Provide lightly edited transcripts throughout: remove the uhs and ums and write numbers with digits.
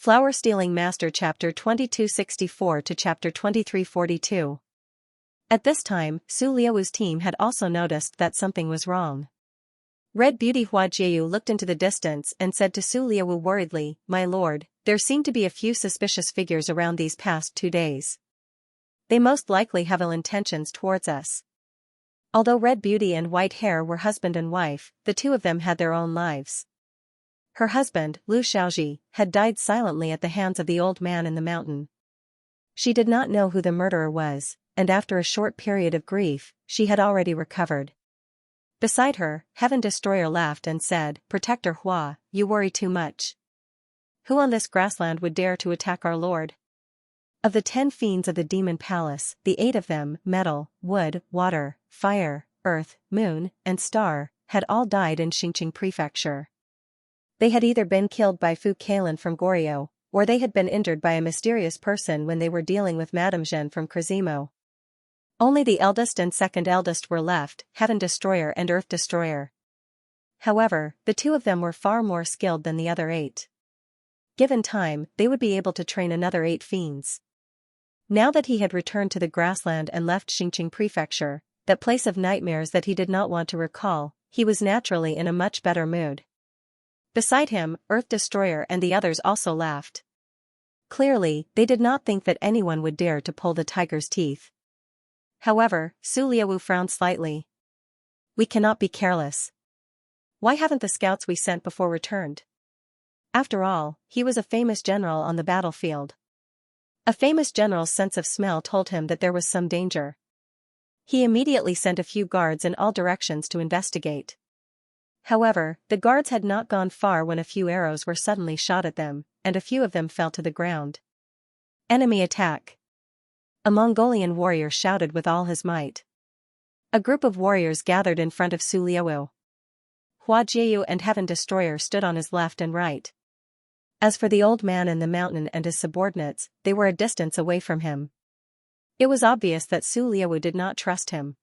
Flower Stealing Master Chapter 2264 to Chapter 2342. At this time, Su Liawu's team had also noticed that something was wrong. Red Beauty Hua Jieyu looked into the distance and said to Su Liawu worriedly, "My lord, there seem to be a few suspicious figures around these past 2 days. They most likely have ill intentions towards us." Although Red Beauty and White Hair were husband and wife, the two of them had their own lives. Her husband, Lu Xiaoji, had died silently at the hands of the old man in the mountain. She did not know who the murderer was, and after a short period of grief, she had already recovered. Beside her, Heaven Destroyer laughed and said, "Protector Hua, you worry too much. Who on this grassland would dare to attack our lord?" Of the 10 fiends of the demon palace, the 8 of them, metal, wood, water, fire, earth, moon, and star, had all died in Xianxia prefecture. They had either been killed by Fu Kailan from Goryeo, or they had been injured by a mysterious person when they were dealing with Madame Zhen from Crazimo. Only the eldest and second eldest were left, Heaven Destroyer and Earth Destroyer. However, the 2 of them were far more skilled than the other 8. Given time, they would be able to train another 8 fiends. Now that he had returned to the grassland and left Xianxia prefecture, that place of nightmares that he did not want to recall, he was naturally in a much better mood. Beside him, Earth Destroyer and the others also laughed. Clearly, they did not think that anyone would dare to pull the tiger's teeth. However, Su Liawu frowned slightly. "We cannot be careless. Why haven't the scouts we sent before returned?" After all, he was a famous general on the battlefield. A famous general's sense of smell told him that there was some danger. He immediately sent a few guards in all directions to investigate. However, the guards had not gone far when a few arrows were suddenly shot at them, and a few of them fell to the ground. "Enemy attack!" A Mongolian warrior shouted with all his might. A group of warriors gathered in front of Su Liawu. Hua Jieyu and Heaven Destroyer stood on his left and right. As for the old man in the mountain and his subordinates, they were a distance away from him. It was obvious that Su Liawu did not trust him.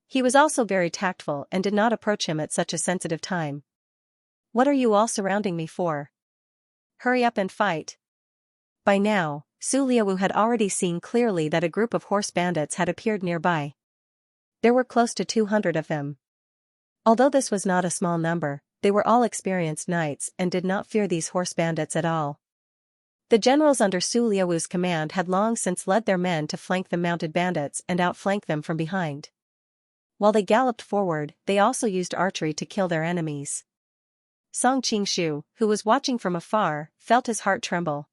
He was also very tactful and did not approach him at such a sensitive time. "What are you all surrounding me for? Hurry up and fight." By now, Su Liawu had already seen clearly that a group of horse bandits had appeared nearby. There were close to 200 of them. Although this was not a small number, they were all experienced knights and did not fear these horse bandits at all. The generals under Su Liawu's command had long since led their men to flank the mounted bandits and outflank them from behind. While they galloped forward, they also used archery to kill their enemies. Song Qingshu, who was watching from afar, felt his heart tremble.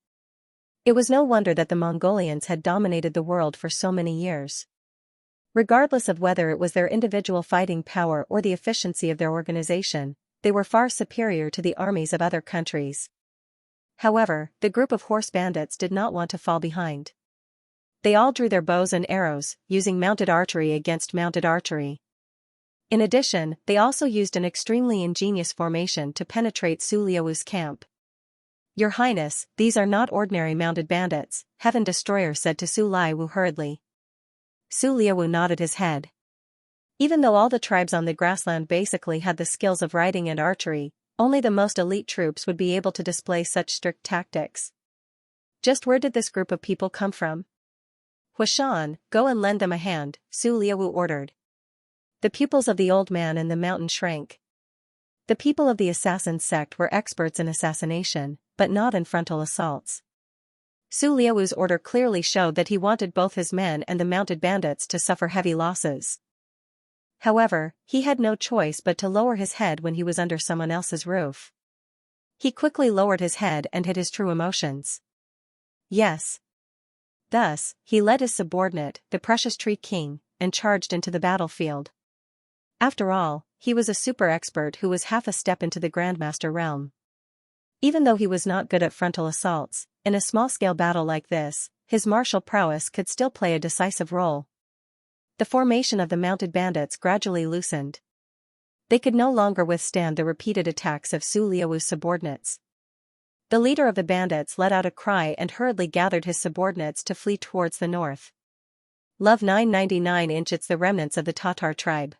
It was no wonder that the Mongolians had dominated the world for so many years. Regardless of whether it was their individual fighting power or the efficiency of their organization, they were far superior to the armies of other countries. However, the group of horse bandits did not want to fall behind. They all drew their bows and arrows, using mounted archery against mounted archery. In addition, they also used an extremely ingenious formation to penetrate Su Liawu's camp. "Your Highness, these are not ordinary mounted bandits," Heaven Destroyer said to Su Liawu hurriedly. Su Liawu nodded his head. Even though all the tribes on the grassland basically had the skills of riding and archery, only the most elite troops would be able to display such strict tactics. "Just where did this group of people come from?" "Huashan, go and lend them a hand," Su Liawu ordered. The pupils of the old man in the mountain shrank. The people of the assassin sect were experts in assassination, but not in frontal assaults. Su Liawu's order clearly showed that he wanted both his men and the mounted bandits to suffer heavy losses. However, he had no choice but to lower his head when he was under someone else's roof. He quickly lowered his head and hid his true emotions. "Yes." Thus, he led his subordinate, the Precious Tree King, and charged into the battlefield. After all, he was a super expert who was half a step into the Grandmaster realm. Even though he was not good at frontal assaults, in a small-scale battle like this, his martial prowess could still play a decisive role. The formation of the mounted bandits gradually loosened. They could no longer withstand the repeated attacks of Su Liawu's subordinates. The leader of the bandits let out a cry and hurriedly gathered his subordinates to flee towards the north. "Love 999 inch, it's the remnants of the Tatar tribe,"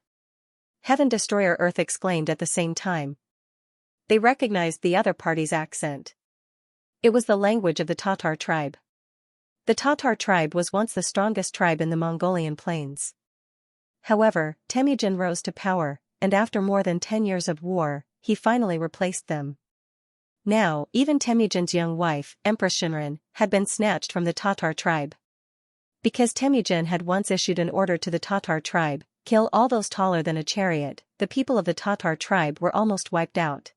Heaven Destroyer Earth exclaimed at the same time. They recognized the other party's accent. It was the language of the Tatar tribe. The Tatar tribe was once the strongest tribe in the Mongolian plains. However, Temujin rose to power, and after more than 10 years of war, he finally replaced them. Now, even Temujin's young wife, Empress Shinran, had been snatched from the Tatar tribe. Because Temujin had once issued an order to the Tatar tribe, kill all those taller than a chariot, the people of the Tatar tribe were almost wiped out.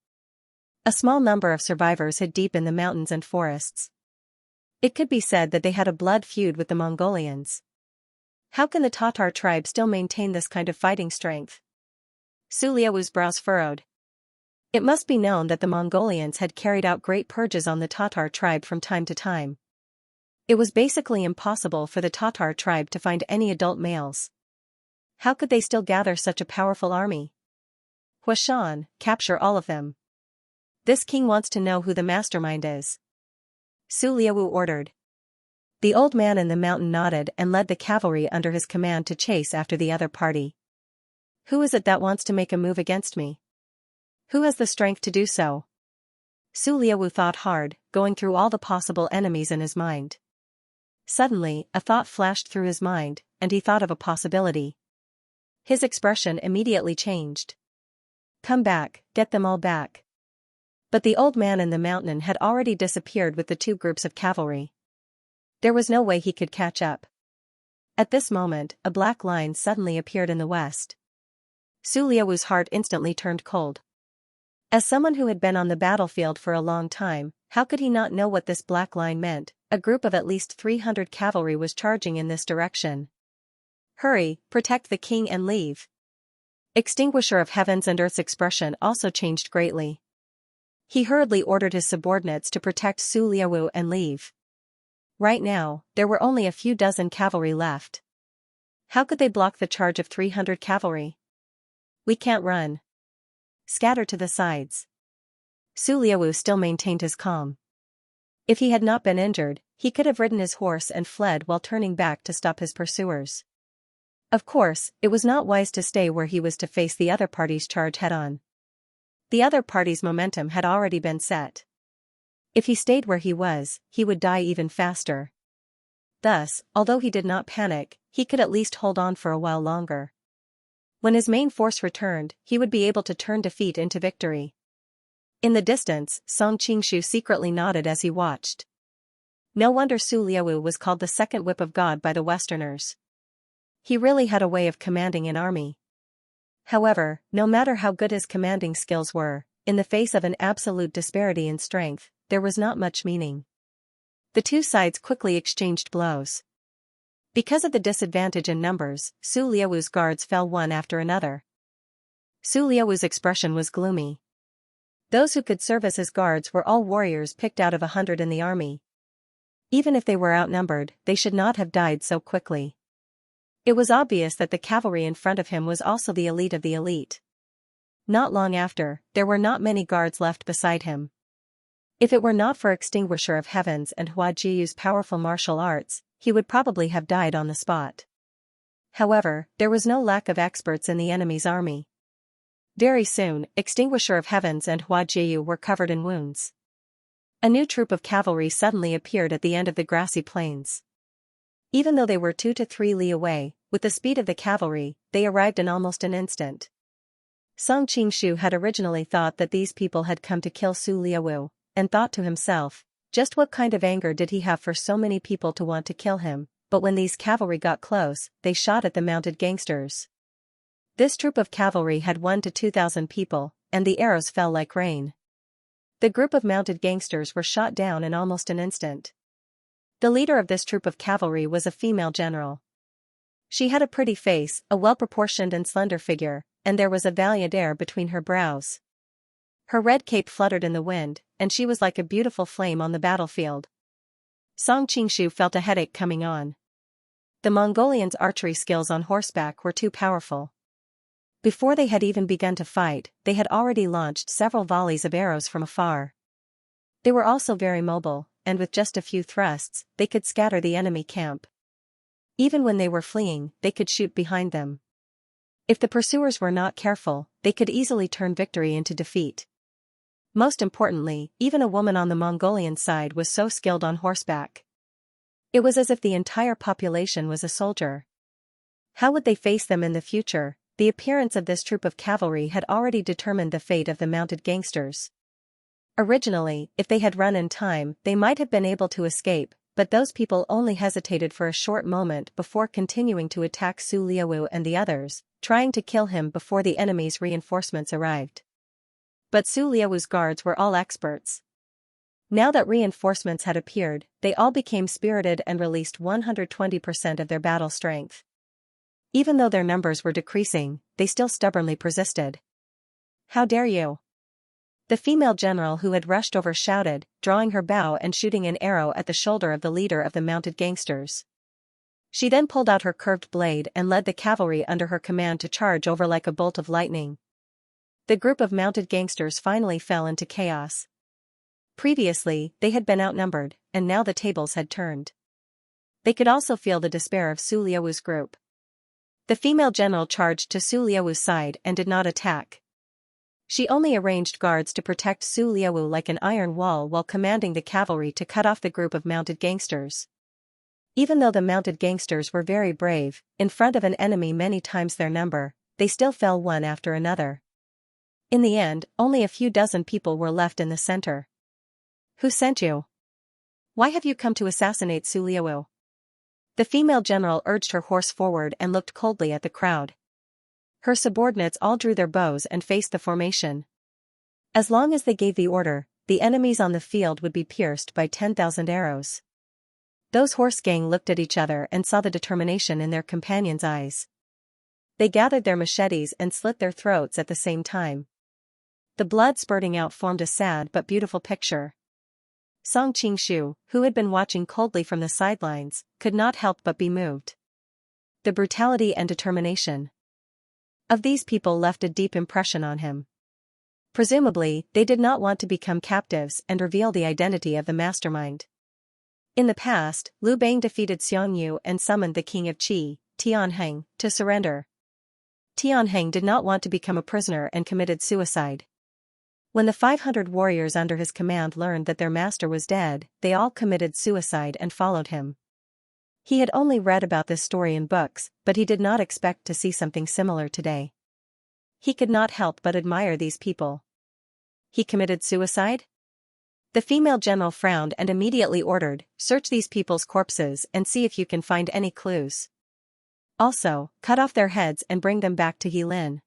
A small number of survivors hid deep in the mountains and forests. It could be said that they had a blood feud with the Mongolians. How can the Tatar tribe still maintain this kind of fighting strength? Su Liawu's brows furrowed. It must be known that the Mongolians had carried out great purges on the Tatar tribe from time to time. It was basically impossible for the Tatar tribe to find any adult males. How could they still gather such a powerful army? Huashan, capture all of them. This king wants to know who the mastermind is. Su Liawu ordered. The old man in the mountain nodded and led the cavalry under his command to chase after the other party. Who is it that wants to make a move against me? Who has the strength to do so? Su Liawu thought hard, going through all the possible enemies in his mind. Suddenly, a thought flashed through his mind, and he thought of a possibility. His expression immediately changed. Come back, get them all back. But the old man in the mountain had already disappeared with the 2 groups of cavalry. There was no way he could catch up. At this moment, a black line suddenly appeared in the west. Su Liawu's heart instantly turned cold. As someone who had been on the battlefield for a long time, how could he not know what this black line meant? A group of at least 300 cavalry was charging in this direction. Hurry, protect the king and leave. Extinguisher of Heavens and Earth's expression also changed greatly. He hurriedly ordered his subordinates to protect Su Liawu and leave. Right now, there were only a few dozen cavalry left. How could they block the charge of 300 cavalry? We can't run. Scatter to the sides. Su Liawu still maintained his calm. If he had not been injured, he could have ridden his horse and fled while turning back to stop his pursuers. Of course, it was not wise to stay where he was to face the other party's charge head-on. The other party's momentum had already been set. If he stayed where he was, he would die even faster. Thus, although he did not panic, he could at least hold on for a while longer. When his main force returned, he would be able to turn defeat into victory. In the distance, Song Qingshu secretly nodded as he watched. No wonder Su Liawu was called the second whip of God by the Westerners. He really had a way of commanding an army. However, no matter how good his commanding skills were, in the face of an absolute disparity in strength, there was not much meaning. The 2 sides quickly exchanged blows. Because of the disadvantage in numbers, Su Liawu's guards fell one after another. Su Liawu's expression was gloomy. Those who could serve as his guards were all warriors picked out of 100 in the army. Even if they were outnumbered, they should not have died so quickly. It was obvious that the cavalry in front of him was also the elite of the elite. Not long after, there were not many guards left beside him. If it were not for Extinguisher of Heavens and Hua Jiyu's powerful martial arts, he would probably have died on the spot. However, there was no lack of experts in the enemy's army. Very soon, Extinguisher of Heavens and Hua Jiyu were covered in wounds. A new troop of cavalry suddenly appeared at the end of the grassy plains. Even though they were 2 to 3 li away, with the speed of the cavalry, they arrived in almost an instant. Song Qingshu had originally thought that these people had come to kill Su Liawu, and thought to himself, just what kind of anger did he have for so many people to want to kill him, but when these cavalry got close, they shot at the mounted gangsters. This troop of cavalry had 1 to 2,000 people, and the arrows fell like rain. The group of mounted gangsters were shot down in almost an instant. The leader of this troop of cavalry was a female general. She had a pretty face, a well-proportioned and slender figure, and there was a valiant air between her brows. Her red cape fluttered in the wind, and she was like a beautiful flame on the battlefield. Song Qingshu felt a headache coming on. The Mongolians' archery skills on horseback were too powerful. Before they had even begun to fight, they had already launched several volleys of arrows from afar. They were also very mobile, and with just a few thrusts, they could scatter the enemy camp. Even when they were fleeing, they could shoot behind them. If the pursuers were not careful, they could easily turn victory into defeat. Most importantly, even a woman on the Mongolian side was so skilled on horseback. It was as if the entire population was a soldier. How would they face them in the future? The appearance of this troop of cavalry had already determined the fate of the mounted gangsters. Originally, if they had run in time, they might have been able to escape, but those people only hesitated for a short moment before continuing to attack Su Liaowu and the others, trying to kill him before the enemy's reinforcements arrived. But Su Liaowu's guards were all experts. Now that reinforcements had appeared, they all became spirited and released 120% of their battle strength. Even though their numbers were decreasing, they still stubbornly persisted. "How dare you?" The female general who had rushed over shouted, drawing her bow and shooting an arrow at the shoulder of the leader of the mounted gangsters. She then pulled out her curved blade and led the cavalry under her command to charge over like a bolt of lightning. The group of mounted gangsters finally fell into chaos. Previously, they had been outnumbered, and now the tables had turned. They could also feel the despair of Su Liaowu's group. The female general charged to Su Liaowu's side and did not attack. She only arranged guards to protect Su Liaowu like an iron wall while commanding the cavalry to cut off the group of mounted gangsters. Even though the mounted gangsters were very brave, in front of an enemy many times their number, they still fell one after another. In the end, only a few dozen people were left in the center. "Who sent you? Why have you come to assassinate Su Liaowu?" The female general urged her horse forward and looked coldly at the crowd. Her subordinates all drew their bows and faced the formation. As long as they gave the order, the enemies on the field would be pierced by 10,000 arrows. Those horse gang looked at each other and saw the determination in their companions' eyes. They gathered their machetes and slit their throats at the same time. The blood spurting out formed a sad but beautiful picture. Song Qingshu, who had been watching coldly from the sidelines, could not help but be moved. The brutality and determination of these people left a deep impression on him. Presumably, they did not want to become captives and reveal the identity of the mastermind. In the past, Liu Bang defeated Xianxia and summoned the king of Qi, Tianheng, to surrender. Tianheng did not want to become a prisoner and committed suicide. When the 500 warriors under his command learned that their master was dead, they all committed suicide and followed him. He had only read about this story in books, but he did not expect to see something similar today. He could not help but admire these people. He committed suicide? The female general frowned and immediately ordered, "Search these people's corpses and see if you can find any clues. Also, cut off their heads and bring them back to Yilin.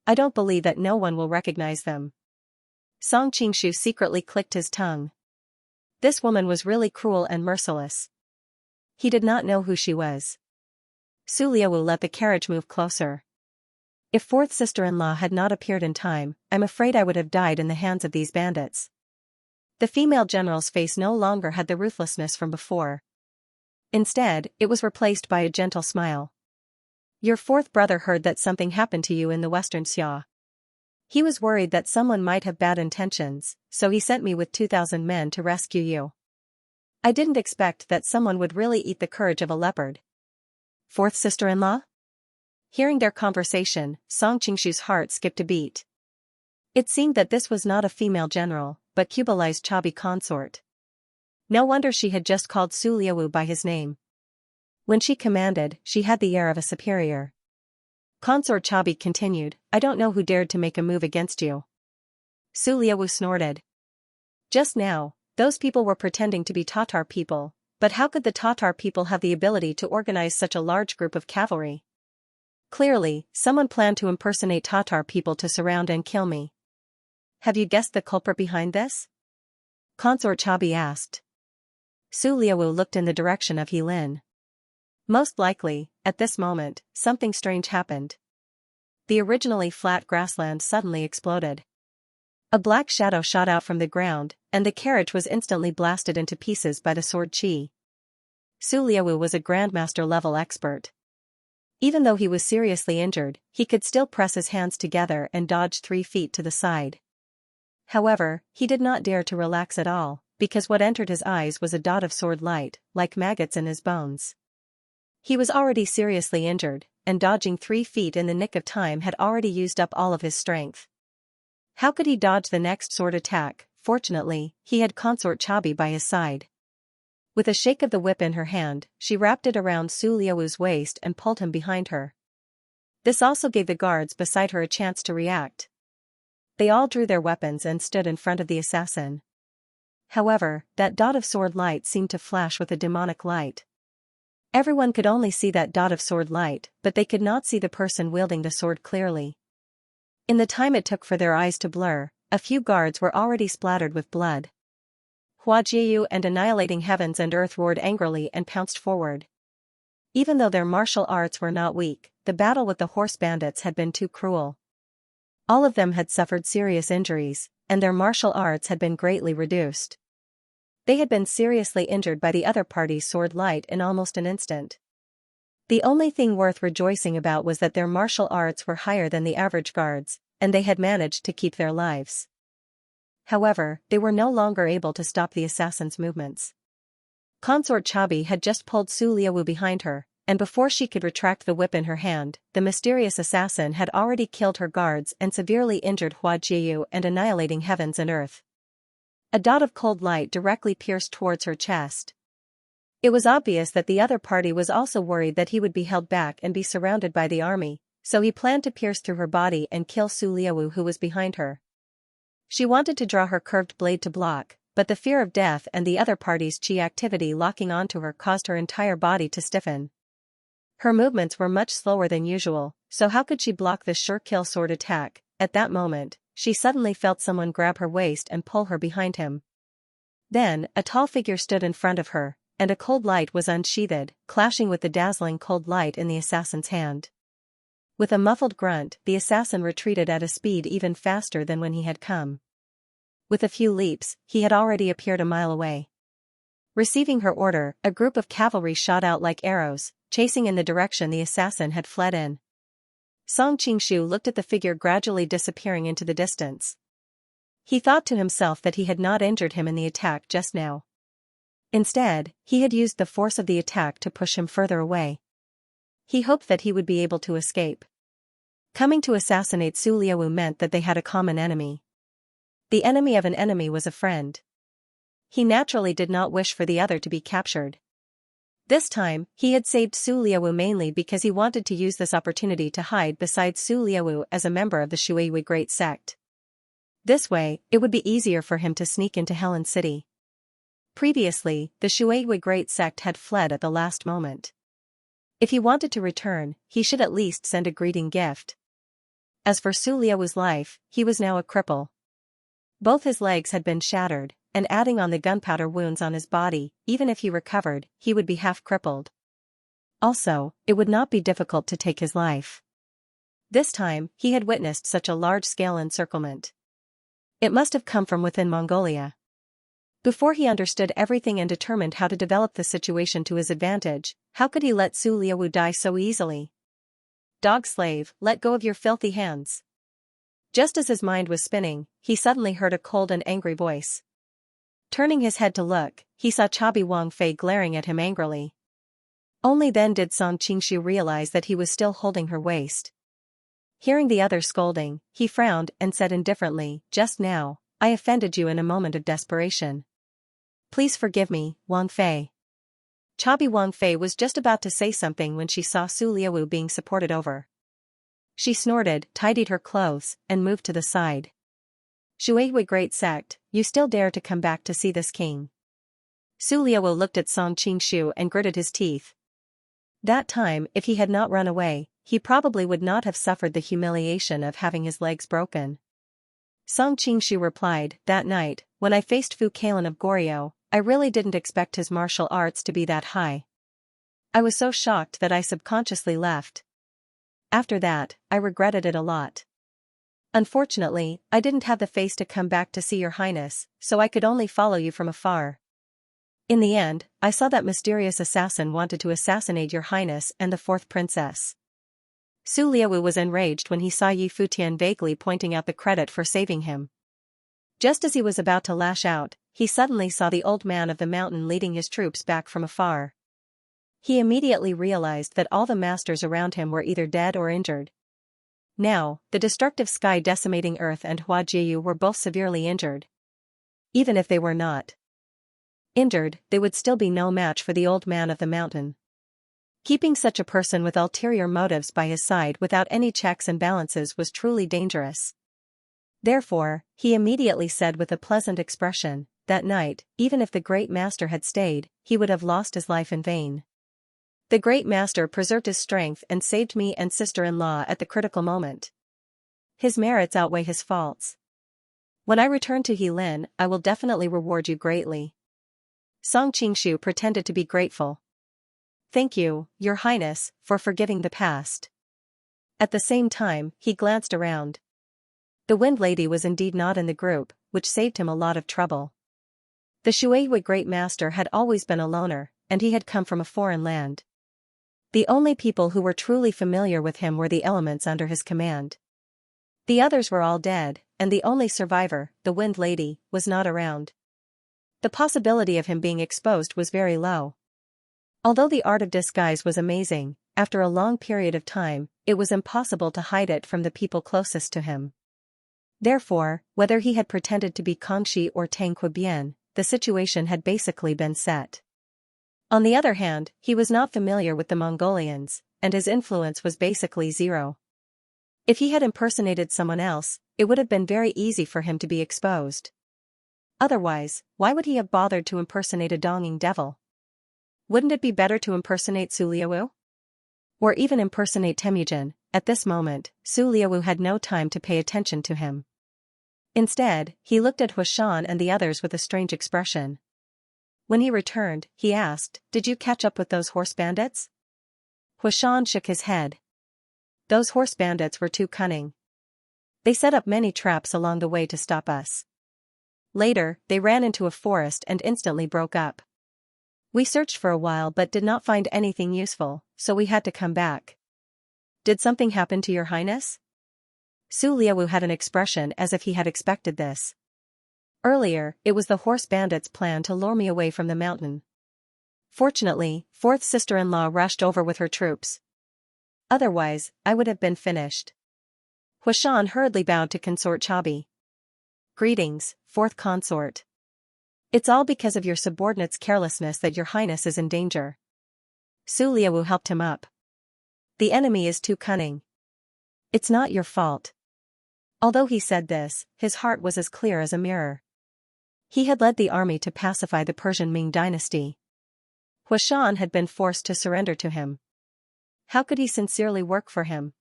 I don't believe that no one will recognize them." Song Qingshu secretly clicked his tongue. This woman was really cruel and merciless. He did not know who she was. Su Liaowu let the carriage move closer. "If fourth sister-in-law had not appeared in time, I'm afraid I would have died in the hands of these bandits." The female general's face no longer had the ruthlessness from before. Instead, it was replaced by a gentle smile. "Your fourth brother heard that something happened to you in the western Xia. He was worried that someone might have bad intentions, so he sent me with 2,000 men to rescue you. I didn't expect that someone would really eat the courage of a leopard." Fourth sister-in-law? Hearing their conversation, Song Qingshu's heart skipped a beat. It seemed that this was not a female general, but Kublai's chubby consort. No wonder she had just called Su Liaowu by his name. When she commanded, she had the air of a superior. Consort Chabi continued, "I don't know who dared to make a move against you." Su Liaowu snorted. Just now, those people were pretending to be Tatar people, but how could the Tatar people have the ability to organize such a large group of cavalry? Clearly, someone planned to impersonate Tatar people to surround and kill me. Have you guessed the culprit behind this? Consort Chabi asked. Su Liaowu looked in the direction of Yilin. Most likely, at this moment, something strange happened. The originally flat grassland suddenly exploded. A black shadow shot out from the ground, and the carriage was instantly blasted into pieces by the sword Qi. Su Liaowu was a grandmaster-level expert. Even though he was seriously injured, he could still press his hands together and dodge 3 feet to the side. However, he did not dare to relax at all, because what entered his eyes was a dot of sword light, like maggots in his bones. He was already seriously injured, and dodging 3 feet in the nick of time had already used up all of his strength. How could he dodge the next sword attack? Fortunately, he had Consort Chabi by his side. With a shake of the whip in her hand, she wrapped it around Su Liawu's waist and pulled him behind her. This also gave the guards beside her a chance to react. They all drew their weapons and stood in front of the assassin. However, that dot of sword light seemed to flash with a demonic light. Everyone could only see that dot of sword light, but they could not see the person wielding the sword clearly. In the time it took for their eyes to blur, a few guards were already splattered with blood. Hua Jiu and Annihilating Heavens and Earth roared angrily and pounced forward. Even though their martial arts were not weak, the battle with the horse bandits had been too cruel. All of them had suffered serious injuries, and their martial arts had been greatly reduced. They had been seriously injured by the other party's sword light in almost an instant. The only thing worth rejoicing about was that their martial arts were higher than the average guards, and they had managed to keep their lives. However, they were no longer able to stop the assassin's movements. Consort Chabi had just pulled Su Liawu behind her, and before she could retract the whip in her hand, the mysterious assassin had already killed her guards and severely injured Hua Jiu and Annihilating Heavens and Earth. A dot of cold light directly pierced towards her chest. It was obvious that the other party was also worried that he would be held back and be surrounded by the army, so he planned to pierce through her body and kill Su Liawu, who was behind her. She wanted to draw her curved blade to block, but the fear of death and the other party's chi activity locking onto her caused her entire body to stiffen. Her movements were much slower than usual, so how could she block this sure-kill sword attack? At that moment, she suddenly felt someone grab her waist and pull her behind him. Then, a tall figure stood in front of her, and a cold light was unsheathed, clashing with the dazzling cold light in the assassin's hand. With a muffled grunt, the assassin retreated at a speed even faster than when he had come. With a few leaps, he had already appeared a mile away. Receiving her order, a group of cavalry shot out like arrows, chasing in the direction the assassin had fled in. Song Qingshu looked at the figure gradually disappearing into the distance. He thought to himself that he had not injured him in the attack just now. Instead, he had used the force of the attack to push him further away. He hoped that he would be able to escape. Coming to assassinate Su Liawu meant that they had a common enemy. The enemy of an enemy was a friend. He naturally did not wish for the other to be captured. This time, he had saved Su Liawu mainly because he wanted to use this opportunity to hide beside Su Liawu as a member of the Shuihui Great Sect. This way, it would be easier for him to sneak into Helen City. Previously, the Shuihui Great Sect had fled at the last moment. If he wanted to return, he should at least send a greeting gift. As for Su Liawu's life, he was now a cripple. Both his legs had been shattered, and adding on the gunpowder wounds on his body, even if he recovered, he would be half crippled. Also, it would not be difficult to take his life. This time, he had witnessed such a large-scale encirclement. It must have come from within Mongolia. Before he understood everything and determined how to develop the situation to his advantage, how could he let Su Liawu die so easily? Dog slave, let go of your filthy hands. Just as his mind was spinning, he suddenly heard a cold and angry voice. Turning his head to look, he saw Chabi Wangfei glaring at him angrily. Only then did Song Qingshu realize that he was still holding her waist. Hearing the other scolding, he frowned and said indifferently, "Just now, I offended you in a moment of desperation. Please forgive me, Wangfei." Chabi Wangfei was just about to say something when she saw Su Liawu being supported over. She snorted, tidied her clothes, and moved to the side. "Shuihui Great Sect, you still dare to come back to see this king?" Su Liawu looked at Song Qingshu and gritted his teeth. That time, if he had not run away, he probably would not have suffered the humiliation of having his legs broken. Song Qingshu replied, "That night, when I faced Fu Kalen of Goryeo, I really didn't expect his martial arts to be that high. I was so shocked that I subconsciously left. After that, I regretted it a lot. Unfortunately, I didn't have the face to come back to see your highness, so I could only follow you from afar. In the end, I saw that mysterious assassin wanted to assassinate your highness and the fourth princess." Su Liawu was enraged when he saw Yi Futian vaguely pointing out the credit for saving him. Just as he was about to lash out, he suddenly saw the old man of the mountain leading his troops back from afar. He immediately realized that all the masters around him were either dead or injured. Now, the destructive sky decimating Earth and Hua Jiu were both severely injured. Even if they were not injured, they would still be no match for the old man of the mountain. Keeping such a person with ulterior motives by his side without any checks and balances was truly dangerous. Therefore, he immediately said with a pleasant expression, that night, even if the great master had stayed, he would have lost his life in vain. The great master preserved his strength and saved me and sister-in-law at the critical moment. His merits outweigh his faults. When I return to Heilin, I will definitely reward you greatly. Song Qingshu pretended to be grateful. Thank you, Your Highness, for forgiving the past. At the same time, he glanced around. The Wind Lady was indeed not in the group, which saved him a lot of trouble. The Shuehui Great Master had always been a loner, and he had come from a foreign land. The only people who were truly familiar with him were the elements under his command. The others were all dead, and the only survivor, the Wind Lady, was not around. The possibility of him being exposed was very low. Although the art of disguise was amazing, after a long period of time, it was impossible to hide it from the people closest to him. Therefore, whether he had pretended to be Kangxi or Tang Quebian, the situation had basically been set. On the other hand, he was not familiar with the Mongolians, and his influence was basically zero. If he had impersonated someone else, it would have been very easy for him to be exposed. Otherwise, why would he have bothered to impersonate a Donging devil? Wouldn't it be better to impersonate Su Liawu? Or even impersonate Temujin? At this moment, Su Liawu had no time to pay attention to him. Instead, he looked at Huashan and the others with a strange expression. When he returned, he asked, "Did you catch up with those horse bandits?" Huashan shook his head. Those horse bandits were too cunning. They set up many traps along the way to stop us. Later, they ran into a forest and instantly broke up. We searched for a while but did not find anything useful, so we had to come back. Did something happen to Your Highness? Su Liawu had an expression as if he had expected this. Earlier, it was the horse bandits' plan to lure me away from the mountain. Fortunately, fourth sister-in-law rushed over with her troops. Otherwise, I would have been finished. Huashan hurriedly bowed to Consort Chabi. Greetings, fourth consort. It's all because of your subordinate's carelessness that Your Highness is in danger. Su Liawu helped him up. The enemy is too cunning. It's not your fault. Although he said this, his heart was as clear as a mirror. He had led the army to pacify the Persian Ming dynasty. Huashan had been forced to surrender to him. How could he sincerely work for him?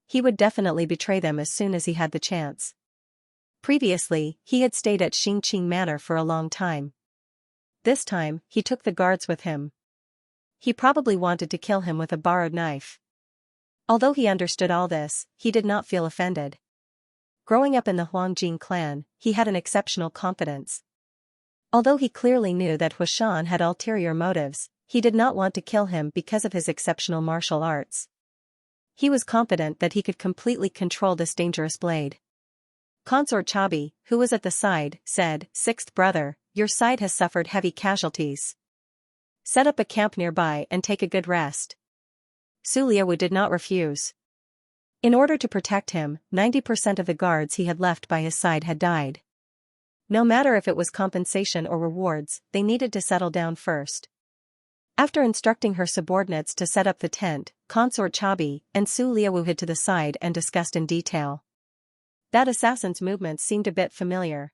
He would definitely betray them as soon as he had the chance. Previously, he had stayed at Xingqing Manor for a long time. This time, he took the guards with him. He probably wanted to kill him with a borrowed knife. Although he understood all this, he did not feel offended. Growing up in the Huangjing clan, he had an exceptional confidence. Although he clearly knew that Huashan had ulterior motives, he did not want to kill him because of his exceptional martial arts. He was confident that he could completely control this dangerous blade. Consort Chabi, who was at the side, said, "Sixth brother, your side has suffered heavy casualties. Set up a camp nearby and take a good rest." Su Liawu did not refuse. In order to protect him, 90% of the guards he had left by his side had died. No matter if it was compensation or rewards, they needed to settle down first. After instructing her subordinates to set up the tent, Consort Chabi and Su Liawu hid to the side and discussed in detail. That assassin's movements seemed a bit familiar.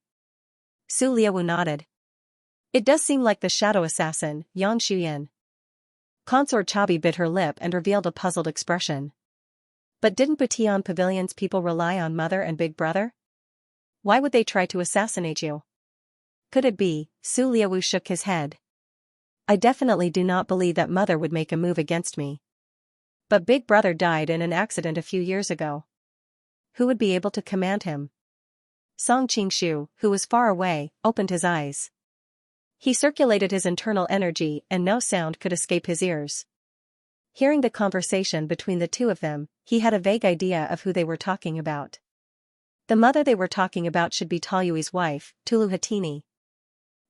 Su Liawu nodded. It does seem like the shadow assassin, Yang Shuyan. Consort Chabi bit her lip and revealed a puzzled expression. But didn't Batian Pavilion's people rely on Mother and Big Brother? Why would they try to assassinate you? Could it be? Su Liawu shook his head. I definitely do not believe that Mother would make a move against me. But Big Brother died in an accident a few years ago. Who would be able to command him? Song Qingshu, who was far away, opened his eyes. He circulated his internal energy and no sound could escape his ears. Hearing the conversation between the two of them, he had a vague idea of who they were talking about. The mother they were talking about should be Taoyui's wife, Tulu Hatini.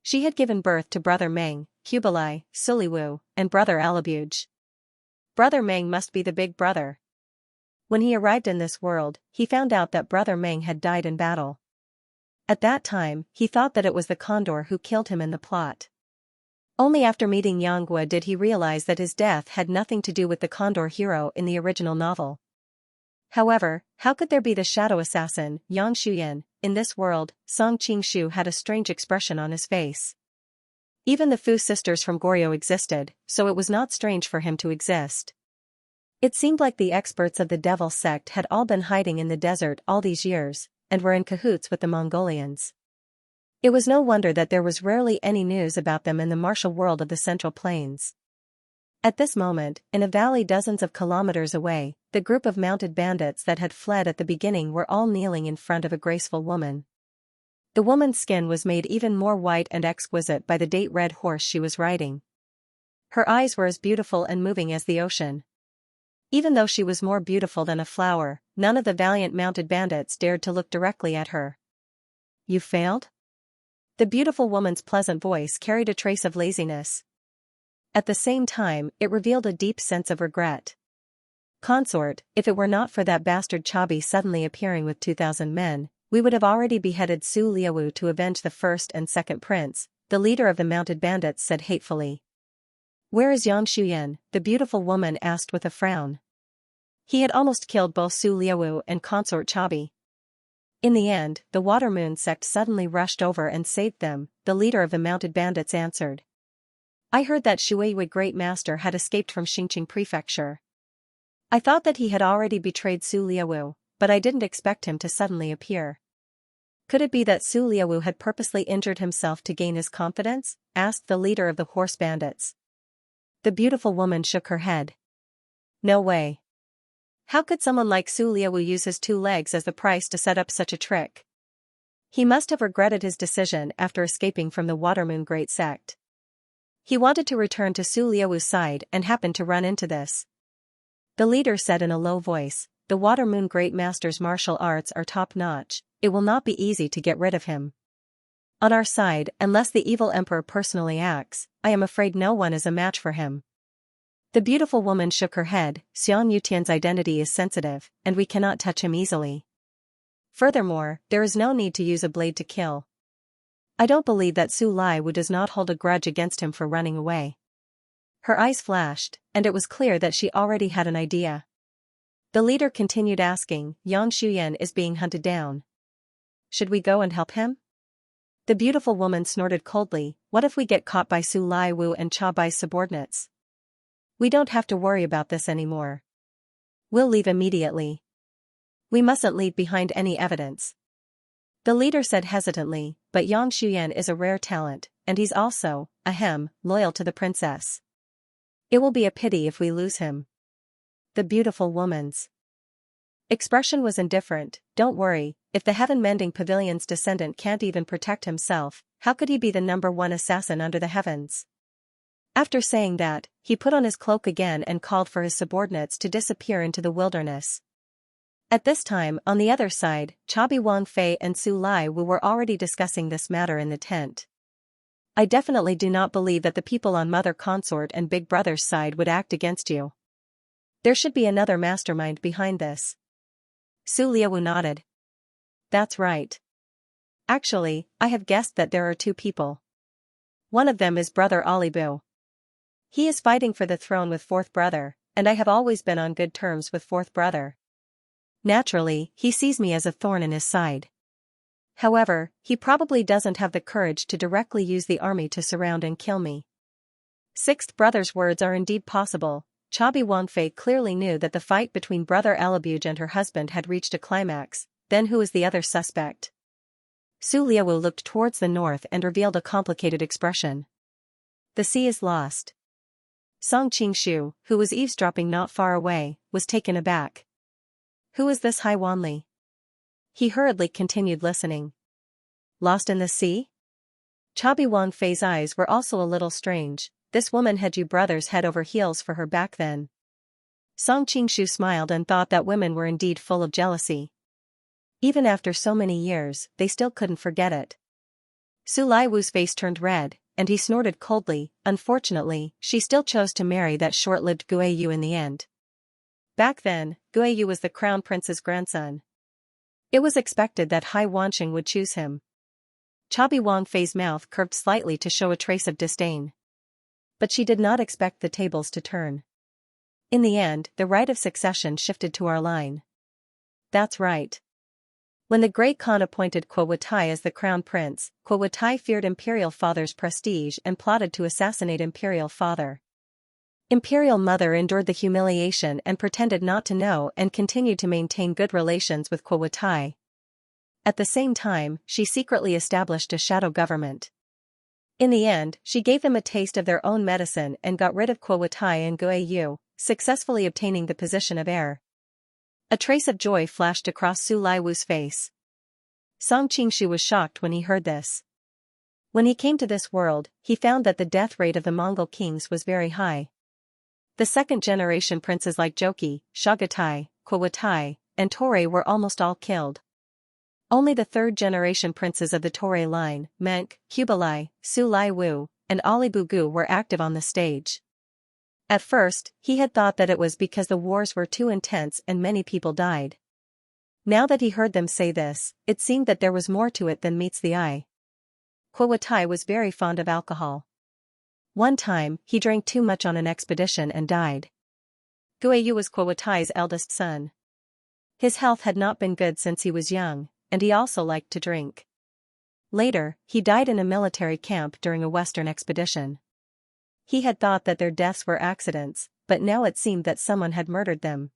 She had given birth to Brother Meng, Kubilai, Suliwu, and Brother Alabuj. Brother Meng must be the big brother. When he arrived in this world, he found out that Brother Meng had died in battle. At that time, he thought that it was the condor who killed him in the plot. Only after meeting Yanghua did he realize that his death had nothing to do with the condor hero in the original novel. However, how could there be the shadow assassin, Yang Shuyan, in this world? Song Qingshu had a strange expression on his face. Even the Fu sisters from Goryeo existed, so it was not strange for him to exist. It seemed like the experts of the devil sect had all been hiding in the desert all these years, and were in cahoots with the Mongolians. It was no wonder that there was rarely any news about them in the martial world of the Central Plains. At this moment, in a valley dozens of kilometers away, the group of mounted bandits that had fled at the beginning were all kneeling in front of a graceful woman. The woman's skin was made even more white and exquisite by the date-red horse she was riding. Her eyes were as beautiful and moving as the ocean. Even though she was more beautiful than a flower, none of the valiant mounted bandits dared to look directly at her. "You failed?" The beautiful woman's pleasant voice carried a trace of laziness. At the same time, it revealed a deep sense of regret. "Consort, if it were not for that bastard Chabi suddenly appearing with 2,000 men, we would have already beheaded Su Liawu to avenge the first and second prince," the leader of the mounted bandits said hatefully. "Where is Yang Shuyan?" the beautiful woman asked with a frown. He had almost killed both Su Liawu and Consort Chabi. In the end, the Water Moon sect suddenly rushed over and saved them, the leader of the mounted bandits answered. "I heard that Shuiyi Great Master had escaped from Xingqing Prefecture. I thought that he had already betrayed Su Liawu, but I didn't expect him to suddenly appear." "Could it be that Su Liawu had purposely injured himself to gain his confidence?" asked the leader of the horse bandits. The beautiful woman shook her head. "No way. How could someone like Su Liawu use his 2 legs as the price to set up such a trick? He must have regretted his decision after escaping from the Watermoon Great Sect. He wanted to return to Su Liawu's side and happened to run into this." The leader said in a low voice, "The Watermoon Great Master's martial arts are top-notch, it will not be easy to get rid of him. On our side, unless the evil emperor personally acts, I am afraid no one is a match for him." The beautiful woman shook her head. "Xian Yutian's identity is sensitive, and we cannot touch him easily. Furthermore, there is no need to use a blade to kill. I don't believe that Su Liawu does not hold a grudge against him for running away." Her eyes flashed, and it was clear that she already had an idea. The leader continued asking, "Yang Shuyan is being hunted down. Should we go and help him?" The beautiful woman snorted coldly. "What if we get caught by Su Liawu and Chabai's subordinates? We don't have to worry about this anymore. We'll leave immediately. We mustn't leave behind any evidence." The leader said hesitantly, "But Yang Shuyan is a rare talent, and he's also, loyal to the princess. It will be a pity if we lose him." The beautiful woman's expression was indifferent. "Don't worry, if the heaven-mending pavilion's descendant can't even protect himself, how could he be the #1 assassin under the heavens?" After saying that, he put on his cloak again and called for his subordinates to disappear into the wilderness. At this time, on the other side, Chabi Wang Fei and Su Liawu were already discussing this matter in the tent. "I definitely do not believe that the people on Mother Consort and Big Brother's side would act against you. There should be another mastermind behind this." Su Liawu nodded. "That's right. Actually, I have guessed that there are 2 people. One of them is Brother Alibu. He is fighting for the throne with 4th brother, and I have always been on good terms with 4th brother. Naturally, he sees me as a thorn in his side. However, he probably doesn't have the courage to directly use the army to surround and kill me. 6th brother's words are indeed possible." Chabi Wangfei clearly knew that the fight between Brother Alabuj and her husband had reached a climax. Then who is the other suspect? Su Liawu looked towards the north and revealed a complicated expression. "The sea is lost." Song Qingshu, who was eavesdropping not far away, was taken aback. "Who is this Hai Wanli?" He hurriedly continued listening. "Lost in the sea?" Chabi Wangfei's eyes were also a little strange. This woman had you brothers head over heels for her back then. Song Qingshu smiled and thought that women were indeed full of jealousy. Even after so many years, they still couldn't forget it. Su Liawu's face turned red, and he snorted coldly. "Unfortunately, she still chose to marry that short-lived Guiyu in the end." Back then, Guiyu was the crown prince's grandson. It was expected that Hai Wansheng would choose him. Chabi Wangfei's mouth curved slightly to show a trace of disdain. But she did not expect the tables to turn. In the end, the right of succession shifted to our line. That's right. When the great Khan appointed Kuo-Wutai as the crown prince, Kuo-Wutai feared imperial father's prestige and plotted to assassinate imperial father. Imperial mother endured the humiliation and pretended not to know and continued to maintain good relations with Kuo-Wutai. At the same time, she secretly established a shadow government. In the end, she gave them a taste of their own medicine and got rid of Kuo-Wutai and Guiyu, successfully obtaining the position of heir. A trace of joy flashed across Su Laiwu's face. Song Qingshu was shocked when he heard this. When he came to this world, he found that the death rate of the Mongol kings was very high. The second-generation princes like Joki, Shagatai, Kuo-Wutai, and Touré were almost all killed. Only the third-generation princes of the Touré line, Menk, Kublai, Su Laiwu, and Ali Bugu were active on the stage. At first, he had thought that it was because the wars were too intense and many people died. Now that he heard them say this, it seemed that there was more to it than meets the eye. Kuo-Wutai was very fond of alcohol. One time, he drank too much on an expedition and died. Guiyu was Kuo-Wutai's eldest son. His health had not been good since he was young, and he also liked to drink. Later, he died in a military camp during a western expedition. He had thought that their deaths were accidents, but now it seemed that someone had murdered them.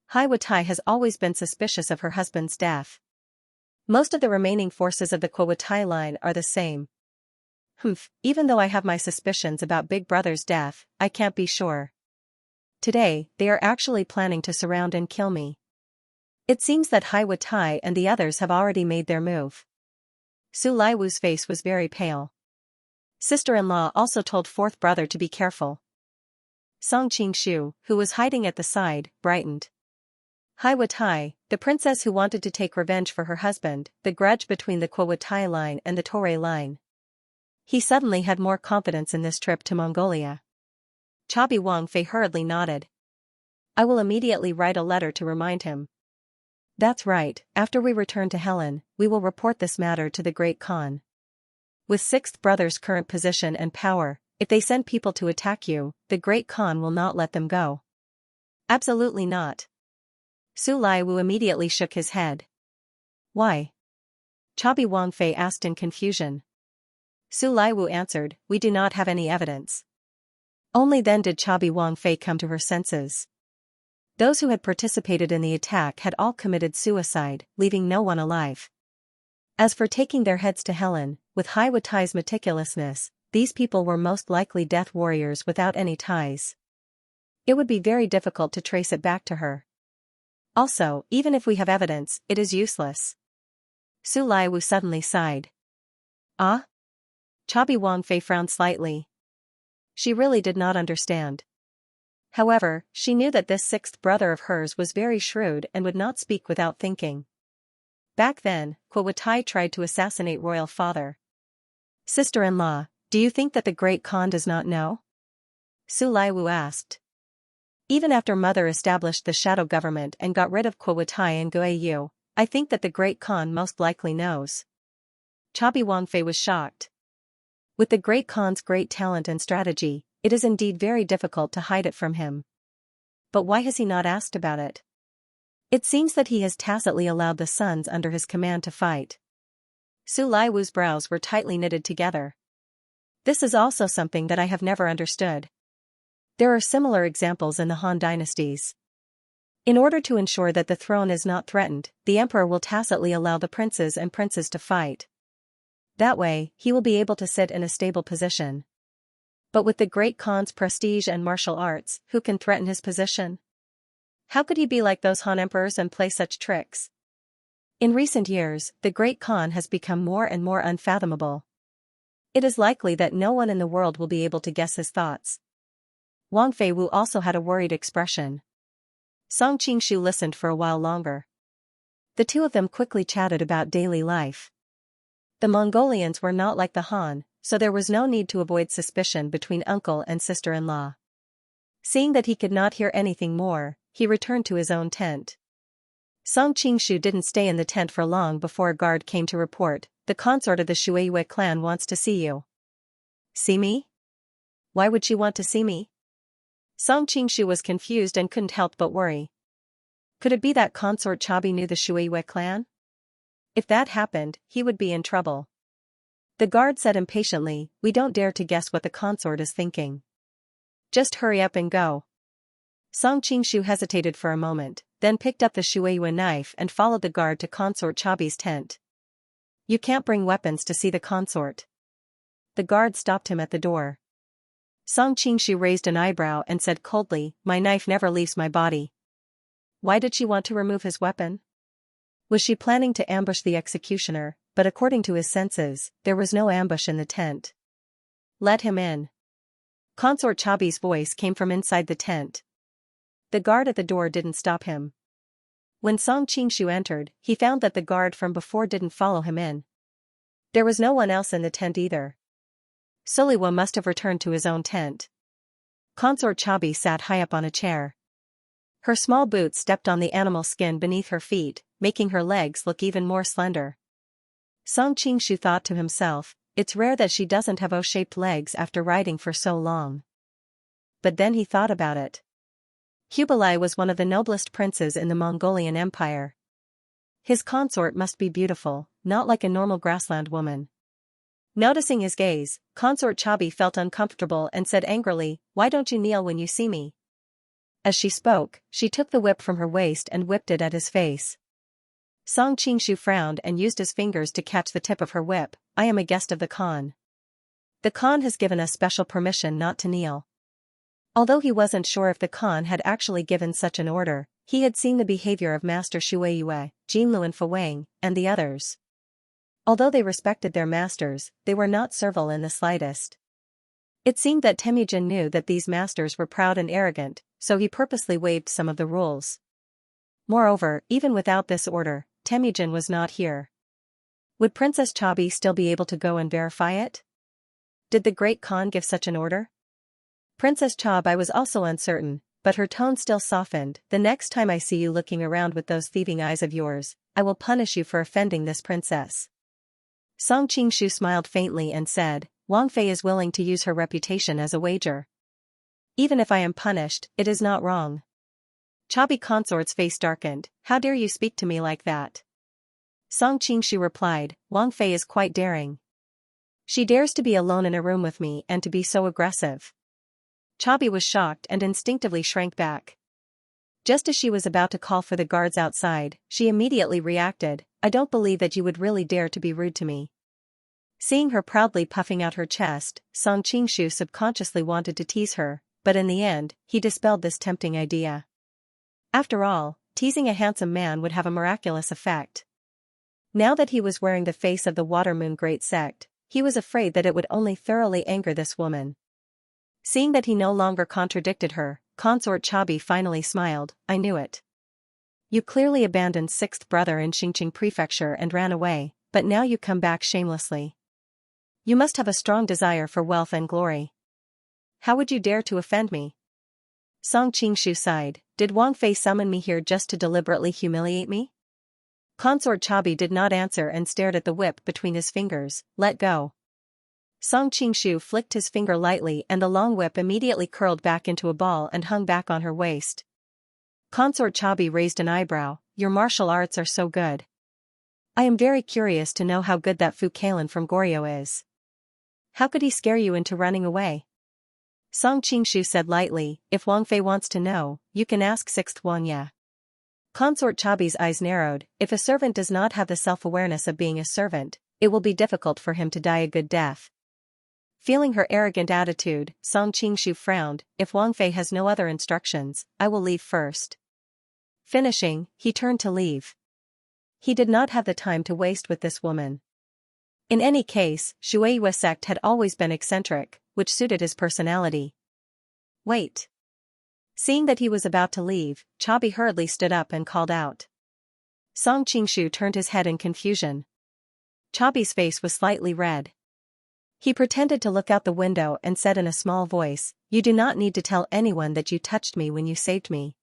Hai Wutai has always been suspicious of her husband's death. Most of the remaining forces of the Kuo-Wutai line are the same. Even though I have my suspicions about Big Brother's death, I can't be sure. Today, they are actually planning to surround and kill me. It seems that Hai Wutai and the others have already made their move. Su Laiwu's face was very pale. Sister-in-law also told fourth brother to be careful. Song Qingshu, who was hiding at the side, brightened. Hai Wutai, the princess who wanted to take revenge for her husband, the grudge between the Kuo-Wutai line and the Touré line. He suddenly had more confidence in this trip to Mongolia. Chabi Wangfei hurriedly nodded. I will immediately write a letter to remind him. That's right, after we return to Helen, we will report this matter to the Great Khan. With sixth brother's current position and power, if they send people to attack you, the Great Khan will not let them go. Absolutely not. Su Laiwu immediately shook his head. Why? Chabi Wangfei asked in confusion. Su Laiwu answered, we do not have any evidence. Only then did Chabi Wangfei come to her senses. Those who had participated in the attack had all committed suicide, leaving no one alive. As for taking their heads to Helen, with Hai Wutai's meticulousness, these people were most likely death warriors without any ties. It would be very difficult to trace it back to her. Also, even if we have evidence, it is useless. Su Laiwu suddenly sighed. Ah? Chabi Wangfei frowned slightly. She really did not understand. However, she knew that this sixth brother of hers was very shrewd and would not speak without thinking. Back then, Kuo-Wutai tried to assassinate royal father. Sister-in-law, do you think that the Great Khan does not know? Su Laiwu asked. Even after mother established the shadow government and got rid of Kuo-Wutai and Guiyu, I think that the Great Khan most likely knows. Chabi Wangfei was shocked. With the Great Khan's great talent and strategy, it is indeed very difficult to hide it from him. But why has he not asked about it? It seems that he has tacitly allowed the sons under his command to fight. Su Laiwu's brows were tightly knitted together. This is also something that I have never understood. There are similar examples in the Han dynasties. In order to ensure that the throne is not threatened, the emperor will tacitly allow the princes and princes to fight. That way, he will be able to sit in a stable position. But with the Great Khan's prestige and martial arts, who can threaten his position? How could he be like those Han emperors and play such tricks? In recent years, the Great Khan has become more and more unfathomable. It is likely that no one in the world will be able to guess his thoughts. Wang Feiwu also had a worried expression. Song Qingshu listened for a while longer. The two of them quickly chatted about daily life. The Mongolians were not like the Han, so there was no need to avoid suspicion between uncle and sister-in-law. Seeing that he could not hear anything more, he returned to his own tent. Song Qingshu didn't stay in the tent for long before a guard came to report, "The consort of the Shueiyue clan wants to see you." "See me? Why would she want to see me?" Song Qingshu was confused and couldn't help but worry. Could it be that consort Chabi knew the Shueiyue clan? If that happened, he would be in trouble. The guard said impatiently, "We don't dare to guess what the consort is thinking. Just hurry up and go." Song Qingshu hesitated for a moment, then picked up the Shueiyue knife and followed the guard to consort Chabi's tent. "You can't bring weapons to see the consort." The guard stopped him at the door. Song Qingshu raised an eyebrow and said coldly, "My knife never leaves my body." Why did she want to remove his weapon? Was she planning to ambush the executioner? But according to his senses, there was no ambush in the tent. "Let him in." Consort Chabi's voice came from inside the tent. The guard at the door didn't stop him. When Song Qingshu entered, he found that the guard from before didn't follow him in. There was no one else in the tent either. Suliwa must have returned to his own tent. Consort Chabi sat high up on a chair. Her small boots stepped on the animal skin beneath her feet, making her legs look even more slender. Song Qingshu thought to himself, "It's rare that she doesn't have O-shaped legs after riding for so long." But then he thought about it. Kublai was one of the noblest princes in the Mongolian Empire. His consort must be beautiful, not like a normal grassland woman. Noticing his gaze, Consort Chabi felt uncomfortable and said angrily, "Why don't you kneel when you see me?" As she spoke, she took the whip from her waist and whipped it at his face. Song Qingshu frowned and used his fingers to catch the tip of her whip. "I am a guest of the Khan. The Khan has given us special permission not to kneel." Although he wasn't sure if the Khan had actually given such an order, he had seen the behavior of Master Shueiyue, Jinlu and Fuwang, and the others. Although they respected their masters, they were not servile in the slightest. It seemed that Temujin knew that these masters were proud and arrogant, so he purposely waived some of the rules. Moreover, even without this order, Temujin was not here. Would Princess Chabi still be able to go and verify it? Did the Great Khan give such an order? Princess Chabi was also uncertain, but her tone still softened. "The next time I see you looking around with those thieving eyes of yours, I will punish you for offending this princess." Song Qingshu smiled faintly and said, "Wang Fei is willing to use her reputation as a wager. Even if I am punished, it is not wrong." Chabi Consort's face darkened. "How dare you speak to me like that?" Song Qingshu replied, "Wang Fei is quite daring. She dares to be alone in a room with me and to be so aggressive." Chabi was shocked and instinctively shrank back. Just as she was about to call for the guards outside, she immediately reacted, "I don't believe that you would really dare to be rude to me." Seeing her proudly puffing out her chest, Song Qingshu subconsciously wanted to tease her, but in the end, he dispelled this tempting idea. After all, teasing a handsome man would have a miraculous effect. Now that he was wearing the face of the Water Moon Great Sect, he was afraid that it would only thoroughly anger this woman. Seeing that he no longer contradicted her, Consort Chabi finally smiled, "I knew it. You clearly abandoned sixth brother in Xingqing Prefecture and ran away, but now you come back shamelessly. You must have a strong desire for wealth and glory. How would you dare to offend me?" Song Qingshu sighed, "Did Wang Fei summon me here just to deliberately humiliate me?" Consort Chabi did not answer and stared at the whip between his fingers. "Let go." Song Qingshu flicked his finger lightly and the long whip immediately curled back into a ball and hung back on her waist. Consort Chabi raised an eyebrow, "Your martial arts are so good. I am very curious to know how good that Fu Kalen from Goryeo is. How could he scare you into running away?" Song Qingshu said lightly, "If Wang Fei wants to know, you can ask sixth Wanya." Consort Chabi's eyes narrowed. If a servant does not have the self-awareness of being a servant, it will be difficult for him to die a good death. Feeling her arrogant attitude, Song Qingshu frowned, "If Wang Fei has no other instructions, I will leave first." Finishing, he turned to leave. He did not have the time to waste with this woman. In any case, Shueiyue sect had always been eccentric, which suited his personality. "Wait." Seeing that he was about to leave, Chabi hurriedly stood up and called out. Song Qingshu turned his head in confusion. Chabi's face was slightly red. He pretended to look out the window and said in a small voice, "You do not need to tell anyone that you touched me when you saved me."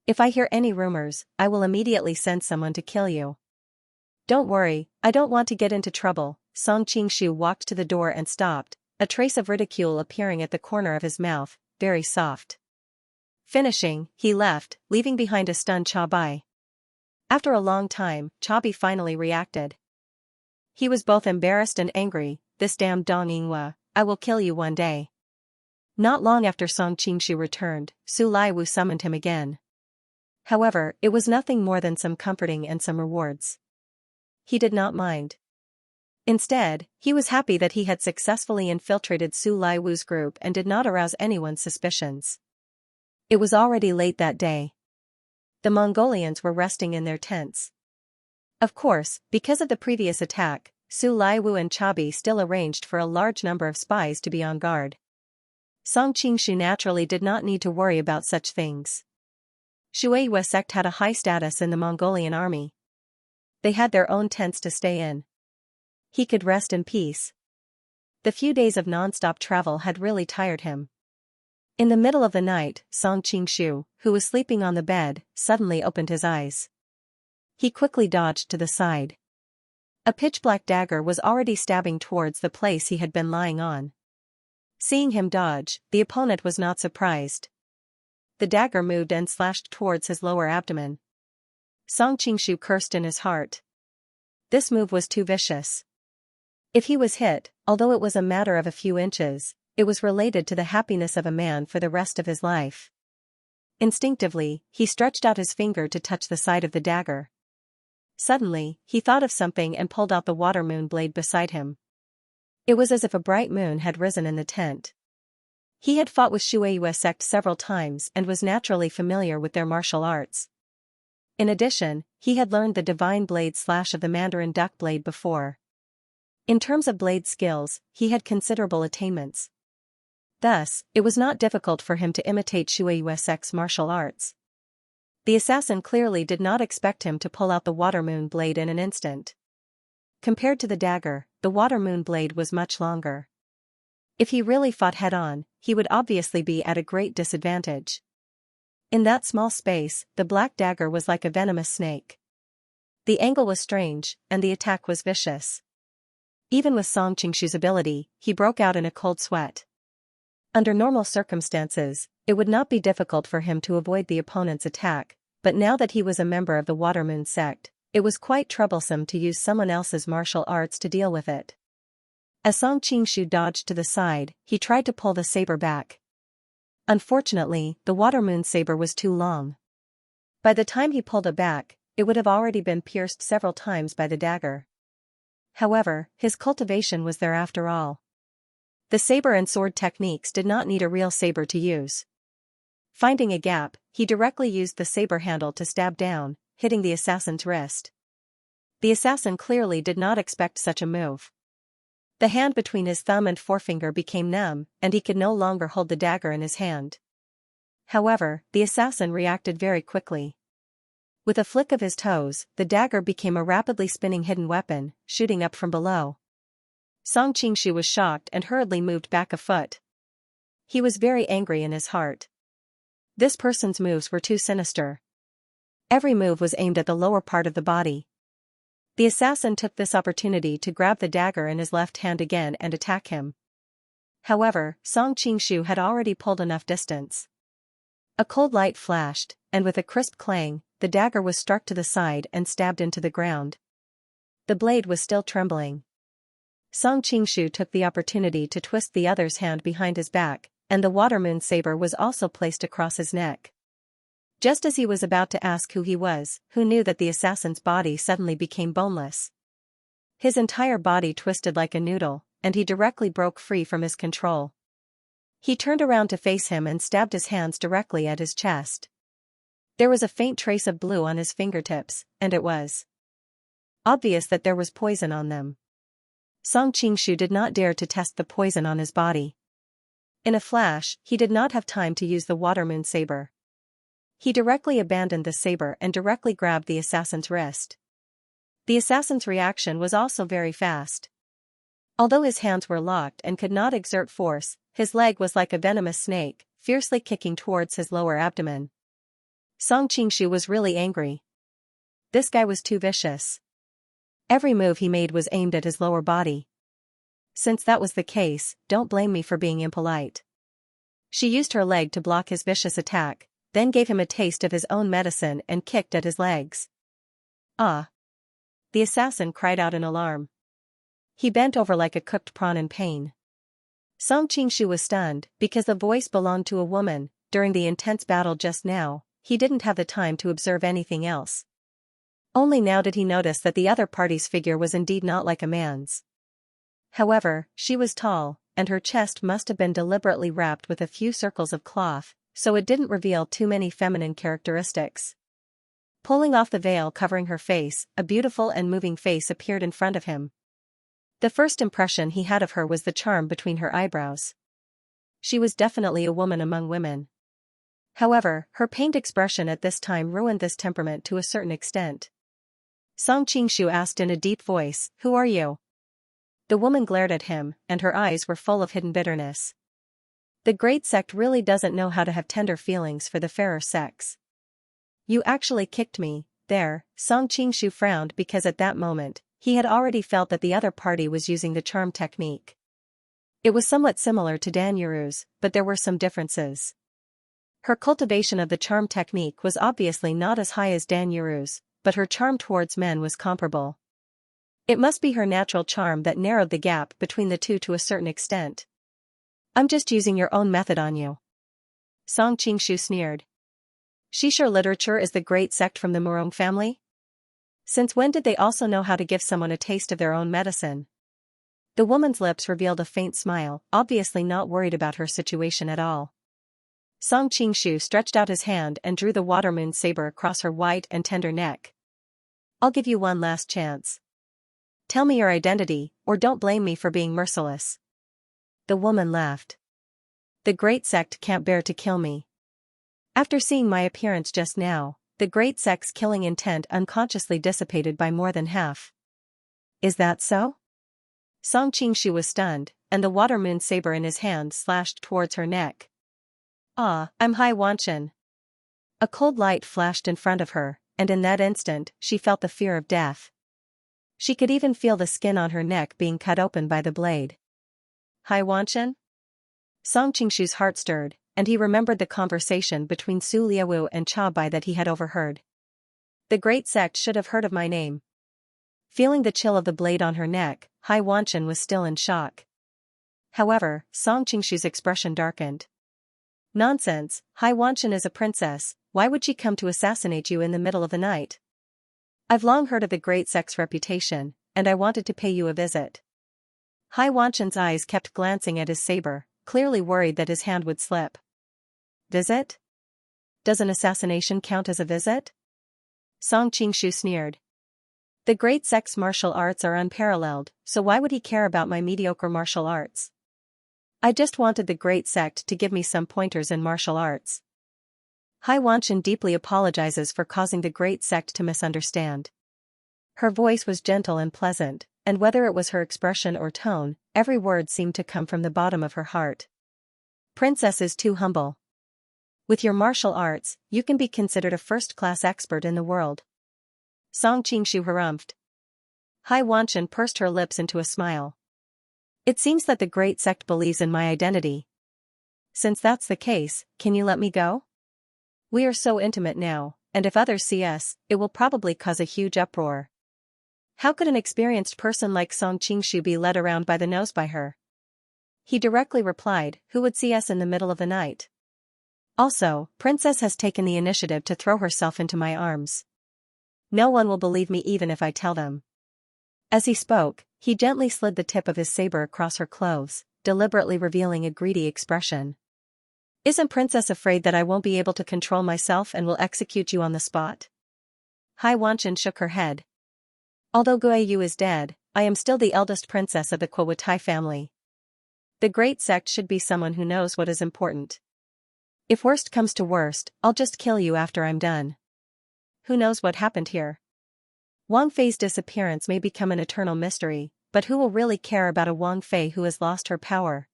If I hear any rumors, I will immediately send someone to kill you. Don't worry, I don't want to get into trouble. Song Qingshu walked to the door and stopped, a trace of ridicule appearing at the corner of his mouth, very soft. Finishing, he left, leaving behind a stunned Cha Bai. After a long time, Cha Bai finally reacted. He was both embarrassed and angry. This damned Dong Yinghua, I will kill you one day. Not long after Song Qingshu returned, Su Laiwu summoned him again. However, it was nothing more than some comforting and some rewards. He did not mind. Instead, he was happy that he had successfully infiltrated Su Laiwu's group and did not arouse anyone's suspicions. It was already late that day. The Mongolians were resting in their tents. Of course, because of the previous attack, Su Laiwu and Cha Bai still arranged for a large number of spies to be on guard. Song Qingshu naturally did not need to worry about such things. Shueiyue sect had a high status in the Mongolian army. They had their own tents to stay in. He could rest in peace. The few days of non-stop travel had really tired him. In the middle of the night, Song Qingshu, who was sleeping on the bed, suddenly opened his eyes. He quickly dodged to the side. A pitch-black dagger was already stabbing towards the place he had been lying on. Seeing him dodge, the opponent was not surprised. The dagger moved and slashed towards his lower abdomen. Song Qingshu cursed in his heart. This move was too vicious. If he was hit, although it was a matter of a few inches, it was related to the happiness of a man for the rest of his life. Instinctively, he stretched out his finger to touch the side of the dagger. Suddenly, he thought of something and pulled out the water moon blade beside him. It was as if a bright moon had risen in the tent. He had fought with Shueiyue sect several times and was naturally familiar with their martial arts. In addition, he had learned the divine blade slash of the Mandarin duck blade before. In terms of blade skills, he had considerable attainments. Thus, it was not difficult for him to imitate Shueiyue sect's martial arts. The assassin clearly did not expect him to pull out the water moon blade in an instant. Compared to the dagger, the water moon blade was much longer. If he really fought head-on, he would obviously be at a great disadvantage. In that small space, the black dagger was like a venomous snake. The angle was strange, and the attack was vicious. Even with Song Qingshu's ability, he broke out in a cold sweat. Under normal circumstances, it would not be difficult for him to avoid the opponent's attack, but now that he was a member of the Water Moon sect, it was quite troublesome to use someone else's martial arts to deal with it. As Song Qingshu dodged to the side, he tried to pull the saber back. Unfortunately, the Water Moon saber was too long. By the time he pulled it back, it would have already been pierced several times by the dagger. However, his cultivation was there after all. The saber and sword techniques did not need a real saber to use. Finding a gap, he directly used the saber handle to stab down, hitting the assassin's wrist. The assassin clearly did not expect such a move. The hand between his thumb and forefinger became numb, and he could no longer hold the dagger in his hand. However, the assassin reacted very quickly. With a flick of his toes, the dagger became a rapidly spinning hidden weapon, shooting up from below. Song Qingshu was shocked and hurriedly moved back a foot. He was very angry in his heart. This person's moves were too sinister. Every move was aimed at the lower part of the body. The assassin took this opportunity to grab the dagger in his left hand again and attack him. However, Song Qingshu had already pulled enough distance. A cold light flashed, and with a crisp clang, the dagger was struck to the side and stabbed into the ground. The blade was still trembling. Song Qingshu took the opportunity to twist the other's hand behind his back, and the water moon saber was also placed across his neck. Just as he was about to ask who he was, who knew that the assassin's body suddenly became boneless. His entire body twisted like a noodle, and he directly broke free from his control. He turned around to face him and stabbed his hands directly at his chest. There was a faint trace of blue on his fingertips, and it was obvious that there was poison on them. Song Qingshu did not dare to test the poison on his body. In a flash, he did not have time to use the water moon saber. He directly abandoned the saber and directly grabbed the assassin's wrist. The assassin's reaction was also very fast. Although his hands were locked and could not exert force, his leg was like a venomous snake, fiercely kicking towards his lower abdomen. Song Qingshu was really angry. This guy was too vicious. Every move he made was aimed at his lower body. Since that was the case, don't blame me for being impolite. She used her leg to block his vicious attack, then gave him a taste of his own medicine and kicked at his legs. Ah! The assassin cried out in alarm. He bent over like a cooked prawn in pain. Song Qingshu was stunned, because the voice belonged to a woman. During the intense battle just now, he didn't have the time to observe anything else. Only now did he notice that the other party's figure was indeed not like a man's. However, she was tall, and her chest must have been deliberately wrapped with a few circles of cloth, so it didn't reveal too many feminine characteristics. Pulling off the veil covering her face, a beautiful and moving face appeared in front of him. The first impression he had of her was the charm between her eyebrows. She was definitely a woman among women. However, her pained expression at this time ruined this temperament to a certain extent. Song Qingshu asked in a deep voice, "Who are you?" The woman glared at him, and her eyes were full of hidden bitterness. The great sect really doesn't know how to have tender feelings for the fairer sex. You actually kicked me, there. Song Qingshu frowned because at that moment, he had already felt that the other party was using the charm technique. It was somewhat similar to Dan Yuru's, but there were some differences. Her cultivation of the charm technique was obviously not as high as Dan Yuru's, but her charm towards men was comparable. It must be her natural charm that narrowed the gap between the two to a certain extent. I'm just using your own method on you. Song Qingshu sneered. Shisha literature is the great sect from the Murong family? Since when did they also know how to give someone a taste of their own medicine? The woman's lips revealed a faint smile, obviously not worried about her situation at all. Song Qingshu stretched out his hand and drew the water moon saber across her white and tender neck. I'll give you one last chance. Tell me your identity, or don't blame me for being merciless. The woman laughed. The great sect can't bear to kill me. After seeing my appearance just now, the great sect's killing intent unconsciously dissipated by more than half. Is that so? Song Qingshu was stunned, and the water moon saber in his hand slashed towards her neck. Ah, I'm Hai Wanshan. A cold light flashed in front of her, and in that instant, she felt the fear of death. She could even feel the skin on her neck being cut open by the blade. Hai Wanshan? Song Qingshu's heart stirred, and he remembered the conversation between Su Liawu and Cha Bai that he had overheard. The great sect should have heard of my name. Feeling the chill of the blade on her neck, Hai Wanshan was still in shock. However, Song Qingshu's expression darkened. Nonsense, Hai Wanshan is a princess, why would she come to assassinate you in the middle of the night? I've long heard of the great sect's reputation, and I wanted to pay you a visit. Hai Wanshan's eyes kept glancing at his saber, clearly worried that his hand would slip. Visit? Does an assassination count as a visit? Song Qingshu sneered. The great sect's martial arts are unparalleled, so why would he care about my mediocre martial arts? I just wanted the great sect to give me some pointers in martial arts. Hai Wanshan deeply apologizes for causing the great sect to misunderstand. Her voice was gentle and pleasant, and whether it was her expression or tone, every word seemed to come from the bottom of her heart. Princess is too humble. With your martial arts, you can be considered a first-class expert in the world. Song Qingshu harumphed. Hai Wanshan pursed her lips into a smile. It seems that the great sect believes in my identity. Since that's the case, can you let me go? We are so intimate now, and if others see us, it will probably cause a huge uproar. How could an experienced person like Song Qingshu be led around by the nose by her? He directly replied, who would see us in the middle of the night? Also, Princess has taken the initiative to throw herself into my arms. No one will believe me even if I tell them. As he spoke, he gently slid the tip of his saber across her clothes, deliberately revealing a greedy expression. Isn't Princess afraid that I won't be able to control myself and will execute you on the spot? Hai Wanshan shook her head. Although Guai Yu is dead, I am still the eldest princess of the Kuotai family. The great sect should be someone who knows what is important. If worst comes to worst, I'll just kill you after I'm done. Who knows what happened here? Wang Fei's disappearance may become an eternal mystery, but who will really care about a Wang Fei who has lost her power?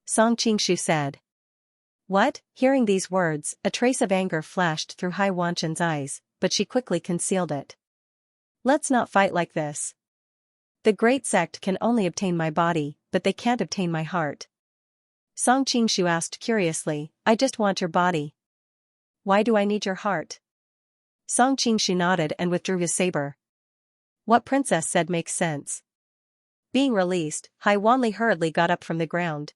Song Qingshu said. What? Hearing these words, a trace of anger flashed through Hai Wanshan's eyes, but she quickly concealed it. Let's not fight like this. The great sect can only obtain my body, but they can't obtain my heart. Song Qingshu asked curiously, I just want your body. Why do I need your heart? Song Qingshu nodded and withdrew his saber. What princess said makes sense. Being released, Hai Wanli hurriedly got up from the ground.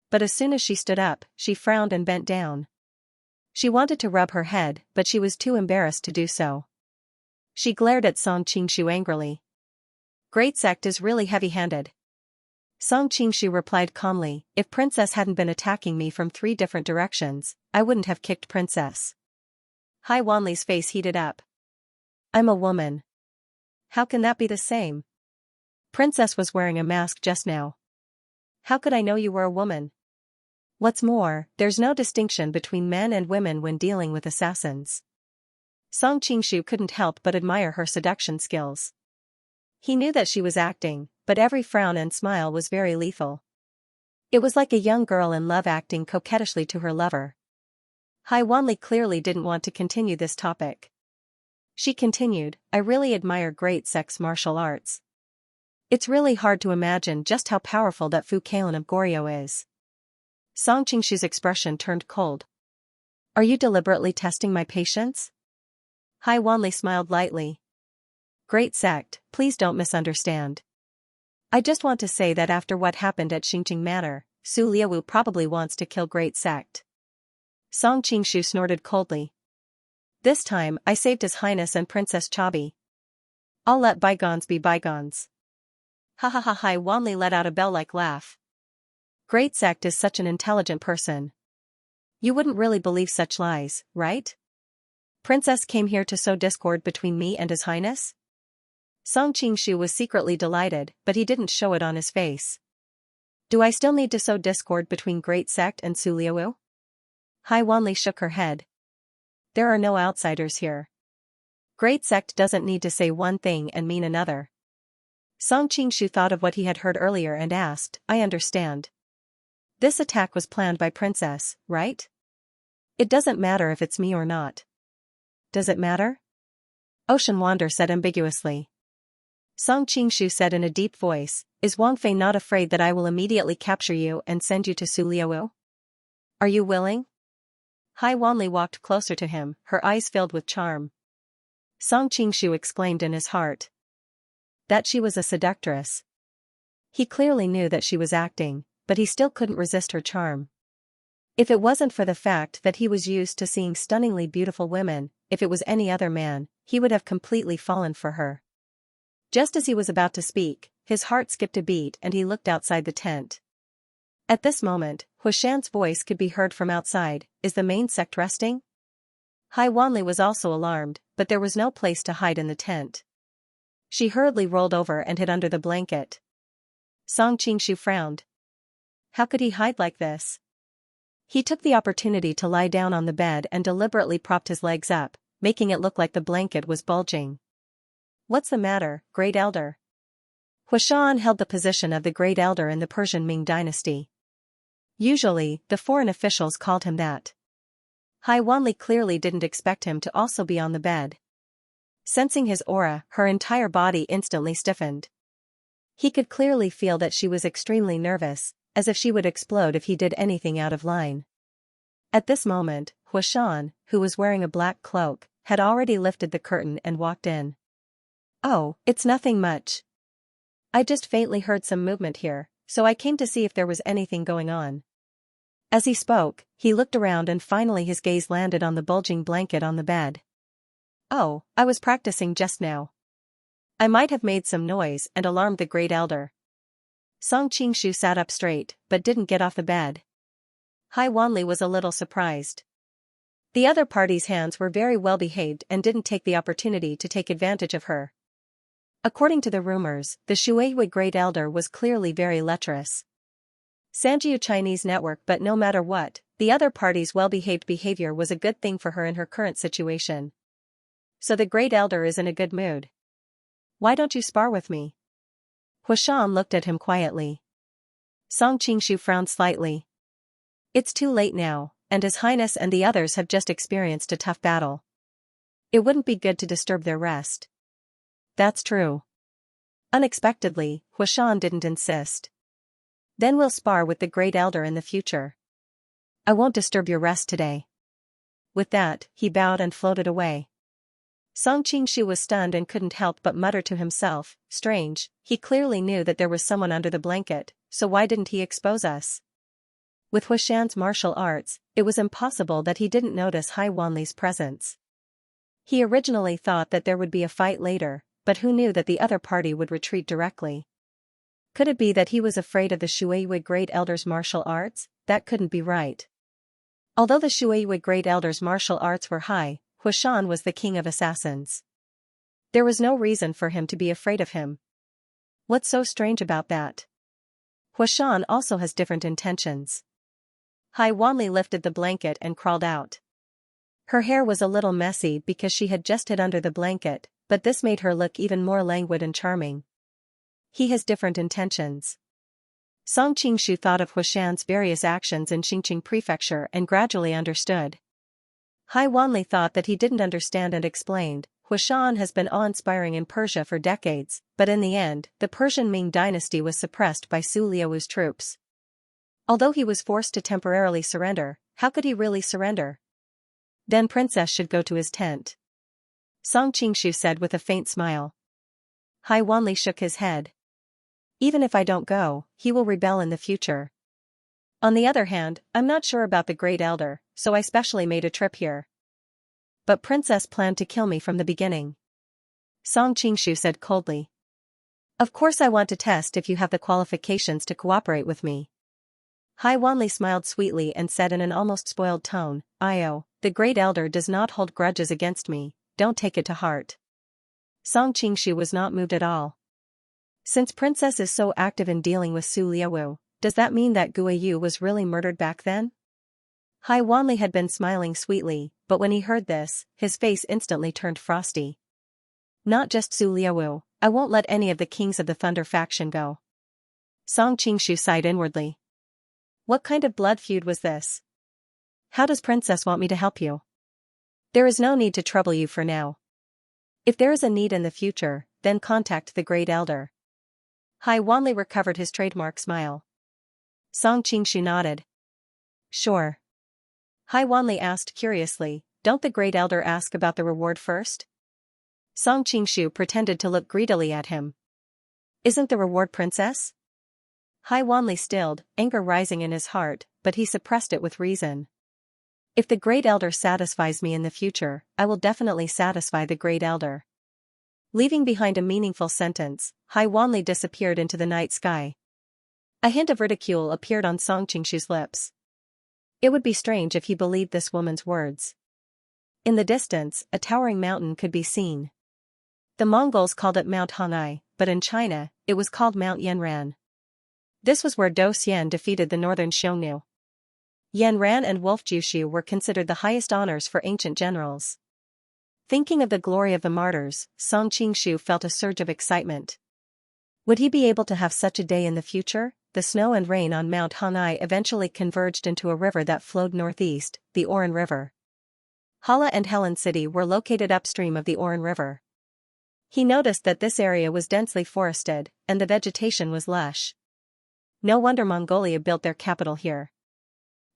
But as soon as she stood up, she frowned and bent down. She wanted to rub her head, but she was too embarrassed to do so. She glared at Song Qingshu angrily. Great sect is really heavy-handed. Song Qingshu replied calmly, if Princess hadn't been attacking me from 3 different directions, I wouldn't have kicked Princess. Hai Wanli's face heated up. I'm a woman. How can that be the same? Princess was wearing a mask just now. How could I know you were a woman? What's more, there's no distinction between men and women when dealing with assassins. Song Qingshu couldn't help but admire her seduction skills. He knew that she was acting, but every frown and smile was very lethal. It was like a young girl in love acting coquettishly to her lover. Hai Wanli clearly didn't want to continue this topic. She continued, I really admire great sect's martial arts. It's really hard to imagine just how powerful that Fu Kalen of Goryeo is. Song Qingshu's expression turned cold. Are you deliberately testing my patience? Hai Wanli smiled lightly. Great sect, please don't misunderstand. I just want to say that after what happened at Xinqing Manor, Su Liawu probably wants to kill Great Sect. Song Qingshu snorted coldly. This time, I saved His Highness and Princess Chabi. I'll let bygones be bygones. Ha ha ha. Hai Wanli let out a bell-like laugh. Great Sect is such an intelligent person. You wouldn't really believe such lies, right? Princess came here to sow discord between me and His Highness? Song Qingshu was secretly delighted, but he didn't show it on his face. Do I still need to sow discord between Great Sect and Su Liawu? Hai Wanli shook her head. There are no outsiders here. Great Sect doesn't need to say one thing and mean another. Song Qingshu thought of what he had heard earlier and asked, I understand. This attack was planned by Princess, right? It doesn't matter if it's me or not. Does it matter? Ocean Wander said ambiguously. Song Qingshu said in a deep voice, is Wang Fei not afraid that I will immediately capture you and send you to Su Liawu? Are you willing? Hai Wanli walked closer to him, her eyes filled with charm. Song Qingshu exclaimed in his heart. That she was a seductress. He clearly knew that she was acting, but he still couldn't resist her charm. If it wasn't for the fact that he was used to seeing stunningly beautiful women, if it was any other man, he would have completely fallen for her. Just as he was about to speak, his heart skipped a beat and he looked outside the tent. At this moment, Huashan's voice could be heard from outside, is the main sect resting? Hai Wanli was also alarmed, but there was no place to hide in the tent. She hurriedly rolled over and hid under the blanket. Song Qingshu frowned. How could he hide like this? He took the opportunity to lie down on the bed and deliberately propped his legs up, making it look like the blanket was bulging. What's the matter, Great Elder? Huashan held the position of the Great Elder in the Persian Ming dynasty. Usually, the foreign officials called him that. Hai Wanli clearly didn't expect him to also be on the bed. Sensing his aura, her entire body instantly stiffened. He could clearly feel that she was extremely nervous, as if she would explode if he did anything out of line. At this moment, Huashan, who was wearing a black cloak, had already lifted the curtain and walked in. Oh, it's nothing much. I just faintly heard some movement here, so I came to see if there was anything going on. As he spoke, he looked around and finally his gaze landed on the bulging blanket on the bed. Oh, I was practicing just now. I might have made some noise and alarmed the Great Elder. Song Qingshu sat up straight, but didn't get off the bed. Hai Wanli was a little surprised. The other party's hands were very well behaved and didn't take the opportunity to take advantage of her. According to the rumors, the Shuihui Great Elder was clearly very lecherous. Sanjiu Chinese network, but no matter what, the other party's well-behaved behavior was a good thing for her in her current situation. So the Great Elder is in a good mood. Why don't you spar with me? Huashan looked at him quietly. Song Qingshu frowned slightly. It's too late now, and His Highness and the others have just experienced a tough battle. It wouldn't be good to disturb their rest. That's true. Unexpectedly, Huashan didn't insist. Then we'll spar with the Great Elder in the future. I won't disturb your rest today. With that, he bowed and floated away. Song Qingshu was stunned and couldn't help but mutter to himself, strange, he clearly knew that there was someone under the blanket, so why didn't he expose us? With Huashan's martial arts, it was impossible that he didn't notice Hai Wanli's presence. He originally thought that there would be a fight later, but who knew that the other party would retreat directly? Could it be that he was afraid of the Shueiyue Great Elder's martial arts? That couldn't be right. Although the Shueiyue Great Elder's martial arts were high, Huashan was the king of assassins. There was no reason for him to be afraid of him. What's so strange about that? Huashan also has different intentions. Hai Wanli lifted the blanket and crawled out. Her hair was a little messy because she had just hid under the blanket, but this made her look even more languid and charming. He has different intentions. Song Qingshu thought of Huashan's various actions in Xingqing Prefecture and gradually understood. Hai Wanli thought that he didn't understand and explained, Huashan has been awe-inspiring in Persia for decades, but in the end, the Persian Ming dynasty was suppressed by Su Liu's troops. Although he was forced to temporarily surrender, how could he really surrender? Then Princess should go to his tent. Song Qingshu said with a faint smile. Hai Wanli shook his head. Even if I don't go, he will rebel in the future. On the other hand, I'm not sure about the Great Elder, so I specially made a trip here. But Princess planned to kill me from the beginning. Song Qingshu said coldly. Of course I want to test if you have the qualifications to cooperate with me. Hai Wanli smiled sweetly and said in an almost spoiled tone, Io, the Great Elder does not hold grudges against me, don't take it to heart. Song Qingshu was not moved at all. Since Princess is so active in dealing with Su Liu, does that mean that Guiyu was really murdered back then? Hai Wanli had been smiling sweetly, but when he heard this, his face instantly turned frosty. Not just Su Liu, I won't let any of the kings of the Thunder faction go. Song Qingshu sighed inwardly. What kind of blood feud was this? How does Princess want me to help you? There is no need to trouble you for now. If there is a need in the future, then contact the Great Elder. Hai Wanli recovered his trademark smile. Song Qingshu nodded. Sure. Hai Wanli asked curiously, don't the Great Elder ask about the reward first? Song Qingshu pretended to look greedily at him. Isn't the reward Princess? Hai Wanli stilled, anger rising in his heart, but he suppressed it with reason. If the Great Elder satisfies me in the future, I will definitely satisfy the Great Elder. Leaving behind a meaningful sentence, Hai Wanli disappeared into the night sky. A hint of ridicule appeared on Song Qingshu's lips. It would be strange if he believed this woman's words. In the distance, a towering mountain could be seen. The Mongols called it Mount Hanai, but in China, it was called Mount Yanran. This was where Do Xian defeated the northern Xiongnu. Yanran and Wolf Jushu were considered the highest honors for ancient generals. Thinking of the glory of the martyrs, Song Qingshu felt a surge of excitement. Would he be able to have such a day in the future? The snow and rain on Mount Hanai eventually converged into a river that flowed northeast, the Oran River. Hala and Helen City were located upstream of the Oran River. He noticed that this area was densely forested, and the vegetation was lush. No wonder Mongolia built their capital here.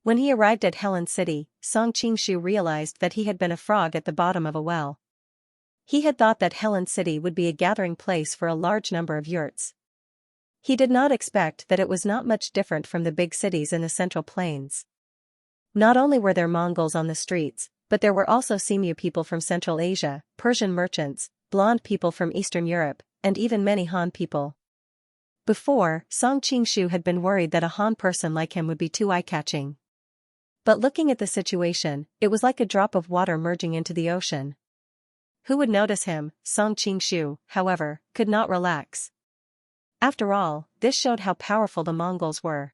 When he arrived at Helen City, Song Qingshu realized that he had been a frog at the bottom of a well. He had thought that Helen City would be a gathering place for a large number of yurts. He did not expect that it was not much different from the big cities in the Central Plains. Not only were there Mongols on the streets, but there were also Semu people from Central Asia, Persian merchants, blonde people from Eastern Europe, and even many Han people. Before, Song Qingshu had been worried that a Han person like him would be too eye-catching. But looking at the situation, it was like a drop of water merging into the ocean. Who would notice him? Song Qingshu, however, could not relax. After all, this showed how powerful the Mongols were.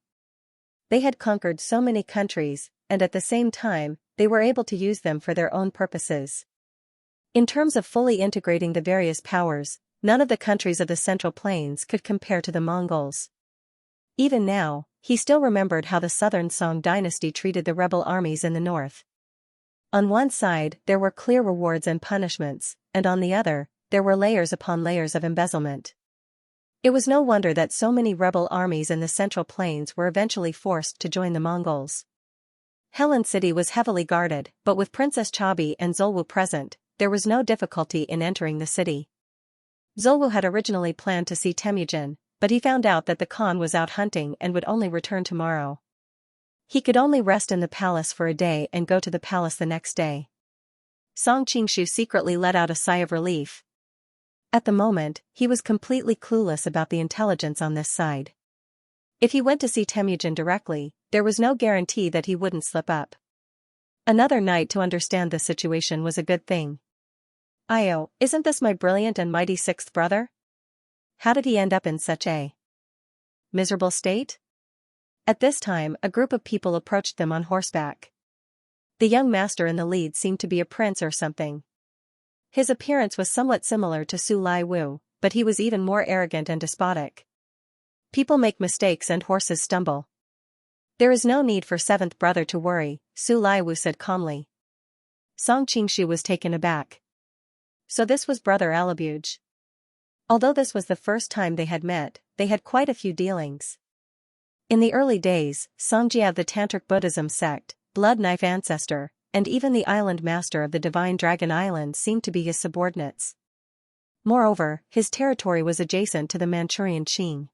They had conquered so many countries, and at the same time, they were able to use them for their own purposes. In terms of fully integrating the various powers, none of the countries of the Central Plains could compare to the Mongols. Even now, he still remembered how the southern Song dynasty treated the rebel armies in the north. On one side, there were clear rewards and punishments, and on the other, there were layers upon layers of embezzlement. It was no wonder that so many rebel armies in the Central Plains were eventually forced to join the Mongols. Helen City was heavily guarded, but with Princess Chabi and Zolwu present, there was no difficulty in entering the city. Zolwu had originally planned to see Temujin, but he found out that the Khan was out hunting and would only return tomorrow. He could only rest in the palace for a day and go to the palace the next day. Song Qingshu secretly let out a sigh of relief. At the moment, he was completely clueless about the intelligence on this side. If he went to see Temujin directly, there was no guarantee that he wouldn't slip up. Another night to understand the situation was a good thing. Io, isn't this my brilliant and mighty sixth brother? How did he end up in such a miserable state? At this time, a group of people approached them on horseback. The young master in the lead seemed to be a prince or something. His appearance was somewhat similar to Su Lai Wu, but he was even more arrogant and despotic. People make mistakes and horses stumble. There is no need for seventh brother to worry, Su Lai Wu said calmly. Song Qingshu was taken aback. So this was Brother Alabuj. Although this was the first time they had met, they had quite a few dealings. In the early days, Songjia of the Tantric Buddhism sect, Blood Knife ancestor, and even the island master of the Divine Dragon Island seemed to be his subordinates. Moreover, his territory was adjacent to the Manchurian Qing.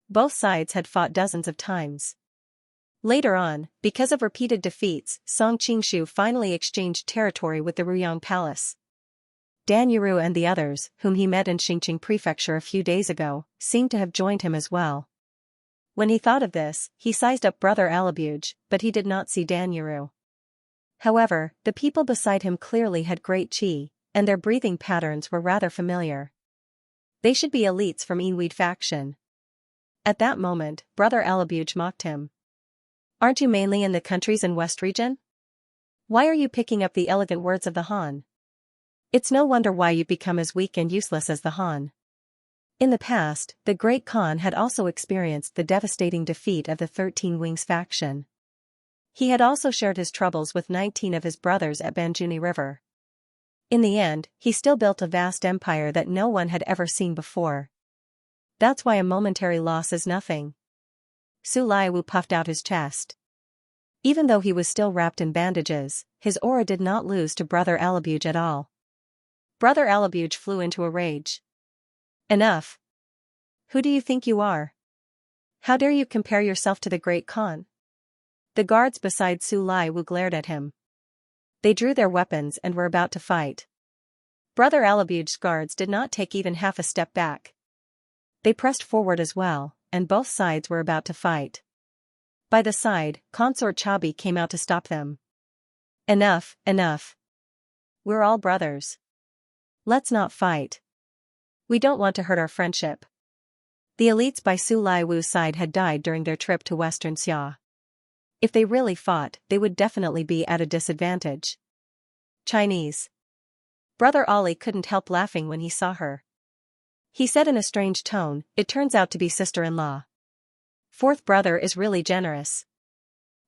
Both sides had fought dozens of times. Later on, because of repeated defeats, Song Qingshu finally exchanged territory with the Ruyang Palace. Dan Yuru and the others, whom he met in Xingqing Prefecture a few days ago, seemed to have joined him as well. When he thought of this, he sized up Brother Alabuj, but he did not see Dan Yuru. However, the people beside him clearly had great chi, and their breathing patterns were rather familiar. They should be elites from Inweed faction. At that moment, Brother Alabuj mocked him. Aren't you mainly in the countries in West region? Why are you picking up the elegant words of the Han? It's no wonder why you become as weak and useless as the Han. In the past, the Great Khan had also experienced the devastating defeat of the 13 Wings faction. He had also shared his troubles with 19 of his brothers at Banjuni River. In the end, he still built a vast empire that no one had ever seen before. That's why a momentary loss is nothing. Su Lai Wu puffed out his chest. Even though he was still wrapped in bandages, his aura did not lose to Brother Alabuj at all. Brother Alabuj flew into a rage. Enough. Who do you think you are? How dare you compare yourself to the Great Khan? The guards beside Su Lai Wu glared at him. They drew their weapons and were about to fight. Brother Alabuj's guards did not take even half a step back. They pressed forward as well, and both sides were about to fight. By the side, Consort Chabi came out to stop them. Enough, enough. We're all brothers. Let's not fight. We don't want to hurt our friendship. The elites by Su Lai Wu's side had died during their trip to Western Xia. If they really fought, they would definitely be at a disadvantage. Chinese. Brother Ali couldn't help laughing when he saw her. He said in a strange tone, "It turns out to be sister-in-law. Fourth brother is really generous.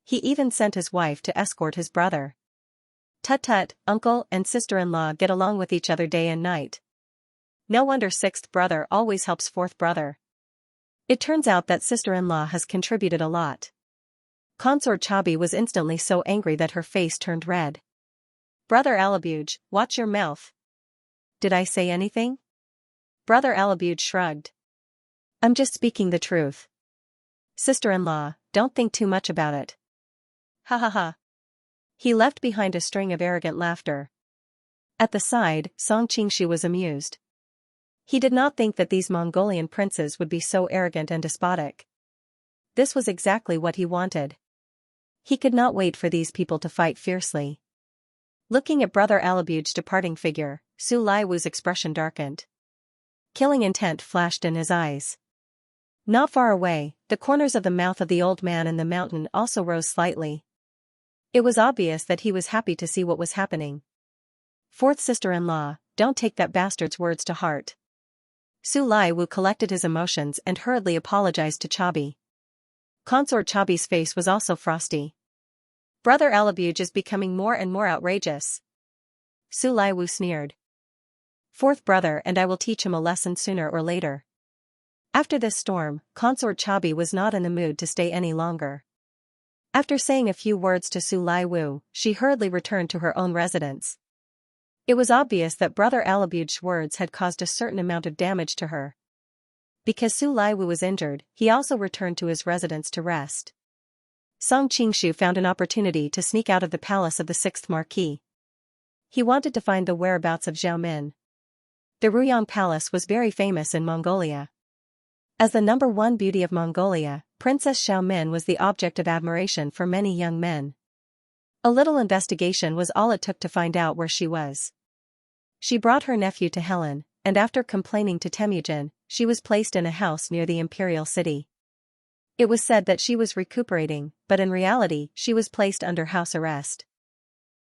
He even sent his wife to escort his brother. Tut-tut, uncle and sister-in-law get along with each other day and night. No wonder sixth brother always helps fourth brother. It turns out that sister-in-law has contributed a lot." Consort Chabi was instantly so angry that her face turned red. Brother Alabuj, watch your mouth. Did I say anything? Brother Alabuj shrugged. I'm just speaking the truth. Sister-in-law, don't think too much about it. Ha ha ha. He left behind a string of arrogant laughter. At the side, Song Qingshu was amused. He did not think that these Mongolian princes would be so arrogant and despotic. This was exactly what he wanted. He could not wait for these people to fight fiercely. Looking at Brother Alabuj's departing figure, Su Lai Wu's expression darkened. Killing intent flashed in his eyes. Not far away, the corners of the mouth of the old man in the mountain also rose slightly. It was obvious that he was happy to see what was happening. Fourth sister-in-law, don't take that bastard's words to heart. Su Lai Wu collected his emotions and hurriedly apologized to Chabi. Consort Chabi's face was also frosty. Brother Alabuj is becoming more and more outrageous. Su Laiwu sneered. Fourth brother, and I will teach him a lesson sooner or later. After this storm, Consort Chabi was not in the mood to stay any longer. After saying a few words to Su Laiwu, she hurriedly returned to her own residence. It was obvious that Brother Alabuj's words had caused a certain amount of damage to her. Because Su Laiwu was injured, he also returned to his residence to rest. Song Qingshu found an opportunity to sneak out of the palace of the 6th Marquis. He wanted to find the whereabouts of Zhao Min. The Ruyang Palace was very famous in Mongolia. As the #1 beauty of Mongolia, Princess Zhao Min was the object of admiration for many young men. A little investigation was all it took to find out where she was. She brought her nephew to Helen, and after complaining to Temujin, she was placed in a house near the imperial city. It was said that she was recuperating, but in reality she was placed under house arrest.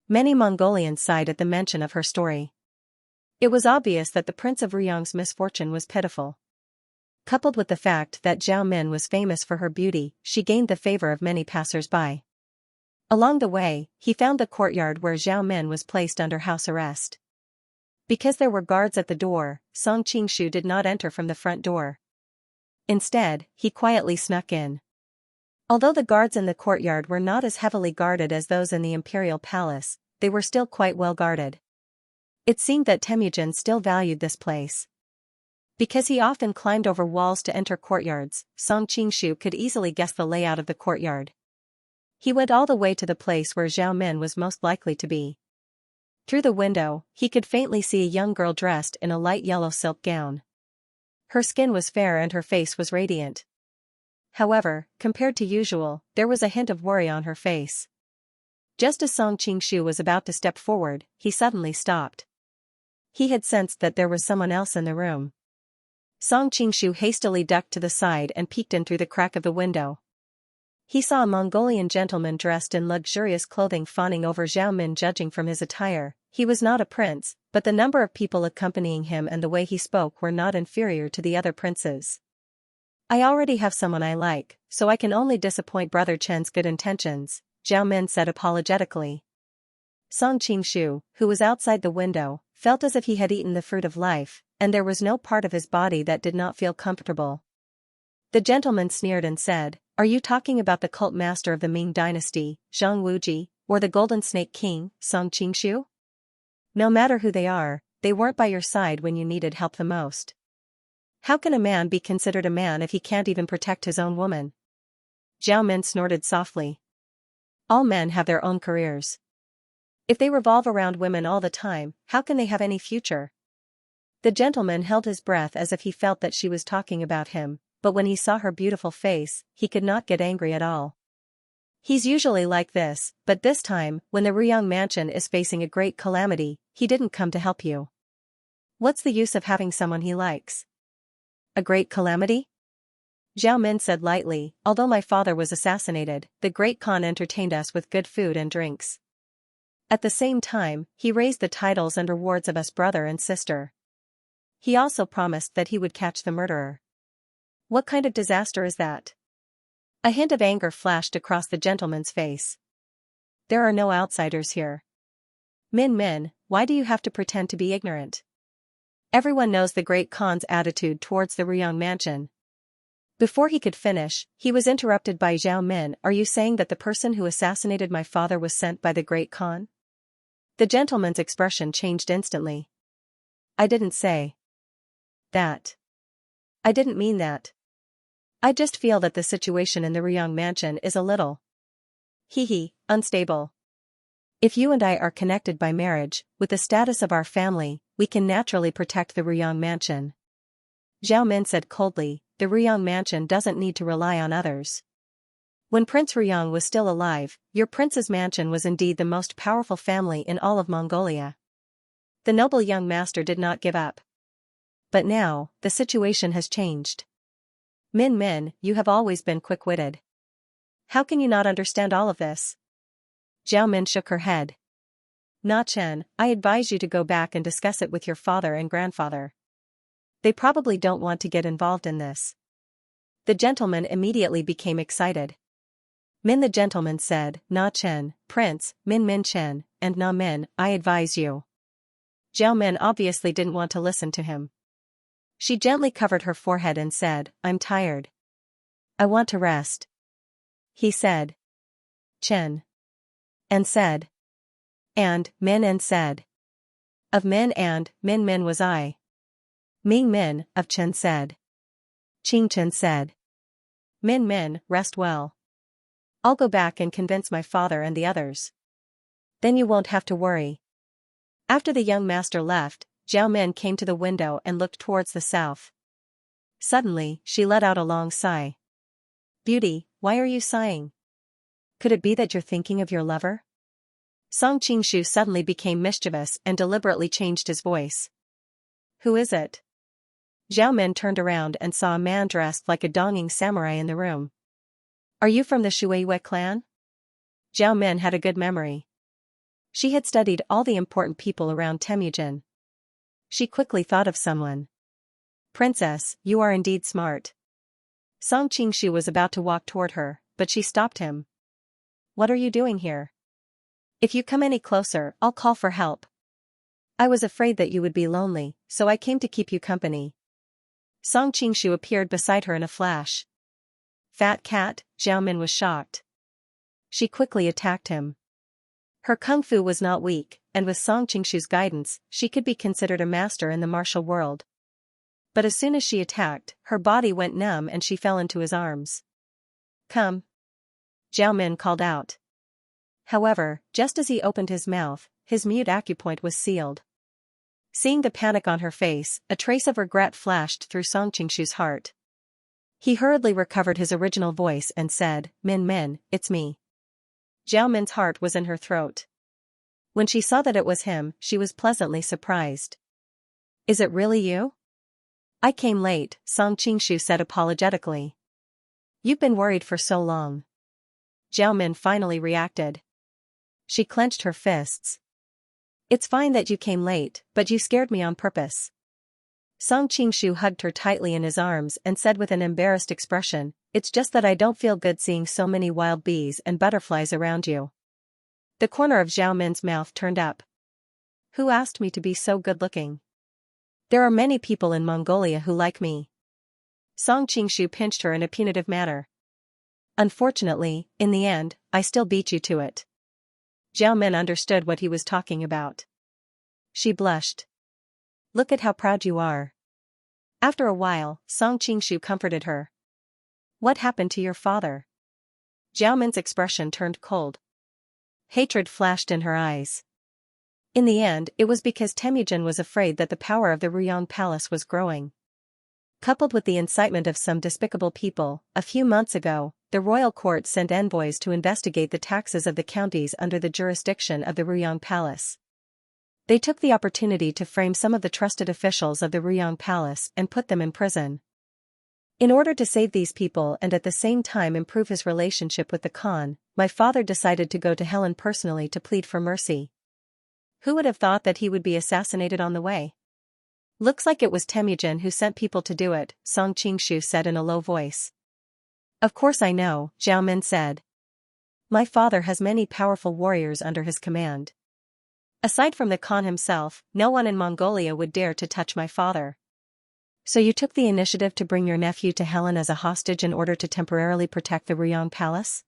Many Mongolians sighed at the mention of her story. It was obvious that the Prince of Ruyang's misfortune was pitiful. Coupled with the fact that Zhao Min was famous for her beauty, she gained the favor of many passers-by. Along the way, he found the courtyard where Zhao Min was placed under house arrest. Because there were guards at the door, Song Qingshu did not enter from the front door. Instead, he quietly snuck in. Although the guards in the courtyard were not as heavily guarded as those in the imperial palace, they were still quite well guarded. It seemed that Temujin still valued this place. Because he often climbed over walls to enter courtyards, Song Qingshu could easily guess the layout of the courtyard. He went all the way to the place where Zhao Min was most likely to be. Through the window, he could faintly see a young girl dressed in a light yellow silk gown. Her skin was fair and her face was radiant. However, compared to usual, there was a hint of worry on her face. Just as Song Qingshu was about to step forward, he suddenly stopped. He had sensed that there was someone else in the room. Song Qingshu hastily ducked to the side and peeked in through the crack of the window. He saw a Mongolian gentleman dressed in luxurious clothing fawning over Zhao Min. Judging from his attire, he was not a prince, but the number of people accompanying him and the way he spoke were not inferior to the other princes. I already have someone I like, so I can only disappoint Brother Chen's good intentions, Zhao Min said apologetically. Song Qingshu, who was outside the window, felt as if he had eaten the fruit of life, and there was no part of his body that did not feel comfortable. The gentleman sneered and said, "Are you talking about the cult master of the Ming dynasty, Zhang Wuji, or the Golden Snake King, Song Qingshu? No matter who they are, they weren't by your side when you needed help the most. How can a man be considered a man if he can't even protect his own woman?" Zhao Min snorted softly. All men have their own careers. If they revolve around women all the time, how can they have any future? The gentleman held his breath as if he felt that she was talking about him, but when he saw her beautiful face, he could not get angry at all. He's usually like this, but this time, when the Ruyang mansion is facing a great calamity, he didn't come to help you. What's the use of having someone he likes? A great calamity? Zhao Min said lightly, although my father was assassinated, the Great Khan entertained us with good food and drinks. At the same time, he raised the titles and rewards of us brother and sister. He also promised that he would catch the murderer. What kind of disaster is that? A hint of anger flashed across the gentleman's face. There are no outsiders here. Min, why do you have to pretend to be ignorant? Everyone knows the Great Khan's attitude towards the Ruyang mansion. Before he could finish, he was interrupted by Zhao Min. Are you saying that the person who assassinated my father was sent by the Great Khan? The gentleman's expression changed instantly. I didn't say that. I didn't mean that. I just feel that the situation in the Ruyang mansion is a little unstable. If you and I are connected by marriage, with the status of our family, we can naturally protect the Ruyang mansion. Zhao Min said coldly, the Ruyang mansion doesn't need to rely on others. When Prince Ruyang was still alive, your prince's mansion was indeed the most powerful family in all of Mongolia. The noble young master did not give up. But now, the situation has changed. Min, you have always been quick-witted. How can you not understand all of this? Zhao Min shook her head. Na Chen, I advise you to go back and discuss it with your father and grandfather. They probably don't want to get involved in this. The gentleman immediately became excited. Min the gentleman said, Na Chen, Prince, Min Min Chen, and Na Min, I advise you. Zhao Min obviously didn't want to listen to him. She gently covered her forehead and said, I'm tired. I want to rest. He said. Chen. And said. And, Min and said. Of Min and, Min Min was I. Ming Min, of Chen said. Qing Chen said. Min Min, rest well. I'll go back and convince my father and the others. Then you won't have to worry. After the young master left, Zhao Min came to the window and looked towards the south. Suddenly, she let out a long sigh. Beauty, why are you sighing? Could it be that you're thinking of your lover? Song Qingshu suddenly became mischievous and deliberately changed his voice. Who is it? Zhao Min turned around and saw a man dressed like a Dongying samurai in the room. Are you from the Shuiyue clan? Zhao Min had a good memory. She had studied all the important people around Temujin. She quickly thought of someone. Princess, you are indeed smart. Song Qingshu was about to walk toward her, but she stopped him. What are you doing here? If you come any closer, I'll call for help. I was afraid that you would be lonely, so I came to keep you company. Song Qingshu appeared beside her in a flash. Fat cat, Zhao Min was shocked. She quickly attacked him. Her kung fu was not weak, and with Song Qingshu's guidance, she could be considered a master in the martial world. But as soon as she attacked, her body went numb and she fell into his arms. Come. Zhao Min called out. However, just as he opened his mouth, his mute acupoint was sealed. Seeing the panic on her face, a trace of regret flashed through Song Qingshu's heart. He hurriedly recovered his original voice and said, Min Min, it's me. Zhao Min's heart was in her throat. When she saw that it was him, she was pleasantly surprised. Is it really you? I came late, Song Qingshu said apologetically. You've been worried for so long. Zhao Min finally reacted. She clenched her fists. It's fine that you came late, but you scared me on purpose. Song Qingshu hugged her tightly in his arms and said with an embarrassed expression, It's just that I don't feel good seeing so many wild bees and butterflies around you. The corner of Zhao Min's mouth turned up. Who asked me to be so good-looking? There are many people in Mongolia who like me. Song Qingshu pinched her in a punitive manner. Unfortunately, in the end, I still beat you to it. Zhao Min understood what he was talking about. She blushed. Look at how proud you are. After a while, Song Qingshu comforted her. What happened to your father? Zhao Min's expression turned cold. Hatred flashed in her eyes. In the end, it was because Temujin was afraid that the power of the Ruyang Palace was growing. Coupled with the incitement of some despicable people, a few months ago, the royal court sent envoys to investigate the taxes of the counties under the jurisdiction of the Ruyang Palace. They took the opportunity to frame some of the trusted officials of the Ruyang Palace and put them in prison. In order to save these people and at the same time improve his relationship with the Khan, my father decided to go to Helen personally to plead for mercy. Who would have thought that he would be assassinated on the way? Looks like it was Temujin who sent people to do it, Song Qingshu said in a low voice. Of course I know, Zhao Min said. My father has many powerful warriors under his command. Aside from the Khan himself, no one in Mongolia would dare to touch my father. So you took the initiative to bring your nephew to Helen as a hostage in order to temporarily protect the Ruyang Palace?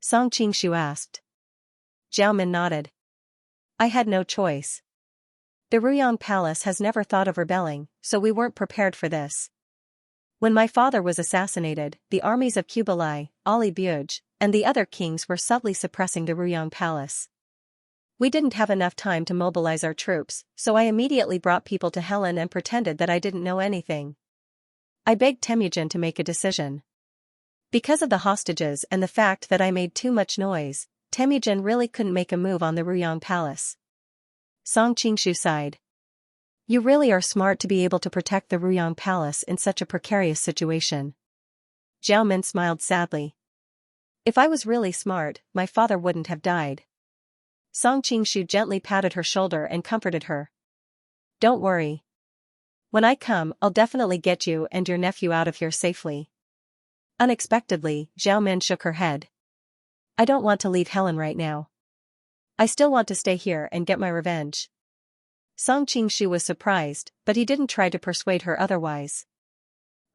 Song Qingshu asked. Zhao Min nodded. I had no choice. The Ruyang Palace has never thought of rebelling, so we weren't prepared for this. When my father was assassinated, the armies of Kublai, Ali Buj, and the other kings were subtly suppressing the Ruyang Palace. We didn't have enough time to mobilize our troops, so I immediately brought people to Helen and pretended that I didn't know anything. I begged Temujin to make a decision. Because of the hostages and the fact that I made too much noise, Temujin really couldn't make a move on the Ruyang Palace. Song Qingshu sighed. You really are smart to be able to protect the Ruyang Palace in such a precarious situation. Zhao Min smiled sadly. If I was really smart, my father wouldn't have died. Song Qingshu gently patted her shoulder and comforted her. Don't worry. When I come, I'll definitely get you and your nephew out of here safely. Unexpectedly, Zhao Min shook her head. I don't want to leave Helen right now. I still want to stay here and get my revenge. Song Qingshu was surprised, but he didn't try to persuade her otherwise.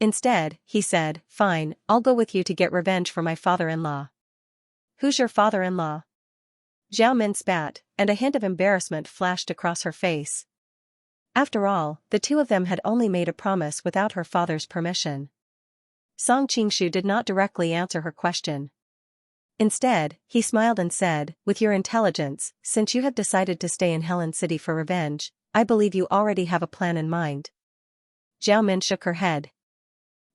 Instead, he said, fine, I'll go with you to get revenge for my father-in-law. Who's your father-in-law? Zhao Min spat, and a hint of embarrassment flashed across her face. After all, the two of them had only made a promise without her father's permission. Song Qingshu did not directly answer her question. Instead, he smiled and said, with your intelligence, since you have decided to stay in Helen City for revenge, I believe you already have a plan in mind. Zhao Min shook her head.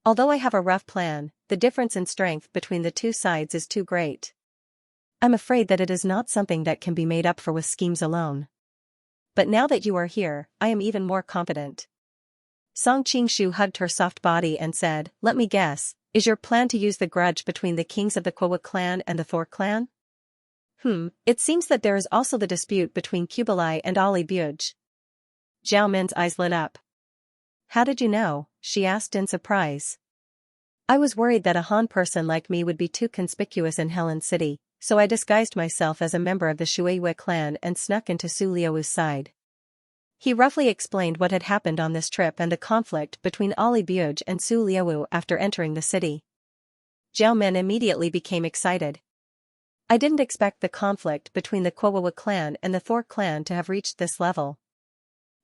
Although I have a rough plan, the difference in strength between the two sides is too great. I'm afraid that it is not something that can be made up for with schemes alone. But now that you are here, I am even more confident. Song Qingshu hugged her soft body and said, let me guess, is your plan to use the grudge between the kings of the Kuo clan and the Thor clan? It seems that there is also the dispute between Kublai and Ali Buj. Zhao Min's eyes lit up. How did you know? She asked in surprise. I was worried that a Han person like me would be too conspicuous in Helen City, so I disguised myself as a member of the Shuiyue clan and snuck into Su Liu's side. He roughly explained what had happened on this trip and the conflict between Ali Buj and Su Liu after entering the city. Zhao Min immediately became excited. I didn't expect the conflict between the Kuo clan and the Thor clan to have reached this level.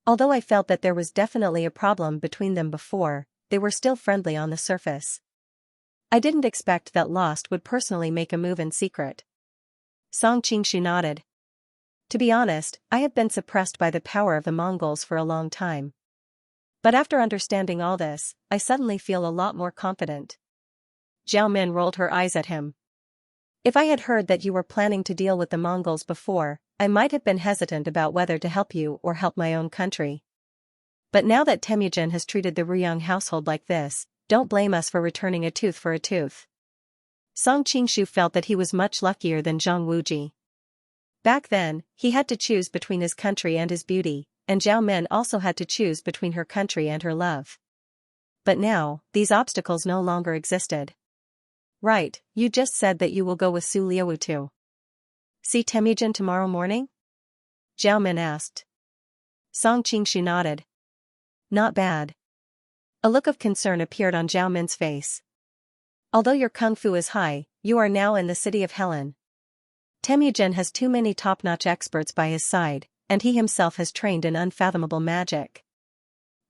Although I felt that there was definitely a problem between them before, they were still friendly on the surface. I didn't expect that Lost would personally make a move in secret. Song Qingshu nodded. To be honest, I have been suppressed by the power of the Mongols for a long time. But after understanding all this, I suddenly feel a lot more confident. Zhao Min rolled her eyes at him. If I had heard that you were planning to deal with the Mongols before, I might have been hesitant about whether to help you or help my own country. But now that Temujin has treated the Ruyang household like this, don't blame us for returning a tooth for a tooth. Song Qingshu felt that he was much luckier than Zhang Wuji. Back then, he had to choose between his country and his beauty, and Zhao Min also had to choose between her country and her love. But now, these obstacles no longer existed. Right, you just said that you will go with Su Liu too. See Temujin tomorrow morning? Zhao Min asked. Song Qingshu nodded. Not bad. A look of concern appeared on Zhao Min's face. Although your kung fu is high, you are now in the city of Helen. Temujin has too many top-notch experts by his side, and he himself has trained in unfathomable magic.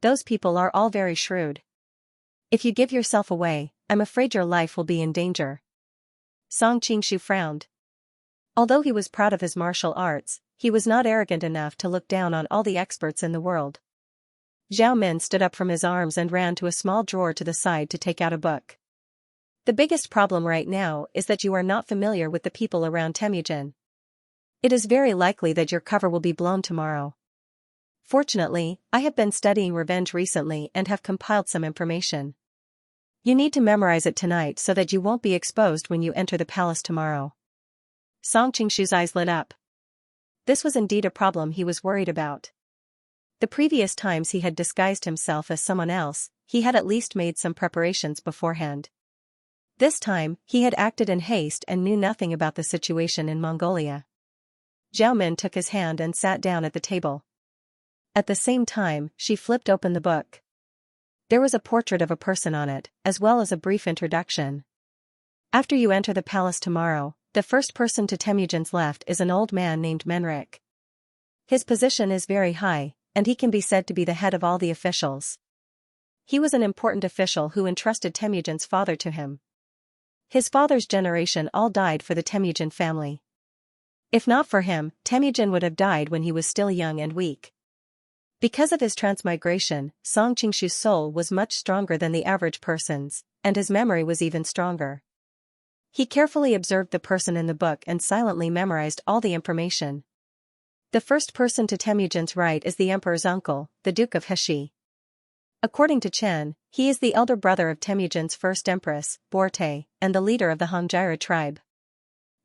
Those people are all very shrewd. If you give yourself away, I'm afraid your life will be in danger. Song Qingshu frowned. Although he was proud of his martial arts, he was not arrogant enough to look down on all the experts in the world. Zhao Min stood up from his arms and ran to a small drawer to the side to take out a book. The biggest problem right now is that you are not familiar with the people around Temujin. It is very likely that your cover will be blown tomorrow. Fortunately, I have been studying revenge recently and have compiled some information. You need to memorize it tonight so that you won't be exposed when you enter the palace tomorrow. Song Qingshu's eyes lit up. This was indeed a problem he was worried about. The previous times he had disguised himself as someone else, he had at least made some preparations beforehand. This time, he had acted in haste and knew nothing about the situation in Mongolia. Zhao Min took his hand and sat down at the table. At the same time, she flipped open the book. There was a portrait of a person on it, as well as a brief introduction. After you enter the palace tomorrow, the first person to Temujin's left is an old man named Menrik. His position is very high, and he can be said to be the head of all the officials. He was an important official who entrusted Temujin's father to him. His father's generation all died for the Temujin family. If not for him, Temujin would have died when he was still young and weak. Because of his transmigration, Song Qingshu's soul was much stronger than the average person's, and his memory was even stronger. He carefully observed the person in the book and silently memorized all the information. The first person to Temujin's right is the emperor's uncle, the Duke of Heshi. According to Chen, he is the elder brother of Temujin's first empress, Borte, and the leader of the Hongjiara tribe.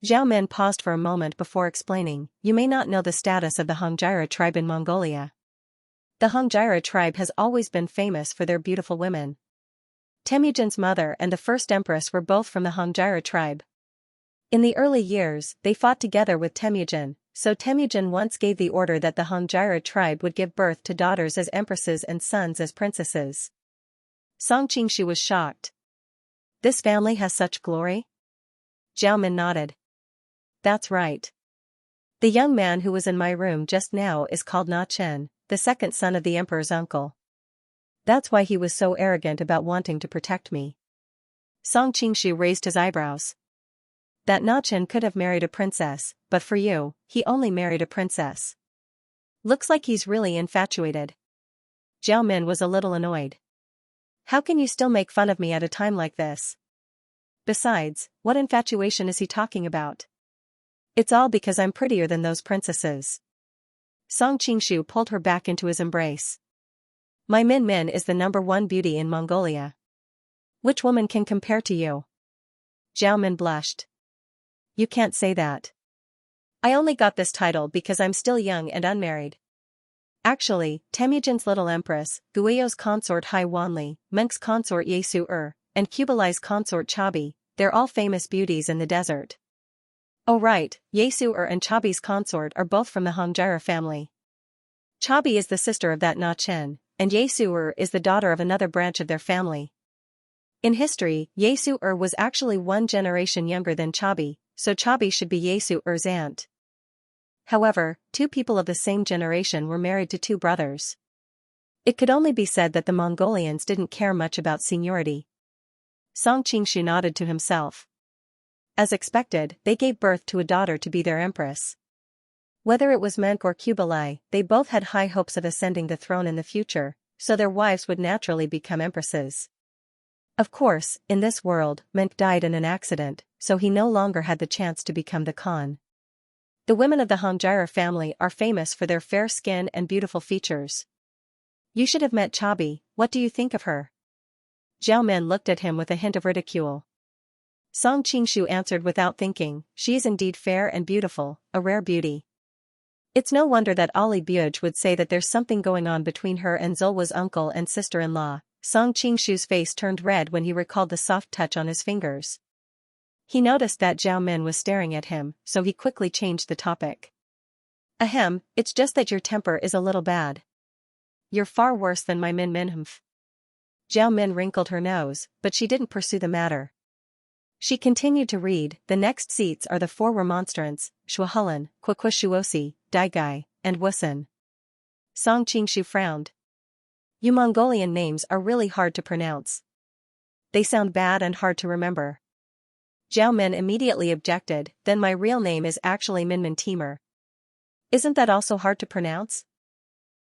Zhao Min paused for a moment before explaining, you may not know the status of the Hongjiara tribe in Mongolia. The Hongjiara tribe has always been famous for their beautiful women. Temujin's mother and the first empress were both from the Xianxia tribe. In the early years, they fought together with Temujin, so Temujin once gave the order that the Xianxia tribe would give birth to daughters as empresses and sons as princesses. Song Qingshu was shocked. This family has such glory? Zhao Min nodded. That's right. The young man who was in my room just now is called Na Chen, the second son of the emperor's uncle. That's why he was so arrogant about wanting to protect me. Song Qingshu raised his eyebrows. That Na Chen could have married a princess, but for you, he only married a princess. Looks like he's really infatuated. Zhao Min was a little annoyed. How can you still make fun of me at a time like this? Besides, what infatuation is he talking about? It's all because I'm prettier than those princesses. Song Qingshu pulled her back into his embrace. My Min Min is the #1 beauty in Mongolia. Which woman can compare to you? Zhao Min blushed. You can't say that. I only got this title because I'm still young and unmarried. Actually, Temujin's little empress, Guiyo's consort Hai Wanli, Menk's consort Yesu and Kublai's consort Chabi, they're all famous beauties in the desert. Oh right, Yesu and Chabi's consort are both from the Xianxia family. Chabi is the sister of that Na Chen, and Yesu is the daughter of another branch of their family. In history, Yesu was actually 1 generation younger than Chabi, so Chabi should be Yesu's aunt. However, 2 people of the same generation were married to 2 brothers. It could only be said that the Mongolians didn't care much about seniority. Song Qingshu nodded to himself. As expected, they gave birth to a daughter to be their empress. Whether it was Menk or Kublai, they both had high hopes of ascending the throne in the future, so their wives would naturally become empresses. Of course, in this world, Menk died in an accident, so he no longer had the chance to become the Khan. The women of the Xianxia family are famous for their fair skin and beautiful features. You should have met Chabi, what do you think of her? Zhao Min looked at him with a hint of ridicule. Song Qingshu answered without thinking, she is indeed fair and beautiful, a rare beauty. It's no wonder that Ali Buj would say that there's something going on between her and Zulwa's uncle and sister-in-law. Song Qingshu's face turned red when he recalled the soft touch on his fingers. He noticed that Zhao Min was staring at him, so he quickly changed the topic. Ahem, it's just that your temper is a little bad. You're far worse than my Min Minhmf. Zhao Min wrinkled her nose, but she didn't pursue the matter. She continued to read, the next seats are the 4 remonstrants, Shuahulan, Kwakwashuosi, Daigai, and Wusun. Song Qingshu frowned. You Mongolian names are really hard to pronounce. They sound bad and hard to remember. Zhao Min immediately objected, then my real name is actually Minmin Timur. Isn't that also hard to pronounce?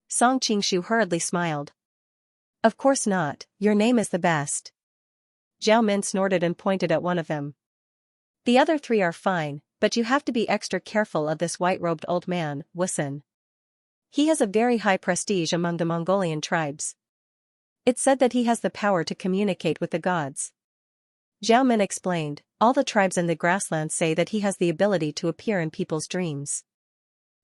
Song Qingshu hurriedly smiled. Of course not, your name is the best. Zhao Min snorted and pointed at one of them. The other 3 are fine, but you have to be extra careful of this white-robed old man, Wusun. He has a very high prestige among the Mongolian tribes. It's said that he has the power to communicate with the gods. Zhao Min explained, all the tribes in the grasslands say that he has the ability to appear in people's dreams.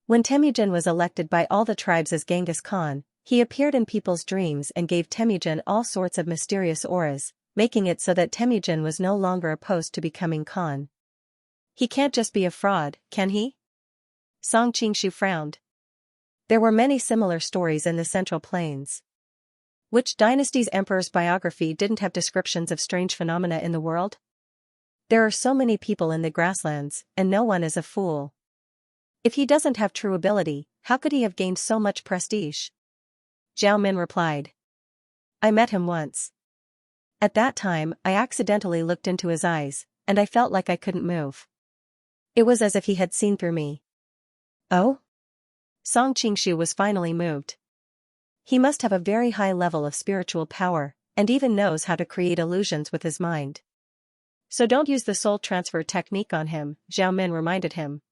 When Temujin was elected by all the tribes as Genghis Khan, he appeared in people's dreams and gave Temujin all sorts of mysterious auras, making it so that Temujin was no longer opposed to becoming Khan. He can't just be a fraud, can he? Song Qingshu frowned. There were many similar stories in the Central Plains. Which dynasty's emperor's biography didn't have descriptions of strange phenomena in the world? There are so many people in the grasslands, and no one is a fool. If he doesn't have true ability, how could he have gained so much prestige? Zhao Min replied. I met him once. At that time, I accidentally looked into his eyes, and I felt like I couldn't move. It was as if he had seen through me. Oh? Song Qingshu was finally moved. He must have a very high level of spiritual power, and even knows how to create illusions with his mind. So don't use the soul transfer technique on him, Zhao Min reminded him.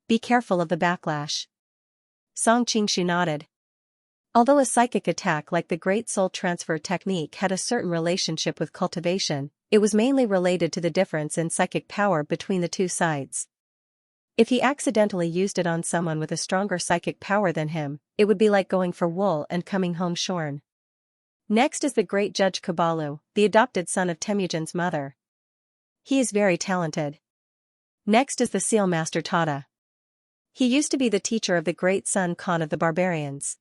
Be careful of the backlash. Song Qingshu nodded. Although a psychic attack like the Great Soul Transfer technique had a certain relationship with cultivation, it was mainly related to the difference in psychic power between the 2 sides. If he accidentally used it on someone with a stronger psychic power than him, it would be like going for wool and coming home shorn. Next is the great Judge Kubalu, the adopted son of Temujin's mother. He is very talented. Next is the seal master Tata. He used to be the teacher of the great son Khan of the barbarians.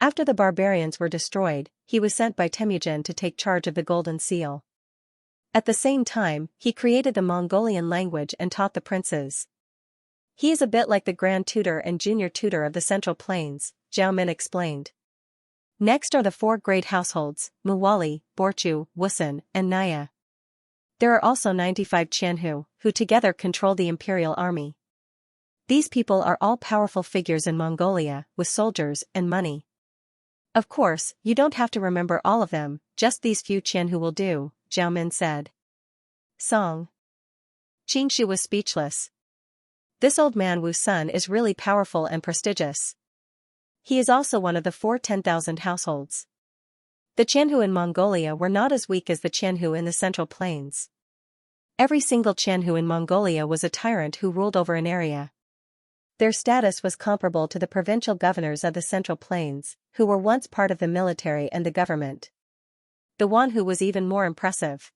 After the barbarians were destroyed, he was sent by Temujin to take charge of the golden seal. At the same time, he created the Mongolian language and taught the princes. He is a bit like the grand tutor and junior tutor of the Central Plains, Zhao Min explained. Next are the four great households, Muwali, Borchu, Wusun, and Naya. There are also 95 Qianhu, who together control the imperial army. These people are all powerful figures in Mongolia, with soldiers and money. Of course, you don't have to remember all of them, just these few Qianhu will do, Zhao Min said. Song. Xianxia was speechless. This old man Wu's son is really powerful and prestigious. He is also one of the four 10,000 households. The Qianhu in Mongolia were not as weak as the Qianhu in the Central Plains. Every single Qianhu in Mongolia was a tyrant who ruled over an area. Their status was comparable to the provincial governors of the Central Plains, who were once part of the military and the government. The Wanhu was even more impressive.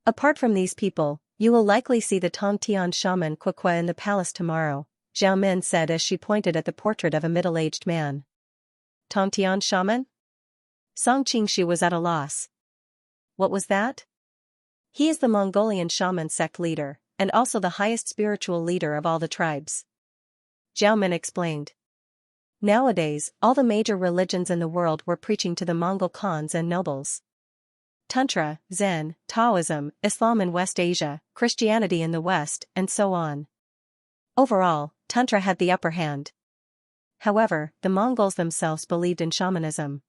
Apart from these people, you will likely see the Tongtian shaman Kwekwe in the palace tomorrow, Zhao Min said as she pointed at the portrait of a middle-aged man. Tongtian shaman? Song Xianxia was at a loss. What was that? He is the Mongolian shaman sect leader, and also the highest spiritual leader of all the tribes. Zhao Min explained. Nowadays, all the major religions in the world were preaching to the Mongol khans and nobles. Tantra, Zen, Taoism, Islam in West Asia, Christianity in the West, and so on. Overall, Tantra had the upper hand. However, the Mongols themselves believed in shamanism.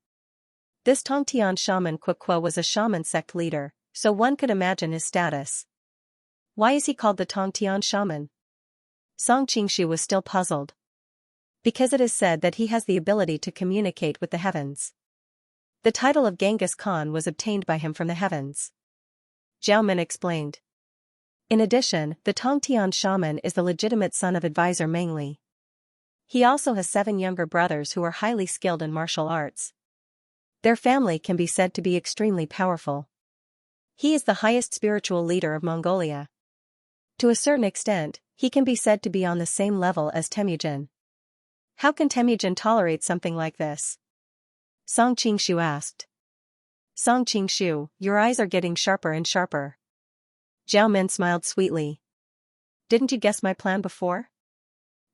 This Tongtian shaman Kwekwe was a shaman sect leader, so one could imagine his status. Why is he called the Tongtian shaman? Song Xianxia was still puzzled. Because it is said that he has the ability to communicate with the heavens. The title of Genghis Khan was obtained by him from the heavens. Zhao Min explained. In addition, the Tongtian shaman is the legitimate son of advisor Mengli. He also has 7 younger brothers who are highly skilled in martial arts. Their family can be said to be extremely powerful. He is the highest spiritual leader of Mongolia. To a certain extent, he can be said to be on the same level as Temujin. How can Temujin tolerate something like this? Song Xianxia asked. Song Xianxia, your eyes are getting sharper and sharper. Zhao Min smiled sweetly. Didn't you guess my plan before?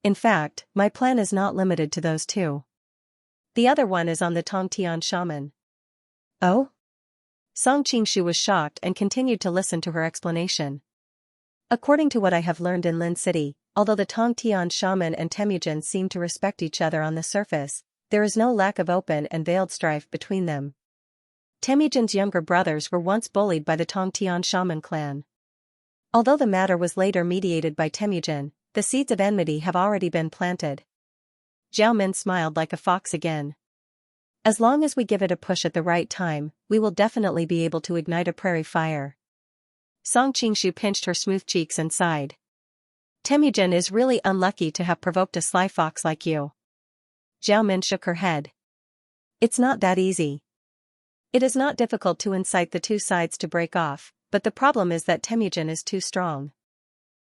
In fact, my plan is not limited to those two. The other one is on the Tongtian shaman. Oh? Song Xianxia was shocked and continued to listen to her explanation. According to what I have learned in Lin City, although the Tongtian shaman and Temujin seem to respect each other on the surface, there is no lack of open and veiled strife between them. Temujin's younger brothers were once bullied by the Tongtian shaman clan. Although the matter was later mediated by Temujin, the seeds of enmity have already been planted. Zhao Min smiled like a fox again. As long as we give it a push at the right time, we will definitely be able to ignite a prairie fire. Song Xianxia pinched her smooth cheeks and sighed. Temujin is really unlucky to have provoked a sly fox like you. Zhao Min shook her head. It's not that easy. It is not difficult to incite the two sides to break off, but the problem is that Temujin is too strong.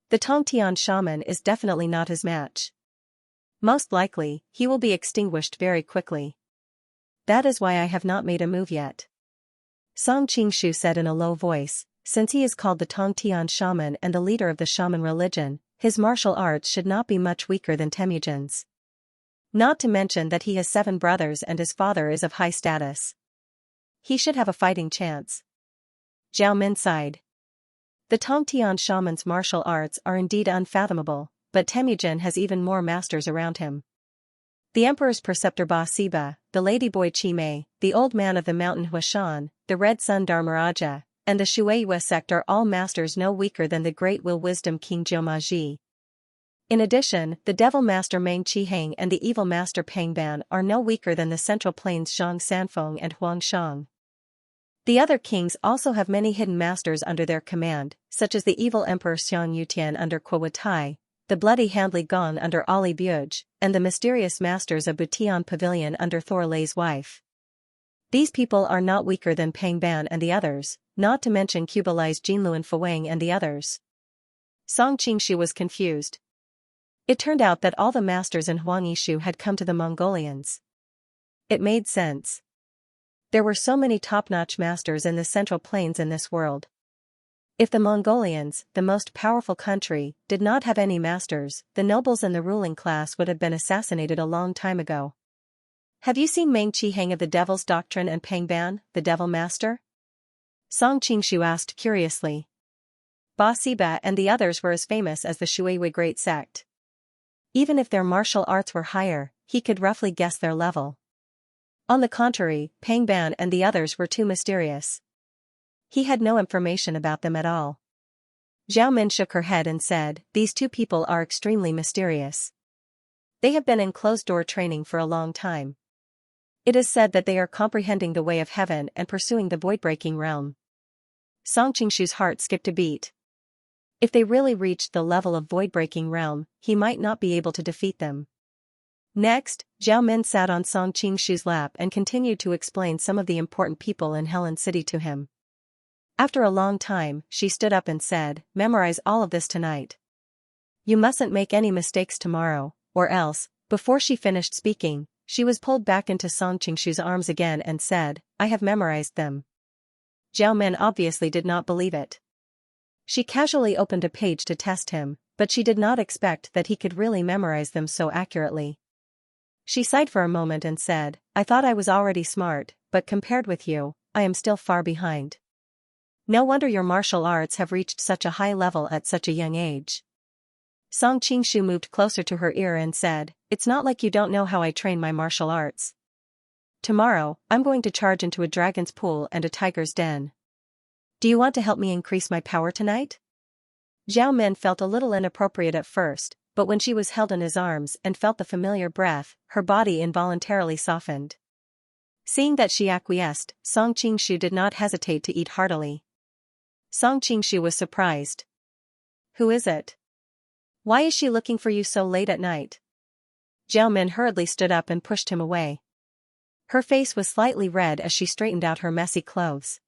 The Tongtian shaman is definitely not his match. Most likely, he will be extinguished very quickly. That is why I have not made a move yet. Song Xianxia said in a low voice, since he is called the Tongtian shaman and the leader of the shaman religion, his martial arts should not be much weaker than Temujin's. Not to mention that he has 7 brothers and his father is of high status. He should have a fighting chance. Zhao Min sighed. The Tongtian shaman's martial arts are indeed unfathomable, but Temujin has even more masters around him. The emperor's preceptor Ba Siba, the ladyboy Chi Mei, the old man of the mountain Huashan, the red sun Dharmaraja, and the Shueiyue sect are all masters no weaker than the great will wisdom King Jiumaji. In addition, the devil master Meng Qihang and the evil master Peng Ban are no weaker than the Central Plains Zhang Sanfeng and Huang Shang. The other kings also have many hidden masters under their command, such as the evil emperor Xiang Yutian under Kuotai, the bloody Handli Gong under Ali Buj, and the mysterious masters of Butian Pavilion under Thorlei's wife. These people are not weaker than Pang Ban and the others, not to mention Kublai's Jinluan Fuang and the others. Song Qingshu was confused. It turned out that all the masters in Huangishu had come to the Mongolians. It made sense. There were so many top-notch masters in the Central Plains in this world. If the Mongolians, the most powerful country, did not have any masters, the nobles and the ruling class would have been assassinated a long time ago. Have you seen Meng Qi Hang of the Devil's Doctrine and Pang Ban, the Devil Master? Song Qingshu asked curiously. Ba Siba and the others were as famous as the Shuiwei Great Sect. Even if their martial arts were higher, he could roughly guess their level. On the contrary, Pang Ban and the others were too mysterious. He had no information about them at all. Zhao Min shook her head and said, "These two people are extremely mysterious. They have been in closed-door training for a long time. It is said that they are comprehending the way of heaven and pursuing the void-breaking realm." Song Qingshu's heart skipped a beat. If they really reached the level of void-breaking realm, he might not be able to defeat them. Next, Zhao Min sat on Song Qingshu's lap and continued to explain some of the important people in Helen City to him. After a long time, she stood up and said, "Memorize all of this tonight. You mustn't make any mistakes tomorrow, or else." Before she finished speaking, she was pulled back into Song Qingshu's arms again and said, "I have memorized them." Zhao Min obviously did not believe it. She casually opened a page to test him, but she did not expect that he could really memorize them so accurately. She sighed for a moment and said, "I thought I was already smart, but compared with you, I am still far behind. No wonder your martial arts have reached such a high level at such a young age." Song Qingshu moved closer to her ear and said, "It's not like you don't know how I train my martial arts. Tomorrow, I'm going to charge into a dragon's pool and a tiger's den. Do you want to help me increase my power tonight?" Zhao Min felt a little inappropriate at first, but when she was held in his arms and felt the familiar breath, her body involuntarily softened. Seeing that she acquiesced, Song Qingshu did not hesitate to eat heartily. Song Qingshu was surprised. "Who is it? Why is she looking for you so late at night?" Zhao Min hurriedly stood up and pushed him away. Her face was slightly red as she straightened out her messy clothes.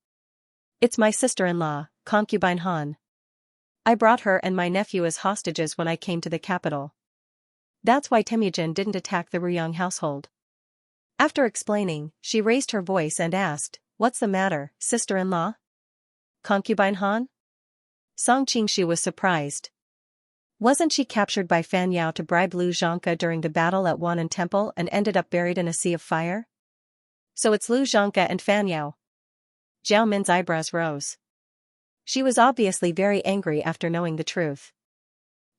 "It's my sister-in-law, concubine Han. I brought her and my nephew as hostages when I came to the capital. That's why Temujin didn't attack the Ruyang household." After explaining, she raised her voice and asked, "What's the matter, sister-in-law? Concubine Han?" Song Qingshu was surprised. Wasn't she captured by Fan Yao to bribe Lu Zhangke during the battle at Wanan Temple and ended up buried in a sea of fire? So it's Lu Zhangke and Fan Yao. Zhao Min's eyebrows rose. She was obviously very angry after knowing the truth.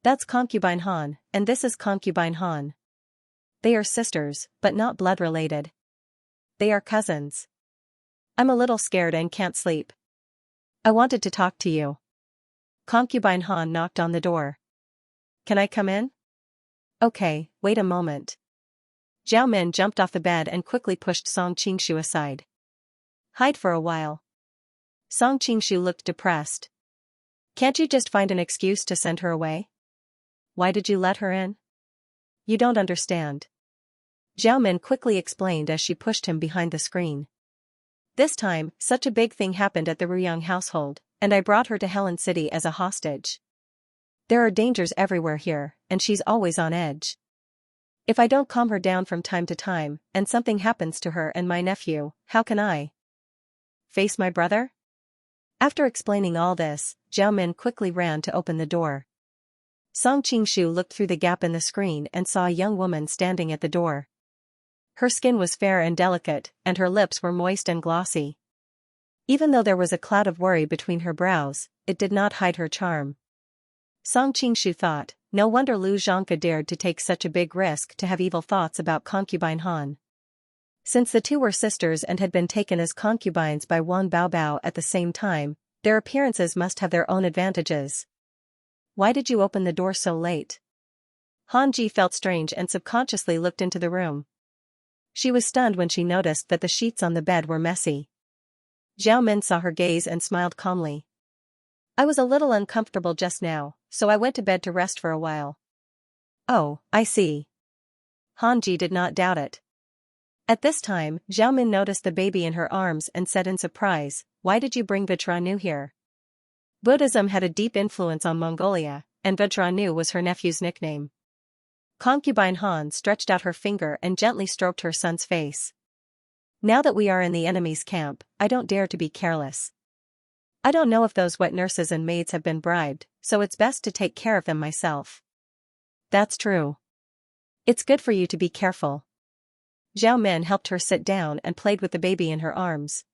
"That's concubine Han, and this is concubine Han. They are sisters, but not blood-related. They are cousins. I'm a little scared and can't sleep. I wanted to talk to you." Concubine Han knocked on the door. "Can I come in?" "Okay, wait a moment." Zhao Min jumped off the bed and quickly pushed Song Qingshu aside. "Hide for a while." Song Qingshu looked depressed. "Can't you just find an excuse to send her away? Why did you let her in? You don't understand." Zhao Min quickly explained as she pushed him behind the screen. "This time, such a big thing happened at the Ruyang household, and I brought her to Helen City as a hostage. There are dangers everywhere here, and she's always on edge. If I don't calm her down from time to time, and something happens to her and my nephew, how can I face my brother?" After explaining all this, Zhao Min quickly ran to open the door. Song Qingshu looked through the gap in the screen and saw a young woman standing at the door. Her skin was fair and delicate, and her lips were moist and glossy. Even though there was a cloud of worry between her brows, it did not hide her charm. Song Qingshu thought, no wonder Lu Zhangke dared to take such a big risk to have evil thoughts about concubine Han. Since the two were sisters and had been taken as concubines by Wan Baobao at the same time, their appearances must have their own advantages. "Why did you open the door so late?" Han Ji felt strange and subconsciously looked into the room. She was stunned when she noticed that the sheets on the bed were messy. Zhao Min saw her gaze and smiled calmly. "I was a little uncomfortable just now, so I went to bed to rest for a while." "Oh, I see." Han Ji did not doubt it. At this time, Zhao Min noticed the baby in her arms and said in surprise, "Why did you bring Vajranu here?" Buddhism had a deep influence on Mongolia, and Vajranu was her nephew's nickname. Concubine Han stretched out her finger and gently stroked her son's face. "Now that we are in the enemy's camp, I don't dare to be careless. I don't know if those wet nurses and maids have been bribed, so it's best to take care of them myself." "That's true. It's good for you to be careful." Zhao Min helped her sit down and played with the baby in her arms.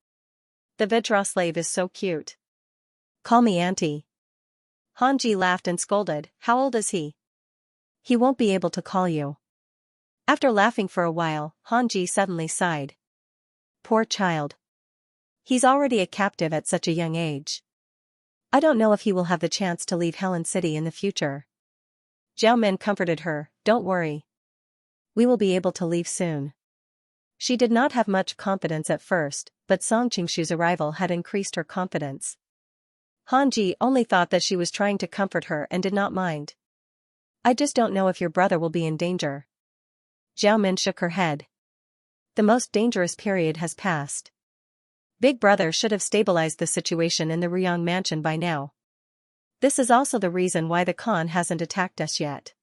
"The Vajra slave is so cute. Call me auntie." Hanji laughed and scolded, "How old is he? He won't be able to call you." After laughing for a while, Hanji suddenly sighed. "Poor child. He's already a captive at such a young age. I don't know if he will have the chance to leave Helen City in the future." Zhao Min comforted her, "Don't worry. We will be able to leave soon." She did not have much confidence at first, but Song Qingshu's arrival had increased her confidence. Hanji only thought that she was trying to comfort her and did not mind. "I just don't know if your brother will be in danger." Zhao Min shook her head. "The most dangerous period has passed. Big Brother should have stabilized the situation in the Ryong mansion by now. This is also the reason why the Khan hasn't attacked us yet.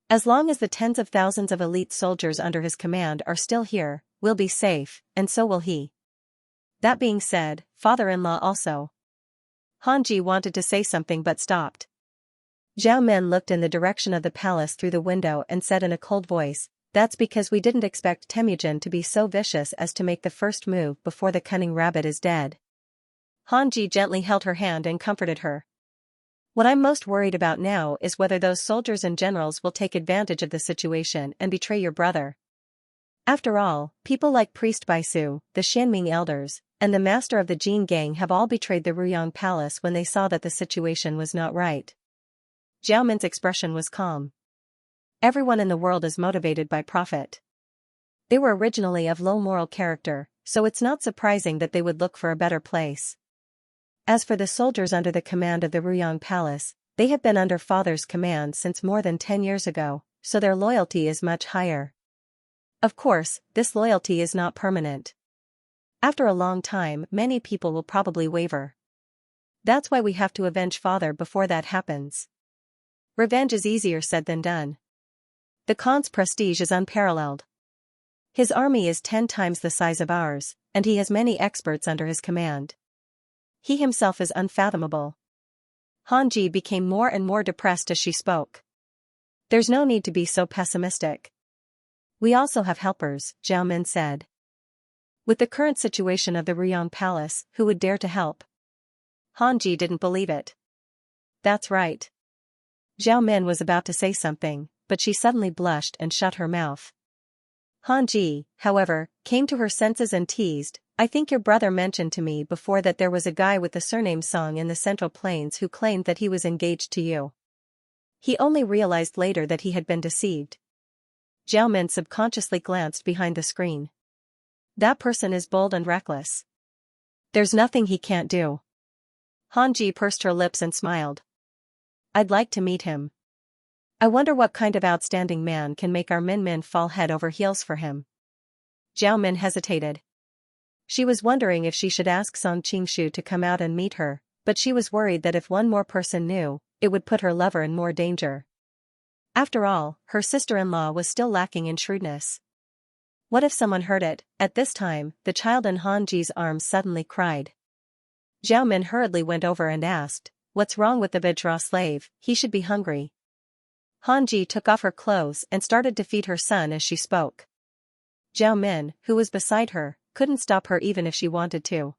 As long as the tens of thousands of elite soldiers under his command are still here, we'll be safe, and so will he. That being said, father-in-law also." Hanji wanted to say something but stopped. Zhao Min looked in the direction of the palace through the window and said in a cold voice, "That's because we didn't expect Temujin to be so vicious as to make the first move before the cunning rabbit is dead." Hanji gently held her hand and comforted her. "What I'm most worried about now is whether those soldiers and generals will take advantage of the situation and betray your brother. After all, people like Priest Baisu, the Xianming elders, and the master of the Jin gang have all betrayed the Ruyang palace when they saw that the situation was not right." Zhao Min's expression was calm. Everyone in the world is motivated by profit. They were originally of low moral character, so it's not surprising that they would look for a better place. As for the soldiers under the command of the Ruyang Palace, they have been under father's command since more than 10 years ago, so their loyalty is much higher. Of course, this loyalty is not permanent. After a long time, many people will probably waver. That's why we have to avenge father before that happens. Revenge is easier said than done. The Khan's prestige is unparalleled. His army is 10 times the size of ours, and he has many experts under his command. He himself is unfathomable." Hanji became more and more depressed as she spoke. "There's no need to be so pessimistic. We also have helpers," Zhao Min said. "With the current situation of the Ruyang Palace, who would dare to help?" Hanji didn't believe it. "That's right." Zhao Min was about to say something, but she suddenly blushed and shut her mouth. Hanji, however, came to her senses and teased, "I think your brother mentioned to me before that there was a guy with the surname Song in the Central Plains who claimed that he was engaged to you. He only realized later that he had been deceived." Zhao Min subconsciously glanced behind the screen. "That person is bold and reckless. There's nothing he can't do." Hanji pursed her lips and smiled. "I'd like to meet him. I wonder what kind of outstanding man can make our Min fall head over heels for him." Zhao Min hesitated. She was wondering if she should ask Song Qingshu to come out and meet her, but she was worried that if one more person knew, it would put her lover in more danger. After all, her sister-in-law was still lacking in shrewdness. What if someone heard it? At this time, the child in Hanji's arms suddenly cried. Zhao Min hurriedly went over and asked, "What's wrong with the Vajra slave? He should be hungry." Hanji took off her clothes and started to feed her son as she spoke. Zhao Min, who was beside her, couldn't stop her even if she wanted to.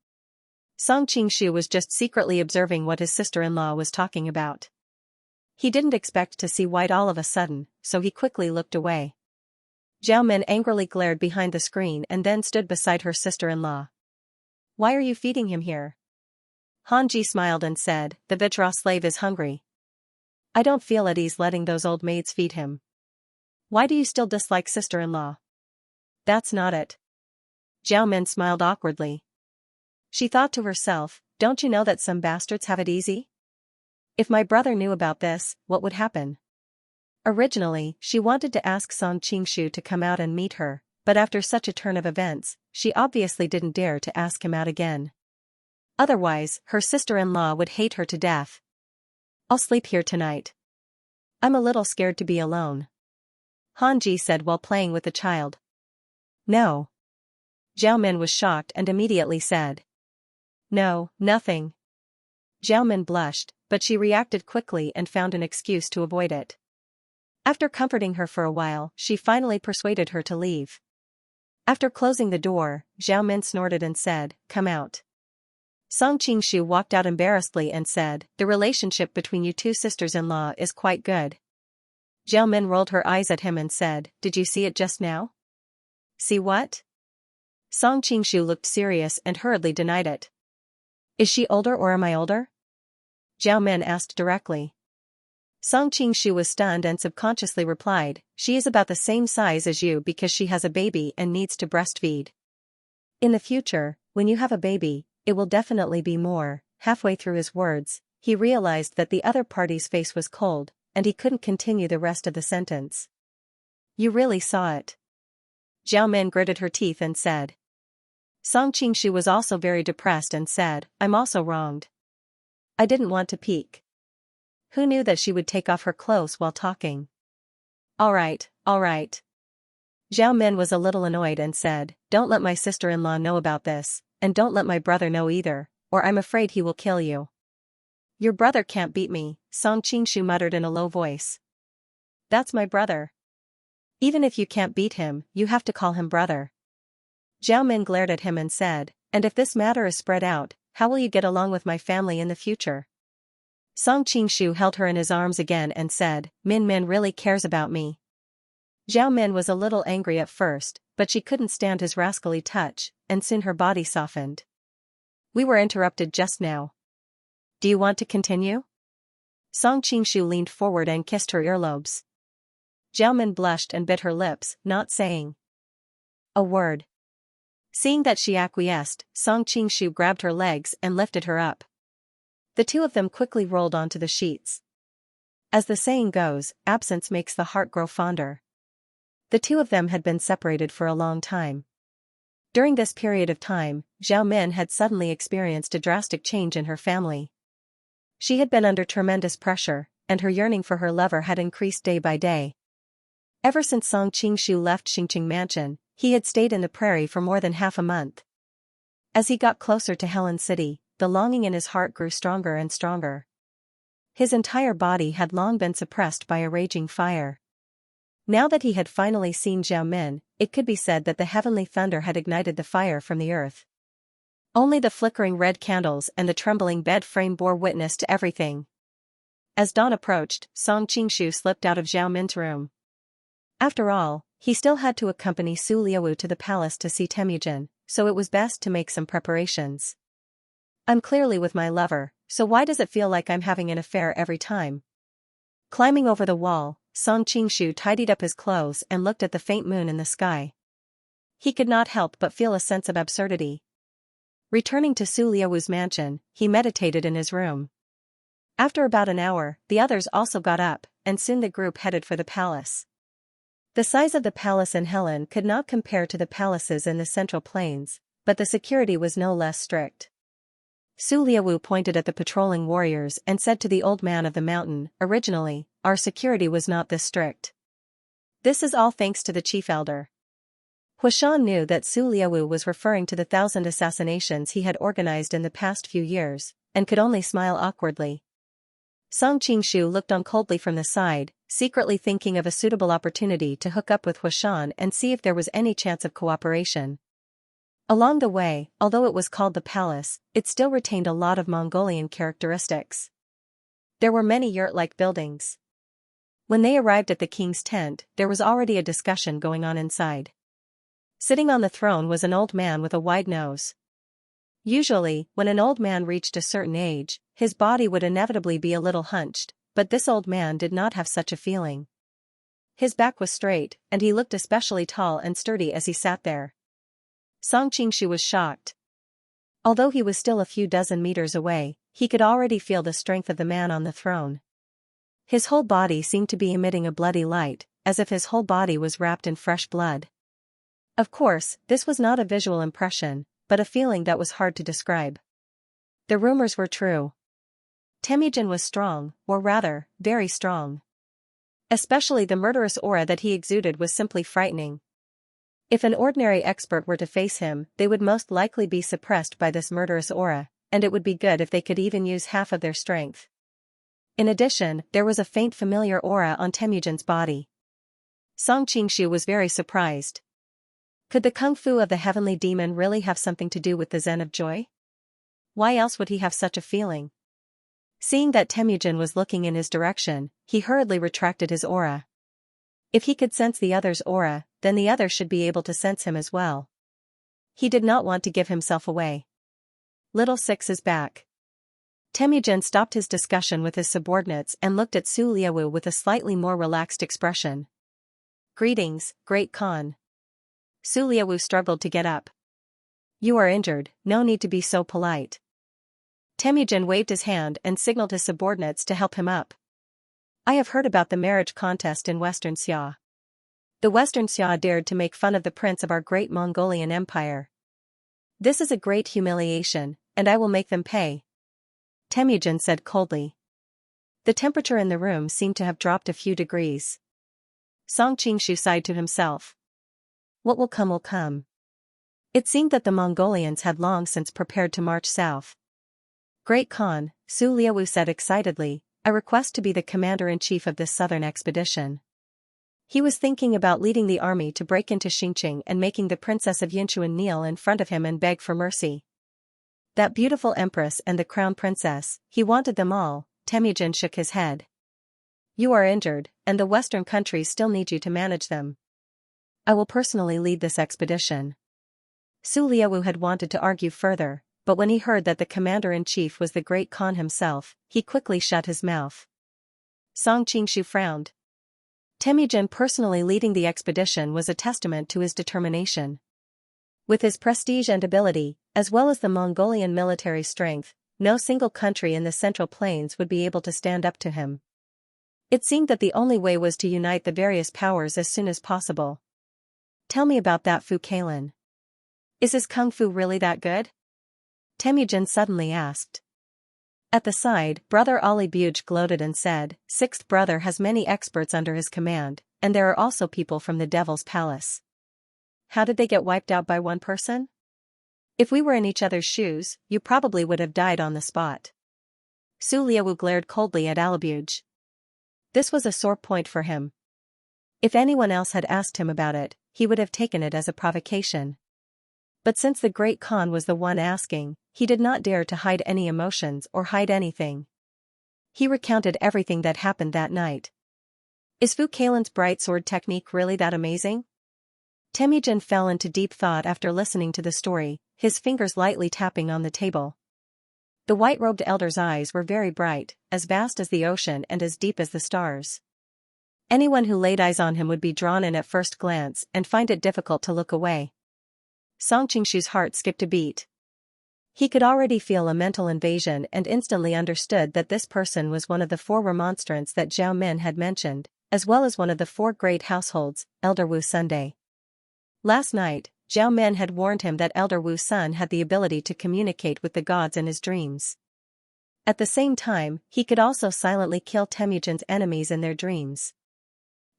Song Qingshu was just secretly observing what his sister-in-law was talking about. He didn't expect to see white all of a sudden, so he quickly looked away. Zhao Min angrily glared behind the screen and then stood beside her sister-in-law. "Why are you feeding him here?" Hanji smiled and said, "The Vajra slave is hungry. I don't feel at ease letting those old maids feed him." "Why do you still dislike sister-in-law?" "That's not it." Zhao Min smiled awkwardly. She thought to herself, "Don't you know that some bastards have it easy? If my brother knew about this, what would happen?" Originally, she wanted to ask Song Qingshu to come out and meet her, but after such a turn of events, she obviously didn't dare to ask him out again. Otherwise, her sister-in-law would hate her to death. "I'll sleep here tonight. I'm a little scared to be alone," Hanji said while playing with the child. "No." Zhao Min was shocked and immediately said. "No, nothing." Zhao Min blushed, but she reacted quickly and found an excuse to avoid it. After comforting her for a while, she finally persuaded her to leave. After closing the door, Zhao Min snorted and said, "Come out." Song Qingshu walked out embarrassedly and said, "The relationship between you two sisters-in-law is quite good." Zhao Min rolled her eyes at him and said, "Did you see it just now?" "See what?" Song Qingshu looked serious and hurriedly denied it. "Is she older or am I older?" Zhao Min asked directly. Song Qingshu was stunned and subconsciously replied, "She is about the same size as you because she has a baby and needs to breastfeed. In the future, when you have a baby, it will definitely be more." Halfway through his words, he realized that the other party's face was cold, and he couldn't continue the rest of the sentence. "You really saw it?" Zhao Min gritted her teeth and said. Song Qingshu was also very depressed and said, "I'm also wronged. I didn't want to peek. Who knew that she would take off her clothes while talking?" All right. Zhao Min was a little annoyed and said, "Don't let my sister-in-law know about this, and don't let my brother know either, or I'm afraid he will kill you." "Your brother can't beat me," Song Qingshu muttered in a low voice. "That's my brother. Even if you can't beat him, you have to call him brother." Zhao Min glared at him and said, "And if this matter is spread out, how will you get along with my family in the future?" Song Qingshu held her in his arms again and said, Min really cares about me." Zhao Min was a little angry at first, but she couldn't stand his rascally touch, and soon her body softened. "We were interrupted just now. Do you want to continue?" Song Qingshu leaned forward and kissed her earlobes. Zhao Min blushed and bit her lips, not saying a word. Seeing that she acquiesced, Song Qingshu grabbed her legs and lifted her up. The two of them quickly rolled onto the sheets. As the saying goes, absence makes the heart grow fonder. The two of them had been separated for a long time. During this period of time, Zhao Min had suddenly experienced a drastic change in her family. She had been under tremendous pressure, and her yearning for her lover had increased day by day. Ever since Song Qingshu left Xingqing Mansion, he had stayed in the prairie for more than half a month. As he got closer to Helen City, the longing in his heart grew stronger and stronger. His entire body had long been suppressed by a raging fire. Now that he had finally seen Zhao Min, it could be said that the heavenly thunder had ignited the fire from the earth. Only the flickering red candles and the trembling bed frame bore witness to everything. As dawn approached, Song Qingshu slipped out of Zhao Min's room. After all, he still had to accompany Su Liaowu to the palace to see Temujin, so it was best to make some preparations. "I'm clearly with my lover, so why does it feel like I'm having an affair every time?" Climbing over the wall, Song Qingshu tidied up his clothes and looked at the faint moon in the sky. He could not help but feel a sense of absurdity. Returning to Su Liaowu's mansion, he meditated in his room. After about an hour, the others also got up, and soon the group headed for the palace. The size of the palace in Helen could not compare to the palaces in the Central Plains, but the security was no less strict. Su Liaowu pointed at the patrolling warriors and said to the old man of the mountain, "Originally, our security was not this strict. This is all thanks to the chief elder." Huashan knew that Su Liaowu was referring to the 1,000 assassinations he had organized in the past few years, and could only smile awkwardly. Song Qingshu looked on coldly from the side, secretly thinking of a suitable opportunity to hook up with Huashan and see if there was any chance of cooperation. Along the way, although it was called the palace, it still retained a lot of Mongolian characteristics. There were many yurt-like buildings. When they arrived at the king's tent, there was already a discussion going on inside. Sitting on the throne was an old man with a wide nose. Usually, when an old man reached a certain age, his body would inevitably be a little hunched, but this old man did not have such a feeling. His back was straight, and he looked especially tall and sturdy as he sat there. Song Qingshu was shocked. Although he was still a few dozen meters away, he could already feel the strength of the man on the throne. His whole body seemed to be emitting a bloody light, as if his whole body was wrapped in fresh blood. Of course, this was not a visual impression, but a feeling that was hard to describe. The rumors were true. Temujin was strong, or rather, very strong. Especially the murderous aura that he exuded was simply frightening. If an ordinary expert were to face him, they would most likely be suppressed by this murderous aura, and it would be good if they could even use half of their strength. In addition, there was a faint familiar aura on Temujin's body. Song Qingshu was very surprised. Could the kung fu of the heavenly demon really have something to do with the Zen of Joy? Why else would he have such a feeling? Seeing that Temujin was looking in his direction, he hurriedly retracted his aura. If he could sense the other's aura, then the other should be able to sense him as well. He did not want to give himself away. Little Six is back. Temujin stopped his discussion with his subordinates and looked at Su Liaowu with a slightly more relaxed expression. Greetings, Great Khan. Su Liaowu struggled to get up. You are injured, no need to be so polite. Temujin waved his hand and signaled his subordinates to help him up. I have heard about the marriage contest in Western Xia. The Western Xia dared to make fun of the prince of our great Mongolian empire. This is a great humiliation, and I will make them pay. Temujin said coldly. The temperature in the room seemed to have dropped a few degrees. Song Qingshu sighed to himself. What will come will come. It seemed that the Mongolians had long since prepared to march south. Great Khan, Su Liaowu said excitedly, I request to be the commander-in-chief of this southern expedition. He was thinking about leading the army to break into Xinqing and making the princess of Yinchuan kneel in front of him and beg for mercy. That beautiful empress and the crown princess, he wanted them all. Temujin shook his head. You are injured, and the western countries still need you to manage them. I will personally lead this expedition. Su Liaowu had wanted to argue further, but when he heard that the commander-in-chief was the great Khan himself, he quickly shut his mouth. Song Qingshu frowned. Temujin personally leading the expedition was a testament to his determination. With his prestige and ability, as well as the Mongolian military strength, no single country in the Central Plains would be able to stand up to him. It seemed that the only way was to unite the various powers as soon as possible. Tell me about that Fu Kalin. Is his kung fu really that good? Temujin suddenly asked. At the side, Brother Ali Buge gloated and said, Sixth brother has many experts under his command, and there are also people from the Devil's Palace. How did they get wiped out by one person? If we were in each other's shoes, you probably would have died on the spot. Su Liaowu glared coldly at Alibuge. This was a sore point for him. If anyone else had asked him about it, he would have taken it as a provocation. But since the great Khan was the one asking, he did not dare to hide any emotions or hide anything. He recounted everything that happened that night. Is Fu Kalin's bright sword technique really that amazing? Temujin fell into deep thought after listening to the story, his fingers lightly tapping on the table. The white-robed elder's eyes were very bright, as vast as the ocean and as deep as the stars. Anyone who laid eyes on him would be drawn in at first glance and find it difficult to look away. Song Qingshu's heart skipped a beat. He could already feel a mental invasion and instantly understood that this person was one of the 4 remonstrants that Zhao Min had mentioned, as well as one of the 4 great households, Elder Wu Sunday. Last night, Zhao Min had warned him that Elder Wu Sun had the ability to communicate with the gods in his dreams. At the same time, he could also silently kill Temujin's enemies in their dreams.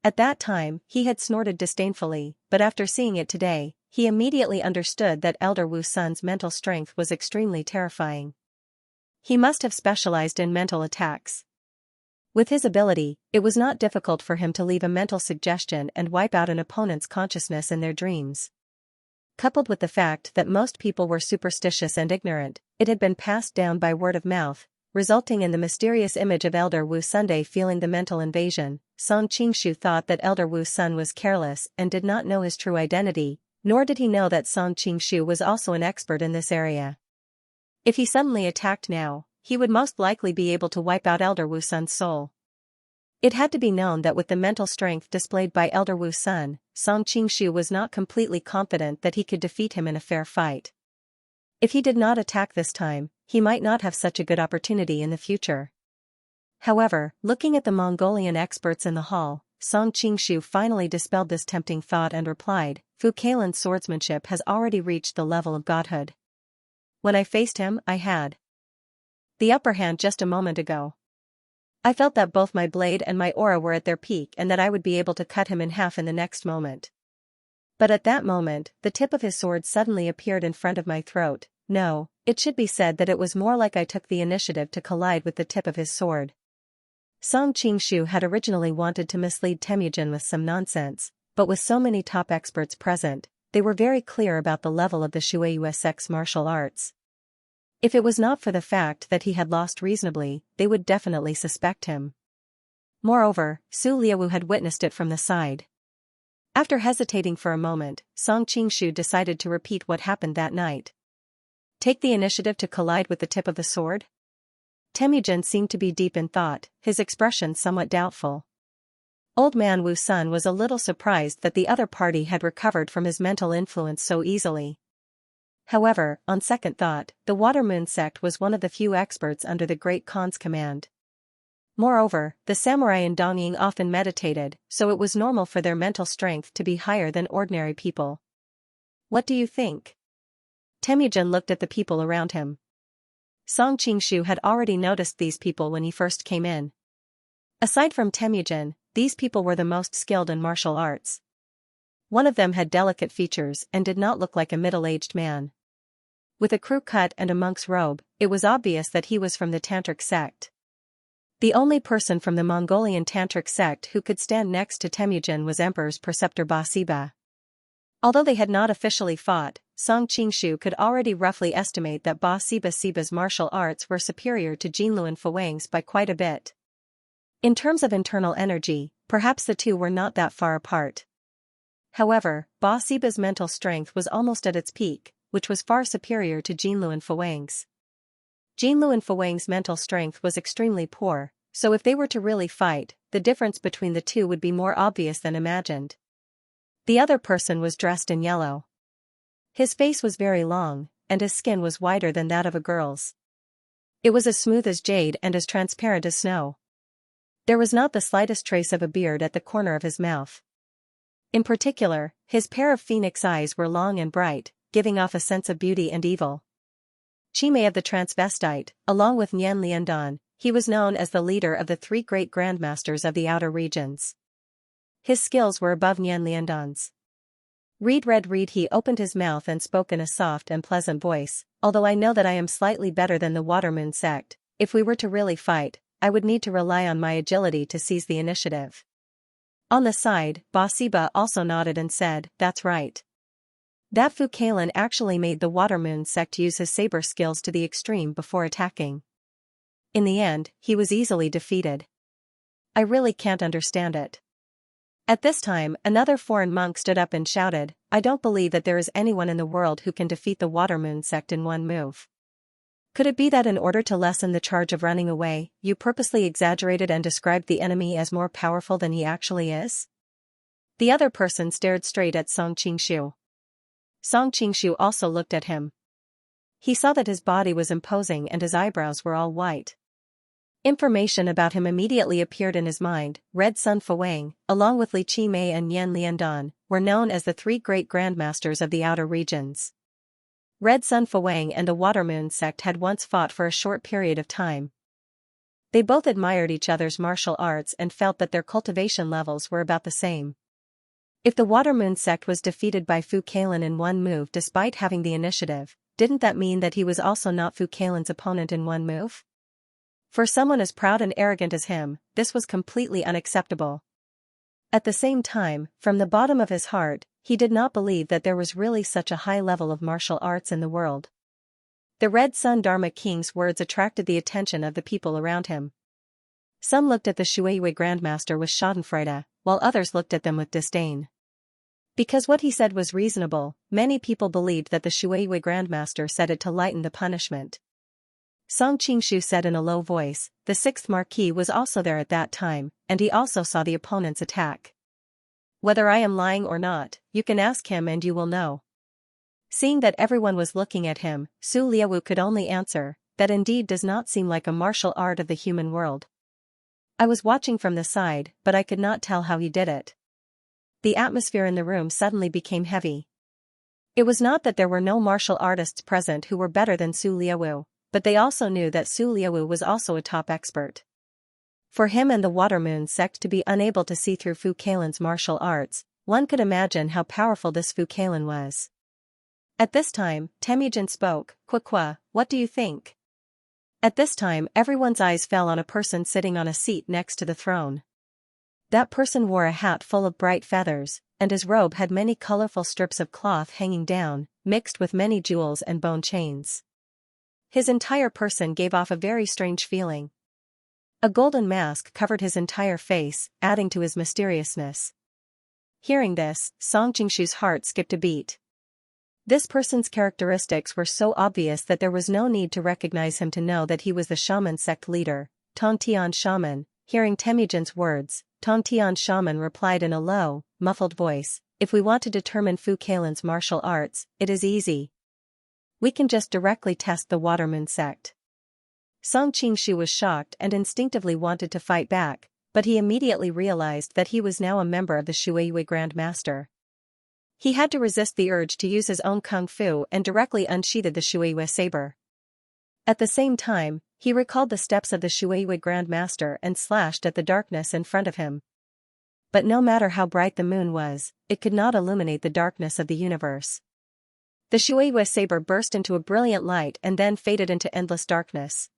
At that time, he had snorted disdainfully, but after seeing it today, he immediately understood that Elder Wu Sun's mental strength was extremely terrifying. He must have specialized in mental attacks. With his ability, it was not difficult for him to leave a mental suggestion and wipe out an opponent's consciousness in their dreams. Coupled with the fact that most people were superstitious and ignorant, it had been passed down by word of mouth, resulting in the mysterious image of Elder Wu Sunday feeling the mental invasion. Song Qingshu thought that Elder Wu Sun was careless and did not know his true identity, nor did he know that Song Qingshu was also an expert in this area. If he suddenly attacked now, he would most likely be able to wipe out Elder Wu Sun's soul. It had to be known that with the mental strength displayed by Elder Wu Sun, Song Qingshu was not completely confident that he could defeat him in a fair fight. If he did not attack this time, he might not have such a good opportunity in the future. However, looking at the Mongolian experts in the hall, Song Qingshu finally dispelled this tempting thought and replied, Fu Kailan's swordsmanship has already reached the level of godhood. When I faced him, I had the upper hand just a moment ago. I felt that both my blade and my aura were at their peak and that I would be able to cut him in half in the next moment. But at that moment, the tip of his sword suddenly appeared in front of my throat. No, it should be said that it was more like I took the initiative to collide with the tip of his sword. Song Qingshu had originally wanted to mislead Temujin with some nonsense, but with so many top experts present, they were very clear about the level of the Shueiyu's martial arts. If it was not for the fact that he had lost reasonably, they would definitely suspect him. Moreover, Su Liawu had witnessed it from the side. After hesitating for a moment, Song Qingshu decided to repeat what happened that night. Take the initiative to collide with the tip of the sword? Temujin seemed to be deep in thought, his expression somewhat doubtful. Old man Wu Sun was a little surprised that the other party had recovered from his mental influence so easily. However, on second thought, the Water Moon sect was one of the few experts under the Great Khan's command. Moreover, the samurai in Dongying often meditated, so it was normal for their mental strength to be higher than ordinary people. What do you think? Temujin looked at the people around him. Song Qingshu had already noticed these people when he first came in. Aside from Temujin, these people were the most skilled in martial arts. One of them had delicate features and did not look like a middle-aged man. With a crew cut and a monk's robe, it was obvious that he was from the Tantric sect. The only person from the Mongolian Tantric sect who could stand next to Temujin was Emperor's preceptor Ba Siba. Although they had not officially fought, Song Qingshu could already roughly estimate that Ba Siba's martial arts were superior to Jinluan Fuwang's by quite a bit. In terms of internal energy, perhaps the two were not that far apart. However, Ba Siba's mental strength was almost at its peak, which was far superior to Jinluan Fuwang's. Jinluan Fuwang's mental strength was extremely poor, so if they were to really fight, the difference between the two would be more obvious than imagined. The other person was dressed in yellow. His face was very long, and his skin was whiter than that of a girl's. It was as smooth as jade and as transparent as snow. There was not the slightest trace of a beard at the corner of his mouth. In particular, his pair of phoenix eyes were long and bright, giving off a sense of beauty and evil. Chimei of the Transvestite, along with Nian Liandan, he was known as the leader of the three great grandmasters of the outer regions. His skills were above Nian Liandan's. Read, he opened his mouth and spoke in a soft and pleasant voice, although I know that I am slightly better than the Water Moon sect, if we were to really fight, I would need to rely on my agility to seize the initiative. On the side, Ba Siba also nodded and said, that's right. That Fu Kailan actually made the Water Moon sect use his saber skills to the extreme before attacking. In the end, he was easily defeated. I really can't understand it. At this time, another foreign monk stood up and shouted, I don't believe that there is anyone in the world who can defeat the Water Moon sect in one move. Could it be that in order to lessen the charge of running away, you purposely exaggerated and described the enemy as more powerful than he actually is? The other person stared straight at Song Qingshu. Song Qingshu also looked at him. He saw that his body was imposing and his eyebrows were all white. Information about him immediately appeared in his mind. Red Sun Fuwang, along with Li Qimei and Nian Liandan, were known as the three great grandmasters of the outer regions. Red Sun Fuwang and the Water Moon sect had once fought for a short period of time. They both admired each other's martial arts and felt that their cultivation levels were about the same. If the Water Moon sect was defeated by Fu Kailan in one move despite having the initiative, didn't that mean that he was also not Fu Kailan's opponent in one move? For someone as proud and arrogant as him, this was completely unacceptable. At the same time, from the bottom of his heart, he did not believe that there was really such a high level of martial arts in the world. The Red Sun Dharma King's words attracted the attention of the people around him. Some looked at the Shueiyue Grandmaster with schadenfreude, while others looked at them with disdain. Because what he said was reasonable, many people believed that the Shueiyue Grandmaster said it to lighten the punishment. Song Qingshu said in a low voice, the sixth Marquis was also there at that time, and he also saw the opponent's attack. Whether I am lying or not, you can ask him and you will know. Seeing that everyone was looking at him, Su Liawu could only answer, that indeed does not seem like a martial art of the human world. I was watching from the side, but I could not tell how he did it. The atmosphere in the room suddenly became heavy. It was not that there were no martial artists present who were better than Su Liaowu, but they also knew that Su Liaowu was also a top expert. For him and the Water Moon sect to be unable to see through Fu Kailan's martial arts, one could imagine how powerful this Fu Kailan was. At this time, Temujin spoke, "Kwa, what do you think?" At this time everyone's eyes fell on a person sitting on a seat next to the throne. That person wore a hat full of bright feathers, and his robe had many colorful strips of cloth hanging down, mixed with many jewels and bone chains. His entire person gave off a very strange feeling. A golden mask covered his entire face, adding to his mysteriousness. Hearing this, Song Qingshu's heart skipped a beat. This person's characteristics were so obvious that there was no need to recognize him to know that he was the shaman sect leader, Tong Tian Shaman. Hearing Temujin's words, Tong Tian Shaman replied in a low, muffled voice, "If we want to determine Fu Kailan's martial arts, it is easy. We can just directly test the Water Moon sect." Song Qingshu was shocked and instinctively wanted to fight back, but he immediately realized that he was now a member of the Shueiyue Grand Master. He had to resist the urge to use his own kung fu and directly unsheathed the Shueiyue saber. At the same time, he recalled the steps of the Shueiyue Grand Master and slashed at the darkness in front of him. But no matter how bright the moon was, it could not illuminate the darkness of the universe. The Shueiyue saber burst into a brilliant light and then faded into endless darkness.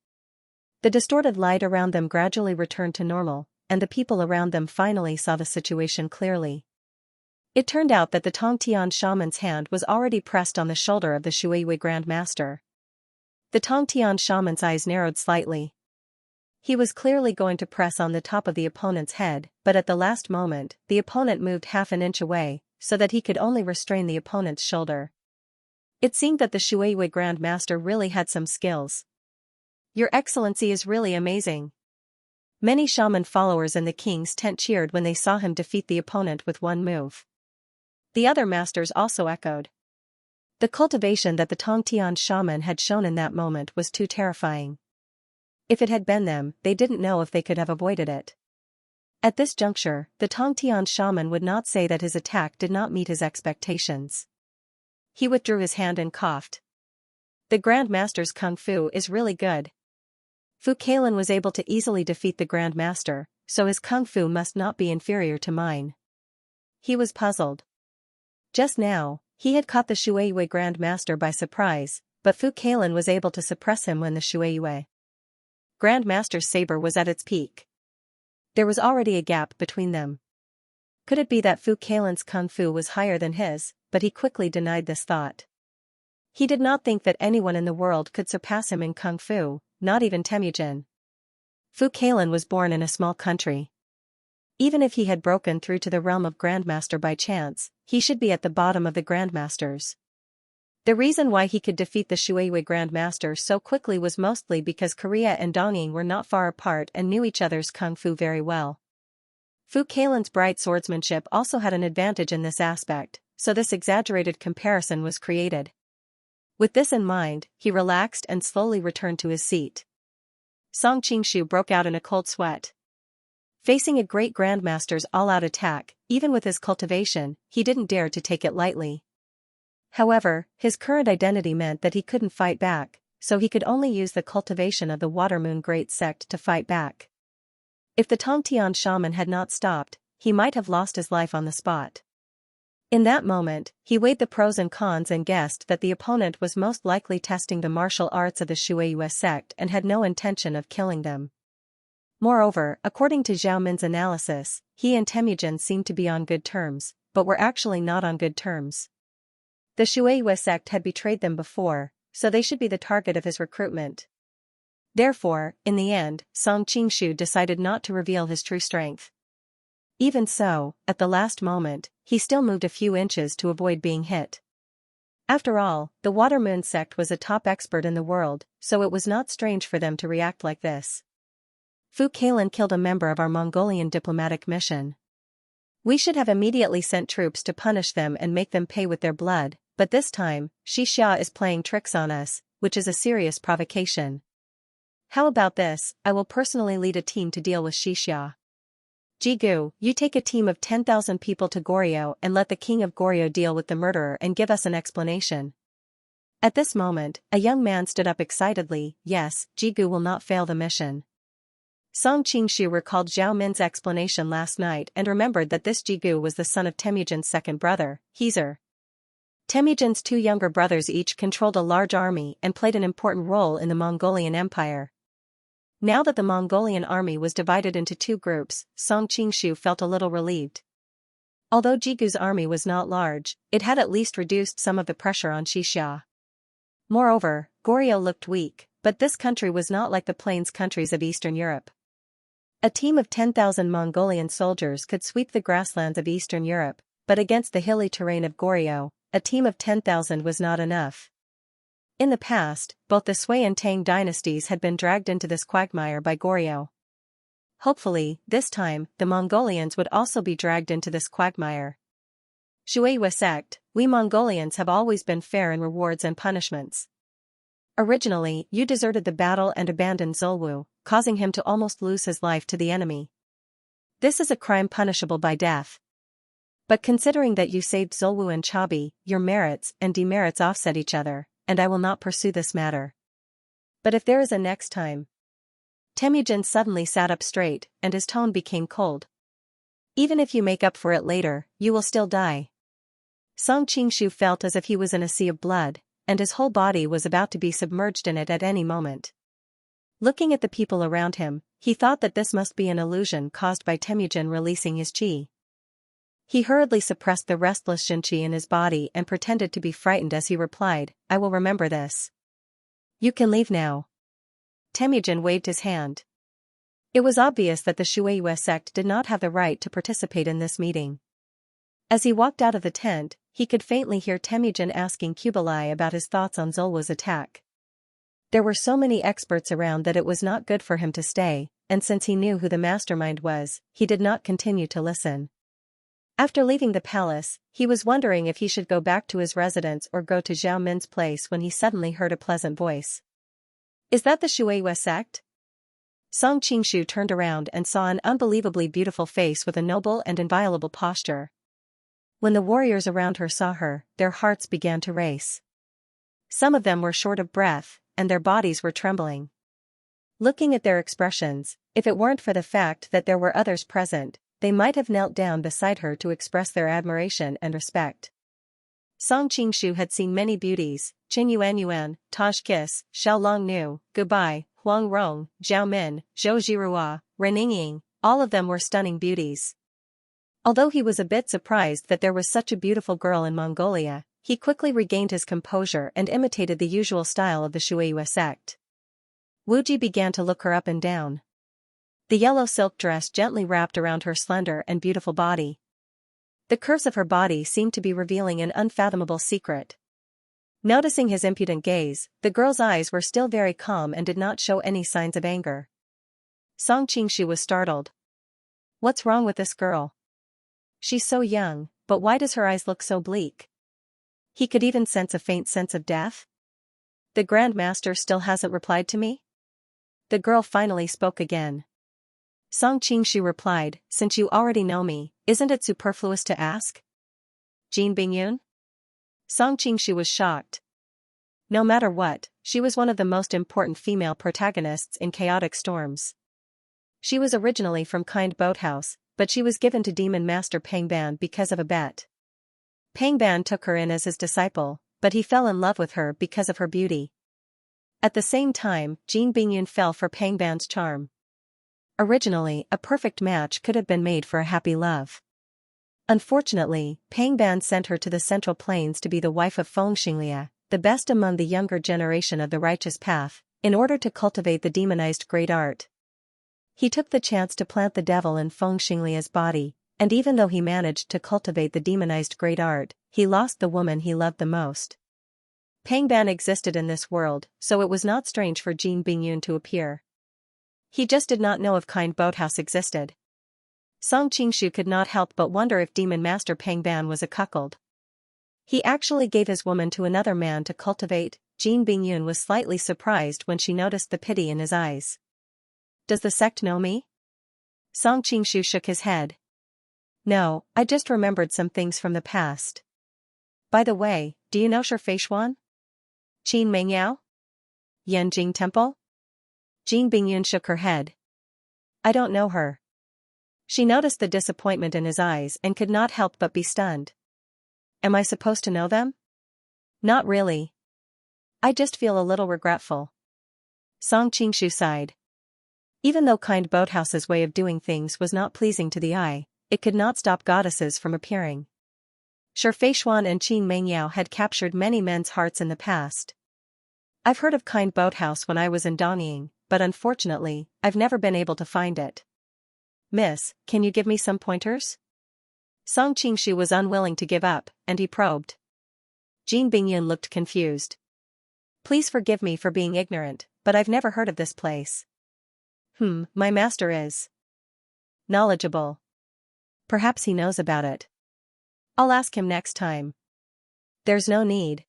The distorted light around them gradually returned to normal, and the people around them finally saw the situation clearly. It turned out that the Tong Tian Shaman's hand was already pressed on the shoulder of the Shueiyue Grand Master. The Tong Tian Shaman's eyes narrowed slightly. He was clearly going to press on the top of the opponent's head, but at the last moment, the opponent moved half an inch away, so that he could only restrain the opponent's shoulder. It seemed that the Shueiyue Grand Master really had some skills. "Your Excellency is really amazing." Many shaman followers in the king's tent cheered when they saw him defeat the opponent with one move. The other masters also echoed. The cultivation that the Tong Tian shaman had shown in that moment was too terrifying. If it had been them, they didn't know if they could have avoided it. At this juncture, the Tong Tian shaman would not say that his attack did not meet his expectations. He withdrew his hand and coughed. "The Grand Master's kung fu is really good. Fu Kailan was able to easily defeat the Grand Master, so his kung fu must not be inferior to mine." He was puzzled. Just now, he had caught the Shueiyue Grand Master by surprise, but Fu Kailan was able to suppress him when the Shueiyue Grand Master's saber was at its peak. There was already a gap between them. Could it be that Fu Kailan's kung fu was higher than his, but he quickly denied this thought. He did not think that anyone in the world could surpass him in kung fu, not even Temujin. Fu Kailan was born in a small country. Even if he had broken through to the realm of Grandmaster by chance, he should be at the bottom of the Grandmasters. The reason why he could defeat the Shueiyue Grandmaster so quickly was mostly because Korea and Dongying were not far apart and knew each other's kung fu very well. Fu Kailan's bright swordsmanship also had an advantage in this aspect, so this exaggerated comparison was created. With this in mind, he relaxed and slowly returned to his seat. Song Qingshu broke out in a cold sweat. Facing a great Grandmaster's all-out attack, even with his cultivation, he didn't dare to take it lightly. However, his current identity meant that he couldn't fight back, so he could only use the cultivation of the Water Moon Great Sect to fight back. If the Tong Tian shaman had not stopped, he might have lost his life on the spot. In that moment, he weighed the pros and cons and guessed that the opponent was most likely testing the martial arts of the Shueiyue sect and had no intention of killing them. Moreover, according to Zhao Min's analysis, he and Temujin seemed to be on good terms, but were actually not on good terms. The Shueiyue sect had betrayed them before, so they should be the target of his recruitment. Therefore, in the end, Song Qingshu decided not to reveal his true strength. Even so, at the last moment, he still moved a few inches to avoid being hit. After all, the Water Moon sect was a top expert in the world, so it was not strange for them to react like this. "Fu Kailan killed a member of our Mongolian diplomatic mission. We should have immediately sent troops to punish them and make them pay with their blood, but this time, Xianxia is playing tricks on us, which is a serious provocation." How about this, I will personally lead a team to deal with Xianxia. Jigu, you take a team of 10,000 people to Goryeo and let the king of Goryeo deal with the murderer and give us an explanation. At this moment, a young man stood up excitedly. Yes, Jigu will not fail the mission. Song Qingshu recalled Zhao Min's explanation last night and remembered that this Jigu was the son of Temujin's second brother, Heezer. Temujin's two younger brothers each controlled a large army and played an important role in the Mongolian Empire. Now that the Mongolian army was divided into two groups, Song Qingshu felt a little relieved. Although Jigu's army was not large, it had at least reduced some of the pressure on Xianxia. Moreover, Goryeo looked weak, but this country was not like the plains countries of Eastern Europe. A team of 10,000 Mongolian soldiers could sweep the grasslands of Eastern Europe, but against the hilly terrain of Goryeo, a team of 10,000 was not enough. In the past, both the Sui and Tang dynasties had been dragged into this quagmire by Goryeo. Hopefully, this time, the Mongolians would also be dragged into this quagmire. Shui sect, we Mongolians have always been fair in rewards and punishments. Originally, you deserted the battle and abandoned Zulwu, causing him to almost lose his life to the enemy. This is a crime punishable by death. But considering that you saved Zulwu and Chabi, your merits and demerits offset each other, and I will not pursue this matter. But if there is a next time. Temujin suddenly sat up straight, and his tone became cold. Even if you make up for it later, you will still die. Song Qingshu felt as if he was in a sea of blood, and his whole body was about to be submerged in it at any moment. Looking at the people around him, he thought that this must be an illusion caused by Temujin releasing his qi. He hurriedly suppressed the restless Xianxia in his body and pretended to be frightened as he replied, I will remember this. You can leave now. Temujin waved his hand. It was obvious that the Shui sect did not have the right to participate in this meeting. As he walked out of the tent, he could faintly hear Temujin asking Kublai about his thoughts on Zulwu's attack. There were so many experts around that it was not good for him to stay, and since he knew who the mastermind was, he did not continue to listen. After leaving the palace, he was wondering if he should go back to his residence or go to Zhao Min's place when he suddenly heard a pleasant voice. Is that the Shui sect? Song Qingshu turned around and saw an unbelievably beautiful face with a noble and inviolable posture. When the warriors around her saw her, their hearts began to race. Some of them were short of breath, and their bodies were trembling. Looking at their expressions, if it weren't for the fact that there were others present, they might have knelt down beside her to express their admiration and respect. Song Qingshu had seen many beauties, Qin Yuanyuan, Taj Kis, Xiao Long Nu, Gubai, Huang Rong, Zhao Min, Zhou Jirua, Reningying, all of them were stunning beauties. Although he was a bit surprised that there was such a beautiful girl in Mongolia, he quickly regained his composure and imitated the usual style of the Shui sect. Wuji began to look her up and down. The yellow silk dress gently wrapped around her slender and beautiful body. The curves of her body seemed to be revealing an unfathomable secret. Noticing his impudent gaze, the girl's eyes were still very calm and did not show any signs of anger. Song Qingshu was startled. What's wrong with this girl? She's so young, but why does her eyes look so bleak? He could even sense a faint sense of death. The Grand Master still hasn't replied to me? The girl finally spoke again. Song Qingshu replied, since you already know me, isn't it superfluous to ask? Jin Bingyun? Song Qingshu was shocked. No matter what, she was one of the most important female protagonists in Chaotic Storms. She was originally from Kind Boathouse, but she was given to Demon Master Pangban because of a bet. Pangban took her in as his disciple, but he fell in love with her because of her beauty. At the same time, Jin Bingyun fell for Pangban's charm. Originally, a perfect match could have been made for a happy love. Unfortunately, Pangban sent her to the Central Plains to be the wife of Xianxia, the best among the younger generation of the righteous path, in order to cultivate the demonized great art. He took the chance to plant the devil in Xianxia's body, and even though he managed to cultivate the demonized great art, he lost the woman he loved the most. Pangban existed in this world, so it was not strange for Jin Bingyun to appear. He just did not know if Kind Boathouse existed. Song Qingshu could not help but wonder if Demon Master Pangban was a cuckold. He actually gave his woman to another man to cultivate, Jin Bingyun was slightly surprised when she noticed the pity in his eyes. Does the sect know me? Song Qingshu shook his head. No, I just remembered some things from the past. By the way, do you know Sherfeishuan? Qin Mengyao? Yanjing Temple? Jin Bingyun shook her head. I don't know her. She noticed the disappointment in his eyes and could not help but be stunned. Am I supposed to know them? Not really. I just feel a little regretful. Song Qingshu sighed. Even though Kind Boathouse's way of doing things was not pleasing to the eye, it could not stop goddesses from appearing. Sherfeishuan and Qin Mengyao had captured many men's hearts in the past. I've heard of Kind Boathouse when I was in Donying, but unfortunately, I've never been able to find it. Miss, can you give me some pointers? Song Qingshu was unwilling to give up, and he probed. Jin Bingyun looked confused. Please forgive me for being ignorant, but I've never heard of this place. My master is knowledgeable. Perhaps he knows about it. I'll ask him next time. There's no need.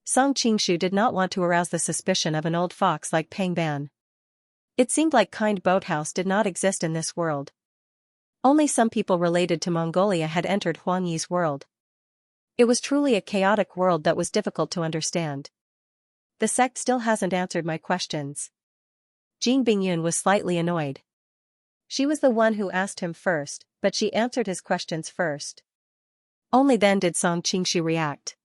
Song Qingshu did not want to arouse the suspicion of an old fox like Pang Ban. It seemed like Kind Boathouse did not exist in this world. Only some people related to Mongolia had entered Huang Yi's world. It was truly a chaotic world that was difficult to understand. The sect still hasn't answered my questions. Jin Bingyun was slightly annoyed. She was the one who asked him first, but she answered his questions first. Only then did Song Qingshu react.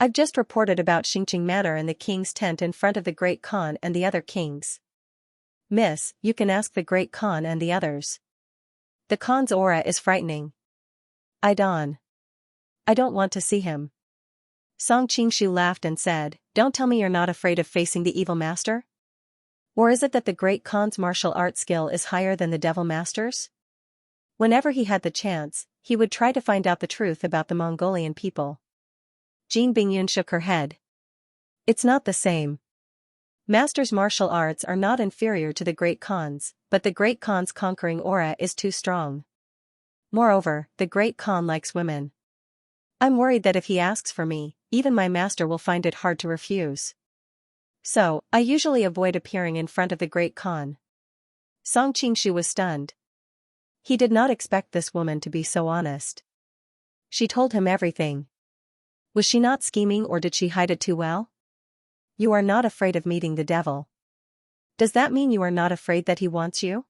I've just reported about Xingqing Manor and the king's tent in front of the Great Khan and the other kings. Miss, you can ask the Great Khan and the others. The Khan's aura is frightening. I don't want to see him. Song Qingshu laughed and said, don't tell me you're not afraid of facing the evil master? Or is it that the Great Khan's martial arts skill is higher than the Devil Master's? Whenever he had the chance, he would try to find out the truth about the Mongolian people. Jin Bingyun shook her head. It's not the same. Master's martial arts are not inferior to the Great Khan's, but the Great Khan's conquering aura is too strong. Moreover, the Great Khan likes women. I'm worried that if he asks for me, even my master will find it hard to refuse. So, I usually avoid appearing in front of the Great Khan. Song Qingshu was stunned. He did not expect this woman to be so honest. She told him everything. Was she not scheming or did she hide it too well? You are not afraid of meeting the devil. Does that mean you are not afraid that he wants you?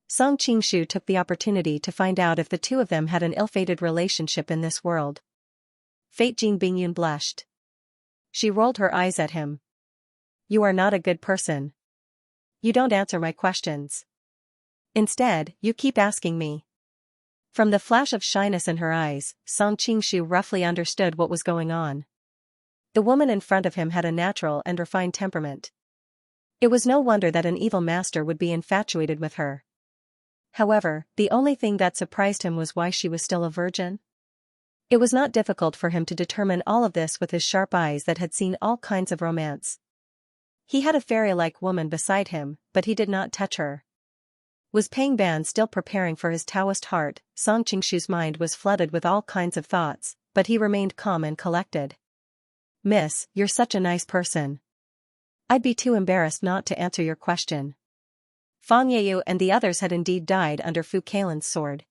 Song Qingshu took the opportunity to find out if the two of them had an ill-fated relationship in this world. Fate. Jin Bingyun blushed. She rolled her eyes at him. You are not a good person. You don't answer my questions. Instead, you keep asking me. From the flash of shyness in her eyes, Song Qingshu roughly understood what was going on. The woman in front of him had a natural and refined temperament. It was no wonder that an evil master would be infatuated with her. However, the only thing that surprised him was why she was still a virgin. It was not difficult for him to determine all of this with his sharp eyes that had seen all kinds of romance. He had a fairy-like woman beside him, but he did not touch her. Was Pang Ban still preparing for his Taoist heart? Song Qingshu's mind was flooded with all kinds of thoughts, but he remained calm and collected. Miss, you're such a nice person. I'd be too embarrassed not to answer your question. Fang Yeyu and the others had indeed died under Fu Kailan's sword.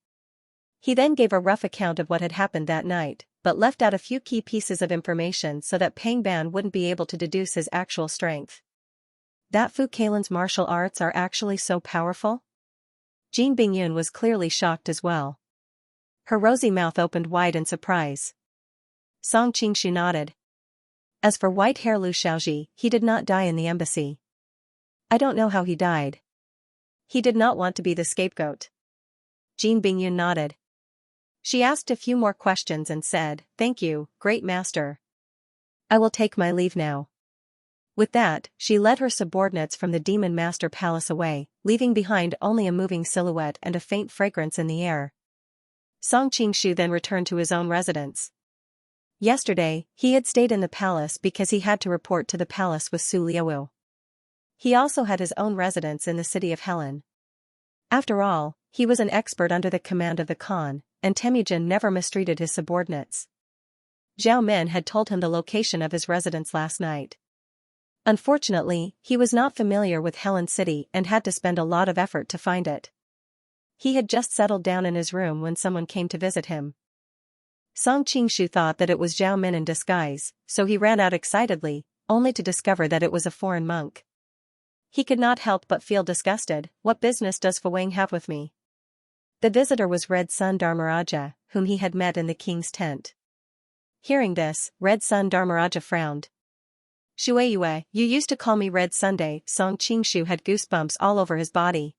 He then gave a rough account of what had happened that night, but left out a few key pieces of information so that Pang Ban wouldn't be able to deduce his actual strength. That Fu Kailan's martial arts are actually so powerful? Jin Bingyun was clearly shocked as well. Her rosy mouth opened wide in surprise. Song Qingshu nodded. As for white-hair Lu Shaoji, he did not die in the embassy. I don't know how he died. He did not want to be the scapegoat. Jin Bingyun nodded. She asked a few more questions and said, "Thank you, Great Master. I will take my leave now." With that, she led her subordinates from the Demon Master Palace away, leaving behind only a moving silhouette and a faint fragrance in the air. Song Qingshu then returned to his own residence. Yesterday, he had stayed in the palace because he had to report to the palace with Su Liaowu. He also had his own residence in the city of Helen. After all, he was an expert under the command of the Khan, and Temujin never mistreated his subordinates. Zhao Min had told him the location of his residence last night. Unfortunately, he was not familiar with Helen City and had to spend a lot of effort to find it. He had just settled down in his room when someone came to visit him. Song Qingshu thought that it was Zhao Min in disguise, so he ran out excitedly, only to discover that it was a foreign monk. He could not help but feel disgusted. What business does Fu Wang have with me? The visitor was Red Sun Dharmaraja, whom he had met in the king's tent. Hearing this, Red Sun Dharmaraja frowned. Shueyue, you used to call me Red Sunday. Song Qingshu had goosebumps all over his body.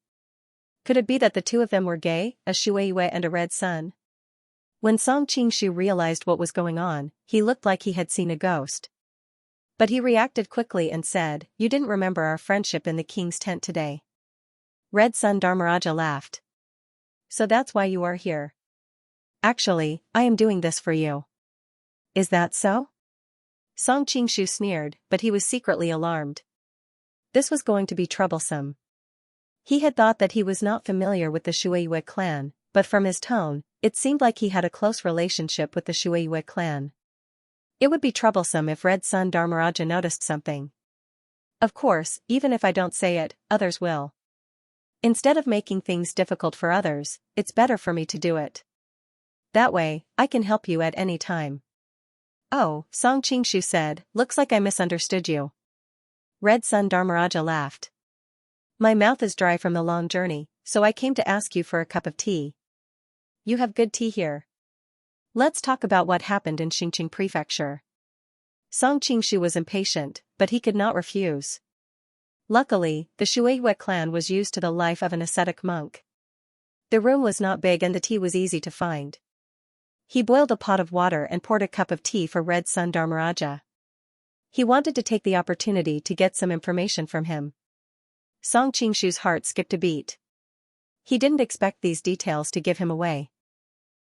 Could it be that the two of them were gay, a Shueyue and a Red Sun? When Song Qingshu realized what was going on, he looked like he had seen a ghost. But he reacted quickly and said, "You didn't remember our friendship in the king's tent today." Red Sun Dharmaraja laughed. "So that's why you are here. Actually, I am doing this for you." "Is that so?" Song Qingshu sneered, but he was secretly alarmed. This was going to be troublesome. He had thought that he was not familiar with the Shueyue clan, but from his tone, it seemed like he had a close relationship with the Shueyue clan. It would be troublesome if Red Sun Dharmaraja noticed something. Of course, even if I don't say it, others will. Instead of making things difficult for others, it's better for me to do it. That way, I can help you at any time. "Oh," Song Qingshu said, "looks like I misunderstood you." Red Sun Dharmaraja laughed. "My mouth is dry from the long journey, so I came to ask you for a cup of tea. You have good tea here. Let's talk about what happened in Xinqing Prefecture." Song Qingshu was impatient, but he could not refuse. Luckily, the Shueyue clan was used to the life of an ascetic monk. The room was not big and the tea was easy to find. He boiled a pot of water and poured a cup of tea for Red Sun Dharmaraja. He wanted to take the opportunity to get some information from him. Song Qingshu's heart skipped a beat. He didn't expect these details to give him away.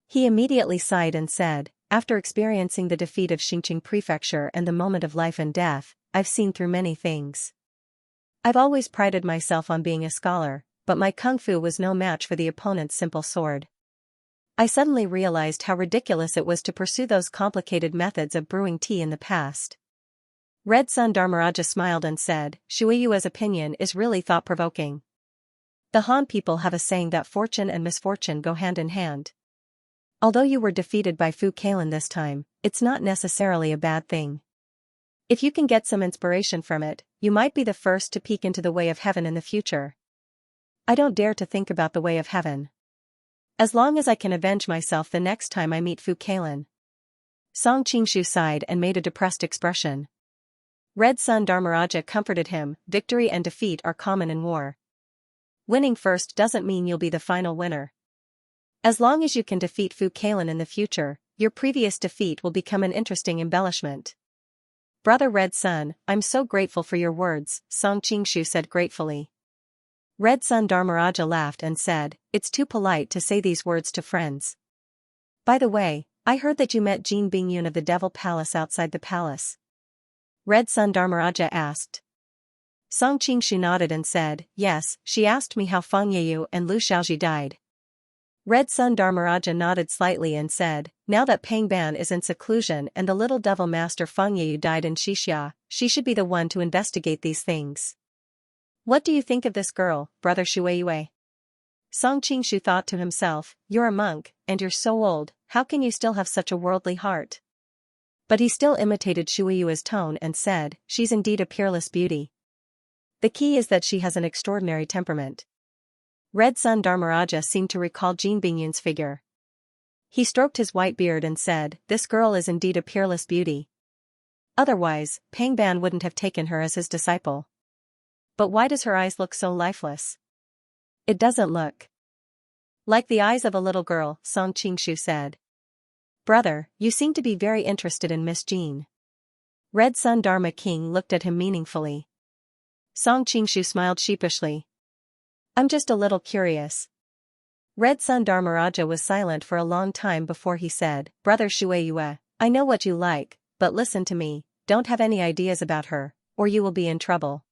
He immediately sighed and said, "After experiencing the defeat of Xinqing Prefecture and the moment of life and death, I've seen through many things. I've always prided myself on being a scholar, but my kung fu was no match for the opponent's simple sword. I suddenly realized how ridiculous it was to pursue those complicated methods of brewing tea in the past." Red Sun Dharmaraja smiled and said, "Shueyue's opinion is really thought-provoking. The Han people have a saying that fortune and misfortune go hand in hand. Although you were defeated by Fu Kalen this time, it's not necessarily a bad thing. If you can get some inspiration from it, you might be the first to peek into the way of heaven in the future. I don't dare to think about the way of heaven. As long as I can avenge myself the next time I meet Fu Kalen." Song Qingshu sighed and made a depressed expression. Red Sun Dharmaraja comforted him, "Victory and defeat are common in war. Winning first doesn't mean you'll be the final winner. As long as you can defeat Fu Kalen in the future, your previous defeat will become an interesting embellishment." "Brother Red Sun, I'm so grateful for your words," Song Qingshu said gratefully. Red Sun Dharmaraja laughed and said, "It's too polite to say these words to friends. By the way, I heard that you met Jin Bingyun of the Devil Palace outside the palace." Red Sun Dharmaraja asked. Song Qingshu nodded and said, "Yes, she asked me how Fang Yeyu and Lu Xiaoji died." Red Sun Dharmaraja nodded slightly and said, "Now that Pang Ban is in seclusion and the little devil master Fang Yeyu died in Xianxia, she should be the one to investigate these things. What do you think of this girl, Brother Shueyue?" Song Qingshu thought to himself, "You're a monk, and you're so old, how can you still have such a worldly heart?" But he still imitated Shueyue's tone and said, "She's indeed a peerless beauty. The key is that she has an extraordinary temperament." Red Sun Dharmaraja seemed to recall Jin Bingyun's figure. He stroked his white beard and said, "This girl is indeed a peerless beauty. Otherwise, Pang Ban wouldn't have taken her as his disciple. But why does her eyes look so lifeless?" "It doesn't look like the eyes of a little girl," Song Qingshu said. "Brother, you seem to be very interested in Miss Jean." Red Sun Dharma King looked at him meaningfully. Song Qingshu smiled sheepishly. "I'm just a little curious." Red Sun Dharmaraja was silent for a long time before he said, "Brother Shueyue, I know what you like, but listen to me, don't have any ideas about her, or you will be in trouble."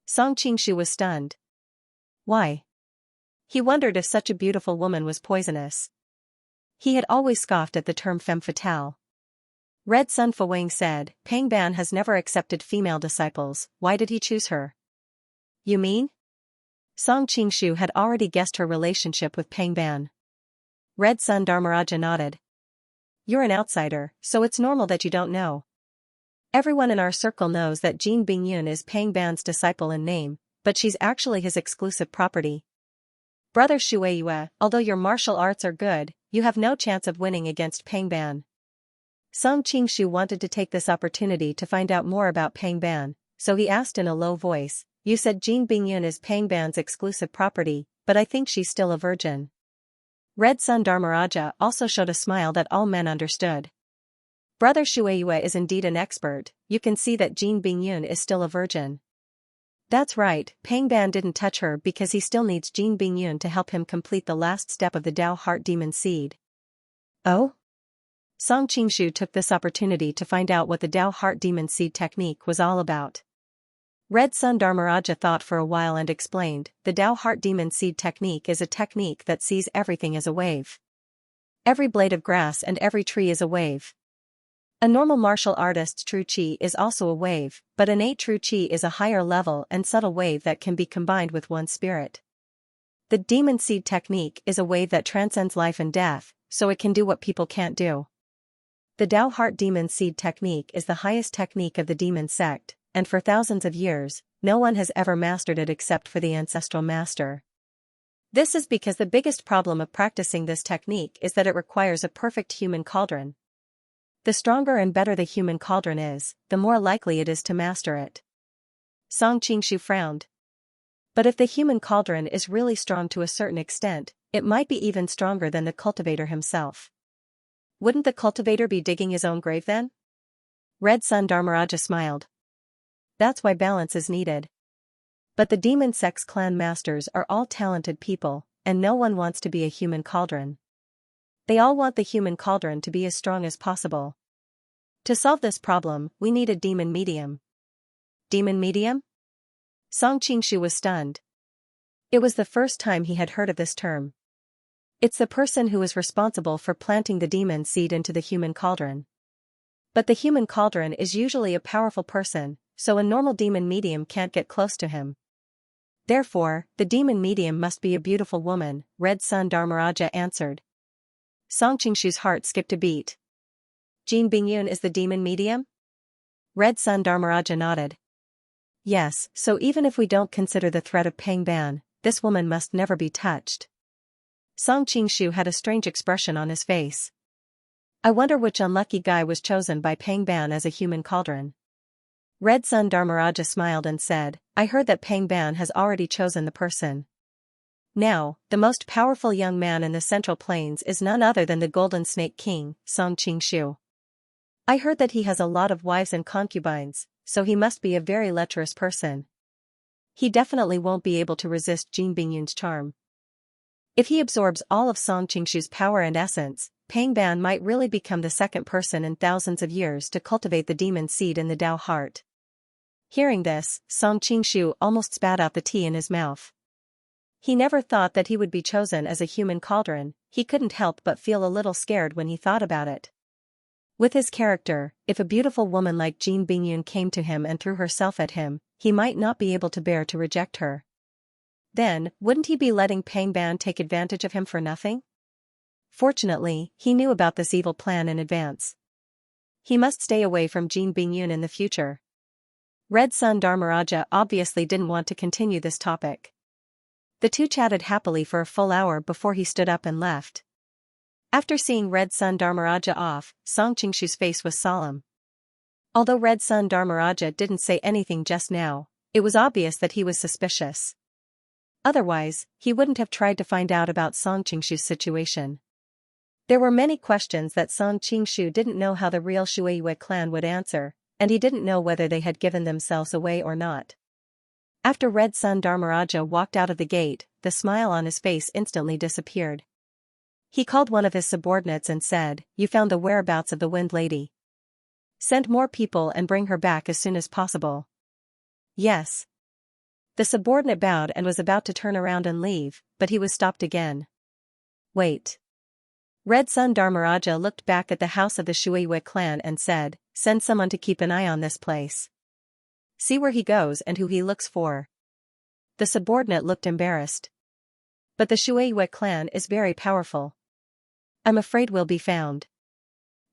Song Qingshu was stunned. Why? He wondered if such a beautiful woman was poisonous. He had always scoffed at the term femme fatale. Red Sun Fuwang said, Pang Ban has never accepted female disciples, why did he choose her? You mean? Song Qingshu had already guessed her relationship with Pang Ban. Red Sun Dharmaraja nodded. You're an outsider, so it's normal that you don't know. Everyone in our circle knows that Jin Bingyun is Pang Ban's disciple in name, but she's actually his exclusive property. Brother Shueiyue, although your martial arts are good, you have no chance of winning against Pang Ban. Song Qingshu wanted to take this opportunity to find out more about Pang Ban, so he asked in a low voice, you said Jin Bingyun is Pang Ban's exclusive property, but I think she's still a virgin. Red Sun Dharmaraja also showed a smile that all men understood. Brother Shueiyue is indeed an expert, you can see that Jin Bingyun is still a virgin. That's right, Pang Ban didn't touch her because he still needs Jin Bingyun to help him complete the last step of the Dao Heart Demon Seed. Oh? Song Qingshu took this opportunity to find out what the Dao Heart Demon Seed technique was all about. Red Sun Dharmaraja thought for a while and explained, the Dao Heart Demon Seed technique is a technique that sees everything as a wave. Every blade of grass and every tree is a wave. A normal martial artist's true chi is also a wave, but innate true chi is a higher level and subtle wave that can be combined with one's spirit. The Demon Seed technique is a wave that transcends life and death, so it can do what people can't do. The Dao Heart Demon Seed technique is the highest technique of the demon sect, and for thousands of years, no one has ever mastered it except for the ancestral master. This is because the biggest problem of practicing this technique is that it requires a perfect human cauldron. The stronger and better the human cauldron is, the more likely it is to master it. Song Qingshu frowned. But if the human cauldron is really strong to a certain extent, it might be even stronger than the cultivator himself. Wouldn't the cultivator be digging his own grave then? Red Sun Dharmaraja smiled. That's why balance is needed. But the demon sect's clan masters are all talented people, and no one wants to be a human cauldron. They all want the human cauldron to be as strong as possible. To solve this problem, we need a demon medium. Demon medium? Song Qingshu was stunned. It was the first time he had heard of this term. It's the person who is responsible for planting the demon seed into the human cauldron. But the human cauldron is usually a powerful person, so a normal demon medium can't get close to him. Therefore, the demon medium must be a beautiful woman, Red Sun Dharmaraja answered. Song Qingshu's heart skipped a beat. Jin Bingyun is the demon medium? Red Sun Dharmaraja nodded. Yes, so even if we don't consider the threat of Pang Ban, this woman must never be touched. Song Qingshu had a strange expression on his face. I wonder which unlucky guy was chosen by Pang Ban as a human cauldron. Red Sun Dharmaraja smiled and said, I heard that Pang Ban has already chosen the person. Now, the most powerful young man in the Central Plains is none other than the Golden Snake King, Song Qingshu. I heard that he has a lot of wives and concubines, so he must be a very lecherous person. He definitely won't be able to resist Jin Bingyun's charm. If he absorbs all of Song Qingshu's power and essence, Pang Ban might really become the second person in thousands of years to cultivate the demon seed in the Dao heart. Hearing this, Song Qingshu almost spat out the tea in his mouth. He never thought that he would be chosen as a human cauldron, he couldn't help but feel a little scared when he thought about it. With his character, if a beautiful woman like Jin Bingyun came to him and threw herself at him, he might not be able to bear to reject her. Then, wouldn't he be letting Pang Ban take advantage of him for nothing? Fortunately, he knew about this evil plan in advance. He must stay away from Jin Bingyun in the future. Red Sun Dharmaraja obviously didn't want to continue this topic. The two chatted happily for a full hour before he stood up and left. After seeing Red Sun Dharmaraja off, Song Qingshu's face was solemn. Although Red Sun Dharmaraja didn't say anything just now, it was obvious that he was suspicious. Otherwise, he wouldn't have tried to find out about Song Qingshu's situation. There were many questions that Song Qingshu didn't know how the real Shueiyue clan would answer, and he didn't know whether they had given themselves away or not. After Red Sun Dharmaraja walked out of the gate, the smile on his face instantly disappeared. He called one of his subordinates and said, You found the whereabouts of the Wind Lady. Send more people and bring her back as soon as possible. Yes. The subordinate bowed and was about to turn around and leave, but he was stopped again. Wait. Red Sun Dharmaraja looked back at the house of the Shuiwi clan and said, "Send someone to keep an eye on this place. See where he goes and who he looks for." The subordinate looked embarrassed. "But the Shuiwi clan is very powerful. I'm afraid we'll be found."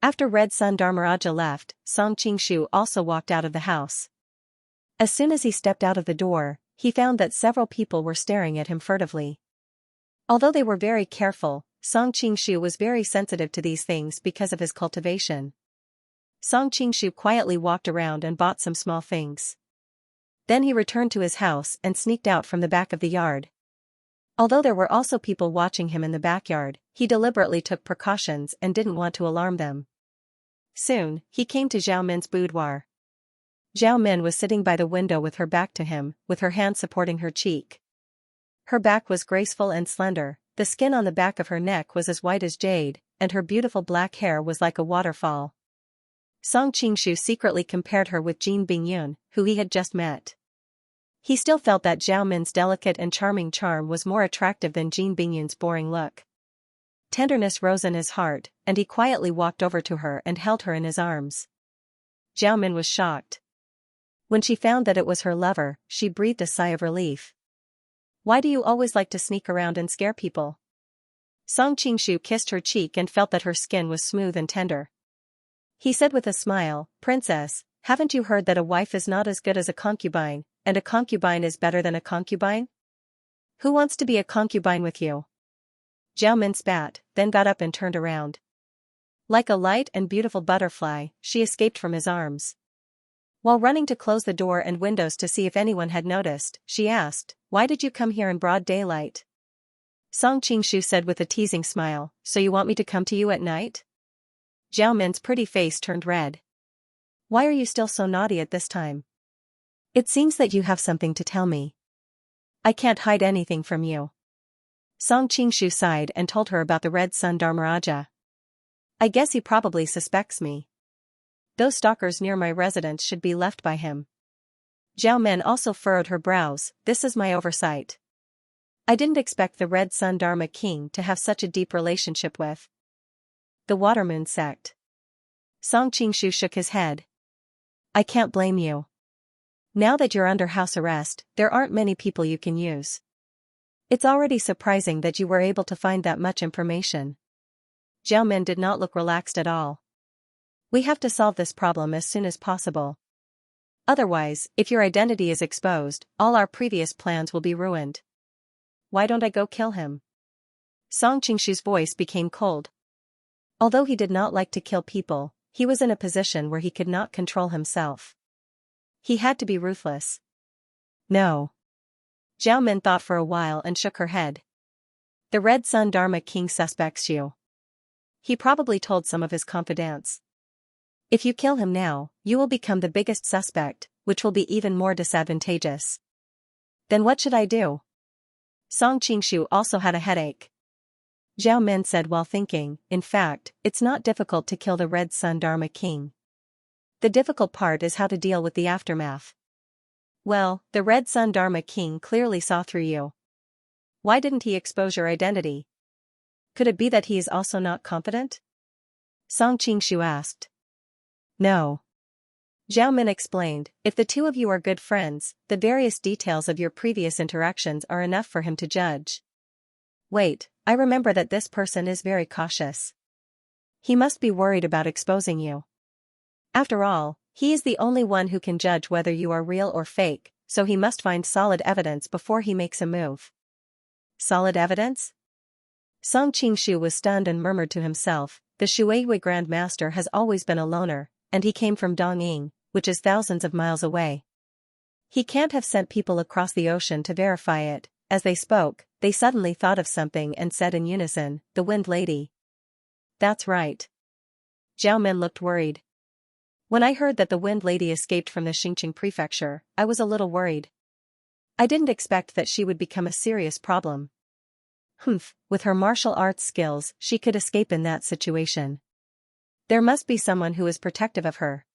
After Red Sun Dharmaraja left, Song Qingshu also walked out of the house. As soon as he stepped out of the door, he found that several people were staring at him furtively. Although they were very careful, Song Qingshu was very sensitive to these things because of his cultivation. Song Qingshu quietly walked around and bought some small things. Then he returned to his house and sneaked out from the back of the yard. Although there were also people watching him in the backyard, he deliberately took precautions and didn't want to alarm them. Soon, he came to Zhao Min's boudoir. Zhao Min was sitting by the window with her back to him, with her hand supporting her cheek. Her back was graceful and slender, the skin on the back of her neck was as white as jade, and her beautiful black hair was like a waterfall. Song Qingshu secretly compared her with Jin Bingyun, who he had just met. He still felt that Zhao Min's delicate and charming charm was more attractive than Jin Bingyun's boring look. Tenderness rose in his heart, and he quietly walked over to her and held her in his arms. Zhao Min was shocked. When she found that it was her lover, she breathed a sigh of relief. "Why do you always like to sneak around and scare people?" Song Qingshu kissed her cheek and felt that her skin was smooth and tender. He said with a smile, "Princess, haven't you heard that a wife is not as good as a concubine, and a concubine is better than a concubine? Who wants to be a concubine with you?" Zhao Min spat, then got up and turned around. Like a light and beautiful butterfly, she escaped from his arms. While running to close the door and windows to see if anyone had noticed, she asked, "Why did you come here in broad daylight?" Song Qingshu said with a teasing smile, "So you want me to come to you at night?" Zhao Min's pretty face turned red. "Why are you still so naughty at this time? It seems that you have something to tell me." "I can't hide anything from you." Song Qingshu sighed and told her about the Red Sun Dharmaraja. "I guess he probably suspects me. Those stalkers near my residence should be left by him." Zhao Min also furrowed her brows. "This is my oversight. I didn't expect the Red Sun Dharma King to have such a deep relationship with the Water Moon sect." Song Qingshu shook his head. "I can't blame you. Now that you're under house arrest, there aren't many people you can use. It's already surprising that you were able to find that much information." Zhao Min did not look relaxed at all. "We have to solve this problem as soon as possible. Otherwise, if your identity is exposed, all our previous plans will be ruined." "Why don't I go kill him?" Song Qingshu's voice became cold. Although he did not like to kill people, he was in a position where he could not control himself. He had to be ruthless. "No." Zhao Min thought for a while and shook her head. "The Red Sun Dharma King suspects you. He probably told some of his confidants. If you kill him now, you will become the biggest suspect, which will be even more disadvantageous." "Then what should I do?" Song Qingshu also had a headache. Zhao Min said while thinking, "In fact, it's not difficult to kill the Red Sun Dharma King. The difficult part is how to deal with the aftermath. Well, the Red Sun Dharma King clearly saw through you. Why didn't he expose your identity? Could it be that he is also not competent?" Song Qingshu asked. "No." Zhao Min explained, "If the two of you are good friends, the various details of your previous interactions are enough for him to judge. Wait, I remember that this person is very cautious. He must be worried about exposing you. After all, he is the only one who can judge whether you are real or fake, so he must find solid evidence before he makes a move." "Solid evidence?" Song Qingshu was stunned and murmured to himself, "The Shuiwi Grand Master has always been a loner, and he came from Dongying, which is thousands of miles away. He can't have sent people across the ocean to verify it." As they spoke, they suddenly thought of something and said in unison, "The Wind Lady." "That's right." Zhao Min looked worried. "When I heard that the Wind Lady escaped from the Xinjiang prefecture, I was a little worried. I didn't expect that she would become a serious problem." With her martial arts skills, she could escape in that situation. There must be someone who is protective of her.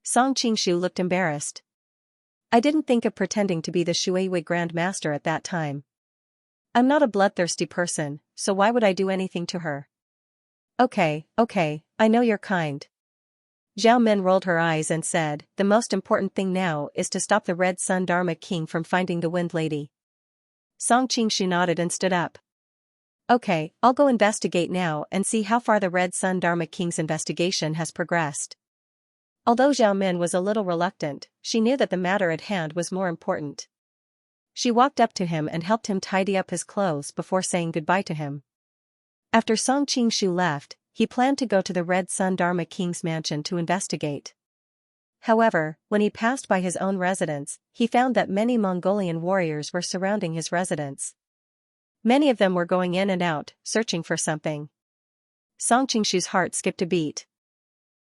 Song Qingshu looked embarrassed. "I didn't think of pretending to be the Shuiwi Grand Master at that time. I'm not a bloodthirsty person, so why would I do anything to her?" Okay, I know you're kind. Zhao Min rolled her eyes and said, the most important thing now is to stop the Red Sun Dharma King from finding the Wind Lady. Song Qingshu nodded and stood up. Okay, I'll go investigate now and see how far the Red Sun Dharma King's investigation has progressed. Although Zhao Min was a little reluctant, she knew that the matter at hand was more important. She walked up to him and helped him tidy up his clothes before saying goodbye to him. After Song Qingshu left, he planned to go to the Red Sun Dharma King's mansion to investigate. However, when he passed by his own residence, he found that many Mongolian warriors were surrounding his residence. Many of them were going in and out, searching for something. Song Qingshu's heart skipped a beat.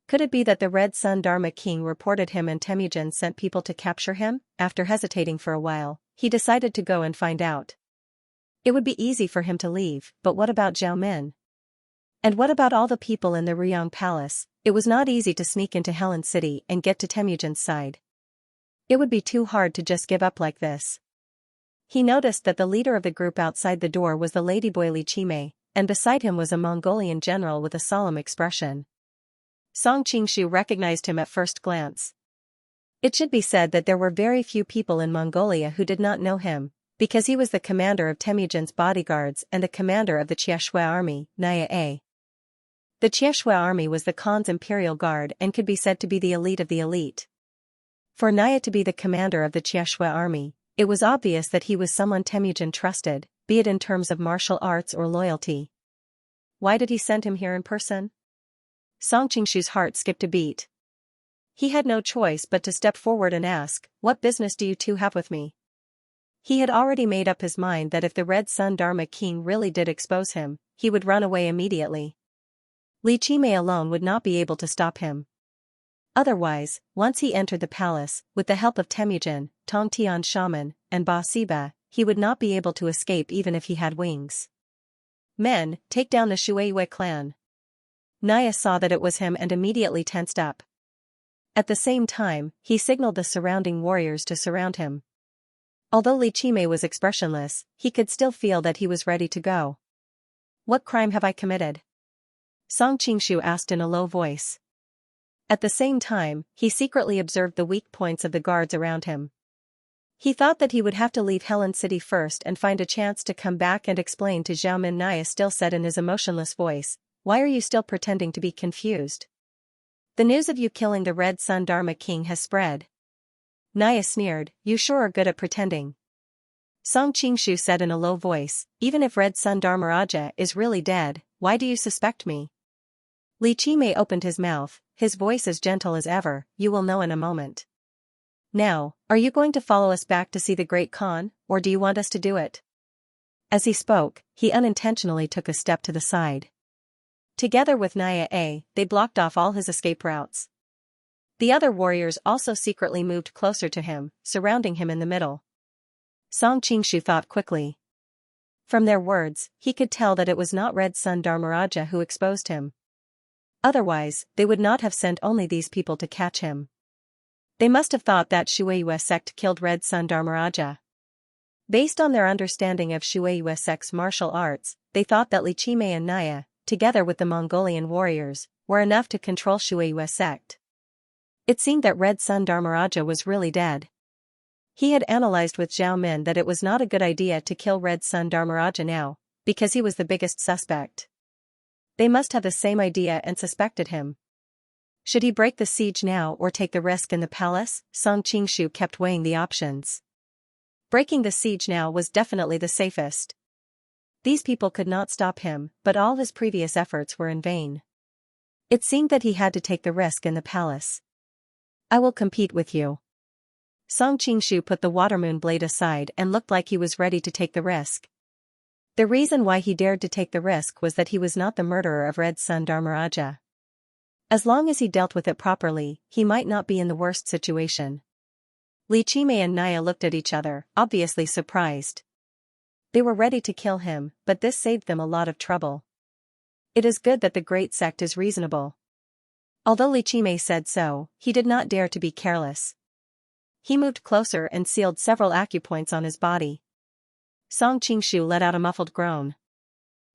Could it be that the Red Sun Dharma King reported him and Temujin sent people to capture him? After hesitating for a while, he decided to go and find out. It would be easy for him to leave, but what about Zhao Min? And what about all the people in the Ryong Palace? It was not easy to sneak into Helen City and get to Temujin's side. It would be too hard to just give up like this. He noticed that the leader of the group outside the door was the ladyboy Li Qimei, and beside him was a Mongolian general with a solemn expression. Song Qingshu recognized him at first glance. It should be said that there were very few people in Mongolia who did not know him, because he was the commander of Temujin's bodyguards and the commander of the Xianxia army, Nia. The Xianxia army was the Khan's imperial guard and could be said to be the elite of the elite. For Nia to be the commander of the Xianxia army, it was obvious that he was someone Temujin trusted, be it in terms of martial arts or loyalty. Why did he send him here in person? Song Qingshu's heart skipped a beat. He had no choice but to step forward and ask, "What business do you two have with me?" He had already made up his mind that if the Red Sun Dharma King really did expose him, he would run away immediately. Li Qimei alone would not be able to stop him. Otherwise, once he entered the palace, with the help of Temujin, Tong Tian Shaman, and Ba Siba, he would not be able to escape even if he had wings. Men, take down the Shueiyue clan. Nia saw that it was him and immediately tensed up. At the same time, he signaled the surrounding warriors to surround him. Although Li Qimei was expressionless, he could still feel that he was ready to go. What crime have I committed? Song Qingshu asked in a low voice. At the same time, he secretly observed the weak points of the guards around him. He thought that he would have to leave Helen City first and find a chance to come back and explain to Zhao Min. Nia still said in his emotionless voice, "Why are you still pretending to be confused? The news of you killing the Red Sun Dharma King has spread." Nia sneered, "You sure are good at pretending." Song Qingshu said in a low voice, "Even if Red Sun Dharmaraja is really dead, why do you suspect me?" Li Qimei opened his mouth, his voice as gentle as ever, "You will know in a moment. Now, are you going to follow us back to see the Great Khan, or do you want us to do it?" As he spoke, he unintentionally took a step to the side. Together with Nia, they blocked off all his escape routes. The other warriors also secretly moved closer to him, surrounding him in the middle. Song Qingshu thought quickly. From their words, he could tell that it was not Red Sun Dharmaraja who exposed him. Otherwise, they would not have sent only these people to catch him. They must have thought that Shueiyue sect killed Red Sun Dharmaraja. Based on their understanding of Shueiyue sect's martial arts, they thought that Li Qimei and Nia, together with the Mongolian warriors, were enough to control Shueiyue sect. It seemed that Red Sun Dharmaraja was really dead. He had analyzed with Zhao Min that it was not a good idea to kill Red Sun Dharmaraja now, because he was the biggest suspect. They must have the same idea and suspected him. Should he break the siege now or take the risk in the palace? Song Qingshu kept weighing the options. Breaking the siege now was definitely the safest. These people could not stop him, but all his previous efforts were in vain. It seemed that he had to take the risk in the palace. "I will compete with you." Song Qingshu put the watermoon blade aside and looked like he was ready to take the risk. The reason why he dared to take the risk was that he was not the murderer of Red Sun Dharmaraja. As long as he dealt with it properly, he might not be in the worst situation. Li Qimei and Nia looked at each other, obviously surprised. They were ready to kill him, but this saved them a lot of trouble. It is good that the great sect is reasonable. Although Li Qimei said so, he did not dare to be careless. He moved closer and sealed several acupoints on his body. Song Qingshu let out a muffled groan.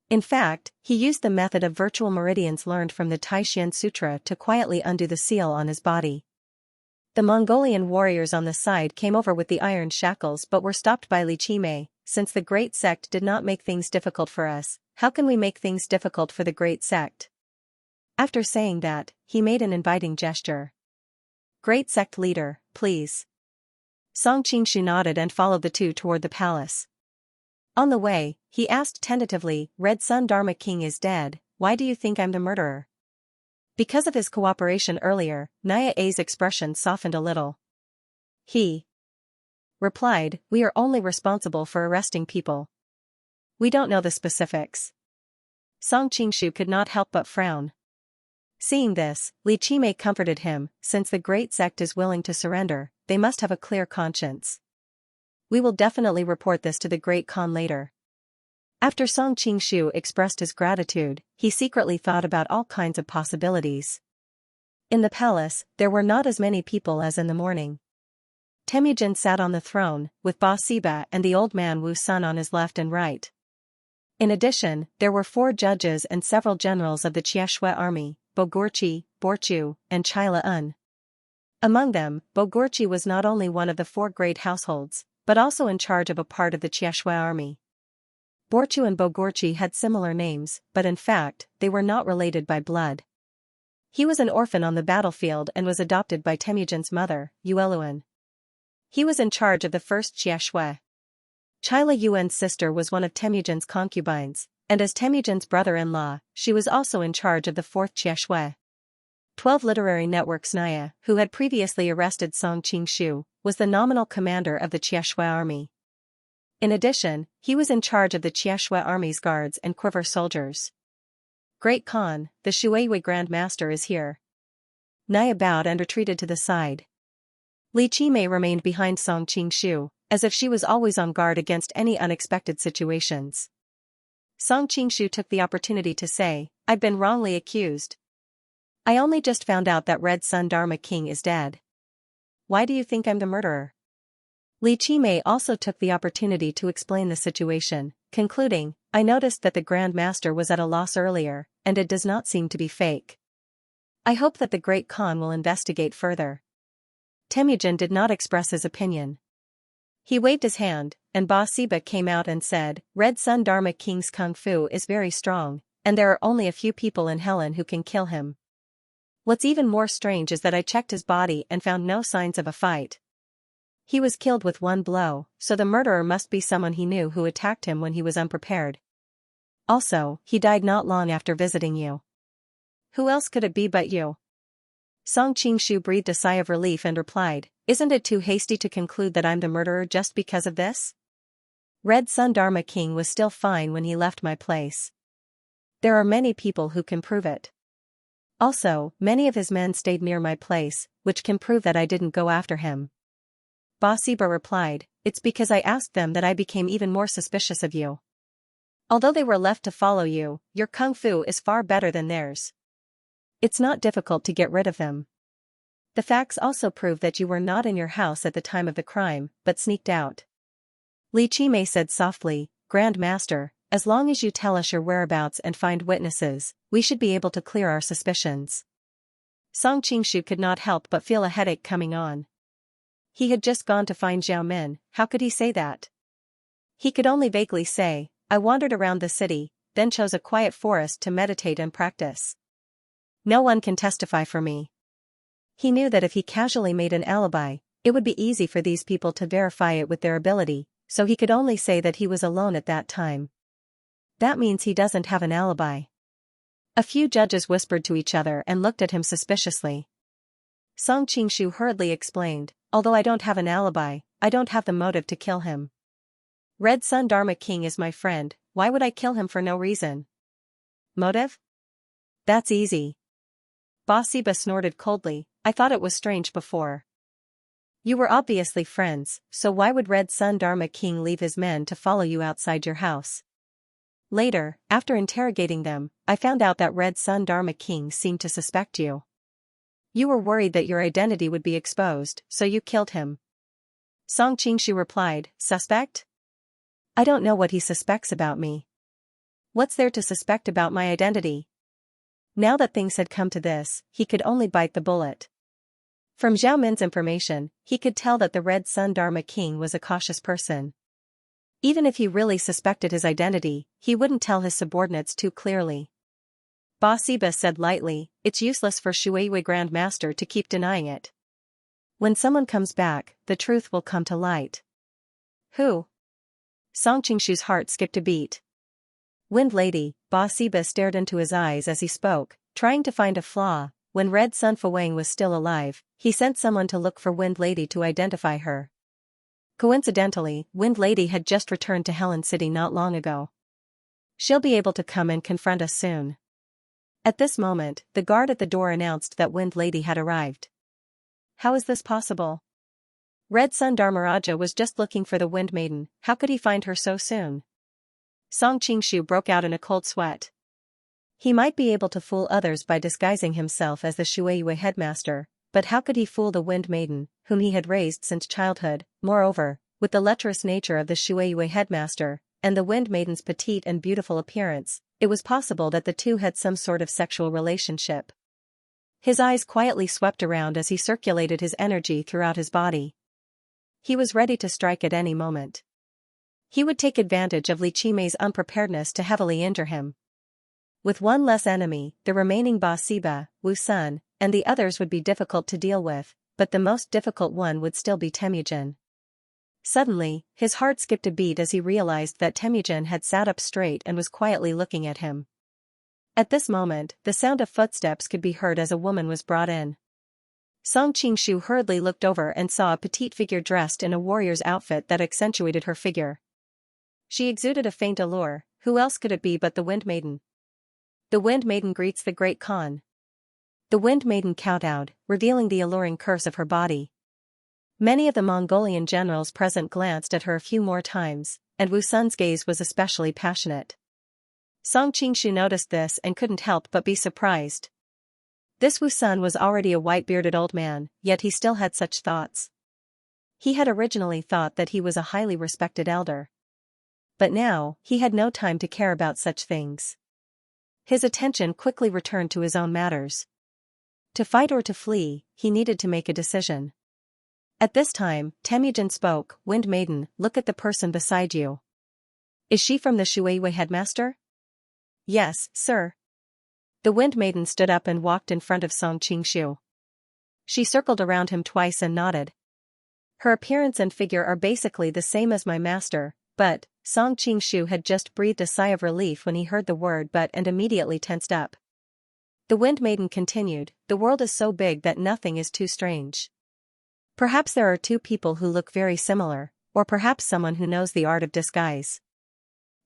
In fact, he used the method of virtual meridians learned from the Taishan Sutra to quietly undo the seal on his body. The Mongolian warriors on the side came over with the iron shackles but were stopped by Li Qimei. Since the great sect did not make things difficult for us, how can we make things difficult for the great sect? After saying that, he made an inviting gesture. Great sect leader, please. Song Qingshu nodded and followed the two toward the palace. On the way, he asked tentatively, Red Sun Dharma King is dead, why do you think I'm the murderer? Because of his cooperation earlier, Nia A's expression softened a little. He replied, we are only responsible for arresting people. We don't know the specifics. Song Qingshu could not help but frown. Seeing this, Li Qimei comforted him, since the great sect is willing to surrender, they must have a clear conscience. We will definitely report this to the Great Khan later. After Song Qingshu expressed his gratitude, he secretly thought about all kinds of possibilities. In the palace, there were not as many people as in the morning. Temujin sat on the throne, with Ba Siba and the old man Wu Sun on his left and right. In addition, there were 4 judges and several generals of the Xianxia army, Bogorchi, Borchu, and Chila Un. Among them, Bogorchi was not only one of the 4 great households, but also in charge of a part of the Xianxia army. Borchu and Bogorchi had similar names, but in fact, they were not related by blood. He was an orphan on the battlefield and was adopted by Temujin's mother, Yueluan. He was in charge of the first Xianxia. Chila Yuan's sister was one of Temujin's concubines, and as Temujin's brother-in-law, she was also in charge of the 4th Xianxia. 12 Literary Network's Nia, who had previously arrested Song Qingshu, was the nominal commander of the Xianxia army. In addition, he was in charge of the Xianxia army's guards and quiver soldiers. Great Khan, the Shuiwei Grand Master is here. Nia bowed and retreated to the side. Li Qimei remained behind Song Qingshu, as if she was always on guard against any unexpected situations. Song Qingshu took the opportunity to say, I've been wrongly accused. I only just found out that Red Sun Dharma King is dead. Why do you think I'm the murderer? Li Qimei also took the opportunity to explain the situation, concluding, I noticed that the Grand Master was at a loss earlier, and it does not seem to be fake. I hope that the Great Khan will investigate further. Temujin did not express his opinion. He waved his hand, and Ba Siba came out and said, Red Sun Dharma King's kung fu is very strong, and there are only a few people in Helen who can kill him. What's even more strange is that I checked his body and found no signs of a fight. He was killed with one blow, so the murderer must be someone he knew who attacked him when he was unprepared. Also, he died not long after visiting you. Who else could it be but you? Song Qingshu breathed a sigh of relief and replied, Isn't it too hasty to conclude that I'm the murderer just because of this? Red Sun Dharma King was still fine when he left my place. There are many people who can prove it. Also, many of his men stayed near my place, which can prove that I didn't go after him. Ba Siba replied, It's because I asked them that I became even more suspicious of you. Although they were left to follow you, your kung fu is far better than theirs. It's not difficult to get rid of them. The facts also prove that you were not in your house at the time of the crime, but sneaked out. Li Qimei said softly, Grand Master, as long as you tell us your whereabouts and find witnesses, we should be able to clear our suspicions. Song Qingshu could not help but feel a headache coming on. He had just gone to find Zhao Min, how could he say that? He could only vaguely say, I wandered around the city, then chose a quiet forest to meditate and practice. No one can testify for me. He knew that if he casually made an alibi, it would be easy for these people to verify it with their ability, so he could only say that he was alone at that time. That means he doesn't have an alibi. A few judges whispered to each other and looked at him suspiciously. Song Qingshu hurriedly explained, although I don't have an alibi, I don't have the motive to kill him. Red Sun Dharma King is my friend, why would I kill him for no reason? Motive? That's easy. Ba Siba snorted coldly, I thought it was strange before. You were obviously friends, so why would Red Sun Dharma King leave his men to follow you outside your house? Later, after interrogating them, I found out that Red Sun Dharma King seemed to suspect you. You were worried that your identity would be exposed, so you killed him. Song Qingshu replied, Suspect? I don't know what he suspects about me. What's there to suspect about my identity? Now that things had come to this, he could only bite the bullet. From Zhao Min's information, he could tell that the Red Sun Dharma King was a cautious person. Even if he really suspected his identity, he wouldn't tell his subordinates too clearly. Ba Siba said lightly, it's useless for Shuiwei Grand Master to keep denying it. When someone comes back, the truth will come to light. Who? Song Qingshu's heart skipped a beat. Wind Lady, Ba Siba stared into his eyes as he spoke, trying to find a flaw. When Red Sun Fuwang was still alive, he sent someone to look for Wind Lady to identify her. Coincidentally, Wind Lady had just returned to Helen City not long ago. She'll be able to come and confront us soon. At this moment, the guard at the door announced that Wind Lady had arrived. How is this possible? Red Sun Dharmaraja was just looking for the Wind Maiden, how could he find her so soon? Song Qingshu broke out in a cold sweat. He might be able to fool others by disguising himself as the Shuiwei headmaster, but how could he fool the Wind Maiden, whom he had raised since childhood? Moreover, with the lecherous nature of the Shuiwei headmaster, and the Wind Maiden's petite and beautiful appearance, it was possible that the two had some sort of sexual relationship. His eyes quietly swept around as he circulated his energy throughout his body. He was ready to strike at any moment. He would take advantage of Li Qimei's unpreparedness to heavily injure him. With one less enemy, the remaining Ba Siba, Wu Sun, and the others would be difficult to deal with, but the most difficult one would still be Temujin. Suddenly, his heart skipped a beat as he realized that Temujin had sat up straight and was quietly looking at him. At this moment, the sound of footsteps could be heard as a woman was brought in. Song Qingshu hurriedly looked over and saw a petite figure dressed in a warrior's outfit that accentuated her figure. She exuded a faint allure. Who else could it be but the Wind Maiden? The Wind Maiden greets the Great Khan. The Wind Maiden kowtowed, revealing the alluring curves of her body. Many of the Mongolian generals present glanced at her a few more times, and Wu Sun's gaze was especially passionate. Song Qingshu noticed this and couldn't help but be surprised. This Wu Sun was already a white-bearded old man, yet he still had such thoughts. He had originally thought that he was a highly respected elder. But now, he had no time to care about such things. His attention quickly returned to his own matters. To fight or to flee, he needed to make a decision. At this time, Temujin spoke, Wind Maiden, look at the person beside you. Is she from the Shuiwei headmaster? Yes, sir. The Wind Maiden stood up and walked in front of Song Qingshu. She circled around him twice and nodded. Her appearance and figure are basically the same as my master, but, Song Qingshu had just breathed a sigh of relief when he heard the word but and immediately tensed up. The Wind Maiden continued, the world is so big that nothing is too strange. Perhaps there are two people who look very similar, or perhaps someone who knows the art of disguise.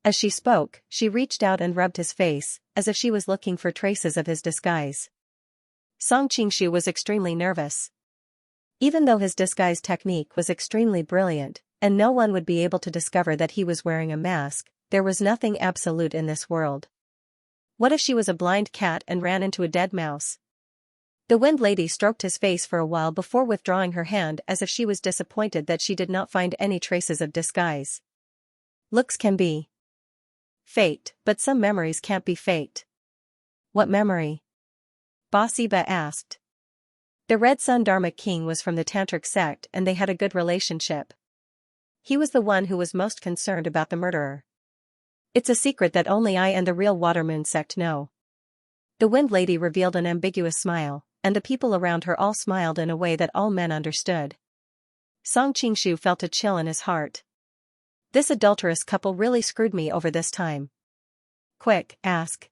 As she spoke, she reached out and rubbed his face, as if she was looking for traces of his disguise. Song Qingshu was extremely nervous. Even though his disguise technique was extremely brilliant, and no one would be able to discover that he was wearing a mask, there was nothing absolute in this world. What if she was a blind cat and ran into a dead mouse? The Wind Lady stroked his face for a while before withdrawing her hand as if she was disappointed that she did not find any traces of disguise. Looks can be faked, but some memories can't be faked. What memory? Ba Siba asked. The Red Sun Dharma King was from the Tantric sect and they had a good relationship. He was the one who was most concerned about the murderer. It's a secret that only I and the real Watermoon sect know. The Wind Lady revealed an ambiguous smile, and the people around her all smiled in a way that all men understood. Song Qingshu felt a chill in his heart. This adulterous couple really screwed me over this time. Quick, ask.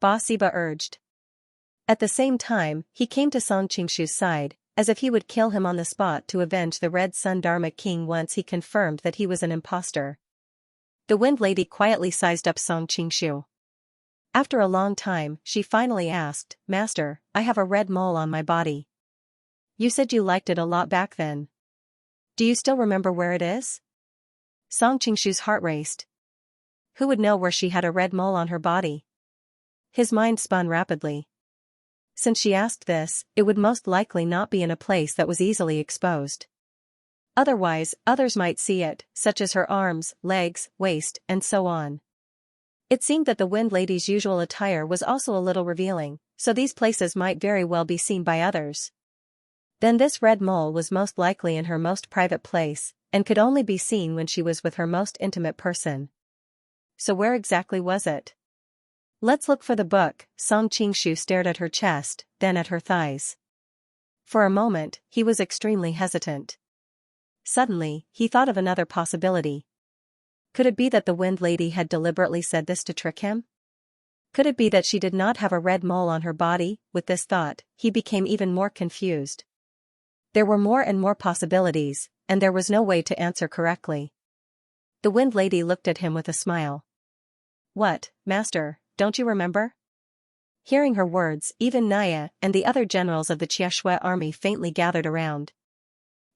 Ba Siba urged. At the same time, he came to Song Qingshu's side, as if he would kill him on the spot to avenge the Red Sun Dharma King once he confirmed that he was an impostor. The Wind Lady quietly sized up Song Qingshu. After a long time, she finally asked, Master, I have a red mole on my body. You said you liked it a lot back then. Do you still remember where it is? Song Qingshu's heart raced. Who would know where she had a red mole on her body? His mind spun rapidly. Since she asked this, it would most likely not be in a place that was easily exposed. Otherwise, others might see it, such as her arms, legs, waist, and so on. It seemed that the Wind Lady's usual attire was also a little revealing, so these places might very well be seen by others. Then this red mole was most likely in her most private place, and could only be seen when she was with her most intimate person. So where exactly was it? Let's look for the book. Song Qingshu stared at her chest, then at her thighs. For a moment, he was extremely hesitant. Suddenly, he thought of another possibility. Could it be that the Wind Lady had deliberately said this to trick him? Could it be that she did not have a red mole on her body? With this thought, he became even more confused. There were more and more possibilities, and there was no way to answer correctly. The Wind Lady looked at him with a smile. What, master, don't you remember? Hearing her words, even Naya and the other generals of the Xianxia army faintly gathered around.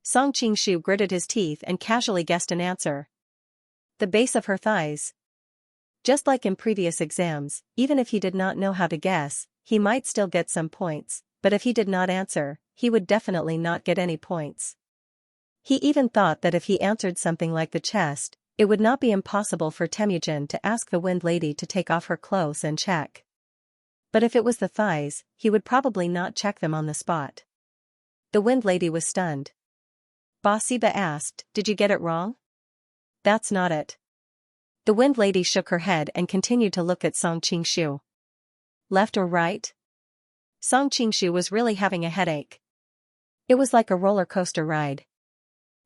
Song Qingshu gritted his teeth and casually guessed an answer. The base of her thighs. Just like in previous exams, even if he did not know how to guess, he might still get some points, but if he did not answer, he would definitely not get any points. He even thought that if he answered something like the chest, it would not be impossible for Temujin to ask the Wind Lady to take off her clothes and check. But if it was the thighs, he would probably not check them on the spot. The Wind Lady was stunned. Basiba asked, "Did you get it wrong?" "That's not it." The Wind Lady shook her head and continued to look at Song Qingshu. Left or right? Song Qingshu was really having a headache. It was like a roller coaster ride.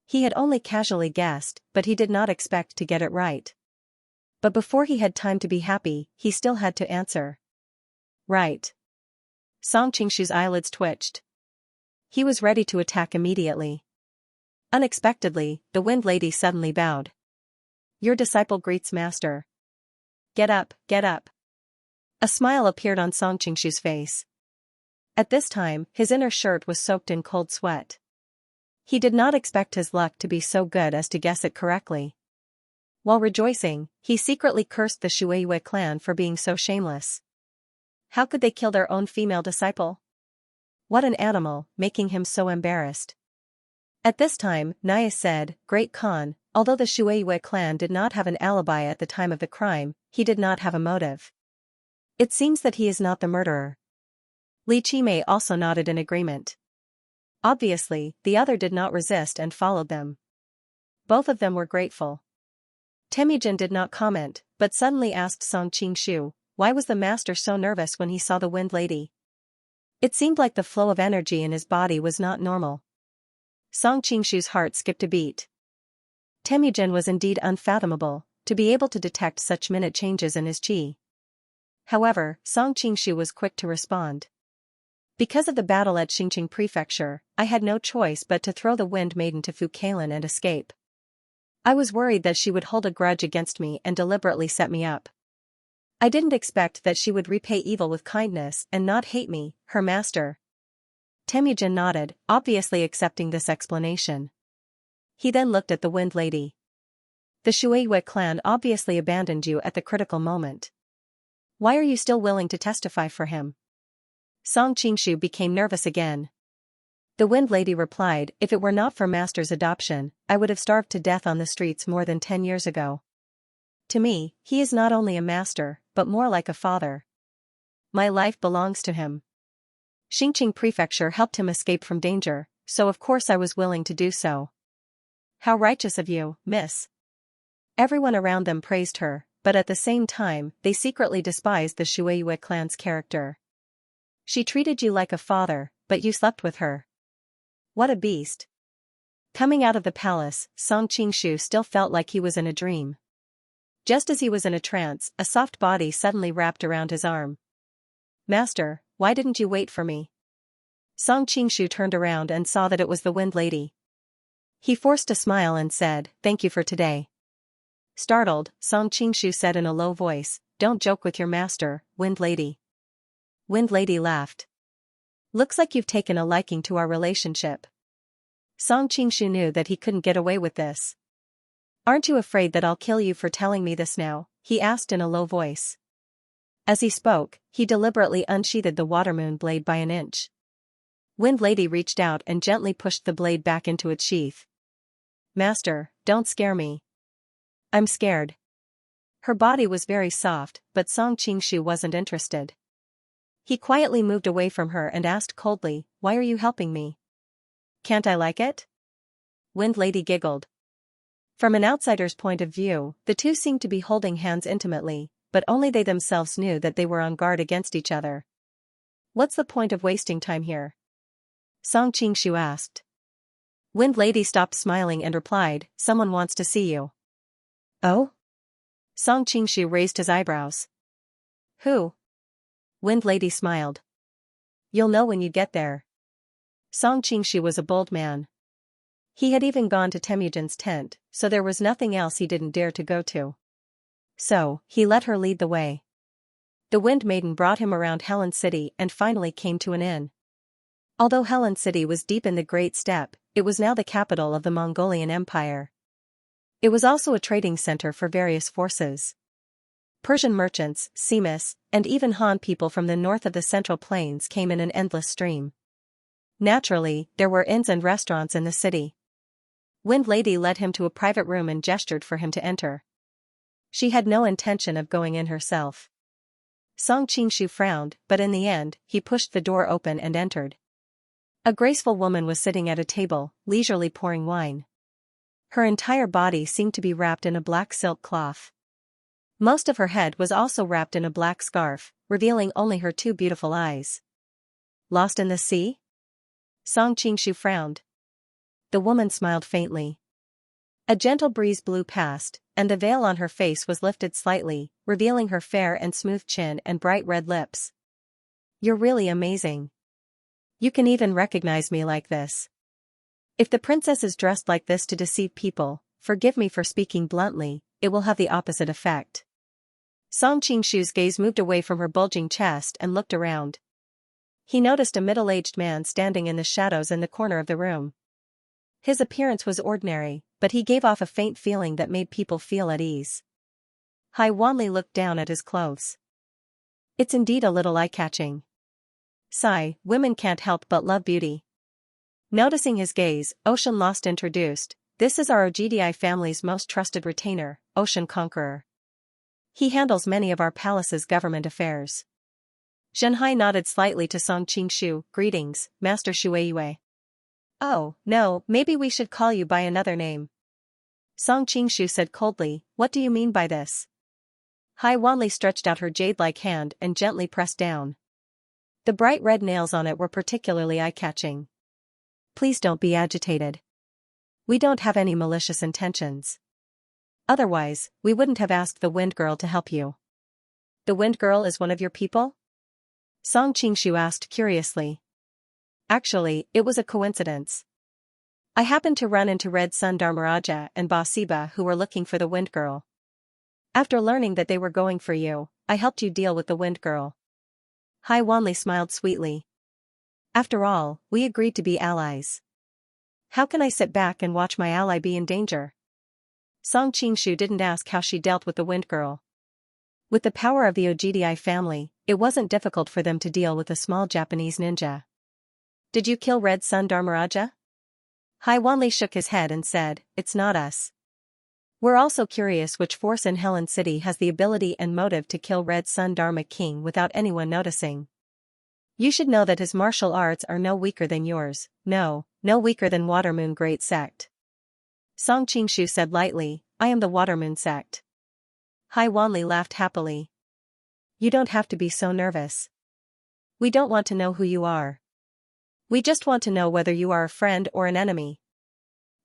He had only casually guessed, but he did not expect to get it right. But before he had time to be happy, he still had to answer. Right. Song Qingshu's eyelids twitched. He was ready to attack immediately. Unexpectedly, the Wind Lady suddenly bowed. Your disciple greets master. Get up, get up. A smile appeared on Song Qingshu's face. At this time, his inner shirt was soaked in cold sweat. He did not expect his luck to be so good as to guess it correctly. While rejoicing, he secretly cursed the Shueiyue clan for being so shameless. How could they kill their own female disciple? What an animal, making him so embarrassed. At this time, Naya said, Great Khan, although the Shueiyue clan did not have an alibi at the time of the crime, he did not have a motive. It seems that he is not the murderer. Li Qimei also nodded in agreement. Obviously, the other did not resist and followed them. Both of them were grateful. Temujin did not comment, but suddenly asked Song Qingshu, why was the master so nervous when he saw the Wind Lady? It seemed like the flow of energy in his body was not normal. Song Qingshu's heart skipped a beat. Temujin was indeed unfathomable, to be able to detect such minute changes in his qi. However, Song Qingshu was quick to respond. Because of the battle at Xingqing Prefecture, I had no choice but to throw the Wind Maiden to Fukalan and escape. I was worried that she would hold a grudge against me and deliberately set me up. I didn't expect that she would repay evil with kindness and not hate me, her master. Temujin nodded, obviously accepting this explanation. He then looked at the Wind Lady. The Shueiyue clan obviously abandoned you at the critical moment. Why are you still willing to testify for him? Song Qingshu became nervous again. The Wind Lady replied, if it were not for master's adoption, I would have starved to death on the streets more than 10 years ago. To me, he is not only a master, but more like a father. My life belongs to him. Xingqing Prefecture helped him escape from danger, so of course I was willing to do so. How righteous of you, miss. Everyone around them praised her, but at the same time, they secretly despised the Shueiyue clan's character. She treated you like a father, but you slept with her. What a beast. Coming out of the palace, Song Qingshu still felt like he was in a dream. Just as he was in a trance, a soft body suddenly wrapped around his arm. Master, why didn't you wait for me? Song Qingshu turned around and saw that it was the Wind Lady. He forced a smile and said, thank you for today. Startled, Song Qingshu said in a low voice, don't joke with your master, Wind Lady. Wind Lady laughed. Looks like you've taken a liking to our relationship. Song Qingshu knew that he couldn't get away with this. Aren't you afraid that I'll kill you for telling me this now? He asked in a low voice. As he spoke, he deliberately unsheathed the watermoon blade by an inch. Wind Lady reached out and gently pushed the blade back into its sheath. Master, don't scare me. I'm scared. Her body was very soft, but Song Qingshu wasn't interested. He quietly moved away from her and asked coldly, "Why are you helping me? Can't I like it?" Wind Lady giggled. From an outsider's point of view, the two seemed to be holding hands intimately, but only they themselves knew that they were on guard against each other. "What's the point of wasting time here?" Song Qingshu asked. Wind Lady stopped smiling and replied, "Someone wants to see you." "Oh?" Song Qingshu raised his eyebrows. "Who?" Wind Lady smiled. "You'll know when you get there." Song Qingshu was a bold man. He had even gone to Temujin's tent, so there was nothing else he didn't dare to go to. So, he let her lead the way. The Wind Maiden brought him around Helen City and finally came to an inn. Although Helen City was deep in the Great Steppe, it was now the capital of the Mongolian Empire. It was also a trading center for various forces. Persian merchants, Semis, and even Han people from the north of the Central Plains came in an endless stream. Naturally, there were inns and restaurants in the city. Wind Lady led him to a private room and gestured for him to enter. She had no intention of going in herself. Song Qingshu frowned, but in the end, he pushed the door open and entered. A graceful woman was sitting at a table, leisurely pouring wine. Her entire body seemed to be wrapped in a black silk cloth. Most of her head was also wrapped in a black scarf, revealing only her two beautiful eyes. "Lost in the sea?" Song Qingshu frowned. The woman smiled faintly. A gentle breeze blew past, and the veil on her face was lifted slightly, revealing her fair and smooth chin and bright red lips. "You're really amazing. You can even recognize me like this. If the princess is dressed like this to deceive people, forgive me for speaking bluntly, it will have the opposite effect." Song Qingshu's gaze moved away from her bulging chest and looked around. He noticed a middle-aged man standing in the shadows in the corner of the room. His appearance was ordinary, but he gave off a faint feeling that made people feel at ease. Hai Wanli looked down at his clothes. It's indeed a little eye-catching. Sigh, women can't help but love beauty. Noticing his gaze, Ocean Lost introduced, "This is our OGDI family's most trusted retainer, Ocean Conqueror. He handles many of our palace's government affairs." Zhenhai nodded slightly to Song Qingshu, "Greetings, Master Shueiyue." "Oh, no, maybe we should call you by another name." Song Qingshu said coldly, "What do you mean by this?" Hai Wanli stretched out her jade-like hand and gently pressed down. The bright red nails on it were particularly eye-catching. "Please don't be agitated. We don't have any malicious intentions. Otherwise, we wouldn't have asked the Wind Girl to help you." "The Wind Girl is one of your people?" Song Qingshu asked curiously. "Actually, it was a coincidence. I happened to run into Red Sun Dharmaraja and Basiba who were looking for the Wind Girl. After learning that they were going for you, I helped you deal with the Wind Girl." Hai Wanli smiled sweetly. "After all, we agreed to be allies. How can I sit back and watch my ally be in danger?" Song Qingshu didn't ask how she dealt with the Wind Girl. With the power of the OGDI family, it wasn't difficult for them to deal with a small Japanese ninja. "Did you kill Red Sun Dharmaraja?" Hai Wanli shook his head and said, "It's not us. We're also curious which force in Helen City has the ability and motive to kill Red Sun Dharma King without anyone noticing. You should know that his martial arts are no weaker than yours, no weaker than Watermoon Great Sect." Song Qingshu said lightly, "I am the Watermoon Sect." Hai Wanli laughed happily. "You don't have to be so nervous. We don't want to know who you are. We just want to know whether you are a friend or an enemy."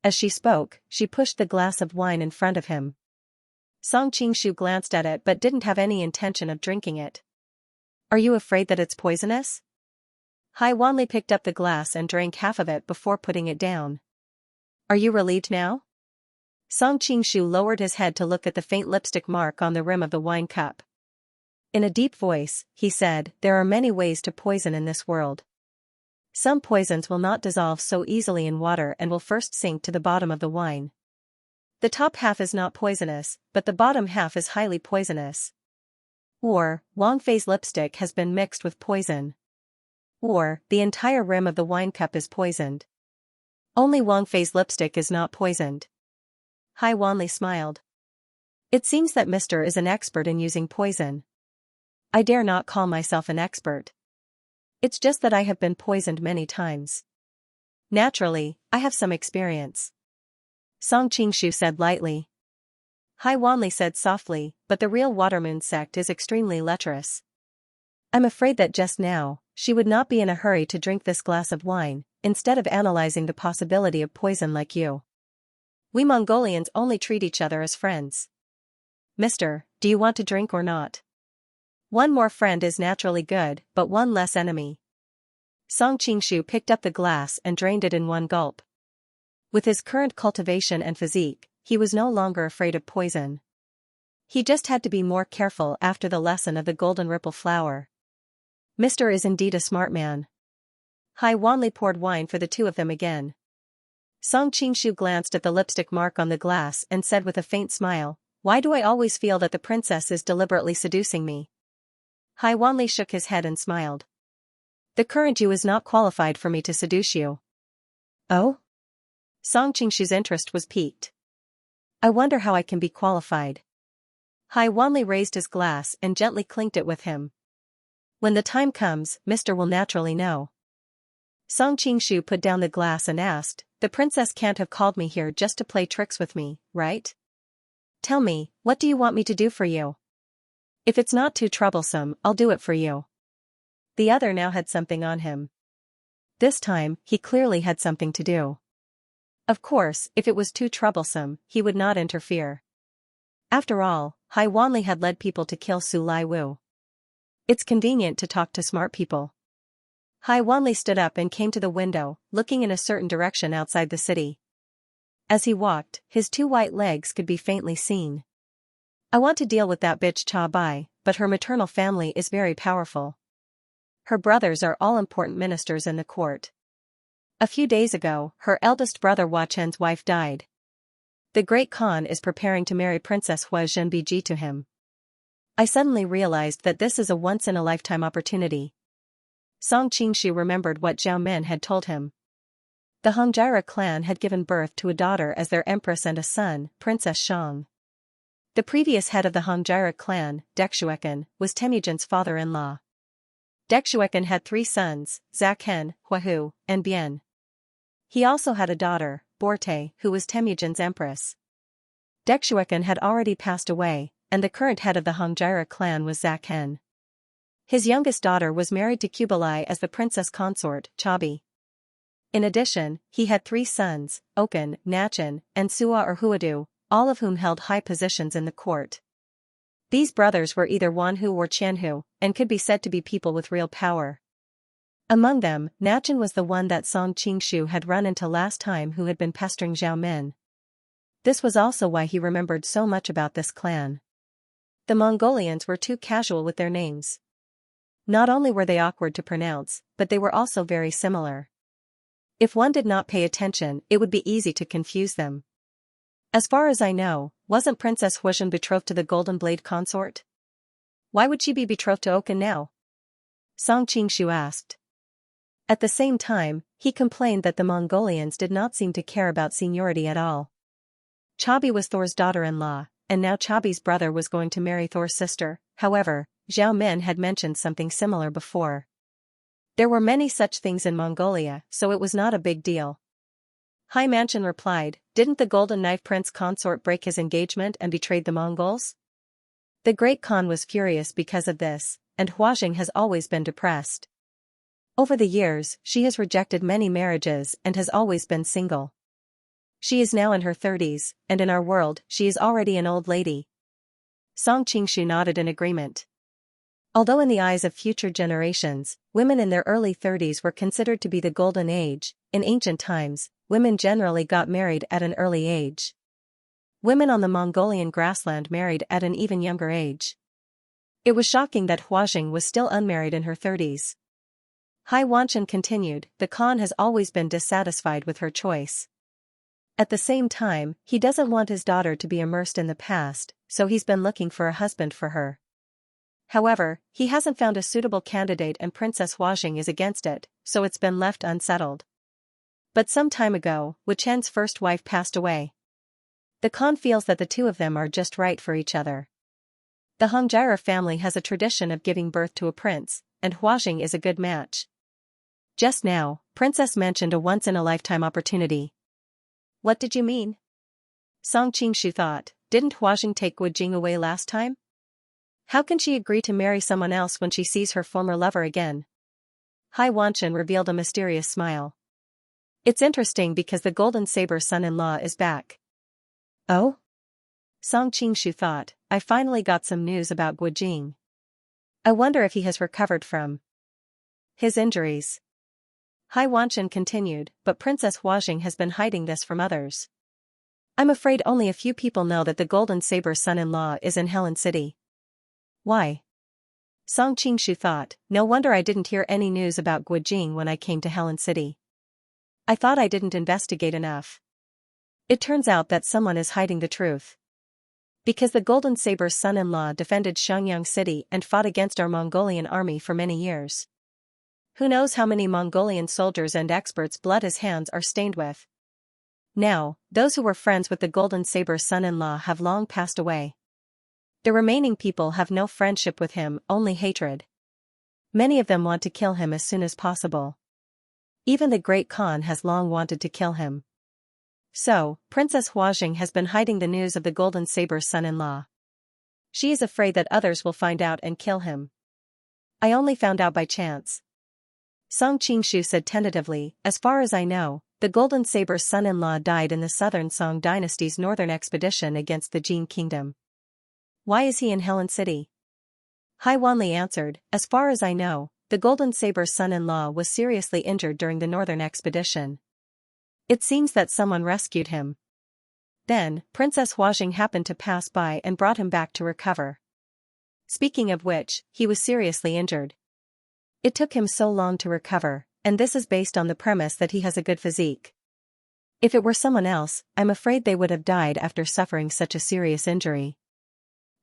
As she spoke, she pushed the glass of wine in front of him. Song Qingshu glanced at it but didn't have any intention of drinking it. "Are you afraid that it's poisonous?" Hai Wanli picked up the glass and drank half of it before putting it down. "Are you relieved now?" Song Qingshu lowered his head to look at the faint lipstick mark on the rim of the wine cup. In a deep voice, he said, "There are many ways to poison in this world. Some poisons will not dissolve so easily in water and will first sink to the bottom of the wine. The top half is not poisonous, but the bottom half is highly poisonous. Or, Wang Fei's lipstick has been mixed with poison. Or, the entire rim of the wine cup is poisoned. Only Wang Fei's lipstick is not poisoned." Hai Wanli smiled. It seems that Mr. is an expert in using poison. I dare not call myself an expert. It's just that I have been poisoned many times. Naturally, I have some experience. Song Qingshu said lightly. Hai Wanli said softly, but the real Watermoon sect is extremely lecherous. I'm afraid that just now, she would not be in a hurry to drink this glass of wine, instead of analyzing the possibility of poison like you. We Mongolians only treat each other as friends. Mister, do you want to drink or not? One more friend is naturally good, but one less enemy. Song Qingshu picked up the glass and drained it in one gulp. With his current cultivation and physique, he was no longer afraid of poison. He just had to be more careful after the lesson of the golden ripple flower. Mr. is indeed a smart man. Hai Wanli poured wine for the two of them again. Song Qingshu glanced at the lipstick mark on the glass and said with a faint smile, Why do I always feel that the princess is deliberately seducing me? Hai Wanli shook his head and smiled. The current you is not qualified for me to seduce you. Oh? Song Qingshu's interest was piqued. I wonder how I can be qualified. Hai Wanli raised his glass and gently clinked it with him. When the time comes, Mr. will naturally know. Song Qingshu put down the glass and asked, The princess can't have called me here just to play tricks with me, right? Tell me, what do you want me to do for you? If it's not too troublesome, I'll do it for you. The other now had something on him. This time, he clearly had something to do. Of course, if it was too troublesome, he would not interfere. After all, Hai Wanli had led people to kill Su Lai Wu. It's convenient to talk to smart people. Hai Wanli stood up and came to the window, looking in a certain direction outside the city. As he walked, his two white legs could be faintly seen. I want to deal with that bitch Cha Bai, but her maternal family is very powerful. Her brothers are all important ministers in the court. A few days ago, her eldest brother Hua Chen's wife died. The Great Khan is preparing to marry Princess Hua Zhenbiji to him. I suddenly realized that this is a once-in-a-lifetime opportunity. Song Qingshu remembered what Zhao Min had told him. The Hongjaira clan had given birth to a daughter as their empress and a son, Princess Shang. The previous head of the Hongjaira clan, Dekshuekan, was Temujin's father-in-law. Dekshuekan had 3 sons, Zakhen, Huahu, and Bian. He also had a daughter, Borte, who was Temujin's empress. Dekshuekan had already passed away, and the current head of the Hongjaira clan was Zakhen. His youngest daughter was married to Kublai as the princess consort, Chabi. In addition, he had 3 sons, Okan, Nachan, and Sua or Huadu, all of whom held high positions in the court. These brothers were either Wanhu or Qianhu, and could be said to be people with real power. Among them, Nachan was the one that Song Qingshu had run into last time who had been pestering Zhao Min. This was also why he remembered so much about this clan. The Mongolians were too casual with their names. Not only were they awkward to pronounce, but they were also very similar. If one did not pay attention, it would be easy to confuse them. As far as I know, wasn't Princess Huizhen betrothed to the Golden Blade consort? Why would she be betrothed to Okan now? Song Qingshu asked. At the same time, he complained that the Mongolians did not seem to care about seniority at all. Chabi was Thor's daughter-in-law, and now Chabi's brother was going to marry Thor's sister. However, Zhao Min had mentioned something similar before. There were many such things in Mongolia, so it was not a big deal. Hai Mansion replied, Didn't the Golden Knife Prince consort break his engagement and betrayed the Mongols? The Great Khan was furious because of this, and Huajing has always been depressed. Over the years, she has rejected many marriages and has always been single. She is now in her 30s, and in our world, she is already an old lady. Song Qingshu nodded in agreement. Although in the eyes of future generations, women in their early 30s were considered to be the golden age, in ancient times, women generally got married at an early age. Women on the Mongolian grassland married at an even younger age. It was shocking that Huajing was still unmarried in her 30s. Hai Wanchen continued, the Khan has always been dissatisfied with her choice. At the same time, he doesn't want his daughter to be immersed in the past, so he's been looking for a husband for her. However, he hasn't found a suitable candidate and Princess Huajing is against it, so it's been left unsettled. But some time ago, Wu Chen's first wife passed away. The Khan feels that the two of them are just right for each other. The Hongjirer family has a tradition of giving birth to a prince, and Huajing is a good match. Just now, Princess mentioned a once-in-a-lifetime opportunity. What did you mean? Song Qingshu thought, didn't Huajing take Guojing away last time? How can she agree to marry someone else when she sees her former lover again? Hai Wanchen revealed a mysterious smile. It's interesting because the Golden Saber's son-in-law is back. Oh? Song Qingshu thought, I finally got some news about Guojing. I wonder if he has recovered from his injuries. Hai Wanchen continued, but Princess Huajing has been hiding this from others. I'm afraid only a few people know that the Golden Saber's son-in-law is in Helen City. Why? Song Qingshu thought, no wonder I didn't hear any news about Guojing when I came to Helen City. I thought I didn't investigate enough. It turns out that someone is hiding the truth. Because the Golden Saber's son-in-law defended Xianxia City and fought against our Mongolian army for many years. Who knows how many Mongolian soldiers and experts' blood his hands are stained with. Now, those who were friends with the Golden Saber's son-in-law have long passed away. The remaining people have no friendship with him, only hatred. Many of them want to kill him as soon as possible. Even the Great Khan has long wanted to kill him. So, Princess Huajing has been hiding the news of the Golden Saber's son-in-law. She is afraid that others will find out and kill him. I only found out by chance. Song Qingshu said tentatively, as far as I know, the Golden Saber's son-in-law died in the southern Song dynasty's northern expedition against the Jin kingdom. Why is he in Helen City? Hai Wanli answered, as far as I know, the Golden Saber's son-in-law was seriously injured during the northern expedition. It seems that someone rescued him. Then, Princess Huajing happened to pass by and brought him back to recover. Speaking of which, he was seriously injured. It took him so long to recover, and this is based on the premise that he has a good physique. If it were someone else, I'm afraid they would have died after suffering such a serious injury.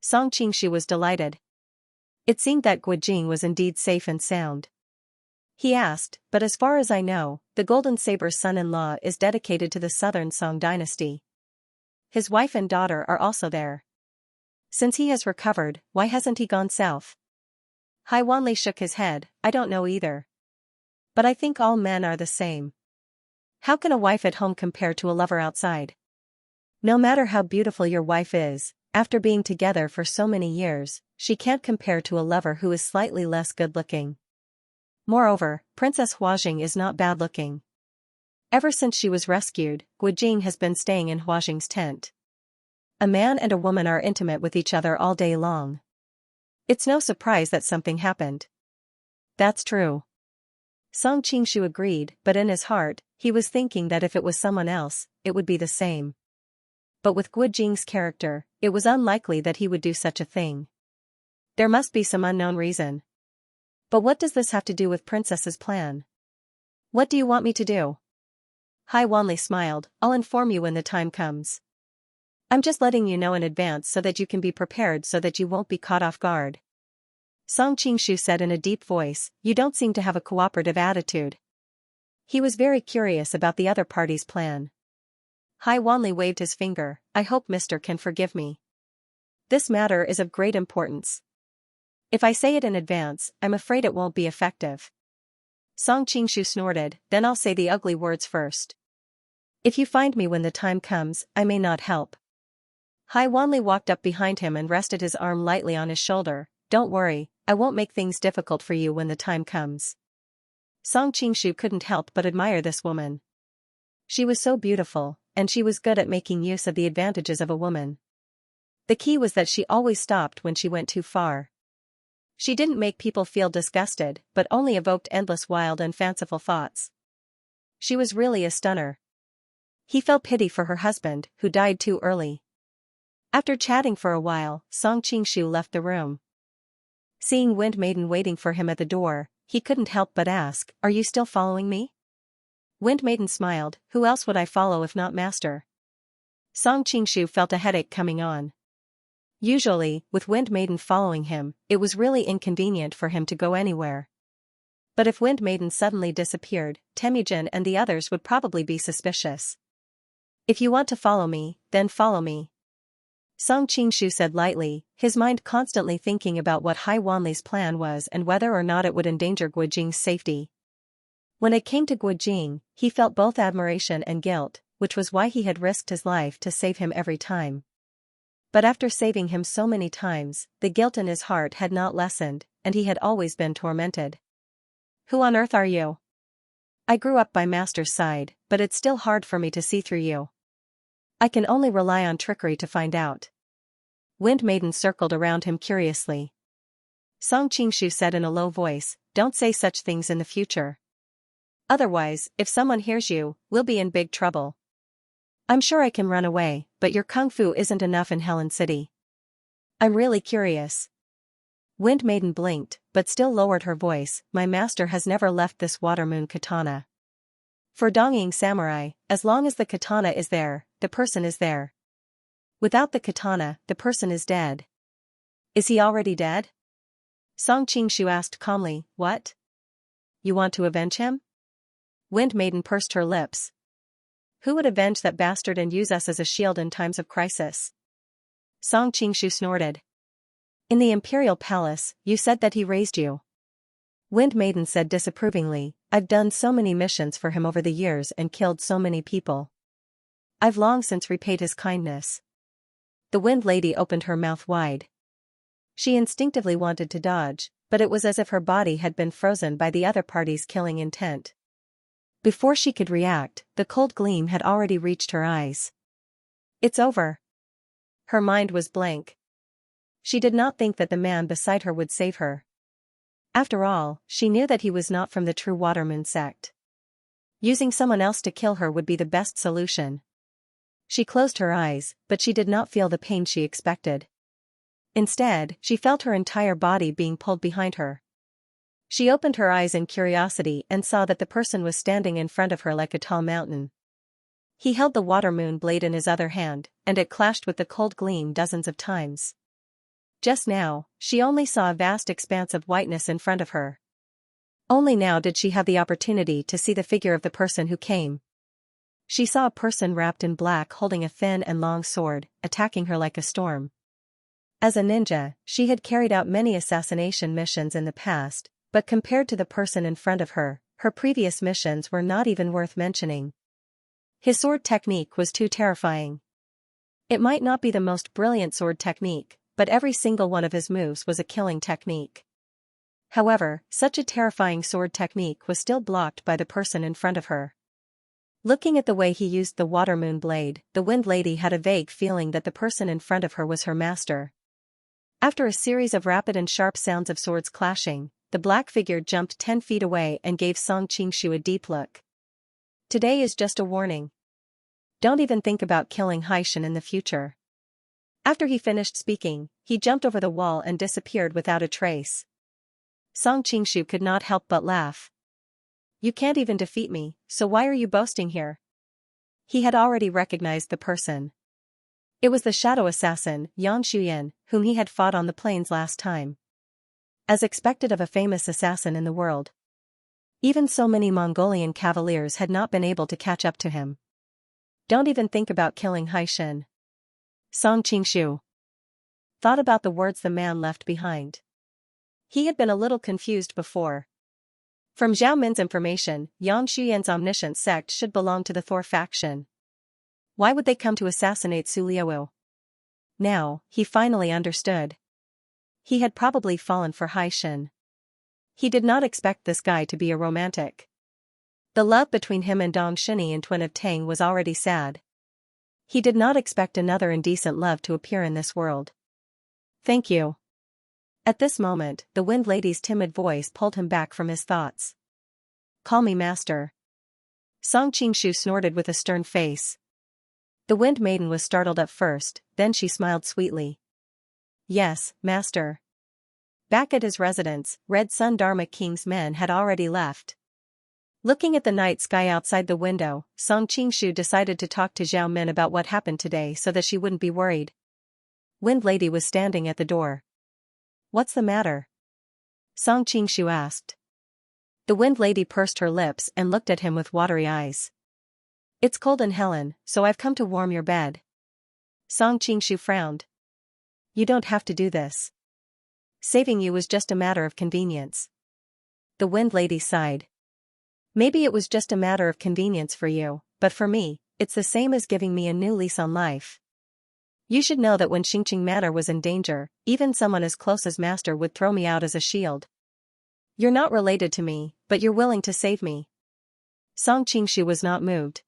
Song Qingshu was delighted. It seemed that Guojing was indeed safe and sound. He asked, but as far as I know, the Golden Saber's son-in-law is dedicated to the southern Song dynasty. His wife and daughter are also there. Since he has recovered, why hasn't he gone south? Hai Wanli shook his head, I don't know either. But I think all men are the same. How can a wife at home compare to a lover outside? No matter how beautiful your wife is, after being together for so many years, she can't compare to a lover who is slightly less good-looking. Moreover, Princess Huajing is not bad-looking. Ever since she was rescued, Guojing has been staying in Huajing's tent. A man and a woman are intimate with each other all day long. It's no surprise that something happened. That's true. Song Qingshu agreed, but in his heart, he was thinking that if it was someone else, it would be the same. But with Guojing's character, it was unlikely that he would do such a thing. There must be some unknown reason. But what does this have to do with Princess's plan? What do you want me to do? Hai Wanli smiled, I'll inform you when the time comes. I'm just letting you know in advance so that you can be prepared so that you won't be caught off guard. Song Qingshu said in a deep voice, you don't seem to have a cooperative attitude. He was very curious about the other party's plan. Hai Wanli waved his finger, I hope Mr. can forgive me. This matter is of great importance. If I say it in advance, I'm afraid it won't be effective. Song Qingshu snorted, then I'll say the ugly words first. If you find me when the time comes, I may not help. Hai Wanli walked up behind him and rested his arm lightly on his shoulder, don't worry, I won't make things difficult for you when the time comes. Song Qingshu couldn't help but admire this woman. She was so beautiful, and she was good at making use of the advantages of a woman. The key was that she always stopped when she went too far. She didn't make people feel disgusted, but only evoked endless wild and fanciful thoughts. She was really a stunner. He felt pity for her husband, who died too early. After chatting for a while, Song Qingshu left the room. Seeing Wind Maiden waiting for him at the door, he couldn't help but ask, are you still following me? Wind Maiden smiled, who else would I follow if not master? Song Qingshu felt a headache coming on. Usually, with Wind Maiden following him, it was really inconvenient for him to go anywhere. But if Wind Maiden suddenly disappeared, Temujin and the others would probably be suspicious. If you want to follow me, then follow me. Song Qingshu said lightly, his mind constantly thinking about what Hai Wanli's plan was and whether or not it would endanger Guojing's safety. When it came to Guojing, he felt both admiration and guilt, which was why he had risked his life to save him every time. But after saving him so many times, the guilt in his heart had not lessened, and he had always been tormented. Who on earth are you? I grew up by Master's side, but it's still hard for me to see through you. I can only rely on trickery to find out. Wind Maiden circled around him curiously. Song Qingshu said in a low voice, don't say such things in the future. Otherwise, if someone hears you, we'll be in big trouble. I'm sure I can run away, but your kung fu isn't enough in Helen City. I'm really curious. Wind Maiden blinked, but still lowered her voice, my master has never left this water moon katana. For Dongying Samurai, as long as the katana is there, the person is there. Without the katana, the person is dead. Is he already dead? Song Qingshu asked calmly, what? You want to avenge him? Wind Maiden pursed her lips. Who would avenge that bastard and use us as a shield in times of crisis? Song Qingshu snorted. In the Imperial Palace, you said that he raised you. Wind Maiden said disapprovingly, I've done so many missions for him over the years and killed so many people. I've long since repaid his kindness. The Wind Lady opened her mouth wide. She instinctively wanted to dodge, but it was as if her body had been frozen by the other party's killing intent. Before she could react, the cold gleam had already reached her eyes. It's over. Her mind was blank. She did not think that the man beside her would save her. After all, she knew that he was not from the true Watermoon sect. Using someone else to kill her would be the best solution. She closed her eyes, but she did not feel the pain she expected. Instead, she felt her entire body being pulled behind her. She opened her eyes in curiosity and saw that the person was standing in front of her like a tall mountain. He held the water moon blade in his other hand, and it clashed with the cold gleam dozens of times. Just now, she only saw a vast expanse of whiteness in front of her. Only now did she have the opportunity to see the figure of the person who came. She saw a person wrapped in black holding a thin and long sword, attacking her like a storm. As a ninja, she had carried out many assassination missions in the past, but compared to the person in front of her, her previous missions were not even worth mentioning. His sword technique was too terrifying. It might not be the most brilliant sword technique, but every single one of his moves was a killing technique. However, such a terrifying sword technique was still blocked by the person in front of her. Looking at the way he used the water moon blade, the Wind Lady had a vague feeling that the person in front of her was her master. After a series of rapid and sharp sounds of swords clashing, the black figure jumped 10 feet away and gave Song Qingshu a deep look. Today is just a warning. Don't even think about killing Haishan in the future. After he finished speaking, he jumped over the wall and disappeared without a trace. Song Qingshu could not help but laugh. You can't even defeat me, so why are you boasting here? He had already recognized the person. It was the shadow assassin, Yang Shuyan, whom he had fought on the plains last time. As expected of a famous assassin in the world. Even so many Mongolian cavaliers had not been able to catch up to him. Don't even think about killing Haishan. Song Qingshu thought about the words the man left behind. He had been a little confused before. From Zhao Min's information, Yang Shuyan's omniscient sect should belong to the Thor faction. Why would they come to assassinate Su Liaowu? Now, he finally understood. He had probably fallen for Haishan. He did not expect this guy to be a romantic. The love between him and Dong Shini and Twin of Tang was already sad. He did not expect another indecent love to appear in this world. Thank you. At this moment, the Wind Lady's timid voice pulled him back from his thoughts. Call me master. Song Qingshu snorted with a stern face. The Wind Maiden was startled at first, then she smiled sweetly. Yes, master. Back at his residence, Red Sun Dharma King's men had already left. Looking at the night sky outside the window, Song Qingshu decided to talk to Zhao Min about what happened today so that she wouldn't be worried. Wind Lady was standing at the door. What's the matter? Song Qingshu asked. The Wind Lady pursed her lips and looked at him with watery eyes. It's cold in Helen, so I've come to warm your bed. Song Qingshu frowned. You don't have to do this. Saving you was just a matter of convenience. The Wind Lady sighed. Maybe it was just a matter of convenience for you, but for me, it's the same as giving me a new lease on life. You should know that when Xingqing Manor was in danger, even someone as close as Master would throw me out as a shield. You're not related to me, but you're willing to save me. Song Qingshu was not moved.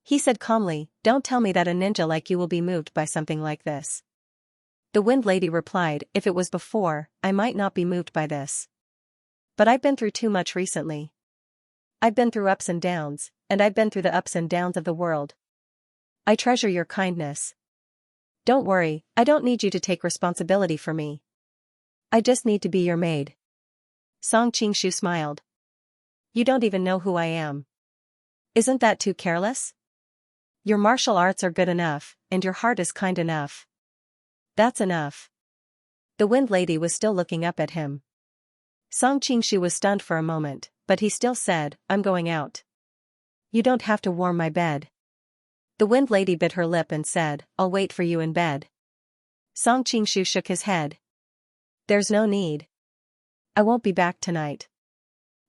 He said calmly, don't tell me that a ninja like you will be moved by something like this. The Wind Lady replied, if it was before, I might not be moved by this. But I've been through too much recently. I've been through ups and downs, and I've been through the ups and downs of the world. I treasure your kindness. Don't worry, I don't need you to take responsibility for me. I just need to be your maid. Song Qingshu smiled. You don't even know who I am. Isn't that too careless? Your martial arts are good enough, and your heart is kind enough. That's enough. The Wind Lady was still looking up at him. Song Qingshu was stunned for a moment, but he still said, I'm going out. You don't have to warm my bed. The Wind Lady bit her lip and said, I'll wait for you in bed. Song Qingshu shook his head. There's no need. I won't be back tonight.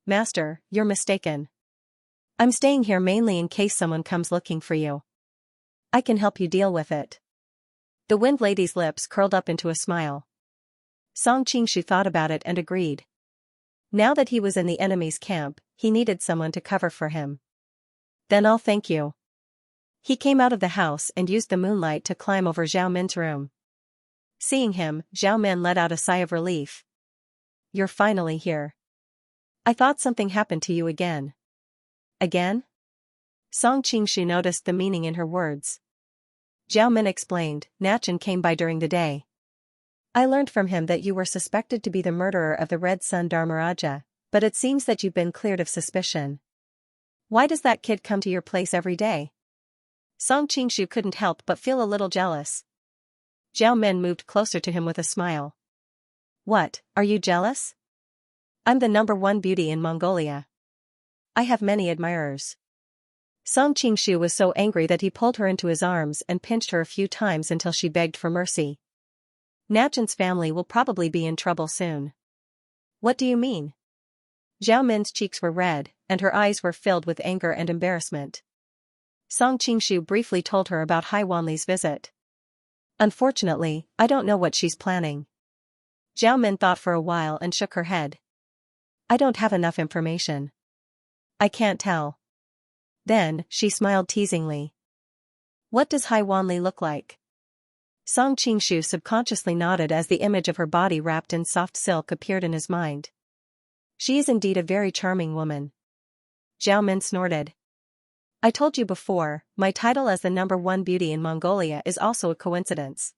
Master, you're mistaken. I'm staying here mainly in case someone comes looking for you. I can help you deal with it. The Wind Lady's lips curled up into a smile. Song Qingshu thought about it and agreed. Now that he was in the enemy's camp, he needed someone to cover for him. Then I'll thank you. He came out of the house and used the moonlight to climb over Zhao Min's room. Seeing him, Zhao Min let out a sigh of relief. You're finally here. I thought something happened to you again. Again? Song Qingshu noticed the meaning in her words. Zhao Min explained, Nachan came by during the day. I learned from him that you were suspected to be the murderer of the Red Sun Dharmaraja, but it seems that you've been cleared of suspicion. Why does that kid come to your place every day? Song Qingshu couldn't help but feel a little jealous. Zhao Min moved closer to him with a smile. What, are you jealous? I'm the #1 beauty in Mongolia. I have many admirers. Song Qingshu was so angry that he pulled her into his arms and pinched her a few times until she begged for mercy. Nachan's family will probably be in trouble soon. What do you mean? Zhao Min's cheeks were red, and her eyes were filled with anger and embarrassment. Song Qingshu briefly told her about Hai Wanli's visit. Unfortunately, I don't know what she's planning. Zhao Min thought for a while and shook her head. I don't have enough information. I can't tell. Then, she smiled teasingly. What does Hai Wanli look like? Song Qingshu subconsciously nodded as the image of her body wrapped in soft silk appeared in his mind. She is indeed a very charming woman. Zhao Min snorted. I told you before, my title as the #1 beauty in Mongolia is also a coincidence.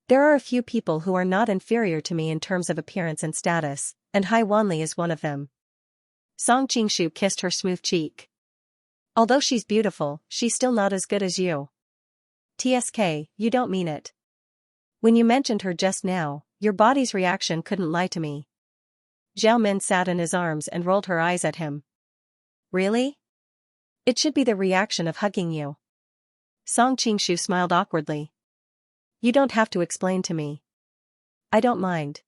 There are a few people who are not inferior to me in terms of appearance and status, and Hai Wanli is one of them. Song Qingshu kissed her smooth cheek. Although she's beautiful, she's still not as good as you. TSK, you don't mean it. When you mentioned her just now, your body's reaction couldn't lie to me. Zhao Min sat in his arms and rolled her eyes at him. Really? It should be the reaction of hugging you. Song Qingshu smiled awkwardly. You don't have to explain to me. I don't mind.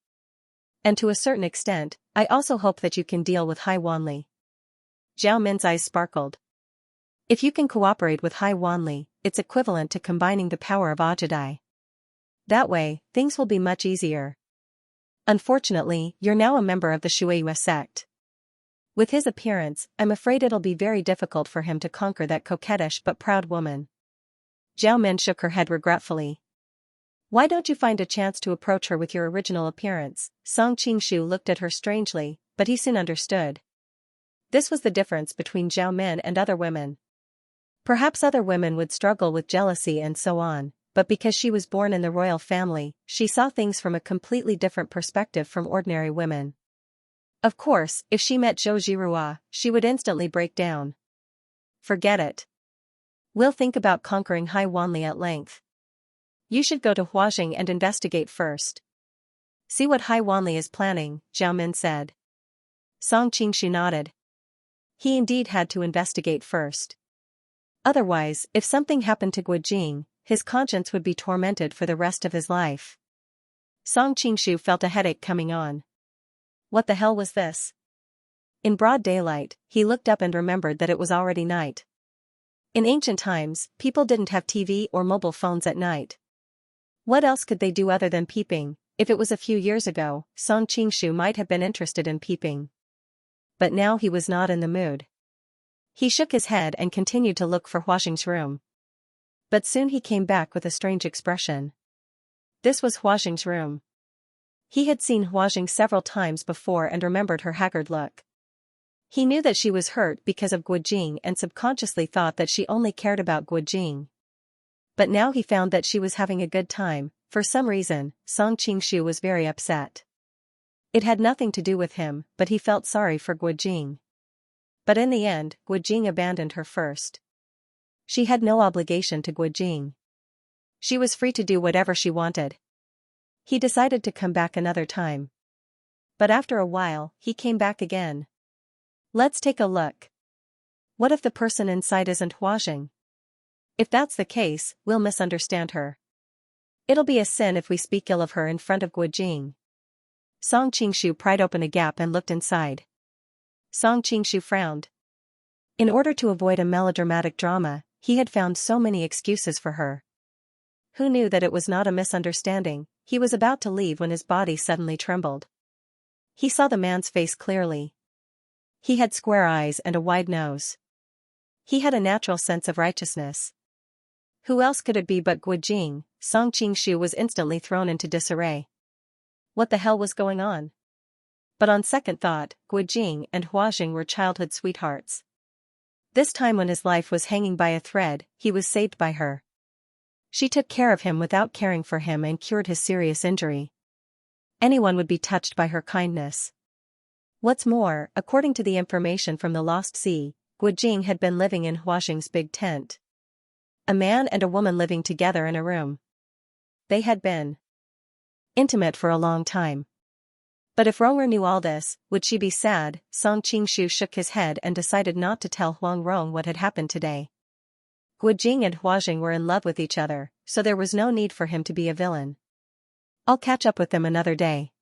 And to a certain extent, I also hope that you can deal with Hai Wanli. Zhao Min's eyes sparkled. If you can cooperate with Hai Wanli, it's equivalent to combining the power of Ajadai. That way, things will be much easier. Unfortunately, you're now a member of the Shueiyue sect. With his appearance, I'm afraid it'll be very difficult for him to conquer that coquettish but proud woman. Zhao Min shook her head regretfully. Why don't you find a chance to approach her with your original appearance? Song Qingshu looked at her strangely, but he soon understood. This was the difference between Zhao Min and other women. Perhaps other women would struggle with jealousy and so on, but because she was born in the royal family, she saw things from a completely different perspective from ordinary women. Of course, if she met Zhou Jirua, she would instantly break down. Forget it. We'll think about conquering Hai Wanli at length. You should go to Huajing and investigate first. See what Hai Wanli is planning, Zhao Min said. Song Qingshu nodded. He indeed had to investigate first. Otherwise, if something happened to Guojing, his conscience would be tormented for the rest of his life. Song Qingshu felt a headache coming on. What the hell was this? In broad daylight, he looked up and remembered that it was already night. In ancient times, people didn't have TV or mobile phones at night. What else could they do other than peeping? If it was a few years ago, Song Qingshu might have been interested in peeping. But now he was not in the mood. He shook his head and continued to look for Huaxing's room. But soon he came back with a strange expression. This was Huaxing's room. He had seen Huaxing several times before and remembered her haggard look. He knew that she was hurt because of Guojing and subconsciously thought that she only cared about Guojing. But now he found that she was having a good time. For some reason, Song Qingshu was very upset. It had nothing to do with him, but he felt sorry for Guojing. But in the end, Guojing abandoned her first. She had no obligation to Guojing. She was free to do whatever she wanted. He decided to come back another time. But after a while, he came back again. Let's take a look. What if the person inside isn't Huaxing? If that's the case, we'll misunderstand her. It'll be a sin if we speak ill of her in front of Guojing. Song Qingshu pried open a gap and looked inside. Song Qingshu frowned. In order to avoid a melodramatic drama, he had found so many excuses for her. Who knew that it was not a misunderstanding? He was about to leave when his body suddenly trembled. He saw the man's face clearly. He had square eyes and a wide nose. He had a natural sense of righteousness. Who else could it be but Guojing? Song Qingshu was instantly thrown into disarray. What the hell was going on? But on second thought, Guojing and Huaxing were childhood sweethearts. This time when his life was hanging by a thread, he was saved by her. She took care of him without caring for him and cured his serious injury. Anyone would be touched by her kindness. What's more, according to the information from the Lost Sea, Guojing had been living in Huaxing's big tent. A man and a woman living together in a room. They had been intimate for a long time. But if Rong'er knew all this, would she be sad? Song Qingshu shook his head and decided not to tell Huang Rong what had happened today. Guojing and Huaxing were in love with each other, so there was no need for him to be a villain. I'll catch up with them another day.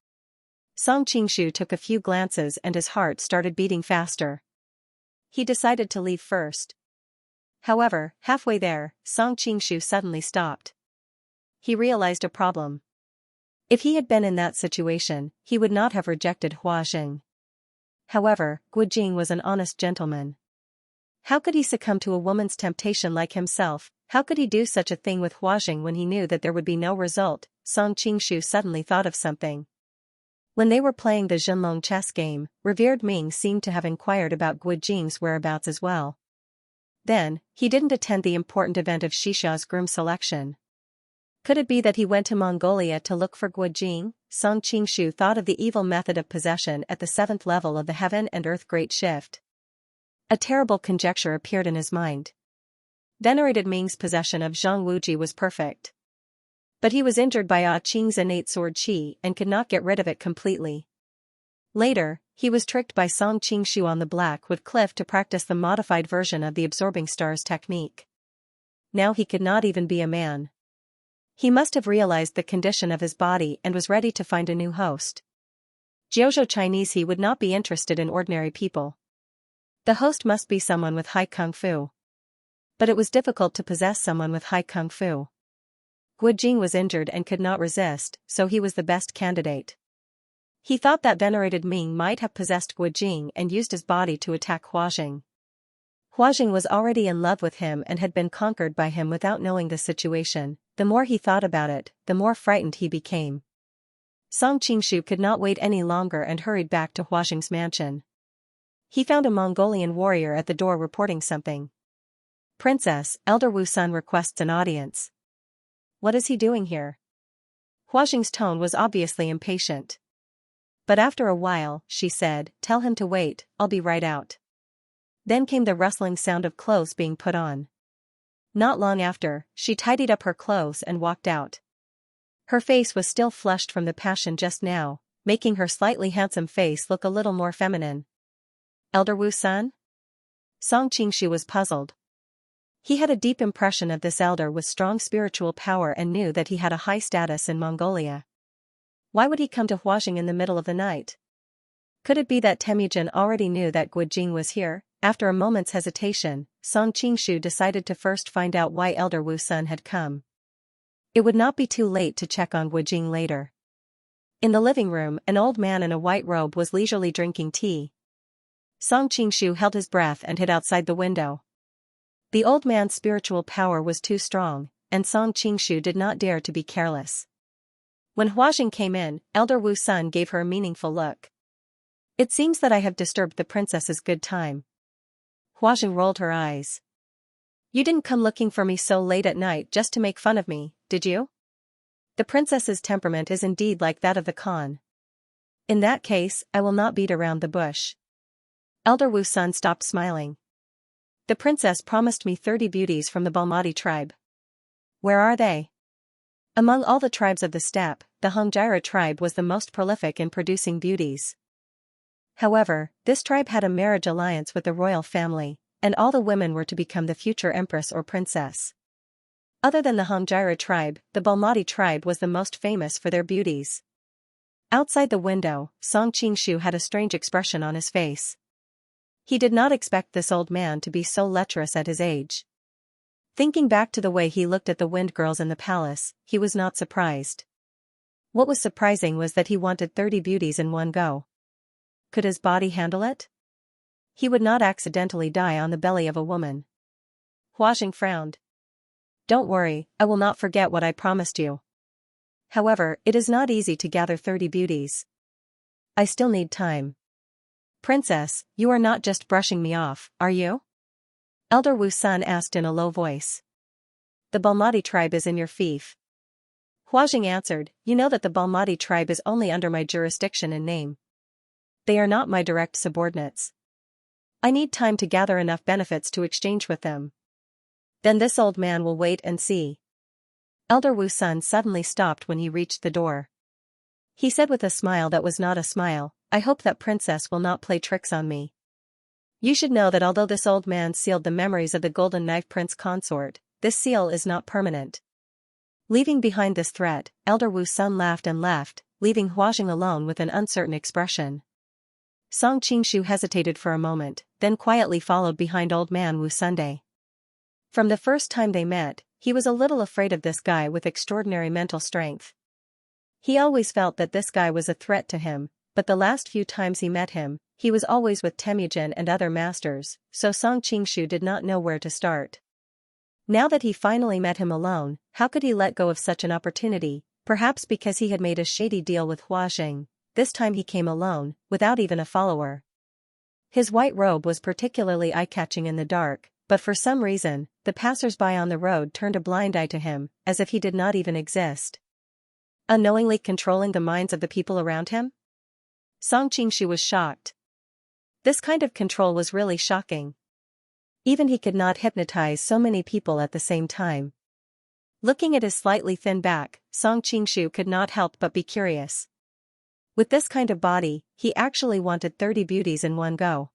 Song Qingshu took a few glances and his heart started beating faster. He decided to leave first. However, halfway there, Song Qingshu suddenly stopped. He realized a problem. If he had been in that situation, he would not have rejected Huaxing. However, Guojing was an honest gentleman. How could he succumb to a woman's temptation like himself? How could he do such a thing with Huaxing when he knew that there would be no result? Song Qingshu suddenly thought of something. When they were playing the Zhenlong chess game, revered Ming seemed to have inquired about Guojing's whereabouts as well. Then, he didn't attend the important event of Xixia's groom selection. Could it be that he went to Mongolia to look for Guojing? Song Qingshu thought of the evil method of possession at the 7th level of the Heaven and Earth Great Shift. A terrible conjecture appeared in his mind. Venerated Ming's possession of Zhang Wuji was perfect. But he was injured by Qing's innate sword qi and could not get rid of it completely. Later, he was tricked by Song Qingshu on the Blackwood Cliff to practice the modified version of the absorbing stars technique. Now he could not even be a man. He must have realized the condition of his body and was ready to find a new host. Jiuzhou Chinese he would not be interested in ordinary people. The host must be someone with high kung fu. But it was difficult to possess someone with high kung fu. Guojing was injured and could not resist, so he was the best candidate. He thought that venerated Ming might have possessed Guojing and used his body to attack Huaxing. Huaxing was already in love with him and had been conquered by him without knowing the situation. The more he thought about it, the more frightened he became. Song Qingshu could not wait any longer and hurried back to Huaxing's mansion. He found a Mongolian warrior at the door reporting something. Princess, Elder Wu Sun requests an audience. What is he doing here? Huaxing's tone was obviously impatient. But after a while, she said, tell him to wait, I'll be right out. Then came the rustling sound of clothes being put on. Not long after, she tidied up her clothes and walked out. Her face was still flushed from the passion just now, making her slightly handsome face look a little more feminine. Elder Wu Sun? Song Qingshu was puzzled. He had a deep impression of this elder with strong spiritual power and knew that he had a high status in Mongolia. Why would he come to Huajing in the middle of the night? Could it be that Temujin already knew that Guojing was here? After a moment's hesitation, Song Qingshu decided to first find out why Elder Wu Sun had come. It would not be too late to check on Guojing later. In the living room, an old man in a white robe was leisurely drinking tea. Song Qingshu held his breath and hid outside the window. The old man's spiritual power was too strong, and Song Qingshu did not dare to be careless. When Huajing came in, Elder Wu Sun gave her a meaningful look. It seems that I have disturbed the princess's good time. Huajing rolled her eyes. You didn't come looking for me so late at night just to make fun of me, did you? The princess's temperament is indeed like that of the Khan. In that case, I will not beat around the bush. Elder Wu Sun stopped smiling. The princess promised me 30 beauties from the Balmati tribe. Where are they? Among all the tribes of the steppe, the Hongjaira tribe was the most prolific in producing beauties. However, this tribe had a marriage alliance with the royal family, and all the women were to become the future empress or princess. Other than the Hongjaira tribe, the Balmati tribe was the most famous for their beauties. Outside the window, Song Qingshu had a strange expression on his face. He did not expect this old man to be so lecherous at his age. Thinking back to the way he looked at the wind girls in the palace, he was not surprised. What was surprising was that he wanted 30 beauties in one go. Could his body handle it? He would not accidentally die on the belly of a woman. Huajing frowned. Don't worry, I will not forget what I promised you. However, it is not easy to gather 30 beauties. I still need time. Princess, you are not just brushing me off, are you? Elder Wu Sun asked in a low voice. The Balmati tribe is in your fief. Huajing answered, you know that the Balmati tribe is only under my jurisdiction in name. They are not my direct subordinates. I need time to gather enough benefits to exchange with them. Then this old man will wait and see. Elder Wu Sun suddenly stopped when he reached the door. He said with a smile that was not a smile, I hope that princess will not play tricks on me. You should know that although this old man sealed the memories of the Golden Knife Prince consort, this seal is not permanent. Leaving behind this threat, Elder Wu Sun laughed and left, leaving Huajing alone with an uncertain expression. Song Qingshu hesitated for a moment, then quietly followed behind old man Wu Sunday. From the first time they met, he was a little afraid of this guy with extraordinary mental strength. He always felt that this guy was a threat to him, but the last few times he met him, he was always with Temujin and other masters, so Song Qingshu did not know where to start. Now that he finally met him alone, how could he let go of such an opportunity? Perhaps because he had made a shady deal with Huajing. This time he came alone, without even a follower. His white robe was particularly eye-catching in the dark, but for some reason, the passers-by on the road turned a blind eye to him, as if he did not even exist. Unknowingly controlling the minds of the people around him? Song Qingshu was shocked. This kind of control was really shocking. Even he could not hypnotize so many people at the same time. Looking at his slightly thin back, Song Qingshu could not help but be curious. With this kind of body, he actually wanted 30 beauties in one go.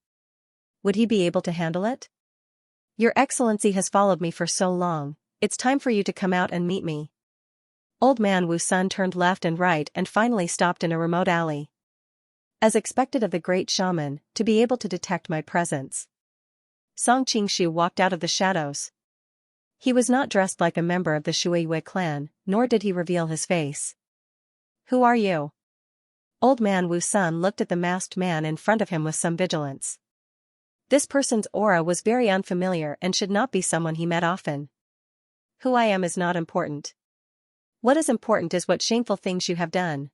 Would he be able to handle it? Your Excellency has followed me for so long, it's time for you to come out and meet me. Old man Wu Sun turned left and right and finally stopped in a remote alley. As expected of the great shaman, to be able to detect my presence. Song Qingshu walked out of the shadows. He was not dressed like a member of the Shuiyue clan, nor did he reveal his face. Who are you? Old man Wu Sun looked at the masked man in front of him with some vigilance. This person's aura was very unfamiliar and should not be someone he met often. Who I am is not important. What is important is what shameful things you have done.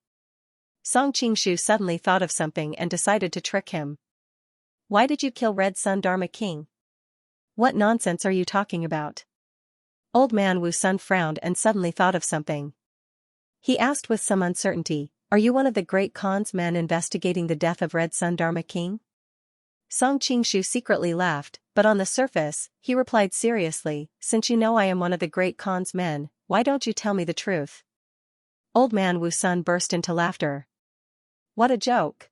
Song Qingshu suddenly thought of something and decided to trick him. Why did you kill Red Sun Dharma King? What nonsense are you talking about? Old man Wu Sun frowned and suddenly thought of something. He asked with some uncertainty, are you one of the great Khan's men investigating the death of Red Sun Dharma King? Song Qingshu secretly laughed, but on the surface, he replied seriously, since you know I am one of the great Khan's men, why don't you tell me the truth? Old man Wu Sun burst into laughter. What a joke.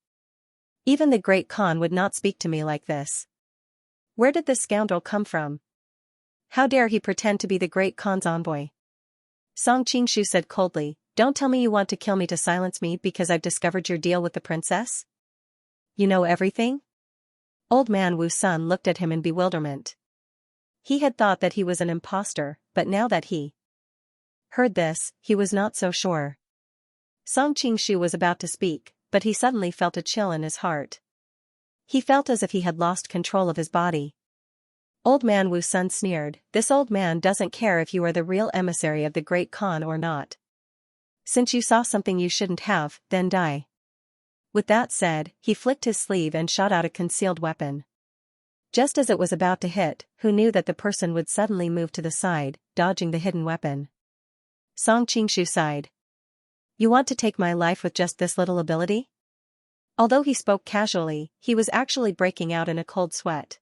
Even the great Khan would not speak to me like this. Where did this scoundrel come from? How dare he pretend to be the great Khan's envoy? Song Qingshu said coldly, "Don't tell me you want to kill me to silence me because I've discovered your deal with the princess? You know everything?" Old man Wu Sun looked at him in bewilderment. He had thought that he was an impostor, but now that he heard this, he was not so sure. Song Qingshu was about to speak, but he suddenly felt a chill in his heart. He felt as if he had lost control of his body. Old man Wu Sun sneered, "This old man doesn't care if you are the real emissary of the great Khan or not. Since you saw something you shouldn't have, then die." With that said, he flicked his sleeve and shot out a concealed weapon. Just as it was about to hit, who knew that the person would suddenly move to the side, dodging the hidden weapon. Song Qingshu sighed. "You want to take my life with just this little ability?" Although he spoke casually, he was actually breaking out in a cold sweat.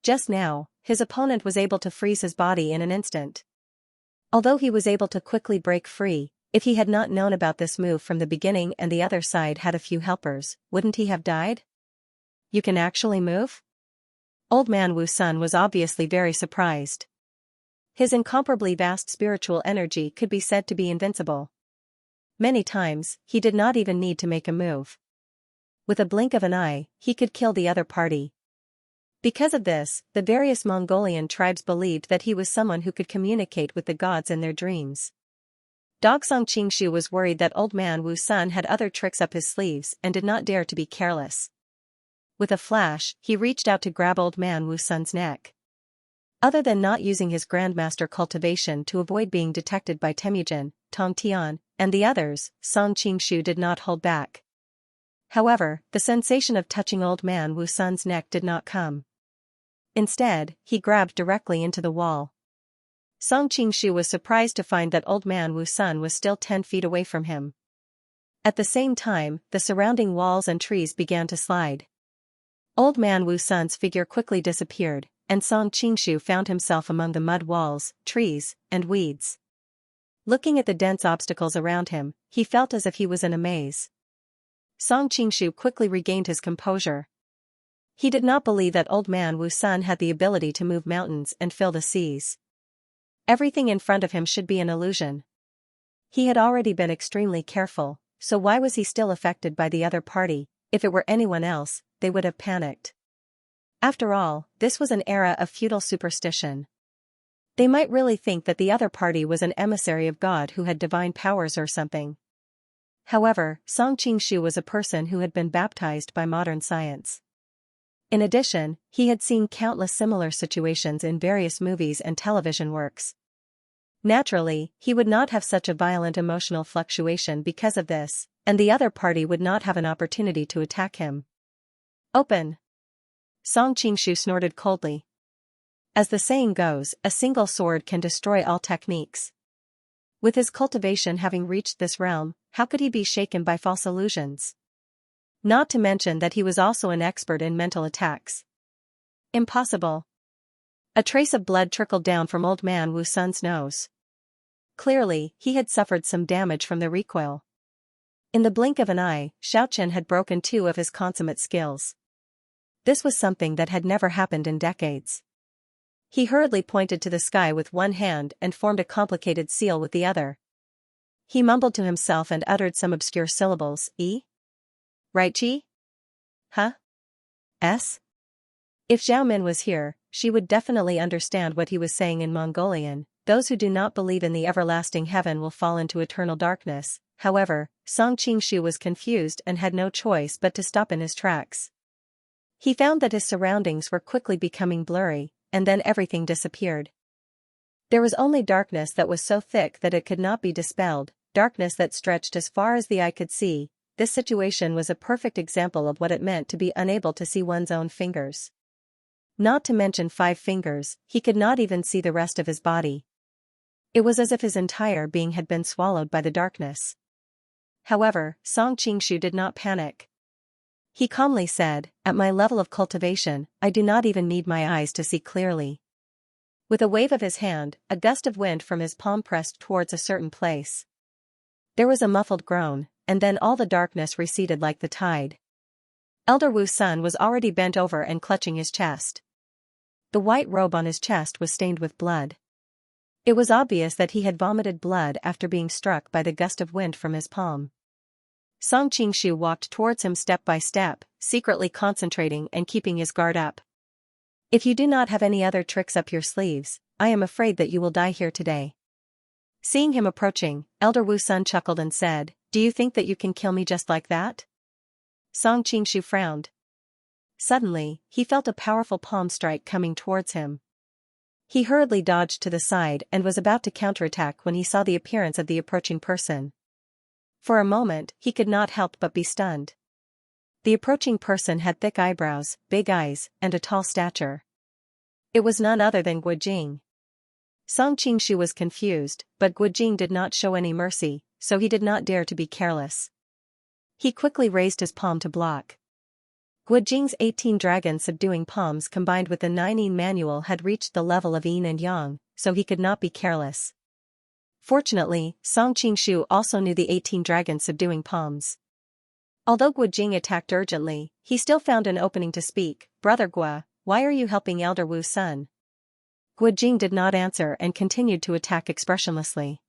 Just now, his opponent was able to freeze his body in an instant. Although he was able to quickly break free, if he had not known about this move from the beginning and the other side had a few helpers, wouldn't he have died? "You can actually move?" Old man Wu Sun was obviously very surprised. His incomparably vast spiritual energy could be said to be invincible. Many times, he did not even need to make a move. With a blink of an eye, he could kill the other party. Because of this, the various Mongolian tribes believed that he was someone who could communicate with the gods in their dreams. Dogsong Qingshu was worried that old man Wu Sun had other tricks up his sleeves and did not dare to be careless. With a flash, he reached out to grab old man Wu Sun's neck. Other than not using his Grandmaster Cultivation to avoid being detected by Temujin, Tong Tian, and the others, Song Qingshu did not hold back. However, the sensation of touching old man Wu Sun's neck did not come. Instead, he grabbed directly into the wall. Song Qingshu was surprised to find that old man Wu Sun was still 10 feet away from him. At the same time, the surrounding walls and trees began to slide. Old man Wu Sun's figure quickly disappeared, and Song Qingshu found himself among the mud walls, trees, and weeds. Looking at the dense obstacles around him, he felt as if he was in a maze. Song Qingshu quickly regained his composure. He did not believe that old man Wu Sun had the ability to move mountains and fill the seas. Everything in front of him should be an illusion. He had already been extremely careful, so why was he still affected by the other party? If it were anyone else, they would have panicked. After all, this was an era of feudal superstition. They might really think that the other party was an emissary of God who had divine powers or something. However, Song Qingshu was a person who had been baptized by modern science. In addition, he had seen countless similar situations in various movies and television works. Naturally, he would not have such a violent emotional fluctuation because of this, and the other party would not have an opportunity to attack him. "Open!" Song Qingshu snorted coldly. As the saying goes, a single sword can destroy all techniques. With his cultivation having reached this realm, how could he be shaken by false illusions? Not to mention that he was also an expert in mental attacks. Impossible. A trace of blood trickled down from old man Wu Sun's nose. Clearly, he had suffered some damage from the recoil. In the blink of an eye, Xiaochen had broken 2 of his consummate skills. This was something that had never happened in decades. He hurriedly pointed to the sky with one hand and formed a complicated seal with the other. He mumbled to himself and uttered some obscure syllables. Right, Chi? Huh? S? If Zhao Min was here, she would definitely understand what he was saying in Mongolian. Those who do not believe in the everlasting heaven will fall into eternal darkness. However, Song Qingshu was confused and had no choice but to stop in his tracks. He found that his surroundings were quickly becoming blurry, and then everything disappeared. There was only darkness that was so thick that it could not be dispelled, darkness that stretched as far as the eye could see. This situation was a perfect example of what it meant to be unable to see one's own fingers. Not to mention 5 fingers, he could not even see the rest of his body. It was as if his entire being had been swallowed by the darkness. However, Song Qingshu did not panic. He calmly said, "At my level of cultivation, I do not even need my eyes to see clearly." With a wave of his hand, a gust of wind from his palm pressed towards a certain place. There was a muffled groan, and then all the darkness receded like the tide. Elder Wu Sun was already bent over and clutching his chest. The white robe on his chest was stained with blood. It was obvious that he had vomited blood after being struck by the gust of wind from his palm. Song Qingshu walked towards him step by step, secretly concentrating and keeping his guard up. If you do not have any other tricks up your sleeves, I am afraid that you will die here today. Seeing him approaching, Elder Wu Sun chuckled and said, Do you think that you can kill me just like that? Song Qingshu frowned. Suddenly, he felt a powerful palm strike coming towards him. He hurriedly dodged to the side and was about to counterattack when he saw the appearance of the approaching person. For a moment, he could not help but be stunned. The approaching person had thick eyebrows, big eyes, and a tall stature. It was none other than Guojing. Song Qingshu was confused, but Guojing did not show any mercy, so he did not dare to be careless. He quickly raised his palm to block. Guojing's 18 dragon subduing palms combined with the 9 yin manual had reached the level of yin and yang, so he could not be careless. Fortunately, Song Qingshu also knew the 18 dragon subduing palms. Although Guojing attacked urgently, he still found an opening to speak. Brother Gua, why are you helping Elder Wu Sun? Guojing did not answer and continued to attack expressionlessly.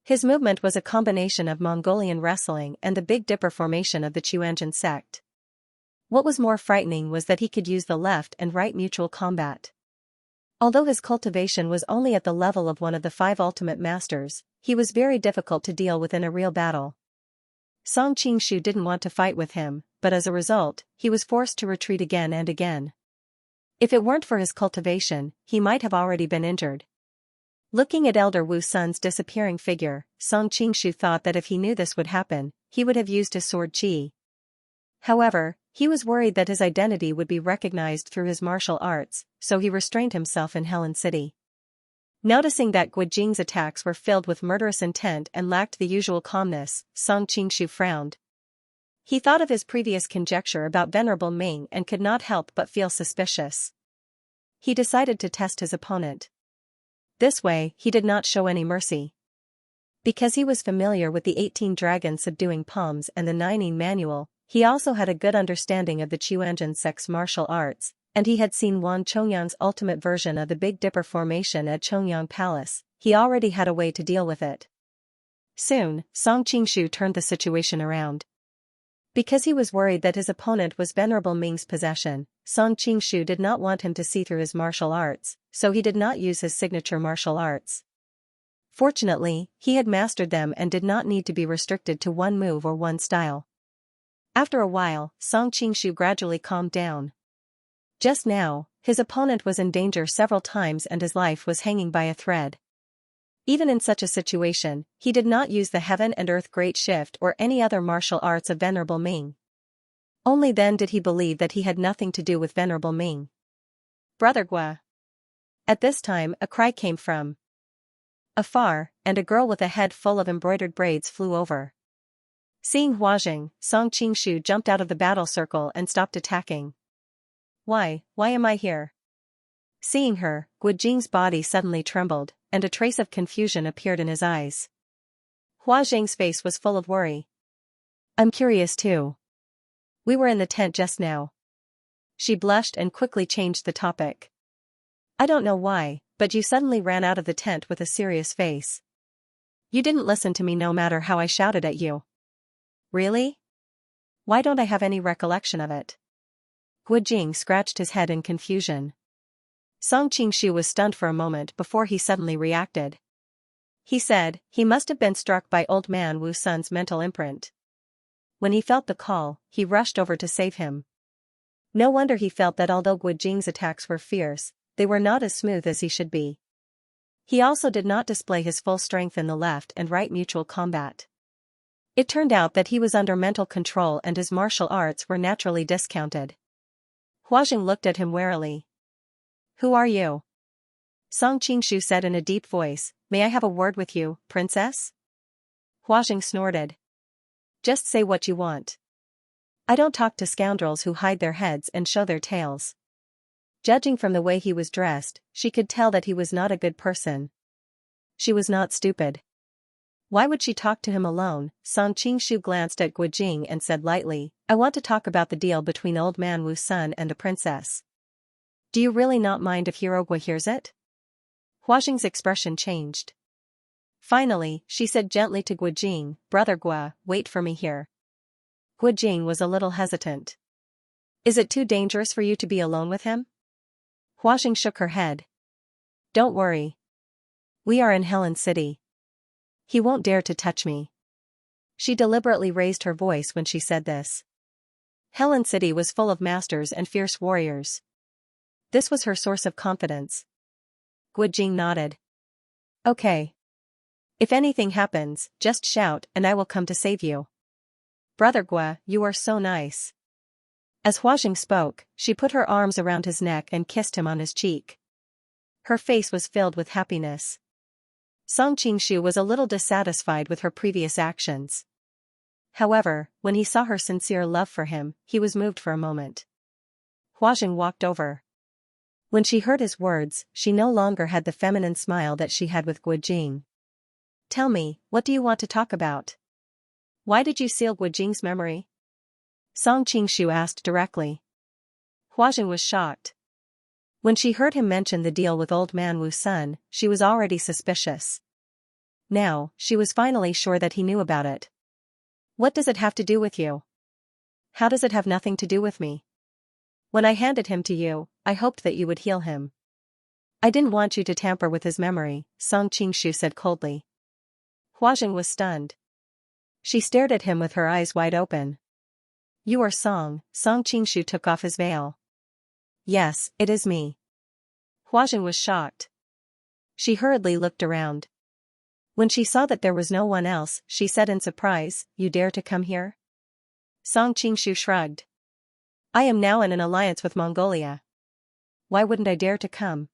His movement was a combination of Mongolian wrestling and the Big Dipper formation of the Qianxia sect. What was more frightening was that he could use the left and right mutual combat. Although his cultivation was only at the level of one of the 5 ultimate masters, he was very difficult to deal with in a real battle. Song Qingshu didn't want to fight with him, but as a result, he was forced to retreat again and again. If it weren't for his cultivation, he might have already been injured. Looking at Elder Wu Sun's disappearing figure, Song Qingshu thought that if he knew this would happen, he would have used his sword qi. However, he was worried that his identity would be recognized through his martial arts, so he restrained himself in Helen City. Noticing that Guojing's attacks were filled with murderous intent and lacked the usual calmness, Song Qingshu frowned. He thought of his previous conjecture about Venerable Ming and could not help but feel suspicious. He decided to test his opponent. This way, he did not show any mercy. Because he was familiar with the 18 dragon subduing palms and the 9 yin manual, he also had a good understanding of the Qianxia sect's martial arts, and he had seen Wan Chongyang's ultimate version of the Big Dipper formation at Chongyang Palace. He already had a way to deal with it. Soon, Song Qingshu turned the situation around. Because he was worried that his opponent was Venerable Ming's possession, Song Qingshu did not want him to see through his martial arts, so he did not use his signature martial arts. Fortunately, he had mastered them and did not need to be restricted to one move or one style. After a while, Song Qingshu gradually calmed down. Just now, his opponent was in danger several times and his life was hanging by a thread. Even in such a situation, he did not use the Heaven and Earth Great Shift or any other martial arts of Venerable Ming. Only then did he believe that he had nothing to do with Venerable Ming. Brother Gua. At this time, a cry came from afar, and a girl with a head full of embroidered braids flew over. Seeing Huajing, Song Qingshu jumped out of the battle circle and stopped attacking. Why am I here? Seeing her, Guojing's body suddenly trembled, and a trace of confusion appeared in his eyes. Huajing's face was full of worry. I'm curious too. We were in the tent just now. She blushed and quickly changed the topic. I don't know why, but you suddenly ran out of the tent with a serious face. You didn't listen to me no matter how I shouted at you. Really? Why don't I have any recollection of it? Guojing scratched his head in confusion. Song Qingshu was stunned for a moment before he suddenly reacted. He said, he must have been struck by old man Wu Sun's mental imprint. When he felt the call, he rushed over to save him. No wonder he felt that although Guojing's attacks were fierce, they were not as smooth as he should be. He also did not display his full strength in the left and right mutual combat. It turned out that he was under mental control and his martial arts were naturally discounted. Huajing looked at him warily. Who are you? Song Qingshu said in a deep voice, May I have a word with you, princess? Huajing snorted. Just say what you want. I don't talk to scoundrels who hide their heads and show their tails. Judging from the way he was dressed, she could tell that he was not a good person. She was not stupid. Why would she talk to him alone? Song Qingshu glanced at Guojing and said lightly, I want to talk about the deal between old man Wu Sun and the princess. Do you really not mind if Hirogwa hears it? Huajing's expression changed. Finally, she said gently to Guijing, Brother Gua, wait for me here. Guijing was a little hesitant. Is it too dangerous for you to be alone with him? Huajing shook her head. Don't worry. We are in Helen City. He won't dare to touch me. She deliberately raised her voice when she said this. Helen City was full of masters and fierce warriors. This was her source of confidence. Guijing nodded. Okay. If anything happens, just shout and I will come to save you. Brother Gua, you are so nice. As Huajing spoke, she put her arms around his neck and kissed him on his cheek. Her face was filled with happiness. Song Qingshu was a little dissatisfied with her previous actions. However, when he saw her sincere love for him, he was moved for a moment. Huajing walked over. When she heard his words, she no longer had the feminine smile that she had with Guijing. Tell me, what do you want to talk about? Why did you seal Guijing's memory? Song Qingshu asked directly. Huajing was shocked. When she heard him mention the deal with old man Wu Sun, she was already suspicious. Now, she was finally sure that he knew about it. What does it have to do with you? How does it have nothing to do with me? When I handed him to you, I hoped that you would heal him. I didn't want you to tamper with his memory, Song Qingshu said coldly. Huajing was stunned. She stared at him with her eyes wide open. You are Song Qingshu took off his veil. Yes, it is me. Huajing was shocked. She hurriedly looked around. When she saw that there was no one else, she said in surprise, You dare to come here? Song Qingshu shrugged. I am now in an alliance with Mongolia. Why wouldn't I dare to come?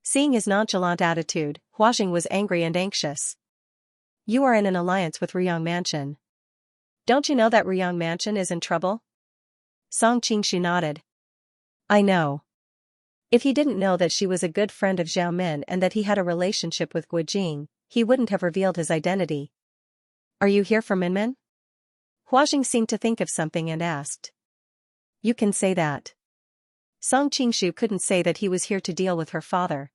Seeing his nonchalant attitude, Huajing was angry and anxious. You are in an alliance with Ryong Mansion. Don't you know that Ryong Mansion is in trouble? Song Qingshu nodded. I know. If he didn't know that she was a good friend of Zhao Min and that he had a relationship with Guijing, he wouldn't have revealed his identity. Are you here for Minmin? Huajing seemed to think of something and asked. You can say that. Song Qingshu couldn't say that he was here to deal with her father.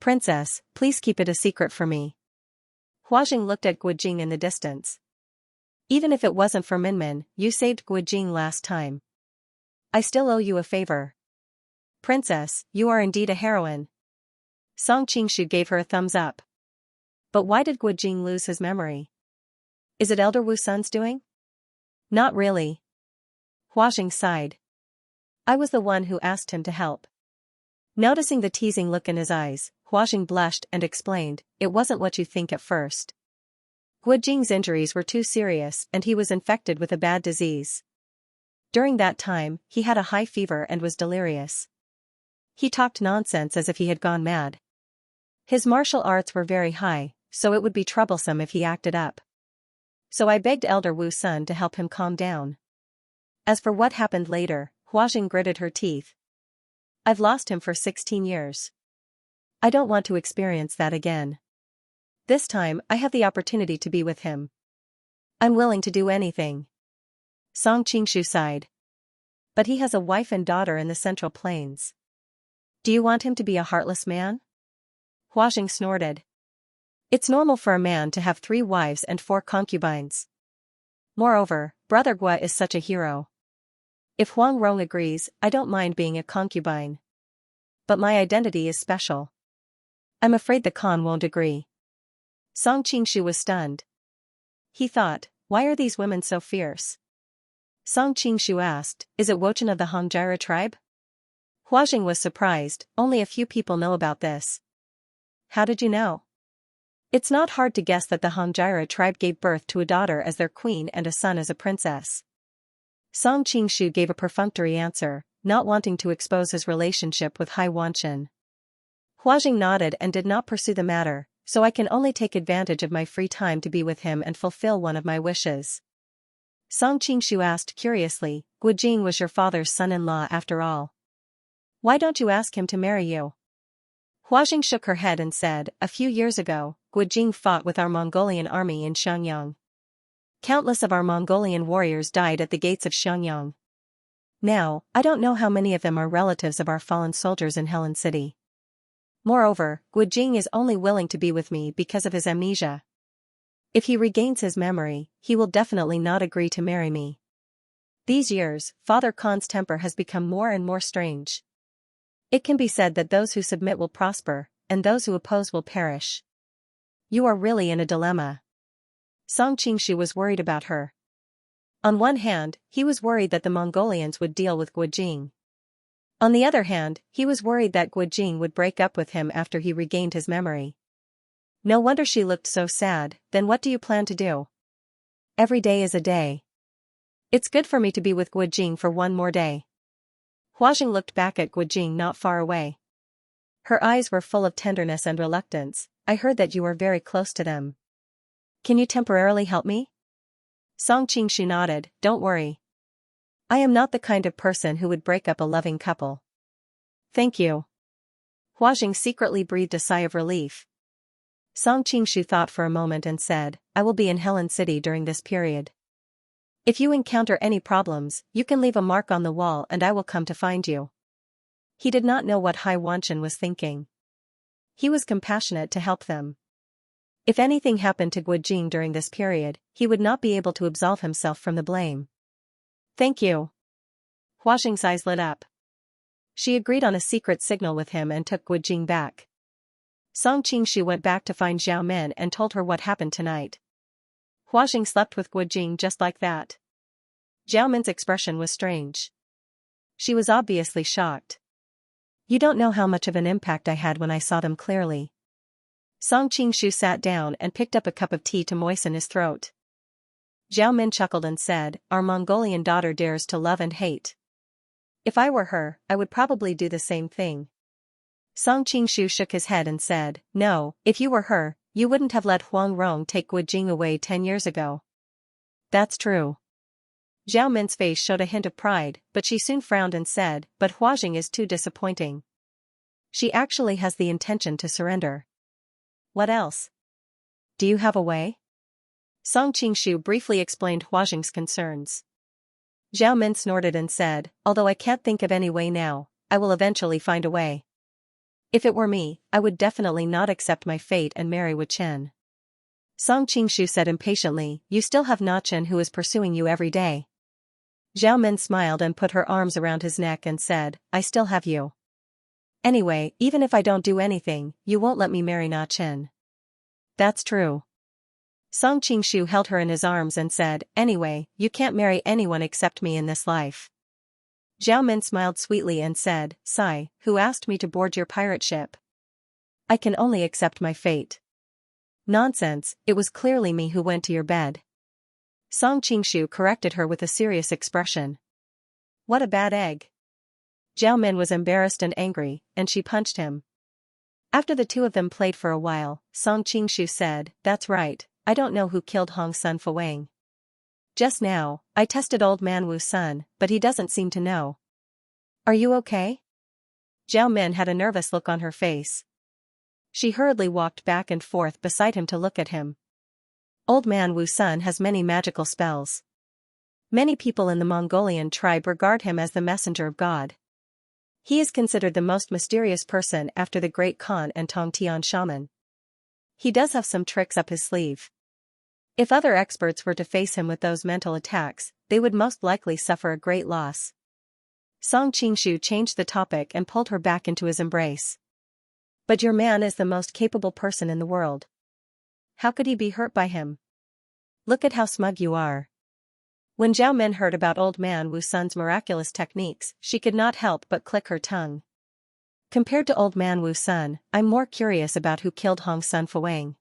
Princess, please keep it a secret for me. Huajing looked at Guijing in the distance. Even if it wasn't for Minmin, you saved Guijing last time. I still owe you a favor. Princess, you are indeed a heroine. Song Qingshu gave her a thumbs up. But why did Guijing lose his memory? Is it Elder Wu Sun's doing? Not really. Huajing sighed. I was the one who asked him to help. Noticing the teasing look in his eyes, Huajing blushed and explained, It wasn't what you think at first. Guijing's injuries were too serious and he was infected with a bad disease. During that time, he had a high fever and was delirious. He talked nonsense as if he had gone mad. His martial arts were very high, so it would be troublesome if he acted up. So I begged Elder Wu Sun to help him calm down. As for what happened later, Huajing gritted her teeth. I've lost him for 16 years. I don't want to experience that again. This time, I have the opportunity to be with him. I'm willing to do anything. Song Qingshu sighed. But he has a wife and daughter in the Central Plains. Do you want him to be a heartless man? Huajing snorted. It's normal for a man to have 3 wives and 4 concubines. Moreover, Brother Gua is such a hero. If Huang Rong agrees, I don't mind being a concubine. But my identity is special. I'm afraid the Khan won't agree. Song Qingshu was stunned. He thought, why are these women so fierce? Song Qingshu asked, is it Wochen of the Hongjiara tribe? Huajing was surprised, only a few people know about this. How did you know? It's not hard to guess that the Hongjiara tribe gave birth to a daughter as their queen and a son as a princess. Song Qingshu gave a perfunctory answer, not wanting to expose his relationship with Hai Wanchen. Huajing nodded and did not pursue the matter, so I can only take advantage of my free time to be with him and fulfill one of my wishes. Song Qingshu asked curiously, Guijing was your father's son-in-law after all. Why don't you ask him to marry you? Huajing shook her head and said, a few years ago, Guijing fought with our Mongolian army in Xiangyang. Countless of our Mongolian warriors died at the gates of Xiangyang. Now, I don't know how many of them are relatives of our fallen soldiers in Helen City. Moreover, Guojing is only willing to be with me because of his amnesia. If he regains his memory, he will definitely not agree to marry me. These years, Father Khan's temper has become more and more strange. It can be said that those who submit will prosper, and those who oppose will perish. You are really in a dilemma. Song Qingshu was worried about her. On one hand, he was worried that the Mongolians would deal with Guojing. On the other hand, he was worried that Guojing would break up with him after he regained his memory. No wonder she looked so sad. Then what do you plan to do? Every day is a day. It's good for me to be with Guojing for one more day. Huajing looked back at Guojing not far away. Her eyes were full of tenderness and reluctance. I heard that you were very close to them. Can you temporarily help me? Song Qingshu nodded. Don't worry. I am not the kind of person who would break up a loving couple. Thank you. Huajing secretly breathed a sigh of relief. Song Qingshu thought for a moment and said, I will be in Helen City during this period. If you encounter any problems, you can leave a mark on the wall and I will come to find you. He did not know what Hai Wanchen was thinking. He was compassionate to help them. If anything happened to Guojing during this period, he would not be able to absolve himself from the blame. Thank you. Huajing's eyes lit up. She agreed on a secret signal with him and took Guojing back. Song Qingshu went back to find Zhao Men and told her what happened tonight. Huajing slept with Guojing just like that. Zhao Men's expression was strange. She was obviously shocked. You don't know how much of an impact I had when I saw them clearly. Song Qingshu sat down and picked up a cup of tea to moisten his throat. Zhao Men chuckled and said, Our Mongolian daughter dares to love and hate. If I were her, I would probably do the same thing. Song Qingshu shook his head and said, No, if you were her, you wouldn't have let Huang Rong take Guojing away 10 years ago. That's true. Zhao Men's face showed a hint of pride, but she soon frowned and said, But Huajing is too disappointing. She actually has the intention to surrender. What else? Do you have a way? Song Qingshu briefly explained Huajing's concerns. Zhao Men snorted and said, Although I can't think of any way now, I will eventually find a way. If it were me, I would definitely not accept my fate and marry Wu Chen. Song Qingshu said impatiently, You still have Na Chen who is pursuing you every day. Zhao Men smiled and put her arms around his neck and said, I still have you. Anyway, even if I don't do anything, you won't let me marry Na Chen. That's true. Song Qingshu held her in his arms and said, Anyway, you can't marry anyone except me in this life. Zhao Men smiled sweetly and said, Sai, who asked me to board your pirate ship? I can only accept my fate. Nonsense, it was clearly me who went to your bed. Song Qingshu corrected her with a serious expression. What a bad egg. Zhao Men was embarrassed and angry, and she punched him. After the two of them played for a while, Song Qingshu said, That's right, I don't know who killed Hong Sun Fuwang. Just now, I tested old man Wu Sun, but he doesn't seem to know. Are you okay? Zhao Men had a nervous look on her face. She hurriedly walked back and forth beside him to look at him. Old man Wu Sun has many magical spells. Many people in the Mongolian tribe regard him as the messenger of God. He is considered the most mysterious person after the Great Khan and Tongtian shaman. He does have some tricks up his sleeve. If other experts were to face him with those mental attacks, they would most likely suffer a great loss. Song Qingshu changed the topic and pulled her back into his embrace. But your man is the most capable person in the world. How could he be hurt by him? Look at how smug you are. When Zhao Men heard about old man Wu Sun's miraculous techniques, she could not help but click her tongue. Compared to old man Wu Sun, I'm more curious about who killed Hong Sun Fuwang.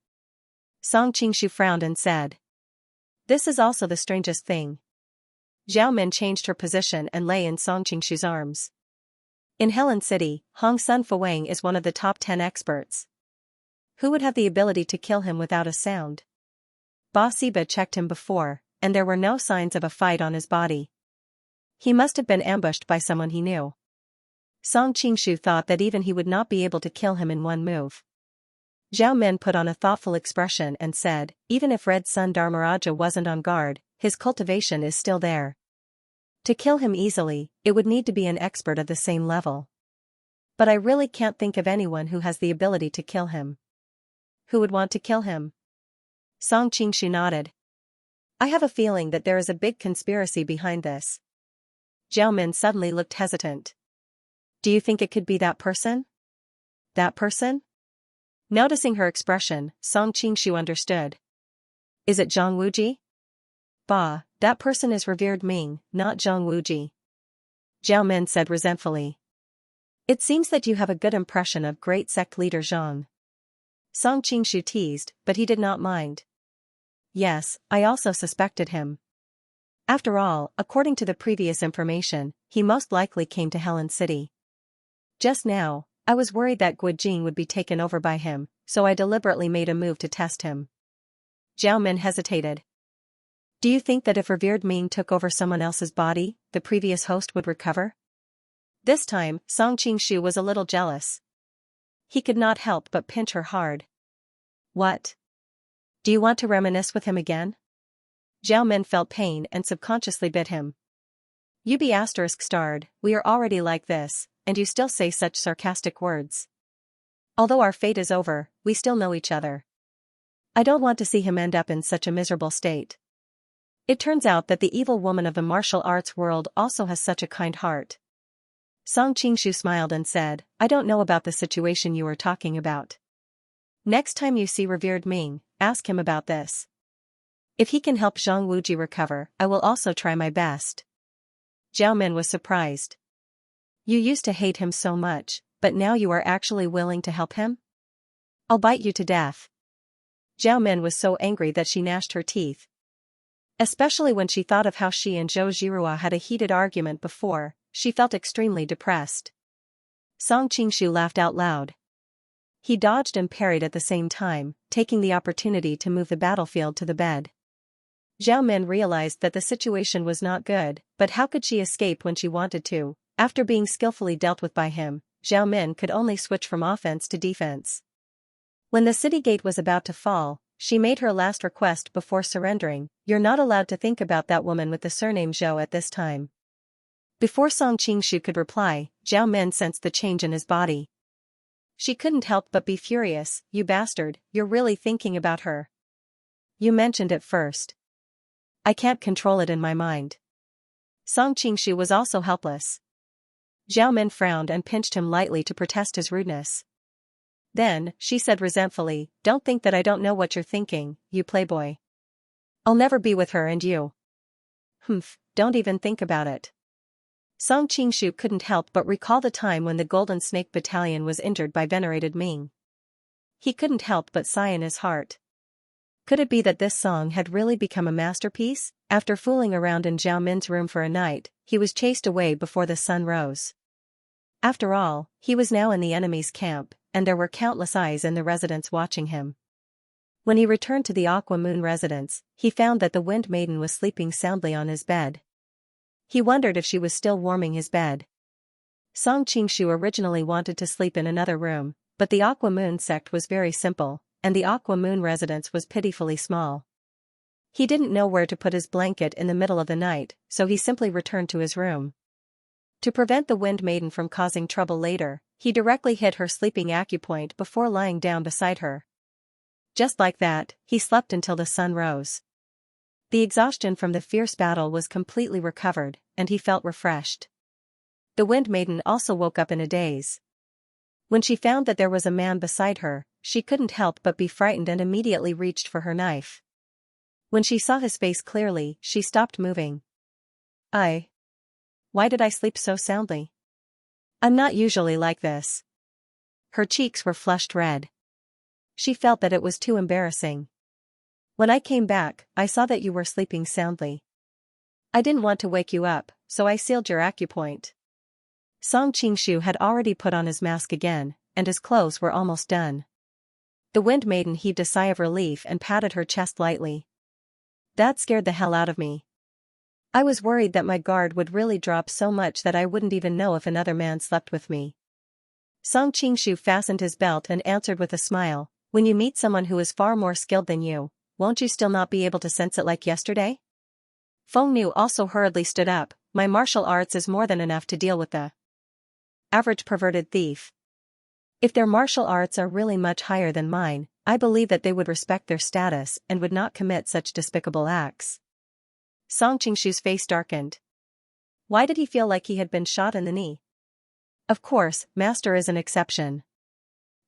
Song Qingshu frowned and said. This is also the strangest thing. Zhao Men changed her position and lay in Song Qingshu's arms. In Helen City, Hong Sun Fuwang is one of the top 10 experts. Who would have the ability to kill him without a sound? Ba Siba checked him before, and there were no signs of a fight on his body. He must have been ambushed by someone he knew. Song Qingshu thought that even he would not be able to kill him in one move. Zhao Men put on a thoughtful expression and said, Even if Red Sun Dharmaraja wasn't on guard, his cultivation is still there. To kill him easily, it would need to be an expert of the same level. But I really can't think of anyone who has the ability to kill him. Who would want to kill him? Song Qingshu nodded. I have a feeling that there is a big conspiracy behind this. Zhao Min suddenly looked hesitant. Do you think it could be that person? That person? Noticing her expression, Song Qingshu understood. Is it Zhang Wuji? Bah, that person is revered Ming, not Zhang Wuji. Zhao Min said resentfully. It seems that you have a good impression of great sect leader Zhang. Song Qingshu teased, but he did not mind. Yes, I also suspected him. After all, according to the previous information, he most likely came to Helen City. Just now, I was worried that Guojing would be taken over by him, so I deliberately made a move to test him. Zhao Min hesitated. Do you think that if revered Ming took over someone else's body, the previous host would recover? This time, Song Qingshu was a little jealous. He could not help but pinch her hard. What? Do you want to reminisce with him again? Zhao Min felt pain and subconsciously bit him. You be ****, we are already like this, and you still say such sarcastic words. Although our fate is over, we still know each other. I don't want to see him end up in such a miserable state. It turns out that the evil woman of the martial arts world also has such a kind heart. Song Qingshu smiled and said, I don't know about the situation you are talking about. Next time you see revered Ming, ask him about this. If he can help Zhang Wuji recover, I will also try my best. Zhao Min was surprised. You used to hate him so much, but now you are actually willing to help him? I'll bite you to death. Zhao Min was so angry that she gnashed her teeth. Especially when she thought of how she and Zhou Zhirua had a heated argument before, she felt extremely depressed. Song Qingshu laughed out loud. He dodged and parried at the same time, taking the opportunity to move the battlefield to the bed. Zhao Min realized that the situation was not good, but how could she escape when she wanted to? After being skillfully dealt with by him, Zhao Min could only switch from offense to defense. When the city gate was about to fall, she made her last request before surrendering. You're not allowed to think about that woman with the surname Zhou at this time. Before Song Qingshu could reply, Zhao Min sensed the change in his body. She couldn't help but be furious. You bastard, you're really thinking about her. You mentioned it first. I can't control it in my mind. Song Qingshu was also helpless. Zhao Min frowned and pinched him lightly to protest his rudeness. Then, she said resentfully, don't think that I don't know what you're thinking, you playboy. I'll never be with her and you. Humph, don't even think about it. Song Qingshu couldn't help but recall the time when the Golden Snake Battalion was injured by venerated Ming. He couldn't help but sigh in his heart. Could it be that this song had really become a masterpiece? After fooling around in Zhao Min's room for a night, he was chased away before the sun rose. After all, he was now in the enemy's camp, and there were countless eyes in the residence watching him. When he returned to the Aqua Moon residence, he found that the Wind Maiden was sleeping soundly on his bed. He wondered if she was still warming his bed. Song Qingshu originally wanted to sleep in another room, but the Aqua Moon sect was very simple, and the Aqua Moon residence was pitifully small. He didn't know where to put his blanket in the middle of the night, so he simply returned to his room. To prevent the Wind Maiden from causing trouble later, he directly hit her sleeping acupoint before lying down beside her. Just like that, he slept until the sun rose. The exhaustion from the fierce battle was completely recovered, and he felt refreshed. The Wind Maiden also woke up in a daze. When she found that there was a man beside her, she couldn't help but be frightened and immediately reached for her knife. When she saw his face clearly, she stopped moving. Why did I sleep so soundly? I'm not usually like this. Her cheeks were flushed red. She felt that it was too embarrassing. When I came back, I saw that you were sleeping soundly. I didn't want to wake you up, so I sealed your acupoint. Song Qingshu had already put on his mask again, and his clothes were almost done. The Wind Maiden heaved a sigh of relief and patted her chest lightly. That scared the hell out of me. I was worried that my guard would really drop so much that I wouldn't even know if another man slept with me. Song Qingshu fastened his belt and answered with a smile, when you meet someone who is far more skilled than you, won't you still not be able to sense it like yesterday? Feng Nu also hurriedly stood up, my martial arts is more than enough to deal with the average perverted thief. If their martial arts are really much higher than mine, I believe that they would respect their status and would not commit such despicable acts. Song Qingshu's face darkened. Why did he feel like he had been shot in the knee? Of course, master is an exception.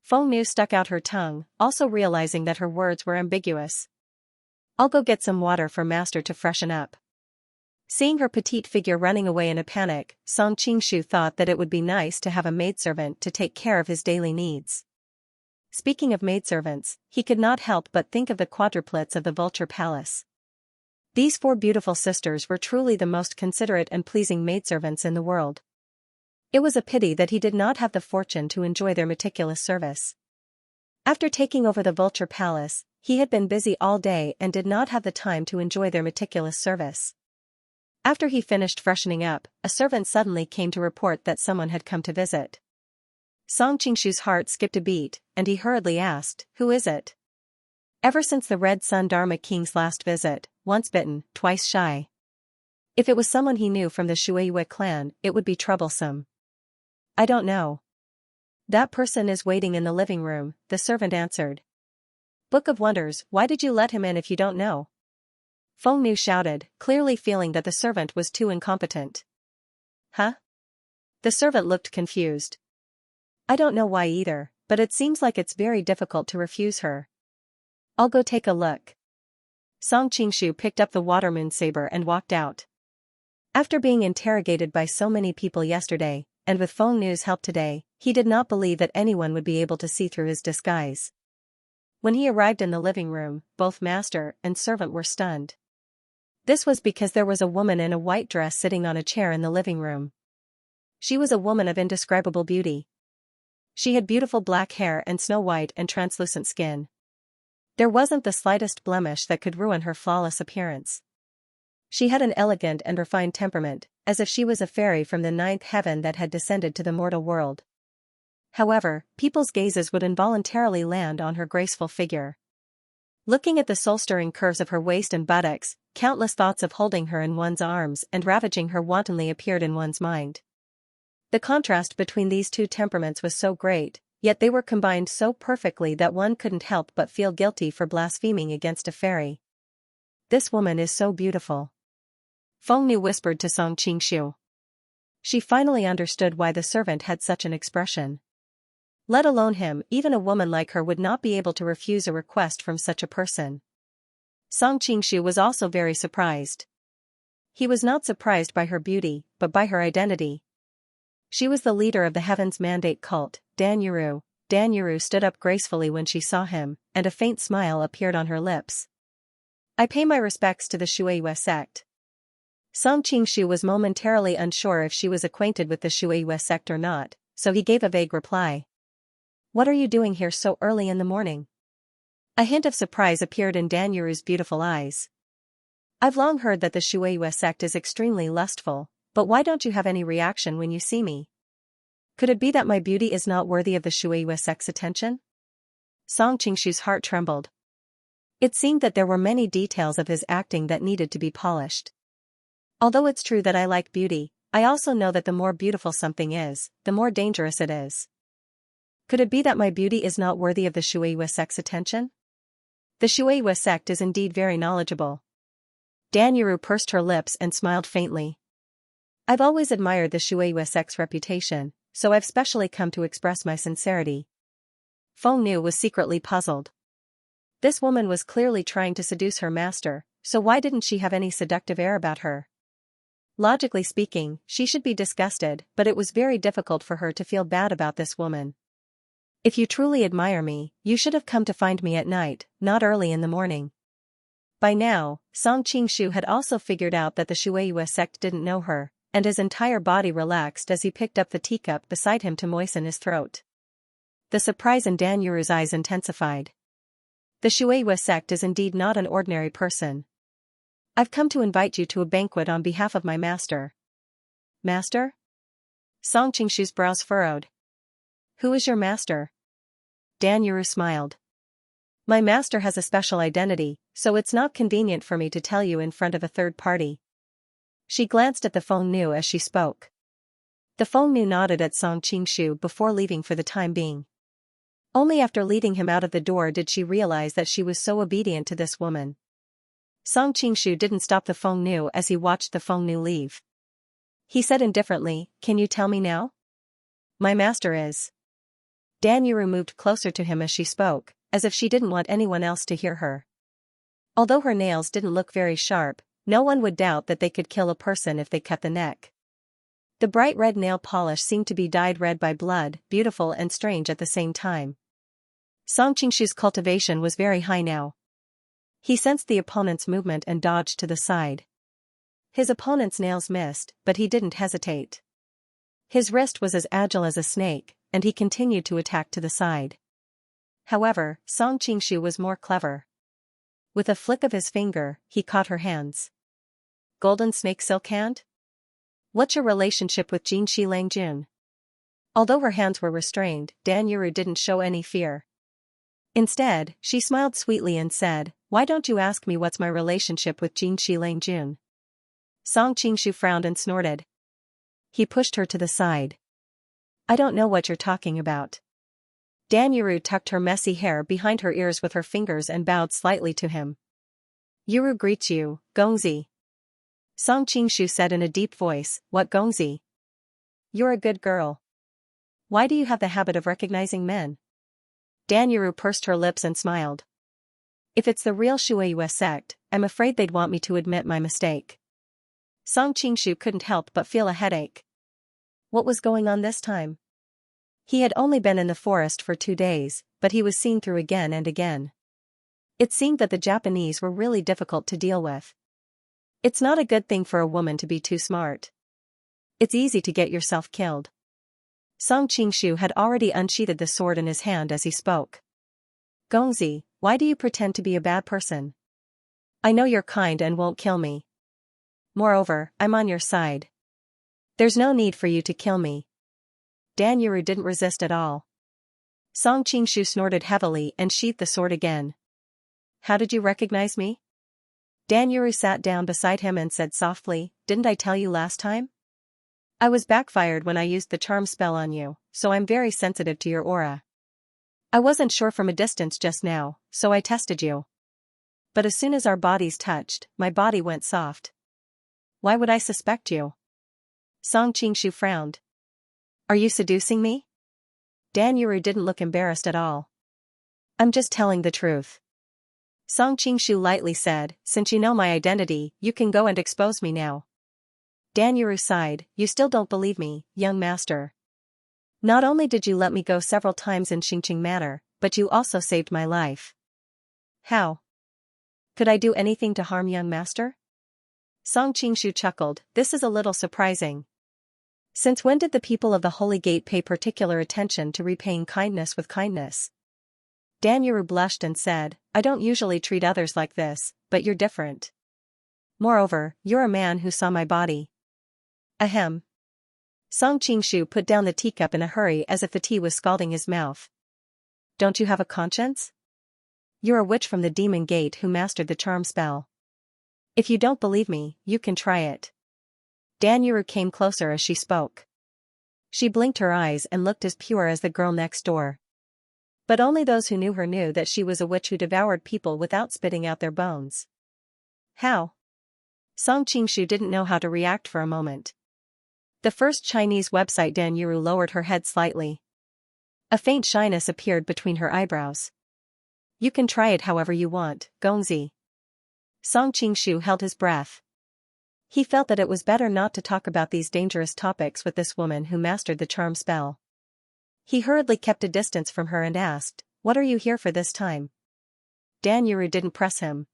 Feng Nu stuck out her tongue, also realizing that her words were ambiguous. I'll go get some water for master to freshen up. Seeing her petite figure running away in a panic, Song Qingshu thought that it would be nice to have a maidservant to take care of his daily needs. Speaking of maidservants, he could not help but think of the quadruplets of the Vulture Palace. These 4 beautiful sisters were truly the most considerate and pleasing maidservants in the world. It was a pity that he did not have the fortune to enjoy their meticulous service. After taking over the Vulture Palace, he had been busy all day and did not have the time to enjoy their meticulous service. After he finished freshening up, a servant suddenly came to report that someone had come to visit. Song Qingshu's heart skipped a beat, and he hurriedly asked, "Who is it?" Ever since the Red Sun Dharma King's last visit, once bitten, twice shy. If it was someone he knew from the Shueiyue clan, it would be troublesome. I don't know. That person is waiting in the living room, the servant answered. Book of Wonders, why did you let him in if you don't know? Feng Nu shouted, clearly feeling that the servant was too incompetent. Huh? The servant looked confused. I don't know why either, but it seems like it's very difficult to refuse her. I'll go take a look. Song Qingshu picked up the water moon saber and walked out. After being interrogated by so many people yesterday, and with Feng Nu's help today, he did not believe that anyone would be able to see through his disguise. When he arrived in the living room, both master and servant were stunned. This was because there was a woman in a white dress sitting on a chair in the living room. She was a woman of indescribable beauty. She had beautiful black hair and snow-white and translucent skin. There wasn't the slightest blemish that could ruin her flawless appearance. She had an elegant and refined temperament, as if she was a fairy from the 9th heaven that had descended to the mortal world. However, people's gazes would involuntarily land on her graceful figure. Looking at the soul-stirring curves of her waist and buttocks, countless thoughts of holding her in one's arms and ravaging her wantonly appeared in one's mind. The contrast between these 2 temperaments was so great, yet they were combined so perfectly that one couldn't help but feel guilty for blaspheming against a fairy. This woman is so beautiful. Feng Nu whispered to Song Qingshu. She finally understood why the servant had such an expression. Let alone him, even a woman like her would not be able to refuse a request from such a person. Song Qingshu was also very surprised. He was not surprised by her beauty, but by her identity. She was the leader of the Heaven's Mandate cult, Dan Yuru. Dan Yuru stood up gracefully when she saw him, and a faint smile appeared on her lips. I pay my respects to the Shueiyue sect. Song Qingshu was momentarily unsure if she was acquainted with the Shueiyue sect or not, so he gave a vague reply. What are you doing here so early in the morning? A hint of surprise appeared in Dan Yuru's beautiful eyes. I've long heard that the Shueiyue sect is extremely lustful, but why don't you have any reaction when you see me? Could it be that my beauty is not worthy of the Shueiyue sect's attention? Song Qingshu's heart trembled. It seemed that there were many details of his acting that needed to be polished. Although it's true that I like beauty, I also know that the more beautiful something is, the more dangerous it is. Could it be that my beauty is not worthy of the Shueiyue sect's attention? The Shueiyue sect is indeed very knowledgeable. Dan Yuru pursed her lips and smiled faintly. I've always admired the Shueiyue sect's reputation, so I've specially come to express my sincerity. Feng Nu was secretly puzzled. This woman was clearly trying to seduce her master, so why didn't she have any seductive air about her? Logically speaking, she should be disgusted, but it was very difficult for her to feel bad about this woman. If you truly admire me, you should have come to find me at night, not early in the morning. By now, Song Qingshu had also figured out that the Shueiyue sect didn't know her, and his entire body relaxed as he picked up the teacup beside him to moisten his throat. The surprise in Dan Yuru's eyes intensified. The Shueiyue sect is indeed not an ordinary person. I've come to invite you to a banquet on behalf of my master. Master? Song Qingshu's brows furrowed. Who is your master? Dan Yuru smiled. My master has a special identity, so it's not convenient for me to tell you in front of a third party. She glanced at the Feng Nu as she spoke. The Feng Nu nodded at Song Qingshu before leaving for the time being. Only after leading him out of the door did she realize that she was so obedient to this woman. Song Qingshu didn't stop the Feng Nu as he watched the Feng Nu leave. He said indifferently, "Can you tell me now?" "My master is." Dan Yuru moved closer to him as she spoke, as if she didn't want anyone else to hear her. Although her nails didn't look very sharp, no one would doubt that they could kill a person if they cut the neck. The bright red nail polish seemed to be dyed red by blood, beautiful and strange at the same time. Song Qingshu's cultivation was very high now. He sensed the opponent's movement and dodged to the side. His opponent's nails missed, but he didn't hesitate. His wrist was as agile as a snake, and he continued to attack to the side. However, Song Qingshu was more clever. With a flick of his finger, he caught her hands. "Golden snake silk hand? What's your relationship with Jinshi Langjun?" Although her hands were restrained, Dan Yuru didn't show any fear. Instead, she smiled sweetly and said, "Why don't you ask me what's my relationship with Jinshi Langjun?" Song Qingshu frowned and snorted. He pushed her to the side. "I don't know what you're talking about." Dan Yuru tucked her messy hair behind her ears with her fingers and bowed slightly to him. "Yuru greets you, Gongzi." Song Qingshu said in a deep voice, "What Gongzi? You're a good girl. Why do you have the habit of recognizing men?" Dan Yuru pursed her lips and smiled. "If it's the real Shueyue sect, I'm afraid they'd want me to admit my mistake." Song Qingshu couldn't help but feel a headache. What was going on this time? He had only been in the forest for 2 days, but he was seen through again and again. It seemed that the Japanese were really difficult to deal with. It's not a good thing for a woman to be too smart. It's easy to get yourself killed. Song Qingshu had already unsheathed the sword in his hand as he spoke. "Gongzi, why do you pretend to be a bad person? I know you're kind and won't kill me. Moreover, I'm on your side. There's no need for you to kill me." Dan Yuru didn't resist at all. Song Qingshu snorted heavily and sheathed the sword again. "How did you recognize me?" Dan Yuru sat down beside him and said softly, "Didn't I tell you last time? I was backfired when I used the charm spell on you, so I'm very sensitive to your aura. I wasn't sure from a distance just now, so I tested you. But as soon as our bodies touched, my body went soft." "Why would I suspect you?" Song Qingshu frowned. "Are you seducing me?" Dan Yuru didn't look embarrassed at all. "I'm just telling the truth." Song Qingshu lightly said, "Since you know my identity, you can go and expose me now." Dan Yuru sighed, "You still don't believe me, young master. Not only did you let me go several times in Xingqing Manor, but you also saved my life." "How? Could I do anything to harm young master?" Song Qingshu chuckled, "This is a little surprising. Since when did the people of the Holy Gate pay particular attention to repaying kindness with kindness?" Dan Yuru blushed and said, "I don't usually treat others like this, but you're different. Moreover, you're a man who saw my body." "Ahem." Song Qingshu put down the teacup in a hurry as if the tea was scalding his mouth. "Don't you have a conscience? You're a witch from the Demon Gate who mastered the charm spell. If you don't believe me, you can try it." Dan Yuru came closer as she spoke. She blinked her eyes and looked as pure as the girl next door. But only those who knew her knew that she was a witch who devoured people without spitting out their bones. "How?" Song Qingshu didn't know how to react for a moment. The first Chinese website. Dan Yuru lowered her head slightly. A faint shyness appeared between her eyebrows. "You can try it however you want, Gongzi." Song Qingshu held his breath. He felt that it was better not to talk about these dangerous topics with this woman who mastered the charm spell. He hurriedly kept a distance from her and asked, "What are you here for this time?" Dan Yuru didn't press him.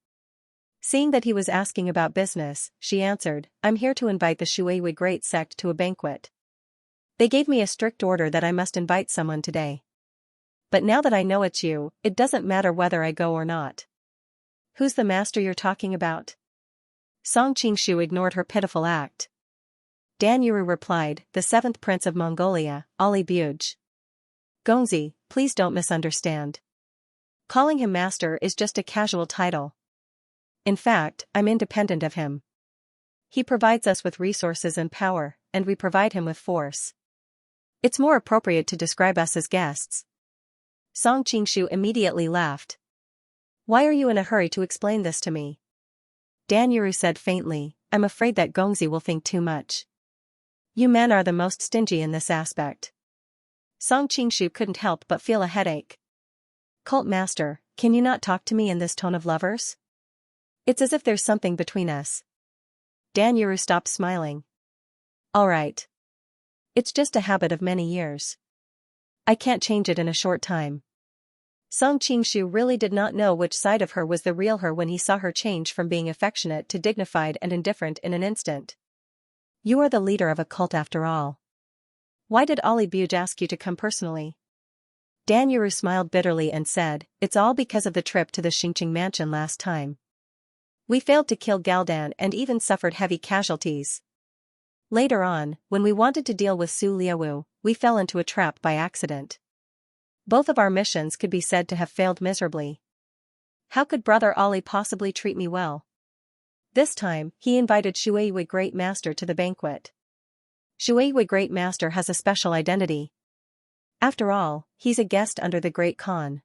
Seeing that he was asking about business, she answered, "I'm here to invite the Shueyue Great Sect to a banquet. They gave me a strict order that I must invite someone today. But now that I know it's you, it doesn't matter whether I go or not." "Who's the master you're talking about?" Song Qingshu ignored her pitiful act. Dan Yuru replied, "The 7th Prince of Mongolia, Ali Buj." "Gongzi, please don't misunderstand. Calling him master is just a casual title. In fact, I'm independent of him. He provides us with resources and power, and we provide him with force. It's more appropriate to describe us as guests. Song Qingshu immediately laughed. Why are you in a hurry to explain this to me? Dan Yuru said faintly, I'm afraid that Gongzi will think too much. You men are the most stingy in this aspect. Song Qingshu couldn't help but feel a headache. Cult master, can you not talk to me in this tone of lovers? It's as if there's something between us. Dan Yuru stopped smiling. All right. It's just a habit of many years. I can't change it in a short time. Song Qingshu really did not know which side of her was the real her when he saw her change from being affectionate to dignified and indifferent in an instant. You are the leader of a cult after all. Why did Ali Buj ask you to come personally? Dan Yuru smiled bitterly and said, it's all because of the trip to the Xingqing mansion last time. We failed to kill Galdan and even suffered heavy casualties. Later on, when we wanted to deal with Su Liawu, we fell into a trap by accident. Both of our missions could be said to have failed miserably. How could Brother Ali possibly treat me well? This time, he invited Shuiyi Great Master to the banquet. Shuiyi Great Master has a special identity. After all, he's a guest under the Great Khan.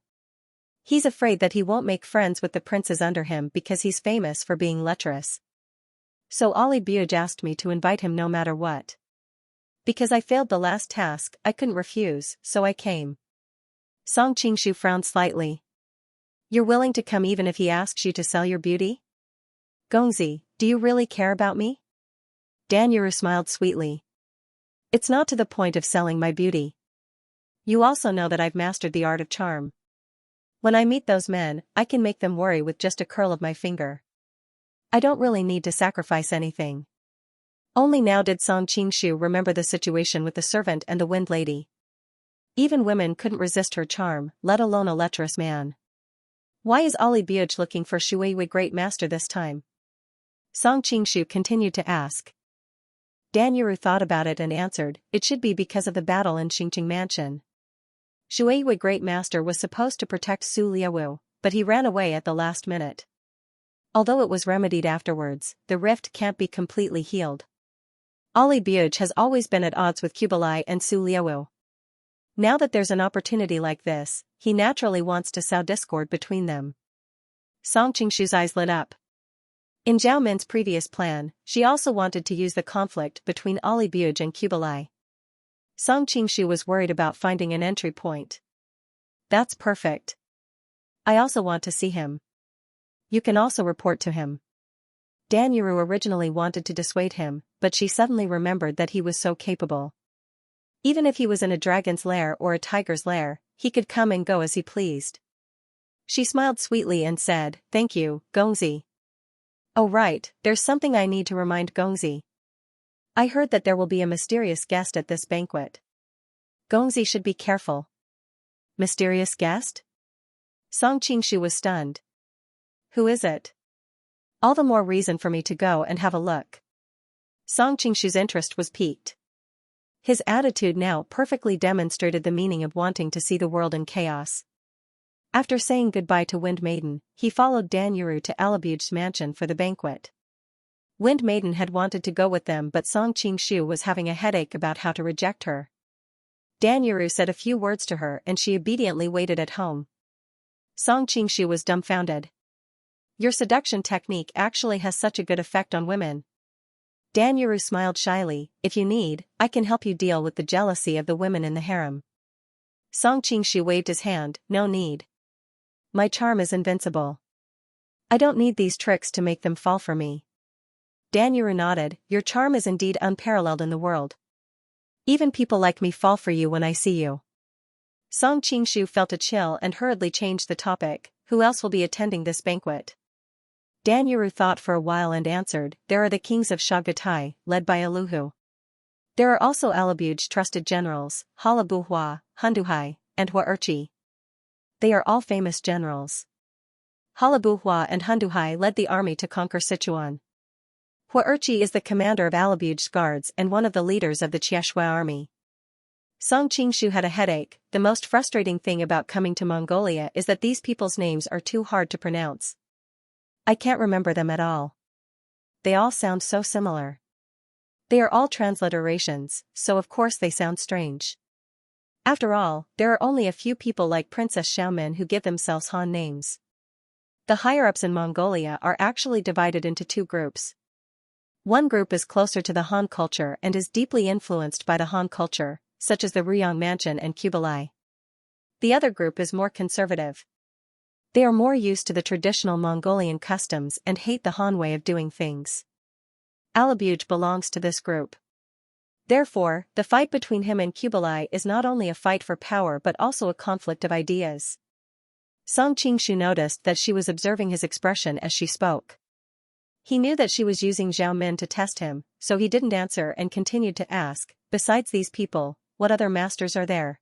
He's afraid that he won't make friends with the princes under him because he's famous for being lecherous. So Ali Buj asked me to invite him no matter what. Because I failed the last task, I couldn't refuse, so I came. Song Qingshu frowned slightly. You're willing to come even if he asks you to sell your beauty? Gongzi, do you really care about me? Dan Yuru smiled sweetly. It's not to the point of selling my beauty. You also know that I've mastered the art of charm. When I meet those men, I can make them worry with just a curl of my finger. I don't really need to sacrifice anything. Only now did Song Qingshu remember the situation with the servant and the wind lady. Even women couldn't resist her charm, let alone a lecherous man. Why is Ali Buj looking for Shuiyi Great Master this time? Song Qingshu continued to ask. Dan Yuru thought about it and answered, it should be because of the battle in Xingqing Mansion. Shuiyi Great Master was supposed to protect Su Liawu, but he ran away at the last minute. Although it was remedied afterwards, the rift can't be completely healed. Ali Buj has always been at odds with Kublai and Su Liawu. Now that there's an opportunity like this, he naturally wants to sow discord between them. Song Qingshu's eyes lit up. In Zhao Min's previous plan, she also wanted to use the conflict between Ali Buj and Kublai. Song Qingshu was worried about finding an entry point. That's perfect. I also want to see him. You can also report to him. Dan Yuru originally wanted to dissuade him, but she suddenly remembered that he was so capable. Even if he was in a dragon's lair or a tiger's lair, he could come and go as he pleased. She smiled sweetly and said, thank you, Gongzi. Oh right, there's something I need to remind Gongzi. I heard that there will be a mysterious guest at this banquet. Gongzi should be careful. Mysterious guest? Song Qingshu was stunned. Who is it? All the more reason for me to go and have a look. Song Qingshu's interest was piqued. His attitude now perfectly demonstrated the meaning of wanting to see the world in chaos. After saying goodbye to Wind Maiden, he followed Dan Yuru to Alabuj's mansion for the banquet. Wind Maiden had wanted to go with them, but Song Qingshu was having a headache about how to reject her. Dan Yuru said a few words to her and she obediently waited at home. Song Qingshu was dumbfounded. Your seduction technique actually has such a good effect on women. Dan Yuru smiled shyly, if you need, I can help you deal with the jealousy of the women in the harem. Song Qingshu waved his hand, no need. My charm is invincible. I don't need these tricks to make them fall for me. Dan Yuru nodded, your charm is indeed unparalleled in the world. Even people like me fall for you when I see you. Song Qingshu felt a chill and hurriedly changed the topic, who else will be attending this banquet? Dan Yuru thought for a while and answered, there are the kings of Shagatai, led by Aluhu. There are also Alabuj's trusted generals, Halabuhua, Hunduhai, and Huarchi. They are all famous generals. Halabuhua and Hunduhai led the army to conquer Sichuan. Huarchi is the commander of Alabuj's guards and one of the leaders of the Qianxia army. Song Qingshu had a headache. The most frustrating thing about coming to Mongolia is that these people's names are too hard to pronounce. I can't remember them at all. they all sound so similar. They are all transliterations, so of course they sound strange. After all, there are only a few people like Princess Xiaomin who give themselves Han names. The higher-ups in Mongolia are actually divided into two groups. One group is closer to the Han culture and is deeply influenced by the Han culture, such as the Ryong Mansion and Kublai. The other group is more conservative. They are more used to the traditional Mongolian customs and hate the Han way of doing things. Alabuj belongs to this group. Therefore, the fight between him and Kublai is not only a fight for power but also a conflict of ideas. Song Qingshu noticed that she was observing his expression as she spoke. He knew that she was using Zhao Min to test him, so he didn't answer and continued to ask, "Besides these people, what other masters are there?"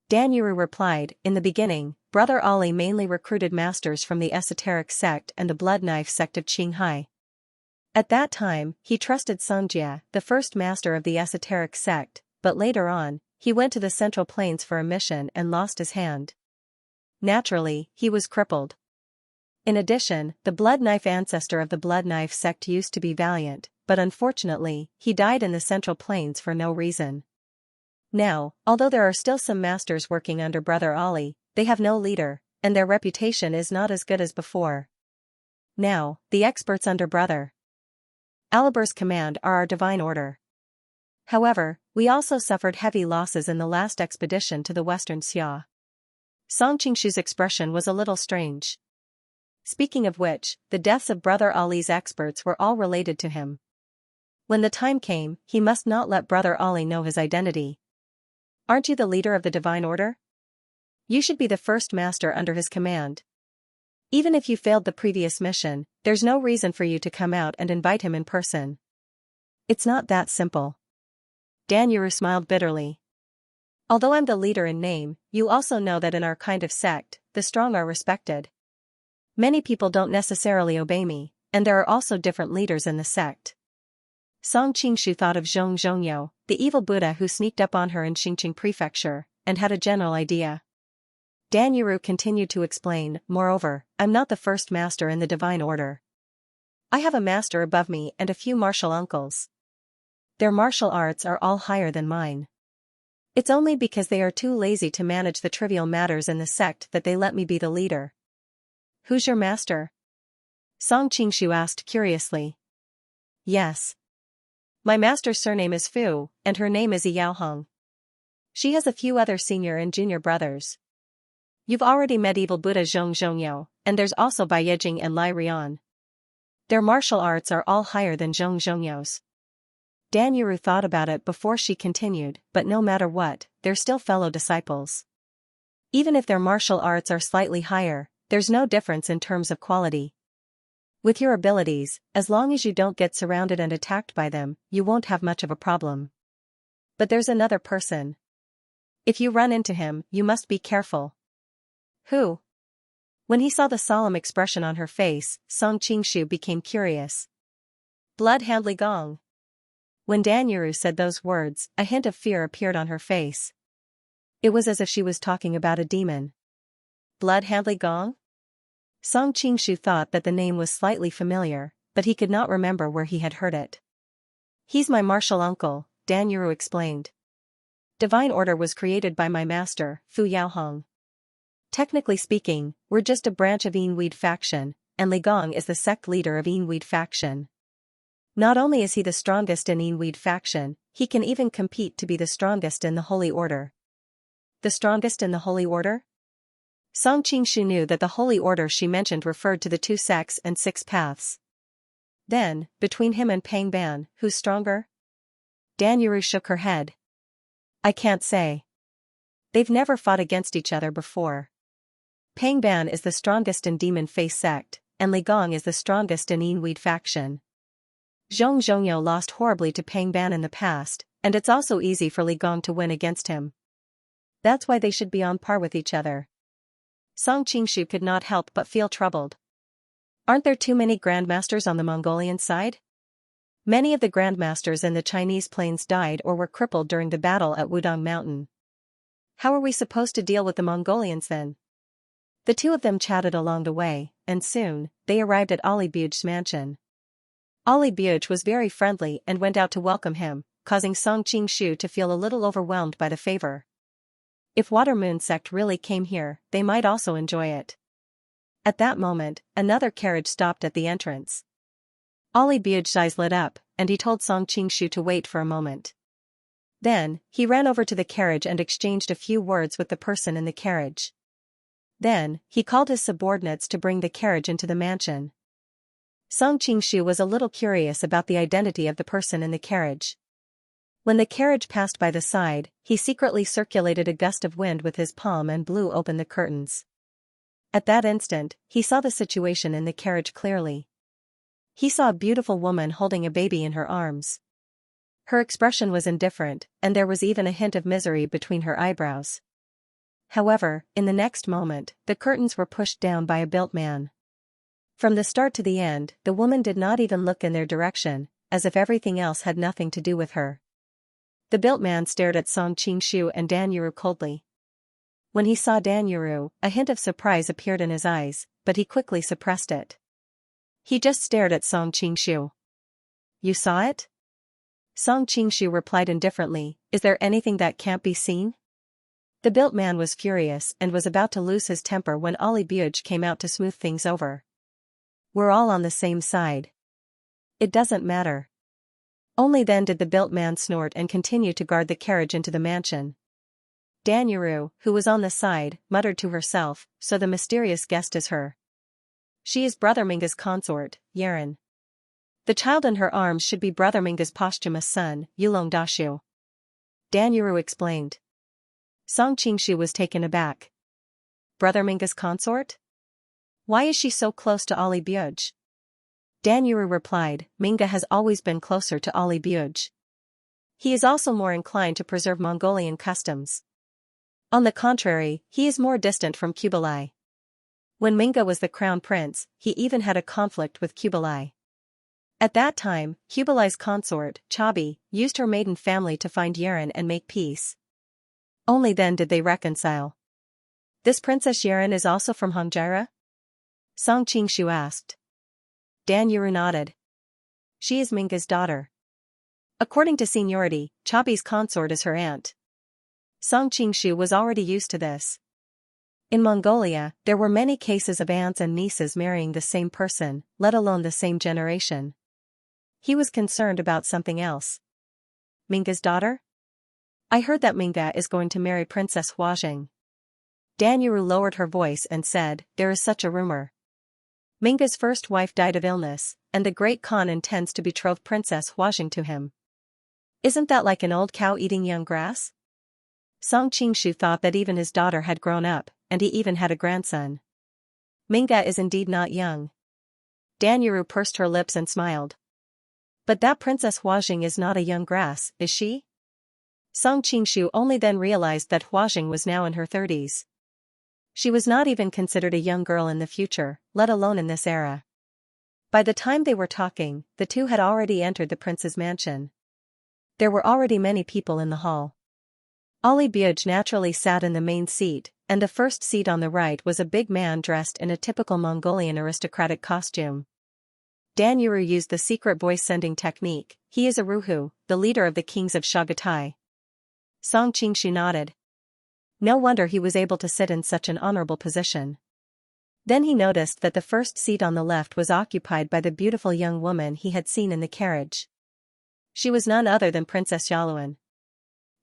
Dan Yuru replied, "In the beginning, Brother Ali mainly recruited masters from the esoteric sect and the blood knife sect of Qinghai. At that time, he trusted Xianxia, the first master of the esoteric sect, but later on, he went to the Central Plains for a mission and lost his hand. Naturally, he was crippled. In addition, the blood knife ancestor of the blood knife sect used to be valiant, but unfortunately, he died in the Central Plains for no reason. Now, although there are still some masters working under Brother Ali, they have no leader, and their reputation is not as good as before. Now, the experts under Brother Aliber's command are our divine order. However, we also suffered heavy losses in the last expedition to the Western Xia." Song Qingshu's expression was a little strange. Speaking of which, the deaths of Brother Ali's experts were all related to him. When the time came, he must not let Brother Ali know his identity. "Aren't you the leader of the divine order? You should be the first master under his command. Even if you failed the previous mission, there's no reason for you to come out and invite him in person. It's not that simple." Dan Yuru smiled bitterly. "Although I'm the leader in name, you also know that in our kind of sect, the strong are respected. Many people don't necessarily obey me, and there are also different leaders in the sect." Song Qingshu thought of Zhong Zhongyou, the evil Buddha who sneaked up on her in Xingqing Prefecture, and had a general idea. Dan Yuru continued to explain, "Moreover, I'm not the first master in the divine order. I have a master above me and a few martial uncles. Their martial arts are all higher than mine. It's only because they are too lazy to manage the trivial matters in the sect that they let me be the leader." "Who's your master?" Song Qingshu asked curiously. "Yes. My master's surname is Fu, and her name is Yaohong. She has a few other senior and junior brothers. You've already met evil Buddha Zhong Zhongyou, and there's also Bai Yejing and Lai Rian. Their martial arts are all higher than Zhong Zhongyou's." Dan Yuru thought about it before she continued, "But no matter what, they're still fellow disciples. Even if their martial arts are slightly higher, there's no difference in terms of quality. With your abilities, as long as you don't get surrounded and attacked by them, you won't have much of a problem. But there's another person. If you run into him, you must be careful." "Who?" When he saw the solemn expression on her face, Song Qingshu became curious. "Blood Hand Li Gong." When Dan Yuru said those words, a hint of fear appeared on her face. It was as if she was talking about a demon. Blood Hand Li Gong? Song Qingshu thought that the name was slightly familiar, but he could not remember where he had heard it. "He's my martial uncle," Dan Yuru explained. "Divine Order was created by my master, Fu Yaohong. Technically speaking, we're just a branch of Yinweed faction, and Li Gong is the sect leader of Yinweed faction. Not only is he the strongest in Yinweed faction, he can even compete to be the strongest in the Holy Order." "The strongest in the Holy Order?" Song Qingshu knew that the Holy Order she mentioned referred to the 2 sects and 6 paths. Then, between him and Pang Ban, who's stronger? Dan Yuru shook her head. "I can't say. They've never fought against each other before. Pang Ban is the strongest in Demon Face sect, and Li Gong is the strongest in Yinweed faction. Zhong Zhongyou lost horribly to Pang Ban in the past, and it's also easy for Li Gong to win against him. That's why they should be on par with each other." Song Qingshu could not help but feel troubled. Aren't there too many grandmasters on the Mongolian side? Many of the grandmasters in the Chinese plains died or were crippled during the battle at Wudong Mountain. How are we supposed to deal with the Mongolians then? The two of them chatted along the way, and soon, they arrived at Ali Buj's mansion. Ali Buj was very friendly and went out to welcome him, causing Song Qingshu to feel a little overwhelmed by the favor. If Water Moon sect really came here, they might also enjoy it. At that moment, another carriage stopped at the entrance. Ali Buj's eyes lit up, and he told Song Qingshu to wait for a moment. Then, he ran over to the carriage and exchanged a few words with the person in the carriage. Then, he called his subordinates to bring the carriage into the mansion. Song Qingshu was a little curious about the identity of the person in the carriage. When the carriage passed by the side, he secretly circulated a gust of wind with his palm and blew open the curtains. At that instant, he saw the situation in the carriage clearly. He saw a beautiful woman holding a baby in her arms. Her expression was indifferent, and there was even a hint of misery between her eyebrows. However, in the next moment, the curtains were pushed down by a built man. From the start to the end, the woman did not even look in their direction, as if everything else had nothing to do with her. The built man stared at Song Qingshu and Dan Yuru coldly. When he saw Dan Yuru, a hint of surprise appeared in his eyes, but he quickly suppressed it. He just stared at Song Qingshu. "You saw it?" Song Qingshu replied indifferently, "Is there anything that can't be seen?" The built man was furious and was about to lose his temper when Ali Buj came out to smooth things over. "We're all on the same side. It doesn't matter." Only then did the built man snort and continue to guard the carriage into the mansion. Dan Yuru, who was on the side, muttered to herself, "So the mysterious guest is her. She is Brother Minga's consort, Yeren. The child in her arms should be Brother Minga's posthumous son, Yulong Dashu." Dan Yuru explained. Song Qingshu was taken aback. Brother Minga's consort? Why is she so close to Ali Buj? Dan Yuru replied, "Minga has always been closer to Ali Buj. He is also more inclined to preserve Mongolian customs. On the contrary, he is more distant from Kublai. When Minga was the crown prince, he even had a conflict with Kublai. At that time, Kublai's consort, Chabi, used her maiden family to find Yeren and make peace. Only then did they reconcile. This Princess Yeren is also from Hongjira?" Song Qingshu asked. Dan Yuru nodded. "She is Minga's daughter. According to seniority, Chabi's consort is her aunt." Song Qingshu was already used to this. In Mongolia, there were many cases of aunts and nieces marrying the same person, let alone the same generation. He was concerned about something else. "Minga's daughter? I heard that Minga is going to marry Princess Huajing." Dan Yuru lowered her voice and said, "There is such a rumor. Minga's first wife died of illness, and the Great Khan intends to betroth Princess Huajing to him. Isn't that like an old cow eating young grass?" Song Qingshu thought that even his daughter had grown up, and he even had a grandson. Minga is indeed not young. Dan Yuru pursed her lips and smiled. "But that Princess Huajing is not a young grass, is she?" Song Qingshu only then realized that Huajing was now in her 30s. She was not even considered a young girl in the future, let alone in this era. By the time they were talking, the two had already entered the prince's mansion. There were already many people in the hall. Ali Buj naturally sat in the main seat, and the first seat on the right was a big man dressed in a typical Mongolian aristocratic costume. Dan Yuru used the secret voice-sending technique. "He is a Ruhu, the leader of the kings of Chagatai." Song Qingshu nodded. No wonder he was able to sit in such an honorable position. Then he noticed that the first seat on the left was occupied by the beautiful young woman he had seen in the carriage. She was none other than Princess Yaluan.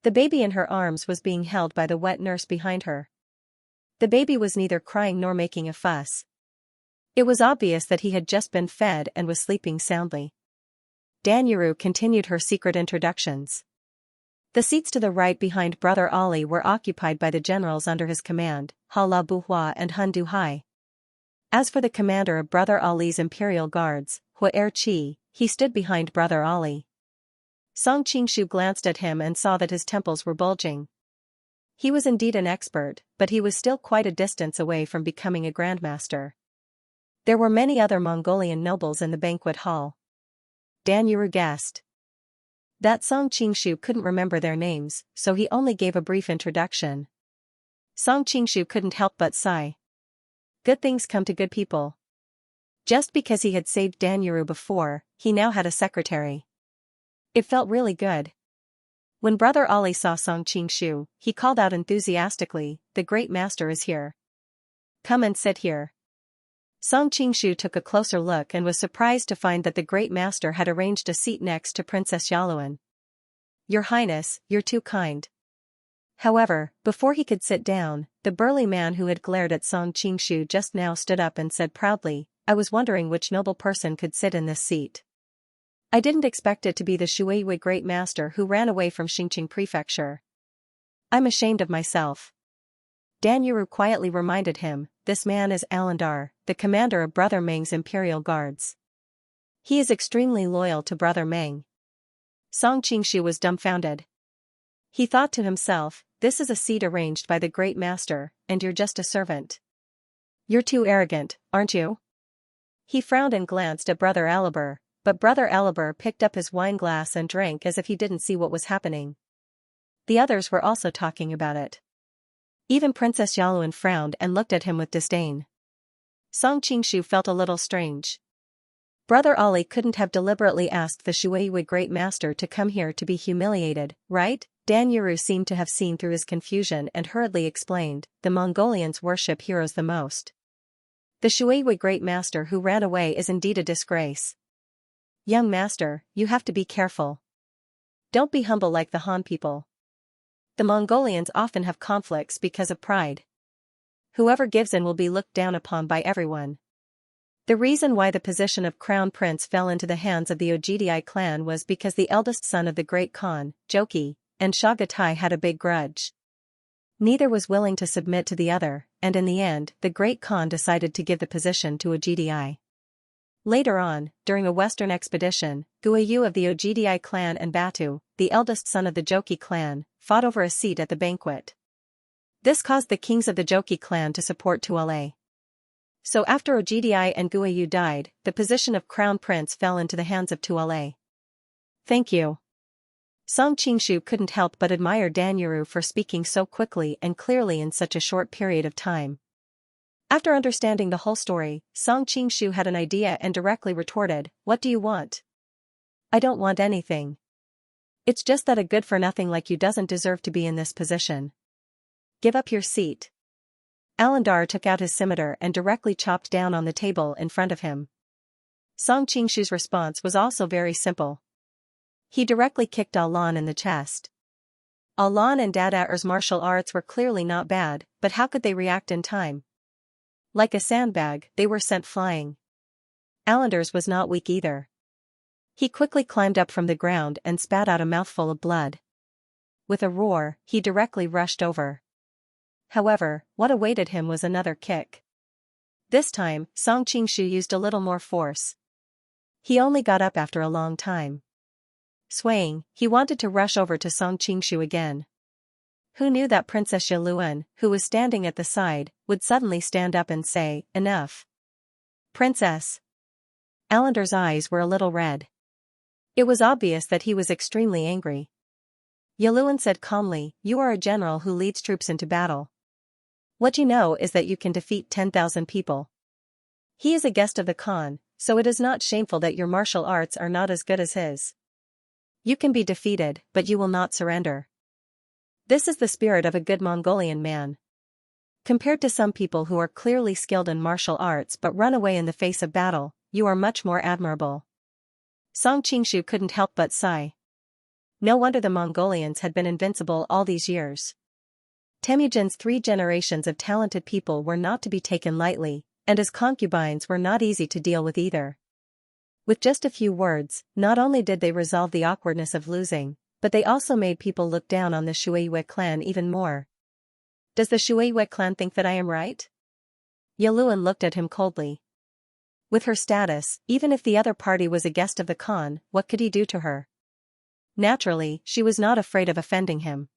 The baby in her arms was being held by the wet nurse behind her. The baby was neither crying nor making a fuss. It was obvious that he had just been fed and was sleeping soundly. Dan Yuru continued her secret introductions. The seats to the right behind Brother Ali were occupied by the generals under his command, Hala Buhua and Hun Duhai. As for the commander of Brother Ali's imperial guards, Hua Chi, he stood behind Brother Ali. Song Qingshu glanced at him and saw that his temples were bulging. He was indeed an expert, but he was still quite a distance away from becoming a grandmaster. There were many other Mongolian nobles in the banquet hall. Dan Yuru guessed that Song Qingshu couldn't remember their names, so he only gave a brief introduction. Song Qingshu couldn't help but sigh. Good things come to good people. Just because he had saved Dan Yuru before, he now had a secretary. It felt really good. When Brother Ali saw Song Qingshu, he called out enthusiastically, "The great master is here. Come and sit here." Song Qingshu took a closer look and was surprised to find that the great master had arranged a seat next to Princess Yaluan. "Your Highness, you're too kind." However, before he could sit down, the burly man who had glared at Song Qingshu just now stood up and said proudly, "I was wondering which noble person could sit in this seat. I didn't expect it to be the Shuiyi great master who ran away from Xinqing prefecture. I'm ashamed of myself." Dan Yuru quietly reminded him, "This man is Alandar, the commander of Brother Meng's imperial guards. He is extremely loyal to Brother Meng." Song Qingshu was dumbfounded. He thought to himself, "This is a seat arranged by the great master, and you're just a servant. You're too arrogant, aren't you?" He frowned and glanced at Brother Alibur, but Brother Alibur picked up his wine glass and drank as if he didn't see what was happening. The others were also talking about it. Even Princess Yaluan frowned and looked at him with disdain. Song Qingshu felt a little strange. Brother Ali couldn't have deliberately asked the Shuiyi great master to come here to be humiliated, right? Dan Yuru seemed to have seen through his confusion and hurriedly explained, "The Mongolians worship heroes the most. The Shuiyi great master who ran away is indeed a disgrace. Young master, you have to be careful. Don't be humble like the Han people. The Mongolians often have conflicts because of pride. Whoever gives in will be looked down upon by everyone." The reason why the position of crown prince fell into the hands of the Ogdi clan was because the eldest son of the great Khan, Joki, and Shagatai had a big grudge. Neither was willing to submit to the other, and in the end, the great Khan decided to give the position to Ogdi. Later on, during a western expedition, Guayu of the Ogdi clan and Batu, the eldest son of the Joki clan, fought over a seat at the banquet. This caused the kings of the Joki clan to support Tuale. So after Ogdi and Guayu died, the position of crown prince fell into the hands of Tuale. "Thank you." Song Qingshu couldn't help but admire Dan Yuru for speaking so quickly and clearly in such a short period of time. After understanding the whole story, Song Qingshu had an idea and directly retorted, "What do you want?" "I don't want anything. It's just that a good-for-nothing like you doesn't deserve to be in this position. Give up your seat." Alandar took out his scimitar and directly chopped down on the table in front of him. Song Qingshu's response was also very simple. He directly kicked Alan in the chest. Alan and Dadaer's martial arts were clearly not bad, but how could they react in time? Like a sandbag, they were sent flying. Alandar's was not weak either. He quickly climbed up from the ground and spat out a mouthful of blood. With a roar, he directly rushed over. However, what awaited him was another kick. This time, Song Qingshu used a little more force. He only got up after a long time. Swaying, he wanted to rush over to Song Qingshu again. Who knew that Princess Yaluan, who was standing at the side, would suddenly stand up and say, "Enough." "Princess." Alandar's eyes were a little red. It was obvious that he was extremely angry. Yaluan said calmly, "You are a general who leads troops into battle. What you know is that you can defeat 10,000 people. He is a guest of the Khan, so it is not shameful that your martial arts are not as good as his. You can be defeated, but you will not surrender. This is the spirit of a good Mongolian man. Compared to some people who are clearly skilled in martial arts but run away in the face of battle, you are much more admirable." Song Qingshu couldn't help but sigh. No wonder the Mongolians had been invincible all these years. Temujin's 3 generations of talented people were not to be taken lightly, and his concubines were not easy to deal with either. With just a few words, not only did they resolve the awkwardness of losing, but they also made people look down on the Shuiyi clan even more. "Does the Shuiyi clan think that I am right?" Yaluan looked at him coldly. With her status, even if the other party was a guest of the Khan, what could he do to her? Naturally, she was not afraid of offending him.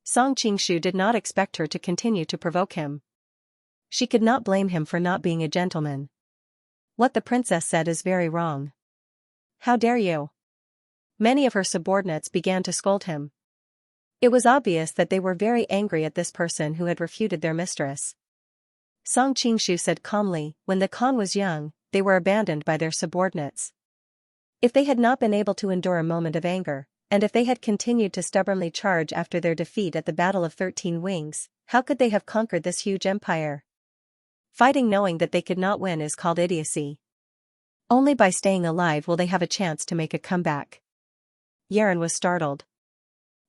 Song Qingshu did not expect her to continue to provoke him. She could not blame him for not being a gentleman. "What the princess said is very wrong. How dare you?" Many of her subordinates began to scold him. It was obvious that they were very angry at this person who had refuted their mistress. Song Qingshu said calmly, "When the Khan was young, they were abandoned by their subordinates. If they had not been able to endure a moment of anger, and if they had continued to stubbornly charge after their defeat at the Battle of 13 Wings, how could they have conquered this huge empire? Fighting knowing that they could not win is called idiocy. Only by staying alive will they have a chance to make a comeback. Yaren was startled.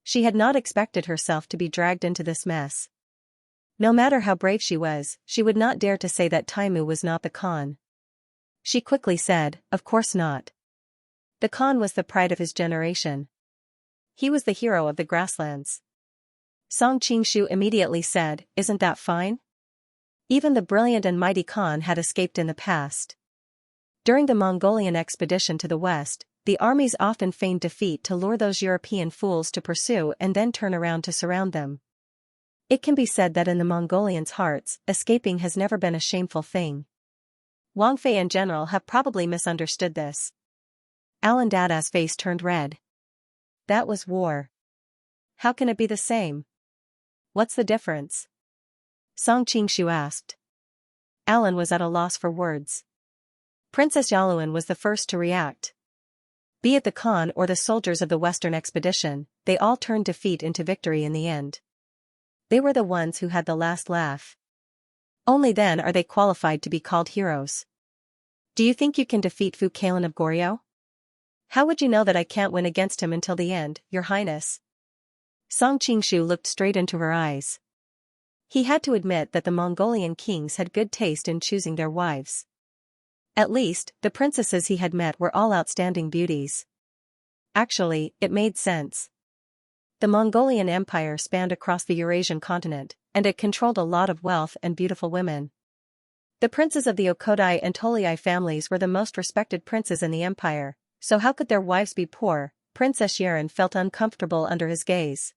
She had not expected herself to be dragged into this mess. No matter how brave she was, she would not dare to say that Taimu was not the Khan. She quickly said, "Of course not. The Khan was the pride of his generation. He was the hero of the grasslands." Song Qingshu immediately said, "Isn't that fine? Even the brilliant and mighty Khan had escaped in the past. During the Mongolian expedition to the west, the armies often feigned defeat to lure those European fools to pursue and then turn around to surround them. It can be said that in the Mongolians' hearts, escaping has never been a shameful thing. Wang Fei in general have probably misunderstood this." Alan Dada's face turned red. "That was war. How can it be the same? What's the difference?" Song Qingshu asked. Alan was at a loss for words. Princess Yaluan was the first to react. Be it the Khan or the soldiers of the Western expedition, they all turned defeat into victory in the end. They were the ones who had the last laugh. Only then are they qualified to be called heroes. "Do you think you can defeat Fu Kalen of Goryeo?" "How would you know that I can't win against him until the end, Your Highness?" Song Qingshu looked straight into her eyes. He had to admit that the Mongolian kings had good taste in choosing their wives. At least, the princesses he had met were all outstanding beauties. Actually, it made sense. The Mongolian Empire spanned across the Eurasian continent, and it controlled a lot of wealth and beautiful women. The princes of the Okodai and Tolai families were the most respected princes in the empire, so how could their wives be poor? Princess Yaren felt uncomfortable under his gaze.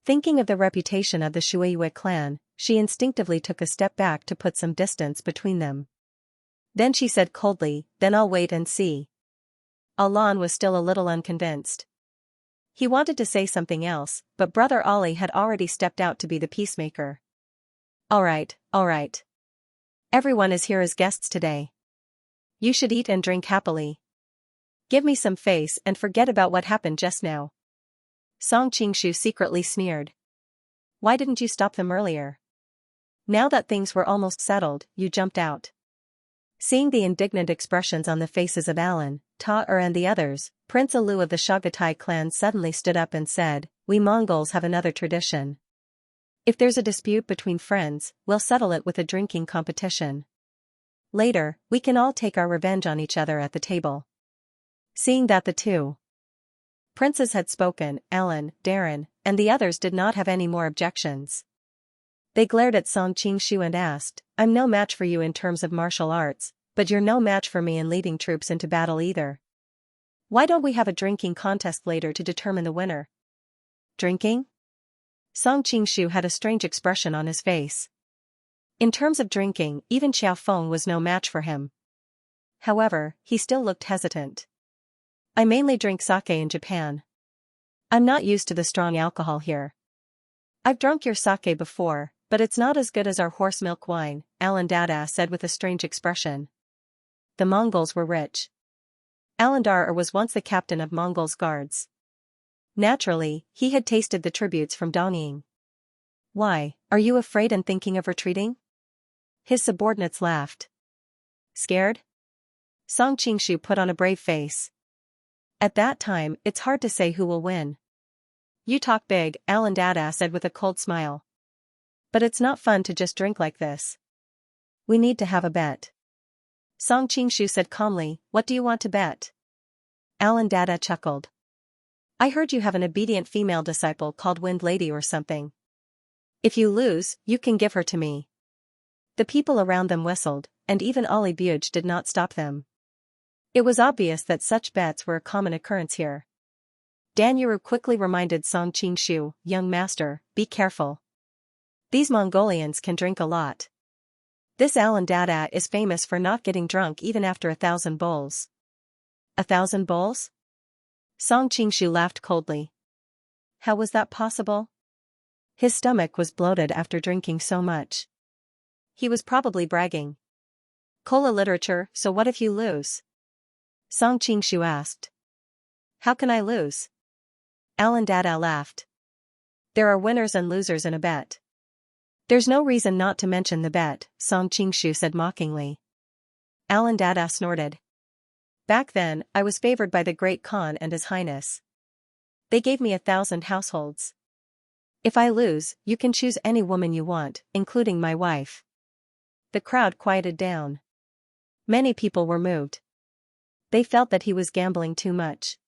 Thinking of the reputation of the Shuiyue clan, she instinctively took a step back to put some distance between them. Then she said coldly, "Then I'll wait and see." Alan was still a little unconvinced. He wanted to say something else, but Brother Ali had already stepped out to be the peacemaker. All right. Everyone is here as guests today. You should eat and drink happily. Give me some face and forget about what happened just now." Song Qingshu secretly sneered. "Why didn't you stop them earlier? Now that things were almost settled, you jumped out." Seeing the indignant expressions on the faces of Alan, Ta-er and the others, Prince Alu of the Shagatai clan suddenly stood up and said, "We Mongols have another tradition. If there's a dispute between friends, we'll settle it with a drinking competition. Later, we can all take our revenge on each other at the table." Seeing that the two princes had spoken, Alan, Darren, and the others did not have any more objections. They glared at Song Qingshu and asked, "I'm no match for you in terms of martial arts, but you're no match for me in leading troops into battle either. Why don't we have a drinking contest later to determine the winner?" "Drinking?" Song Qingshu had a strange expression on his face. In terms of drinking, even Xiao Feng was no match for him. However, he still looked hesitant. "I mainly drink sake in Japan. I'm not used to the strong alcohol here." "I've drunk your sake before, but it's not as good as our horse milk wine," Alan Dada said with a strange expression. The Mongols were rich. Alandar was once the captain of Mongols' guards. Naturally, he had tasted the tributes from Dongying. "Why, are you afraid and thinking of retreating?" His subordinates laughed. "Scared?" Song Qingshu put on a brave face. "At that time, it's hard to say who will win." "You talk big," Alan Dada said with a cold smile. "But it's not fun to just drink like this. We need to have a bet." Song Qingshu said calmly, "What do you want to bet?" Alan Dada chuckled. "I heard you have an obedient female disciple called Wind Lady or something. If you lose, you can give her to me." The people around them whistled, and even Ali Buge did not stop them. It was obvious that such bets were a common occurrence here. Dan Yuru quickly reminded Song Qingshu, "Young master, be careful. These Mongolians can drink a lot. This Alan Dada is famous for not getting drunk even after 1,000 bowls." 1,000 bowls? Song Qingshu laughed coldly. How was that possible? His stomach was bloated after drinking so much. He was probably bragging. "Cola literature, so what if you lose?" Song Qingshu asked. How can I lose? Alan Dada laughed. There are winners and losers in a bet. There's no reason not to mention the bet, Song Qingshu said mockingly. Alan Dada snorted. Back then, I was favored by the Great Khan and His Highness. They gave me 1,000 households. If I lose, you can choose any woman you want, including my wife. The crowd quieted down. Many people were moved. They felt that he was gambling too much.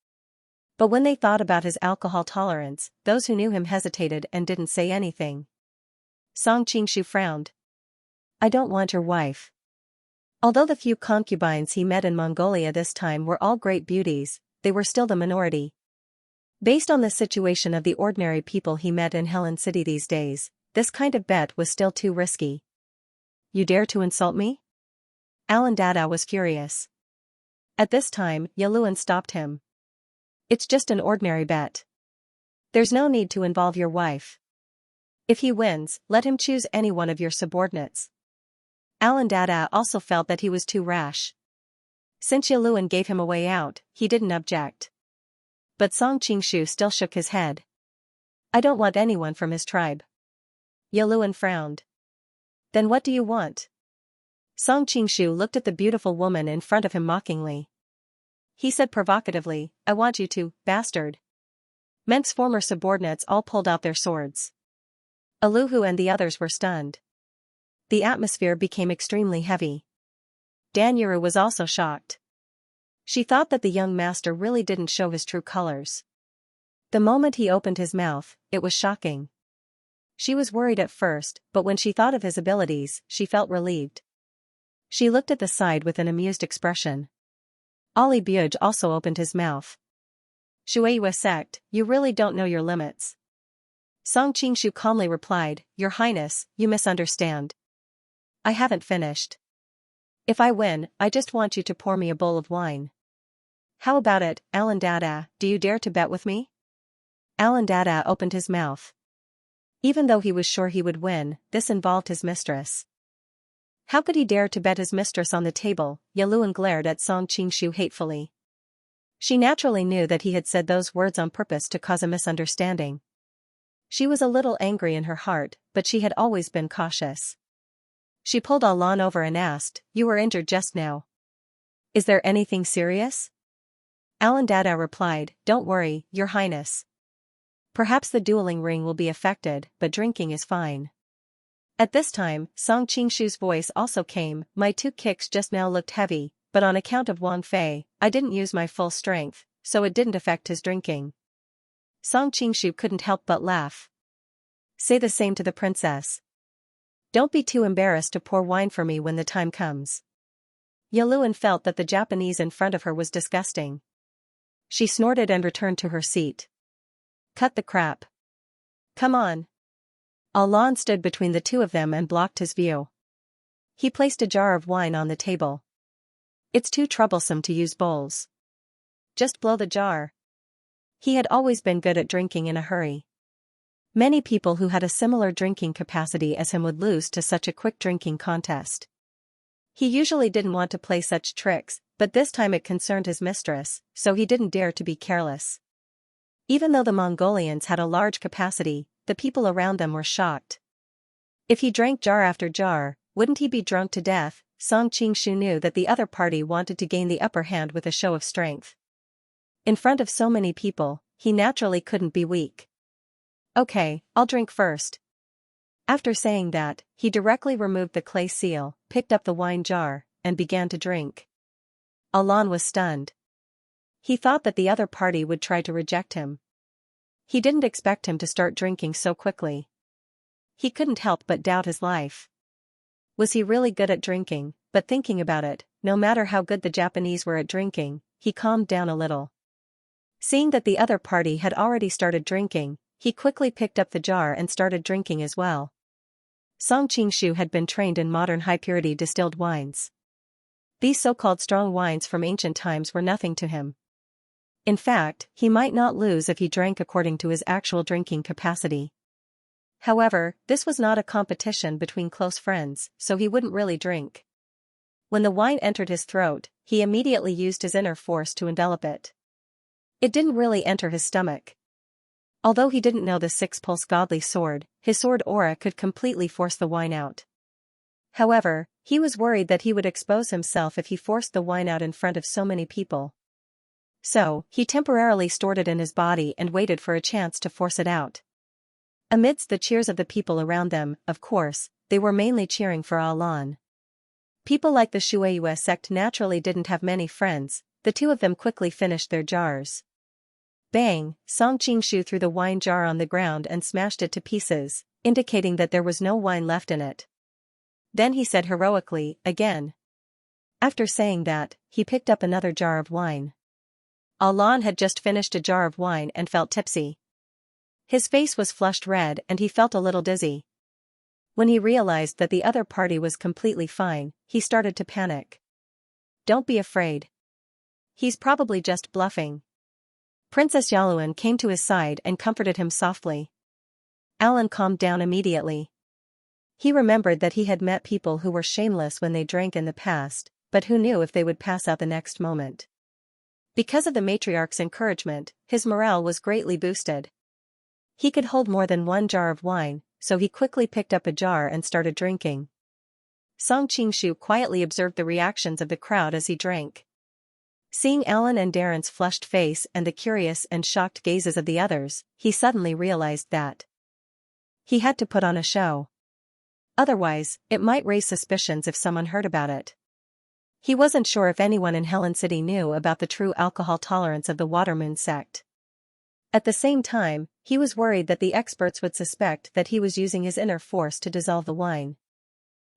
But when they thought about his alcohol tolerance, those who knew him hesitated and didn't say anything. Song Qingshu frowned. I don't want your wife. Although the few concubines he met in Mongolia this time were all great beauties, they were still the minority. Based on the situation of the ordinary people he met in Helen City these days, this kind of bet was still too risky. You dare to insult me? Alan Dada was furious. At this time, Yaluan stopped him. It's just an ordinary bet. There's no need to involve your wife. If he wins, let him choose any one of your subordinates. Alan Dada also felt that he was too rash. Since Yaluan gave him a way out, he didn't object. But Song Qingshu still shook his head. I don't want anyone from his tribe. Yaluan frowned. Then what do you want? Song Qingshu looked at the beautiful woman in front of him mockingly. He said provocatively, I want you to, bastard. Menk's former subordinates all pulled out their swords. Aluhu and the others were stunned. The atmosphere became extremely heavy. Danyuru was also shocked. She thought that the young master really didn't show his true colors. The moment he opened his mouth, it was shocking. She was worried at first, but when she thought of his abilities, she felt relieved. She looked at the side with an amused expression. Ali Buj also opened his mouth. Shueiyue sect, you really don't know your limits. Song Qingshu calmly replied, Your Highness, you misunderstand. I haven't finished. If I win, I just want you to pour me a bowl of wine. How about it, Alan Dada, do you dare to bet with me? Alan Dada opened his mouth. Even though he was sure he would win, this involved his mistress. How could he dare to bet his mistress on the table? Yaluan glared at Song Qingshu hatefully. She naturally knew that he had said those words on purpose to cause a misunderstanding. She was a little angry in her heart, but she had always been cautious. She pulled Alan over and asked, You were injured just now. Is there anything serious? Alan Dada replied, Don't worry, Your Highness. Perhaps the dueling ring will be affected, but drinking is fine. At this time, Song Qingshu's voice also came, My 2 kicks just now looked heavy, but on account of Wang Fei, I didn't use my full strength, so it didn't affect his drinking. Song Qingshu couldn't help but laugh. Say the same to the princess. Don't be too embarrassed to pour wine for me when the time comes. Yaluan felt that the Japanese in front of her was disgusting. She snorted and returned to her seat. Cut the crap. Come on. Alan stood between the two of them and blocked his view. He placed a jar of wine on the table. It's too troublesome to use bowls. Just blow the jar. He had always been good at drinking in a hurry. Many people who had a similar drinking capacity as him would lose to such a quick drinking contest. He usually didn't want to play such tricks, but this time it concerned his mistress, so he didn't dare to be careless. Even though the Mongolians had a large capacity, the people around them were shocked. If he drank jar after jar, wouldn't he be drunk to death? Song Qingshu knew that the other party wanted to gain the upper hand with a show of strength. In front of so many people, he naturally couldn't be weak. Okay, I'll drink first. After saying that, he directly removed the clay seal, picked up the wine jar, and began to drink. Alan was stunned. He thought that the other party would try to reject him. He didn't expect him to start drinking so quickly. He couldn't help but doubt his life. Was he really good at drinking? But thinking about it, no matter how good the Japanese were at drinking, he calmed down a little. Seeing that the other party had already started drinking, he quickly picked up the jar and started drinking as well. Song Qingshu had been trained in modern high-purity distilled wines. These so-called strong wines from ancient times were nothing to him. In fact, he might not lose if he drank according to his actual drinking capacity. However, this was not a competition between close friends, so he wouldn't really drink. When the wine entered his throat, he immediately used his inner force to envelop it. It didn't really enter his stomach. Although he didn't know the six-pulse godly sword, his sword aura could completely force the wine out. However, he was worried that he would expose himself if he forced the wine out in front of so many people. So, he temporarily stored it in his body and waited for a chance to force it out. Amidst the cheers of the people around them, of course, they were mainly cheering for Alan. People like the Shueyue sect naturally didn't have many friends. The two of them quickly finished their jars. Bang! Song Qingshu threw the wine jar on the ground and smashed it to pieces, indicating that there was no wine left in it. Then he said heroically, again. After saying that, he picked up another jar of wine. Alan had just finished a jar of wine and felt tipsy. His face was flushed red and he felt a little dizzy. When he realized that the other party was completely fine, he started to panic. Don't be afraid. He's probably just bluffing. Princess Yaluan came to his side and comforted him softly. Alan calmed down immediately. He remembered that he had met people who were shameless when they drank in the past, but who knew if they would pass out the next moment. Because of the matriarch's encouragement, his morale was greatly boosted. He could hold more than one jar of wine, so he quickly picked up a jar and started drinking. Song Qingshu quietly observed the reactions of the crowd as he drank. Seeing Alan and Darren's flushed face and the curious and shocked gazes of the others, he suddenly realized that he had to put on a show. Otherwise, it might raise suspicions if someone heard about it. He wasn't sure if anyone in Helen City knew about the true alcohol tolerance of the Watermoon sect. At the same time, he was worried that the experts would suspect that he was using his inner force to dissolve the wine.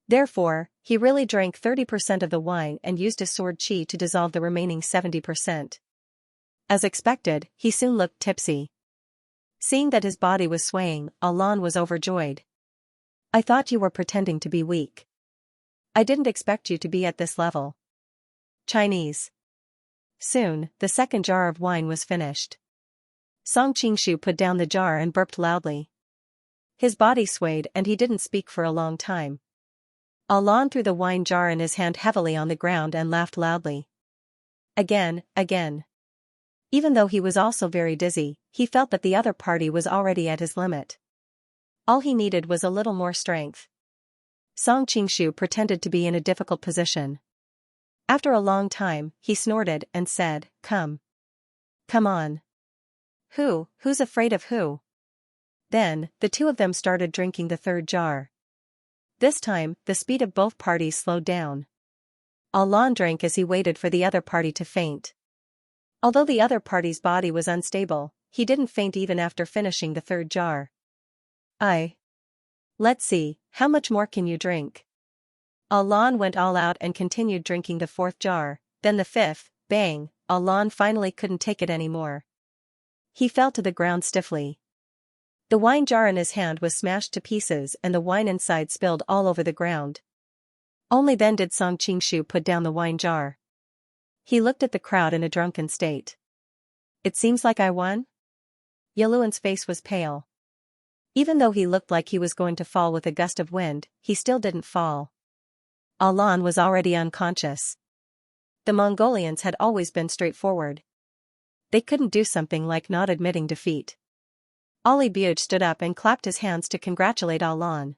Therefore, he really drank 30% of the wine and used his sword chi to dissolve the remaining 70%. As expected, he soon looked tipsy. Seeing that his body was swaying, Alan was overjoyed. I thought you were pretending to be weak. I didn't expect you to be at this level. Chinese. Soon, the second jar of wine was finished. Song Qingshu put down the jar and burped loudly. His body swayed and he didn't speak for a long time. Alan threw the wine jar in his hand heavily on the ground and laughed loudly. Again. Even though he was also very dizzy, he felt that the other party was already at his limit. All he needed was a little more strength. Song Qingshu pretended to be in a difficult position. After a long time, he snorted and said, Come on. Who's afraid of who? Then, the two of them started drinking the third jar. This time, the speed of both parties slowed down. Alan drank as he waited for the other party to faint. Although the other party's body was unstable, he didn't faint even after finishing the third jar. Let's see, how much more can you drink? Alan went all out and continued drinking the fourth jar, then the fifth. Bang, Alan finally couldn't take it anymore. He fell to the ground stiffly. The wine jar in his hand was smashed to pieces and the wine inside spilled all over the ground. Only then did Song Qingshu put down the wine jar. He looked at the crowd in a drunken state. It seems like I won? Yaluan's face was pale. Even though he looked like he was going to fall with a gust of wind, he still didn't fall. Alan was already unconscious. The Mongolians had always been straightforward. They couldn't do something like not admitting defeat. Audiobook stood up and clapped his hands to congratulate Alan.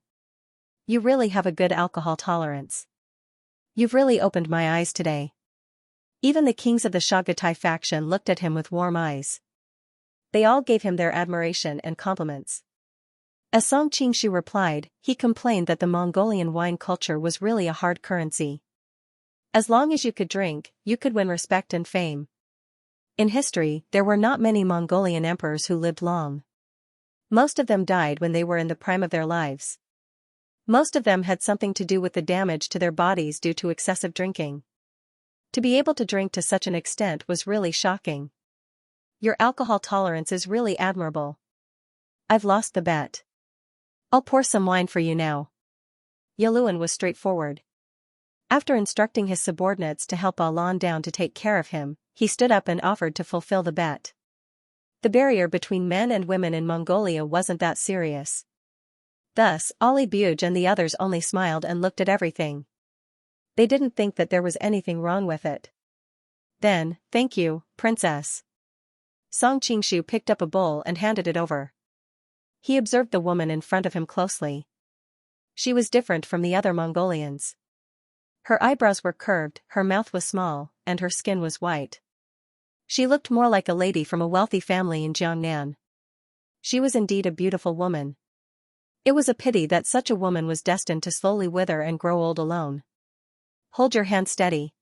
You really have a good alcohol tolerance. You've really opened my eyes today. Even the kings of the Shagatai faction looked at him with warm eyes. They all gave him their admiration and compliments. As Song Qingshu replied, he complained that the Mongolian wine culture was really a hard currency. As long as you could drink, you could win respect and fame. In history, there were not many Mongolian emperors who lived long. Most of them died when they were in the prime of their lives. Most of them had something to do with the damage to their bodies due to excessive drinking. To be able to drink to such an extent was really shocking. Your alcohol tolerance is really admirable. I've lost the bet. I'll pour some wine for you now. Yaluan was straightforward. After instructing his subordinates to help Alan down to take care of him, he stood up and offered to fulfill the bet. The barrier between men and women in Mongolia wasn't that serious. Thus, Audiobook and the others only smiled and looked at everything. They didn't think that there was anything wrong with it. Then, thank you, princess. Song Qingshu picked up a bowl and handed it over. He observed the woman in front of him closely. She was different from the other Mongolians. Her eyebrows were curved, her mouth was small, and her skin was white. She looked more like a lady from a wealthy family in Jiangnan. She was indeed a beautiful woman. It was a pity that such a woman was destined to slowly wither and grow old alone. Hold your hand steady.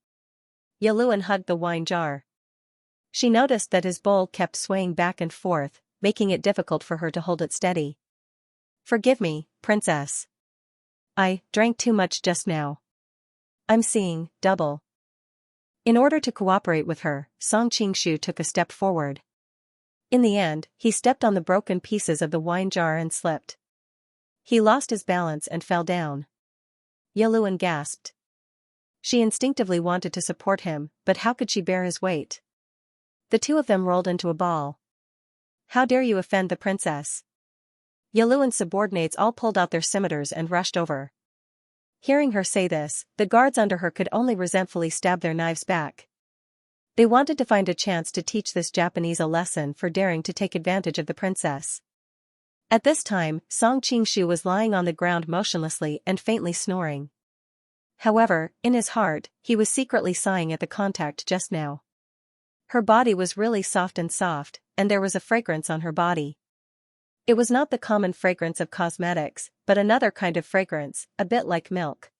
Yaluan hugged the wine jar. She noticed that his bowl kept swaying back and forth, making it difficult for her to hold it steady. Forgive me, princess. I drank too much just now. I'm seeing double. In order to cooperate with her, Song Qingshu took a step forward. In the end, he stepped on the broken pieces of the wine jar and slipped. He lost his balance and fell down. Yaluan gasped. She instinctively wanted to support him, but how could she bear his weight? The two of them rolled into a ball. How dare you offend the princess? Yaluan's subordinates all pulled out their scimitars and rushed over. Hearing her say this, the guards under her could only resentfully stab their knives back. They wanted to find a chance to teach this Japanese a lesson for daring to take advantage of the princess. At this time, Song Qingshu was lying on the ground motionlessly and faintly snoring. However, in his heart, he was secretly sighing at the contact just now. Her body was really soft, and there was a fragrance on her body. It was not the common fragrance of cosmetics, but another kind of fragrance, a bit like milk.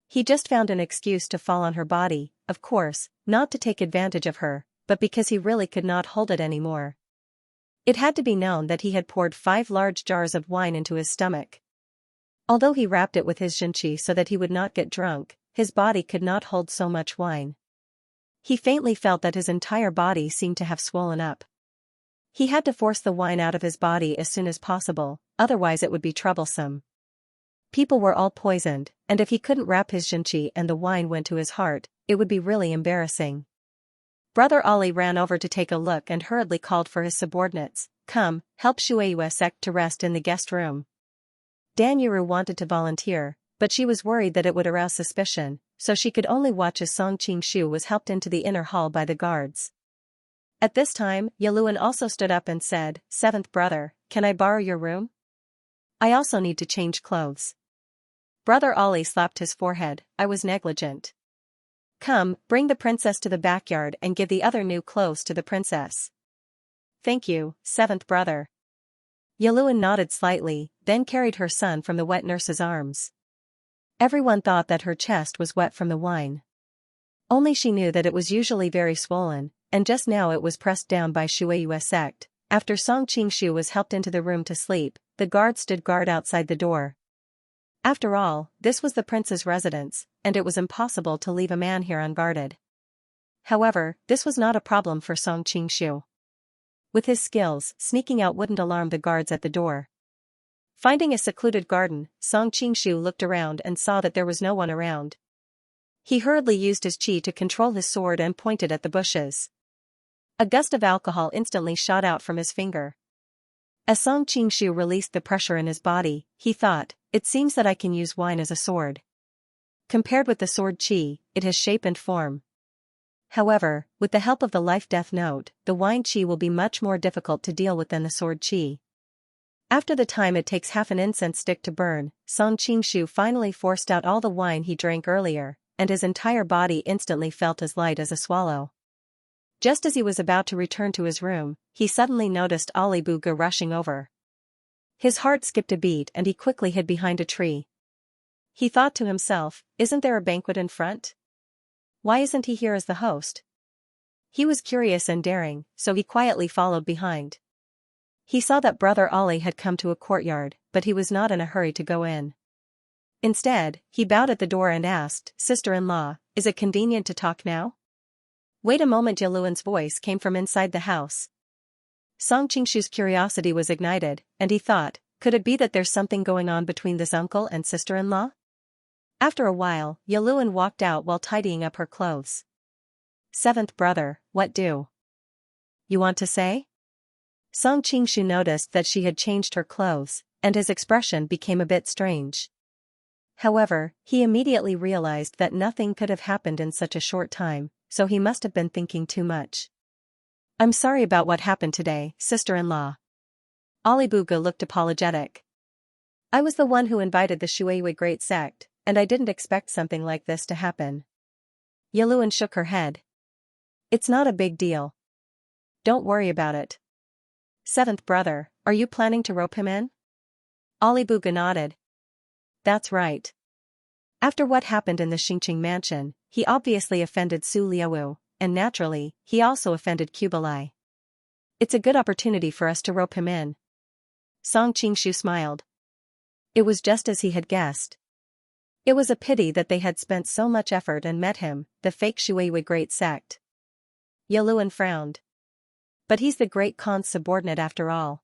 He just found an excuse to fall on her body, of course, not to take advantage of her, but because he really could not hold it anymore. It had to be known that he had poured 5 large jars of wine into his stomach. Although he wrapped it with his xianxia so that he would not get drunk, his body could not hold so much wine. He faintly felt that his entire body seemed to have swollen up. He had to force the wine out of his body as soon as possible, otherwise it would be troublesome. People were all poisoned, and if he couldn't wrap his xianxia and the wine went to his heart, it would be really embarrassing. Brother Ali ran over to take a look and hurriedly called for his subordinates. Come, help Xianxia to rest in the guest room. Dan Yuru wanted to volunteer, but she was worried that it would arouse suspicion, so she could only watch as Song Qingshu was helped into the inner hall by the guards. At this time, Yaluan also stood up and said, "Seventh brother, can I borrow your room? I also need to change clothes." Brother Ali slapped his forehead. I was negligent. Come, bring the princess to the backyard and give the other new clothes to the princess. Thank you, seventh brother. Yaluan nodded slightly, then carried her son from the wet nurse's arms. Everyone thought that her chest was wet from the wine. Only she knew that it was usually very swollen, and just now it was pressed down by Xianxia sect. After Song Qingshu was helped into the room to sleep, the guard stood guard outside the door. After all, this was the prince's residence, and it was impossible to leave a man here unguarded. However, this was not a problem for Song Qingshu. With his skills, sneaking out wouldn't alarm the guards at the door. Finding a secluded garden, Song Qingshu looked around and saw that there was no one around. He hurriedly used his qi to control his sword and pointed at the bushes. A gust of alcohol instantly shot out from his finger. As Song Qingshu released the pressure in his body, he thought, it seems that I can use wine as a sword. Compared with the sword qi, it has shape and form. However, with the help of the life-death note, the wine qi will be much more difficult to deal with than the sword qi. After the time it takes half an incense stick to burn, Song Qingshu finally forced out all the wine he drank earlier, and his entire body instantly felt as light as a swallow. Just as he was about to return to his room, he suddenly noticed Ali Buga rushing over. His heart skipped a beat and he quickly hid behind a tree. He thought to himself, isn't there a banquet in front? Why isn't he here as the host? He was curious and daring, so he quietly followed behind. He saw that Brother Ali had come to a courtyard, but he was not in a hurry to go in. Instead, he bowed at the door and asked, Sister-in-law, is it convenient to talk now? Wait a moment, Yaluan's voice came from inside the house. Song Qingshu's curiosity was ignited, and he thought, could it be that there's something going on between this uncle and sister-in-law? After a while, Yaluan walked out while tidying up her clothes. Seventh brother, what do you want to say? Song Qingshu noticed that she had changed her clothes, and his expression became a bit strange. However, he immediately realized that nothing could have happened in such a short time, so he must have been thinking too much. I'm sorry about what happened today, sister-in-law. Ali Buga looked apologetic. I was the one who invited the Shuiwei great sect, and I didn't expect something like this to happen. Yaluan shook her head. It's not a big deal. Don't worry about it. Seventh brother, are you planning to rope him in? Ali Buga nodded. That's right. After what happened in the Xingqing mansion, he obviously offended Su Liaowu, and naturally, he also offended Kubilai. It's a good opportunity for us to rope him in. Song Qingshu smiled. It was just as he had guessed. It was a pity that they had spent so much effort and met him, the fake Shuiwei great sect. Yaluan frowned. But he's the great Khan's subordinate after all.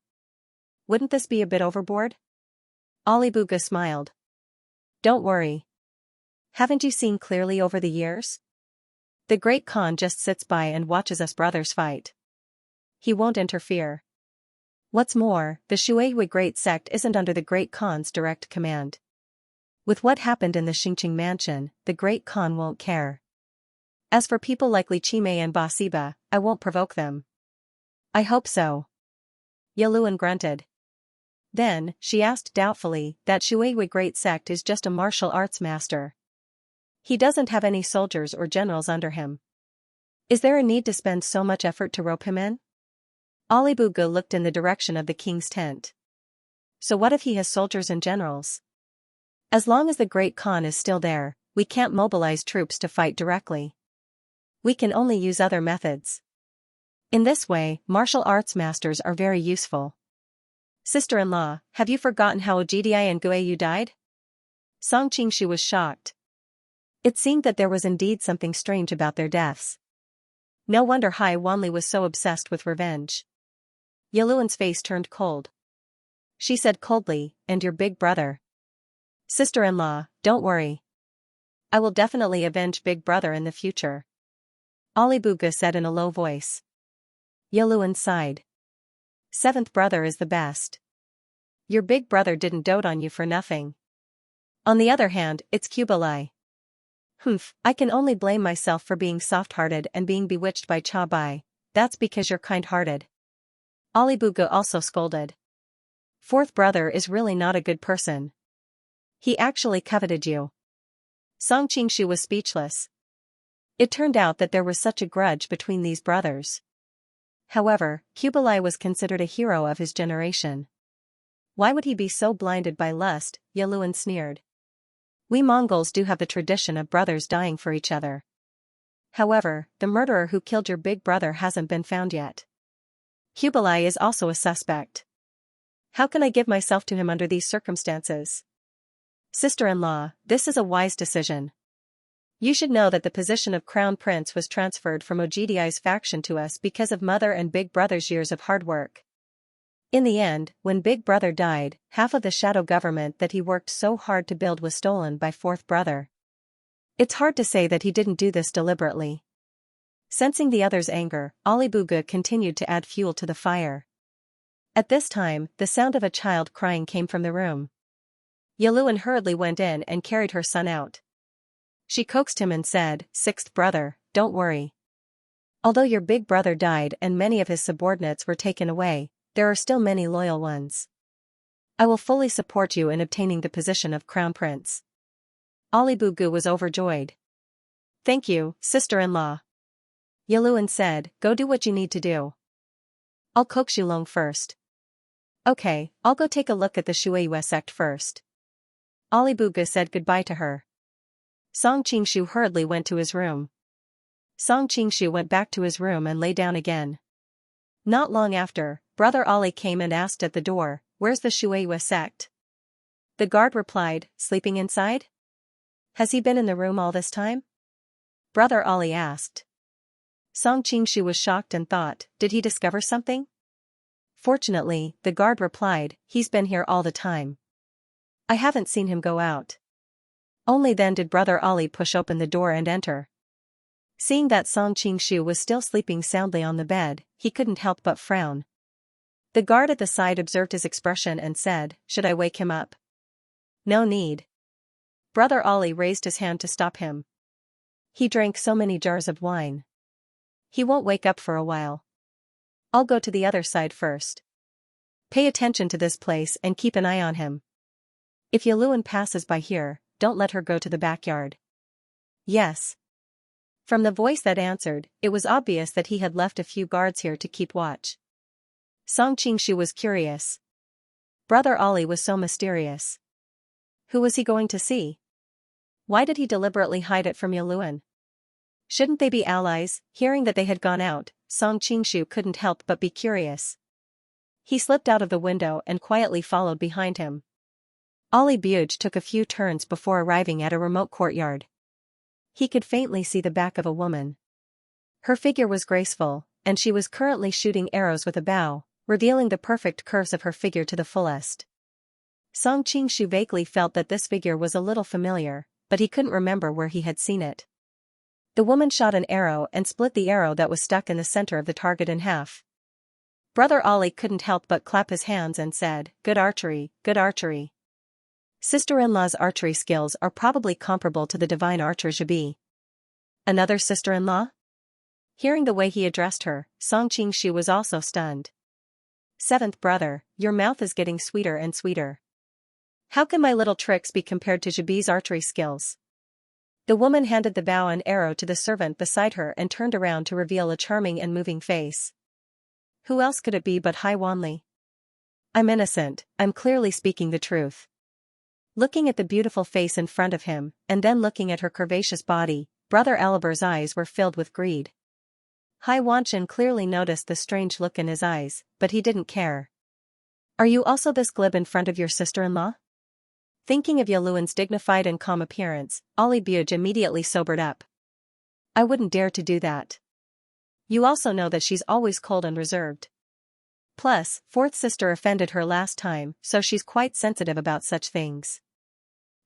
Wouldn't this be a bit overboard? Ali Buga smiled. Don't worry. Haven't you seen clearly over the years? The great Khan just sits by and watches us brothers fight. He won't interfere. What's more, the Shuiwei great sect isn't under the great Khan's direct command. With what happened in the Xingqing mansion, the great Khan won't care. As for people like Li Qimei and Ba Siba, I won't provoke them. I hope so. Yaluan grunted. Then, she asked doubtfully, that Shuiwei great sect is just a martial arts master. He doesn't have any soldiers or generals under him. Is there a need to spend so much effort to rope him in? Ali Buga looked in the direction of the king's tent. So what if he has soldiers and generals? As long as the great Khan is still there, we can't mobilize troops to fight directly. We can only use other methods. In this way, martial arts masters are very useful. Sister-in-law, have you forgotten how Ojidai and Guiyu died? Song Qingshu was shocked. It seemed that there was indeed something strange about their deaths. No wonder Hai Wanli was so obsessed with revenge. Yaluan's face turned cold. She said coldly, and your big brother. Sister-in-law, don't worry. I will definitely avenge big brother in the future. Ali Buga said in a low voice. Yaluan sighed. Seventh brother is the best. Your big brother didn't dote on you for nothing. On the other hand, it's Kubilai. Humph, I can only blame myself for being soft-hearted and being bewitched by Cha Bai. That's because you're kind-hearted. Ali Buga also scolded. Fourth brother is really not a good person. He actually coveted you. Song Qingshu was speechless. It turned out that there was such a grudge between these brothers. However, Kubilai was considered a hero of his generation. Why would he be so blinded by lust? Yaluan sneered. We Mongols do have the tradition of brothers dying for each other. However, the murderer who killed your big brother hasn't been found yet. Kubilai is also a suspect. How can I give myself to him under these circumstances? Sister-in-law, this is a wise decision. You should know that the position of Crown Prince was transferred from Ojidai's faction to us because of mother and big brother's years of hard work. In the end, when big brother died, half of the shadow government that he worked so hard to build was stolen by fourth brother. It's hard to say that he didn't do this deliberately. Sensing the other's anger, Ali Buga continued to add fuel to the fire. At this time, the sound of a child crying came from the room. Yaluan hurriedly went in and carried her son out. She coaxed him and said, Sixth brother, don't worry. Although your big brother died and many of his subordinates were taken away, there are still many loyal ones. I will fully support you in obtaining the position of Crown Prince. Ali Buga was overjoyed. Thank you, sister-in-law. Yaluan said, go do what you need to do. I'll coax Yulong first. Okay, I'll go take a look at the Shuiwei sect first. Ali Buga said goodbye to her. Song Qingshu hurriedly went to his room. Song Qingshu went back to his room and lay down again. Not long after, Brother Ali came and asked at the door, where's the Shuiwei sect? The guard replied, sleeping inside? Has he been in the room all this time? Brother Ali asked. Song Qingshu was shocked and thought, did he discover something? Fortunately, the guard replied, he's been here all the time. I haven't seen him go out. Only then did Brother Ali push open the door and enter. Seeing that Song Qingshu was still sleeping soundly on the bed, he couldn't help but frown. The guard at the side observed his expression and said, should I wake him up? No need. Brother Ali raised his hand to stop him. He drank so many jars of wine. He won't wake up for a while. I'll go to the other side first. Pay attention to this place and keep an eye on him. If Yaluan passes by here, don't let her go to the backyard. Yes. From the voice that answered, it was obvious that he had left a few guards here to keep watch. Song Qingshu was curious. Brother Ollie was so mysterious. Who was he going to see? Why did he deliberately hide it from Yaluan? Shouldn't they be allies? Hearing that they had gone out, Song Qingshu couldn't help but be curious. He slipped out of the window and quietly followed behind him. Ollie Buge took a few turns before arriving at a remote courtyard. He could faintly see the back of a woman. Her figure was graceful, and she was currently shooting arrows with a bow, revealing the perfect curves of her figure to the fullest. Song Qingshu vaguely felt that this figure was a little familiar, but he couldn't remember where he had seen it. The woman shot an arrow and split the arrow that was stuck in the center of the target in half. Brother Ollie couldn't help but clap his hands and said, "Good archery, good archery." Sister-in-law's archery skills are probably comparable to the divine archer Zhibi. Another sister-in-law? Hearing the way he addressed her, Song Qingshu was also stunned. Seventh brother, your mouth is getting sweeter and sweeter. How can my little tricks be compared to Zhibi's archery skills? The woman handed the bow and arrow to the servant beside her and turned around to reveal a charming and moving face. Who else could it be but Hai Wanli? I'm innocent, I'm clearly speaking the truth. Looking at the beautiful face in front of him, and then looking at her curvaceous body, Brother Aliber's eyes were filled with greed. Hai Wanchen clearly noticed the strange look in his eyes, but he didn't care. Are you also this glib in front of your sister-in-law? Thinking of Yaluan's dignified and calm appearance, Ollie Buge immediately sobered up. I wouldn't dare to do that. You also know that she's always cold and reserved. Plus, fourth sister offended her last time, so she's quite sensitive about such things.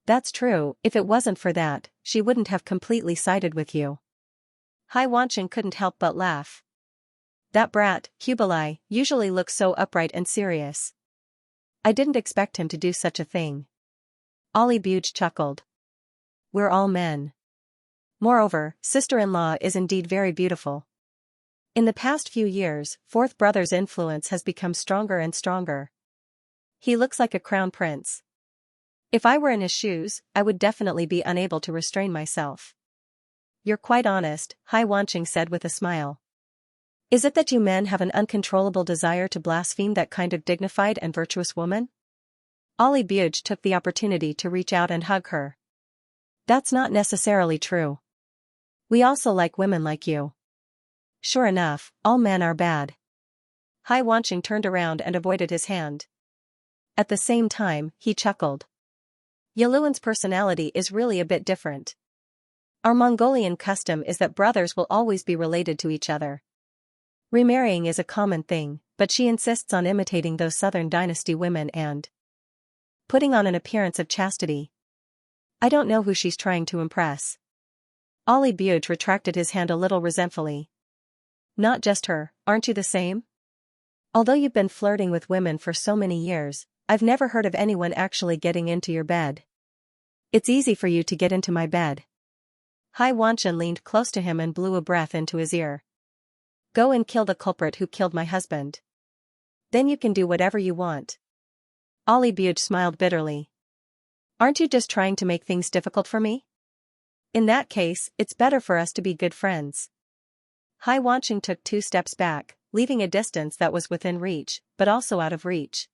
That's true, if it wasn't for that, she wouldn't have completely sided with you. Hai Wanchen couldn't help but laugh. That brat, Kubilai, usually looks so upright and serious. I didn't expect him to do such a thing. Ollie Buge chuckled. We're all men. Moreover, sister-in-law is indeed very beautiful. In the past few years, fourth brother's influence has become stronger and stronger. He looks like a crown prince. If I were in his shoes, I would definitely be unable to restrain myself. You're quite honest, Hai Wancheng said with a smile. Is it that you men have an uncontrollable desire to blaspheme that kind of dignified and virtuous woman? Ollie Buge took the opportunity to reach out and hug her. That's not necessarily true. We also like women like you. Sure enough, all men are bad. Hai Wancheng turned around and avoided his hand. At the same time, he chuckled. Yaluan's personality is really a bit different. Our Mongolian custom is that brothers will always be related to each other. Remarrying is a common thing, but she insists on imitating those southern dynasty women and putting on an appearance of chastity. I don't know who she's trying to impress. Ollie Buge retracted his hand a little resentfully. Not just her, aren't you the same? Although you've been flirting with women for so many years, I've never heard of anyone actually getting into your bed. It's easy for you to get into my bed. Hai Wanchen leaned close to him and blew a breath into his ear. Go and kill the culprit who killed my husband. Then you can do whatever you want. Ollie Buge smiled bitterly. Aren't you just trying to make things difficult for me? In that case, it's better for us to be good friends. Hai Wancheng took 2 steps back, leaving a distance that was within reach, but also out of reach.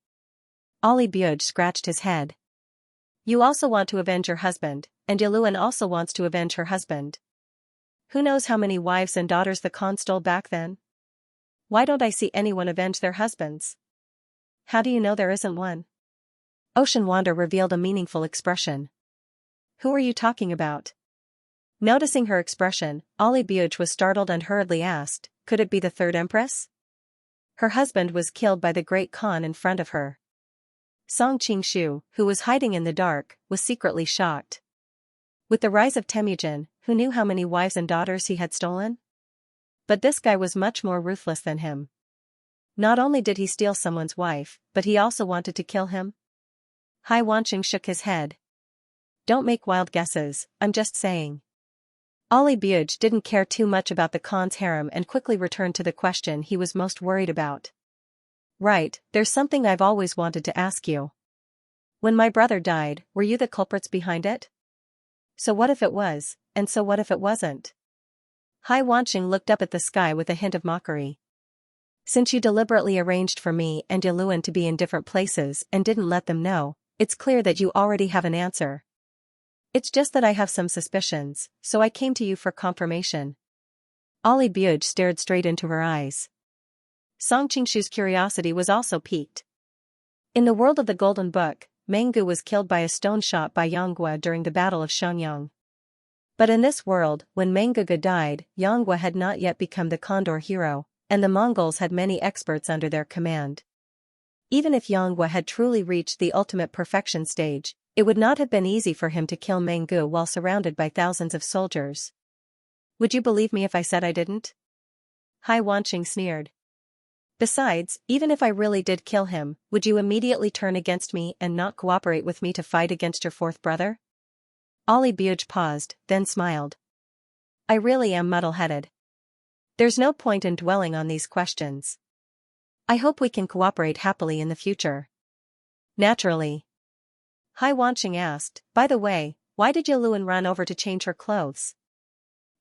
Ollie Buge scratched his head. You also want to avenge your husband, and Yaluan also wants to avenge her husband. Who knows how many wives and daughters the Khan stole back then? Why don't I see anyone avenge their husbands? How do you know there isn't one? Ocean Wander revealed a meaningful expression. Who are you talking about? Noticing her expression, Ollie Buge was startled and hurriedly asked, could it be the third empress? Her husband was killed by the great Khan in front of her. Song Qingshu, who was hiding in the dark, was secretly shocked. With the rise of Temujin, who knew how many wives and daughters he had stolen? But this guy was much more ruthless than him. Not only did he steal someone's wife, but he also wanted to kill him? Hai Wancheng shook his head. Don't make wild guesses, I'm just saying. Ali Buj didn't care too much about the Khan's harem and quickly returned to the question he was most worried about. Right, there's something I've always wanted to ask you. When my brother died, were you the culprits behind it? So what if it was, and so what if it wasn't? Hai Wanqing looked up at the sky with a hint of mockery. Since you deliberately arranged for me and Yaluan to be in different places and didn't let them know, it's clear that you already have an answer. It's just that I have some suspicions, so I came to you for confirmation. Ali Buj stared straight into her eyes. Song Qingshu's curiosity was also piqued. In the world of the Golden Book, Menggu was killed by a stone shot by Yanggua during the Battle of Xianxia. But in this world, when Menggu died, Yanggua had not yet become the Condor hero, and the Mongols had many experts under their command. Even if Yanggua had truly reached the ultimate perfection stage, it would not have been easy for him to kill Menggu while surrounded by thousands of soldiers. Would you believe me if I said I didn't? Hai Wanqing sneered. Besides, even if I really did kill him, would you immediately turn against me and not cooperate with me to fight against your fourth brother? Ali Buj paused, then smiled. I really am muddle-headed. There's no point in dwelling on these questions. I hope we can cooperate happily in the future. Naturally. Hai Wanqing asked, by the way, why did Yaluan run over to change her clothes?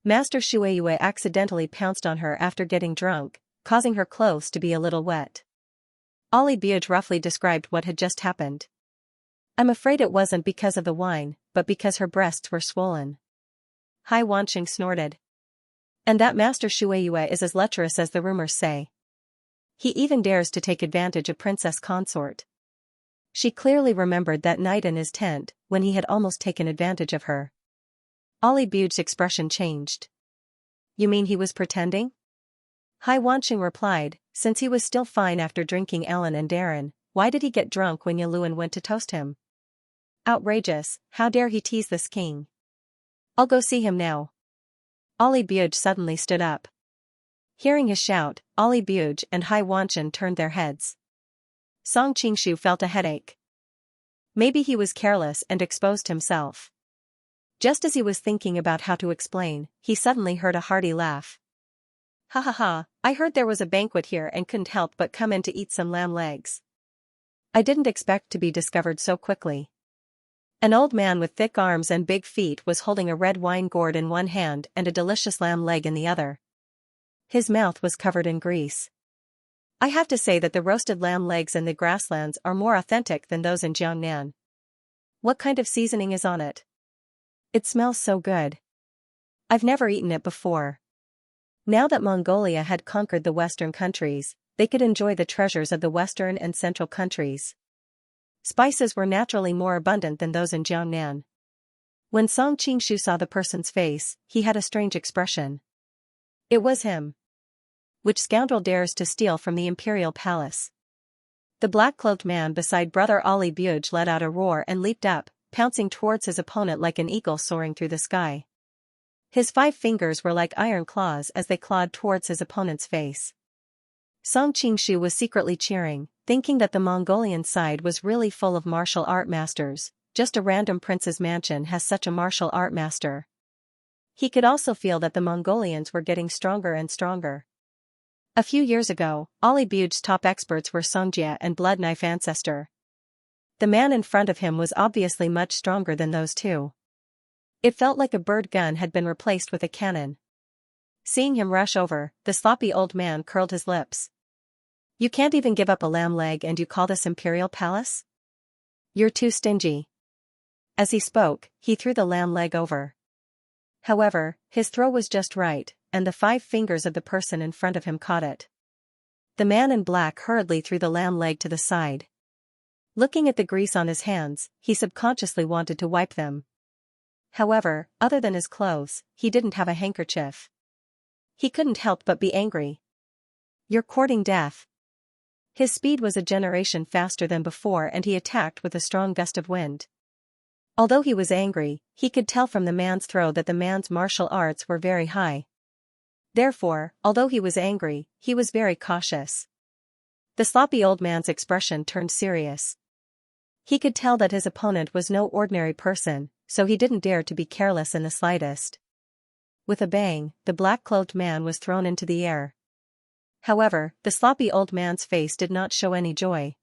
Master Shueyue accidentally pounced on her after getting drunk, causing her clothes to be a little wet. Ali Buj roughly described what had just happened. I'm afraid it wasn't because of the wine, but because her breasts were swollen. Hai Wanqing snorted. And that Master Shueyue is as lecherous as the rumors say. He even dares to take advantage of Princess Consort. She clearly remembered that night in his tent, when he had almost taken advantage of her. Ali Buj's expression changed. You mean he was pretending? Hai Wanqing replied, since he was still fine after drinking Ellen and Darren, why did he get drunk when Yaluan went to toast him? Outrageous, how dare he tease this king? I'll go see him now. Ali Buj suddenly stood up. Hearing his shout, Ali Buj and Hai Wanqing turned their heads. Song Qingshu felt a headache. Maybe he was careless and exposed himself. Just as he was thinking about how to explain, he suddenly heard a hearty laugh. Ha ha ha, I heard there was a banquet here and couldn't help but come in to eat some lamb legs. I didn't expect to be discovered so quickly. An old man with thick arms and big feet was holding a red wine gourd in one hand and a delicious lamb leg in the other. His mouth was covered in grease. I have to say that the roasted lamb legs in the grasslands are more authentic than those in Jiangnan. What kind of seasoning is on it? It smells so good. I've never eaten it before. Now that Mongolia had conquered the western countries, they could enjoy the treasures of the western and central countries. Spices were naturally more abundant than those in Jiangnan. When Song Qingshu saw the person's face, he had a strange expression. It was him. Which scoundrel dares to steal from the imperial palace? The black-cloaked man beside brother Ali Buj let out a roar and leaped up, pouncing towards his opponent like an eagle soaring through the sky. His 5 fingers were like iron claws as they clawed towards his opponent's face. Song Qingshu was secretly cheering, thinking that the Mongolian side was really full of martial art masters. Just a random prince's mansion has such a martial art master. He could also feel that the Mongolians were getting stronger and stronger. A few years ago, Ali Buj's top experts were Xianxia and Blood Knife Ancestor. The man in front of him was obviously much stronger than those two. It felt like a bird gun had been replaced with a cannon. Seeing him rush over, the sloppy old man curled his lips. You can't even give up a lamb leg and you call this imperial palace? You're too stingy. As he spoke, he threw the lamb leg over. However, his throw was just right, and the 5 fingers of the person in front of him caught it. The man in black hurriedly threw the lamb leg to the side. Looking at the grease on his hands, he subconsciously wanted to wipe them. However, other than his clothes, he didn't have a handkerchief. He couldn't help but be angry. You're courting death. His speed was a generation faster than before and he attacked with a strong gust of wind. Although he was angry, he could tell from the man's throw that the man's martial arts were very high. Therefore, although he was angry, he was very cautious. The sloppy old man's expression turned serious. He could tell that his opponent was no ordinary person, so he didn't dare to be careless in the slightest. With a bang, the black-cloaked man was thrown into the air. However, the sloppy old man's face did not show any joy.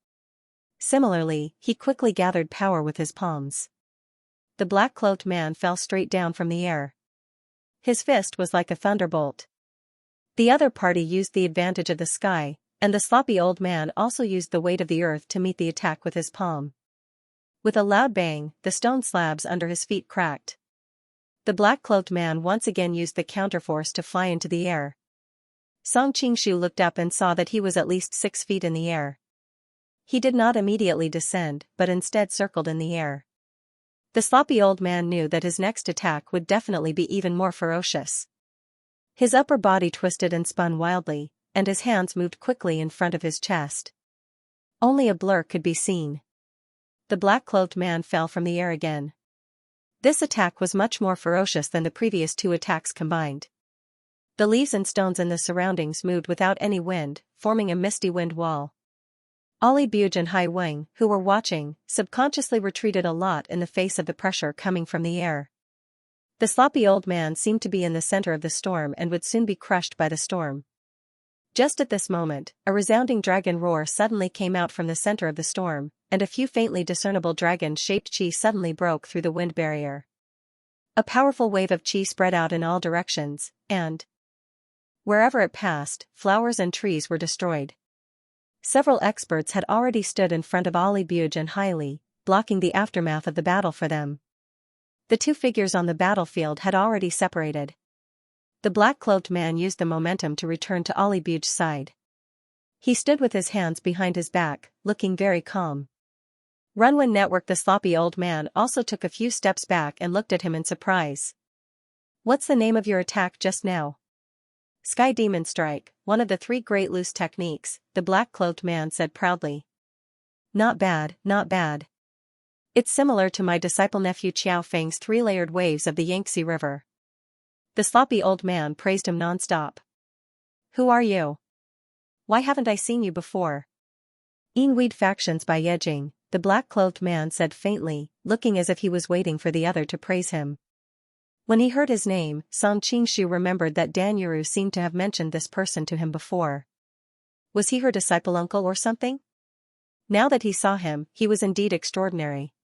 Similarly, he quickly gathered power with his palms. The black-cloaked man fell straight down from the air. His fist was like a thunderbolt. The other party used the advantage of the sky, and the sloppy old man also used the weight of the earth to meet the attack with his palm. With a loud bang, the stone slabs under his feet cracked. The black-cloaked man once again used the counterforce to fly into the air. Song Qingshu looked up and saw that he was at least 6 feet in the air. He did not immediately descend, but instead circled in the air. The sloppy old man knew that his next attack would definitely be even more ferocious. His upper body twisted and spun wildly, and his hands moved quickly in front of his chest. Only a blur could be seen. The black-cloaked man fell from the air again. This attack was much more ferocious than the previous 2 attacks combined. The leaves and stones in the surroundings moved without any wind, forming a misty wind wall. Ali Buge and Hai Wing, who were watching, subconsciously retreated a lot in the face of the pressure coming from the air. The sloppy old man seemed to be in the center of the storm and would soon be crushed by the storm. Just at this moment, a resounding dragon roar suddenly came out from the center of the storm, and a few faintly discernible dragon-shaped chi suddenly broke through the wind barrier. A powerful wave of chi spread out in all directions, and wherever it passed, flowers and trees were destroyed. Several experts had already stood in front of Ali Buge and Hai Li, blocking the aftermath of the battle for them. The 2 figures on the battlefield had already separated. The black-cloaked man used the momentum to return to Ali Buge's side. He stood with his hands behind his back, looking very calm. Runwin Network. The sloppy old man also took a few steps back and looked at him in surprise. "What's the name of your attack just now?" "Sky Demon Strike, one of the 3 great loose techniques," the black-cloaked man said proudly. "Not bad, not bad. It's similar to my disciple nephew Qiao Feng's 3-layered waves of the Yangtze River." The sloppy old man praised him non-stop. "Who are you? Why haven't I seen you before?" "Weed Factions by Yejing," the black-cloaked man said faintly, looking as if he was waiting for the other to praise him. When he heard his name, Song Qingshu remembered that Dan Yuru seemed to have mentioned this person to him before. Was he her disciple uncle or something? Now that he saw him, he was indeed extraordinary.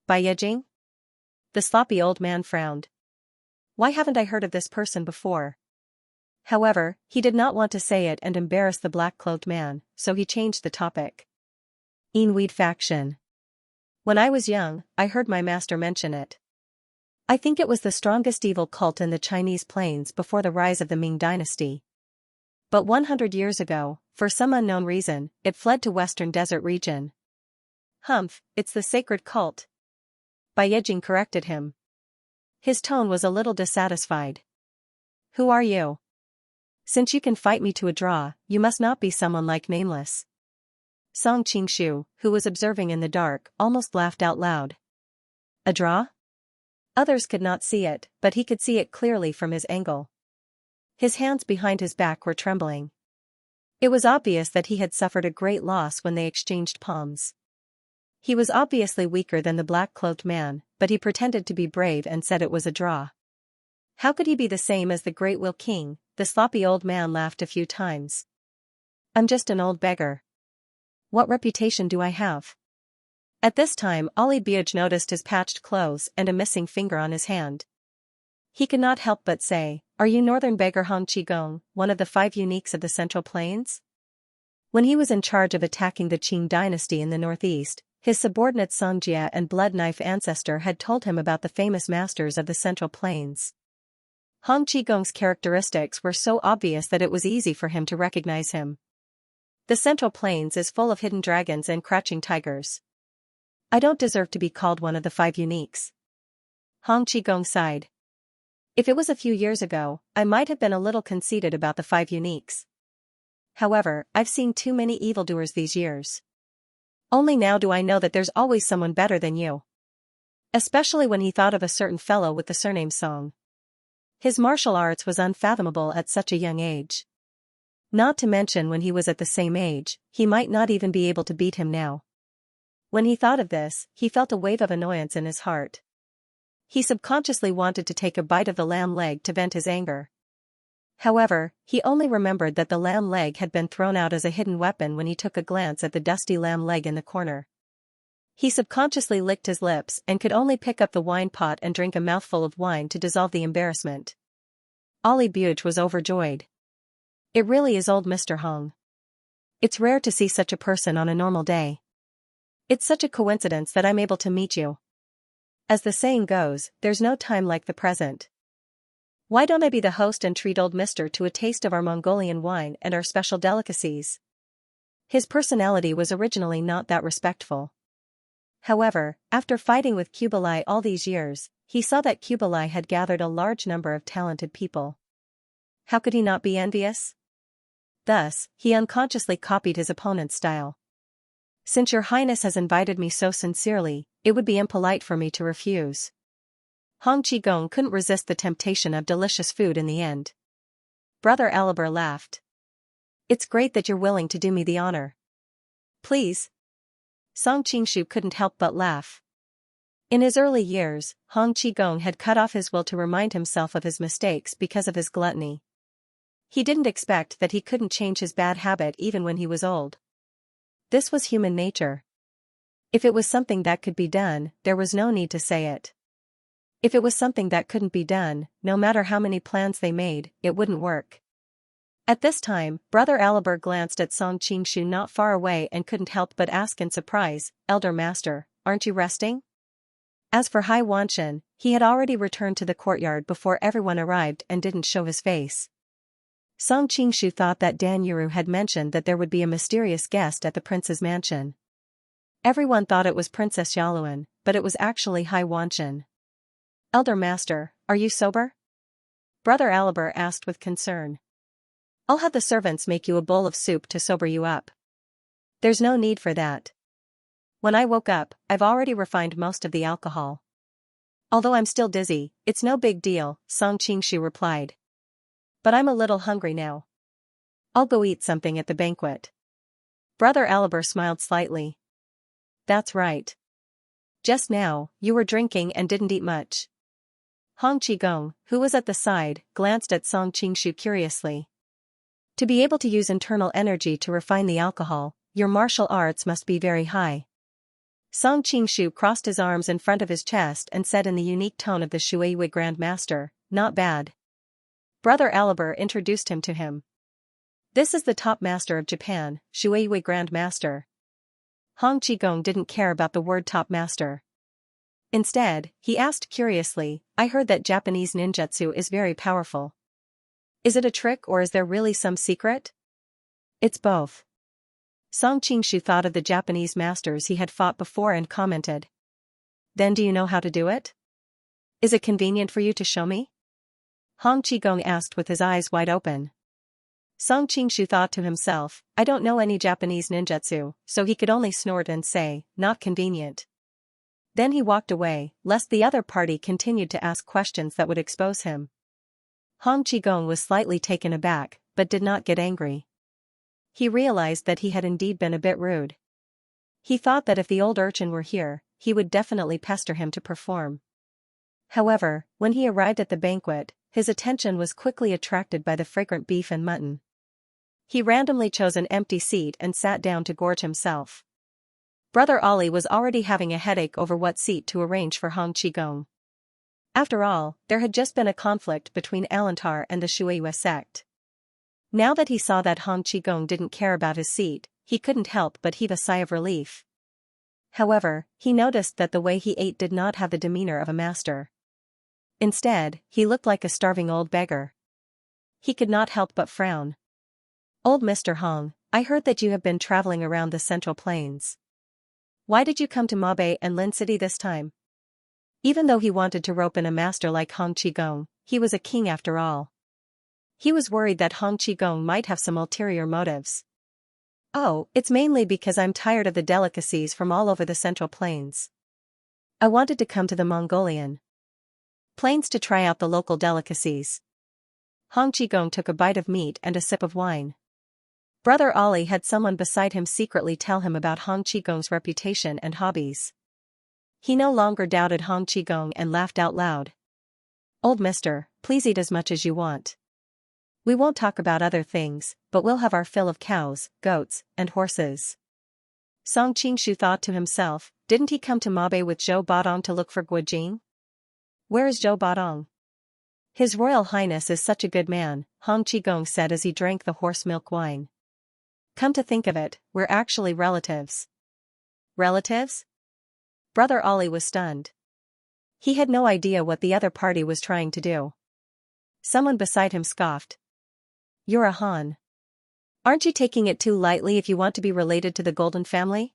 "By Yejing?" The sloppy old man frowned. Why haven't I heard of this person before? However, he did not want to say it and embarrass the black-cloaked man, so he changed the topic. Weed Faction. When I was young, I heard my master mention it. I think it was the strongest evil cult in the Chinese plains before the rise of the Ming dynasty. But 100 years ago, for some unknown reason, it fled to Western Desert region. Humph, it's the sacred cult. Bai Yejing corrected him. His tone was a little dissatisfied. Who are you? Since you can fight me to a draw, you must not be someone like Nameless. Song Qingshu, who was observing in the dark, almost laughed out loud. A draw? Others could not see it, but he could see it clearly from his angle. His hands behind his back were trembling. It was obvious that he had suffered a great loss when they exchanged palms. He was obviously weaker than the black-cloaked man, but he pretended to be brave and said it was a draw. How could he be the same as the Great Will King? The sloppy old man laughed a few times. I'm just an old beggar. What reputation do I have? At this time Ali Buge noticed his patched clothes and a missing finger on his hand. He could not help but say, "Are you northern beggar Hong Qigong, one of the 5 uniques of the Central Plains?" When he was in charge of attacking the Qing dynasty in the northeast, his subordinate Xianxia and Blood Knife ancestor had told him about the famous masters of the Central Plains. Hong Qigong's characteristics were so obvious that it was easy for him to recognize him. The Central Plains is full of hidden dragons and crouching tigers. I don't deserve to be called one of the 5 uniques. Hong Qigong sighed. If it was a few years ago, I might have been a little conceited about the 5 uniques. However, I've seen too many evildoers these years. Only now do I know that there's always someone better than you. Especially when he thought of a certain fellow with the surname Song. His martial arts was unfathomable at such a young age. Not to mention when he was at the same age, he might not even be able to beat him now. When he thought of this, he felt a wave of annoyance in his heart. He subconsciously wanted to take a bite of the lamb leg to vent his anger. However, he only remembered that the lamb leg had been thrown out as a hidden weapon when he took a glance at the dusty lamb leg in the corner. He subconsciously licked his lips and could only pick up the wine pot and drink a mouthful of wine to dissolve the embarrassment. Ollie Buge was overjoyed. It really is old Mr. Hong. It's rare to see such a person on a normal day. It's such a coincidence that I'm able to meet you. As the saying goes, there's no time like the present. Why don't I be the host and treat old Mister to a taste of our Mongolian wine and our special delicacies? His personality was originally not that respectful. However, after fighting with Kublai all these years, he saw that Kublai had gathered a large number of talented people. How could he not be envious? Thus, he unconsciously copied his opponent's style. Since your highness has invited me so sincerely, it would be impolite for me to refuse. Hong Qigong couldn't resist the temptation of delicious food in the end. Brother Aliber laughed. It's great that you're willing to do me the honor. Please. Song Qingshu couldn't help but laugh. In his early years, Hong Qigong had cut off his will to remind himself of his mistakes because of his gluttony. He didn't expect that he couldn't change his bad habit even when he was old. This was human nature. If it was something that could be done, there was no need to say it. If it was something that couldn't be done, no matter how many plans they made, it wouldn't work. At this time, Brother Aliber glanced at Song Qingshu not far away and couldn't help but ask in surprise, Elder Master, aren't you resting? As for Hai Wanshan, he had already returned to the courtyard before everyone arrived and didn't show his face. Song Qingshu thought that Dan Yuru had mentioned that there would be a mysterious guest at the prince's mansion. Everyone thought it was Princess Yaluan, but it was actually Hai Wanshan. Elder Master, are you sober? Brother Aliber asked with concern. I'll have the servants make you a bowl of soup to sober you up. There's no need for that. When I woke up, I've already refined most of the alcohol. Although I'm still dizzy, it's no big deal, Song Qingshu replied. But I'm a little hungry now. I'll go eat something at the banquet. Brother Aliber smiled slightly. That's right. Just now, you were drinking and didn't eat much. Hong Qigong, who was at the side, glanced at Song Qingshu curiously. To be able to use internal energy to refine the alcohol, your martial arts must be very high. Song Qingshu crossed his arms in front of his chest and said in the unique tone of the Shuiyue Grand Master, not bad. Brother Aliber introduced him to him. This is the top master of Japan, Shuiyue Grand Master. Hong Qigong didn't care about the word top master. Instead, he asked curiously, I heard that Japanese ninjutsu is very powerful. Is it a trick or is there really some secret? It's both. Song Qingshu thought of the Japanese masters he had fought before and commented. Then do you know how to do it? Is it convenient for you to show me? Hong Qigong asked with his eyes wide open. Song Qingshu thought to himself, I don't know any Japanese ninjutsu, so he could only snort and say, not convenient. Then he walked away, lest the other party continued to ask questions that would expose him. Hong Qigong was slightly taken aback, but did not get angry. He realized that he had indeed been a bit rude. He thought that if the old urchin were here, he would definitely pester him to perform. However, when he arrived at the banquet, his attention was quickly attracted by the fragrant beef and mutton. He randomly chose an empty seat and sat down to gorge himself. Brother Ollie was already having a headache over what seat to arrange for Hong Qigong. After all, there had just been a conflict between Alantar and the Shuiyue sect. Now that he saw that Hong Qigong didn't care about his seat, he couldn't help but heave a sigh of relief. However, he noticed that the way he ate did not have the demeanor of a master. Instead, he looked like a starving old beggar. He could not help but frown. Old Mr. Hong, I heard that you have been traveling around the Central Plains. Why did you come to Mabe and Lin City this time? Even though he wanted to rope in a master like Hong Qigong, he was a king after all. He was worried that Hong Qigong might have some ulterior motives. Oh, it's mainly because I'm tired of the delicacies from all over the Central Plains. I wanted to come to the Mongolian Plains to try out the local delicacies. Hong Qigong took a bite of meat and a sip of wine. Brother Ollie had someone beside him secretly tell him about Hong Qigong's reputation and hobbies. He no longer doubted Hong Qigong and laughed out loud. Old mister, please eat as much as you want. We won't talk about other things, but we'll have our fill of cows, goats, and horses. Song Qingshu thought to himself, didn't he come to Mabe with Zhou Badong to look for Guojing? Where is Zhou Badong? His Royal Highness is such a good man, Hong Qigong said as he drank the horse milk wine. Come to think of it, we're actually relatives. Relatives? Brother Ollie was stunned. He had no idea what the other party was trying to do. Someone beside him scoffed. You're a Han. Aren't you taking it too lightly if you want to be related to the Golden family?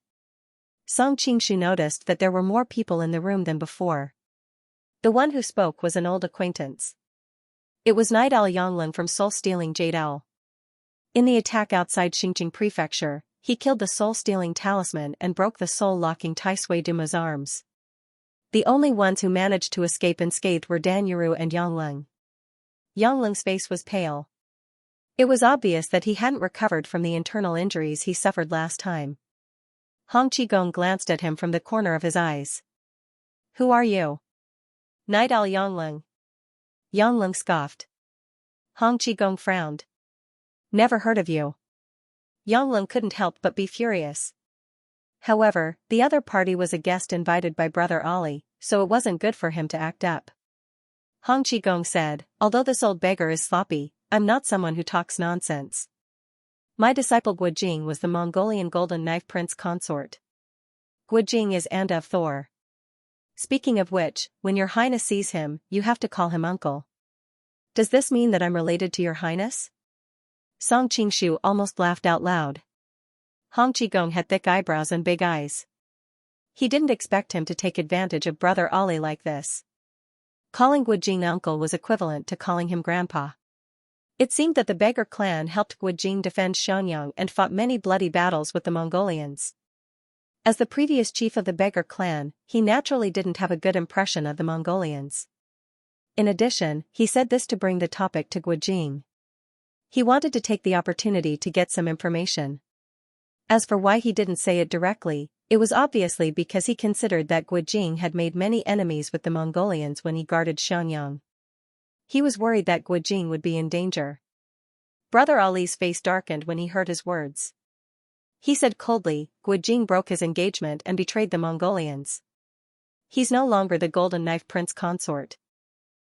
Song Qingshu noticed that there were more people in the room than before. The one who spoke was an old acquaintance. It was Night Owl Yonglin from Soul-Stealing Jade Owl. In the attack outside Xinjiang Prefecture, he killed the soul-stealing talisman and broke the soul-locking Tai Sui Duma's arms. The only ones who managed to escape unscathed were Dan Yuru and Yonglin. Yongling's face was pale. It was obvious that he hadn't recovered from the internal injuries he suffered last time. Hong Qigong glanced at him from the corner of his eyes. Who are you? Night Owl Yonglin. Yonglin scoffed. Hong Qigong frowned. Never heard of you. Yonglin couldn't help but be furious. However, the other party was a guest invited by Brother Ollie, so it wasn't good for him to act up. Hong Qigong said, although this old beggar is sloppy, I'm not someone who talks nonsense. My disciple Guojing was the Mongolian Golden Knife Prince consort. Guojing is Anda of Thor. Speaking of which, when your highness sees him, you have to call him uncle. Does this mean that I'm related to your highness? Song Qingshu almost laughed out loud. Hong Qigong had thick eyebrows and big eyes. He didn't expect him to take advantage of Brother Ollie like this. Calling Guojing uncle was equivalent to calling him grandpa. It seemed that the beggar clan helped Guojing defend Xianxia and fought many bloody battles with the Mongolians. As the previous chief of the beggar clan, he naturally didn't have a good impression of the Mongolians. In addition, he said this to bring the topic to Guojing. He wanted to take the opportunity to get some information. As for why he didn't say it directly, it was obviously because he considered that Guojing had made many enemies with the Mongolians when he guarded Xianxia. He was worried that Guojing would be in danger. Brother Ali's face darkened when he heard his words. He said coldly, Guojing broke his engagement and betrayed the Mongolians. He's no longer the Golden Knife Prince consort.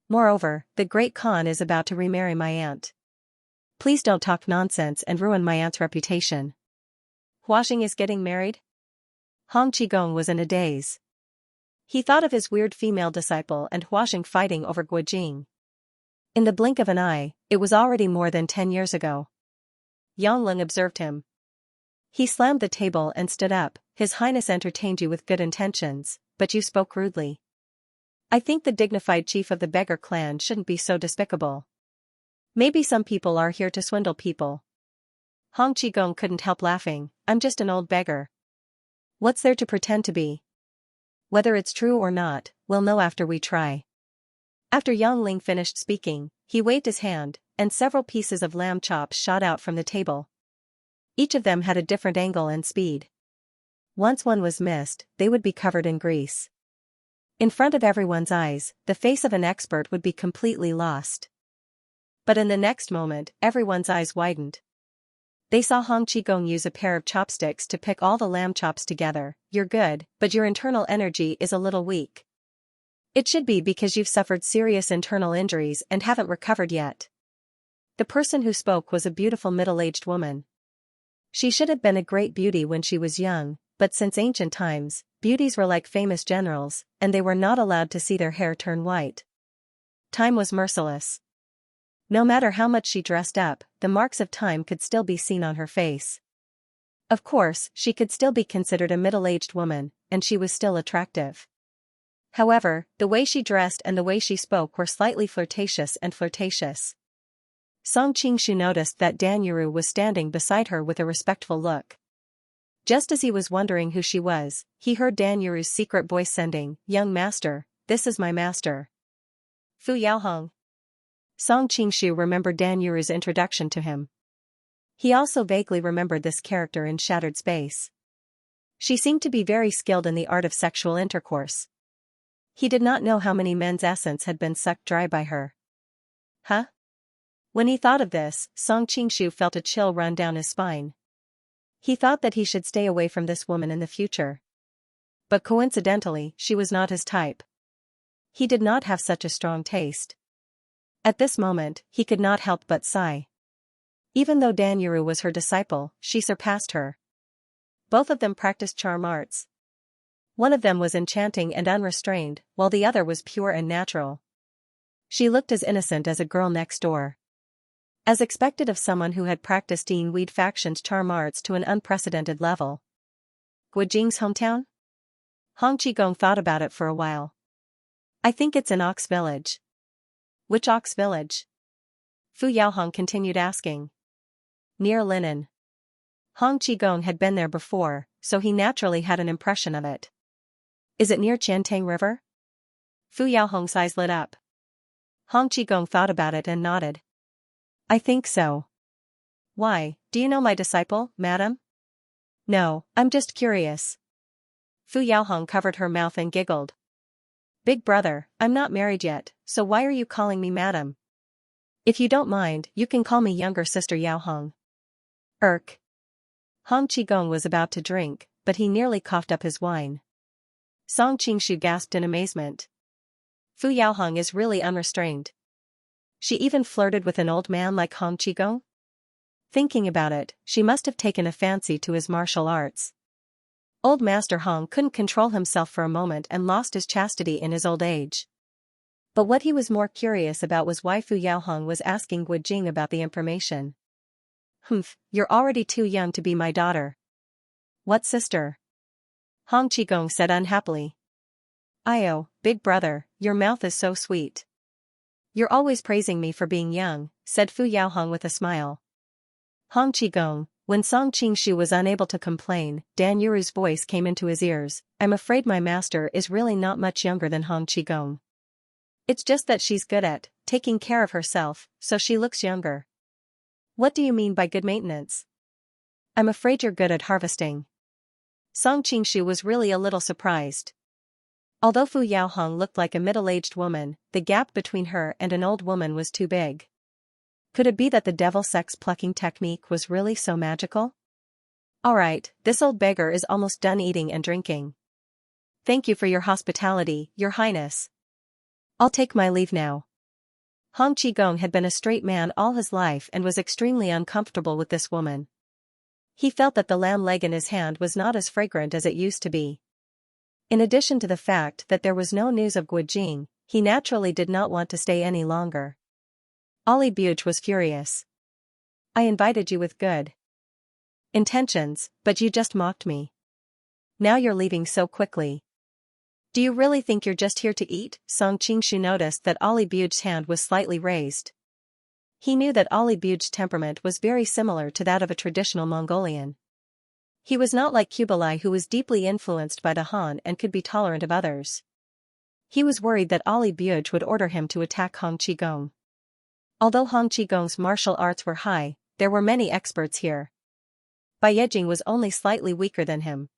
Moreover, the Great Khan is about to remarry my aunt. Please don't talk nonsense and ruin my aunt's reputation. Huaxing is getting married? Hong Qigong was in a daze. He thought of his weird female disciple and Huaxing fighting over Guojing. In the blink of an eye, it was already more than 10 years ago. Yonglin observed him. He slammed the table and stood up. His Highness entertained you with good intentions, but you spoke rudely. I think the dignified chief of the beggar clan shouldn't be so despicable. Maybe some people are here to swindle people. Hong Qigong couldn't help laughing. I'm just an old beggar. What's there to pretend to be? Whether it's true or not, we'll know after we try. After Yongling finished speaking, he waved his hand, and several pieces of lamb chops shot out from the table. Each of them had a different angle and speed. Once one was missed, they would be covered in grease. In front of everyone's eyes, the face of an expert would be completely lost. But in the next moment, everyone's eyes widened. They saw Hong Qigong use a pair of chopsticks to pick all the lamb chops together. You're good, but your internal energy is a little weak. It should be because you've suffered serious internal injuries and haven't recovered yet. The person who spoke was a beautiful middle-aged woman. She should have been a great beauty when she was young, but since ancient times, beauties were like famous generals, and they were not allowed to see their hair turn white. Time was merciless. No matter how much she dressed up, the marks of time could still be seen on her face. Of course, she could still be considered a middle-aged woman, and she was still attractive. However, the way she dressed and the way she spoke were slightly flirtatious. Song Qingshu noticed that Dan Yuru was standing beside her with a respectful look. Just as he was wondering who she was, he heard Dan Yuru's secret voice sending, "Young master, this is my master. Fu Yaohong." Song Qingshu remembered Dan Yuru's introduction to him. He also vaguely remembered this character in Shattered Space. She seemed to be very skilled in the art of sexual intercourse. He did not know how many men's essence had been sucked dry by her. Huh? When he thought of this, Song Qingshu felt a chill run down his spine. He thought that he should stay away from this woman in the future. But coincidentally, she was not his type. He did not have such a strong taste. At this moment, he could not help but sigh. Even though Dan Yuru was her disciple, she surpassed her. Both of them practiced charm arts. One of them was enchanting and unrestrained, while the other was pure and natural. She looked as innocent as a girl next door. As expected of someone who had practiced Weed faction's charm arts to an unprecedented level. Guojing's hometown? Hong Qigong thought about it for a while. I think it's in Ox Village. Which Ox Village? Fu Yaohong continued asking. Near Linen. Hong Qigong had been there before, so he naturally had an impression of it. Is it near Qiantang River? Fu Yaohong's eyes lit up. Hong Qigong thought about it and nodded. I think so. Why, do you know my disciple, madam? No, I'm just curious. Fu Yaohong covered her mouth and giggled. Big brother, I'm not married yet, so why are you calling me madam? If you don't mind, you can call me younger sister Yaohong. Hong Qigong was about to drink, but he nearly coughed up his wine. Song Qingshu gasped in amazement. Fu Yaohong is really unrestrained. She even flirted with an old man like Hong Qigong? Thinking about it, she must have taken a fancy to his martial arts. Old Master Hong couldn't control himself for a moment and lost his chastity in his old age. But what he was more curious about was why Fu Yaohong was asking Guojing about the information. You're already too young to be my daughter. What sister? Hong Qigong said unhappily. Io, big brother, your mouth is so sweet. You're always praising me for being young, said Fu Yaohong with a smile. Hong Qigong, when Song Qingshu was unable to complain, Dan Yuru's voice came into his ears. I'm afraid my master is really not much younger than Hong Qigong. It's just that she's good at taking care of herself, so she looks younger. What do you mean by good maintenance? I'm afraid you're good at harvesting. Song Qingshu was really a little surprised. Although Fu Yaohong looked like a middle-aged woman, the gap between her and an old woman was too big. Could it be that the devil sex-plucking technique was really so magical? Alright, this old beggar is almost done eating and drinking. Thank you for your hospitality, your highness. I'll take my leave now. Hong Qigong had been a straight man all his life and was extremely uncomfortable with this woman. He felt that the lamb leg in his hand was not as fragrant as it used to be. In addition to the fact that there was no news of Guojing, he naturally did not want to stay any longer. Ollie Buge was furious. I invited you with good intentions, but you just mocked me. Now you're leaving so quickly. Do you really think you're just here to eat? Song Qingshu noticed that Ollie Buge's hand was slightly raised. He knew that Ollie Buge's temperament was very similar to that of a traditional Mongolian. He was not like Kublai, who was deeply influenced by the Han and could be tolerant of others. He was worried that Ollie Buge would order him to attack Hong Qigong. Although Hong Qigong's martial arts were high, there were many experts here. Bai Yejing was only slightly weaker than him.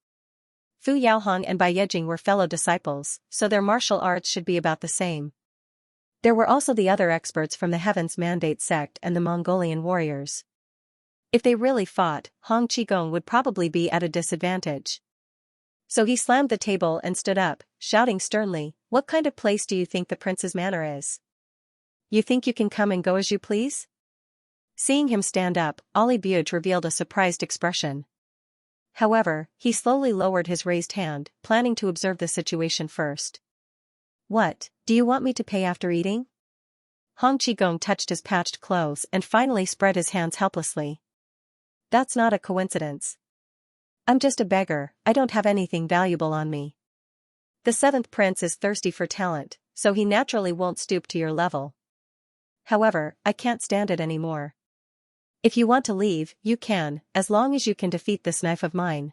Fu Yaohong and Bai Yejing were fellow disciples, so their martial arts should be about the same. There were also the other experts from the Heaven's Mandate sect and the Mongolian warriors. If they really fought, Hong Qigong would probably be at a disadvantage. So he slammed the table and stood up, shouting sternly, "What kind of place do you think the prince's manor is? You think you can come and go as you please?" Seeing him stand up, Ollie Buge revealed a surprised expression. However, he slowly lowered his raised hand, planning to observe the situation first. What, do you want me to pay after eating? Hong Qigong touched his patched clothes and finally spread his hands helplessly. That's not a coincidence. I'm just a beggar, I don't have anything valuable on me. The seventh prince is thirsty for talent, so he naturally won't stoop to your level. However, I can't stand it anymore. If you want to leave, you can, as long as you can defeat this knife of mine.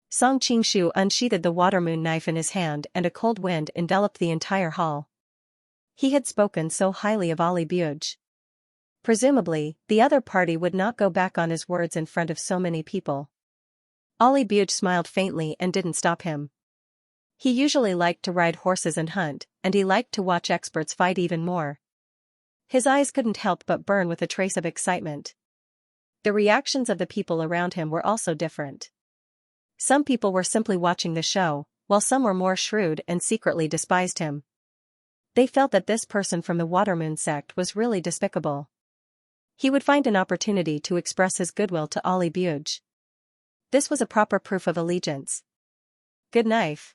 Song Qingshu unsheathed the watermoon knife in his hand and a cold wind enveloped the entire hall. He had spoken so highly of Ollie Buge. Presumably, the other party would not go back on his words in front of so many people. Ali Buj smiled faintly and didn't stop him. He usually liked to ride horses and hunt, and he liked to watch experts fight even more. His eyes couldn't help but burn with a trace of excitement. The reactions of the people around him were also different. Some people were simply watching the show, while some were more shrewd and secretly despised him. They felt that this person from the Watermoon sect was really despicable. He would find an opportunity to express his goodwill to Ali Buj. This was a proper proof of allegiance. Good knife.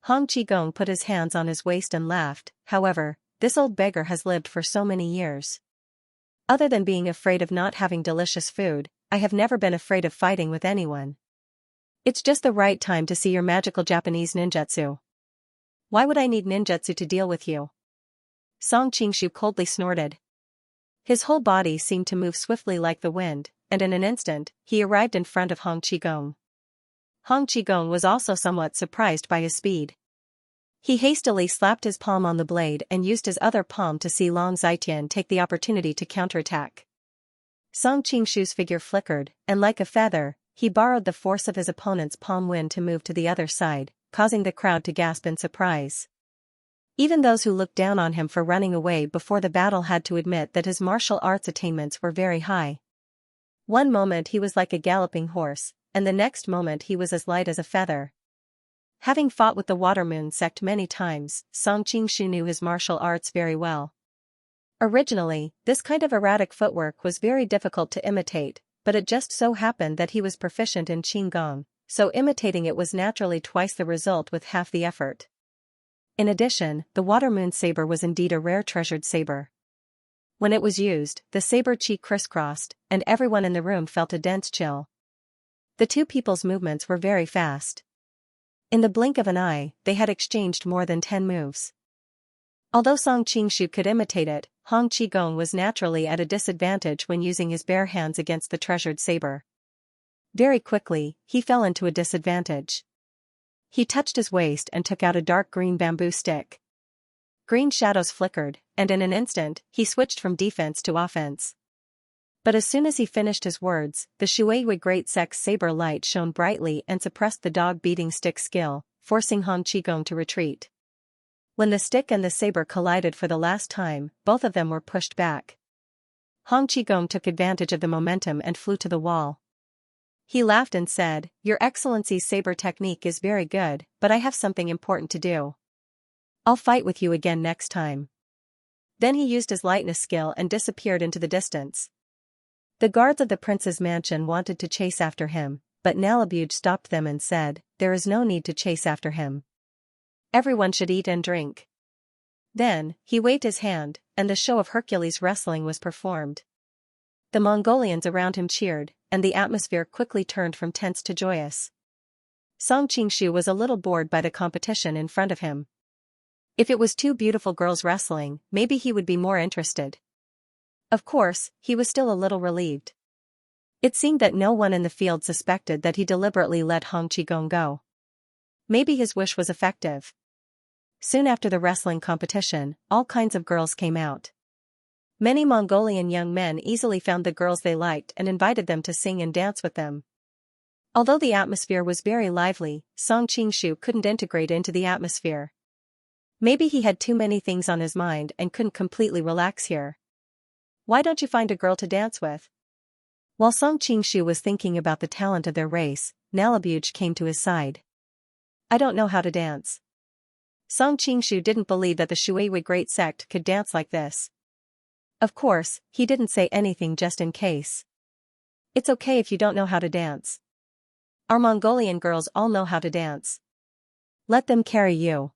Hong Qigong put his hands on his waist and laughed. However, this old beggar has lived for so many years. Other than being afraid of not having delicious food, I have never been afraid of fighting with anyone. It's just the right time to see your magical Japanese ninjutsu. Why would I need ninjutsu to deal with you? Song Qingshu coldly snorted. His whole body seemed to move swiftly like the wind, and in an instant, he arrived in front of Hong Qigong. Hong Qigong was also somewhat surprised by his speed. He hastily slapped his palm on the blade and used his other palm to see Long Zitian take the opportunity to counterattack. Song Qingshu's figure flickered, and like a feather, he borrowed the force of his opponent's palm wind to move to the other side, causing the crowd to gasp in surprise. Even those who looked down on him for running away before the battle had to admit that his martial arts attainments were very high. One moment he was like a galloping horse, and the next moment he was as light as a feather. Having fought with the Watermoon sect many times, Song Qingshu knew his martial arts very well. Originally, this kind of erratic footwork was very difficult to imitate, but it just so happened that he was proficient in Qinggong, so imitating it was naturally twice the result with half the effort. In addition, the Watermoon saber was indeed a rare treasured saber. When it was used, the saber chi crisscrossed, and everyone in the room felt a dense chill. The two people's movements were very fast. In the blink of an eye, they had exchanged more than 10 moves. Although Song Qingshu could imitate it, Hong Qigong was naturally at a disadvantage when using his bare hands against the treasured saber. Very quickly, he fell into a disadvantage. He touched his waist and took out a dark green bamboo stick. Green shadows flickered, and in an instant, he switched from defense to offense. But as soon as he finished his words, the Shuihui Great Sect's saber light shone brightly and suppressed the dog-beating stick skill, forcing Hong Qigong to retreat. When the stick and the saber collided for the last time, both of them were pushed back. Hong Qigong took advantage of the momentum and flew to the wall. He laughed and said, "Your Excellency's saber technique is very good, but I have something important to do. I'll fight with you again next time." Then he used his lightness skill and disappeared into the distance. The guards of the prince's mansion wanted to chase after him, but Nalabuj stopped them and said, "There is no need to chase after him. Everyone should eat and drink." Then, he waved his hand, and the show of Hercules wrestling was performed. The Mongolians around him cheered, and the atmosphere quickly turned from tense to joyous. Song Qingshu was a little bored by the competition in front of him. If it was two beautiful girls wrestling, maybe he would be more interested. Of course, he was still a little relieved. It seemed that no one in the field suspected that he deliberately let Hong Qigong go. Maybe his wish was effective. Soon after the wrestling competition, all kinds of girls came out. Many Mongolian young men easily found the girls they liked and invited them to sing and dance with them. Although the atmosphere was very lively, Song Qingshu couldn't integrate into the atmosphere. Maybe he had too many things on his mind and couldn't completely relax here. "Why don't you find a girl to dance with?" While Song Qingshu was thinking about the talent of their race, Nalabuj came to his side. "I don't know how to dance." Song Qingshu didn't believe that the Shuihui Great Sect could dance like this. Of course, he didn't say anything just in case. "It's okay if you don't know how to dance. Our Mongolian girls all know how to dance. Let them carry you."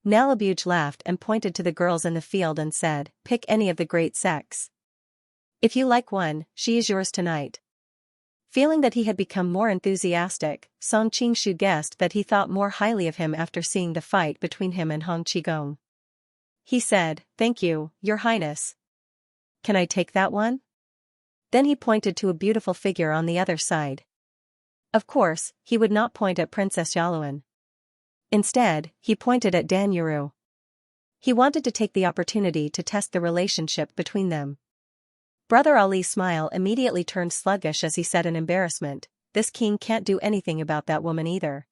Nalabuj laughed and pointed to the girls in the field and said, "Pick any of the great sects. If you like one, she is yours tonight." Feeling that he had become more enthusiastic, Song Qingshu guessed that he thought more highly of him after seeing the fight between him and Hong Qigong. He said, "Thank you, Your Highness. Can I take that one?" Then he pointed to a beautiful figure on the other side. Of course, he would not point at Princess Yaluan. Instead, he pointed at Dan Yuru. He wanted to take the opportunity to test the relationship between them. Brother Ali's smile immediately turned sluggish as he said in embarrassment, this king can't do anything about that woman either.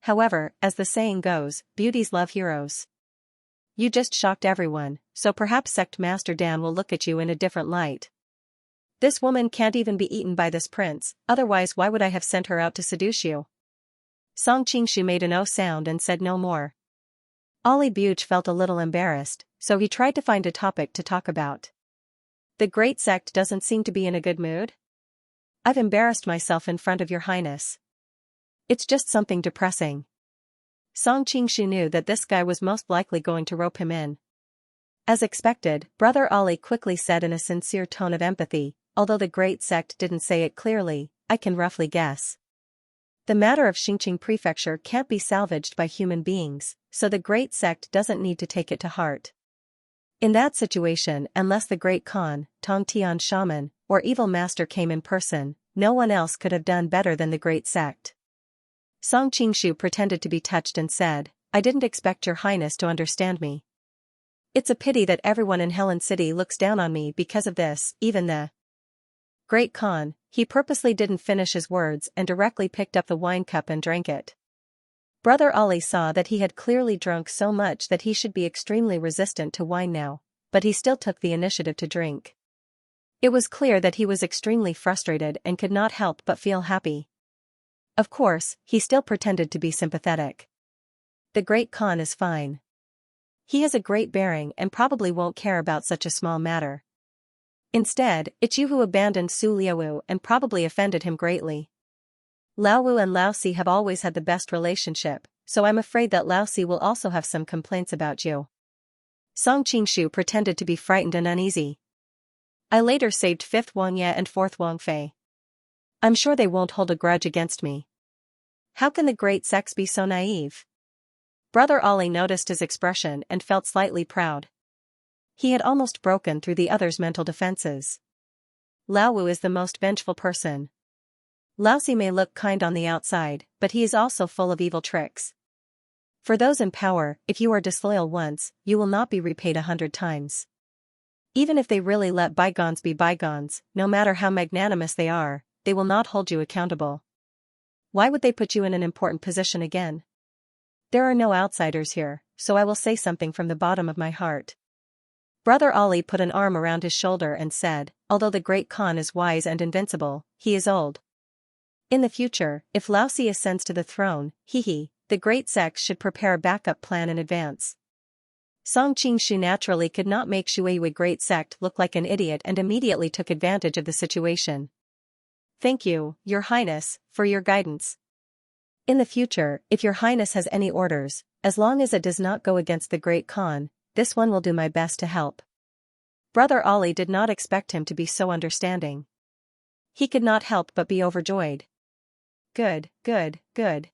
However, as the saying goes, beauties love heroes. You just shocked everyone, so perhaps Sect Master Dan will look at you in a different light. This woman can't even be eaten by this prince, otherwise why would I have sent her out to seduce you? Song Qingshu made an "oh" sound and said no more. Ollie Buch felt a little embarrassed, so he tried to find a topic to talk about. The Great Sect doesn't seem to be in a good mood? I've embarrassed myself in front of your highness. It's just something depressing. Song Qingshu knew that this guy was most likely going to rope him in. As expected, Brother Ollie quickly said in a sincere tone of empathy, although the Great Sect didn't say it clearly, I can roughly guess. The matter of Xinjiang Prefecture can't be salvaged by human beings, so the Great Sect doesn't need to take it to heart. In that situation, unless the Great Khan, Tong Tian Shaman, or Evil Master came in person, no one else could have done better than the Great Sect. Song Qingshu pretended to be touched and said, I didn't expect your highness to understand me. It's a pity that everyone in Helen City looks down on me because of this, even the Great Khan. He purposely didn't finish his words and directly picked up the wine cup and drank it. Brother Ollie saw that he had clearly drunk so much that he should be extremely resistant to wine now, but he still took the initiative to drink. It was clear that he was extremely frustrated and could not help but feel happy. Of course, he still pretended to be sympathetic. The Great Khan is fine. He has a great bearing and probably won't care about such a small matter. Instead, it's you who abandoned Su Liaowu and probably offended him greatly. Laowu and Laosi have always had the best relationship, so I'm afraid that Laosi will also have some complaints about you. Song Qingshu pretended to be frightened and uneasy. I later saved 5th Wang Ye and 4th Wang Fei. I'm sure they won't hold a grudge against me. How can the Great Sect be so naive? Brother Ollie noticed his expression and felt slightly proud. He had almost broken through the other's mental defenses. Laowu is the most vengeful person. Laosi may look kind on the outside, but he is also full of evil tricks. For those in power, if you are disloyal once, you will not be repaid 100 times. Even if they really let bygones be bygones, no matter how magnanimous they are, they will not hold you accountable. Why would they put you in an important position again? There are no outsiders here, so I will say something from the bottom of my heart. Brother Ollie put an arm around his shoulder and said, although the Great Khan is wise and invincible, he is old. In the future, if Laosi ascends to the throne, the Great Sect should prepare a backup plan in advance. Song Qingshu naturally could not make Shuiyi Great Sect look like an idiot and immediately took advantage of the situation. Thank you, Your Highness, for your guidance. In the future, if Your Highness has any orders, as long as it does not go against the Great Khan, this one will do my best to help. Brother Ollie did not expect him to be so understanding. He could not help but be overjoyed. Good, good, good.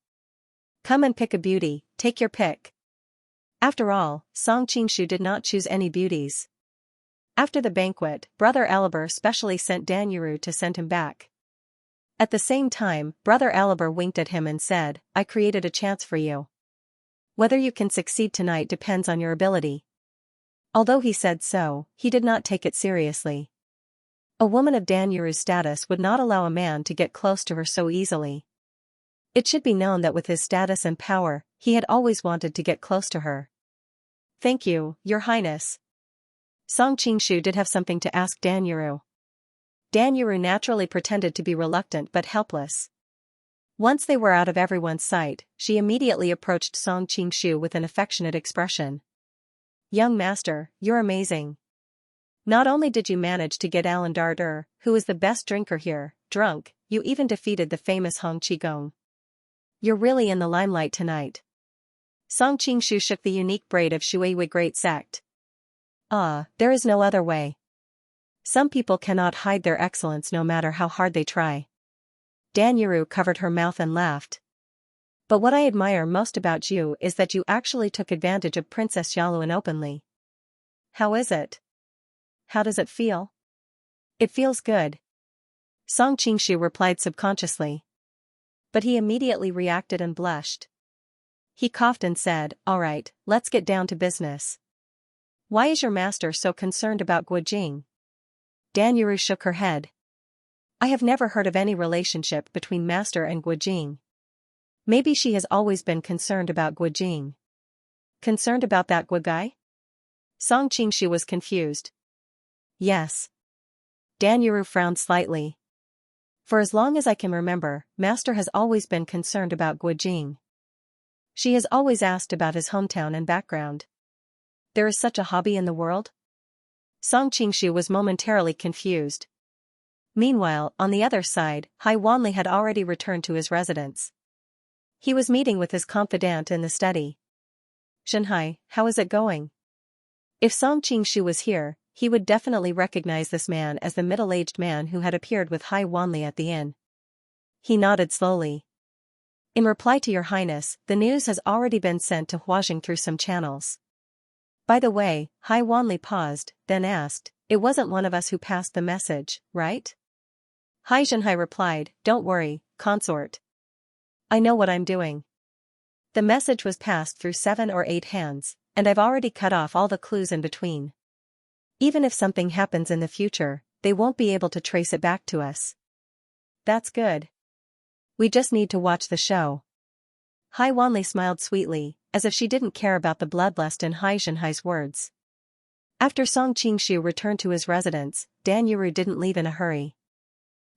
Come and pick a beauty, take your pick. After all, Song Qingshu did not choose any beauties. After the banquet, Brother Aliber specially sent Dan Yuru to send him back. At the same time, Brother Aliber winked at him and said, I created a chance for you. Whether you can succeed tonight depends on your ability. Although he said so, he did not take it seriously. A woman of Dan Yuru's status would not allow a man to get close to her so easily. It should be known that with his status and power, he had always wanted to get close to her. Thank you, Your Highness. Song Qingshu did have something to ask Dan Yuru. Dan Yuru naturally pretended to be reluctant but helpless. Once they were out of everyone's sight, she immediately approached Song Qingshu with an affectionate expression. Young master, you're amazing. Not only did you manage to get Alan Darder, who is the best drinker here, drunk, you even defeated the famous Hong Qigong. You're really in the limelight tonight. Song Qingshu shook the unique braid of Shuiyi Great Sect. There is no other way. Some people cannot hide their excellence no matter how hard they try. Dan Yuru covered her mouth and laughed. But what I admire most about you is that you actually took advantage of Princess Xiaoluan openly. How is it? How does it feel? It feels good. Song Qingshu replied subconsciously. But he immediately reacted and blushed. He coughed and said, all right, let's get down to business. Why is your master so concerned about Guojing? Dan Yuru shook her head. I have never heard of any relationship between Master and Guojing. Maybe she has always been concerned about Guojing. Concerned about that Guo guy? Song Qingshu was confused. Yes. Dan Yuru frowned slightly. For as long as I can remember, Master has always been concerned about Guojing. She has always asked about his hometown and background. There is such a hobby in the world? Song Qingshu was momentarily confused. Meanwhile, on the other side, Hai Wanli had already returned to his residence. He was meeting with his confidant in the study. Shanhai, how is it going? If Song Qingshu was here, he would definitely recognize this man as the middle-aged man who had appeared with Hai Wanli at the inn. He nodded slowly. In reply to Your Highness, the news has already been sent to Huajing through some channels. By the way, Hai Wanli paused, then asked, it wasn't one of us who passed the message, right? Hai Zhenhai replied, don't worry, consort. I know what I'm doing. The message was passed through 7 or 8 hands, and I've already cut off all the clues in between. Even if something happens in the future, they won't be able to trace it back to us. That's good. We just need to watch the show. Hai Wanli smiled sweetly, as if she didn't care about the bloodlust in Hai Zhenhai's words. After Song Qingshu returned to his residence, Dan Yuru didn't leave in a hurry.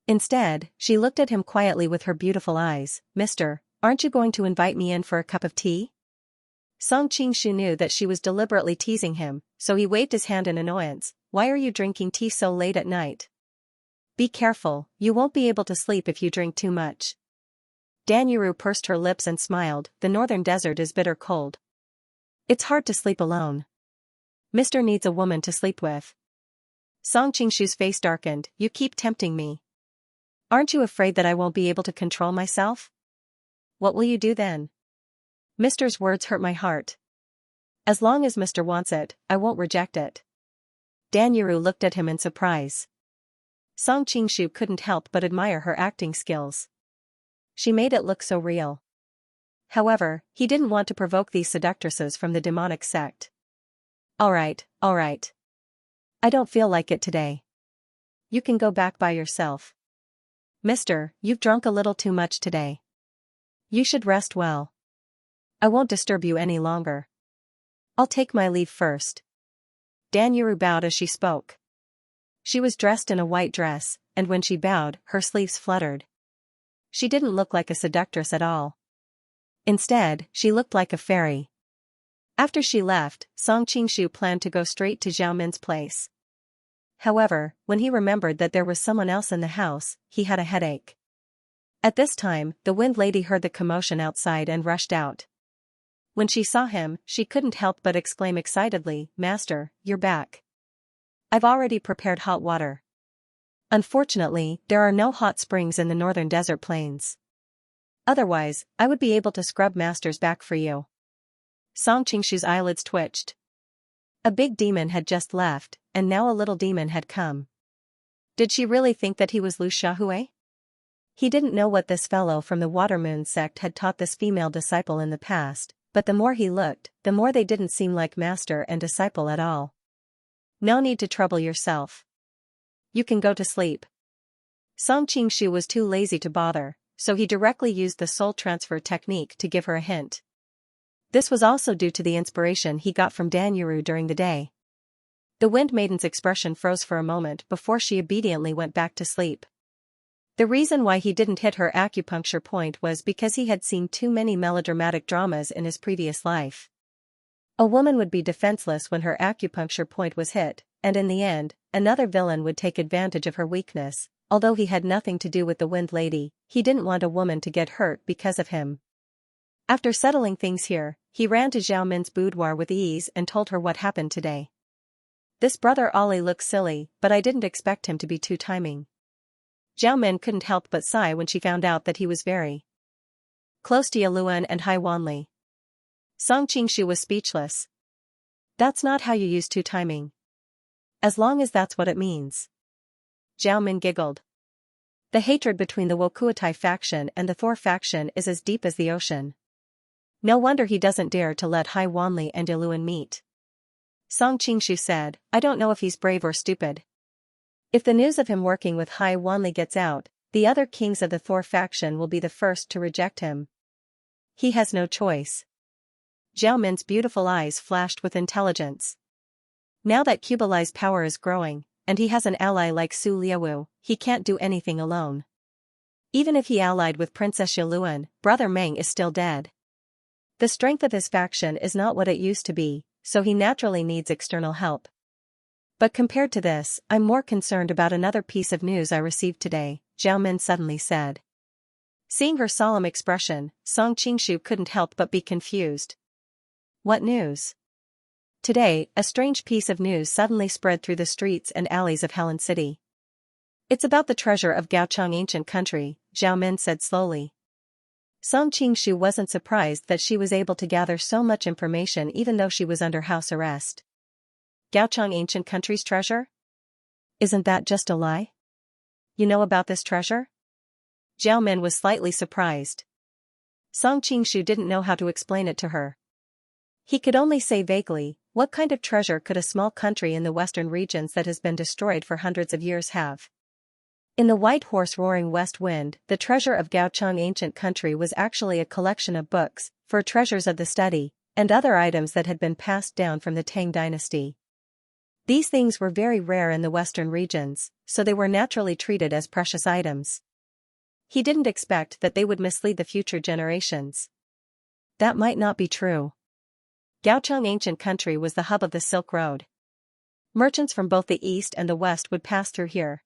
Instead, she looked at him quietly with her beautiful eyes. Mister, aren't you going to invite me in for a cup of tea? Song Qingshu knew that she was deliberately teasing him, so he waved his hand in annoyance. Why are you drinking tea so late at night? Be careful, you won't be able to sleep if you drink too much. Dan Yuru pursed her lips and smiled. The northern desert is bitter cold. It's hard to sleep alone. Mister needs a woman to sleep with. Song Qingshu's face darkened. You keep tempting me. Aren't you afraid that I won't be able to control myself? What will you do then? Mister's words hurt my heart. As long as Mister wants it, I won't reject it. Dan Yuru looked at him in surprise. Song Qingshu couldn't help but admire her acting skills. She made it look so real. However, he didn't want to provoke these seductresses from the demonic sect. Alright. I don't feel like it today. You can go back by yourself. Mister, you've drunk a little too much today. You should rest well. I won't disturb you any longer. I'll take my leave first. Dan Yuru bowed as she spoke. She was dressed in a white dress, and when she bowed, her sleeves fluttered. She didn't look like a seductress at all. Instead, she looked like a fairy. After she left, Song Qingshu planned to go straight to Zhao Min's place. However, when he remembered that there was someone else in the house, he had a headache. At this time, the Wind Lady heard the commotion outside and rushed out. When she saw him, she couldn't help but exclaim excitedly, Master, you're back. I've already prepared hot water. Unfortunately, there are no hot springs in the northern desert plains. Otherwise, I would be able to scrub Master's back for you. Song Qingshu's eyelids twitched. A big demon had just left, and now a little demon had come. Did she really think that he was Lu Shaohui? He didn't know what this fellow from the Watermoon sect had taught this female disciple in the past, but the more he looked, the more they didn't seem like master and disciple at all. No need to trouble yourself. You can go to sleep. Song Qingshu was too lazy to bother, so he directly used the soul transfer technique to give her a hint. This was also due to the inspiration he got from Dan Yuru during the day. The Wind Maiden's expression froze for a moment before she obediently went back to sleep. The reason why he didn't hit her acupuncture point was because he had seen too many melodramatic dramas in his previous life. A woman would be defenseless when her acupuncture point was hit, and in the end, another villain would take advantage of her weakness. Although he had nothing to do with the Wind Lady, he didn't want a woman to get hurt because of him. After settling things here, he ran to Zhao Min's boudoir with ease and told her what happened today. This brother Ali looks silly, but I didn't expect him to be too timing. Zhao Min couldn't help but sigh when she found out that he was very close to Yaluan and Hai Wanli. Song Qingshu was speechless. That's not how you use two timing. As long as that's what it means. Zhao Min giggled. The hatred between the Wokuotai faction and the Thor faction is as deep as the ocean. No wonder he doesn't dare to let Hai Wanli and Yaluan meet. Song Qingshu said, I don't know if he's brave or stupid. If the news of him working with Hai Wanli gets out, the other kings of the Thor faction will be the first to reject him. He has no choice. Zhao Min's beautiful eyes flashed with intelligence. Now that Kublai's power is growing, and he has an ally like Su Liaowu, he can't do anything alone. Even if he allied with Princess Yaluan, Brother Meng is still dead. The strength of his faction is not what it used to be, so he naturally needs external help. But compared to this, I'm more concerned about another piece of news I received today, Zhao Min suddenly said. Seeing her solemn expression, Song Qingshu couldn't help but be confused. What news? Today, a strange piece of news suddenly spread through the streets and alleys of Helen City. It's about the treasure of Gaochang ancient country, Zhao Min said slowly. Song Qingshu wasn't surprised that she was able to gather so much information even though she was under house arrest. Gaochang ancient country's treasure? Isn't that just a lie? You know about this treasure? Zhao Min was slightly surprised. Song Qingshu didn't know how to explain it to her. He could only say vaguely, what kind of treasure could a small country in the western regions that has been destroyed for hundreds of years have? In the White Horse Roaring West Wind, the treasure of Gaochang ancient country was actually a collection of books, for treasures of the study, and other items that had been passed down from the Tang dynasty. These things were very rare in the western regions, so they were naturally treated as precious items. He didn't expect that they would mislead the future generations. That might not be true. Gaochang ancient country was the hub of the Silk Road. Merchants from both the east and the west would pass through here.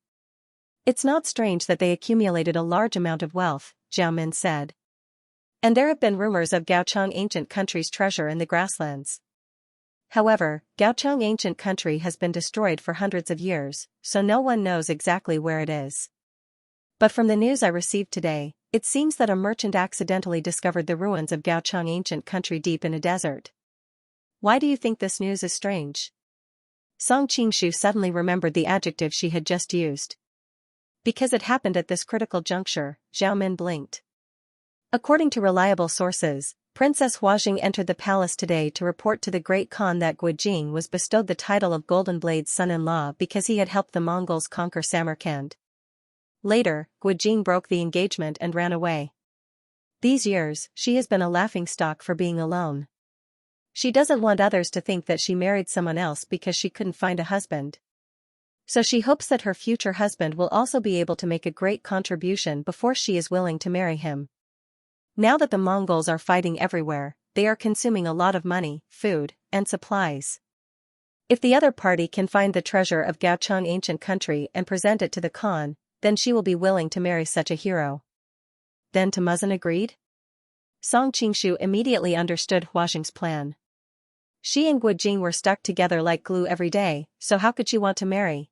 It's not strange that they accumulated a large amount of wealth, Zhao Min said. And there have been rumors of Gaochang ancient country's treasure in the grasslands. However, Gaochang ancient country has been destroyed for hundreds of years, so no one knows exactly where it is. But from the news I received today, it seems that a merchant accidentally discovered the ruins of Gaochang ancient country deep in a desert. Why do you think this news is strange? Song Qingshu suddenly remembered the adjective she had just used. Because it happened at this critical juncture, Zhao Min blinked. According to reliable sources, Princess Huajing entered the palace today to report to the Great Khan that Guijing was bestowed the title of Golden Blade's son-in-law because he had helped the Mongols conquer Samarkand. Later, Guijing broke the engagement and ran away. These years, she has been a laughingstock for being alone. She doesn't want others to think that she married someone else because she couldn't find a husband. So she hopes that her future husband will also be able to make a great contribution before she is willing to marry him. Now that the Mongols are fighting everywhere, they are consuming a lot of money, food, and supplies. If the other party can find the treasure of Gaochang ancient country and present it to the Khan, then she will be willing to marry such a hero. Then Temujin agreed? Song Qingshu immediately understood Huajing's plan. She and Guijing were stuck together like glue every day, so how could she want to marry?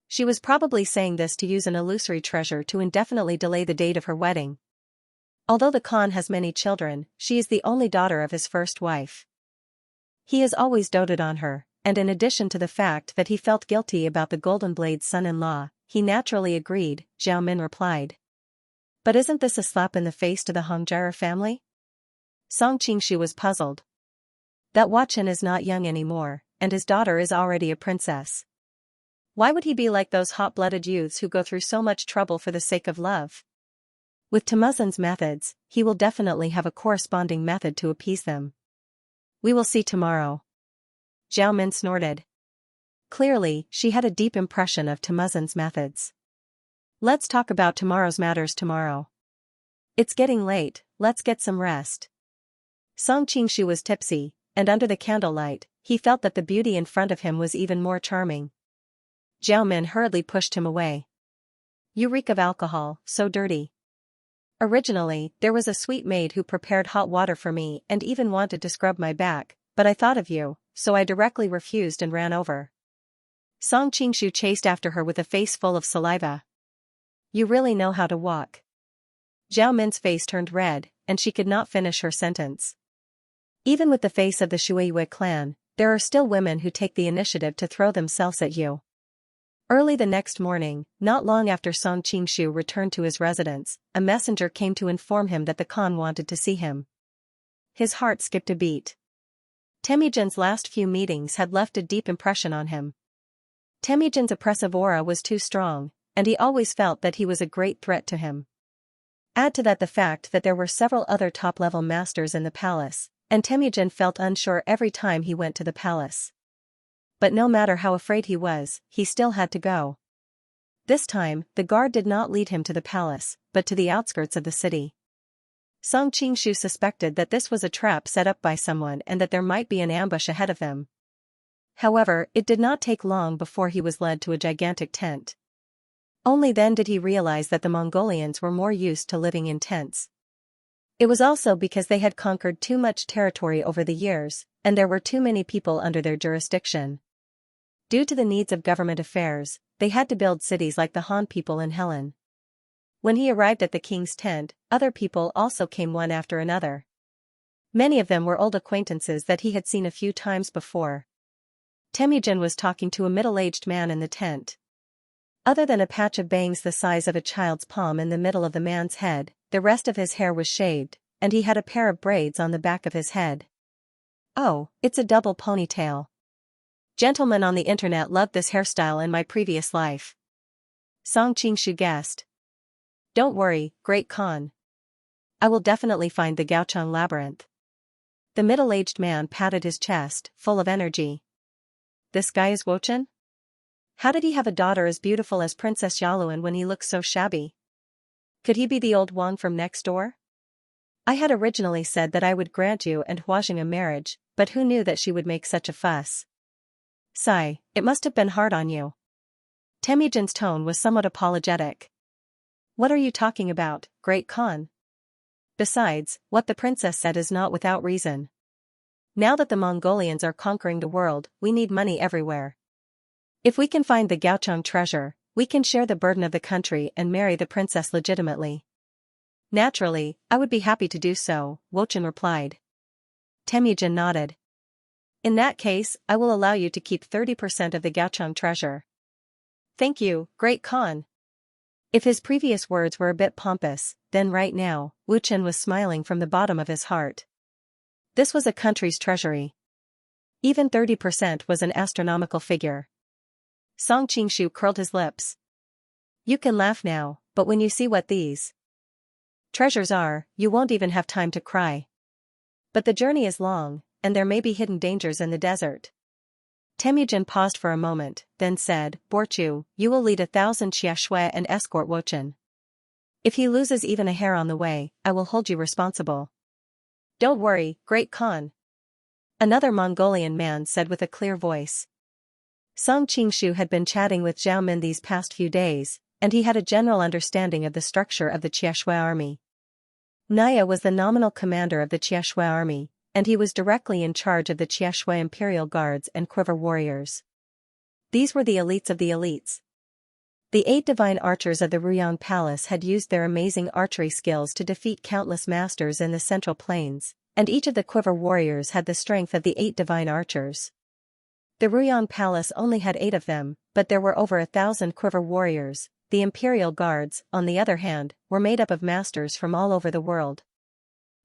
She was probably saying this to use an illusory treasure to indefinitely delay the date of her wedding. Although the Khan has many children, she is the only daughter of his first wife. He has always doted on her, and in addition to the fact that he felt guilty about the Golden Blade's son-in-law, he naturally agreed, Zhao Min replied. But isn't this a slap in the face to the Hongjia family? Song Qingshu was puzzled. That Huaqin is not young anymore, and his daughter is already a princess. Why would he be like those hot-blooded youths who go through so much trouble for the sake of love? With Temujin's methods, he will definitely have a corresponding method to appease them. We will see tomorrow. Zhao Min snorted. Clearly, she had a deep impression of Temujin's methods. Let's talk about tomorrow's matters tomorrow. It's getting late, let's get some rest. Song Qingshu was tipsy, and under the candlelight, he felt that the beauty in front of him was even more charming. Zhao Min hurriedly pushed him away. You reek of alcohol, so dirty. Originally, there was a sweet maid who prepared hot water for me and even wanted to scrub my back, but I thought of you, so I directly refused and ran over. Song Qingshu chased after her with a face full of saliva. You really know how to walk. Zhao Min's face turned red, and she could not finish her sentence. Even with the face of the Shuiyue clan, there are still women who take the initiative to throw themselves at you. Early the next morning, not long after Song Qingshu returned to his residence, a messenger came to inform him that the Khan wanted to see him. His heart skipped a beat. Temujin's last few meetings had left a deep impression on him. Temujin's oppressive aura was too strong, and he always felt that he was a great threat to him. Add to that the fact that there were several other top-level masters in the palace, and Temujin felt unsure every time he went to the palace. But no matter how afraid he was, he still had to go. This time, the guard did not lead him to the palace, but to the outskirts of the city. Song Qingshu suspected that this was a trap set up by someone and that there might be an ambush ahead of them. However, it did not take long before he was led to a gigantic tent. Only then did he realize that the Mongolians were more used to living in tents. It was also because they had conquered too much territory over the years, and there were too many people under their jurisdiction. Due to the needs of government affairs, they had to build cities like the Han people in Helen. When he arrived at the king's tent, other people also came one after another. Many of them were old acquaintances that he had seen a few times before. Temujin was talking to a middle-aged man in the tent. Other than a patch of bangs the size of a child's palm in the middle of the man's head, the rest of his hair was shaved, and he had a pair of braids on the back of his head. Oh, it's a double ponytail. Gentlemen on the internet loved this hairstyle in my previous life. Song Qingshu guessed. Don't worry, Great Khan. I will definitely find the Gaochang labyrinth. The middle-aged man patted his chest, full of energy. This guy is Wochen? How did he have a daughter as beautiful as Princess Yaluan when he looks so shabby? Could he be the old Wang from next door? I had originally said that I would grant you and Huajing a marriage, but who knew that she would make such a fuss? Sigh, it must have been hard on you. Temujin's tone was somewhat apologetic. What are you talking about, Great Khan? Besides, what the princess said is not without reason. Now that the Mongolians are conquering the world, we need money everywhere. If we can find the Gaochang treasure, we can share the burden of the country and marry the princess legitimately. Naturally, I would be happy to do so, Wochen replied. Temujin nodded. In that case, I will allow you to keep 30% of the Gaochang treasure. Thank you, Great Khan. If his previous words were a bit pompous, then right now, Wochen was smiling from the bottom of his heart. This was a country's treasury. Even 30% was an astronomical figure. Song Qingshu curled his lips. You can laugh now, but when you see what these treasures are, you won't even have time to cry. But the journey is long, and there may be hidden dangers in the desert. Temujin paused for a moment, then said, Borchu, you will lead 1,000 Xianxia and escort Wochen. If he loses even a hair on the way, I will hold you responsible. Don't worry, Great Khan. Another Mongolian man said with a clear voice. Song Qingshu had been chatting with Zhao Min these past few days, and he had a general understanding of the structure of the Xianxia army. Naya was the nominal commander of the Xianxia army, and he was directly in charge of the Xianxia Imperial Guards and Quiver Warriors. These were the elites of the elites. The 8 divine archers of the Ruyang Palace had used their amazing archery skills to defeat countless masters in the Central Plains, and each of the Quiver Warriors had the strength of the 8 divine archers. The Ruyang Palace only had 8 of them, but there were over 1,000 Quiver Warriors. The Imperial Guards, on the other hand, were made up of masters from all over the world.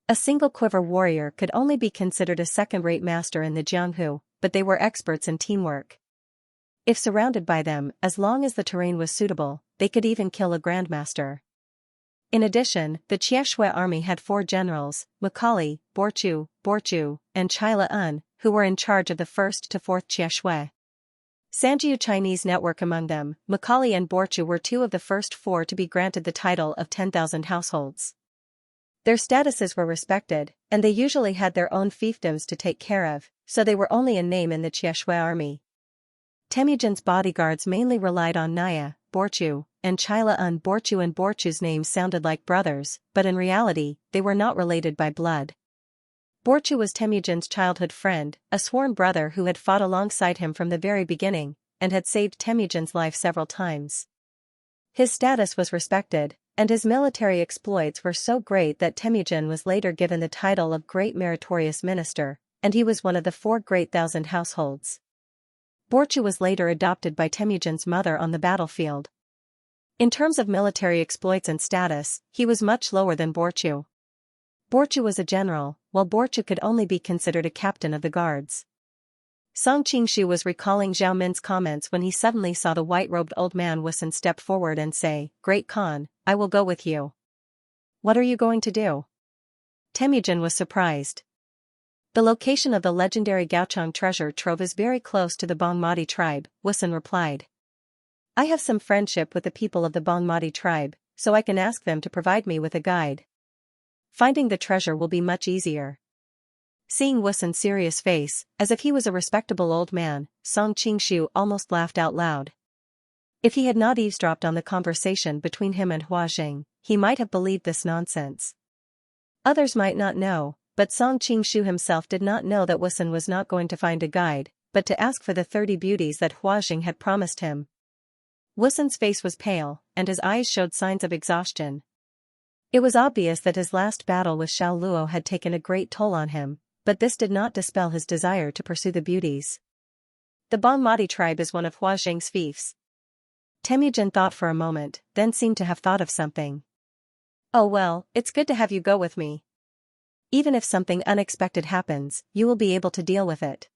A single Quiver Warrior could only be considered a second-rate master in the Jianghu, but they were experts in teamwork. If surrounded by them, as long as the terrain was suitable, they could even kill a grandmaster. In addition, the Xianxia army had 4 generals, Macaulay, Borchu, and Chila Un, who were in charge of the 1st to 4th Xianxia. Sanjiu Chinese network among them, Macaulay and Borchu were 2 of the first 4 to be granted the title of 10,000 households. Their statuses were respected, and they usually had their own fiefdoms to take care of, so they were only a name in the Xianxia army. Temujin's bodyguards mainly relied on Naya, Borchu, and Chila Un. Borchu and Borchu's names sounded like brothers, but in reality, they were not related by blood. Borchu was Temujin's childhood friend, a sworn brother who had fought alongside him from the very beginning, and had saved Temujin's life several times. His status was respected, and his military exploits were so great that Temujin was later given the title of Great Meritorious Minister, and he was one of the 4 great thousand households. Borchu was later adopted by Temujin's mother on the battlefield. In terms of military exploits and status, he was much lower than Borchu. Borchu was a general, while Borchu could only be considered a captain of the guards. Song Qingshu was recalling Zhao Min's comments when he suddenly saw the white-robed old man Wusun step forward and say, "Great Khan, I will go with you." "What are you going to do?" Temujin was surprised. "The location of the legendary Gaochang treasure trove is very close to the Bangmati tribe," Wusun replied. "I have some friendship with the people of the Bangmati tribe, so I can ask them to provide me with a guide. Finding the treasure will be much easier." Seeing Wusun's serious face, as if he was a respectable old man, Song Qingshu almost laughed out loud. If he had not eavesdropped on the conversation between him and Hua Jing, he might have believed this nonsense. Others might not know, but Song Qingshu himself did not know that Wusun was not going to find a guide, but to ask for the 30 beauties that Hua Jing had promised him. Wusun's face was pale, and his eyes showed signs of exhaustion. It was obvious that his last battle with Xiao Luo had taken a great toll on him, but this did not dispel his desire to pursue the beauties. The Bangmati tribe is one of Hua Jing's fiefs. Temujin thought for a moment, then seemed to have thought of something. "Oh well, it's good to have you go with me. Even if something unexpected happens, you will be able to deal with it.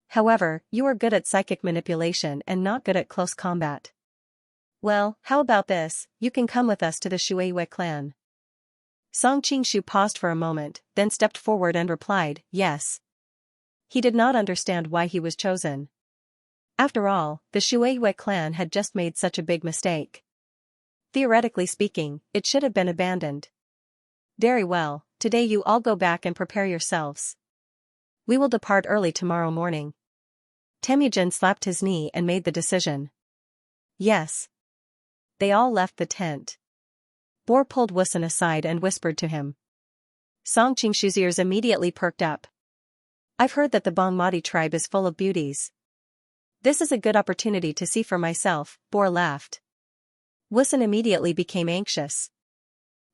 However, you are good at psychic manipulation and not good at close combat. Well, how about this, you can come with us to the Shuiwei clan." Song Qingshu paused for a moment, then stepped forward and replied, "Yes." He did not understand why he was chosen. After all, the Shuiwei clan had just made such a big mistake. Theoretically speaking, it should have been abandoned. "Very well, today you all go back and prepare yourselves. We will depart early tomorrow morning." Temujin slapped his knee and made the decision. "Yes." They all left the tent. Bor pulled Wusun aside and whispered to him. Song Qingshu's ears immediately perked up. "I've heard that the Bangmati tribe is full of beauties. This is a good opportunity to see for myself," Bor laughed. Wusun immediately became anxious.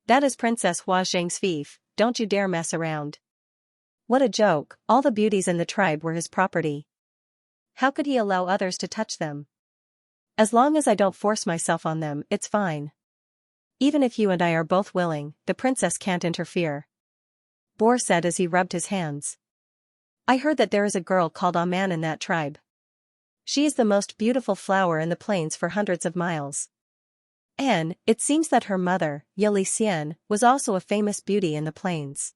"That is Princess Hua Jing's fief, don't you dare mess around." What a joke, all the beauties in the tribe were his property. How could he allow others to touch them? "As long as I don't force myself on them, it's fine. Even if you and I are both willing, the princess can't interfere," Bor said as he rubbed his hands. "I heard that there is a girl called Aman in that tribe. She is the most beautiful flower in the plains for hundreds of miles. And it seems that her mother, Xianxia, was also a famous beauty in the plains.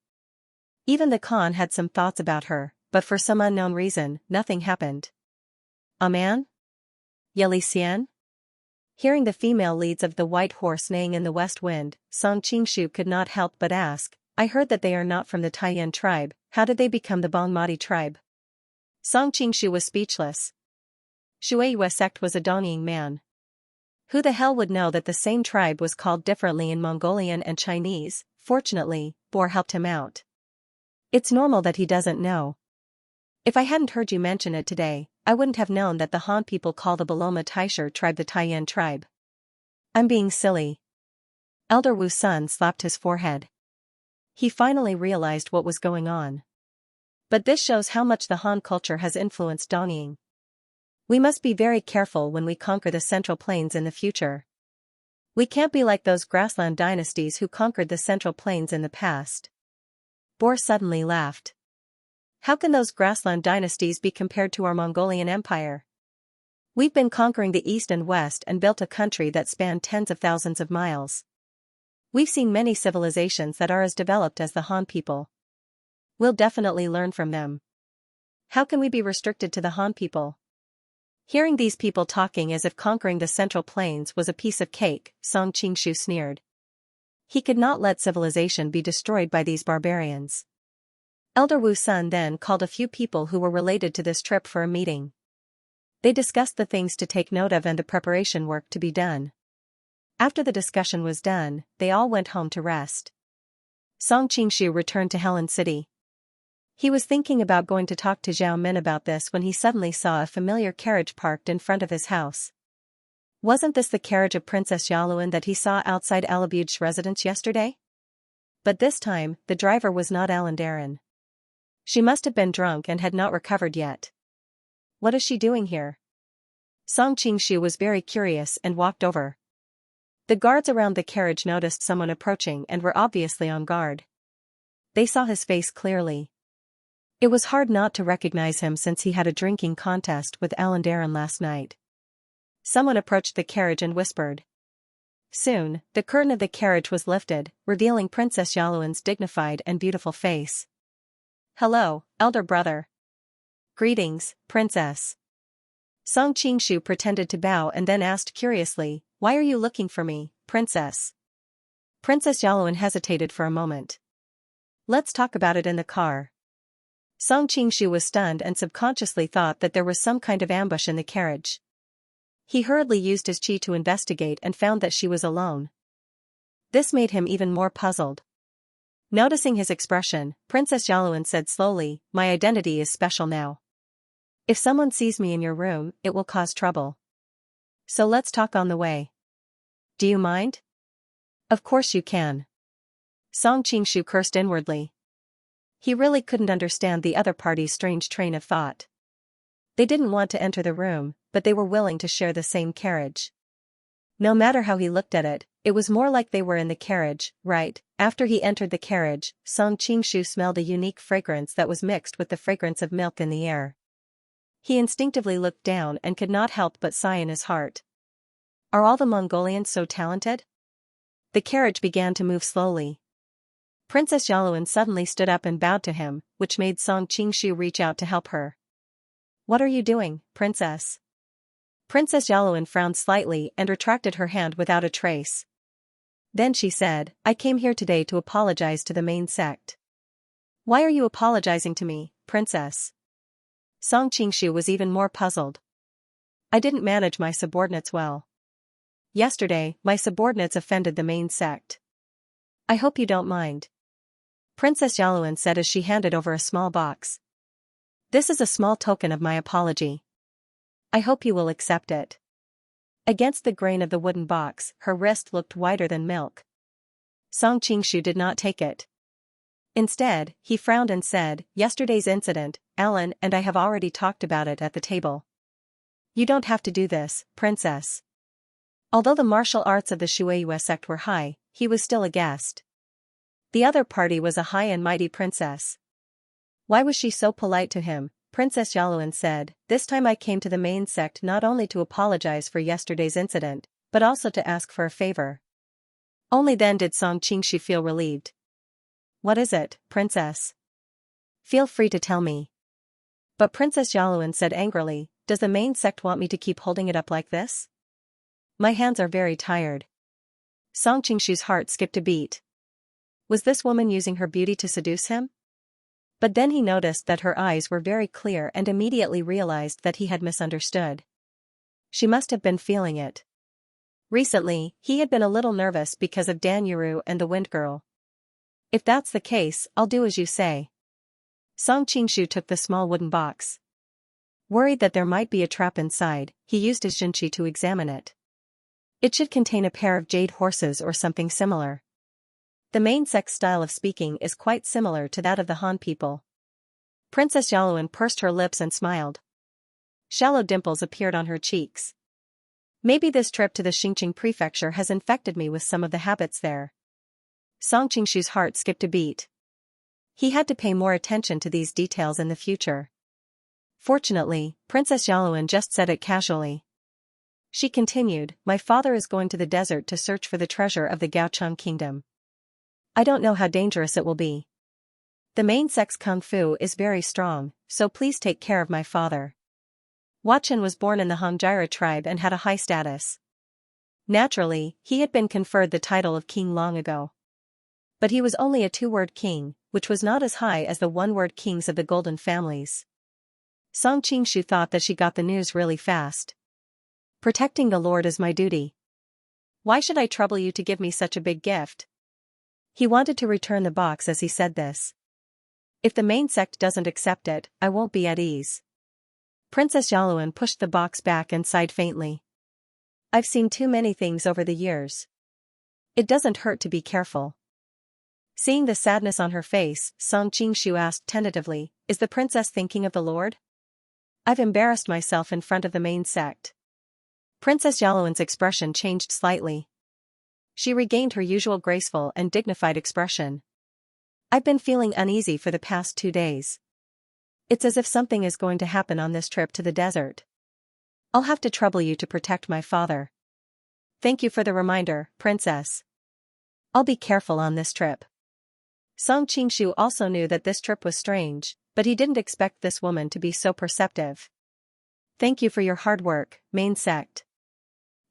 Even the Khan had some thoughts about her, but for some unknown reason, nothing happened." "Aman? Xianxia?" Hearing the female leads of the white horse neighing in the west wind, Song Qingshu could not help but ask, "I heard that they are not from the Taiyan tribe, how did they become the Bangmati tribe?" Song Qingshu was speechless. Shuiwei sect was a Dongying man. Who the hell would know that the same tribe was called differently in Mongolian and Chinese? Fortunately, Bor helped him out. "It's normal that he doesn't know. If I hadn't heard you mention it today, I wouldn't have known that the Han people call the Baloma Taisher tribe the Taiyan tribe. I'm being silly." Elder Wu Sun slapped his forehead. He finally realized what was going on. But this shows how much the Han culture has influenced Dongying. We must be very careful when we conquer the Central Plains in the future. We can't be like those grassland dynasties who conquered the Central Plains in the past. Bor suddenly laughed. "How can those grassland dynasties be compared to our Mongolian Empire? We've been conquering the East and West and built a country that spanned tens of thousands of miles. We've seen many civilizations that are as developed as the Han people. We'll definitely learn from them. How can we be restricted to the Han people?" Hearing these people talking as if conquering the Central Plains was a piece of cake, Song Qingshu sneered. He could not let civilization be destroyed by these barbarians. Elder Wu Sun then called a few people who were related to this trip for a meeting. They discussed the things to take note of and the preparation work to be done. After the discussion was done, they all went home to rest. Song Qingshu returned to Helen City. He was thinking about going to talk to Zhao Min about this when he suddenly saw a familiar carriage parked in front of his house. Wasn't this the carriage of Princess Yaluan that he saw outside Alabud's residence yesterday? But this time, the driver was not Alandarin. She must have been drunk and had not recovered yet. What is she doing here? Song Qingshu was very curious and walked over. The guards around the carriage noticed someone approaching and were obviously on guard. They saw his face clearly. It was hard not to recognize him since he had a drinking contest with Alandaran last night. Someone approached the carriage and whispered. Soon, the curtain of the carriage was lifted, revealing Princess Yaluan's dignified and beautiful face. "Hello, elder brother." "Greetings, princess." Song Qingshu pretended to bow and then asked curiously, "Why are you looking for me, princess?" Princess Yaluan hesitated for a moment. "Let's talk about it in the car." Song Qingshu was stunned and subconsciously thought that there was some kind of ambush in the carriage. He hurriedly used his qi to investigate and found that she was alone. This made him even more puzzled. Noticing his expression, Princess Yaluan said slowly, "My identity is special now. If someone sees me in your room, it will cause trouble. So let's talk on the way. Do you mind?" "Of course you can." Song Qingshu cursed inwardly. He really couldn't understand the other party's strange train of thought. They didn't want to enter the room, but they were willing to share the same carriage. No matter how he looked at it, it was more like they were in the carriage, right? After he entered the carriage, Song Qingshu smelled a unique fragrance that was mixed with the fragrance of milk in the air. He instinctively looked down and could not help but sigh in his heart. Are all the Mongolians so talented? The carriage began to move slowly. Princess Yaluan suddenly stood up and bowed to him, which made Song Qingshu reach out to help her. "What are you doing, princess?" Princess Yaluan frowned slightly and retracted her hand without a trace. Then she said, "I came here today to apologize to the main sect." "Why are you apologizing to me, princess?" Song Qingshu was even more puzzled. "I didn't manage my subordinates well. Yesterday, my subordinates offended the main sect. I hope you don't mind." Princess Yaluan said as she handed over a small box. "This is a small token of my apology. I hope you will accept it." Against the grain of the wooden box, her wrist looked whiter than milk. Song Qingshu did not take it. Instead, he frowned and said, "Yesterday's incident, Alan and I have already talked about it at the table. You don't have to do this, princess." Although the martial arts of the Shueiyue sect were high, he was still a guest. The other party was a high and mighty princess. Why was she so polite to him? Princess Yaluan said, "This time I came to the main sect not only to apologize for yesterday's incident, but also to ask for a favor." Only then did Song Qingshu feel relieved. "What is it, princess?" "Feel free to tell me." But Princess Yaluan said angrily, "Does the main sect want me to keep holding it up like this? My hands are very tired." Song Qingshu's heart skipped a beat. Was this woman using her beauty to seduce him? But then he noticed that her eyes were very clear and immediately realized that he had misunderstood. She must have been feeling it. Recently, he had been a little nervous because of Dan Yuru and the Wind Girl. "If that's the case, I'll do as you say." Song Qingshu took the small wooden box. Worried that there might be a trap inside, he used his Xinqi to examine it. It should contain a pair of jade horses or something similar. The main sect's style of speaking is quite similar to that of the Han people. Princess Yaluan pursed her lips and smiled. Shallow dimples appeared on her cheeks. Maybe this trip to the Xingqing prefecture has infected me with some of the habits there. Song Qingshu's heart skipped a beat. He had to pay more attention to these details in the future. Fortunately, Princess Yaluan just said it casually. She continued, "My father is going to the desert to search for the treasure of the Gaocheng kingdom. I don't know how dangerous it will be. The main sect's kung fu is very strong, so please take care of my father." Huachen was born in the Hongjiara tribe and had a high status. Naturally, he had been conferred the title of king long ago. But he was only a two-word king, which was not as high as the one-word kings of the golden families. Song Qingshu thought that she got the news really fast. "Protecting the Lord is my duty. Why should I trouble you to give me such a big gift?" He wanted to return the box as he said this. "If the main sect doesn't accept it, I won't be at ease." Princess Yaluan pushed the box back and sighed faintly. "I've seen too many things over the years. It doesn't hurt to be careful." Seeing the sadness on her face, Song Qingshu asked tentatively, "Is the princess thinking of the Lord?" "I've embarrassed myself in front of the main sect." Princess Yaluan's expression changed slightly. She regained her usual graceful and dignified expression. "I've been feeling uneasy for the past 2 days. It's as if something is going to happen on this trip to the desert. I'll have to trouble you to protect my father. Thank you for the reminder, Princess. I'll be careful on this trip. Song Qingshu also knew that this trip was strange, but he didn't expect this woman to be so perceptive. Thank you for your hard work, main sect.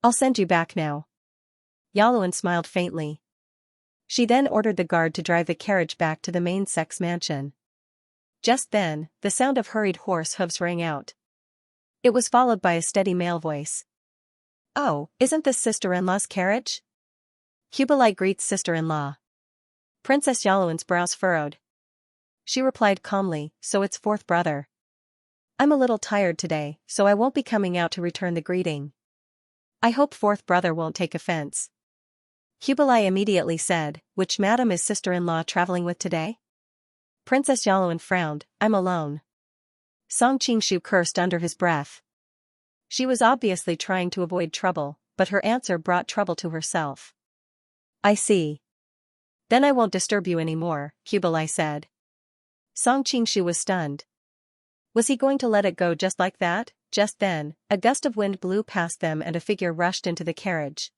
I'll send you back now. Yaluan smiled faintly. She then ordered the guard to drive the carriage back to the main sect's mansion. Just then, the sound of hurried horse hooves rang out. It was followed by a steady male voice. Oh, isn't this sister-in-law's carriage? Kubilai greets sister-in-law. Princess Yaluan's brows furrowed. She replied calmly, so it's fourth brother. I'm a little tired today, so I won't be coming out to return the greeting. I hope fourth brother won't take offense. Kubilai immediately said, which madam is sister-in-law traveling with today? Princess Yaluan frowned, I'm alone. Song Qingshu cursed under his breath. She was obviously trying to avoid trouble, but her answer brought trouble to herself. I see. Then I won't disturb you anymore, Kubilai said. Song Qingshu was stunned. Was he going to let it go just like that? Just then, a gust of wind blew past them and a figure rushed into the carriage.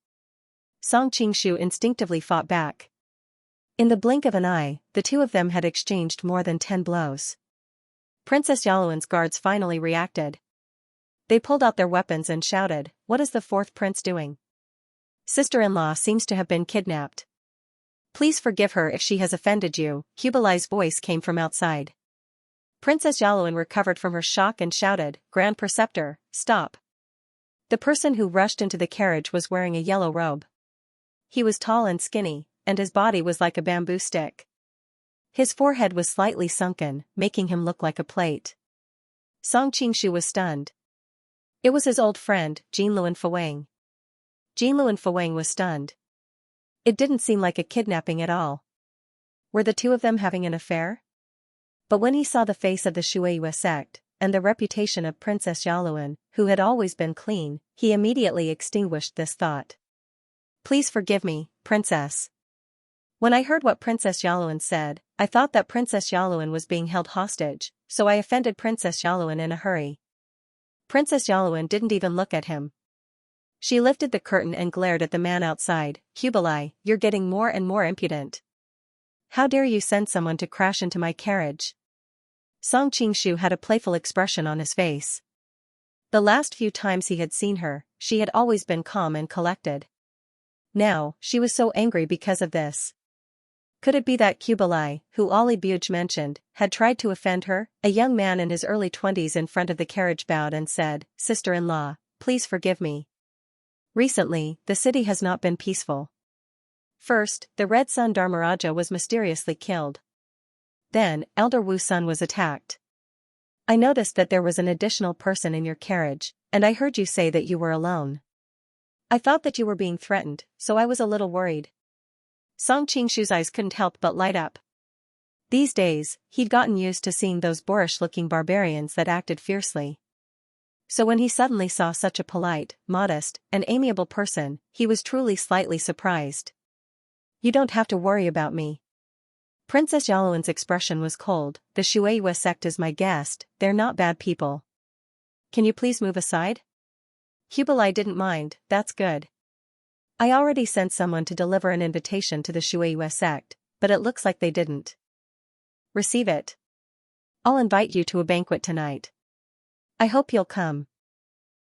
Song Qingshu instinctively fought back. In the blink of an eye, the two of them had exchanged more than 10 blows. Princess Yaluan's guards finally reacted. They pulled out their weapons and shouted, what is the fourth prince doing? Sister-in-law seems to have been kidnapped. Please forgive her if she has offended you, Kubilai's voice came from outside. Princess Yaluan recovered from her shock and shouted, Grand Preceptor, stop. The person who rushed into the carriage was wearing a yellow robe. He was tall and skinny, and his body was like a bamboo stick. His forehead was slightly sunken, making him look like a plate. Song Qingshu was stunned. It was his old friend, Jinluan Fawang. Jinluan Fawang was stunned. It didn't seem like a kidnapping at all. Were the two of them having an affair? But when he saw the face of the Shueiyue sect, and the reputation of Princess Yaluan, who had always been clean, he immediately extinguished this thought. Please forgive me, Princess. When I heard what Princess Yaluan said, I thought that Princess Yaluan was being held hostage, so I offended Princess Yaluan in a hurry. Princess Yaluan didn't even look at him. She lifted the curtain and glared at the man outside. Kubilai, you're getting more and more impudent. How dare you send someone to crash into my carriage? Song Qingshu had a playful expression on his face. The last few times he had seen her, she had always been calm and collected. Now, she was so angry because of this. Could it be that Kubilai, who Ali Buj mentioned, had tried to offend her? A young man in his early 20s in front of the carriage bowed and said, Sister-in-law, please forgive me. Recently, the city has not been peaceful. First, the Red Sun Dharmaraja was mysteriously killed. Then, Elder Wu Sun was attacked. I noticed that there was an additional person in your carriage, and I heard you say that you were alone. I thought that you were being threatened, so I was a little worried. Song Qingshu's eyes couldn't help but light up. These days, he'd gotten used to seeing those boorish-looking barbarians that acted fiercely. So when he suddenly saw such a polite, modest, and amiable person, he was truly slightly surprised. You don't have to worry about me. Princess Yaluan's expression was cold. The Shueiyue sect is my guest, they're not bad people. Can you please move aside? Kubilai didn't mind, that's good. I already sent someone to deliver an invitation to the Shueiyue sect, but it looks like they didn't receive it. I'll invite you to a banquet tonight. I hope you'll come.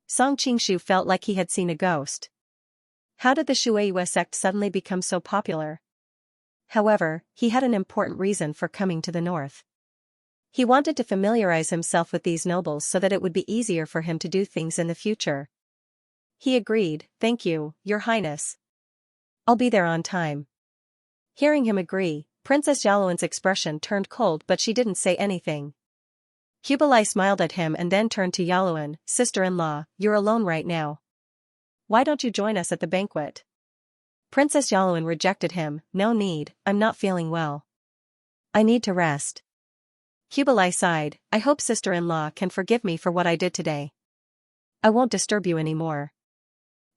Song Qingshu felt like he had seen a ghost. How did the Shueiyue sect suddenly become so popular? However, he had an important reason for coming to the north. He wanted to familiarize himself with these nobles so that it would be easier for him to do things in the future. He agreed, thank you, Your Highness. I'll be there on time. Hearing him agree, Princess Yaluan's expression turned cold but she didn't say anything. Kubilai smiled at him and then turned to Yaluan, Sister-in-law, you're alone right now. Why don't you join us at the banquet? Princess Yaluan rejected him, no need, I'm not feeling well. I need to rest. Kubilai sighed, I hope sister-in-law can forgive me for what I did today. I won't disturb you anymore.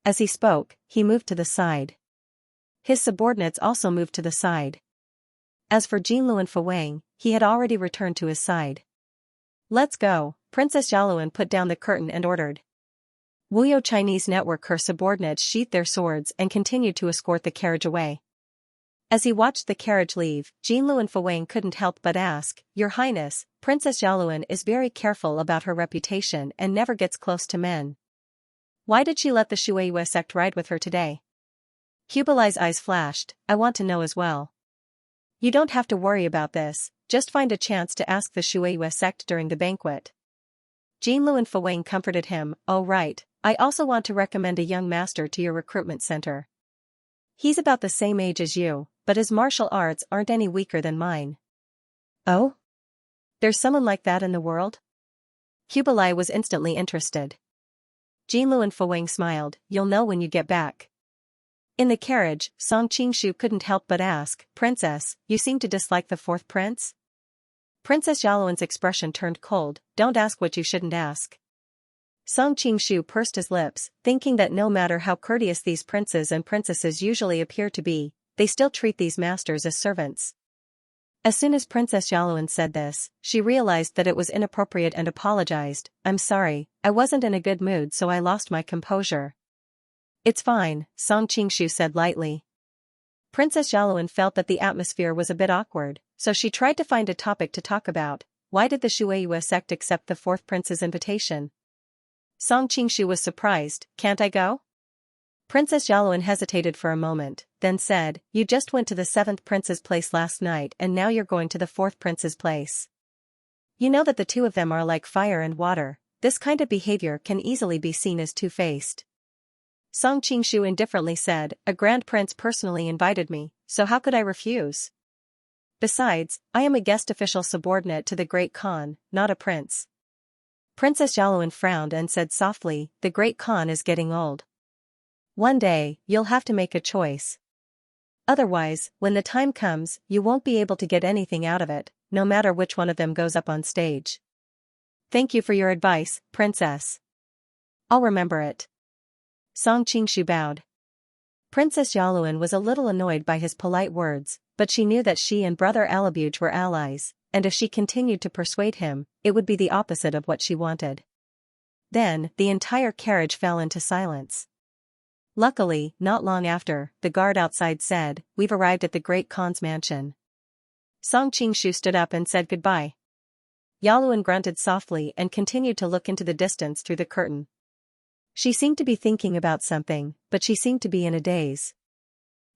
As he spoke, he moved to the side. His subordinates also moved to the side. As for Jinluan Fawang, he had already returned to his side. Let's go, Princess Yaluan put down the curtain and ordered. Wuyo Chinese network her subordinates sheathed their swords and continued to escort the carriage away. As he watched the carriage leave, Jinlu and Fuwang couldn't help but ask, Your Highness, Princess Yaluan is very careful about her reputation and never gets close to men. Why did she let the Shueiyue sect ride with her today? Kubilai's eyes flashed, I want to know as well. You don't have to worry about this, just find a chance to ask the Shueiyue sect during the banquet. Jinlu and Fuwang comforted him, Oh right, I also want to recommend a young master to your recruitment center. He's about the same age as you, but his martial arts aren't any weaker than mine. Oh? There's someone like that in the world? Kubilai was instantly interested. Jinlu and Fuwang smiled, You'll know when you get back. In the carriage, Song Qingshu couldn't help but ask, Princess, you seem to dislike the fourth prince? Princess Yaluan's expression turned cold, Don't ask what you shouldn't ask. Song Qingshu pursed his lips, thinking that no matter how courteous these princes and princesses usually appear to be, they still treat these masters as servants. As soon as Princess Yaluan said this, she realized that it was inappropriate and apologized, I'm sorry, I wasn't in a good mood so I lost my composure. It's fine, Song Qingshu said lightly. Princess Yaluan felt that the atmosphere was a bit awkward, so she tried to find a topic to talk about. Why did the Shueiyue sect accept the fourth prince's invitation? Song Qingshu was surprised, Can't I go? Princess Yaluan hesitated for a moment, then said, You just went to the seventh prince's place last night and now you're going to the fourth prince's place. You know that the two of them are like fire and water, this kind of behavior can easily be seen as two-faced. Song Qingshu indifferently said, A grand prince personally invited me, so how could I refuse? Besides, I am a guest official subordinate to the Great Khan, not a prince. Princess Yaluan frowned and said softly, The Great Khan is getting old. One day, you'll have to make a choice. Otherwise, when the time comes, you won't be able to get anything out of it, no matter which one of them goes up on stage. Thank you for your advice, Princess. I'll remember it. Song Qingshu bowed. Princess Yaluan was a little annoyed by his polite words, but she knew that she and Brother Alabuj were allies, and if she continued to persuade him, it would be the opposite of what she wanted. Then, the entire carriage fell into silence. Luckily, not long after, the guard outside said, We've arrived at the Great Khan's mansion. Song Qingshu stood up and said goodbye. Yaluan grunted softly and continued to look into the distance through the curtain. She seemed to be thinking about something, but she seemed to be in a daze.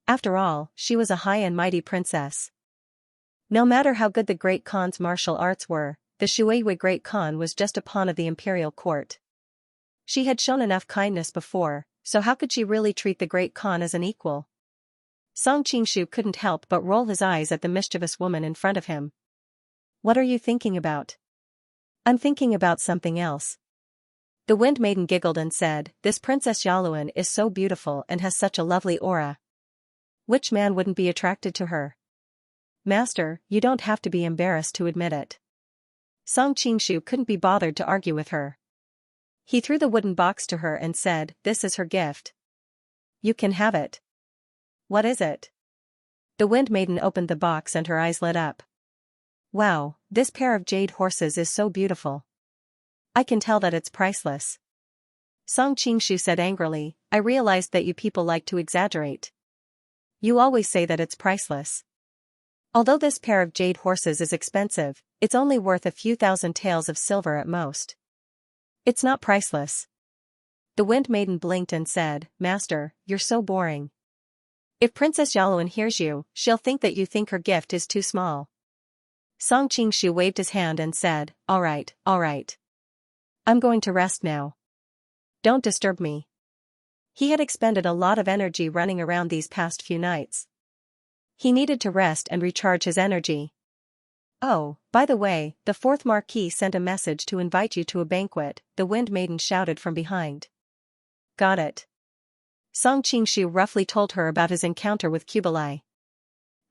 After all, she was a high and mighty princess. No matter how good the Great Khan's martial arts were, the Shueiyue Great Khan was just a pawn of the imperial court. She had shown enough kindness before, so how could she really treat the Great Khan as an equal? Song Qingshu couldn't help but roll his eyes at the mischievous woman in front of him. What are you thinking about? I'm thinking about something else. The Wind Maiden giggled and said, This Princess Yaluan is so beautiful and has such a lovely aura. Which man wouldn't be attracted to her? Master, you don't have to be embarrassed to admit it. Song Qingshu couldn't be bothered to argue with her. He threw the wooden box to her and said, This is her gift. You can have it. What is it? The Wind Maiden opened the box and her eyes lit up. Wow, this pair of jade horses is so beautiful. I can tell that it's priceless. Song Qingshu said angrily, I realized that you people like to exaggerate. You always say that it's priceless. Although this pair of jade horses is expensive, it's only worth a few thousand taels of silver at most. It's not priceless. The Wind Maiden blinked and said, Master, you're so boring. If Princess Yaluan hears you, she'll think that you think her gift is too small. Song Qingshu waved his hand and said, All right. I'm going to rest now. Don't disturb me. He had expended a lot of energy running around these past few nights. He needed to rest and recharge his energy. Oh, by the way, the fourth Marquis sent a message to invite you to a banquet, the Wind Maiden shouted from behind. Got it. Song Qingshu roughly told her about his encounter with Kubilai.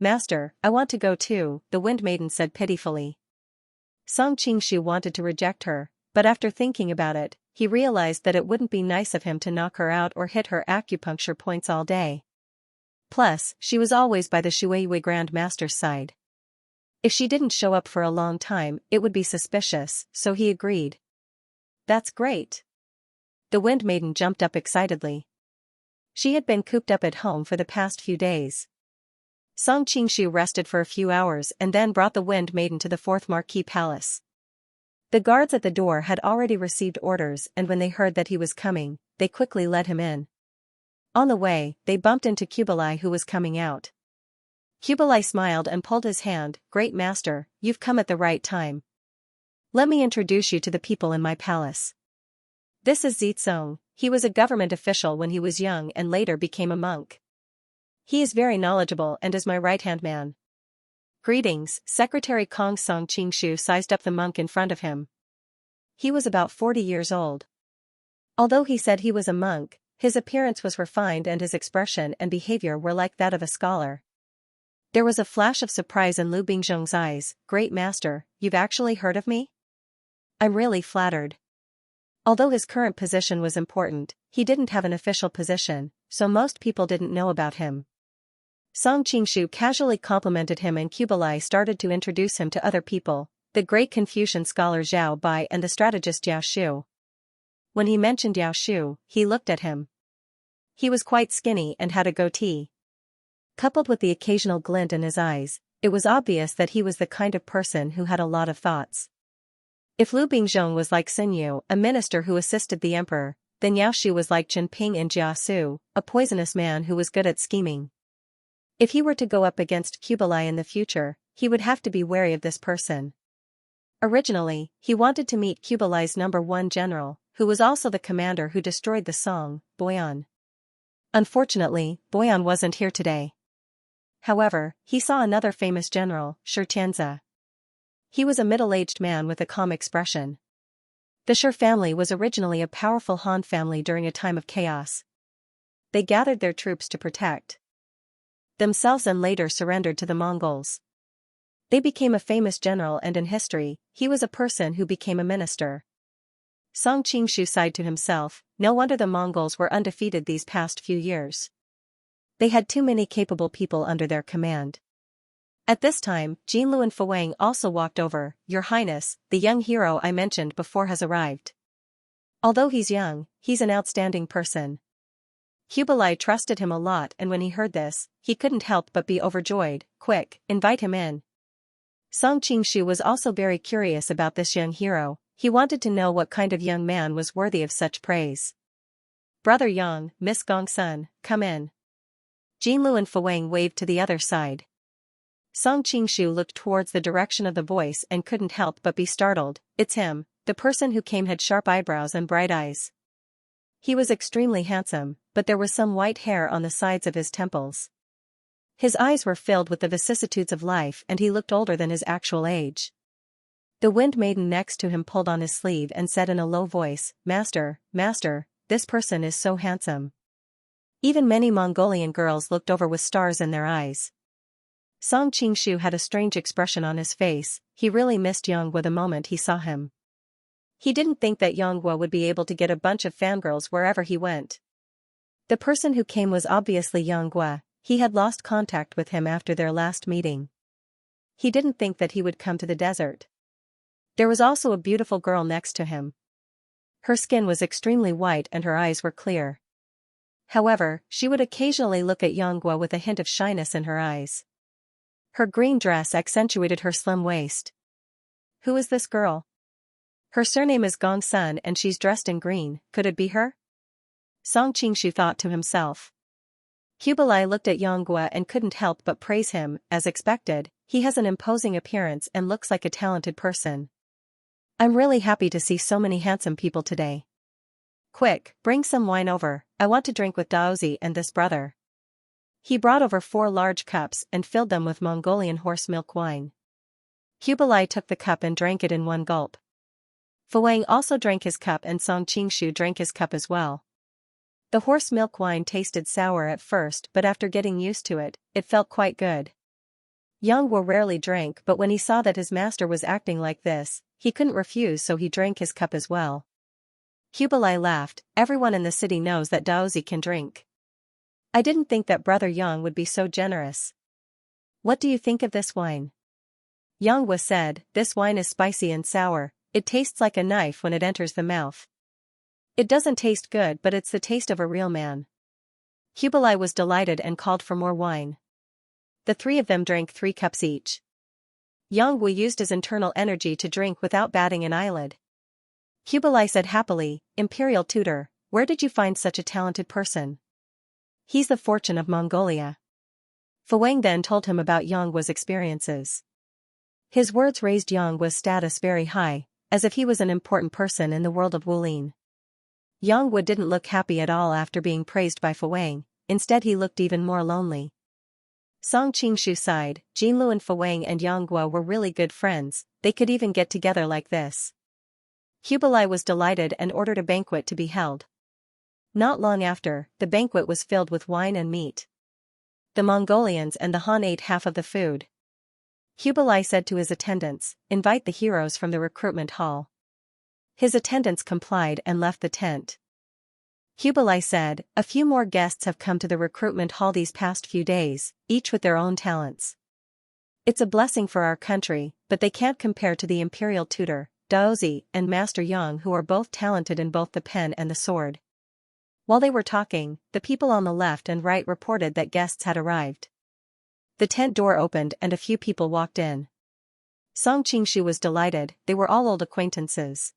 Master, I want to go too, the Wind Maiden said pitifully. Song Qingshu wanted to reject her, but after thinking about it, he realized that it wouldn't be nice of him to knock her out or hit her acupuncture points all day. Plus, she was always by the Shueiyue Grand Master's side. If she didn't show up for a long time, it would be suspicious, so he agreed. That's great. The Wind Maiden jumped up excitedly. She had been cooped up at home for the past few days. Song Qingshu rested for a few hours and then brought the Wind Maiden to the fourth Marquis Palace. The guards at the door had already received orders, and when they heard that he was coming, they quickly let him in. On the way, they bumped into Kublai, who was coming out. Kublai smiled and pulled his hand. Great master, you've come at the right time. Let me introduce you to the people in my palace. This is Zitsong. He was a government official when he was young and later became a monk. He is very knowledgeable and is my right-hand man. Greetings, Secretary Kong. Song Qingshu sized up the monk in front of him. He was about 40 years old. Although he said he was a monk, his appearance was refined and his expression and behavior were like that of a scholar. There was a flash of surprise in Lu Bingzhong's eyes. Great master, you've actually heard of me? I'm really flattered. Although his current position was important, he didn't have an official position, so most people didn't know about him. Song Qingshu casually complimented him and Kublai started to introduce him to other people, the great Confucian scholar Zhao Bai and the strategist Yao Shu. When he mentioned Yao Shu, he looked at him. He was quite skinny and had a goatee. Coupled with the occasional glint in his eyes, it was obvious that he was the kind of person who had a lot of thoughts. If Lu Bingzhong was like Sun Yu, a minister who assisted the emperor, then Yao Shu was like Chen Ping and Jia Su, a poisonous man who was good at scheming. If he were to go up against Kublai in the future, he would have to be wary of this person. Originally, he wanted to meet Kublai's #1 general, who was also the commander who destroyed the Song, Boyan. Unfortunately, Boyan wasn't here today. However, he saw another famous general, Xianxia. He was a middle-aged man with a calm expression. The Shi family was originally a powerful Han family during a time of chaos. They gathered their troops to protect themselves and later surrendered to the Mongols. They became a famous general, and in history, he was a person who became a minister. Song Qingshu sighed to himself, no wonder the Mongols were undefeated these past few years. They had too many capable people under their command. At this time, Jinlu and Fuwang also walked over. Your Highness, the young hero I mentioned before has arrived. Although he's young, he's an outstanding person. Kublai trusted him a lot, and when he heard this, he couldn't help but be overjoyed. Quick, invite him in. Song Qingshu was also very curious about this young hero. He wanted to know what kind of young man was worthy of such praise. Brother Yang, Miss Gongsun, come in. Jinlu and Fuwang waved to the other side. Song Qingshu looked towards the direction of the voice and couldn't help but be startled. It's him, the person who came had sharp eyebrows and bright eyes. He was extremely handsome, but there was some white hair on the sides of his temples. His eyes were filled with the vicissitudes of life and he looked older than his actual age. The Wind Maiden next to him pulled on his sleeve and said in a low voice, Master, this person is so handsome. Even many Mongolian girls looked over with stars in their eyes. Song Qingshu had a strange expression on his face. He really missed Yanghua the moment he saw him. He didn't think that Yanghua would be able to get a bunch of fangirls wherever he went. The person who came was obviously Yanghua. He had lost contact with him after their last meeting. He didn't think that he would come to the desert. There was also a beautiful girl next to him. Her skin was extremely white and her eyes were clear. However, she would occasionally look at Yanghua with a hint of shyness in her eyes. Her green dress accentuated her slim waist. Who is this girl? Her surname is Gongsun and she's dressed in green. Could it be her? Song Qingshu thought to himself. Kublai looked at Yanghua and couldn't help but praise him. As expected, he has an imposing appearance and looks like a talented person. I'm really happy to see so many handsome people today. Quick, bring some wine over. I want to drink with Daozi and this brother. He brought over 4 large cups and filled them with Mongolian horse milk wine. Kublai took the cup and drank it in one gulp. Fuwang also drank his cup and Song Qingshu drank his cup as well. The horse milk wine tasted sour at first, but after getting used to it, it felt quite good. Yanghua rarely drank, but when he saw that his master was acting like this, he couldn't refuse, so he drank his cup as well. Kublai laughed. Everyone in the city knows that Daozi can drink. I didn't think that Brother Yang would be so generous. What do you think of this wine? Xianxia said, "This wine is spicy and sour, it tastes like a knife when it enters the mouth. It doesn't taste good, but it's the taste of a real man." Kublai was delighted and called for more wine. The three of them drank 3 cups each. Xianxia used his internal energy to drink without batting an eyelid. Kublai said happily, "Imperial tutor, where did you find such a talented person?" "He's the fortune of Mongolia." Fuwang then told him about Xianxia's experiences. His words raised Xianxia's status very high, as if he was an important person in the world of Wulin. Xianxia didn't look happy at all after being praised by Fuwang, instead he looked even more lonely. Song Qingshu sighed, Jinlu and Fuwang and Xianxia were really good friends, they could even get together like this. Kublai was delighted and ordered a banquet to be held. Not long after, the banquet was filled with wine and meat. The Mongolians and the Han ate half of the food. Kublai said to his attendants, "Invite the heroes from the recruitment hall." His attendants complied and left the tent. Kublai said, "A few more guests have come to the recruitment hall these past few days, each with their own talents. It's a blessing for our country, but they can't compare to the imperial tutor, Daozi, and Master Yang, who are both talented in both the pen and the sword." While they were talking, the people on the left and right reported that guests had arrived. The tent door opened and a few people walked in. Song Qingshu was delighted, they were all old acquaintances.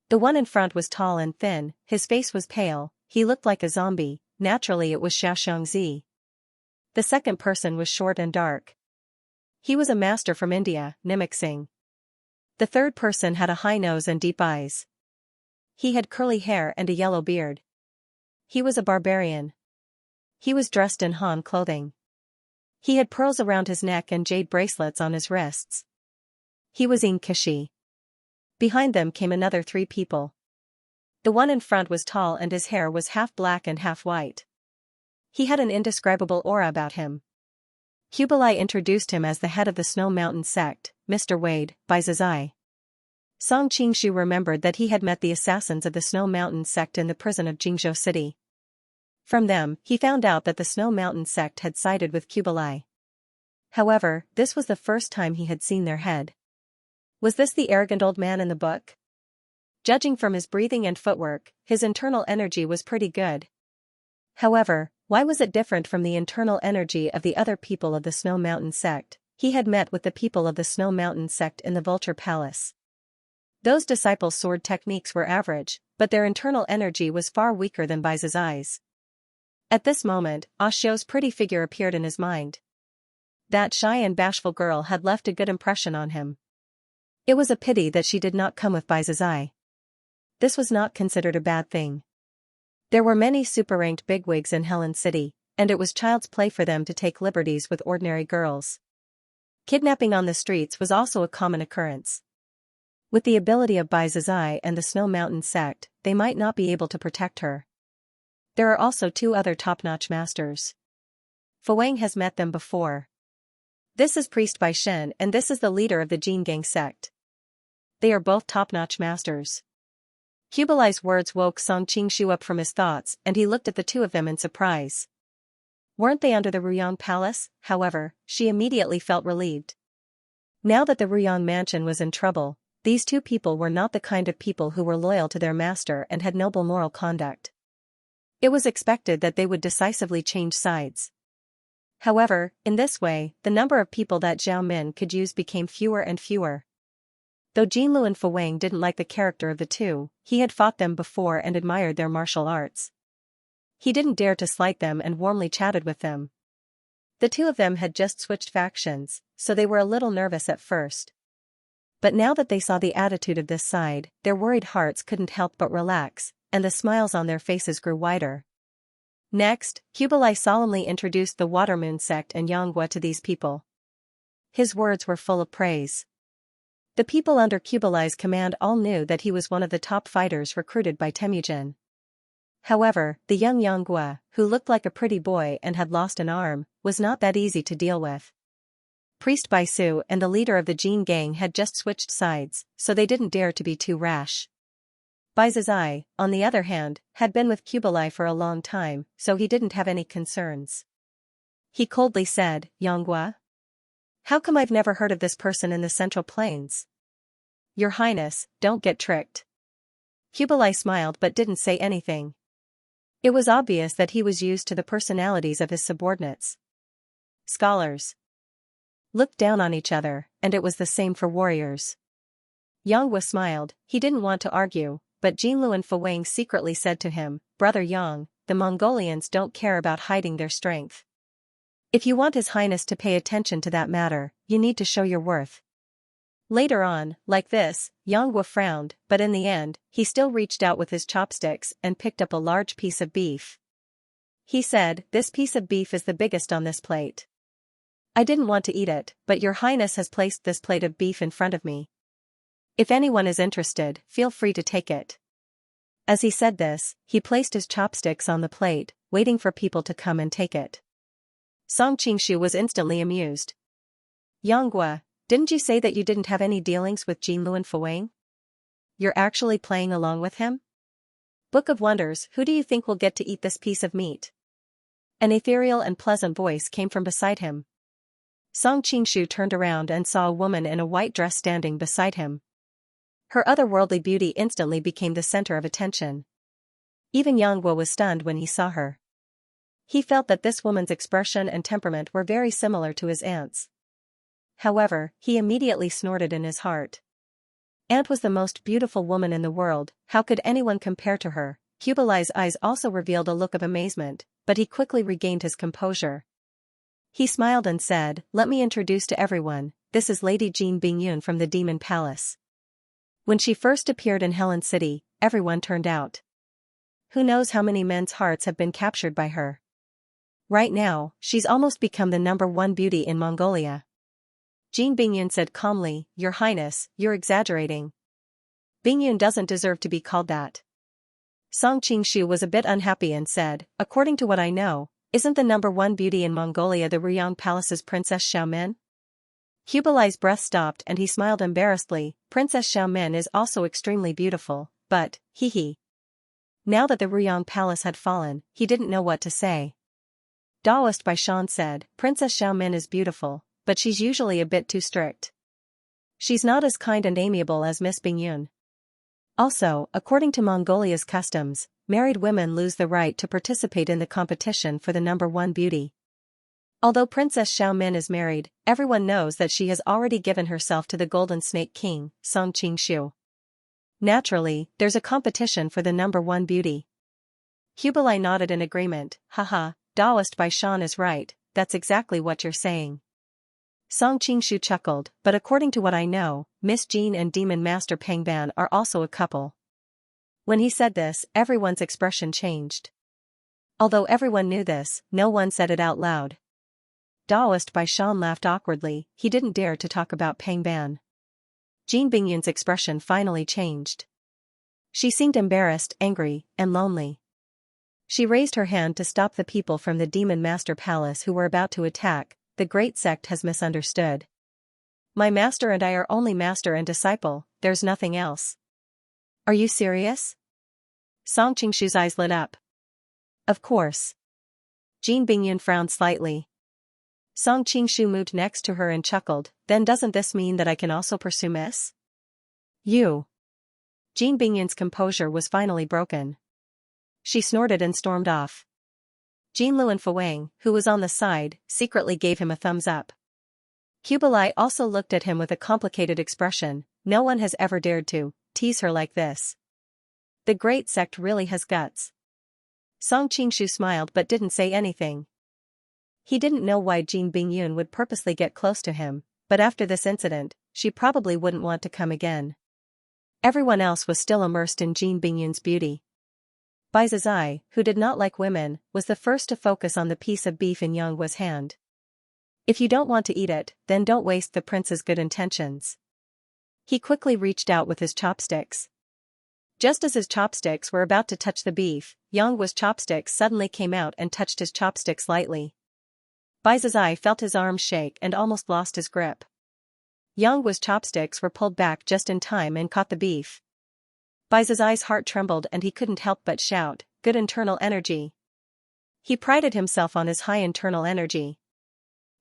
The one in front was tall and thin, his face was pale, he looked like a zombie, naturally it was Xianxia. The second person was short and dark. He was a master from India, mimicking. The third person had a high nose and deep eyes. He had curly hair and a yellow beard. He was a barbarian. He was dressed in Han clothing. He had pearls around his neck and jade bracelets on his wrists. He was Xianxia. Behind them came another 3 people. The one in front was tall and his hair was half black and half white. He had an indescribable aura about him. Kublai introduced him as the head of the Snow Mountain sect, Mr. Wade, by Zazai. Song Qingshu remembered that he had met the assassins of the Snow Mountain sect in the prison of Jingzhou City. From them, he found out that the Snow Mountain sect had sided with Kublai. However, this was the first time he had seen their head. Was this the arrogant old man in the book? Judging from his breathing and footwork, his internal energy was pretty good. However, why was it different from the internal energy of the other people of the Snow Mountain sect? He had met with the people of the Snow Mountain sect in the Vulture Palace. Those disciples' sword techniques were average, but their internal energy was far weaker than Bai Zizai's. At this moment, Ah Xiu's pretty figure appeared in his mind. That shy and bashful girl had left a good impression on him. It was a pity that she did not come with Bai Zizai. This was not considered a bad thing. There were many super-ranked bigwigs in Helen City, and it was child's play for them to take liberties with ordinary girls. Kidnapping on the streets was also a common occurrence. With the ability of Bai Zizai and the Snow Mountain sect, they might not be able to protect her. There are also 2 other top-notch masters. Fuwang has met them before. This is Priest Bai Shen and this is the leader of the Jin Gang sect. They are both top-notch masters. Kublai's words woke Song Qingshu up from his thoughts and he looked at the 2 of them in surprise. Weren't they under the Ruyang Palace? However, she immediately felt relieved. Now that the Ruyang mansion was in trouble, these 2 people were not the kind of people who were loyal to their master and had noble moral conduct. It was expected that they would decisively change sides. However, in this way, the number of people that Zhao Min could use became fewer and fewer. Though Jinlu and Fuwang didn't like the character of the 2, he had fought them before and admired their martial arts. He didn't dare to slight them and warmly chatted with them. The 2 of them had just switched factions, so they were a little nervous at first. But now that they saw the attitude of this side, their worried hearts couldn't help but relax, and the smiles on their faces grew wider. Next, Kublai solemnly introduced the Watermoon sect and Xianxia to these people. His words were full of praise. The people under Kublai's command all knew that he was one of the top fighters recruited by Temujin. However, the young Xianxia, who looked like a pretty boy and had lost an arm, was not that easy to deal with. Priest Bai Su and the leader of the Jin Gang had just switched sides, so they didn't dare to be too rash. Bai Zizai, on the other hand, had been with Kublai for a long time, so he didn't have any concerns. He coldly said, "Xianxia? How come I've never heard of this person in the Central Plains? Your Highness, don't get tricked. Kublai smiled but didn't say anything. It was obvious that he was used to the personalities of his subordinates. Scholars looked down on each other, and it was the same for warriors. Yang smiled. He didn't want to argue, but Jinlu and Fuwang secretly said to him, "Brother Yang, the Mongolians don't care about hiding their strength. If you want His Highness to pay attention to that matter, you need to show your worth." Later on, like this, Yang frowned, but in the end, he still reached out with his chopsticks and picked up a large piece of beef. He said, "This piece of beef is the biggest on this plate. I didn't want to eat it, but Your Highness has placed this plate of beef in front of me. If anyone is interested, feel free to take it." As he said this, he placed his chopsticks on the plate, waiting for people to come and take it. Song Qingshu was instantly amused. "Yang, didn't you say that you didn't have any dealings with Jinlu and Fuwang? You're actually playing along with him? Book of Wonders, who do you think will get to eat this piece of meat?" An ethereal and pleasant voice came from beside him. Song Qingshu turned around and saw a woman in a white dress standing beside him. Her otherworldly beauty instantly became the center of attention. Even Yang was stunned when he saw her. He felt that this woman's expression and temperament were very similar to his aunt's. However, he immediately snorted in his heart. Aunt was the most beautiful woman in the world, how could anyone compare to her? Kublai's eyes also revealed a look of amazement, but he quickly regained his composure. He smiled and said, "Let me introduce to everyone, this is Lady Jean Bingyun from the Demon Palace. When she first appeared in Helen City, everyone turned out. Who knows how many men's hearts have been captured by her. Right now, she's almost become the #1 beauty in Mongolia." Jean Bingyun said calmly, "Your Highness, you're exaggerating. Bingyun doesn't deserve to be called that." Song Qingshu was a bit unhappy and said, "According to what I know, isn't the #1 beauty in Mongolia the Ryong Palace's Princess Xiaomin?" Kublai's breath stopped and he smiled embarrassedly. "Princess Xiaomin is also extremely beautiful, but, hee. Now that the Ryong Palace had fallen, he didn't know what to say. Daoist Baishan said, "Princess Xiaomin is beautiful, but she's usually a bit too strict. She's not as kind and amiable as Miss Bingyun. Also, according to Mongolia's customs, married women lose the right to participate in the competition for the #1 beauty. Although Princess Xiaomin is married, everyone knows that she has already given herself to the Golden Snake King, Song Qingshu. Naturally, there's a competition for the #1 beauty." Kublai nodded in agreement. "Haha, Daoist Baishan is right, that's exactly what you're saying." Song Qingshu chuckled, "But according to what I know, Miss Jean and Demon Master Pengban are also a couple." When he said this, everyone's expression changed. Although everyone knew this, no one said it out loud. Daoist Baishan laughed awkwardly, he didn't dare to talk about Pengban. Jean Bingyun's expression finally changed. She seemed embarrassed, angry, and lonely. She raised her hand to stop the people from the Demon Master Palace who were about to attack. "The great sect has misunderstood. My master and I are only master and disciple, there's nothing else." "Are you serious?" Song Qingshu's eyes lit up. "Of course." Jean Bingyun frowned slightly. Song Qingshu moved next to her and chuckled, "Then doesn't this mean that I can also pursue Miss You?" Jean Bingyun's composure was finally broken. She snorted and stormed off. Jinlu and Fuwang, who was on the side, secretly gave him a thumbs up. Kublai also looked at him with a complicated expression. No one has ever dared to tease her like this. The great sect really has guts. Song Qingshu smiled but didn't say anything. He didn't know why Jean Bingyun would purposely get close to him, but after this incident, she probably wouldn't want to come again. Everyone else was still immersed in Jean Bingyun's beauty. Bai Zizai, who did not like women, was the first to focus on the piece of beef in Yangwa's hand. "If you don't want to eat it, then don't waste the prince's good intentions." He quickly reached out with his chopsticks. Just as his chopsticks were about to touch the beef, Yangwa's chopsticks suddenly came out and touched his chopsticks lightly. Bai Zizai felt his arms shake and almost lost his grip. Yangwa's chopsticks were pulled back just in time and caught the beef. Bai Zizai's heart trembled and he couldn't help but shout, "Good internal energy." He prided himself on his high internal energy.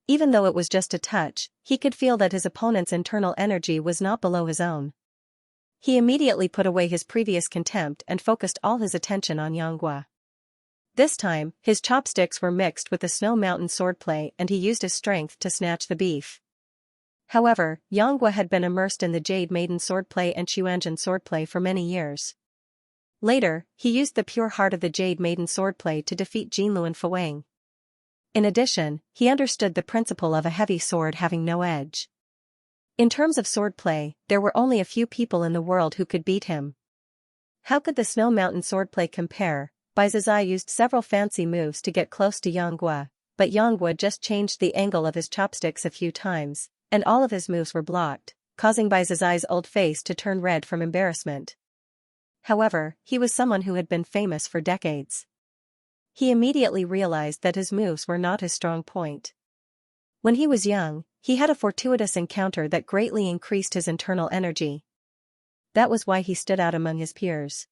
Even though it was just a touch, he could feel that his opponent's internal energy was not below his own. He immediately put away his previous contempt and focused all his attention on Xianxia. This time, his chopsticks were mixed with the Snow Mountain swordplay and he used his strength to snatch the beef. However, Xianxia had been immersed in the Jade Maiden swordplay and Xuanzhen swordplay for many years. Later, he used the pure heart of the Jade Maiden swordplay to defeat Jinluan Fuang. In addition, he understood the principle of a heavy sword having no edge. In terms of swordplay, there were only a few people in the world who could beat him. How could the Snow Mountain swordplay compare? Bai Zizai used several fancy moves to get close to Xianxia, but Xianxia just changed the angle of his chopsticks a few times, and all of his moves were blocked, causing Bai Zizai's old face to turn red from embarrassment. However, he was someone who had been famous for decades. He immediately realized that his moves were not his strong point. When he was young, he had a fortuitous encounter that greatly increased his internal energy. That was why he stood out among his peers.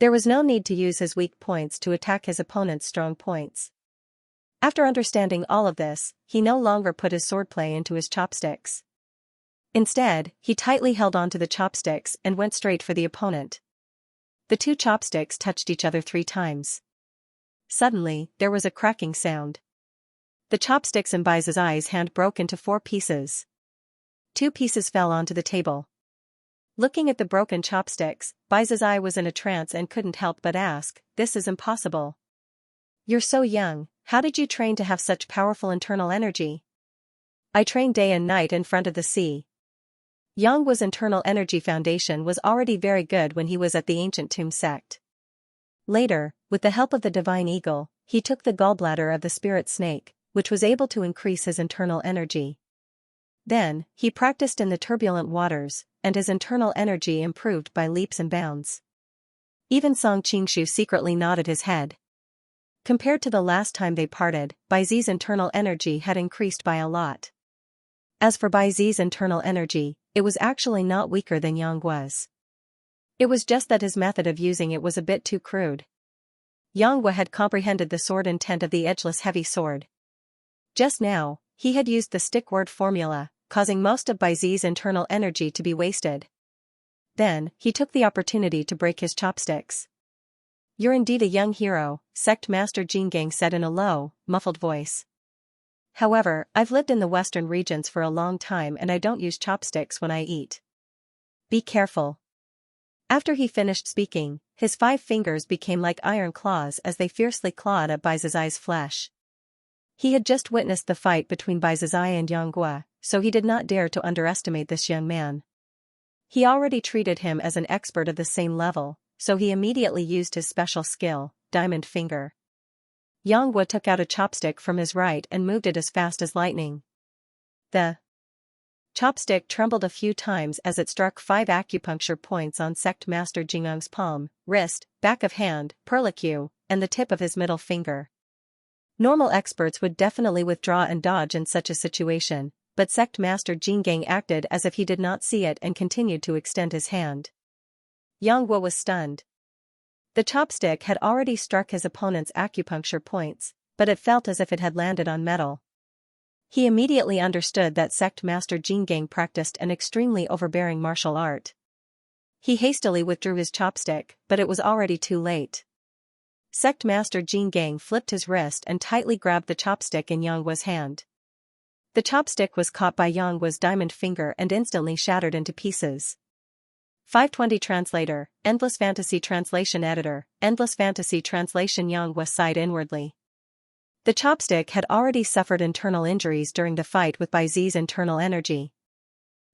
There was no need to use his weak points to attack his opponent's strong points. After understanding all of this, he no longer put his swordplay into his chopsticks. Instead, he tightly held onto the chopsticks and went straight for the opponent. The two chopsticks touched each other 3 times. Suddenly, there was a cracking sound. The chopsticks in Bai Zizai's hand broke into 4 pieces. 2 pieces fell onto the table. Looking at the broken chopsticks, Bai Zizai was in a trance and couldn't help but ask, "This is impossible. You're so young, how did you train to have such powerful internal energy?" "I trained day and night in front of the sea." Xiangxia's internal energy foundation was already very good when he was at the ancient tomb sect. Later, with the help of the divine eagle, he took the gallbladder of the spirit snake, which was able to increase his internal energy. Then, he practiced in the turbulent waters, and his internal energy improved by leaps and bounds. Even Song Qingshu secretly nodded his head. Compared to the last time they parted, Bai Zi's internal energy had increased by a lot. As for Bai Zi's internal energy, it was actually not weaker than Xiangxia's. It was just that his method of using it was a bit too crude. Xianxia had comprehended the sword intent of the edgeless heavy sword. Just now, he had used the stick word formula, causing most of Bai Zi's internal energy to be wasted. Then, he took the opportunity to break his chopsticks. "You're indeed a young hero," Sect Master Jingang said in a low, muffled voice. "However, I've lived in the western regions for a long time and I don't use chopsticks when I eat. Be careful." After he finished speaking, his 5 fingers became like iron claws as they fiercely clawed at Bai Zizai's flesh. He had just witnessed the fight between Bai Zizai and Xianxia, so he did not dare to underestimate this young man. He already treated him as an expert of the same level, so he immediately used his special skill, Diamond Finger. Xianxia took out a chopstick from his right and moved it as fast as lightning. The chopstick trembled a few times as it struck 5 acupuncture points on Sect Master Jingang's palm, wrist, back of hand, perlicue, and the tip of his middle finger. Normal experts would definitely withdraw and dodge in such a situation, but Sect Master Jingang acted as if he did not see it and continued to extend his hand. Xianxia was stunned. The chopstick had already struck his opponent's acupuncture points, but it felt as if it had landed on metal. He immediately understood that Sect Master Jingang practiced an extremely overbearing martial art. He hastily withdrew his chopstick, but it was already too late. Sect Master Jingang flipped his wrist and tightly grabbed the chopstick in Xiangxia's hand. The chopstick was caught by Xiangxia's diamond finger and instantly shattered into pieces. 520 Translator, Endless Fantasy Translation Editor, Endless Fantasy Translation. Xianxia sighed inwardly. The chopstick had already suffered internal injuries during the fight with Bai Zi's internal energy.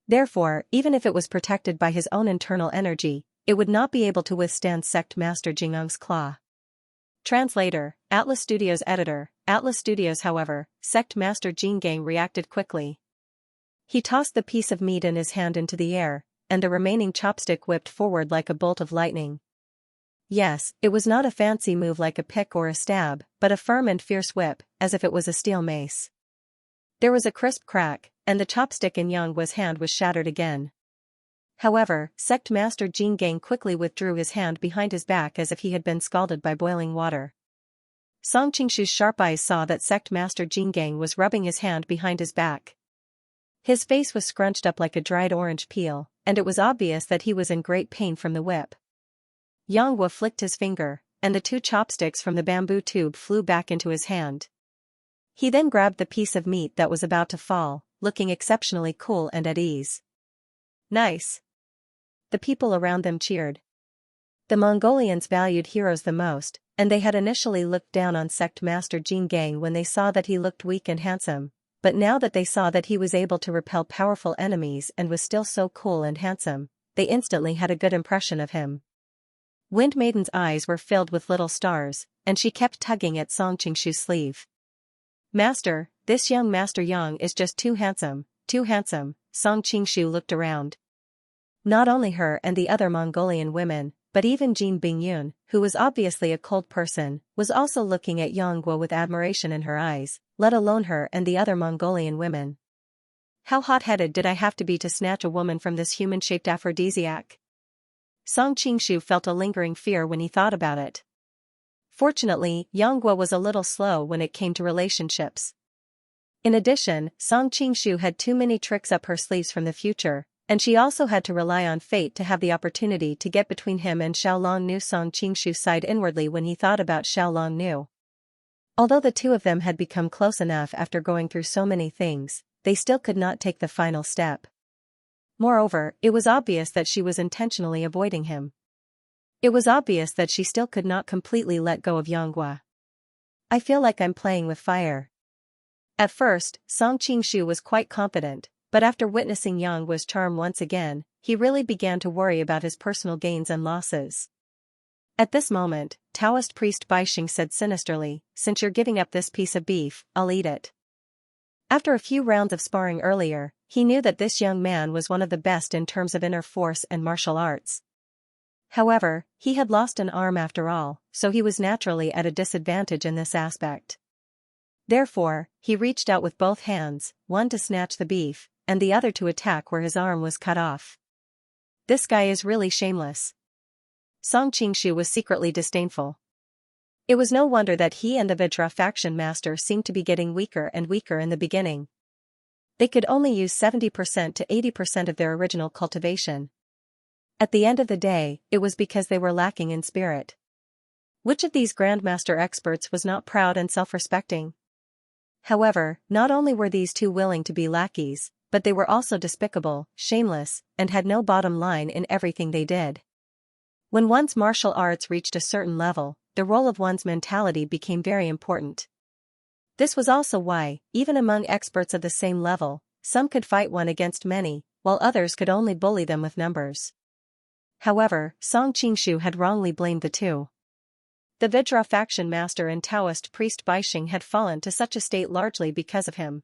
Therefore, even if it was protected by his own internal energy, it would not be able to withstand Sect Master Jingang's claw. Translator, Atlas Studios Editor, Atlas Studios. However, Sect Master Jingang reacted quickly. He tossed the piece of meat in his hand into the air, and the remaining chopstick whipped forward like a bolt of lightning. Yes, it was not a fancy move like a pick or a stab, but a firm and fierce whip, as if it was a steel mace. There was a crisp crack, and the chopstick in Xiangxia's hand was shattered again. However, Sect Master Jingang quickly withdrew his hand behind his back as if he had been scalded by boiling water. Song Qingshu's sharp eyes saw that sect master Jin Gang was rubbing his hand behind his back. His face was scrunched up like a dried orange peel, and it was obvious that he was in great pain from the whip. Yang Guo flicked his finger, and the 2 chopsticks from the bamboo tube flew back into his hand. He then grabbed the piece of meat that was about to fall, looking exceptionally cool and at ease. Nice! The people around them cheered. The Mongolians valued heroes the most, and they had initially looked down on sect master Jin Gang when they saw that he looked weak and handsome, but now that they saw that he was able to repel powerful enemies and was still so cool and handsome, they instantly had a good impression of him. Wind Maiden's eyes were filled with little stars, and she kept tugging at Song Qingshu's sleeve. Master, this young Master Yang is just too handsome, Song Qingshu looked around. Not only her and the other Mongolian women, but even Jin Bingyun, who was obviously a cold person, was also looking at Yang Guo with admiration in her eyes, let alone her and the other Mongolian women. How hot-headed did I have to be to snatch a woman from this human-shaped aphrodisiac? Song Qingshu felt a lingering fear when he thought about it. Fortunately, Yang Guo was a little slow when it came to relationships. In addition, Song Qingshu had too many tricks up her sleeves from the future, and she also had to rely on fate to have the opportunity to get between him and Xiaolong Nu. Song Qingshu sighed inwardly when he thought about Xiaolong Nu. Although the two of them had become close enough after going through so many things, they still could not take the final step. Moreover, it was obvious that she was intentionally avoiding him. It was obvious that she still could not completely let go of Yang Guo. I feel like I'm playing with fire. At first, Song Qingshu was quite confident, but after witnessing Yang Guo's charm once again, he really began to worry about his personal gains and losses. At this moment, Taoist priest Baixing said sinisterly, "Since you're giving up this piece of beef, I'll eat it." After a few rounds of sparring earlier, he knew that this young man was one of the best in terms of inner force and martial arts. However, he had lost an arm after all, so he was naturally at a disadvantage in this aspect. Therefore, he reached out with both hands, one to snatch the beef, and the other to attack where his arm was cut off. This guy is really shameless. Song Qingshu was secretly disdainful. It was no wonder that he and the Vajra faction master seemed to be getting weaker and weaker in the beginning. They could only use 70% to 80% of their original cultivation. At the end of the day, it was because they were lacking in spirit. Which of these Grandmaster experts was not proud and self-respecting? However, not only were these two willing to be lackeys, but they were also despicable, shameless, and had no bottom line in everything they did. When one's martial arts reached a certain level, the role of one's mentality became very important. This was also why, even among experts of the same level, some could fight one against many, while others could only bully them with numbers. However, Song Qingshu had wrongly blamed the two. The Vajra faction master and Taoist priest Baixing had fallen to such a state largely because of him.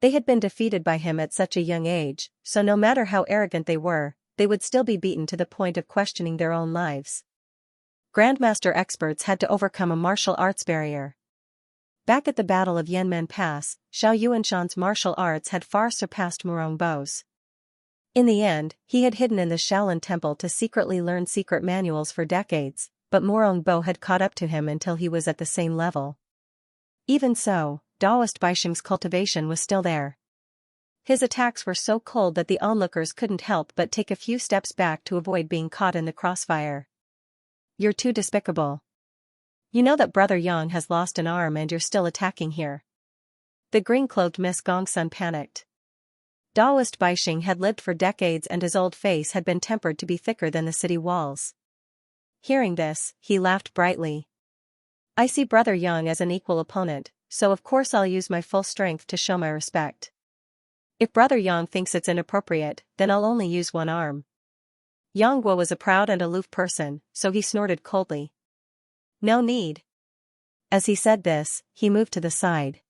They had been defeated by him at such a young age, so no matter how arrogant they were, they would still be beaten to the point of questioning their own lives. Grandmaster experts had to overcome a martial arts barrier. Back at the Battle of Yanmen Pass, Xiao Yuanshan's martial arts had far surpassed Murong Bo's. In the end, he had hidden in the Shaolin Temple to secretly learn secret manuals for decades, but Murong Bo had caught up to him until he was at the same level. Even so, Taoist Baixing's cultivation was still there. His attacks were so cold that the onlookers couldn't help but take a few steps back to avoid being caught in the crossfire. You're too despicable. You know that Brother Yang has lost an arm and you're still attacking here. The green-clothed Miss Gongsun panicked. Taoist Baixing had lived for decades and his old face had been tempered to be thicker than the city walls. Hearing this, he laughed brightly. I see Brother Yang as an equal opponent, so of course I'll use my full strength to show my respect. If Brother Yang thinks it's inappropriate, then I'll only use one arm. Yang Guo was a proud and aloof person, so he snorted coldly. No need. As he said this, he moved to the side.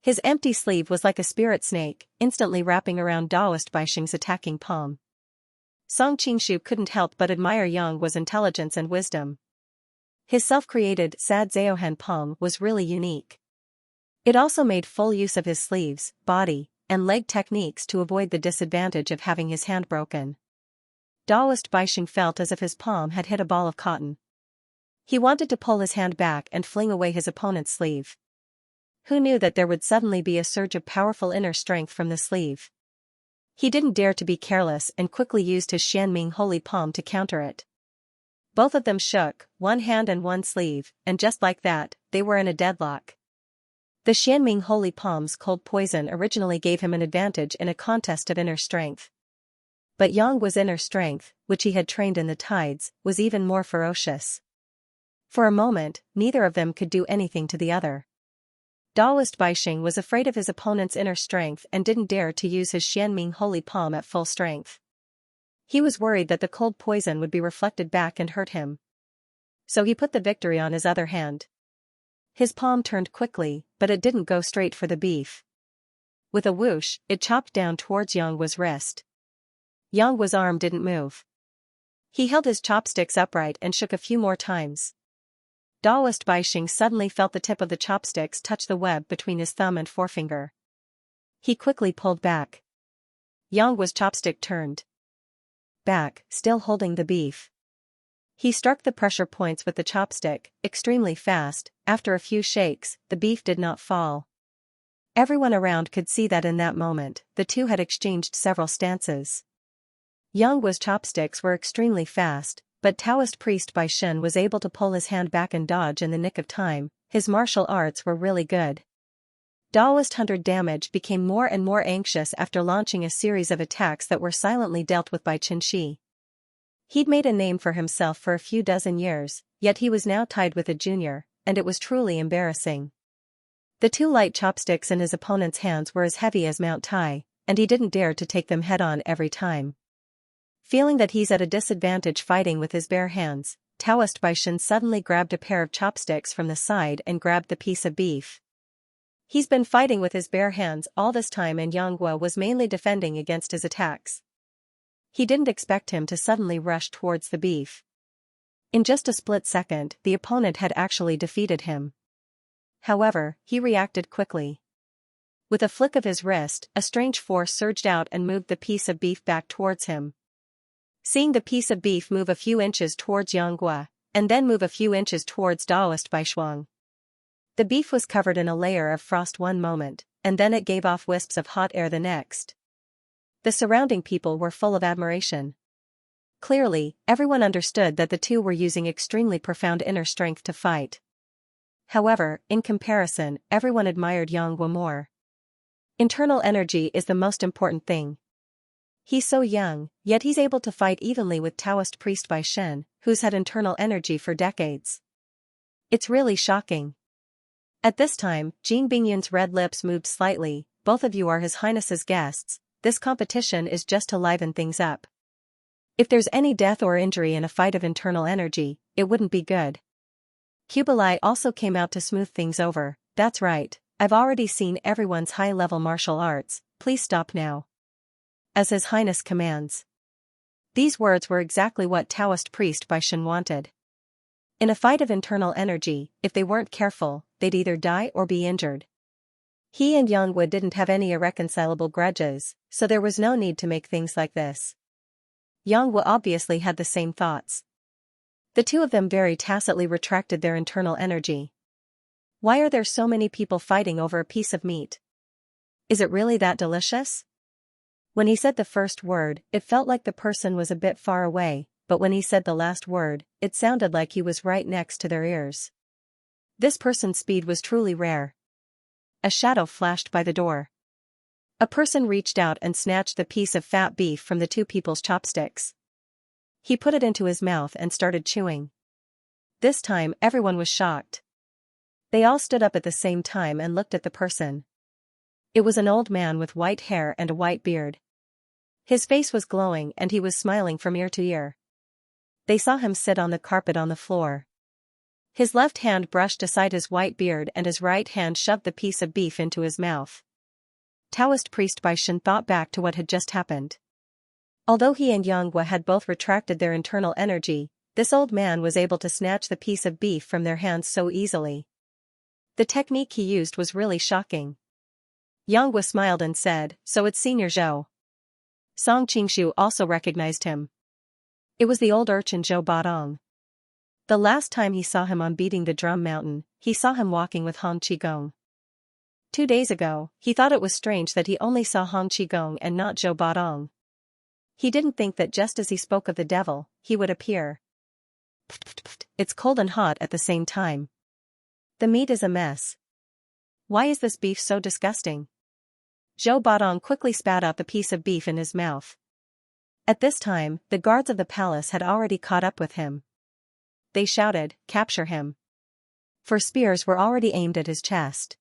His empty sleeve was like a spirit snake, instantly wrapping around Taoist Baixing's attacking palm. Song Qingshu couldn't help but admire Yang Guo's intelligence and wisdom. His self-created Sad Zaohan palm was really unique. It also made full use of his sleeves, body, and leg techniques to avoid the disadvantage of having his hand broken. Taoist Baixing felt as if his palm had hit a ball of cotton. He wanted to pull his hand back and fling away his opponent's sleeve. Who knew that there would suddenly be a surge of powerful inner strength from the sleeve? He didn't dare to be careless and quickly used his Xianming holy palm to counter it. Both of them shook, one hand and one sleeve, and just like that, they were in a deadlock. The Xianming holy palm's cold poison originally gave him an advantage in a contest of inner strength. But Yang Guo's inner strength, which he had trained in the tides, was even more ferocious. For a moment, neither of them could do anything to the other. Daoist Baixing was afraid of his opponent's inner strength and didn't dare to use his Xianming holy palm at full strength. He was worried that the cold poison would be reflected back and hurt him. So he put the victory on his other hand. His palm turned quickly, but it didn't go straight for the beef. With a whoosh, it chopped down towards Yang Guo's wrist. Yang Guo's arm didn't move. He held his chopsticks upright and shook a few more times. Daoist Baixing suddenly felt the tip of the chopsticks touch the web between his thumb and forefinger. He quickly pulled back. Yang Guo's chopstick turned back, still holding the beef. He struck the pressure points with the chopstick, extremely fast. After a few shakes, the beef did not fall. Everyone around could see that in that moment, the two had exchanged several stances. Yang Guo's chopsticks were extremely fast, but Taoist priest Baishen was able to pull his hand back and dodge in the nick of time. His martial arts were really good. Daoist Hunter Damage became more and more anxious after launching a series of attacks that were silently dealt with by Xianxia. He'd made a name for himself for a few dozen years, yet he was now tied with a junior, and it was truly embarrassing. The two light chopsticks in his opponent's hands were as heavy as Mount Tai, and he didn't dare to take them head-on every time. Feeling that he's at a disadvantage fighting with his bare hands, Taoist Baishen suddenly grabbed a pair of chopsticks from the side and grabbed the piece of beef. He's been fighting with his bare hands all this time and Yang Guo was mainly defending against his attacks. He didn't expect him to suddenly rush towards the beef. In just a split second, the opponent had actually defeated him. However, he reacted quickly. With a flick of his wrist, a strange force surged out and moved the piece of beef back towards him. Seeing the piece of beef move a few inches towards Yang Guo, and then move a few inches towards Daoist Baixuang. The beef was covered in a layer of frost one moment, and then it gave off wisps of hot air the next. The surrounding people were full of admiration. Clearly, everyone understood that the two were using extremely profound inner strength to fight. However, in comparison, everyone admired Yang Guo more. Internal energy is the most important thing. He's so young, yet he's able to fight evenly with Taoist priest Baishen, who's had internal energy for decades. It's really shocking. At this time, Jin Bingyun's red lips moved slightly. Both of you are His Highness's guests. This competition is just to liven things up. If there's any death or injury in a fight of internal energy, it wouldn't be good. Kubilai also came out to smooth things over. That's right, I've already seen everyone's high-level martial arts, please stop now. As His Highness commands. These words were exactly what Taoist priest Baishen wanted. In a fight of internal energy, if they weren't careful, they'd either die or be injured. He and Yang Guo didn't have any irreconcilable grudges, so there was no need to make things like this. Yang Guo obviously had the same thoughts. The two of them very tacitly retracted their internal energy. Why are there so many people fighting over a piece of meat? Is it really that delicious? When he said the first word, it felt like the person was a bit far away, but when he said the last word, it sounded like he was right next to their ears. This person's speed was truly rare. A shadow flashed by the door. A person reached out and snatched the piece of fat beef from the two people's chopsticks. He put it into his mouth and started chewing. This time everyone was shocked. They all stood up at the same time and looked at the person. It was an old man with white hair and a white beard. His face was glowing and he was smiling from ear to ear. They saw him sit on the carpet on the floor. His left hand brushed aside his white beard and his right hand shoved the piece of beef into his mouth. Taoist priest Baishen thought back to what had just happened. Although he and Yang Guo had both retracted their internal energy, this old man was able to snatch the piece of beef from their hands so easily. The technique he used was really shocking. Yang Guo smiled and said, "So it's Senior Zhou." Song Qingshu also recognized him. It was the old urchin Zhou Baodong. The last time he saw him on Beating the Drum Mountain, he saw him walking with Hong Qigong. 2 days ago, he thought it was strange that he only saw Hong Qigong and not Zhou Baodong. He didn't think that just as he spoke of the devil, he would appear. It's cold and hot at the same time. The meat is a mess. Why is this beef so disgusting? Zhou Baodong quickly spat out the piece of beef in his mouth. At this time, the guards of the palace had already caught up with him. They shouted, "Capture him!" For spears were already aimed at his chest.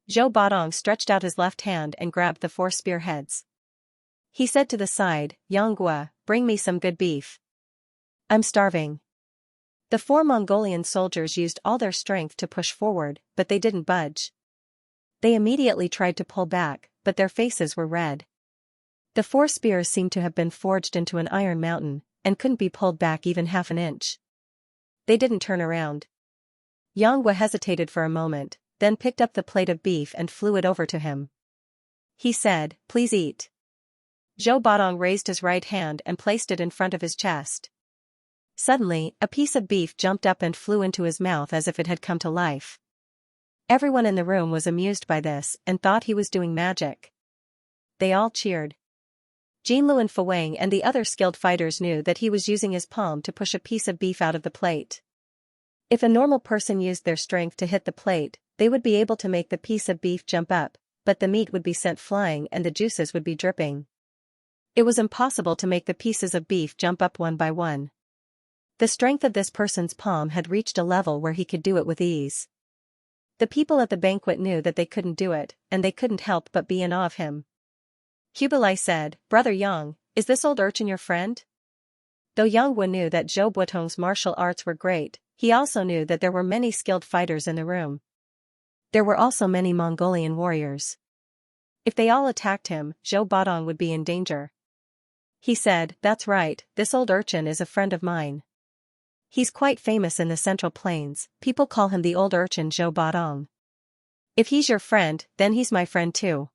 Zhou Baodong stretched out his left hand and grabbed the 4 spearheads. He said to the side, "Xianxia, bring me some good beef. I'm starving." The 4 Mongolian soldiers used all their strength to push forward, but they didn't budge. They immediately tried to pull back, but their faces were red. The 4 spears seemed to have been forged into an iron mountain, and couldn't be pulled back even half an inch. They didn't turn around. Xianxia hesitated for a moment, then picked up the plate of beef and flew it over to him. He said, "Please eat." Zhou Baodong raised his right hand and placed it in front of his chest. Suddenly, a piece of beef jumped up and flew into his mouth as if it had come to life. Everyone in the room was amused by this and thought he was doing magic. They all cheered. Jinlu and Fawang and the other skilled fighters knew that he was using his palm to push a piece of beef out of the plate. If a normal person used their strength to hit the plate, they would be able to make the piece of beef jump up, but the meat would be sent flying and the juices would be dripping. It was impossible to make the pieces of beef jump up one by one. The strength of this person's palm had reached a level where he could do it with ease. The people at the banquet knew that they couldn't do it, and they couldn't help but be in awe of him. Kubilai said, "Brother Yang, is this old urchin your friend?" Though Xianxia knew that Zhou Baodong's martial arts were great, he also knew that there were many skilled fighters in the room. There were also many Mongolian warriors. If they all attacked him, Zhou Baodong would be in danger. He said, "That's right, this old urchin is a friend of mine. He's quite famous in the Central Plains, people call him the old urchin Zhou Baodong. If he's your friend, then he's my friend too."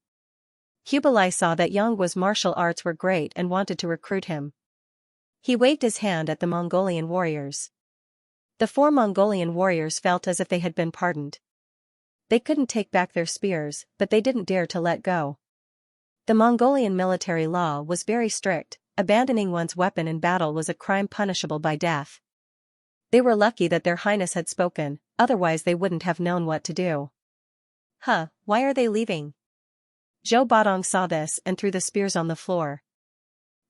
Kubilai saw that Xianxia's martial arts were great and wanted to recruit him. He waved his hand at the Mongolian warriors. The 4 Mongolian warriors felt as if they had been pardoned. They couldn't take back their spears, but they didn't dare to let go. The Mongolian military law was very strict, abandoning one's weapon in battle was a crime punishable by death. They were lucky that their highness had spoken, otherwise they wouldn't have known what to do. Why are they leaving? Zhou Baodong saw this and threw the spears on the floor.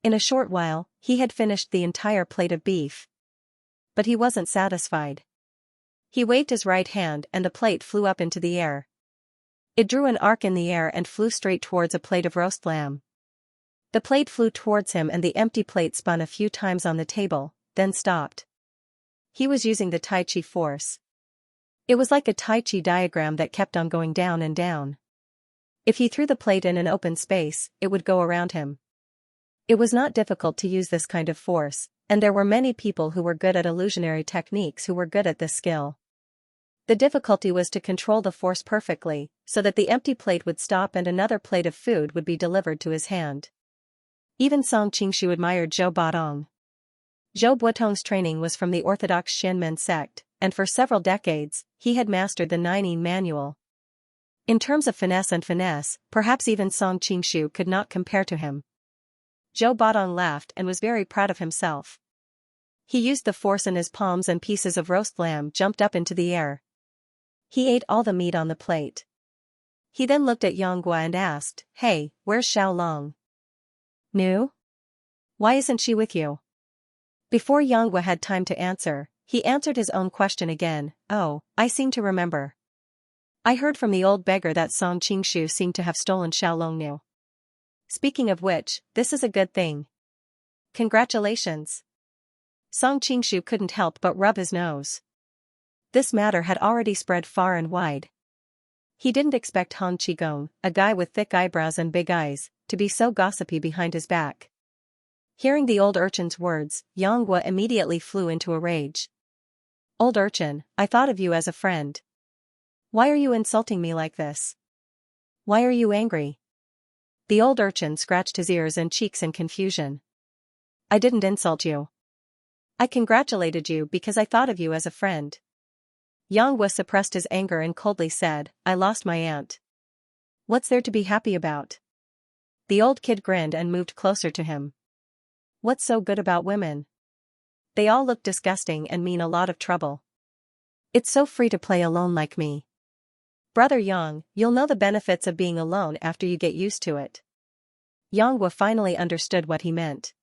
In a short while, he had finished the entire plate of beef. But he wasn't satisfied. He waved his right hand and the plate flew up into the air. It drew an arc in the air and flew straight towards a plate of roast lamb. The plate flew towards him and the empty plate spun a few times on the table, then stopped. He was using the Tai Chi force. It was like a Tai Chi diagram that kept on going down and down. If he threw the plate in an open space, it would go around him. It was not difficult to use this kind of force, and there were many people who were good at illusionary techniques who were good at this skill. The difficulty was to control the force perfectly, so that the empty plate would stop and another plate of food would be delivered to his hand. Even Song Qingshu admired Zhou Baodong. Zhou Baodong's training was from the orthodox Shenmen sect, and for several decades, he had mastered the 9 manual. In terms of finesse, perhaps even Song Qingshu could not compare to him. Zhou Baodong laughed and was very proud of himself. He used the force in his palms and pieces of roast lamb jumped up into the air. He ate all the meat on the plate. He then looked at Xianxia and asked, "Hey, where's Xiao Long? New? Why isn't she with you?" Before Xianxia had time to answer, he answered his own question again. "Oh, I seem to remember. I heard from the old beggar that Song Qingshu seemed to have stolen Xiaolongniu. Speaking of which, this is a good thing. Congratulations." Song Qingshu couldn't help but rub his nose. This matter had already spread far and wide. He didn't expect Hong Qigong, a guy with thick eyebrows and big eyes, to be so gossipy behind his back. Hearing the old urchin's words, Xianxia immediately flew into a rage. "Old urchin, I thought of you as a friend. Why are you insulting me like this? Why are you angry?" The old urchin scratched his ears and cheeks in confusion. "I didn't insult you. I congratulated you because I thought of you as a friend. Xianxia suppressed his anger and coldly said, I lost my aunt. What's there to be happy about? The old kid grinned and moved closer to him. What's so good about women? They all look disgusting and mean a lot of trouble. It's so free to play alone like me. Brother Yang, you'll know the benefits of being alone after you get used to it. Xianxia finally understood what he meant.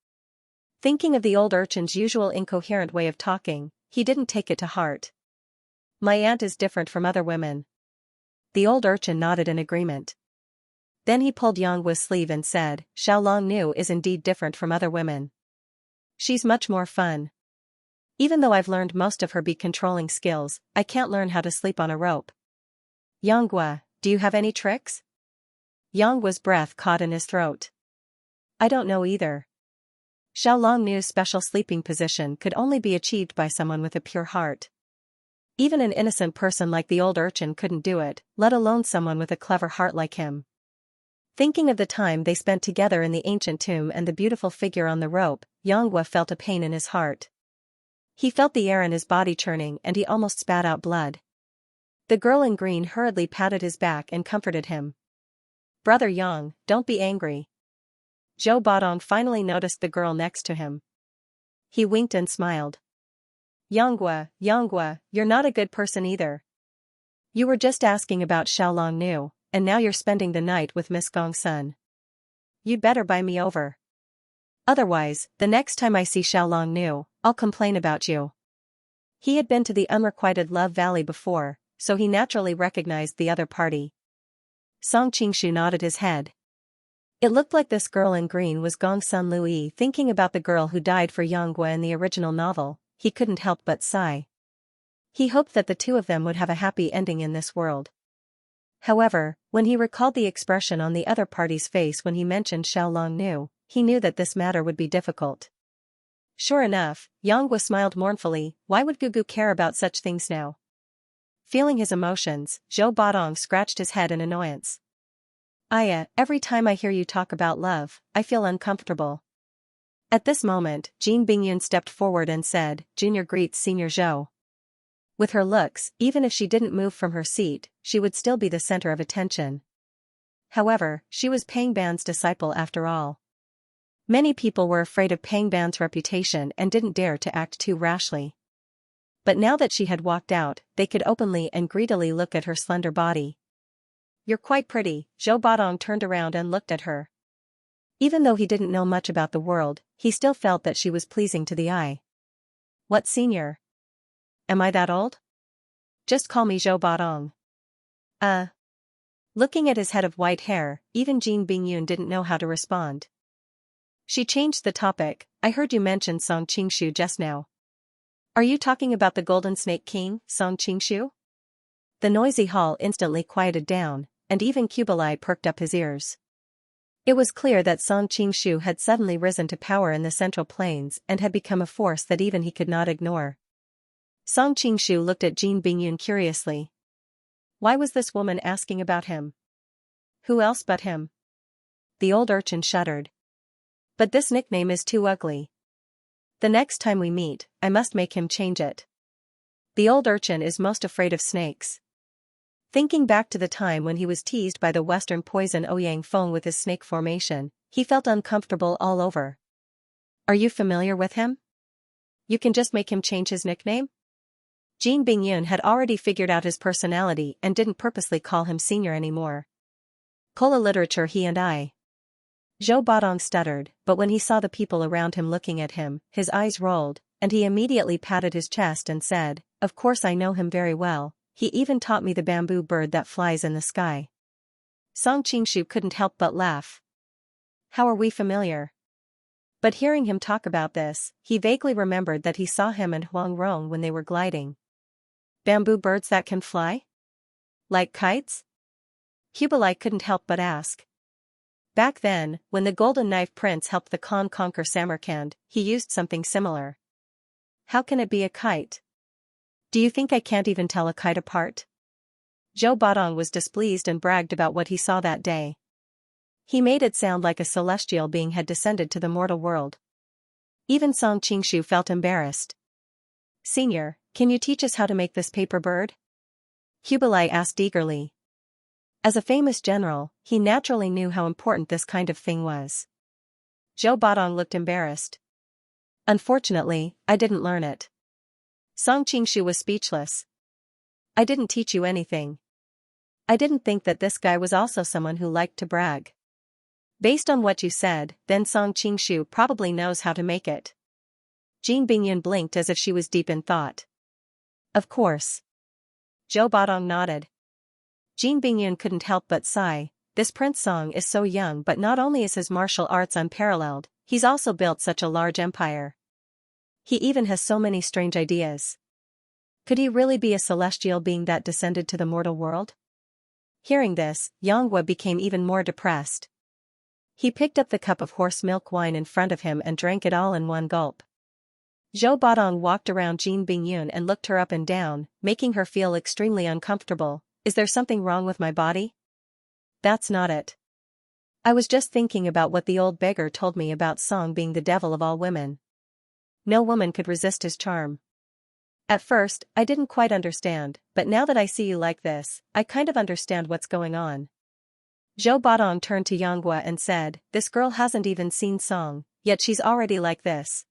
Thinking of the old urchin's usual incoherent way of talking, he didn't take it to heart. My aunt is different from other women. The old urchin nodded in agreement. Then he pulled Xianxia's sleeve and said, Xiaolong is indeed different from other women. She's much more fun. Even though I've learned most of her bee controlling skills, I can't learn how to sleep on a rope. Xianxia, do you have any tricks? Xianxia's breath caught in his throat. I don't know either. Xiaolong's special sleeping position could only be achieved by someone with a pure heart. Even an innocent person like the old urchin couldn't do it, let alone someone with a clever heart like him. Thinking of the time they spent together in the ancient tomb and the beautiful figure on the rope, Xianxia felt a pain in his heart. He felt the air in his body churning and he almost spat out blood. The girl in green hurriedly patted his back and comforted him. Brother Yang, don't be angry. Zhou Badong finally noticed the girl next to him. He winked and smiled. Xianxia, you're not a good person either. You were just asking about Xiaolong, and now you're spending the night with Miss Gongsun. You'd better buy me over. Otherwise, the next time I see Xiaolong, I'll complain about you. He had been to the unrequited Love Valley before, so he naturally recognized the other party. Song Qingshu nodded his head. It looked like this girl in green was Gongsun Lui. Thinking about the girl who died for Xianxia in the original novel, he couldn't help but sigh. He hoped that the two of them would have a happy ending in this world. However, when he recalled the expression on the other party's face when he mentioned Xiaolong, he knew that this matter would be difficult. Sure enough, Xianxia smiled mournfully. Why would Gugu care about such things now? Feeling his emotions, Zhou Badong scratched his head in annoyance. Aya, every time I hear you talk about love, I feel uncomfortable. At this moment, Jean Bingyun stepped forward and said, Junior greets Senior Zhou. With her looks, even if she didn't move from her seat, she would still be the center of attention. However, she was Pang Ban's disciple after all. Many people were afraid of Pang Ban's reputation and didn't dare to act too rashly. But now that she had walked out, they could openly and greedily look at her slender body. You're quite pretty. Zhou Badong turned around and looked at her. Even though he didn't know much about the world, he still felt that she was pleasing to the eye. What senior? Am I that old? Just call me Zhou Badong. Looking at his head of white hair, even Jean Bingyun didn't know how to respond. She changed the topic. I heard you mention Song Qingshu just now. Are you talking about the Golden Snake King, Song Qingshu? The noisy hall instantly quieted down, and even Kubilai perked up his ears. It was clear that Song Qingshu had suddenly risen to power in the Central Plains and had become a force that even he could not ignore. Song Qingshu looked at Jean Bingyun curiously. Why was this woman asking about him? Who else but him? The old urchin shuddered. But this nickname is too ugly. The next time we meet, I must make him change it. The old urchin is most afraid of snakes. Thinking back to the time when he was teased by the Western poison Ouyang Feng with his snake formation, he felt uncomfortable all over. Are you familiar with him? You can just make him change his nickname? Jean Bingyun had already figured out his personality and didn't purposely call him senior anymore. Cola literature he and I. Zhou Badong stuttered, but when he saw the people around him looking at him, his eyes rolled, and he immediately patted his chest and said, Of course I know him very well. He even taught me the bamboo bird that flies in the sky. Song Qingshu couldn't help but laugh. How are we familiar? But hearing him talk about this, he vaguely remembered that he saw him and Huang Rong when they were gliding. Bamboo birds that can fly? Like kites? Kubilai couldn't help but ask. Back then, when the Golden Knife Prince helped the Khan conquer Samarkand, he used something similar. How can it be a kite? Do you think I can't even tell a kite apart? Zhou Badong was displeased and bragged about what he saw that day. He made it sound like a celestial being had descended to the mortal world. Even Song Qingshu felt embarrassed. Senior, can you teach us how to make this paper bird? Hubelai asked eagerly. As a famous general, he naturally knew how important this kind of thing was. Zhou Badong looked embarrassed. Unfortunately, I didn't learn it. Song Qingshu was speechless. I didn't teach you anything. I didn't think that this guy was also someone who liked to brag. Based on what you said, then Song Qingshu probably knows how to make it. Jin Bingyun blinked as if she was deep in thought. Of course. Zhou Badong nodded. Jin Bingyun couldn't help but sigh. This Prince Song is so young, but not only is his martial arts unparalleled, he's also built such a large empire. He even has so many strange ideas. Could he really be a celestial being that descended to the mortal world? Hearing this, Yanghua became even more depressed. He picked up the cup of horse milk wine in front of him and drank it all in one gulp. Zhou Badong walked around Jin Bingyun and looked her up and down, making her feel extremely uncomfortable. Is there something wrong with my body? That's not it. I was just thinking about what the old beggar told me about Song being the devil of all women. No woman could resist his charm. At first, I didn't quite understand, but now that I see you like this, I kind of understand what's going on. Zhou Badong turned to Yanghua and said, this girl hasn't even seen Song, yet she's already like this.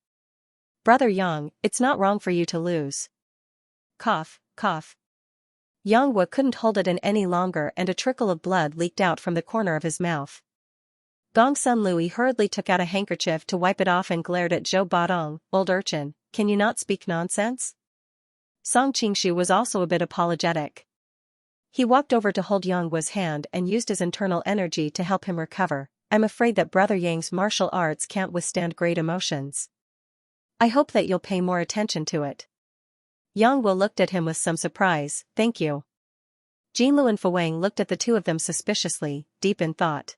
Brother Yang, it's not wrong for you to lose. Cough, cough. Yanghua couldn't hold it in any longer and a trickle of blood leaked out from the corner of his mouth. Gongsun Lui hurriedly took out a handkerchief to wipe it off and glared at Zhou Badong. Old urchin, can you not speak nonsense? Song Qingshu was also a bit apologetic. He walked over to hold Yanghua's hand and used his internal energy to help him recover. I'm afraid that Brother Yang's martial arts can't withstand great emotions. I hope that you'll pay more attention to it. Yanghua looked at him with some surprise. Thank you. Jinlu and Fuwang looked at the two of them suspiciously, deep in thought.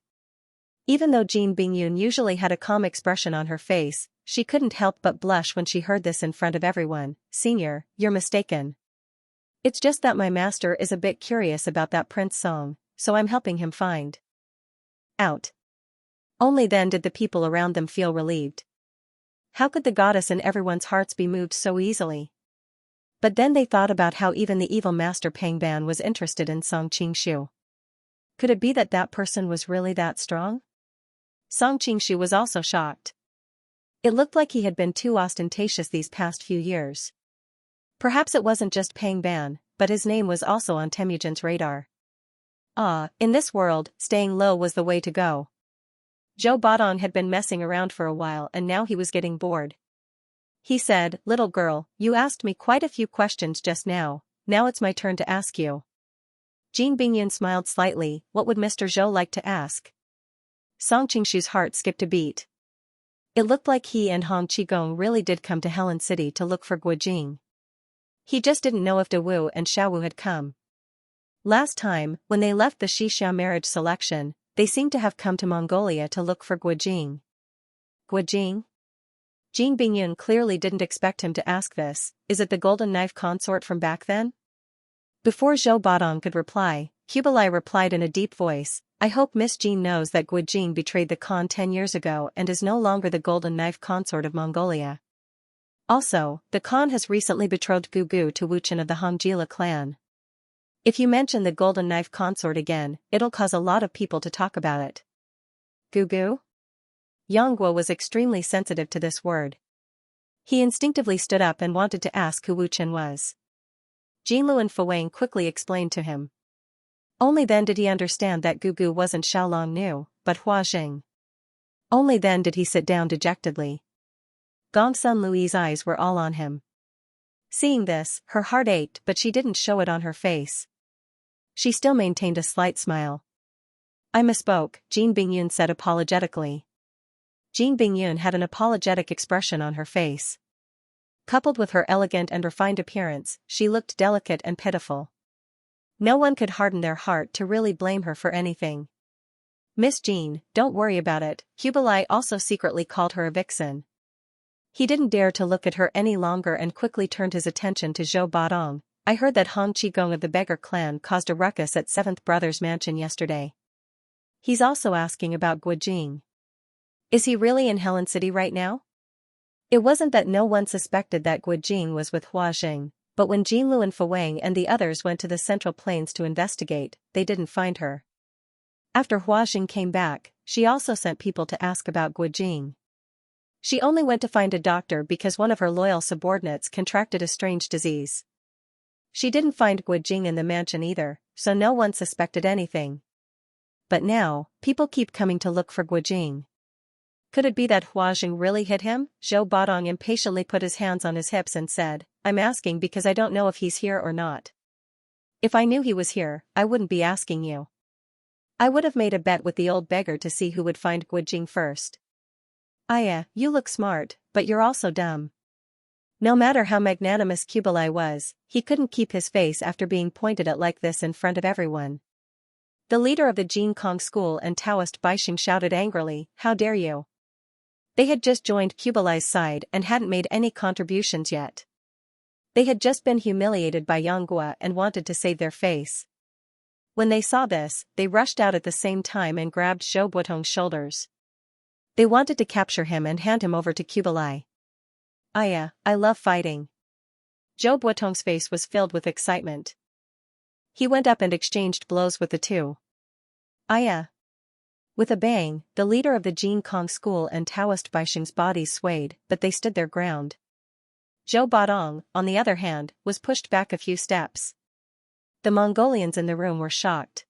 Even though Jin Bingyun usually had a calm expression on her face, she couldn't help but blush when she heard this in front of everyone. Senior, you're mistaken. It's just that my master is a bit curious about that Prince Song, so I'm helping him find out. Only then did the people around them feel relieved. How could the goddess in everyone's hearts be moved so easily? But then they thought about how even the evil master Pang Ban was interested in Song Qingshu. Could it be that that person was really that strong? Song Qingshu was also shocked. It looked like he had been too ostentatious these past few years. Perhaps it wasn't just Pang Ban, but his name was also on Temujin's radar. In this world, staying low was the way to go. Zhou Badong had been messing around for a while and now he was getting bored. He said, little girl, you asked me quite a few questions just now it's my turn to ask you. Jin Bingyun smiled slightly. What would Mr. Zhou like to ask? Song Qingshu's heart skipped a beat. It looked like he and Hong Qigong really did come to Helen City to look for Guojing. He just didn't know if Dawu and Xiaowu had come. Last time, when they left the Xianxia marriage selection, they seemed to have come to Mongolia to look for Guojing. Guojing? Jin Bingyun clearly didn't expect him to ask this. Is it the golden knife consort from back then? Before Zhou Badong could reply, Hubelai replied in a deep voice, I hope Miss Jin knows that Guojing betrayed the Khan 10 years ago and is no longer the golden knife consort of Mongolia. Also, the Khan has recently betrothed Gugu to Wuchen of the Hongjila clan. If you mention the golden knife consort again, it'll cause a lot of people to talk about it. Gugu? Yanghua was extremely sensitive to this word. He instinctively stood up and wanted to ask who Wuchen was. Jinlu and Fuwang quickly explained to him. Only then did he understand that Gugu wasn't Xiaolong Nu, but Hua Jing. Only then did he sit down dejectedly. Gongsun Lui's eyes were all on him. Seeing this, her heart ached but she didn't show it on her face. She still maintained a slight smile. I misspoke, Jin Bingyun said apologetically. Jin Bingyun had an apologetic expression on her face. Coupled with her elegant and refined appearance, she looked delicate and pitiful. No one could harden their heart to really blame her for anything. Miss Jean, don't worry about it, Hubelai also secretly called her a vixen. He didn't dare to look at her any longer and quickly turned his attention to Zhou Badong. I heard that Hong Qigong of the beggar clan caused a ruckus at 7th Brother's mansion yesterday. He's also asking about Guojing. Is he really in Helen City right now? It wasn't that no one suspected that Gu Jing was with Hua Jing, but when Jinlu and Fawang and the others went to the Central Plains to investigate, they didn't find her. After Hua Jing came back, she also sent people to ask about Gu Jing. She only went to find a doctor because one of her loyal subordinates contracted a strange disease. She didn't find Gu Jing in the mansion either, so no one suspected anything. But now, people keep coming to look for Gu Jing. Could it be that Hua Jing really hit him? Zhou Badong impatiently put his hands on his hips and said, I'm asking because I don't know if he's here or not. If I knew he was here, I wouldn't be asking you. I would have made a bet with the old beggar to see who would find Gu Jing first. Aya, you look smart, but you're also dumb. No matter how magnanimous Kublai was, he couldn't keep his face after being pointed at like this in front of everyone. The leader of the Jin Kong school and Taoist Baixing shouted angrily, how dare you? They had just joined Kublai's side and hadn't made any contributions yet. They had just been humiliated by Yanghua and wanted to save their face. When they saw this, they rushed out at the same time and grabbed Zhou Buotong's shoulders. They wanted to capture him and hand him over to Kublai. Aya, I love fighting. Zhou Buotong's face was filled with excitement. He went up and exchanged blows with the two. Aya. With a bang, the leader of the Jin Kong school and Taoist Baixing's bodies swayed, but they stood their ground. Zhou Badong, on the other hand, was pushed back a few steps. The Mongolians in the room were shocked.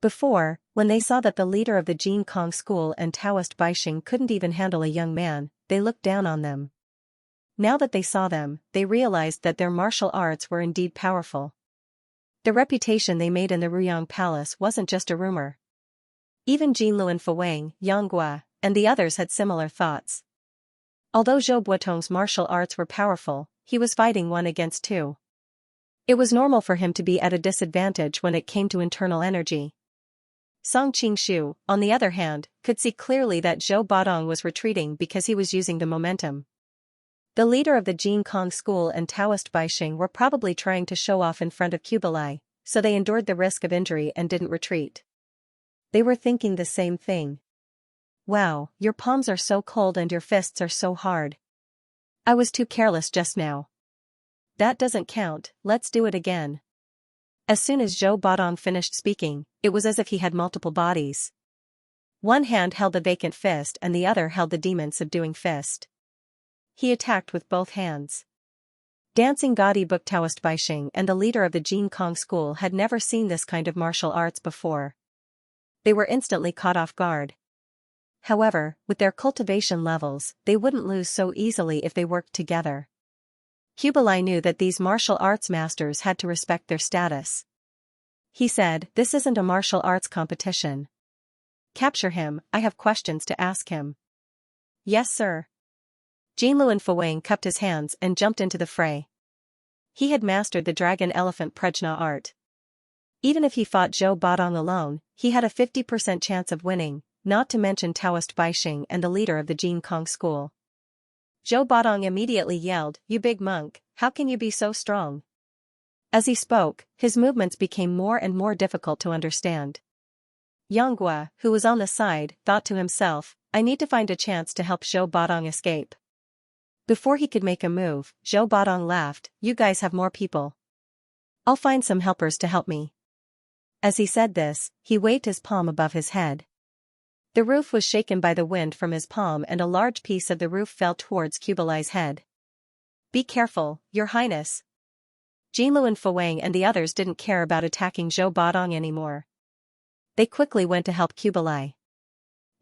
Before, when they saw that the leader of the Jin Kong school and Taoist Baixing couldn't even handle a young man, they looked down on them. Now that they saw them, they realized that their martial arts were indeed powerful. The reputation they made in the Ruyang Palace wasn't just a rumor. Even Jinlu and Fawang, Yanghua, and the others had similar thoughts. Although Zhou Buotong's martial arts were powerful, he was fighting 1 against 2. It was normal for him to be at a disadvantage when it came to internal energy. Song Qingshu, on the other hand, could see clearly that Zhou Badong was retreating because he was using the momentum. The leader of the Jin Kong school and Taoist Baixing were probably trying to show off in front of Kublai, so they endured the risk of injury and didn't retreat. They were thinking the same thing. Wow, your palms are so cold and your fists are so hard. I was too careless just now. That doesn't count, let's do it again. As soon as Zhou Badong finished speaking, it was as if he had multiple bodies. One hand held the vacant fist and the other held the demon-subduing fist. He attacked with both hands. Dancing Audiobook Taoist Baixing and the leader of the Jin Kong school had never seen this kind of martial arts before. They were instantly caught off guard. However, with their cultivation levels, they wouldn't lose so easily if they worked together. Kublai knew that these martial arts masters had to respect their status. He said, this isn't a martial arts competition. Capture him, I have questions to ask him. Yes sir. Jinlu and Fawang cupped his hands and jumped into the fray. He had mastered the dragon elephant prajna art. Even if he fought Zhou Badong alone, he had a 50% chance of winning, not to mention Taoist Baixing and the leader of the Jin Kong school. Zhou Badong immediately yelled, you big monk, how can you be so strong? As he spoke, his movements became more and more difficult to understand. Yanghua, who was on the side, thought to himself, I need to find a chance to help Zhou Badong escape. Before he could make a move, Zhou Badong laughed, you guys have more people. I'll find some helpers to help me. As he said this, he waved his palm above his head. The roof was shaken by the wind from his palm and a large piece of the roof fell towards Kublai's head. Be careful, Your Highness. Jinlu and Fawang and the others didn't care about attacking Zhou Badong anymore. They quickly went to help Kublai.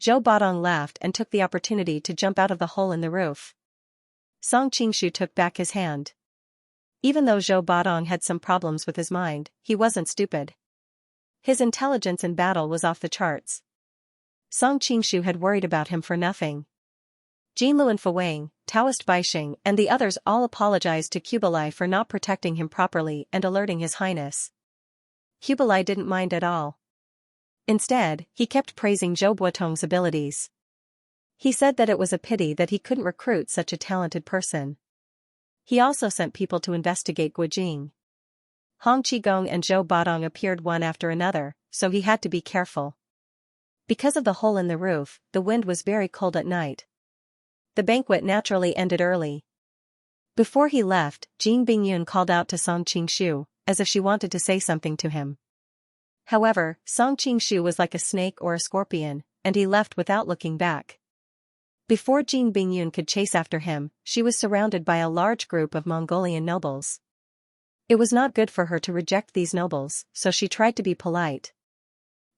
Zhou Badong laughed and took the opportunity to jump out of the hole in the roof. Song Qingshu took back his hand. Even though Zhou Badong had some problems with his mind, he wasn't stupid. His intelligence in battle was off the charts. Song Qingshu had worried about him for nothing. Jinlu and Fawang, Taoist Baixing and the others all apologized to Kublai for not protecting him properly and alerting His Highness. Kublai didn't mind at all. Instead, he kept praising Zhou Buotong's abilities. He said that it was a pity that he couldn't recruit such a talented person. He also sent people to investigate Gu Jing. Hong Qigong and Zhou Badong appeared one after another, so he had to be careful. Because of the hole in the roof, the wind was very cold at night. the banquet naturally ended early. Before he left, Jin Bingyun called out to Song Qingshu, as if she wanted to say something to him. However, Song Qingshu was like a snake or a scorpion, and he left without looking back. Before Jin Bingyun could chase after him, she was surrounded by a large group of Mongolian nobles. It was not good for her to reject these nobles, so she tried to be polite.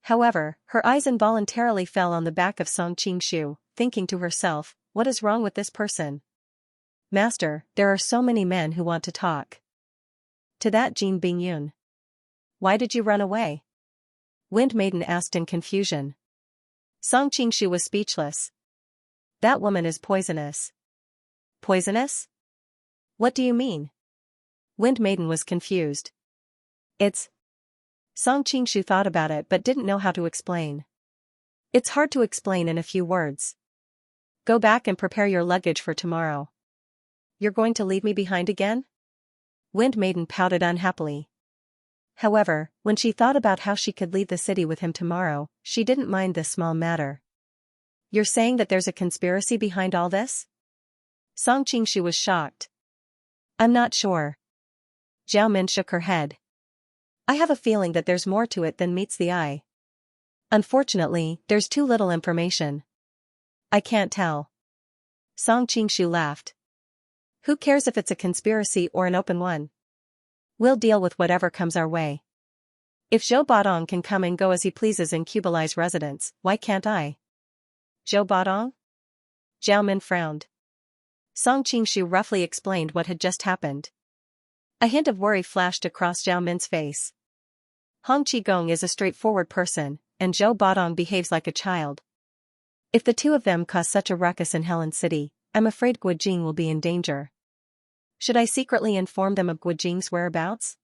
However, her eyes involuntarily fell on the back of Song Qingshu, thinking to herself, what is wrong with this person? Master, there are so many men who want to talk. To that Jin Bingyun. Why did you run away? Wind Maiden asked in confusion. Song Qingshu was speechless. That woman is poisonous. Poisonous? What do you mean? Wind Maiden was confused. It's... Song Qingshu thought about it but didn't know how to explain. It's hard to explain in a few words. Go back and prepare your luggage for tomorrow. You're going to leave me behind again? Wind Maiden pouted unhappily. However, when she thought about how she could leave the city with him tomorrow, she didn't mind this small matter. You're saying that there's a conspiracy behind all this? Song Qingshu was shocked. I'm not sure. Zhao Min shook her head. I have a feeling that there's more to it than meets the eye. Unfortunately, there's too little information. I can't tell. Song Qingshu laughed. Who cares if it's a conspiracy or an open one? We'll deal with whatever comes our way. If Zhou Baodong can come and go as he pleases in Kublai's residence, why can't I? Zhou Baodong? Zhao Min frowned. Song Qingshu roughly explained what had just happened. A hint of worry flashed across Zhao Min's face. Hong Qigong is a straightforward person, and Zhou Baodong behaves like a child. If the two of them cause such a ruckus in Helen City, I'm afraid Guojing will be in danger. Should I secretly inform them of Guojing's whereabouts?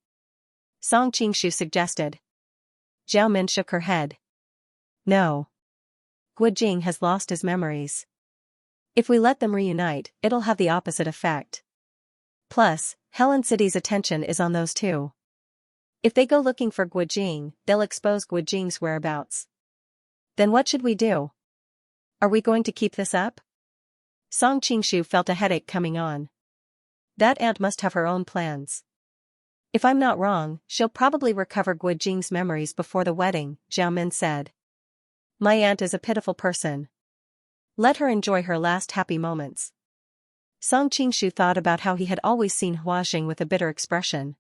Song Qingshu suggested. Zhao Min shook her head. No. Guojing has lost his memories. If we let them reunite, it'll have the opposite effect. Plus, Helen City's attention is on those two. If they go looking for Guojing, they'll expose Guojing's whereabouts. Then what should we do? Are we going to keep this up? Song Qingshu felt a headache coming on. That aunt must have her own plans. If I'm not wrong, she'll probably recover Guojing's memories before the wedding, Zhao Min said. My aunt is a pitiful person. Let her enjoy her last happy moments. Song Qingshu thought about how he had always seen Huajing with a bitter expression.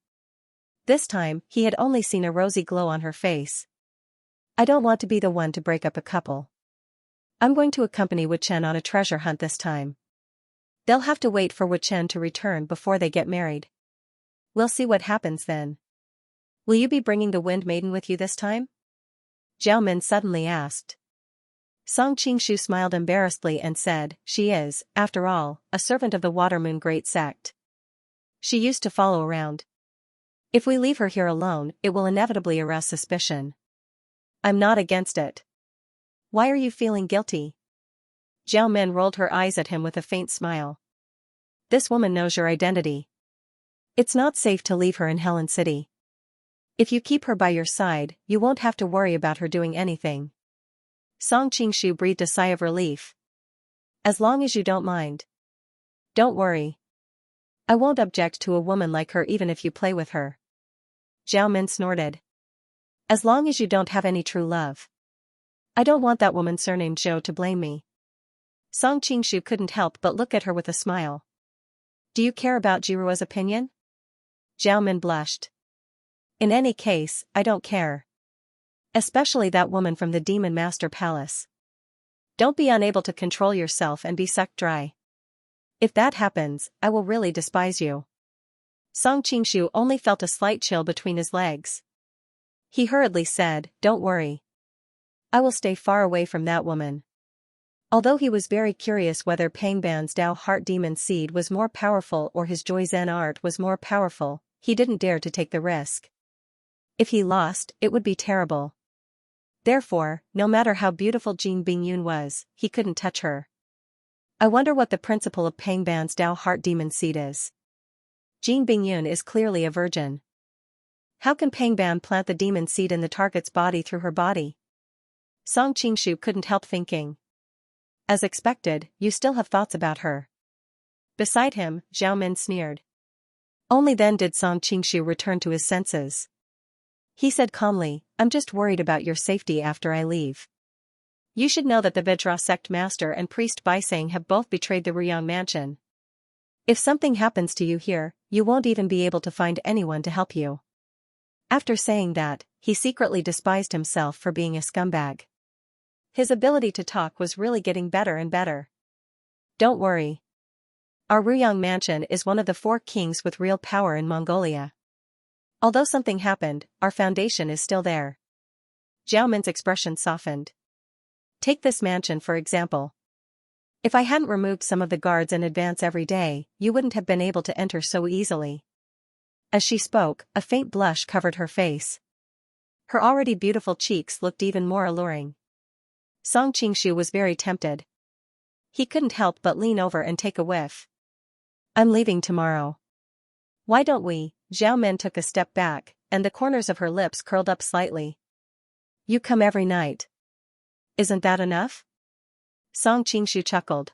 This time, he had only seen a rosy glow on her face. I don't want to be the one to break up a couple. I'm going to accompany Wu Chen on a treasure hunt this time. They'll have to wait for Wu Chen to return before they get married. We'll see what happens then. Will you be bringing the Wind Maiden with you this time? Zhao Min suddenly asked. Song Qingshu smiled embarrassedly and said, she is, after all, a servant of the Water Moon Great Sect. She used to follow around. If we leave her here alone, it will inevitably arouse suspicion. I'm not against it. Why are you feeling guilty? Zhao Min rolled her eyes at him with a faint smile. This woman knows your identity. It's not safe to leave her in Helen City. If you keep her by your side, you won't have to worry about her doing anything. Song Qingshu breathed a sigh of relief. As long as you don't mind. Don't worry. I won't object to a woman like her even if you play with her. Zhao Min snorted. As long as you don't have any true love. I don't want that woman surnamed Zhou to blame me. Song Qingshu couldn't help but look at her with a smile. Do you care about Jiruo's opinion? Zhao Min blushed. In any case, I don't care. Especially that woman from the Demon Master Palace. Don't be unable to control yourself and be sucked dry. If that happens, I will really despise you. Song Qingshu only felt a slight chill between his legs. He hurriedly said, don't worry. I will stay far away from that woman. Although he was very curious whether Pangban's Dao Heart Demon Seed was more powerful or his Joy Zen Art was more powerful, he didn't dare to take the risk. If he lost, it would be terrible. Therefore, no matter how beautiful Jin Bingyun was, he couldn't touch her. I wonder what the principle of Pangban's Dao Heart Demon Seed is. Jin Bingyun is clearly a virgin. How can Pangban plant the demon seed in the target's body through her body? Song Qingshu couldn't help thinking. As expected, you still have thoughts about her. Beside him, Zhao Min sneered. Only then did Song Qingshu return to his senses. He said calmly, I'm just worried about your safety after I leave. You should know that the Vajra sect master and priest Baisang have both betrayed the Ruyang mansion. If something happens to you here, you won't even be able to find anyone to help you. After saying that, he secretly despised himself for being a scumbag. His ability to talk was really getting better and better. Don't worry. Our Ruyang mansion is one of the 4 kings with real power in Mongolia. Although something happened, our foundation is still there. Zhao Min's expression softened. Take this mansion for example. If I hadn't removed some of the guards in advance every day, you wouldn't have been able to enter so easily. As she spoke, a faint blush covered her face. Her already beautiful cheeks looked even more alluring. Song Qingshu was very tempted. He couldn't help but lean over and take a whiff. I'm leaving tomorrow. Why don't we? Zhao Min took a step back, and the corners of her lips curled up slightly. You come every night. Isn't that enough? Song Qingshu chuckled.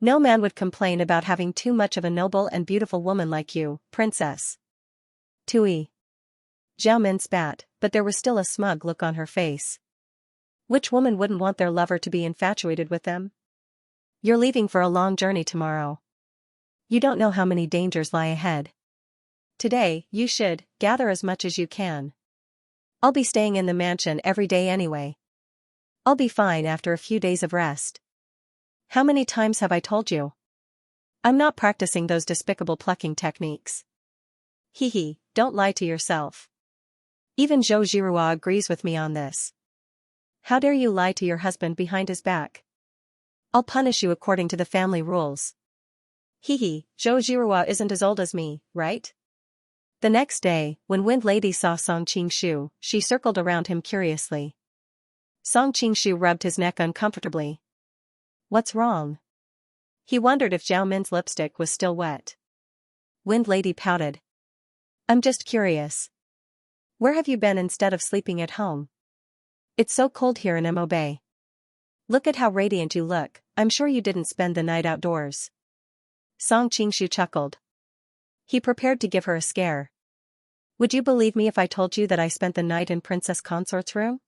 No man would complain about having too much of a noble and beautiful woman like you, princess. Tui. Zhao Min spat, but there was still a smug look on her face. Which woman wouldn't want their lover to be infatuated with them? You're leaving for a long journey tomorrow. You don't know how many dangers lie ahead. Today, you should gather as much as you can. I'll be staying in the mansion every day anyway. I'll be fine after a few days of rest. How many times have I told you? I'm not practicing those despicable plucking techniques. Hee, don't lie to yourself. Even Zhou Jirua agrees with me on this. How dare you lie to your husband behind his back? I'll punish you according to the family rules. Zhou Jirua isn't as old as me, right? The next day, when Wind Lady saw Song Qingshu, she circled around him curiously. Song Qingshu rubbed his neck uncomfortably. What's wrong? He wondered if Zhao Min's lipstick was still wet. Wind Lady pouted. I'm just curious. Where have you been instead of sleeping at home? It's so cold here in Mo Bay. Look at how radiant you look, I'm sure you didn't spend the night outdoors. Song Qingshu chuckled. He prepared to give her a scare. Would you believe me if I told you that I spent the night in Princess Consort's room?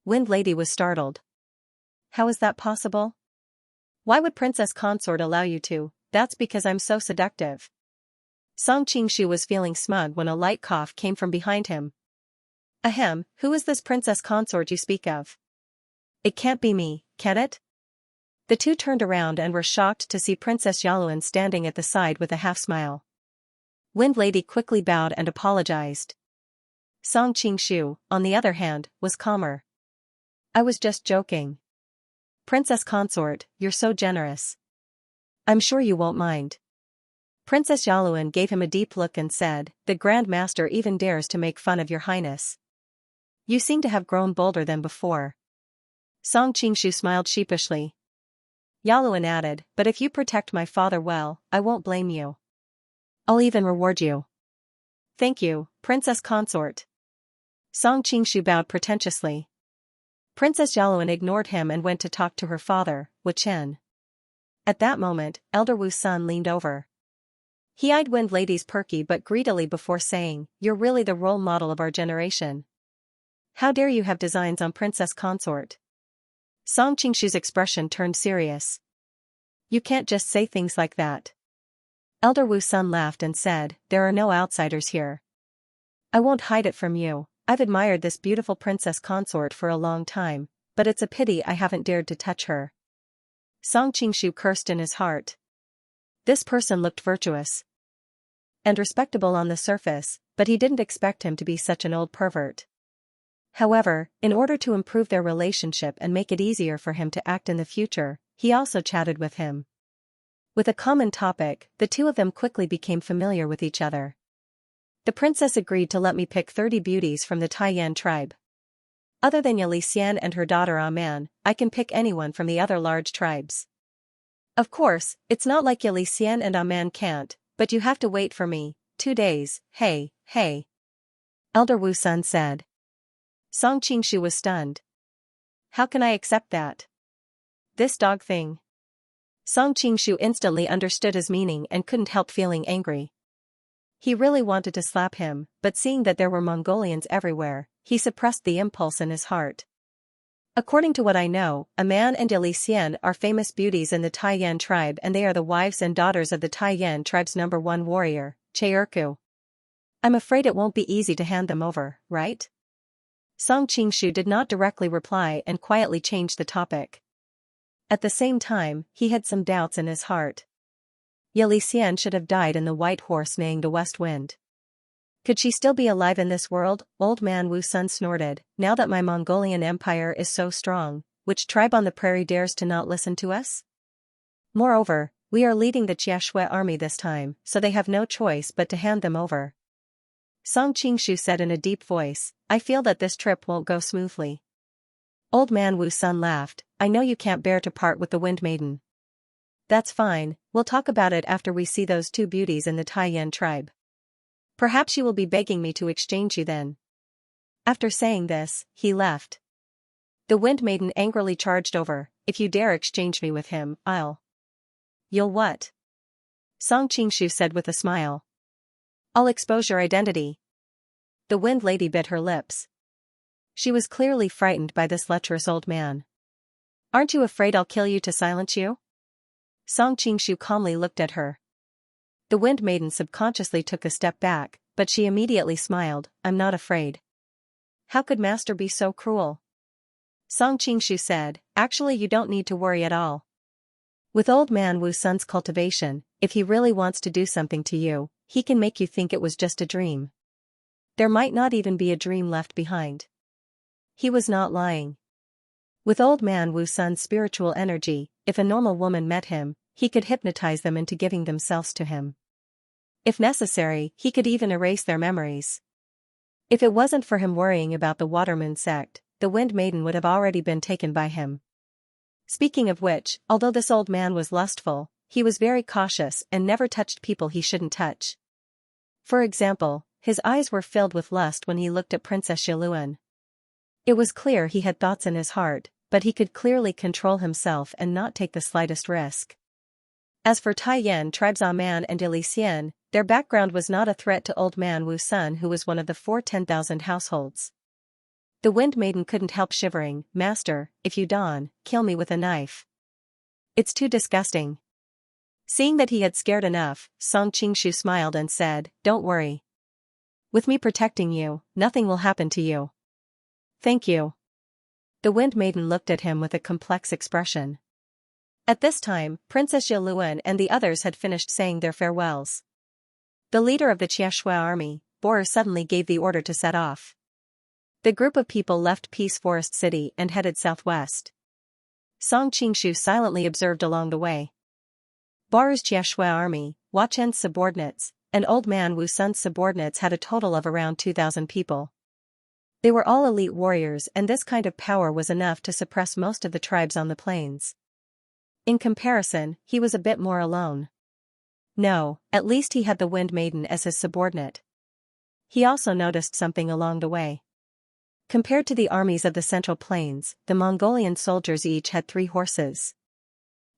Wind Lady was startled. How is that possible? Why would Princess Consort allow you to? That's because I'm so seductive. Song Qingshu was feeling smug when a light cough came from behind him. Ahem, who is this Princess Consort you speak of? It can't be me, can it? The two turned around and were shocked to see Princess Yaluan standing at the side with a half-smile. Wind Lady quickly bowed and apologized. Song Qingshu, on the other hand, was calmer. I was just joking. Princess Consort, you're so generous. I'm sure you won't mind. Princess Yaluan gave him a deep look and said, the Grand Master even dares to make fun of your highness. You seem to have grown bolder than before. Song Qingshu smiled sheepishly. Yaluan added, but if you protect my father well, I won't blame you. I'll even reward you. Thank you, Princess Consort. Song Qingshu bowed pretentiously. Princess Yaluan ignored him and went to talk to her father, Wu Chen. At that moment, Elder Wu's son leaned over. He eyed Wind Lady's perky but greedily before saying, you're really the role model of our generation. How dare you have designs on Princess Consort? Song Qingshu's expression turned serious. You can't just say things like that. Elder Wu's son laughed and said, there are no outsiders here. I won't hide it from you, I've admired this beautiful Princess Consort for a long time, but it's a pity I haven't dared to touch her. Song Qingshu cursed in his heart. This person looked virtuous and respectable on the surface, but he didn't expect him to be such an old pervert. However, in order to improve their relationship and make it easier for him to act in the future, he also chatted with him. With a common topic, the two of them quickly became familiar with each other. The princess agreed to let me pick 30 beauties from the Taiyan tribe. Other than Yali Xian and her daughter Aman, I can pick anyone from the other large tribes. Of course, it's not like Yali Xian and Aman can't, but you have to wait for me, 2 days, hey. Elder Wu Sun said. Song Qingshu was stunned. How can I accept that? This dog thing. Song Qingshu instantly understood his meaning and couldn't help feeling angry. He really wanted to slap him, but seeing that there were Mongolians everywhere, he suppressed the impulse in his heart. According to what I know, a man and Xianxia are famous beauties in the Taiyan tribe, and they are the wives and daughters of the Taiyan tribe's #1 warrior, Cheerku. I'm afraid it won't be easy to hand them over, right? Song Qingshu did not directly reply and quietly changed the topic. At the same time, he had some doubts in his heart. Xian should have died in the white horse neighing the west wind. Could she still be alive in this world? Old man Wu Sun snorted. Now that my Mongolian empire is so strong, which tribe on the prairie dares to not listen to us? Moreover, we are leading the Xianxia army this time, so they have no choice but to hand them over. Song Qingshu said in a deep voice, I feel that this trip won't go smoothly. Old man Wu Sun laughed. I know you can't bear to part with the Wind Maiden. That's fine, we'll talk about it after we see those two beauties in the Taiyan tribe. Perhaps you will be begging me to exchange you then. After saying this, he left. The Wind Maiden angrily charged over. If you dare exchange me with him, You'll what? Song Qingshu said with a smile. I'll expose your identity. The Wind Lady bit her lips. She was clearly frightened by this lecherous old man. Aren't you afraid I'll kill you to silence you? Song Qingshu calmly looked at her. The Wind Maiden subconsciously took a step back, but she immediately smiled. I'm not afraid. How could Master be so cruel? Song Qingshu said, actually you don't need to worry at all. With old man Wu Sun's cultivation, if he really wants to do something to you, he can make you think it was just a dream. There might not even be a dream left behind. He was not lying. With old man Wu Sun's spiritual energy, if a normal woman met him, he could hypnotize them into giving themselves to him. If necessary, he could even erase their memories. If it wasn't for him worrying about the Watermoon sect, the Wind Maiden would have already been taken by him. Speaking of which, although this old man was lustful, he was very cautious and never touched people he shouldn't touch. For example, his eyes were filled with lust when he looked at Princess Xiluan. It was clear he had thoughts in his heart, but he could clearly control himself and not take the slightest risk. As for Taiyan tribes Aman and Xian, their background was not a threat to old man Wu Sun, who was one of the 10,000 households. The Wind Maiden couldn't help shivering. Master, if you kill me with a knife. It's too disgusting. Seeing that he had scared enough, Song Qingshu smiled and said, don't worry. With me protecting you, nothing will happen to you. Thank you. The Wind Maiden looked at him with a complex expression. At this time, Princess Xiluan and the others had finished saying their farewells. The leader of the Xianxia army, Borer, suddenly gave the order to set off. The group of people left Peace Forest City and headed southwest. Song Qingshu silently observed along the way. Borer's Xianxia army, Wachen's subordinates, and old man Wu Sun's subordinates had a total of around 2,000 people. They were all elite warriors, and this kind of power was enough to suppress most of the tribes on the plains. In comparison, he was a bit more alone. No, at least he had the Wind Maiden as his subordinate. He also noticed something along the way. Compared to the armies of the Central Plains, the Mongolian soldiers each had 3 horses.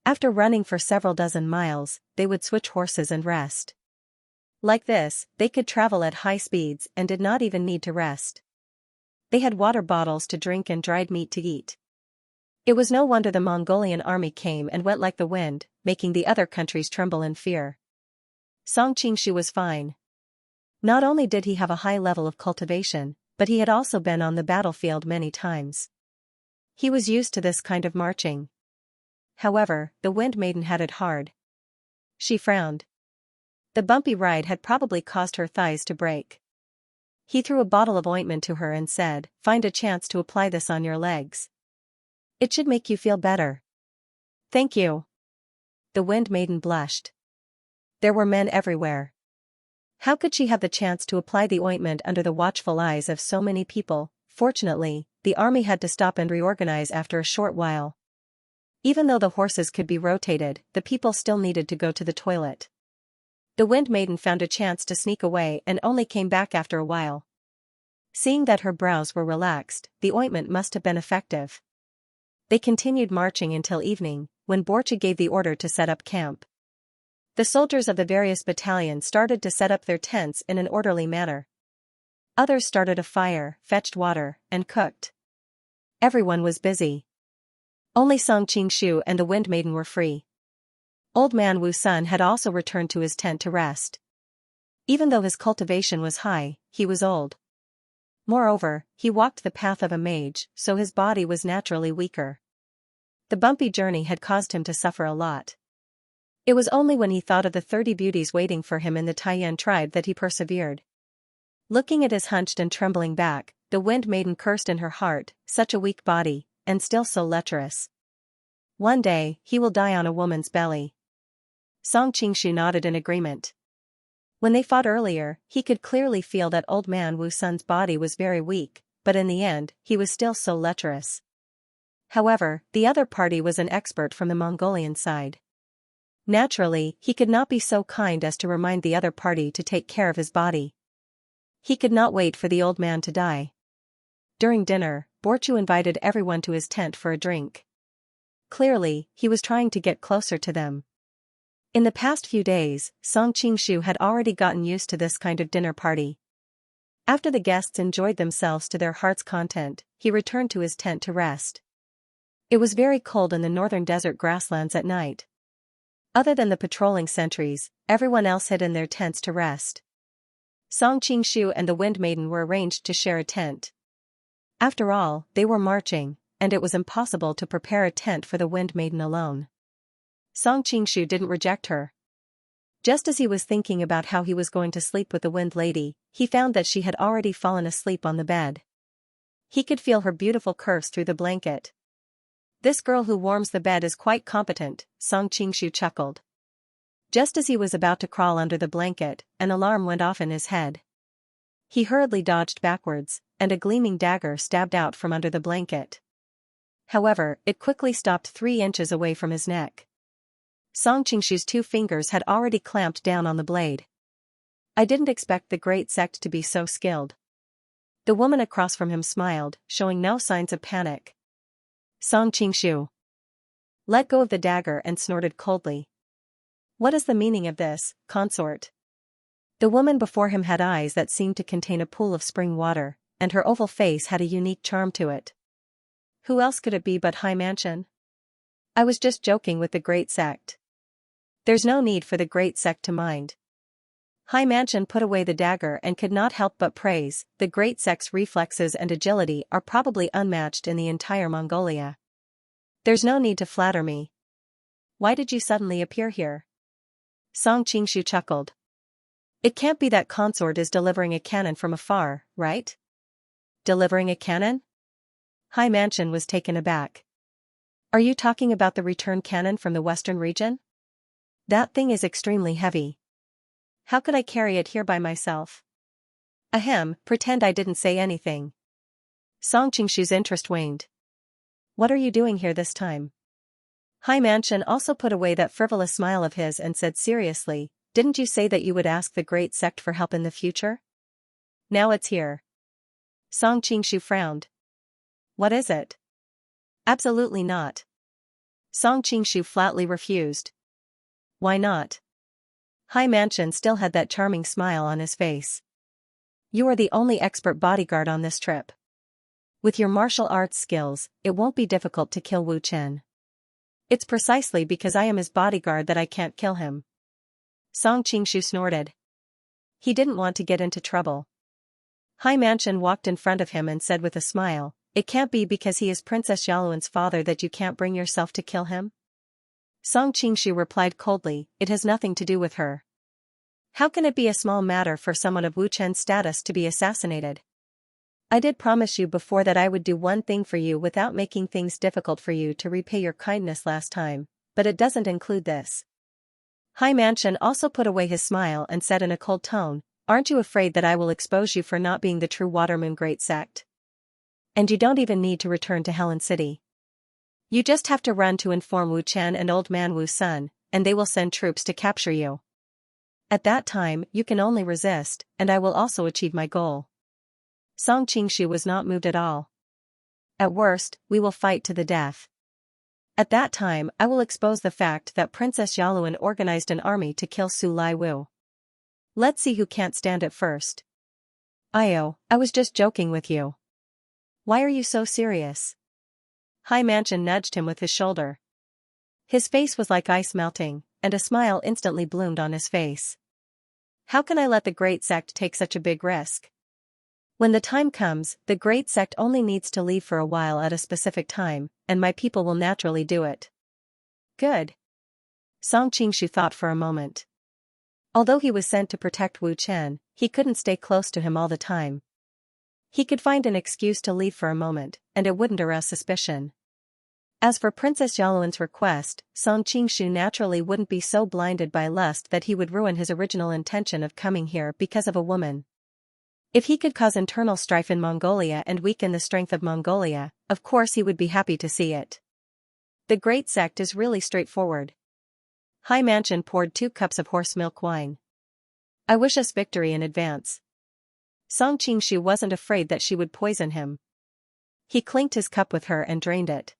After running for several dozen miles, they would switch horses and rest. Like this, they could travel at high speeds and did not even need to rest. They had water bottles to drink and dried meat to eat. It was no wonder the Mongolian army came and went like the wind, making the other countries tremble in fear. Song Qingshu was fine. Not only did he have a high level of cultivation, but he had also been on the battlefield many times. He was used to this kind of marching. However, the Wind Maiden had it hard. She frowned. The bumpy ride had probably caused her thighs to break. He threw a bottle of ointment to her and said, "Find a chance to apply this on your legs. It should make you feel better." "Thank you." The Wind Maiden blushed. There were men everywhere. How could she have the chance to apply the ointment under the watchful eyes of so many people? Fortunately, the army had to stop and reorganize after a short while. Even though the horses could be rotated, the people still needed to go to the toilet. The Wind Maiden found a chance to sneak away and only came back after a while. Seeing that her brows were relaxed, the ointment must have been effective. They continued marching until evening, when Borcha gave the order to set up camp. The soldiers of the various battalions started to set up their tents in an orderly manner. Others started a fire, fetched water, and cooked. Everyone was busy. Only Song Qingshu and the Wind Maiden were free. Old man Wu Sun had also returned to his tent to rest. Even though his cultivation was high, he was old. Moreover, he walked the path of a mage, so his body was naturally weaker. The bumpy journey had caused him to suffer a lot. It was only when he thought of the 30 beauties waiting for him in the Taiyan tribe that he persevered. Looking at his hunched and trembling back, the Wind Maiden cursed in her heart, such a weak body, and still so lecherous. One day, he will die on a woman's belly. Song Qingshu nodded in agreement. When they fought earlier, he could clearly feel that old man Wu Sun's body was very weak, but in the end, he was still so lecherous. However, the other party was an expert from the Mongolian side. Naturally, he could not be so kind as to remind the other party to take care of his body. He could not wait for the old man to die. During dinner, Borchu invited everyone to his tent for a drink. Clearly, he was trying to get closer to them. In the past few days, Song Qingshu had already gotten used to this kind of dinner party. After the guests enjoyed themselves to their heart's content, he returned to his tent to rest. It was very cold in the northern desert grasslands at night. Other than the patrolling sentries, everyone else hid in their tents to rest. Song Qingshu and the Wind Maiden were arranged to share a tent. After all, they were marching, and it was impossible to prepare a tent for the Wind Maiden alone. Song Qingshu didn't reject her. Just as he was thinking about how he was going to sleep with the Wind Lady, he found that she had already fallen asleep on the bed. He could feel her beautiful curves through the blanket. This girl who warms the bed is quite competent, Song Qingshu chuckled. Just as he was about to crawl under the blanket, an alarm went off in his head. He hurriedly dodged backwards, and a gleaming dagger stabbed out from under the blanket. However, it quickly stopped 3 inches away from his neck. Song Qingshu's 2 fingers had already clamped down on the blade. I didn't expect the great sect to be so skilled. The woman across from him smiled, showing no signs of panic. Song Qingshu let go of the dagger and snorted coldly. What is the meaning of this, consort? The woman before him had eyes that seemed to contain a pool of spring water, and her oval face had a unique charm to it. Who else could it be but High Mansion? I was just joking with the great sect. There's no need for the great sect to mind. High Mansion put away the dagger and could not help but praise, the great sect's reflexes and agility are probably unmatched in the entire Mongolia. There's no need to flatter me. Why did you suddenly appear here? Song Qingshu chuckled. It can't be that consort is delivering a cannon from afar, right? Delivering a cannon? High Mansion was taken aback. Are you talking about the return cannon from the western region? That thing is extremely heavy. How could I carry it here by myself? Ahem, pretend I didn't say anything. Song Qingshu's interest waned. What are you doing here this time? High Mansion also put away that frivolous smile of his and said seriously, didn't you say that you would ask the great sect for help in the future? Now it's here. Song Qingshu frowned. What is it? Absolutely not. Song Qingshu flatly refused. Why not? High Mansion still had that charming smile on his face. You are the only expert bodyguard on this trip. With your martial arts skills, it won't be difficult to kill Wu Chen. It's precisely because I am his bodyguard that I can't kill him. Song Qingshu snorted. He didn't want to get into trouble. High Mansion walked in front of him and said with a smile, it can't be because he is Princess Yaluan's father that you can't bring yourself to kill him? Song Qingshu replied coldly, it has nothing to do with her. How can it be a small matter for someone of Wu Chen's status to be assassinated? I did promise you before that I would do one thing for you without making things difficult for you to repay your kindness last time, but it doesn't include this. High Mansion also put away his smile and said in a cold tone, aren't you afraid that I will expose you for not being the true Watermoon Great Sect? And you don't even need to return to Helen City. You just have to run to inform Wu Chen and Old Man Wu Sun, and they will send troops to capture you. At that time, you can only resist, and I will also achieve my goal. Song Qingshu was not moved at all. At worst, we will fight to the death. At that time I will expose the fact that Princess Yaluan organized an army to kill Su Lai Wu. Let's see who can't stand it first. Io, I was just joking with you. Why are you so serious? Hai Mansion nudged him with his shoulder. His face was like ice melting, and a smile instantly bloomed on his face. How can I let the Great Sect take such a big risk? When the time comes, the Great Sect only needs to leave for a while at a specific time, and my people will naturally do it. Good. Song Qingshu thought for a moment. Although he was sent to protect Wu Chen, he couldn't stay close to him all the time. He could find an excuse to leave for a moment, and it wouldn't arouse suspicion. As for Princess Yaluan's request, Song Qingshu naturally wouldn't be so blinded by lust that he would ruin his original intention of coming here because of a woman. If he could cause internal strife in Mongolia and weaken the strength of Mongolia, of course he would be happy to see it. The Great Sect is really straightforward. Hai Mansion poured 2 cups of horse milk wine. I wish us victory in advance. Song Qingshu wasn't afraid that she would poison him. He clinked his cup with her and drained it.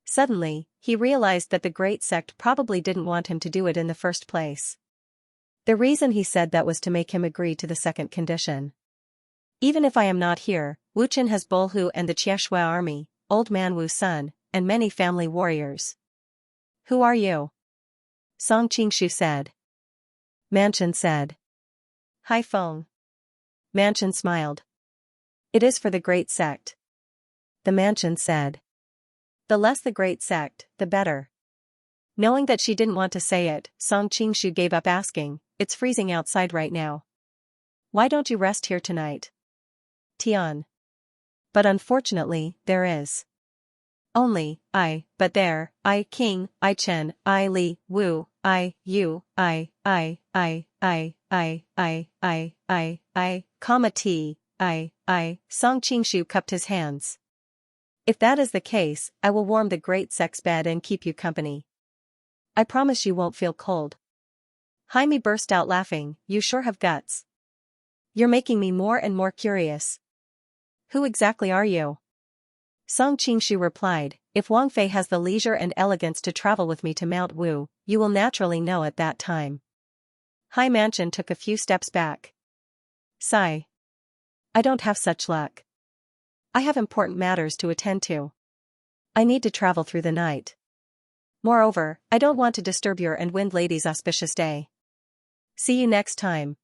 Suddenly, he realized that the Great Sect probably didn't want him to do it in the first place. The reason he said that was to make him agree to the second condition. Even if I am not here, Wu Chen has Bolhu and the Qianxia army, old man Wu Sun, and many family warriors. Who are you? Song Qingshu said. Mansion said. Hai Feng. Mansion smiled. It is for the Great Sect. The Mansion said. The less the Great Sect, the better. Knowing that she didn't want to say it, Song Qingshu gave up asking, it's freezing outside right now. Why don't you rest here tonight? Tian. But unfortunately, there is. Only, but there, King, Chen, Li, Wu, Yu, T, Song Qingshu cupped his hands. If that is the case, I will warm the Great Sect's bed and keep you company. I promise you won't feel cold. Jaime burst out laughing, you sure have guts. You're making me more and more curious. Who exactly are you? Song Qingshu replied, if Wang Fei has the leisure and elegance to travel with me to Mount Wu, you will naturally know at that time. Hai Mansion took a few steps back. Sigh. I don't have such luck. I have important matters to attend to. I need to travel through the night. Moreover, I don't want to disturb your and Wind Lady's auspicious day. See you next time.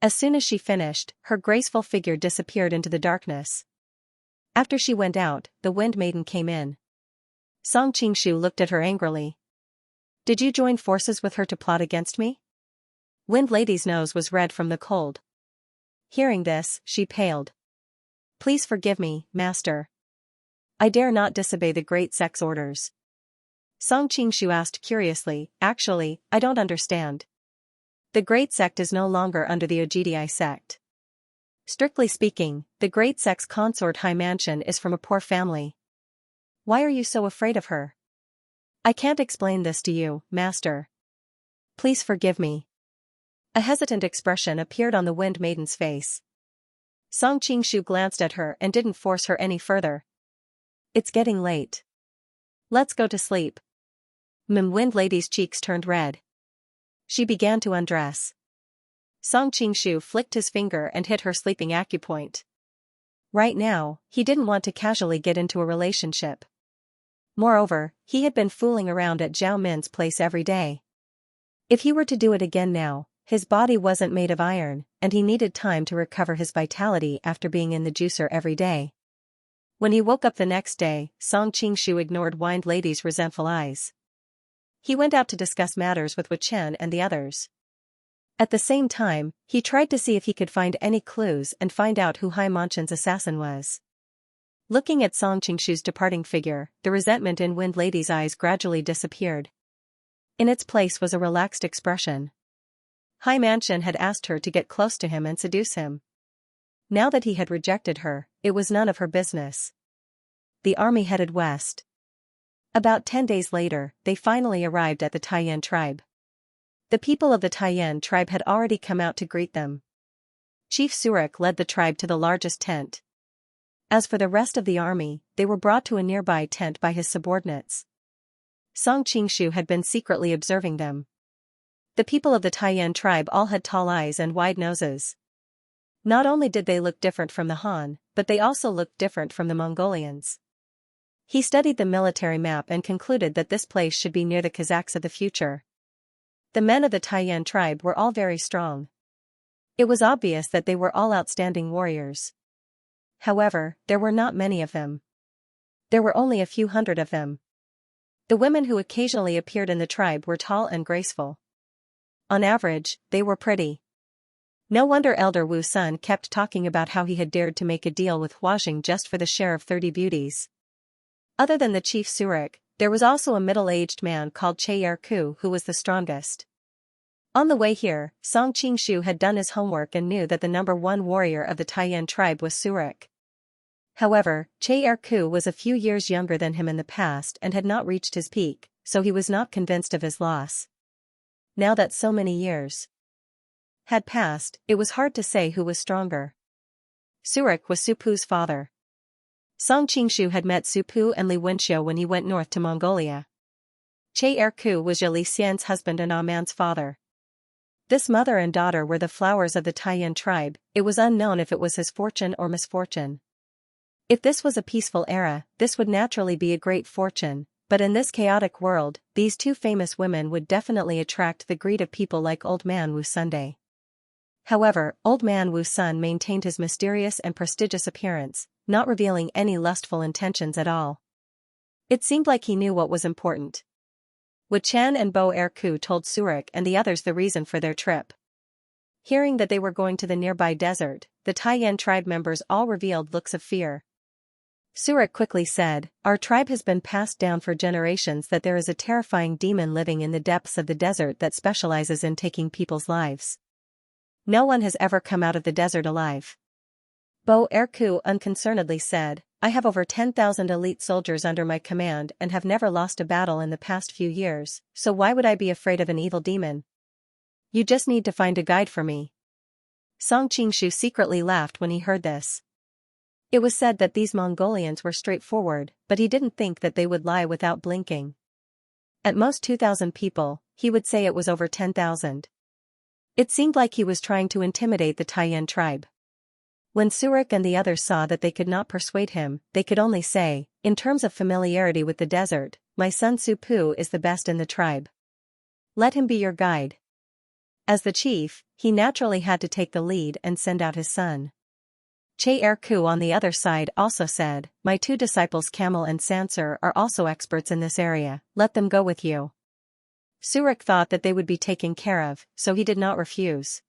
As soon as she finished, her graceful figure disappeared into the darkness. After she went out, the Wind Maiden came in. Song Qingshu looked at her angrily. Did you join forces with her to plot against me? Wind Lady's nose was red from the cold. Hearing this, she paled. Please forgive me, master. I dare not disobey the Great Sect's orders. Song Qingshu asked curiously, actually, I don't understand. The Great Sect is no longer under the Ogidi sect. Strictly speaking, the Great Sect's consort Hai Mansion is from a poor family. Why are you so afraid of her? I can't explain this to you, master. Please forgive me. A hesitant expression appeared on the Wind Maiden's face. Song Qingshu glanced at her and didn't force her any further. It's getting late. Let's go to sleep. Wind Lady's cheeks turned red. She began to undress. Song Qingshu flicked his finger and hit her sleeping acupoint. Right now, he didn't want to casually get into a relationship. Moreover, he had been fooling around at Zhao Min's place every day. If he were to do it again now, his body wasn't made of iron, and he needed time to recover his vitality after being in the juicer every day. When he woke up the next day, Song Qingshu ignored Wind Lady's resentful eyes. He went out to discuss matters with Wu Chen and the others. At the same time, he tried to see if he could find any clues and find out who Hai Manshan's assassin was. Looking at Song Qingshu's departing figure, the resentment in Wind Lady's eyes gradually disappeared. In its place was a relaxed expression. Hai Manshan had asked her to get close to him and seduce him. Now that he had rejected her, it was none of her business. The army headed west. About 10 days later, they finally arrived at the Taiyan tribe. The people of the Taiyan tribe had already come out to greet them. Chief Surik led the tribe to the largest tent. As for the rest of the army, they were brought to a nearby tent by his subordinates. Song Qingshu had been secretly observing them. The people of the Taiyan tribe all had tall eyes and wide noses. Not only did they look different from the Han, but they also looked different from the Mongolians. He studied the military map and concluded that this place should be near the Kazakhs of the future. The men of the Taiyan tribe were all very strong. It was obvious that they were all outstanding warriors. However, there were not many of them. There were only a few hundred of them. The women who occasionally appeared in the tribe were tall and graceful. On average, they were pretty. No wonder Elder Wu Sun kept talking about how he had dared to make a deal with Huajing just for the share of 30 beauties. Other than the chief Surik, there was also a middle-aged man called Che Erku who was the strongest. On the way here, Song Qingshu had done his homework and knew that the #1 warrior of the Taiyan tribe was Surik. However, Che Erku was a few years younger than him in the past and had not reached his peak, so he was not convinced of his loss. Now that so many years had passed, it was hard to say who was stronger. Surik was Supu's father. Song Qingshu had met Supu and Li Wenxiu when he went north to Mongolia. Che Erku was Li Xian's husband and Aman's father. This mother and daughter were the flowers of the Taiyan tribe. It was unknown if it was his fortune or misfortune. If this was a peaceful era, this would naturally be a great fortune, but in this chaotic world, these two famous women would definitely attract the greed of people like Old Man Wu Sunday. However, Old Man Wu Sun maintained his mysterious and prestigious appearance, not revealing any lustful intentions at all. It seemed like he knew what was important. Wu Chen and Bo Erku told Surik and the others the reason for their trip. Hearing that they were going to the nearby desert, the Taiyan tribe members all revealed looks of fear. Surik quickly said, "Our tribe has been passed down for generations that there is a terrifying demon living in the depths of the desert that specializes in taking people's lives. No one has ever come out of the desert alive." Bo Erku unconcernedly said, "I have over 10,000 elite soldiers under my command and have never lost a battle in the past few years, so why would I be afraid of an evil demon? You just need to find a guide for me." Song Qingshu secretly laughed when he heard this. It was said that these Mongolians were straightforward, but he didn't think that they would lie without blinking. At most 2,000 people, he would say it was over 10,000. It seemed like he was trying to intimidate the Taiyan tribe. When Surik and the others saw that they could not persuade him, they could only say, "In terms of familiarity with the desert, my son Supu is the best in the tribe. Let him be your guide." As the chief, he naturally had to take the lead and send out his son. Che Erku on the other side also said, "My two disciples Camel and Sansur are also experts in this area, let them go with you." Surik thought that they would be taken care of, so he did not refuse.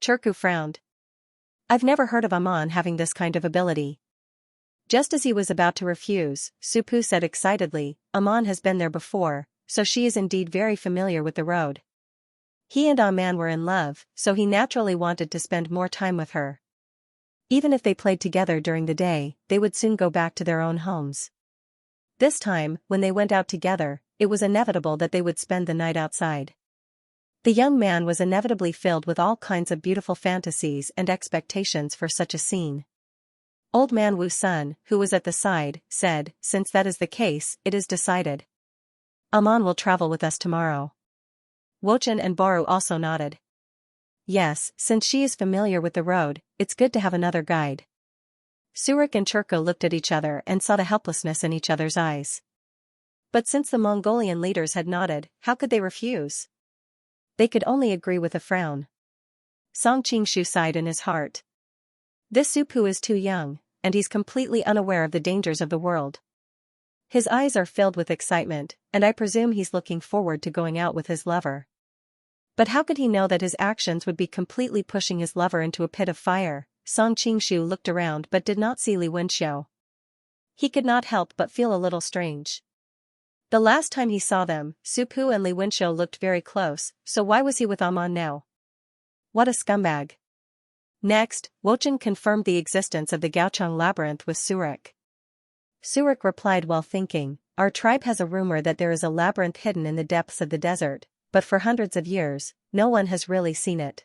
Cherku frowned. "I've never heard of Aman having this kind of ability." Just as he was about to refuse, Supu said excitedly, "Aman has been there before, so she is indeed very familiar with the road." He and Aman were in love, so he naturally wanted to spend more time with her. Even if they played together during the day, they would soon go back to their own homes. This time, when they went out together, it was inevitable that they would spend the night outside. The young man was inevitably filled with all kinds of beautiful fantasies and expectations for such a scene. Old Man Wu Sun, who was at the side, said, "Since that is the case, it is decided. Aman will travel with us tomorrow." Wochen and Boru also nodded. "Yes, since she is familiar with the road, it's good to have another guide." Surik and Cherko looked at each other and saw the helplessness in each other's eyes. But since the Mongolian leaders had nodded, how could they refuse? They could only agree with a frown. Song Qingshu sighed in his heart. This Supu is too young, and he's completely unaware of the dangers of the world. His eyes are filled with excitement, and I presume he's looking forward to going out with his lover. But how could he know that his actions would be completely pushing his lover into a pit of fire? Song Qingshu looked around but did not see Li Wenxiu. He could not help but feel a little strange. The last time he saw them, Supu and Li Wenxiu looked very close, so why was he with Aman now? What a scumbag. Next, Wochen confirmed the existence of the Gaochang labyrinth with Surik. Surik replied while thinking, "Our tribe has a rumor that there is a labyrinth hidden in the depths of the desert, but for hundreds of years, no one has really seen it.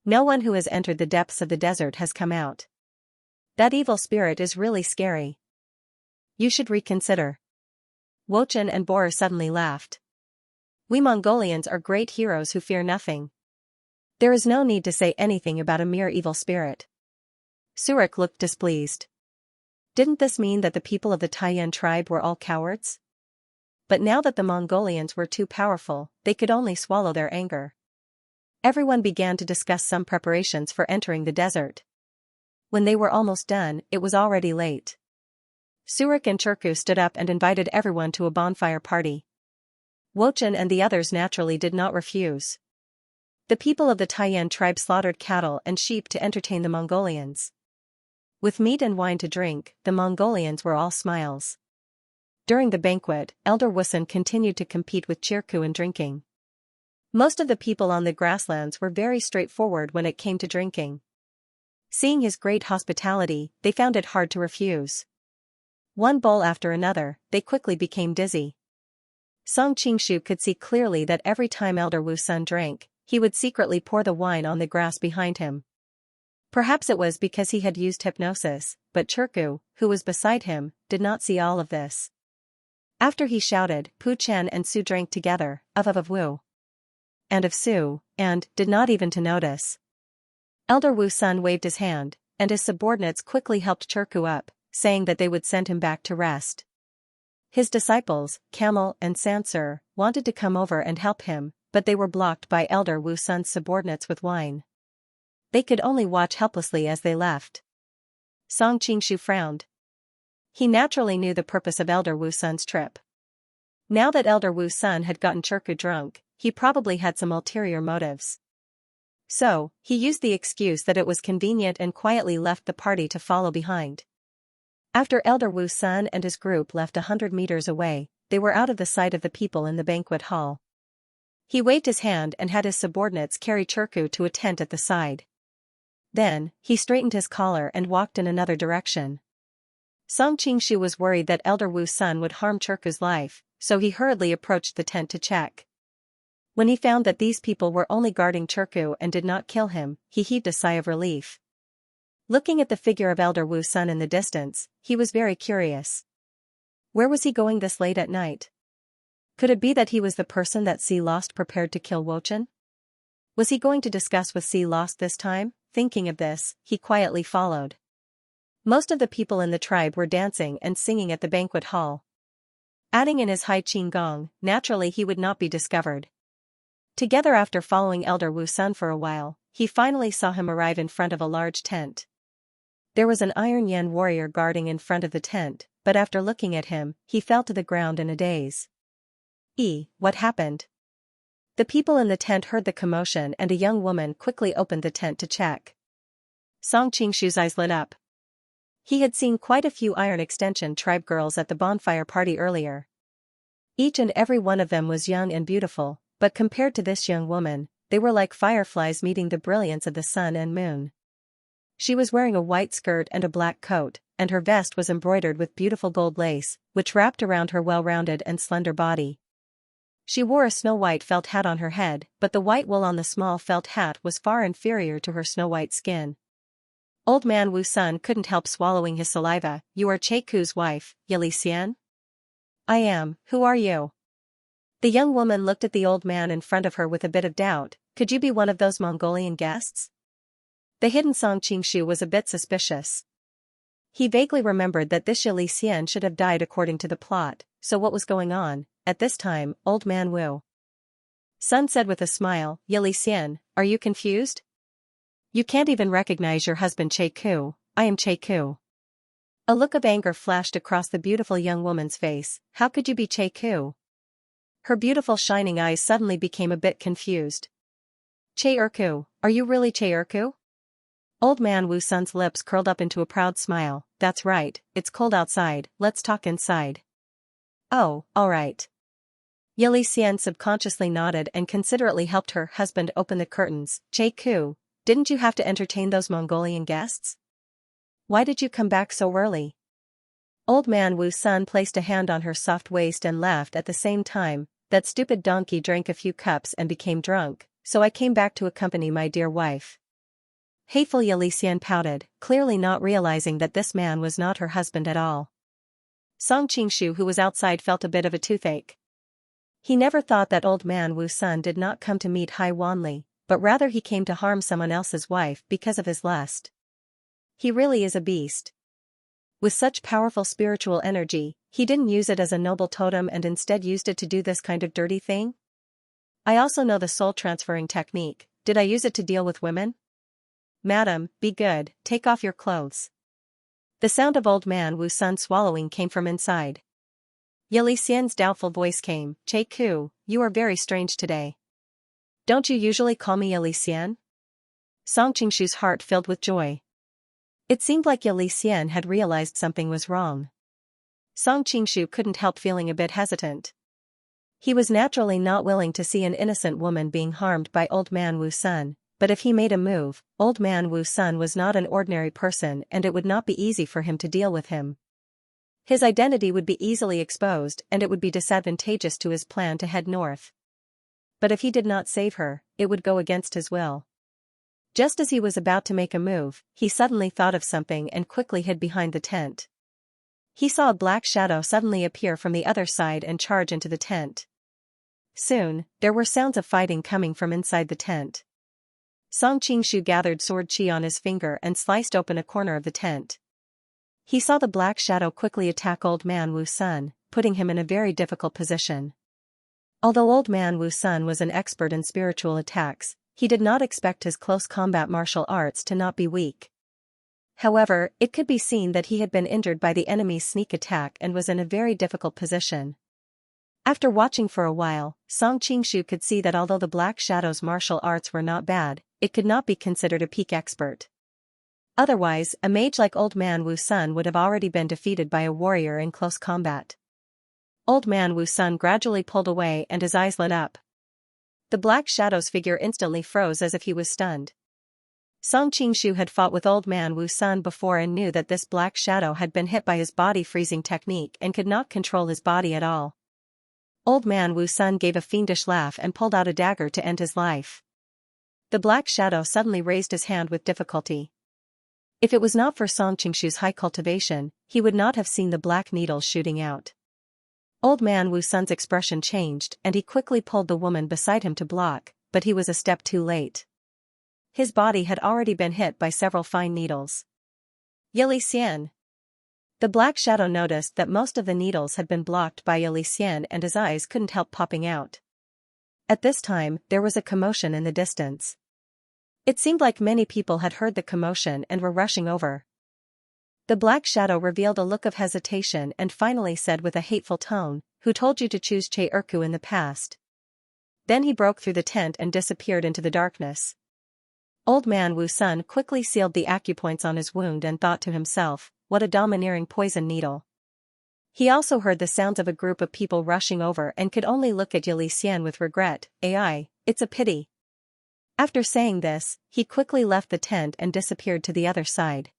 No one who has entered the depths of the desert has come out. That evil spirit is really scary. You should reconsider." Wochen and Bor suddenly laughed. We Mongolians are great heroes who fear nothing. There is no need to say anything about a mere evil spirit. Surik looked displeased. Didn't this mean that the people of the Taiyan tribe were all cowards? But now that the Mongolians were too powerful, they could only swallow their anger. Everyone began to discuss some preparations for entering the desert. When they were almost done, it was already late. Surik and Churku stood up and invited everyone to a bonfire party. Wochen and the others naturally did not refuse. The people of the Taiyan tribe slaughtered cattle and sheep to entertain the Mongolians. With meat and wine to drink, the Mongolians were all smiles. During the banquet, Elder Wusun continued to compete with Chirku in drinking. Most of the people on the grasslands were very straightforward when it came to drinking. Seeing his great hospitality, they found it hard to refuse. One bowl after another, they quickly became dizzy. Song Qingshu could see clearly that every time Elder Wusun drank, he would secretly pour the wine on the grass behind him. Perhaps it was because he had used hypnosis, but Chirku, who was beside him, did not see all of this. After he shouted, Pu Chen and Su drank together, of Wu. And of Su, and, did not even to notice. Elder Wusun waved his hand, and his subordinates quickly helped Chirku up, saying that they would send him back to rest. His disciples, Camel and Sansur, wanted to come over and help him, but they were blocked by Elder Wusun's subordinates with wine. They could only watch helplessly as they left. Song Qingshu frowned. He naturally knew the purpose of Elder Wusun's trip. Now that Elder Wusun had gotten Chirku drunk, he probably had some ulterior motives. So, he used the excuse that it was convenient and quietly left the party to follow behind. After Elder Wusun and his group left 100 meters away, they were out of the sight of the people in the banquet hall. He waved his hand and had his subordinates carry Chirku to a tent at the side. Then, he straightened his collar and walked in another direction. Song Qingshu was worried that Elder Wusun would harm Chirku's life, so he hurriedly approached the tent to check. When he found that these people were only guarding Chirku and did not kill him, he heaved a sigh of relief. Looking at the figure of Elder Wusun in the distance, he was very curious. Where was he going this late at night? Could it be that he was the person that Sea Lost prepared to kill Wochen? Was he going to discuss with Sea Lost this time? Thinking of this, he quietly followed. Most of the people in the tribe were dancing and singing at the banquet hall. Adding in his high qing gong, naturally he would not be discovered. Together after following Elder Wusun for a while, he finally saw him arrive in front of a large tent. There was an Iron Yan warrior guarding in front of the tent, but after looking at him, he fell to the ground in a daze. What happened? The people in the tent heard the commotion and a young woman quickly opened the tent to check. Song Qingshu's eyes lit up. He had seen quite a few Iron Extension tribe girls at the bonfire party earlier. Each and every one of them was young and beautiful, but compared to this young woman, they were like fireflies meeting the brilliance of the sun and moon. She was wearing a white skirt and a black coat, and her vest was embroidered with beautiful gold lace, which wrapped around her well-rounded and slender body. She wore a snow-white felt hat on her head, but the white wool on the small felt hat was far inferior to her snow-white skin. Old man Wusun couldn't help swallowing his saliva. You are Cheiku's wife, Xianxia? I am. Who are you? The young woman looked at the old man in front of her with a bit of doubt. Could you be one of those Mongolian guests? The hidden Song Qingshu was a bit suspicious. He vaguely remembered that this Xianxia should have died according to the plot, so what was going on? At this time, old man Wu Sun said with a smile, Xianxia, are you confused? You can't even recognize your husband Cheiku. I am Cheiku. A look of anger flashed across the beautiful young woman's face. How could you be Cheiku? Her beautiful shining eyes suddenly became a bit confused. Cheirku, are you really Cheirku? Old man Wu Sun's lips curled up into a proud smile. That's right, it's cold outside, let's talk inside. Oh, all right. Xianxia subconsciously nodded and considerately helped her husband open the curtains. Cheiku, didn't you have to entertain those Mongolian guests? Why did you come back so early? Old man Wu Sun placed a hand on her soft waist and laughed at the same time. That stupid donkey drank a few cups and became drunk, so I came back to accompany my dear wife. Hateful Xianxia pouted, clearly not realizing that this man was not her husband at all. Song Qingshu, who was outside, felt a bit of a toothache. He never thought that old man Wu Sun did not come to meet Hai Wanli, but rather he came to harm someone else's wife because of his lust. He really is a beast. With such powerful spiritual energy, he didn't use it as a noble totem and instead used it to do this kind of dirty thing? I also know the soul transferring technique. Did I use it to deal with women? Madam, be good, take off your clothes. The sound of old man Wu Sun swallowing came from inside. Yili Xian's doubtful voice came, Che Ku, you are very strange today. Don't you usually call me Yili Xian? Song Qingshu's heart filled with joy. It seemed like Yili Xian had realized something was wrong. Song Qingshu couldn't help feeling a bit hesitant. He was naturally not willing to see an innocent woman being harmed by old man Wu Sun, but if he made a move, old man Wu Sun was not an ordinary person and it would not be easy for him to deal with him. His identity would be easily exposed and it would be disadvantageous to his plan to head north. But if he did not save her, it would go against his will. Just as he was about to make a move, he suddenly thought of something and quickly hid behind the tent. He saw a black shadow suddenly appear from the other side and charge into the tent. Soon, there were sounds of fighting coming from inside the tent. Song Qingshu gathered sword chi on his finger and sliced open a corner of the tent. He saw the black shadow quickly attack old man Wu Sun, putting him in a very difficult position. Although old man Wu Sun was an expert in spiritual attacks, he did not expect his close combat martial arts to not be weak. However, it could be seen that he had been injured by the enemy's sneak attack and was in a very difficult position. After watching for a while, Song Qingshu could see that although the Black Shadow's martial arts were not bad, it could not be considered a peak expert. Otherwise, a mage like old man Wu Sun would have already been defeated by a warrior in close combat. Old man Wu Sun gradually pulled away and his eyes lit up. The Black Shadow's figure instantly froze as if he was stunned. Song Qingshu had fought with old man Wu Sun before and knew that this Black Shadow had been hit by his body freezing technique and could not control his body at all. Old man Wu Sun gave a fiendish laugh and pulled out a dagger to end his life. The Black Shadow suddenly raised his hand with difficulty. If it was not for Song Qingshu's high cultivation, he would not have seen the black needles shooting out. Old man Wu Sun's expression changed and he quickly pulled the woman beside him to block, but he was a step too late. His body had already been hit by several fine needles. Yili Xian. The Black Shadow noticed that most of the needles had been blocked by Yili Xian and his eyes couldn't help popping out. At this time, there was a commotion in the distance. It seemed like many people had heard the commotion and were rushing over. The Black Shadow revealed a look of hesitation and finally said with a hateful tone, "Who told you to choose Che Urku in the past?" Then he broke through the tent and disappeared into the darkness. Old man Wu Sun quickly sealed the acupoints on his wound and thought to himself, what a domineering poison needle. He also heard the sounds of a group of people rushing over and could only look at Yili Xian with regret. Ai, it's a pity. After saying this, he quickly left the tent and disappeared to the other side.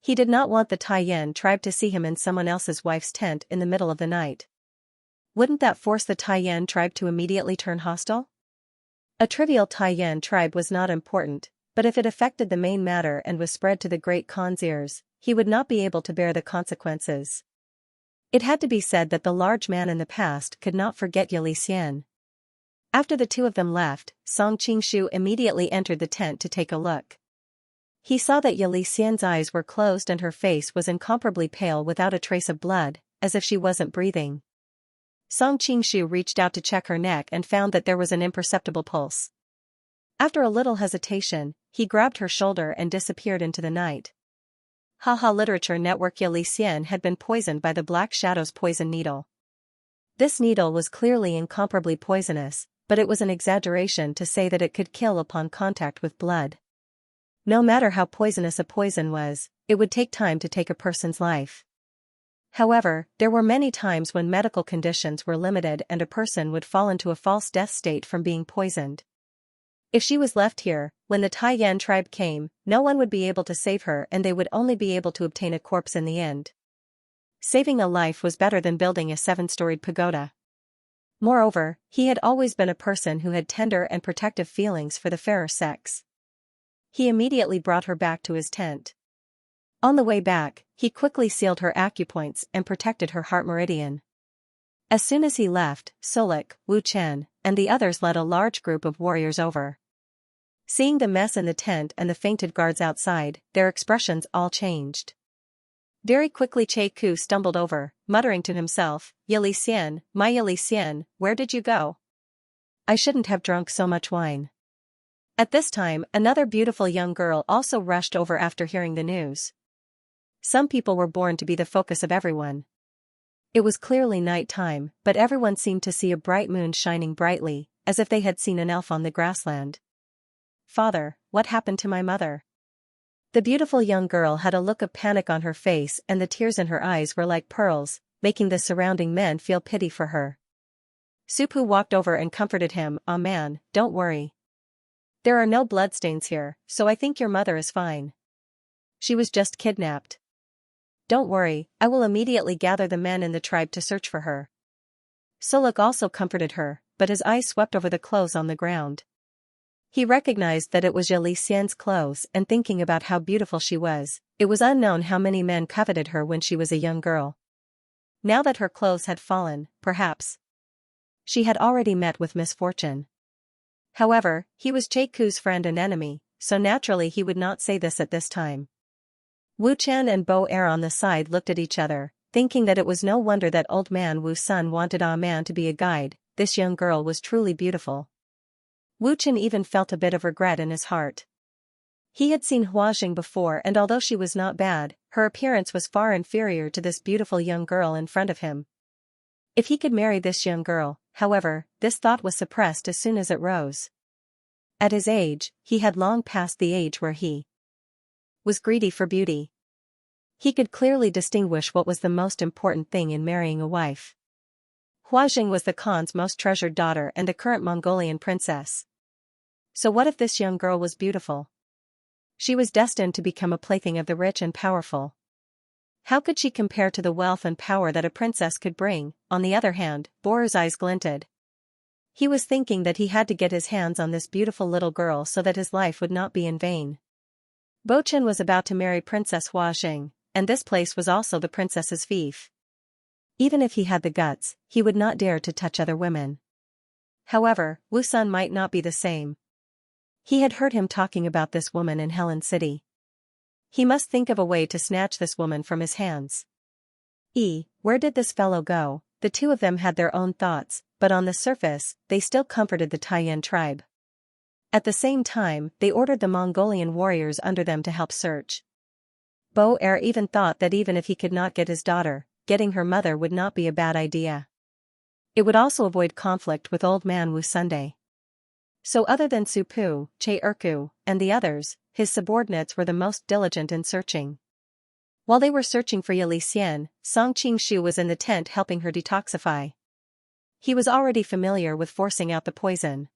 He did not want the Taiyan tribe to see him in someone else's wife's tent in the middle of the night. Wouldn't that force the Taiyan tribe to immediately turn hostile? A trivial Taiyan tribe was not important, but if it affected the main matter and was spread to the Great Khan's ears, he would not be able to bear the consequences. It had to be said that the large man in the past could not forget Yili Xian. After the two of them left, Song Qingshu immediately entered the tent to take a look. He saw that Yili Xian's eyes were closed and her face was incomparably pale without a trace of blood, as if she wasn't breathing. Song Qingshu reached out to check her neck and found that there was an imperceptible pulse. After a little hesitation, he grabbed her shoulder and disappeared into the night. Haha Literature Network. Yili Xian had been poisoned by the Black Shadow's poison needle. This needle was clearly incomparably poisonous, but it was an exaggeration to say that it could kill upon contact with blood. No matter how poisonous a poison was, it would take time to take a person's life. However, there were many times when medical conditions were limited and a person would fall into a false death state from being poisoned. If she was left here, when the Taiyan tribe came, no one would be able to save her and they would only be able to obtain a corpse in the end. Saving a life was better than building a 7-storied pagoda. Moreover, he had always been a person who had tender and protective feelings for the fairer sex. He immediately brought her back to his tent. On the way back, he quickly sealed her acupoints and protected her heart meridian. As soon as he left, Solok, Wu Chen, and the others led a large group of warriors over. Seeing the mess in the tent and the fainted guards outside, their expressions all changed. Very quickly Che Ku stumbled over, muttering to himself, "Yili Xian, my Yili Xian, where did you go? I shouldn't have drunk so much wine." At this time, another beautiful young girl also rushed over after hearing the news. Some people were born to be the focus of everyone. It was clearly night time, but everyone seemed to see a bright moon shining brightly, as if they had seen an elf on the grassland. "Father, what happened to my mother?" The beautiful young girl had a look of panic on her face and the tears in her eyes were like pearls, making the surrounding men feel pity for her. Supu walked over and comforted him, "Ah man, don't worry. There are no bloodstains here, so I think your mother is fine. She was just kidnapped. Don't worry, I will immediately gather the men in the tribe to search for her." Solok also comforted her, but his eyes swept over the clothes on the ground. He recognized that it was Yili Xian's clothes and thinking about how beautiful she was, it was unknown how many men coveted her when she was a young girl. Now that her clothes had fallen, perhaps she had already met with misfortune. However, he was Che Ku's friend and enemy, so naturally he would not say this at this time. Wu Chen and Bo Er on the side looked at each other, thinking that it was no wonder that old man Wu Sun wanted Ah Man to be a guide. This young girl was truly beautiful. Wu Chen even felt a bit of regret in his heart. He had seen Huajing before and although she was not bad, her appearance was far inferior to this beautiful young girl in front of him. If he could marry this young girl, however, this thought was suppressed as soon as it rose. At his age, he had long passed the age where he was greedy for beauty. He could clearly distinguish what was the most important thing in marrying a wife. Huajing was the Khan's most treasured daughter and a current Mongolian princess. So what if this young girl was beautiful? She was destined to become a plaything of the rich and powerful. How could she compare to the wealth and power that a princess could bring? On the other hand, Bor's eyes glinted. He was thinking that he had to get his hands on this beautiful little girl so that his life would not be in vain. Bo Chen was about to marry Princess Huajing, and this place was also the princess's fief. Even if he had the guts, he would not dare to touch other women. However, Wu Sun might not be the same. He had heard him talking about this woman in Helen City. He must think of a way to snatch this woman from his hands. Where did this fellow go? The two of them had their own thoughts, but on the surface, they still comforted the Taiyan tribe. At the same time, they ordered the Mongolian warriors under them to help search. Bo Er even thought that even if he could not get his daughter, getting her mother would not be a bad idea. It would also avoid conflict with old man Wu Sunday. So other than Supu, Che Erku, and the others, his subordinates were the most diligent in searching. While they were searching for Yili Xian, Song Qingshu was in the tent helping her detoxify. He was already familiar with forcing out the poison.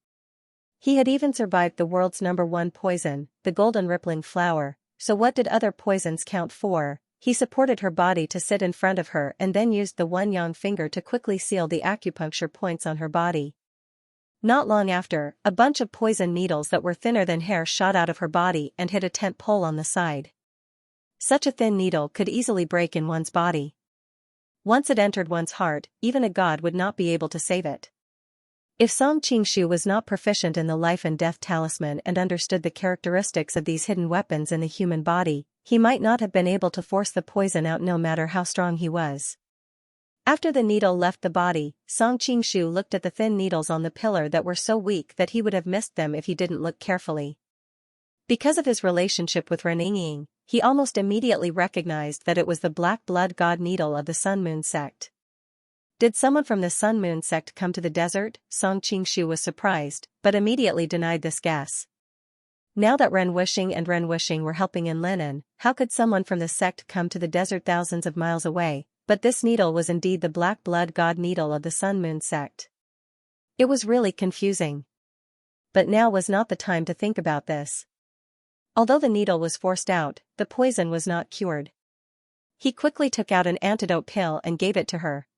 He had even survived the world's #1 poison, the golden rippling flower, so what did other poisons count for? He supported her body to sit in front of her and then used the one yang finger to quickly seal the acupuncture points on her body. Not long after, a bunch of poison needles that were thinner than hair shot out of her body and hit a tent pole on the side. Such a thin needle could easily break in one's body. Once it entered one's heart, even a god would not be able to save it. If Song Qingshu was not proficient in the life and death talisman and understood the characteristics of these hidden weapons in the human body, he might not have been able to force the poison out no matter how strong he was. After the needle left the body, Song Qingshu looked at the thin needles on the pillar that were so weak that he would have missed them if he didn't look carefully. Because of his relationship with Ren Yingying, he almost immediately recognized that it was the black blood god needle of the Sun Moon sect. Did someone from the Sun Moon sect come to the desert? Song Qingshu was surprised, but immediately denied this guess. Now that Ren Wuxing and Ren Wuxing were helping in Linen, how could someone from the sect come to the desert thousands of miles away? But this needle was indeed the black blood god needle of the Sun Moon sect. It was really confusing. But now was not the time to think about this. Although the needle was forced out, the poison was not cured. He quickly took out an antidote pill and gave it to her.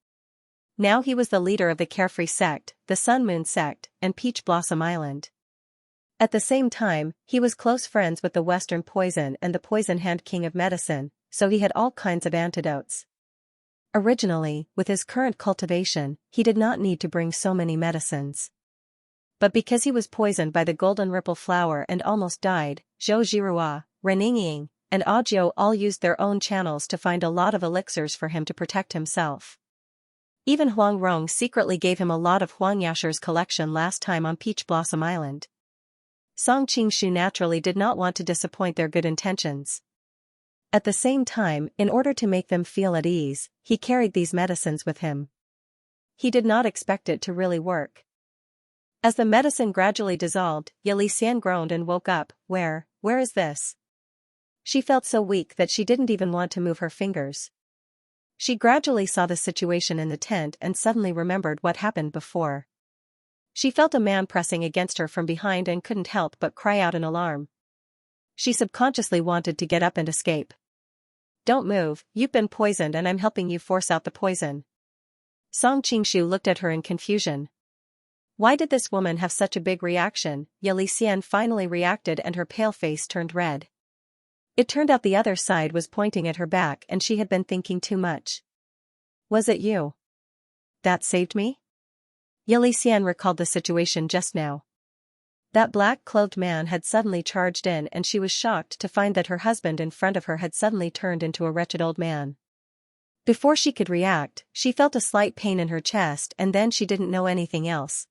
Now he was the leader of the Carefree sect, the Sun Moon sect, and Peach Blossom Island. At the same time, he was close friends with the Western Poison and the Poison Hand King of Medicine, so he had all kinds of antidotes. Originally, with his current cultivation, he did not need to bring so many medicines. But because he was poisoned by the golden ripple flower and almost died, Zhou Jirua, Ren Yingying, and Ajiu all used their own channels to find a lot of elixirs for him to protect himself. Even Huang Rong secretly gave him a lot of Huang Yasher's collection last time on Peach Blossom Island. Song Qingshu naturally did not want to disappoint their good intentions. At the same time, in order to make them feel at ease, he carried these medicines with him. He did not expect it to really work. As the medicine gradually dissolved, Yelixian groaned and woke up. Where is this? She felt so weak that she didn't even want to move her fingers. She gradually saw the situation in the tent and suddenly remembered what happened before. She felt a man pressing against her from behind and couldn't help but cry out in alarm. She subconsciously wanted to get up and escape. Don't move, you've been poisoned and I'm helping you force out the poison. Song Qingshu looked at her in confusion. Why did this woman have such a big reaction? Yelixian finally reacted and her pale face turned red. It turned out the other side was pointing at her back and she had been thinking too much. Was it you that saved me? Yelixian recalled the situation just now. That black-clothed man had suddenly charged in and she was shocked to find that her husband in front of her had suddenly turned into a wretched old man. Before she could react, she felt a slight pain in her chest and then she didn't know anything else.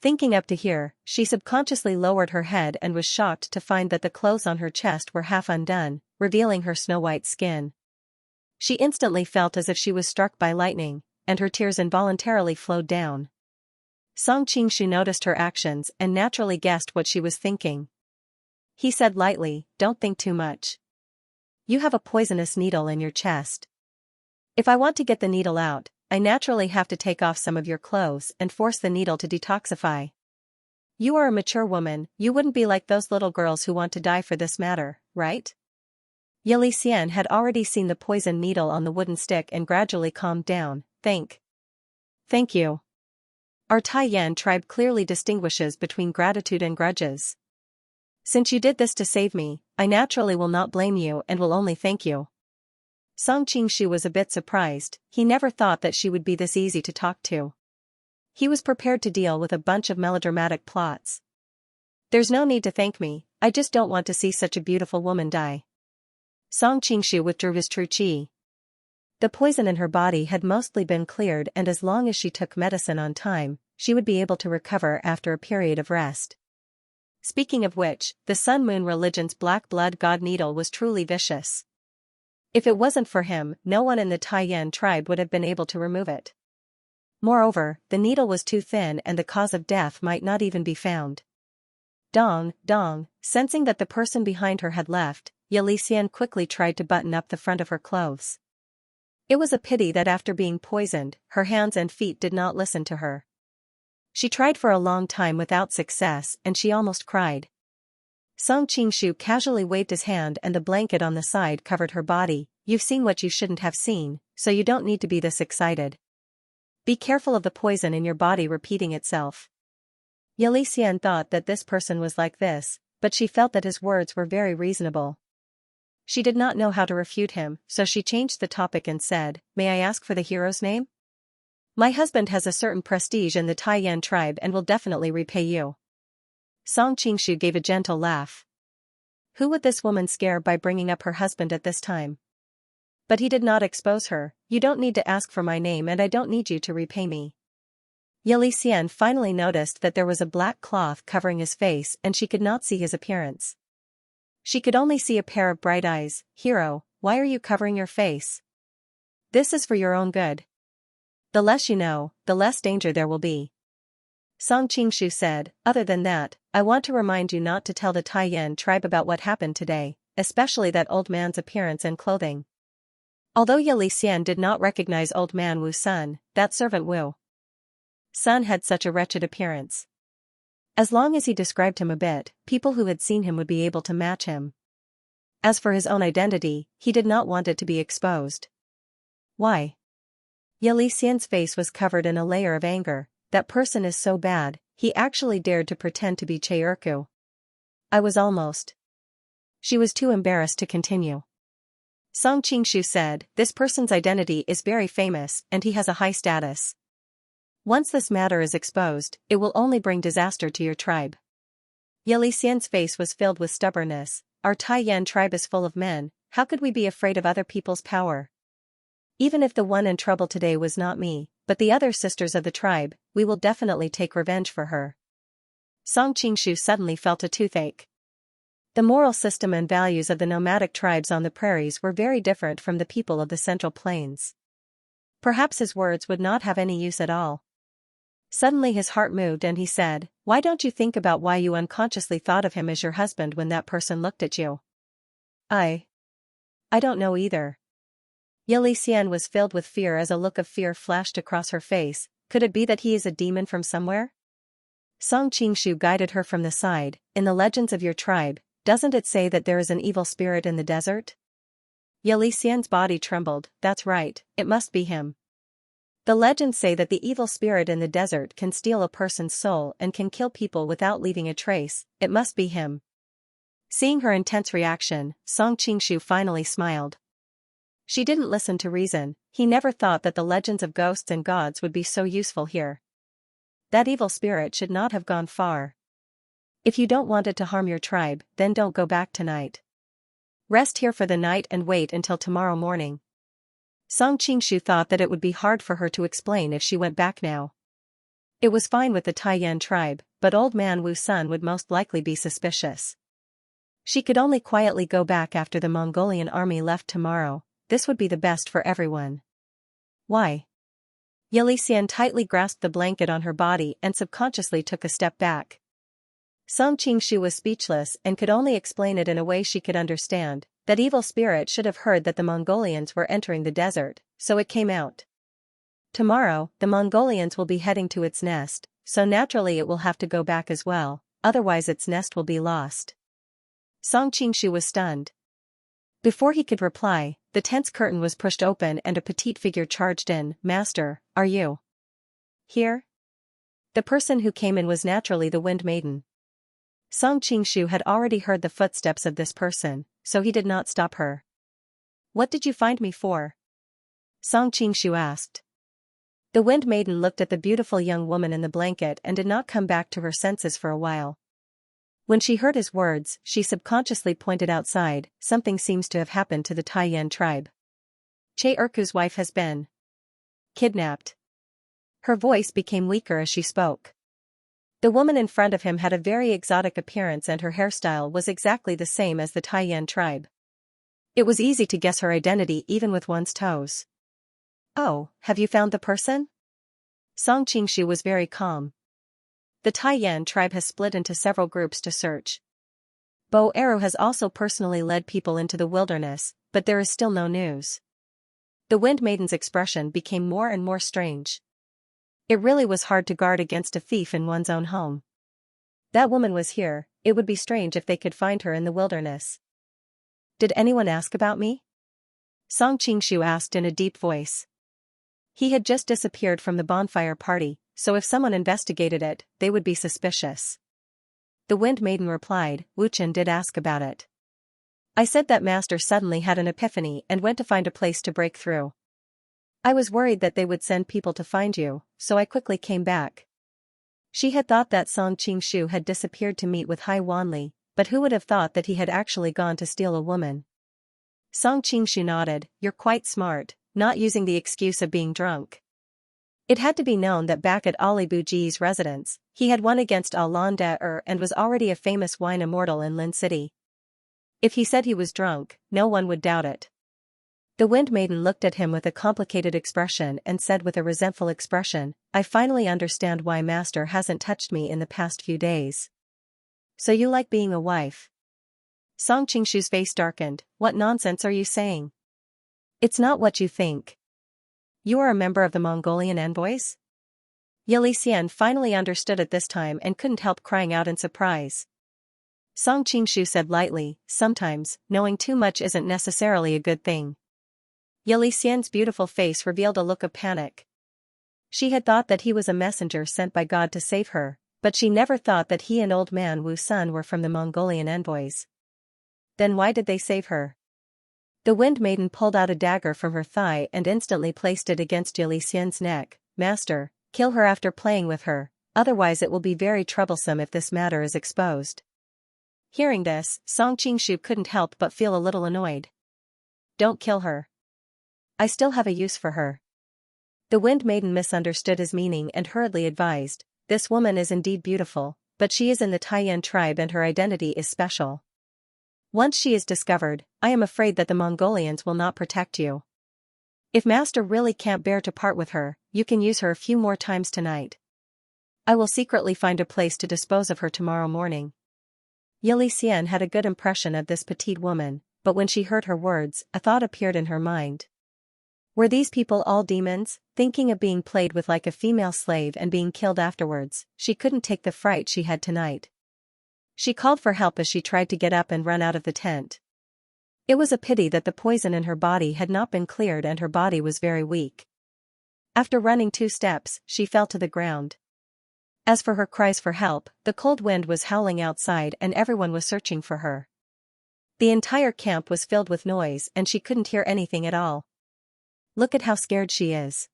Thinking up to here, she subconsciously lowered her head and was shocked to find that the clothes on her chest were half undone, revealing her snow-white skin. She instantly felt as if she was struck by lightning, and her tears involuntarily flowed down. Song Qingshu noticed her actions and naturally guessed what she was thinking. He said lightly, "Don't think too much. You have a poisonous needle in your chest. If I want to get the needle out, I naturally have to take off some of your clothes and force the needle to detoxify. You are a mature woman, you wouldn't be like those little girls who want to die for this matter, right?" Yelixian had already seen the poison needle on the wooden stick and gradually calmed down. Thank you. Our Taiyan tribe clearly distinguishes between gratitude and grudges. Since you did this to save me, I naturally will not blame you and will only thank you. Song Qingshu was a bit surprised, he never thought that she would be this easy to talk to. He was prepared to deal with a bunch of melodramatic plots. There's no need to thank me, I just don't want to see such a beautiful woman die. Song Qingshu withdrew his true qi. The poison in her body had mostly been cleared and as long as she took medicine on time, she would be able to recover after a period of rest. Speaking of which, the Sun Moon religion's black blood god needle was truly vicious. If it wasn't for him, no one in the Taiyan tribe would have been able to remove it. Moreover, the needle was too thin and the cause of death might not even be found. Dong, sensing that the person behind her had left, Yelixian quickly tried to button up the front of her clothes. It was a pity that after being poisoned, her hands and feet did not listen to her. She tried for a long time without success and she almost cried. Song Qingshu casually waved his hand and the blanket on the side covered her body. You've seen what you shouldn't have seen, so you don't need to be this excited. Be careful of the poison in your body repeating itself. Yelixian thought that this person was like this, but she felt that his words were very reasonable. She did not know how to refute him, so she changed the topic and said, "May I ask for the hero's name? My husband has a certain prestige in the Taiyan tribe and will definitely repay you." Song Qingshu gave a gentle laugh. Who would this woman scare by bringing up her husband at this time? But he did not expose her. You don't need to ask for my name and I don't need you to repay me. Yelixian finally noticed that there was a black cloth covering his face and she could not see his appearance. She could only see a pair of bright eyes. Hero, why are you covering your face? This is for your own good. The less you know, the less danger there will be. Song Qingshu said, other than that, I want to remind you not to tell the Taiyan tribe about what happened today, especially that old man's appearance and clothing. Although Yelixian did not recognize old man Wu Sun, that servant Wu Sun had such a wretched appearance. As long as he described him a bit, people who had seen him would be able to match him. As for his own identity, he did not want it to be exposed. Why? Yelixian's face was covered in a layer of anger. That person is so bad, he actually dared to pretend to be Cheurku. I was almost. She was too embarrassed to continue. Song Qingshu said, this person's identity is very famous and he has a high status. Once this matter is exposed, it will only bring disaster to your tribe. Ye Xian's face was filled with stubbornness. Our Taiyan tribe is full of men, how could we be afraid of other people's power? Even if the one in trouble today was not me, but the other sisters of the tribe, we will definitely take revenge for her. Song Qingshu suddenly felt a toothache. The moral system and values of the nomadic tribes on the prairies were very different from the people of the Central Plains. Perhaps his words would not have any use at all. Suddenly his heart moved and he said, why don't you think about why you unconsciously thought of him as your husband when that person looked at you? I don't know either. Ye Xian was filled with fear as a look of fear flashed across her face. Could it be that he is a demon from somewhere? Song Qingshu guided her from the side. In the legends of your tribe, doesn't it say that there is an evil spirit in the desert? Ye Xian's body trembled. That's right, it must be him. The legends say that the evil spirit in the desert can steal a person's soul and can kill people without leaving a trace. It must be him. Seeing her intense reaction, Song Qingshu finally smiled. She didn't listen to reason. He never thought that the legends of ghosts and gods would be so useful here. That evil spirit should not have gone far. If you don't want it to harm your tribe, then don't go back tonight. Rest here for the night and wait until tomorrow morning. Song Qingshu thought that it would be hard for her to explain if she went back now. It was fine with the Taiyan tribe, but old man Wu Sun would most likely be suspicious. She could only quietly go back after the Mongolian army left tomorrow. This would be the best for everyone. Why? Ye Xian tightly grasped the blanket on her body and subconsciously took a step back. Song Qingshu was speechless and could only explain it in a way she could understand. That evil spirit should have heard that the Mongolians were entering the desert, so it came out. Tomorrow, the Mongolians will be heading to its nest, so naturally it will have to go back as well, otherwise its nest will be lost. Song Qingshu was stunned. Before he could reply, the tent's curtain was pushed open and a petite figure charged in. Master, are you here? The person who came in was naturally the Wind Maiden. Song Qingshu had already heard the footsteps of this person, so he did not stop her. What did you find me for? Song Qingshu asked. The Wind Maiden looked at the beautiful young woman in the blanket and did not come back to her senses for a while. When she heard his words, she subconsciously pointed outside. Something seems to have happened to the Taiyan tribe. Che Urku's wife has been kidnapped. Her voice became weaker as she spoke. The woman in front of him had a very exotic appearance and her hairstyle was exactly the same as the Taiyan tribe. It was easy to guess her identity even with one's toes. Oh, have you found the person? Song Qingshu was very calm. The Taiyan tribe has split into several groups to search. Bo Eru has also personally led people into the wilderness, but there is still no news. The Wind Maiden's expression became more and more strange. It really was hard to guard against a thief in one's own home. That woman was here, it would be strange if they could find her in the wilderness. Did anyone ask about me? Song Qingshu asked in a deep voice. He had just disappeared from the bonfire party, so if someone investigated it, they would be suspicious. The Wind Maiden replied, Wu Chen did ask about it. I said that master suddenly had an epiphany and went to find a place to break through. I was worried that they would send people to find you, so I quickly came back. She had thought that Song Qingshu had disappeared to meet with Hai Wanli, but who would have thought that he had actually gone to steal a woman? Song Qingshu nodded. You're quite smart, not using the excuse of being drunk. It had to be known that back at Ali Buji's residence, he had won against Alan De and was already a famous wine immortal in Lin City. If he said he was drunk, no one would doubt it. The Wind Maiden looked at him with a complicated expression and said with a resentful expression, I finally understand why master hasn't touched me in the past few days. So you like being a wife? Song Qingshu's face darkened. What nonsense are you saying? It's not what you think. You are a member of the Mongolian envoys? Ye Xian finally understood it this time and couldn't help crying out in surprise. Song Qingshu said lightly, sometimes, knowing too much isn't necessarily a good thing. Ye Xian's beautiful face revealed a look of panic. She had thought that he was a messenger sent by God to save her, but she never thought that he and old man Wu Sun were from the Mongolian envoys. Then why did they save her? The Wind Maiden pulled out a dagger from her thigh and instantly placed it against Xianxia's neck. Master, kill her after playing with her, otherwise it will be very troublesome if this matter is exposed. Hearing this, Song Qingshu couldn't help but feel a little annoyed. Don't kill her. I still have a use for her. The Wind Maiden misunderstood his meaning and hurriedly advised, this woman is indeed beautiful, but she is in the Taiyan tribe and her identity is special. Once she is discovered, I am afraid that the Mongolians will not protect you. If Master really can't bear to part with her, you can use her a few more times tonight. I will secretly find a place to dispose of her tomorrow morning. Xian had a good impression of this petite woman, but when she heard her words, a thought appeared in her mind. Were these people all demons, thinking of being played with like a female slave and being killed afterwards? She couldn't take the fright she had tonight. She called for help as she tried to get up and run out of the tent. It was a pity that the poison in her body had not been cleared and her body was very weak. After running 2 steps, she fell to the ground. As for her cries for help, the cold wind was howling outside and everyone was searching for her. The entire camp was filled with noise and she couldn't hear anything at all. Look at how scared she is.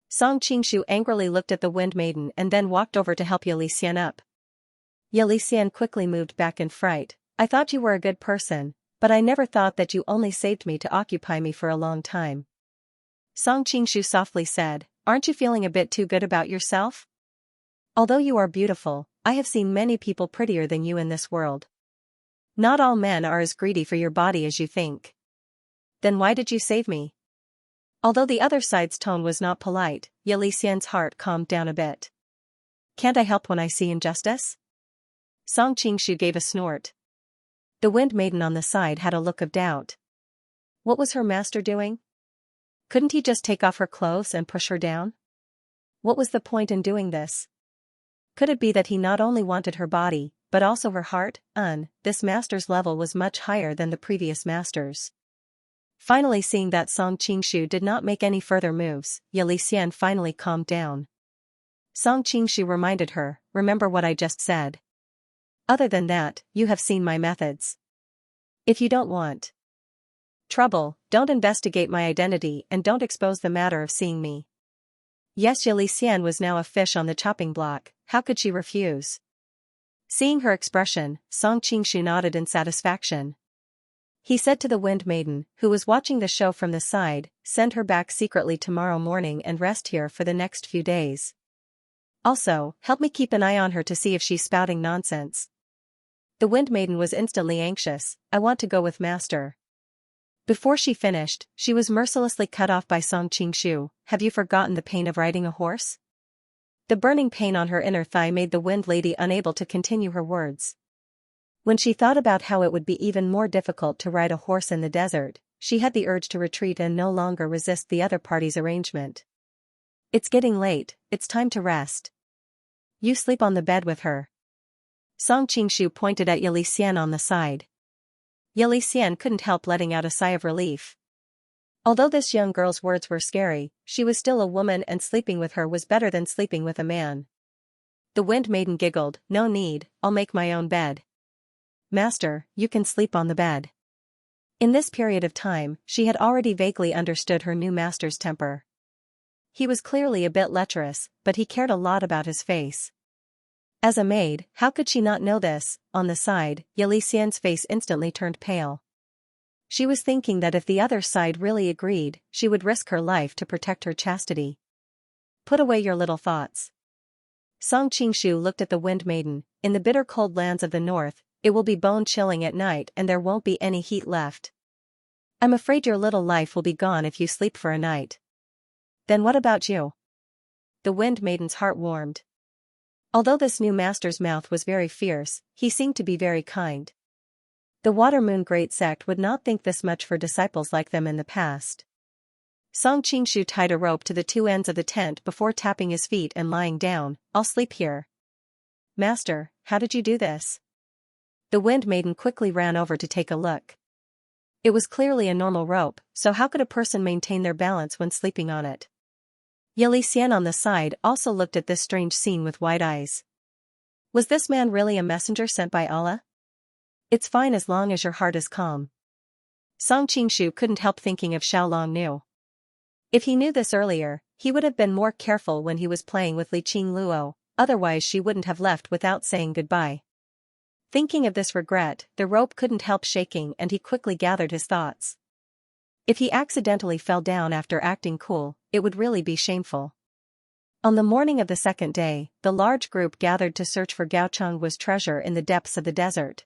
Song Qingshu angrily looked at the Wind Maiden and then walked over to help Xian up. Xian quickly moved back in fright. I thought you were a good person, but I never thought that you only saved me to occupy me for a long time. Song Qingshu softly said, aren't you feeling a bit too good about yourself? Although you are beautiful, I have seen many people prettier than you in this world. Not all men are as greedy for your body as you think. Then why did you save me? Although the other side's tone was not polite, Xian's heart calmed down a bit. Can't I help when I see injustice? Song Qingshu gave a snort. The Wind Maiden on the side had a look of doubt. What was her master doing? Couldn't he just take off her clothes and push her down? What was the point in doing this? Could it be that he not only wanted her body, but also her heart? This master's level was much higher than the previous masters. Finally seeing that Song Qingshu did not make any further moves, Xian finally calmed down. Song Qingshu reminded her, remember what I just said. Other than that, you have seen my methods. If you don't want trouble, don't investigate my identity and don't expose the matter of seeing me. Yes, Xian was now a fish on the chopping block, how could she refuse? Seeing her expression, Song Qingshu nodded in satisfaction. He said to the Wind Maiden, who was watching the show from the side, send her back secretly tomorrow morning and rest here for the next few days. Also, help me keep an eye on her to see if she's spouting nonsense. The Wind Maiden was instantly anxious, I want to go with Master. Before she finished, she was mercilessly cut off by Song Qingshu. Have you forgotten the pain of riding a horse? The burning pain on her inner thigh made the Wind Lady unable to continue her words. When she thought about how it would be even more difficult to ride a horse in the desert, she had the urge to retreat and no longer resist the other party's arrangement. It's getting late, it's time to rest. You sleep on the bed with her. Song Qingshu pointed at Xian on the side. Xian couldn't help letting out a sigh of relief. Although this young girl's words were scary, she was still a woman and sleeping with her was better than sleeping with a man. The Wind Maiden giggled, no need, I'll make my own bed. Master, you can sleep on the bed. In this period of time, she had already vaguely understood her new master's temper. He was clearly a bit lecherous, but he cared a lot about his face. As a maid, how could she not know this? On the side, Xian's face instantly turned pale. She was thinking that if the other side really agreed, she would risk her life to protect her chastity. Put away your little thoughts. Song Qingshu looked at the Wind Maiden. In the bitter cold lands of the north, it will be bone-chilling at night and there won't be any heat left. I'm afraid your little life will be gone if you sleep for a night. Then what about you? The Wind Maiden's heart warmed. Although this new master's mouth was very fierce, he seemed to be very kind. The Water Moon Great Sect would not think this much for disciples like them in the past. Song Qingshu tied a rope to the 2 ends of the tent before tapping his feet and lying down. I'll sleep here. Master, how did you do this? The Wind Maiden quickly ran over to take a look. It was clearly a normal rope, so how could a person maintain their balance when sleeping on it? Xian on the side also looked at this strange scene with wide eyes. Was this man really a messenger sent by Allah? It's fine as long as your heart is calm. Song Qingshu couldn't help thinking of Xiaolong knew. If he knew this earlier, he would have been more careful when he was playing with Li Qingluo, otherwise she wouldn't have left without saying goodbye. Thinking of this regret, the rope couldn't help shaking and he quickly gathered his thoughts. If he accidentally fell down after acting cool, it would really be shameful. On the morning of the second day, the large group gathered to search for Gao Cheng's treasure in the depths of the desert.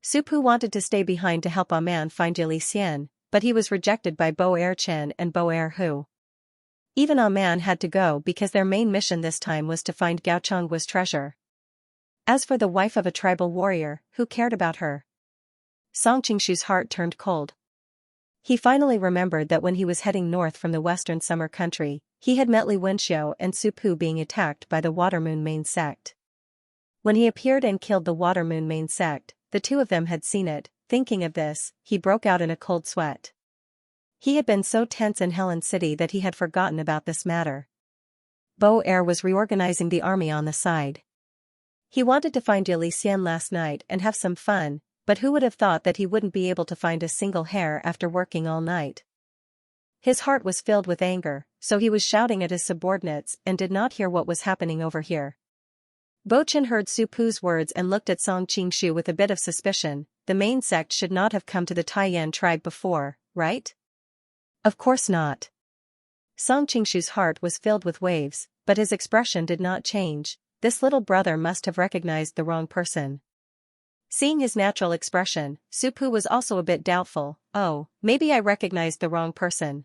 Supu wanted to stay behind to help a man find Li Xian, but he was rejected by Bo Erchen and Bo Erhu. Even a man had to go because their main mission this time was to find Gao Cheng's treasure. As for the wife of a tribal warrior, who cared about her? Song Qingshu's heart turned cold. He finally remembered that when he was heading north from the western summer country, he had met Li Wenxiu and Supu being attacked by the Watermoon main sect. When he appeared and killed the Watermoon main sect, the two of them had seen it. Thinking of this, he broke out in a cold sweat. He had been so tense in Helen City that he had forgotten about this matter. Bo Er was reorganizing the army on the side. He wanted to find Li Xian last night and have some fun, but who would have thought that he wouldn't be able to find a single hair after working all night? His heart was filled with anger, so he was shouting at his subordinates and did not hear what was happening over here. Bo Chen heard Supu's words and looked at Song Qingshu with a bit of suspicion. The main sect should not have come to the Taiyan tribe before, right? Of course not. Song Qingshu's heart was filled with waves, but his expression did not change. This little brother must have recognized the wrong person. Seeing his natural expression, Supu was also a bit doubtful. Oh, maybe I recognized the wrong person.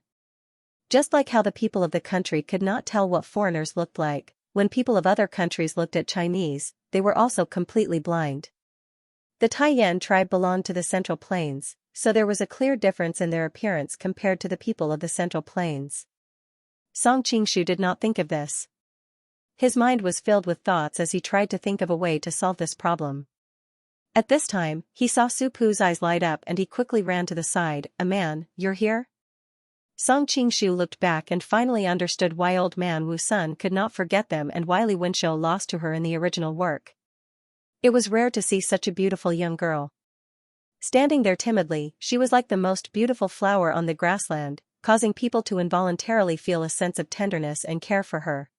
Just like how the people of the country could not tell what foreigners looked like, when people of other countries looked at Chinese, they were also completely blind. The Taiyan tribe belonged to the Central Plains, so there was a clear difference in their appearance compared to the people of the Central Plains. Song Qingshu did not think of this. His mind was filled with thoughts as he tried to think of a way to solve this problem. At this time, he saw Supu's eyes light up and he quickly ran to the side. "A man, you're here?" Song Qingshu looked back and finally understood why old man Wu Sun could not forget them and why Li Wenxiu lost to her in the original work. It was rare to see such a beautiful young girl. Standing there timidly, she was like the most beautiful flower on the grassland, causing people to involuntarily feel a sense of tenderness and care for her.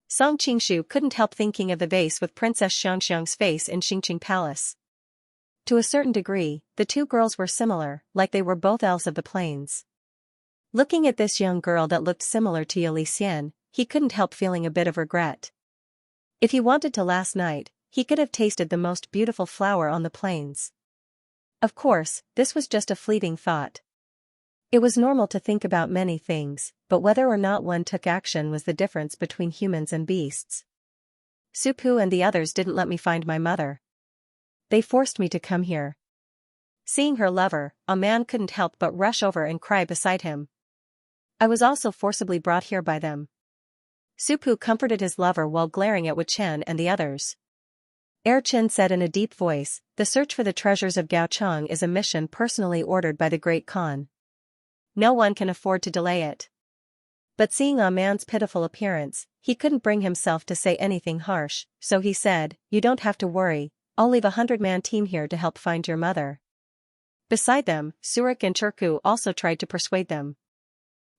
Song Qingshu couldn't help thinking of the vase with Princess Xianxia's face in Xingqing Palace. To a certain degree, the two girls were similar, like they were both elves of the plains. Looking at this young girl that looked similar to Li Xian, he couldn't help feeling a bit of regret. If he wanted to last night, he could have tasted the most beautiful flower on the plains. Of course, this was just a fleeting thought. It was normal to think about many things, but whether or not one took action was the difference between humans and beasts. Supu and the others didn't let me find my mother. They forced me to come here. Seeing her lover, a man couldn't help but rush over and cry beside him. I was also forcibly brought here by them. Supu comforted his lover while glaring at Wu Chen and the others. Chen said in a deep voice, "The search for the treasures of Gao Cheng is a mission personally ordered by the Great Khan. No one can afford to delay it." But seeing a man's pitiful appearance, he couldn't bring himself to say anything harsh, so he said, "You don't have to worry, I'll leave a 100-man team here to help find your mother." Beside them, Surik and Turku also tried to persuade them.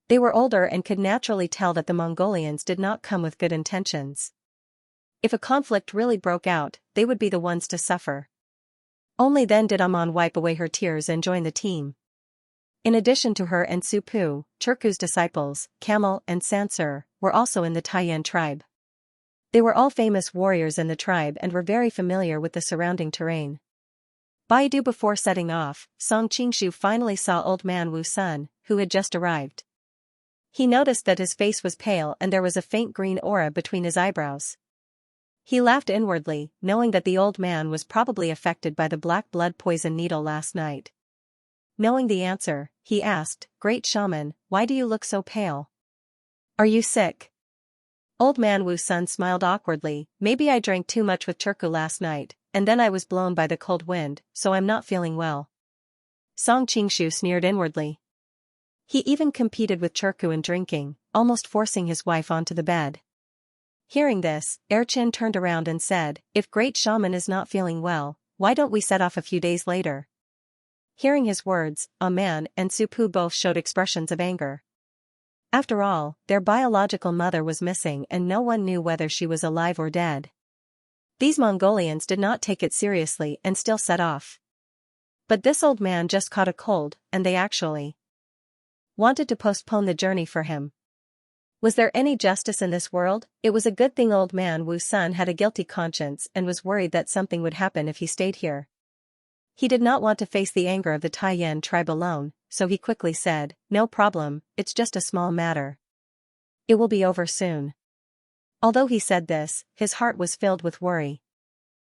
They were older and could naturally tell that the Mongolians did not come with good intentions. If a conflict really broke out, they would be the ones to suffer. Only then did Amon wipe away her tears and join the team. In addition to her and Supu, Turku's disciples, Camel and Sansur, were also in the Taiyan tribe. They were all famous warriors in the tribe and were very familiar with the surrounding terrain. Baidu before setting off, Song Qingshu finally saw old man Wu Sun, who had just arrived. He noticed that his face was pale and there was a faint green aura between his eyebrows. He laughed inwardly, knowing that the old man was probably affected by the black blood poison needle last night. Knowing the answer, he asked, "Great shaman, why do you look so pale? Are you sick?" Old man Wu Sun smiled awkwardly. "Maybe I drank too much with Turku last night, and then I was blown by the cold wind, so I'm not feeling well." Song Qingshu sneered inwardly. He even competed with Turku in drinking, almost forcing his wife onto the bed. Hearing this, Erchin turned around and said, "If Great Shaman is not feeling well, why don't we set off a few days later?" Hearing his words, A Man and Supu both showed expressions of anger. After all, their biological mother was missing and no one knew whether she was alive or dead. These Mongolians did not take it seriously and still set off. But this old man just caught a cold, and they actually wanted to postpone the journey for him. Was there any justice in this world? It was a good thing old man Wu Sun had a guilty conscience and was worried that something would happen if he stayed here. He did not want to face the anger of the Taiyan tribe alone, so he quickly said, No problem, it's just a small matter. It will be over soon. Although he said this, his heart was filled with worry.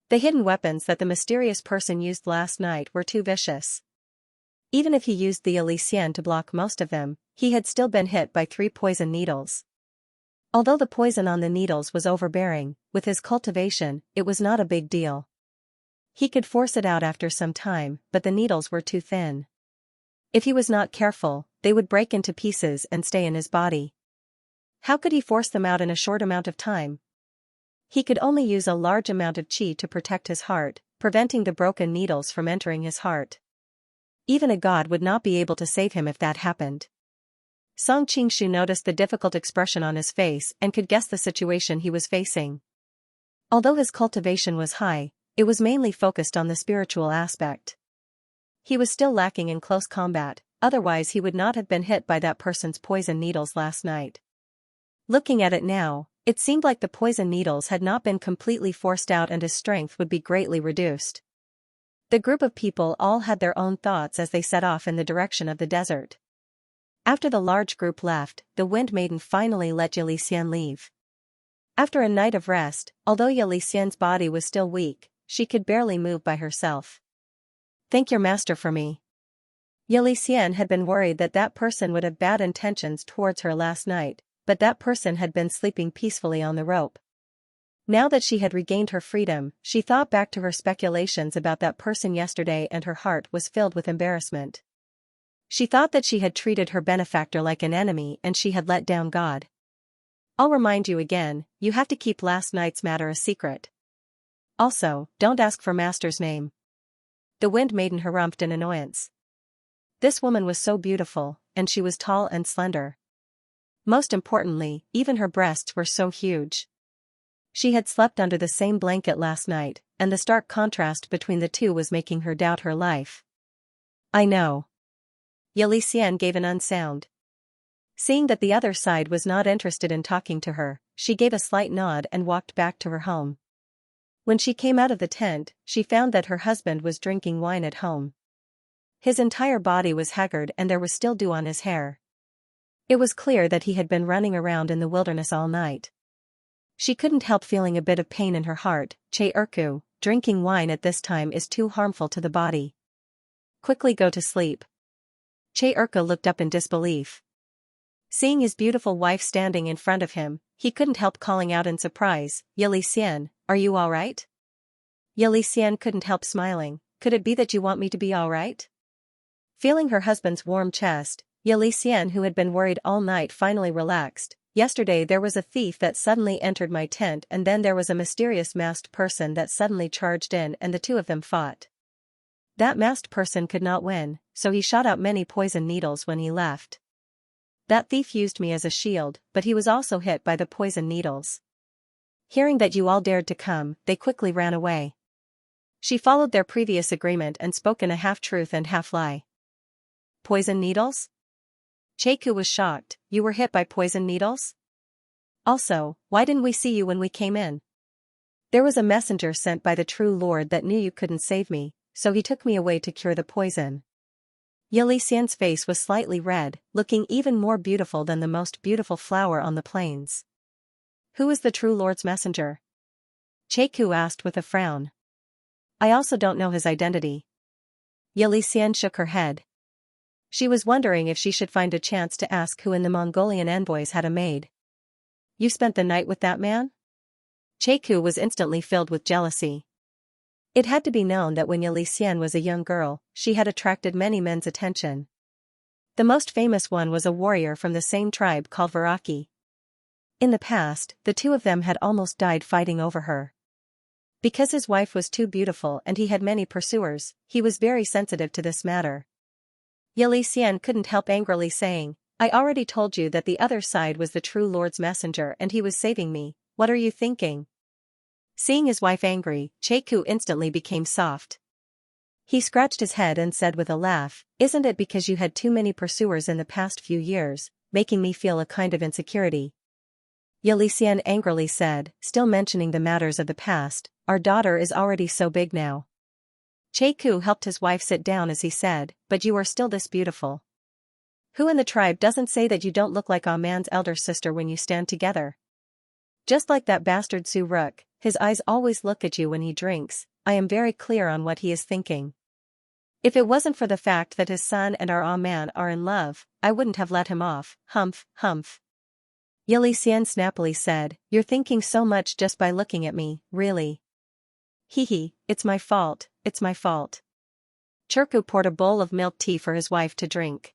The hidden weapons that the mysterious person used last night were too vicious. Even if he used the Xianxia to block most of them, he had still been hit by 3 poison needles. Although the poison on the needles was overbearing, with his cultivation, it was not a big deal. He could force it out after some time, but the needles were too thin. If he was not careful, they would break into pieces and stay in his body. How could he force them out in a short amount of time? He could only use a large amount of qi to protect his heart, preventing the broken needles from entering his heart. Even a god would not be able to save him if that happened. Song Qingshu noticed the difficult expression on his face and could guess the situation he was facing. Although his cultivation was high, it was mainly focused on the spiritual aspect. He was still lacking in close combat, otherwise he would not have been hit by that person's poison needles last night. Looking at it now, it seemed like the poison needles had not been completely forced out and his strength would be greatly reduced. The group of people all had their own thoughts as they set off in the direction of the desert. After the large group left, the Wind Maiden finally let Xian leave. After a night of rest, although Xian's body was still weak, she could barely move by herself. Thank your master for me. Xian had been worried that that person would have bad intentions towards her last night, but that person had been sleeping peacefully on the rope. Now that she had regained her freedom, she thought back to her speculations about that person yesterday and her heart was filled with embarrassment. She thought that she had treated her benefactor like an enemy and she had let down God. I'll remind you again, you have to keep last night's matter a secret. Also, don't ask for master's name. The Wind Maiden harumphed in annoyance. This woman was so beautiful, and she was tall and slender. Most importantly, even her breasts were so huge. She had slept under the same blanket last night, and the stark contrast between the two was making her doubt her life. I know. Xian gave an unsound. Seeing that the other side was not interested in talking to her, she gave a slight nod and walked back to her home. When she came out of the tent, she found that her husband was drinking wine at home. His entire body was haggard and there was still dew on his hair. It was clear that he had been running around in the wilderness all night. She couldn't help feeling a bit of pain in her heart. Che Urku, drinking wine at this time is too harmful to the body. Quickly go to sleep. Che Urku looked up in disbelief. Seeing his beautiful wife standing in front of him, he couldn't help calling out in surprise, Xian, are you all right? Xian couldn't help smiling. Could it be that you want me to be all right? Feeling her husband's warm chest, Xian, who had been worried all night, finally relaxed. Yesterday there was a thief that suddenly entered my tent and then there was a mysterious masked person that suddenly charged in and the two of them fought. That masked person could not win, so he shot out many poison needles when he left. That thief used me as a shield, but he was also hit by the poison needles. Hearing that you all dared to come, they quickly ran away. She followed their previous agreement and spoke in a half-truth and half-lie. Poison needles? Cheku was shocked. You were hit by poison needles? Also, why didn't we see you when we came in? There was a messenger sent by the true Lord that knew you couldn't save me, so he took me away to cure the poison. Xian's face was slightly red, looking even more beautiful than the most beautiful flower on the plains. Who is the true Lord's messenger? Cheku asked with a frown. I also don't know his identity. Xian shook her head. She was wondering if she should find a chance to ask who in the Mongolian envoys had a maid. You spent the night with that man? Cheku was instantly filled with jealousy. It had to be known that when Xian was a young girl, she had attracted many men's attention. The most famous one was a warrior from the same tribe called Viraki. In the past, the two of them had almost died fighting over her. Because his wife was too beautiful and he had many pursuers, he was very sensitive to this matter. Xian couldn't help angrily saying, I already told you that the other side was the true Lord's messenger and he was saving me, what are you thinking? Seeing his wife angry, Cheku instantly became soft. He scratched his head and said with a laugh, isn't it because you had too many pursuers in the past few years, making me feel a kind of insecurity? Xian angrily said, still mentioning the matters of the past, our daughter is already so big now. Cheku helped his wife sit down as he said, but you are still this beautiful. Who in the tribe doesn't say that you don't look like a man's elder sister when you stand together? Just like that bastard Su Rook, his eyes always look at you when he drinks, I am very clear on what he is thinking. If it wasn't for the fact that his son and our man are in love, I wouldn't have let him off, humph, humph. Xian snappily said, you're thinking so much just by looking at me, really. Hee, it's my fault, it's my fault. Cherku poured a bowl of milk tea for his wife to drink.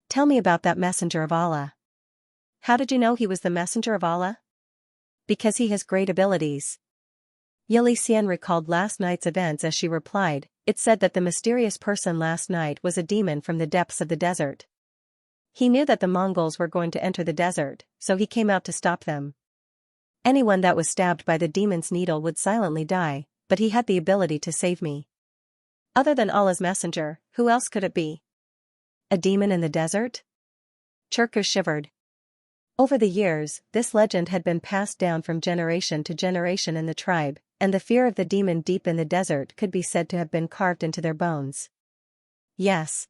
Tell me about that messenger of Allah. How did you know he was the messenger of Allah? Because he has great abilities. Xian recalled last night's events as she replied, it said that the mysterious person last night was a demon from the depths of the desert. He knew that the Mongols were going to enter the desert, so he came out to stop them. Anyone that was stabbed by the demon's needle would silently die, but he had the ability to save me. Other than Allah's messenger, who else could it be? A demon in the desert? Cherku shivered. Over the years, this legend had been passed down from generation to generation in the tribe, and the fear of the demon deep in the desert could be said to have been carved into their bones. Yes.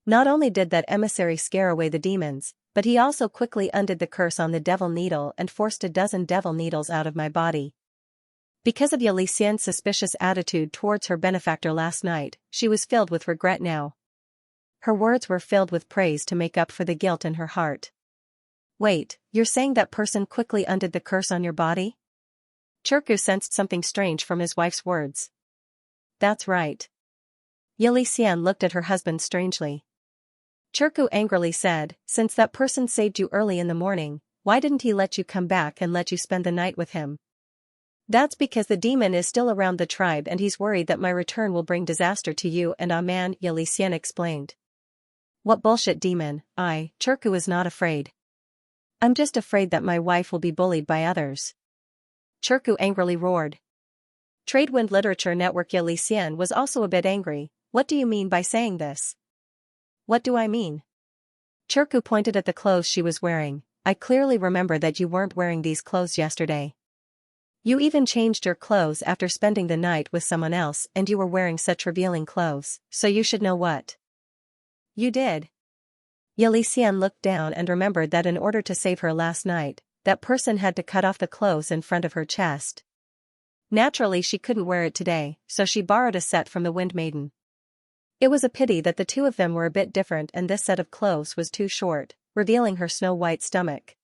Not only did that emissary scare away the demons, but he also quickly undid the curse on the devil needle and forced a dozen devil needles out of my body. Because of Xian's suspicious attitude towards her benefactor last night, she was filled with regret now. Her words were filled with praise to make up for the guilt in her heart. Wait, you're saying that person quickly undid the curse on your body? Cherku sensed something strange from his wife's words. That's right. Xian looked at her husband strangely. Cherku angrily said, since that person saved you early in the morning, why didn't he let you come back and let you spend the night with him? That's because the demon is still around the tribe and he's worried that my return will bring disaster to you and Aman, Xian explained. What bullshit demon, Cherku is not afraid. I'm just afraid that my wife will be bullied by others. Cherku angrily roared. Tradewind Literature Network Xian was also a bit angry, what do you mean by saying this? What do I mean? Cherku pointed at the clothes she was wearing, I clearly remember that you weren't wearing these clothes yesterday. You even changed your clothes after spending the night with someone else and you were wearing such revealing clothes, so you should know what you did. Xian looked down and remembered that in order to save her last night, that person had to cut off the clothes in front of her chest. Naturally she couldn't wear it today, so she borrowed a set from the Wind Maiden. It was a pity that the two of them were a bit different and this set of clothes was too short, revealing her snow-white stomach.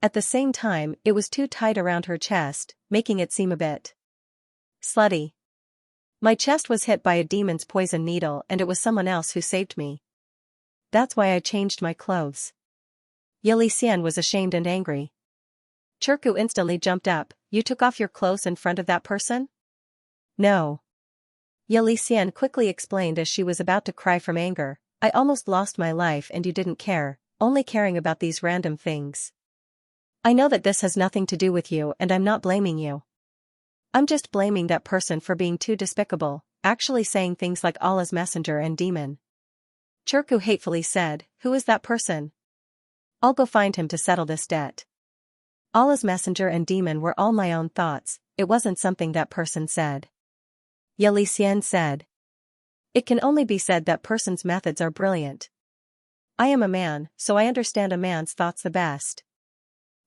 At the same time, it was too tight around her chest, making it seem a bit slutty. My chest was hit by a demon's poison needle and it was someone else who saved me. That's why I changed my clothes. Xian was ashamed and angry. Cherku instantly jumped up, you took off your clothes in front of that person? No. Xian quickly explained as she was about to cry from anger, I almost lost my life and you didn't care, only caring about these random things. I know that this has nothing to do with you and I'm not blaming you. I'm just blaming that person for being too despicable, actually saying things like Allah's messenger and demon. Cherku hatefully said, who is that person? I'll go find him to settle this debt. Allah's messenger and demon were all my own thoughts, it wasn't something that person said. Xian said. It can only be said that person's methods are brilliant. I am a man, so I understand a man's thoughts the best.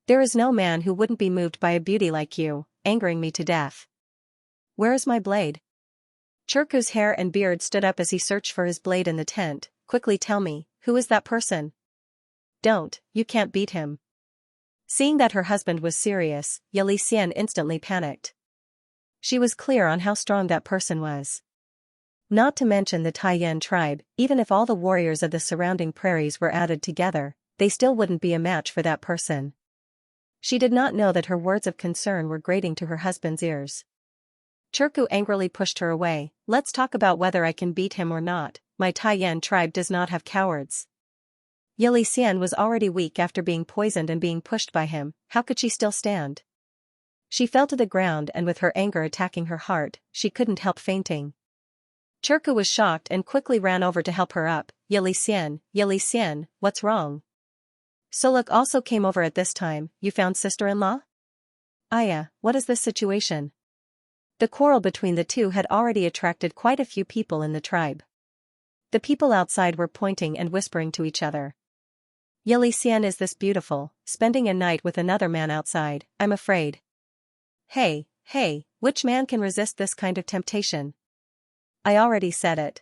There is no man who wouldn't be moved by a beauty like you, angering me to death. Where is my blade? Cherku's hair and beard stood up as he searched for his blade in the tent, quickly tell me, who is that person? Don't, you can't beat him. Seeing that her husband was serious, Xian instantly panicked. She was clear on how strong that person was. Not to mention the Taiyan tribe, even if all the warriors of the surrounding prairies were added together, they still wouldn't be a match for that person. She did not know that her words of concern were grating to her husband's ears. Chirku angrily pushed her away. Let's talk about whether I can beat him or not. My Taiyan tribe does not have cowards. Xian was already weak after being poisoned and being pushed by him. How could she still stand? She fell to the ground, and with her anger attacking her heart, she couldn't help fainting. Chirku was shocked and quickly ran over to help her up. Xian, what's wrong? Suluk also came over at this time. You found sister-in-law? Aya, what is this situation? The quarrel between the two had already attracted quite a few people in the tribe. The people outside were pointing and whispering to each other. Xian is this beautiful, spending a night with another man outside, I'm afraid. Hey, which man can resist this kind of temptation? I already said it.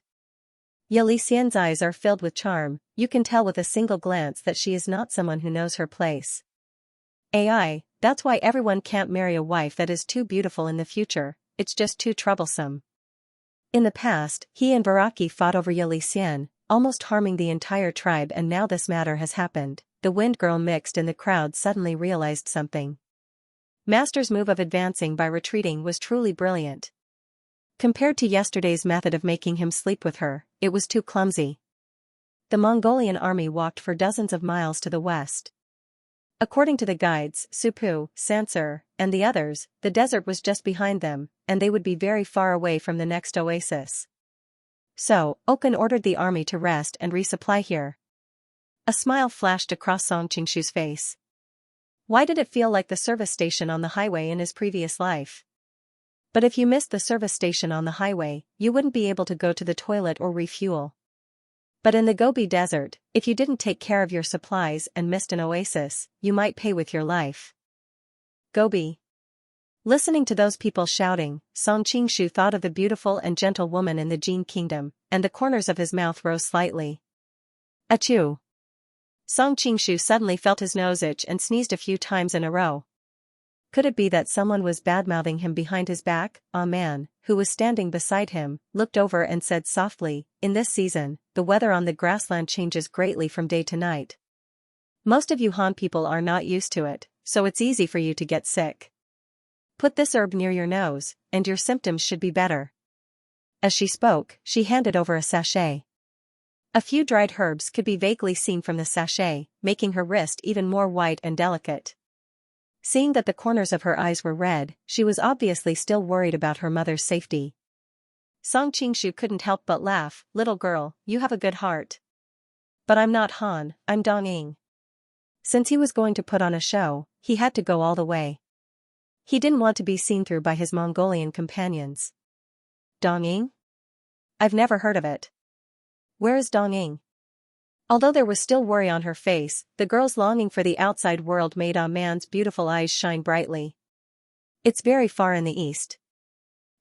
Xian's eyes are filled with charm, you can tell with a single glance that she is not someone who knows her place. AI, that's why everyone can't marry a wife that is too beautiful in the future, it's just too troublesome. In the past, he and Baraki fought over Xian, almost harming the entire tribe, and now this matter has happened. The wind girl mixed in the crowd suddenly realized something. Master's move of advancing by retreating was truly brilliant. Compared to yesterday's method of making him sleep with her, it was too clumsy. The Mongolian army walked for dozens of miles to the west. According to the guides, Supu, Sansur, and the others, the desert was just behind them, and they would be very far away from the next oasis. So, Okan ordered the army to rest and resupply here. A smile flashed across Song Qingshu's face. Why did it feel like the service station on the highway in his previous life? But if you missed the service station on the highway, you wouldn't be able to go to the toilet or refuel. But in the Gobi Desert, if you didn't take care of your supplies and missed an oasis, you might pay with your life. Gobi. Listening to those people shouting, Song Qingshu thought of the beautiful and gentle woman in the Jin kingdom, and the corners of his mouth rose slightly. Achoo! Song Qingshu suddenly felt his nose itch and sneezed a few times in a row. Could it be that someone was badmouthing him behind his back? A man, who was standing beside him, looked over and said softly, in this season, the weather on the grassland changes greatly from day to night. Most of you Han people are not used to it, so it's easy for you to get sick. Put this herb near your nose, and your symptoms should be better. As she spoke, she handed over a sachet. A few dried herbs could be vaguely seen from the sachet, making her wrist even more white and delicate. Seeing that the corners of her eyes were red, she was obviously still worried about her mother's safety. Song Qingshu couldn't help but laugh. Little girl, you have a good heart. But I'm not Han, I'm Dong-ing. Since he was going to put on a show, he had to go all the way. He didn't want to be seen through by his Mongolian companions. Dong-ing? I've never heard of it. Where is Dong-ing? Although there was still worry on her face, the girl's longing for the outside world made A Man's beautiful eyes shine brightly. It's very far in the east.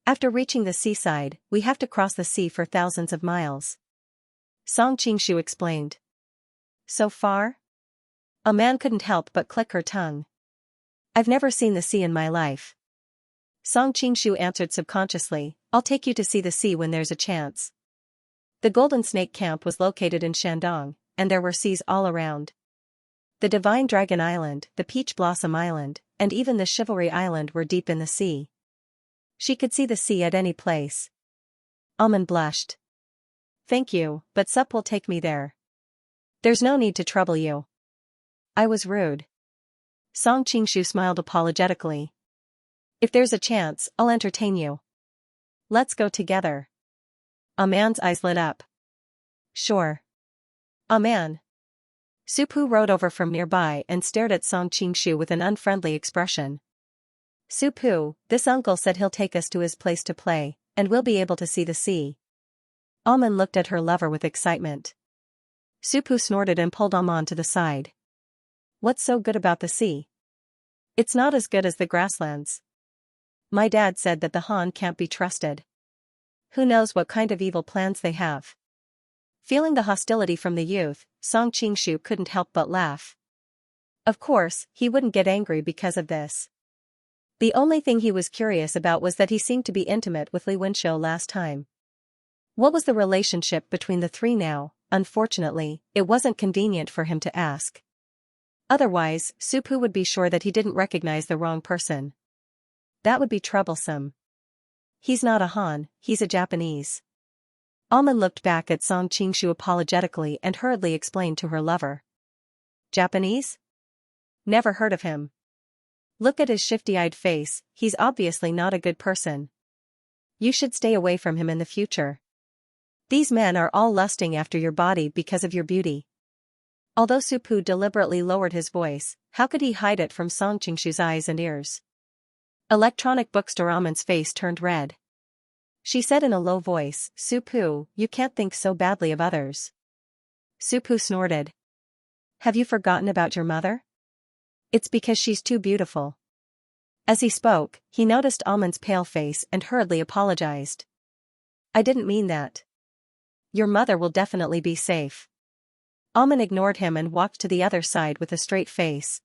After reaching the seaside, we have to cross the sea for thousands of miles. Song Qingshu explained. So far? A Man couldn't help but click her tongue. I've never seen the sea in my life. Song Qingshu answered subconsciously, I'll take you to see the sea when there's a chance. The Golden Snake Camp was located in Shandong, and there were seas all around. The Divine Dragon Island, the Peach Blossom Island, and even the Chivalry Island were deep in the sea. She could see the sea at any place. Almond blushed. Thank you, but Sup will take me there. There's no need to trouble you. I was rude. Song Qingshu smiled apologetically. If there's a chance, I'll entertain you. Let's go together. A Man's eyes lit up. Sure. A Man. Supu rode over from nearby and stared at Song Qingshu with an unfriendly expression. Supu, this uncle said he'll take us to his place to play, and we'll be able to see the sea. Alman looked at her lover with excitement. Supu snorted and pulled Alman to the side. What's so good about the sea? It's not as good as the grasslands. My dad said that the Han can't be trusted. Who knows what kind of evil plans they have? Feeling the hostility from the youth, Song Qingshu couldn't help but laugh. Of course, he wouldn't get angry because of this. The only thing he was curious about was that he seemed to be intimate with Li Wenshou last time. What was the relationship between the three now? Unfortunately, it wasn't convenient for him to ask. Otherwise, Supu would be sure that he didn't recognize the wrong person. That would be troublesome. He's not a Han, he's a Japanese. Almond looked back at Song Qingshu apologetically and hurriedly explained to her lover. Japanese? Never heard of him. Look at his shifty-eyed face, he's obviously not a good person. You should stay away from him in the future. These men are all lusting after your body because of your beauty. Although Supu deliberately lowered his voice, how could he hide it from Song Qingshu's eyes and ears? Electronic bookstore Almond's face turned red. She said in a low voice, Supu, you can't think so badly of others. Supu snorted. Have you forgotten about your mother? It's because she's too beautiful. As he spoke, he noticed Almond's pale face and hurriedly apologized. I didn't mean that. Your mother will definitely be safe. Almond ignored him and walked to the other side with a straight face.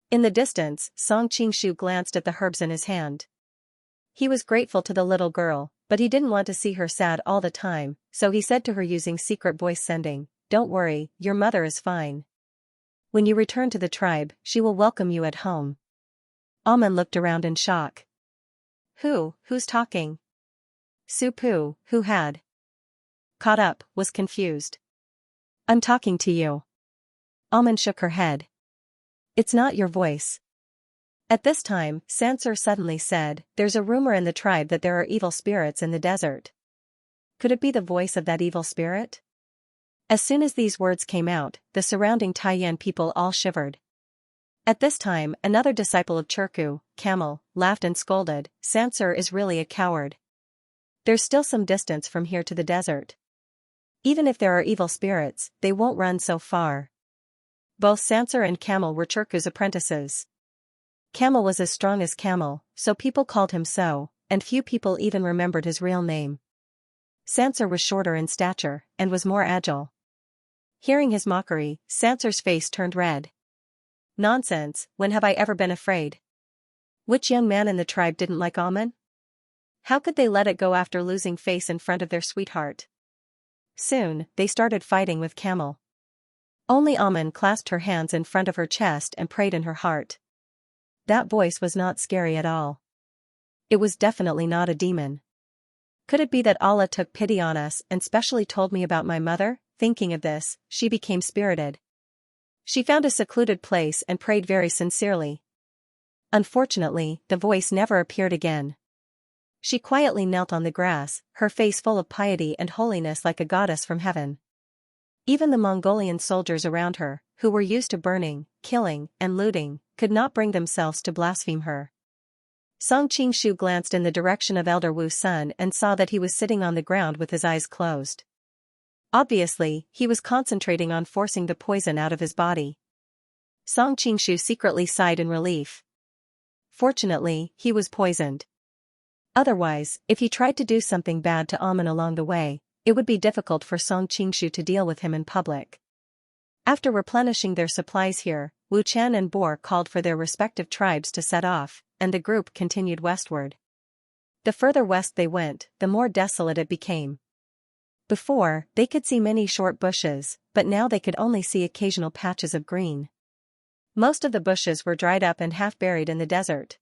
In the distance, Song Qingshu glanced at the herbs in his hand. He was grateful to the little girl, but he didn't want to see her sad all the time, so he said to her using secret voice sending, Don't worry, your mother is fine. When you return to the tribe, she will welcome you at home. Almond looked around in shock. Who's talking? Supu, who had caught up, was confused. I'm talking to you. Almond shook her head. It's not your voice. At this time, Xianxia suddenly said, There's a rumor in the tribe that there are evil spirits in the desert. Could it be the voice of that evil spirit? As soon as these words came out, the surrounding Taiyan people all shivered. At this time, another disciple of Churku, Camel, laughed and scolded, Xianxia is really a coward. There's still some distance from here to the desert. Even if there are evil spirits, they won't run so far. Both Xianxia and Camel were Churku's apprentices. Camel was as strong as Camel, so people called him so, and few people even remembered his real name. Xianxia was shorter in stature, and was more agile. Hearing his mockery, Xianxia's face turned red. Nonsense, when have I ever been afraid? Which young man in the tribe didn't like Almond? How could they let it go after losing face in front of their sweetheart? Soon, they started fighting with Camel. Only Almond clasped her hands in front of her chest and prayed in her heart. That voice was not scary at all. It was definitely not a demon. Could it be that Allah took pity on us and specially told me about my mother? Thinking of this, she became spirited. She found a secluded place and prayed very sincerely. Unfortunately, the voice never appeared again. She quietly knelt on the grass, her face full of piety and holiness like a goddess from heaven. Even the Mongolian soldiers around her, who were used to burning, killing, and looting, could not bring themselves to blaspheme her. Song Qingshu glanced in the direction of Elder Wu's son and saw that he was sitting on the ground with his eyes closed. Obviously, he was concentrating on forcing the poison out of his body. Song Qingshu secretly sighed in relief. Fortunately, he was poisoned. Otherwise, if he tried to do something bad to Almond along the way, it would be difficult for Song Qingshu to deal with him in public. After replenishing their supplies here, Wu Chan and Boer called for their respective tribes to set off, and the group continued westward. The further west they went, the more desolate it became. Before, they could see many short bushes, but now they could only see occasional patches of green. Most of the bushes were dried up and half buried in the desert.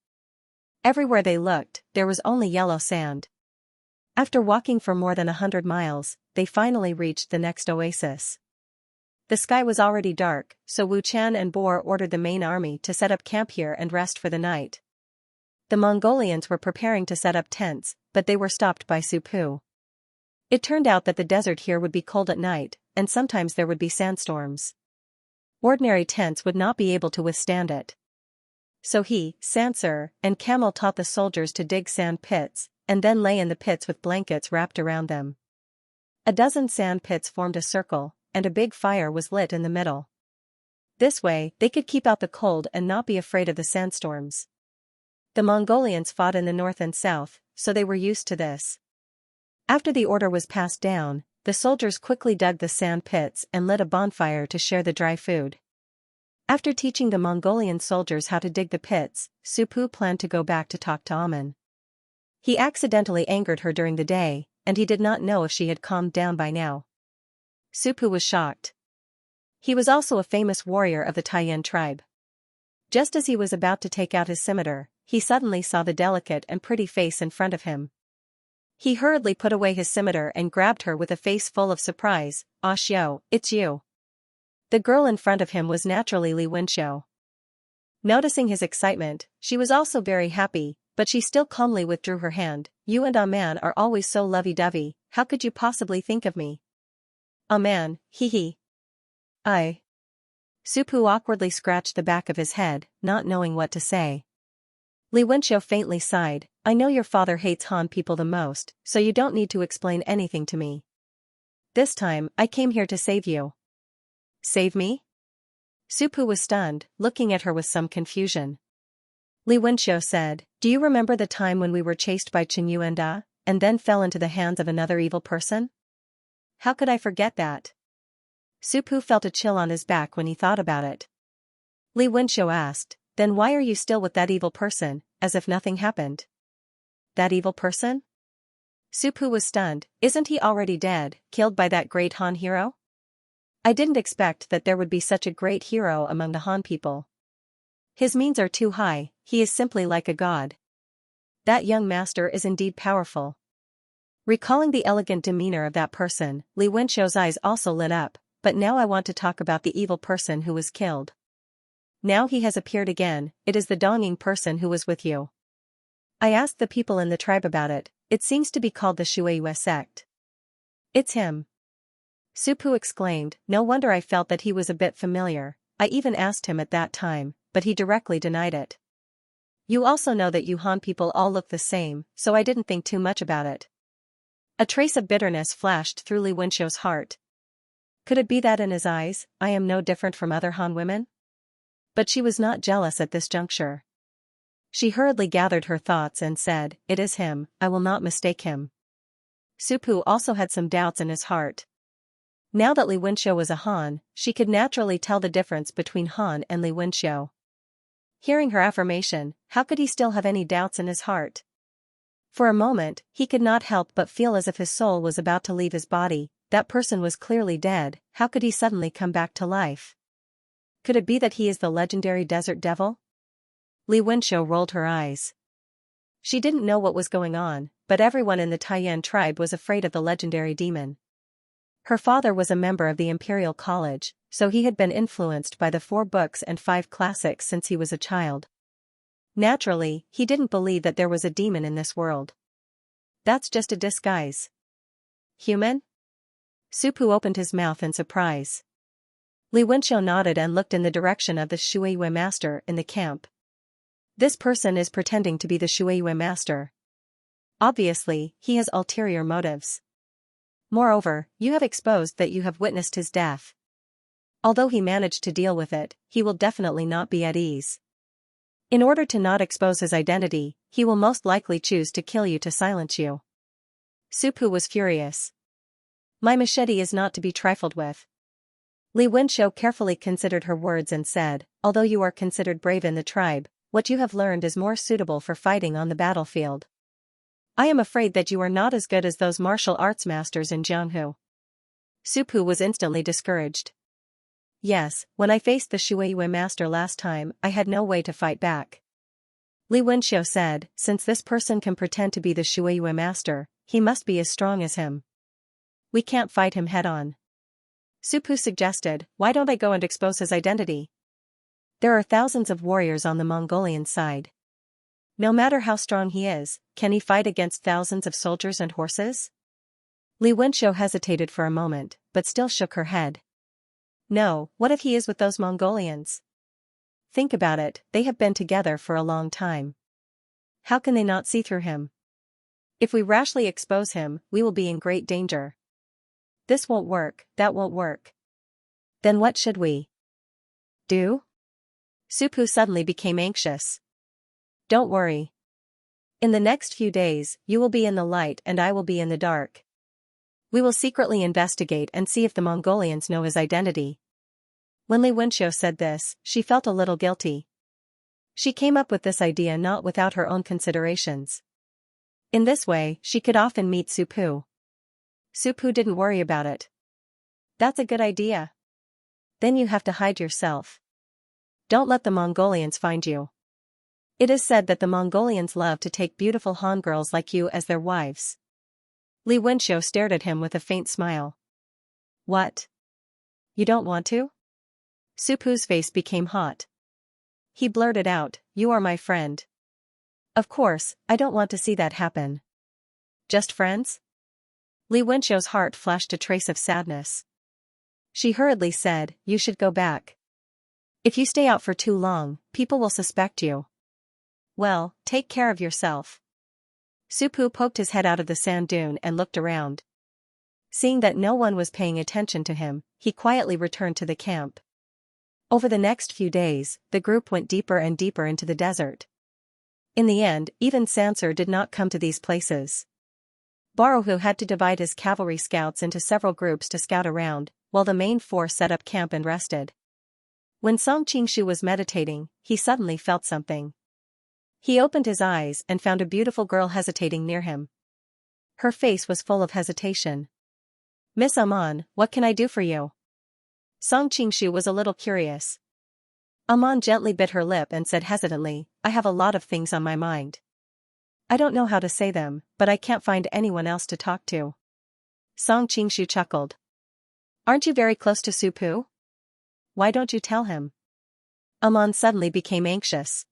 Everywhere they looked, there was only yellow sand. After walking for more than 100 miles, they finally reached the next oasis. The sky was already dark, so Wu Chan and Boer ordered the main army to set up camp here and rest for the night. The Mongolians were preparing to set up tents, but they were stopped by Supu. It turned out that the desert here would be cold at night, and sometimes there would be sandstorms. Ordinary tents would not be able to withstand it. So he, Xianxia, and Camel taught the soldiers to dig sand pits, and then lay in the pits with blankets wrapped around them. A dozen sand pits formed a circle, and a big fire was lit in the middle. This way, they could keep out the cold and not be afraid of the sandstorms. The Mongolians fought in the north and south, so they were used to this. After the order was passed down, the soldiers quickly dug the sand pits and lit a bonfire to share the dry food. After teaching the Mongolian soldiers how to dig the pits, Supu planned to go back to talk to Almond. He accidentally angered her during the day, and he did not know if she had calmed down by now. Supu was shocked. He was also a famous warrior of the Taiyan tribe. Just as he was about to take out his scimitar, he suddenly saw the delicate and pretty face in front of him. He hurriedly put away his scimitar and grabbed her with a face full of surprise. "Ah Xiao, it's you." The girl in front of him was naturally Li Wenxiu. Noticing his excitement, she was also very happy, but she still calmly withdrew her hand. "You and Ah Man are always so lovey-dovey, how could you possibly think of me?" "Ah Man, hee hee. I." Supu awkwardly scratched the back of his head, not knowing what to say. Li Wenxiu faintly sighed. "I know your father hates Han people the most, so you don't need to explain anything to me. This time, I came here to save you." "Save me?" Supu was stunned, looking at her with some confusion. Li Wenxiu said, "Do you remember the time when we were chased by Chen Yuanda, and then fell into the hands of another evil person?" "How could I forget that?" Supu felt a chill on his back when he thought about it. Li Wenxiu asked, "Then why are you still with that evil person, as if nothing happened?" "That evil person?" Supu was stunned. "Isn't he already dead, killed by that great Han hero?" "I didn't expect that there would be such a great hero among the Han people. His means are too high, he is simply like a god. That young master is indeed powerful." Recalling the elegant demeanor of that person, Li Wenxiu's eyes also lit up. "But now I want to talk about the evil person who was killed. Now he has appeared again, it is the Dongying person who was with you. I asked the people in the tribe about it, it seems to be called the Shueiyue sect." "It's him." Supu exclaimed, "No wonder I felt that he was a bit familiar, I even asked him at that time, but he directly denied it. You also know that you Han people all look the same, so I didn't think too much about it." A trace of bitterness flashed through Li Wenxiu's heart. Could it be that in his eyes, I am no different from other Han women? But she was not jealous at this juncture. She hurriedly gathered her thoughts and said, "It is him, I will not mistake him." Supu also had some doubts in his heart. Now that Li Wenxiu was a Han, she could naturally tell the difference between Han and Li Wenxiu. Hearing her affirmation, how could he still have any doubts in his heart? For a moment, he could not help but feel as if his soul was about to leave his body. That person was clearly dead, how could he suddenly come back to life? Could it be that he is the legendary desert devil? Li Wenxiu rolled her eyes. She didn't know what was going on, but everyone in the Taiyan tribe was afraid of the legendary demon. Her father was a member of the Imperial College, so he had been influenced by the 4 books and 5 classics since he was a child. Naturally, he didn't believe that there was a demon in this world. That's just a disguise. Human? Supu opened his mouth in surprise. Li Wenxiu nodded and looked in the direction of the Shueiyue master in the camp. This person is pretending to be the Shueiyue master. Obviously, he has ulterior motives. Moreover, you have exposed that you have witnessed his death. Although he managed to deal with it, he will definitely not be at ease. In order to not expose his identity, he will most likely choose to kill you to silence you." Supu was furious. "My machete is not to be trifled with." Li Wenxiu carefully considered her words and said, "Although you are considered brave in the tribe, what you have learned is more suitable for fighting on the battlefield. I am afraid that you are not as good as those martial arts masters in Jianghu." Supu was instantly discouraged. "Yes, when I faced the Shueiyue master last time, I had no way to fight back." Li Wenxiu said, "Since this person can pretend to be the Shueiyue master, he must be as strong as him. We can't fight him head-on." Supu suggested, "Why don't I go and expose his identity? There are thousands of warriors on the Mongolian side. No matter how strong he is, can he fight against thousands of soldiers and horses?" Li Wenxiu hesitated for a moment, but still shook her head. "No, what if he is with those Mongolians? Think about it, they have been together for a long time. How can they not see through him? If we rashly expose him, we will be in great danger. This won't work, that won't work. Then what should we do?" Supu suddenly became anxious. "Don't worry. In the next few days, you will be in the light and I will be in the dark. We will secretly investigate and see if the Mongolians know his identity." When Li Wenxiu said this, she felt a little guilty. She came up with this idea not without her own considerations. In this way, she could often meet Supu. Supu didn't worry about it. "That's a good idea. Then you have to hide yourself. Don't let the Mongolians find you. It is said that the Mongolians love to take beautiful Han girls like you as their wives. Li Wenxiu stared at him with a faint smile. What? You don't want to? Su Pu's face became hot. He blurted out, you are my friend. Of course, I don't want to see that happen. Just friends? Li Wenxiu's heart flashed a trace of sadness. She hurriedly said, you should go back. If you stay out for too long, people will suspect you. Well, take care of yourself. Su Pu poked his head out of the sand dune and looked around. Seeing that no one was paying attention to him, he quietly returned to the camp. Over the next few days, the group went deeper and deeper into the desert. In the end, even Xianxia did not come to these places. Baohu had to divide his cavalry scouts into several groups to scout around, while the main force set up camp and rested. When Song Qingshu was meditating, he suddenly felt something. He opened his eyes and found a beautiful girl hesitating near him. Her face was full of hesitation. Miss Aman, what can I do for you? Song Qingshu was a little curious. Aman gently bit her lip and said hesitantly, I have a lot of things on my mind. I don't know how to say them, but I can't find anyone else to talk to. Song Qingshu chuckled. Aren't you very close to Su Pu? Why don't you tell him? Aman suddenly became anxious.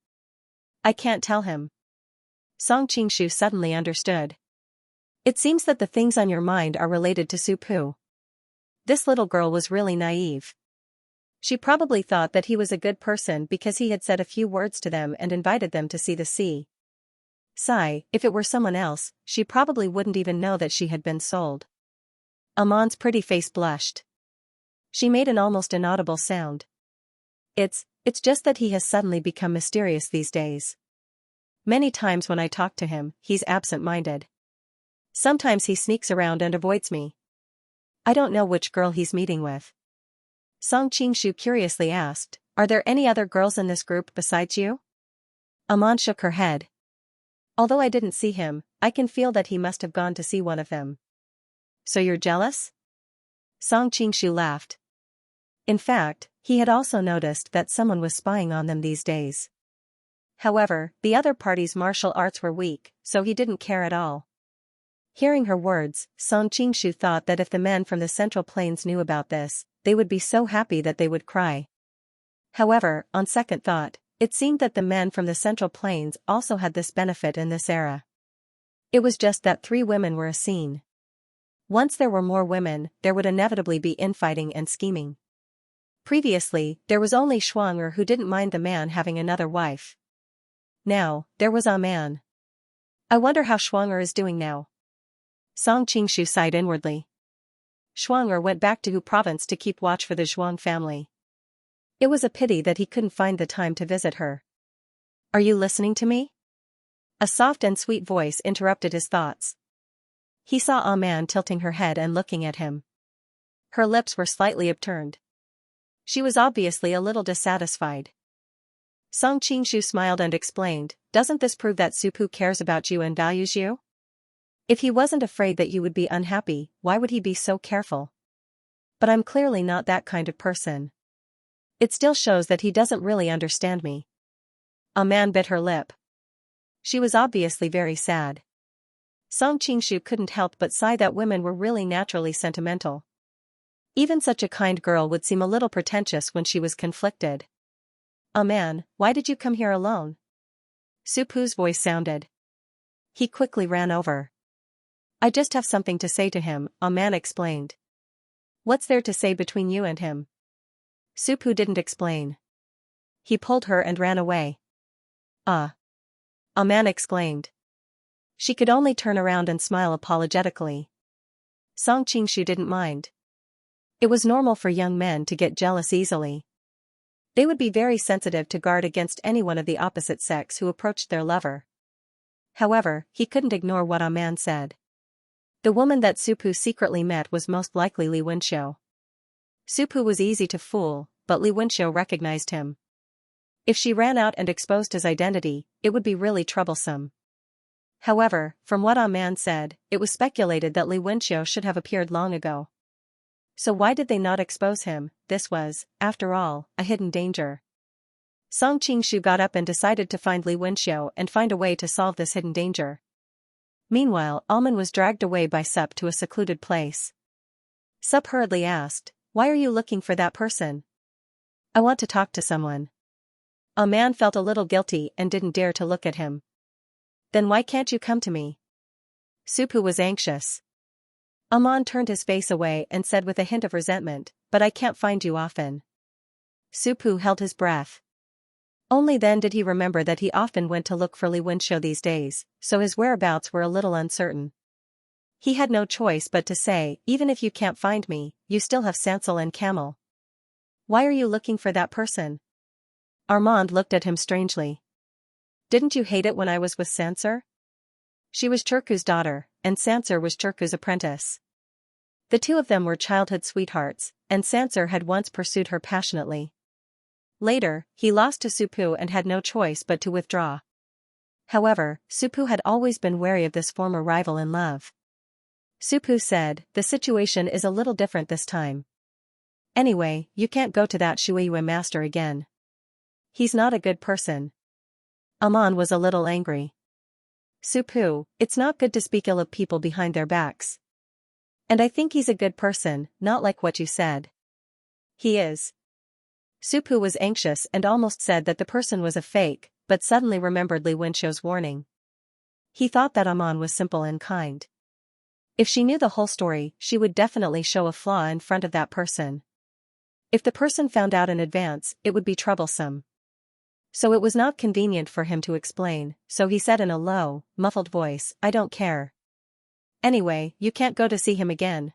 I can't tell him. Song Qingshu suddenly understood. It seems that the things on your mind are related to Su Pu. This little girl was really naive. She probably thought that he was a good person because he had said a few words to them and invited them to see the sea. Sigh, if it were someone else, she probably wouldn't even know that she had been sold. Aman's pretty face blushed. She made an almost inaudible sound. It's just that he has suddenly become mysterious these days. Many times when I talk to him, he's absent-minded. Sometimes he sneaks around and avoids me. I don't know which girl he's meeting with. Song Qingshu curiously asked, are there any other girls in this group besides you? Aman shook her head. Although I didn't see him, I can feel that he must have gone to see one of them. So you're jealous? Song Qingshu laughed. In fact, he had also noticed that someone was spying on them these days. However, the other party's martial arts were weak, so he didn't care at all. Hearing her words, Song Qingshu thought that if the men from the Central Plains knew about this, they would be so happy that they would cry. However, on second thought, it seemed that the men from the Central Plains also had this benefit in this era. It was just that 3 women were a scene. Once there were more women, there would inevitably be infighting and scheming. Previously, there was only Xianxia who didn't mind the man having another wife. Now, there was a man. I wonder how Xianxia is doing now. Song Qingshu sighed inwardly. Xianxia went back to Hu province to keep watch for the Zhuang family. It was a pity that he couldn't find the time to visit her. Are you listening to me? A soft and sweet voice interrupted his thoughts. He saw a man tilting her head and looking at him. Her lips were slightly upturned. She was obviously a little dissatisfied. Song Qingshu smiled and explained, doesn't this prove that Su Pu cares about you and values you? If he wasn't afraid that you would be unhappy, why would he be so careful? But I'm clearly not that kind of person. It still shows that he doesn't really understand me. A man bit her lip. She was obviously very sad. Song Qingshu couldn't help but sigh that women were really naturally sentimental. Even such a kind girl would seem a little pretentious when she was conflicted. A man, why did you come here alone? Su Pu's voice sounded. He quickly ran over. I just have something to say to him, a man explained. What's there to say between you and him? Su Pu didn't explain. He pulled her and ran away. A man exclaimed. She could only turn around and smile apologetically. Song Qingshu didn't mind. It was normal for young men to get jealous easily. They would be very sensitive to guard against anyone of the opposite sex who approached their lover. However, he couldn't ignore what a man said. The woman that Su Pu secretly met was most likely Li Wenxiu. Su Pu was easy to fool, but Li Wenxiu recognized him. If she ran out and exposed his identity, it would be really troublesome. However, from what a man said, it was speculated that Li Wenxiu should have appeared long ago. So why did they not expose him? This was, after all, a hidden danger. Song Qingshu got up and decided to find Li Wenxiu and find a way to solve this hidden danger. Meanwhile, Almond was dragged away by Sup to a secluded place. Sup hurriedly asked, "Why are you looking for that person?" "I want to talk to someone." A man felt a little guilty and didn't dare to look at him. "Then why can't you come to me?" Supu was anxious. Amon turned his face away and said with a hint of resentment, "But I can't find you often." Supu held his breath. Only then did he remember that he often went to look for Li Wenxiu these days, so his whereabouts were a little uncertain. He had no choice but to say, "Even if you can't find me, you still have Sansel and Camel." "Why are you looking for that person?" Armand looked at him strangely. "Didn't you hate it when I was with Sansar?" She was Churku's daughter, and Sansar was Churku's apprentice. The two of them were childhood sweethearts, and Sansar had once pursued her passionately. Later, he lost to Supu and had no choice but to withdraw. However, Supu had always been wary of this former rival in love. Supu said, "The situation is a little different this time. Anyway, you can't go to that Shuiyue master again. He's not a good person." Amon was a little angry. "Supu, it's not good to speak ill of people behind their backs. And I think he's a good person, not like what you said." "He is." Supu was anxious and almost said that the person was a fake, but suddenly remembered Li Wenxiu's warning. He thought that Amon was simple and kind. If she knew the whole story, she would definitely show a flaw in front of that person. If the person found out in advance, it would be troublesome. So it was not convenient for him to explain, so he said in a low, muffled voice, "I don't care. Anyway, you can't go to see him again."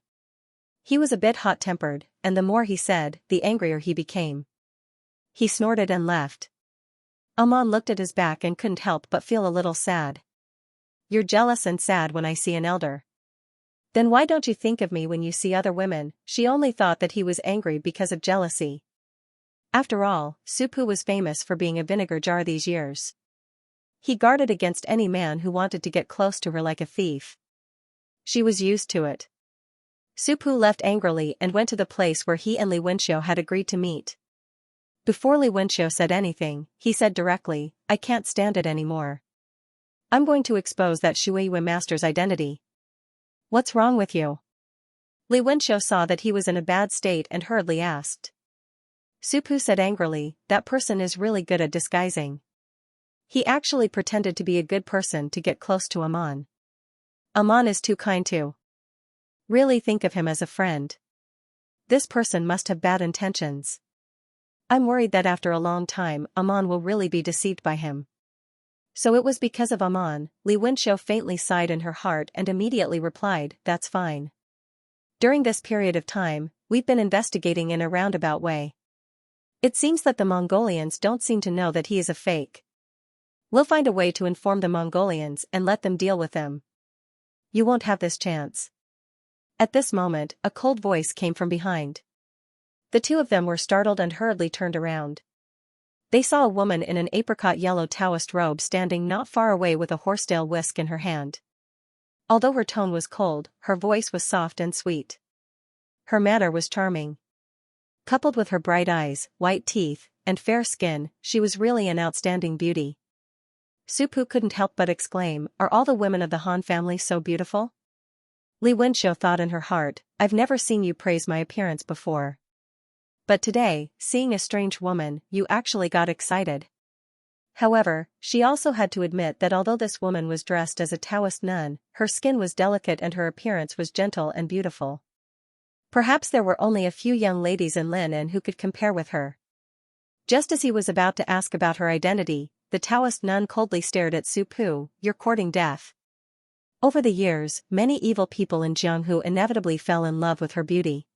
He was a bit hot-tempered, and the more he said, the angrier he became. He snorted and left. Amon looked at his back and couldn't help but feel a little sad. "You're jealous and sad when I see an elder. Then why don't you think of me when you see other women?" She only thought that he was angry because of jealousy. After all, Supu was famous for being a vinegar jar these years. He guarded against any man who wanted to get close to her like a thief. She was used to it. Supu left angrily and went to the place where he and Li Wenxiu had agreed to meet. Before Li Wenxiu said anything, he said directly, "I can't stand it anymore. I'm going to expose that Shuiyue master's identity." "What's wrong with you?" Li Wenxiu saw that he was in a bad state and hurriedly asked. Supu said angrily, "That person is really good at disguising. He actually pretended to be a good person to get close to Amon. Amon is too kind to really think of him as a friend. This person must have bad intentions. I'm worried that after a long time, Amon will really be deceived by him." So it was because of Amon. Li Wenxiu faintly sighed in her heart and immediately replied, "That's fine. During this period of time, we've been investigating in a roundabout way. It seems that the Mongolians don't seem to know that he is a fake. We'll find a way to inform the Mongolians and let them deal with him. You won't have this chance." At this moment, a cold voice came from behind. The two of them were startled and hurriedly turned around. They saw a woman in an apricot-yellow Taoist robe standing not far away with a horsetail whisk in her hand. Although her tone was cold, her voice was soft and sweet. Her manner was charming. Coupled with her bright eyes, white teeth, and fair skin, she was really an outstanding beauty. Supu couldn't help but exclaim, "Are all the women of the Han family so beautiful?" Li Wenxiu thought in her heart, "I've never seen you praise my appearance before. But today, seeing a strange woman, you actually got excited." However, she also had to admit that although this woman was dressed as a Taoist nun, her skin was delicate and her appearance was gentle and beautiful. Perhaps there were only a few young ladies in Linen who could compare with her. Just as he was about to ask about her identity, the Taoist nun coldly stared at Supu, "You're courting death." Over the years, many evil people in Jianghu inevitably fell in love with her beauty.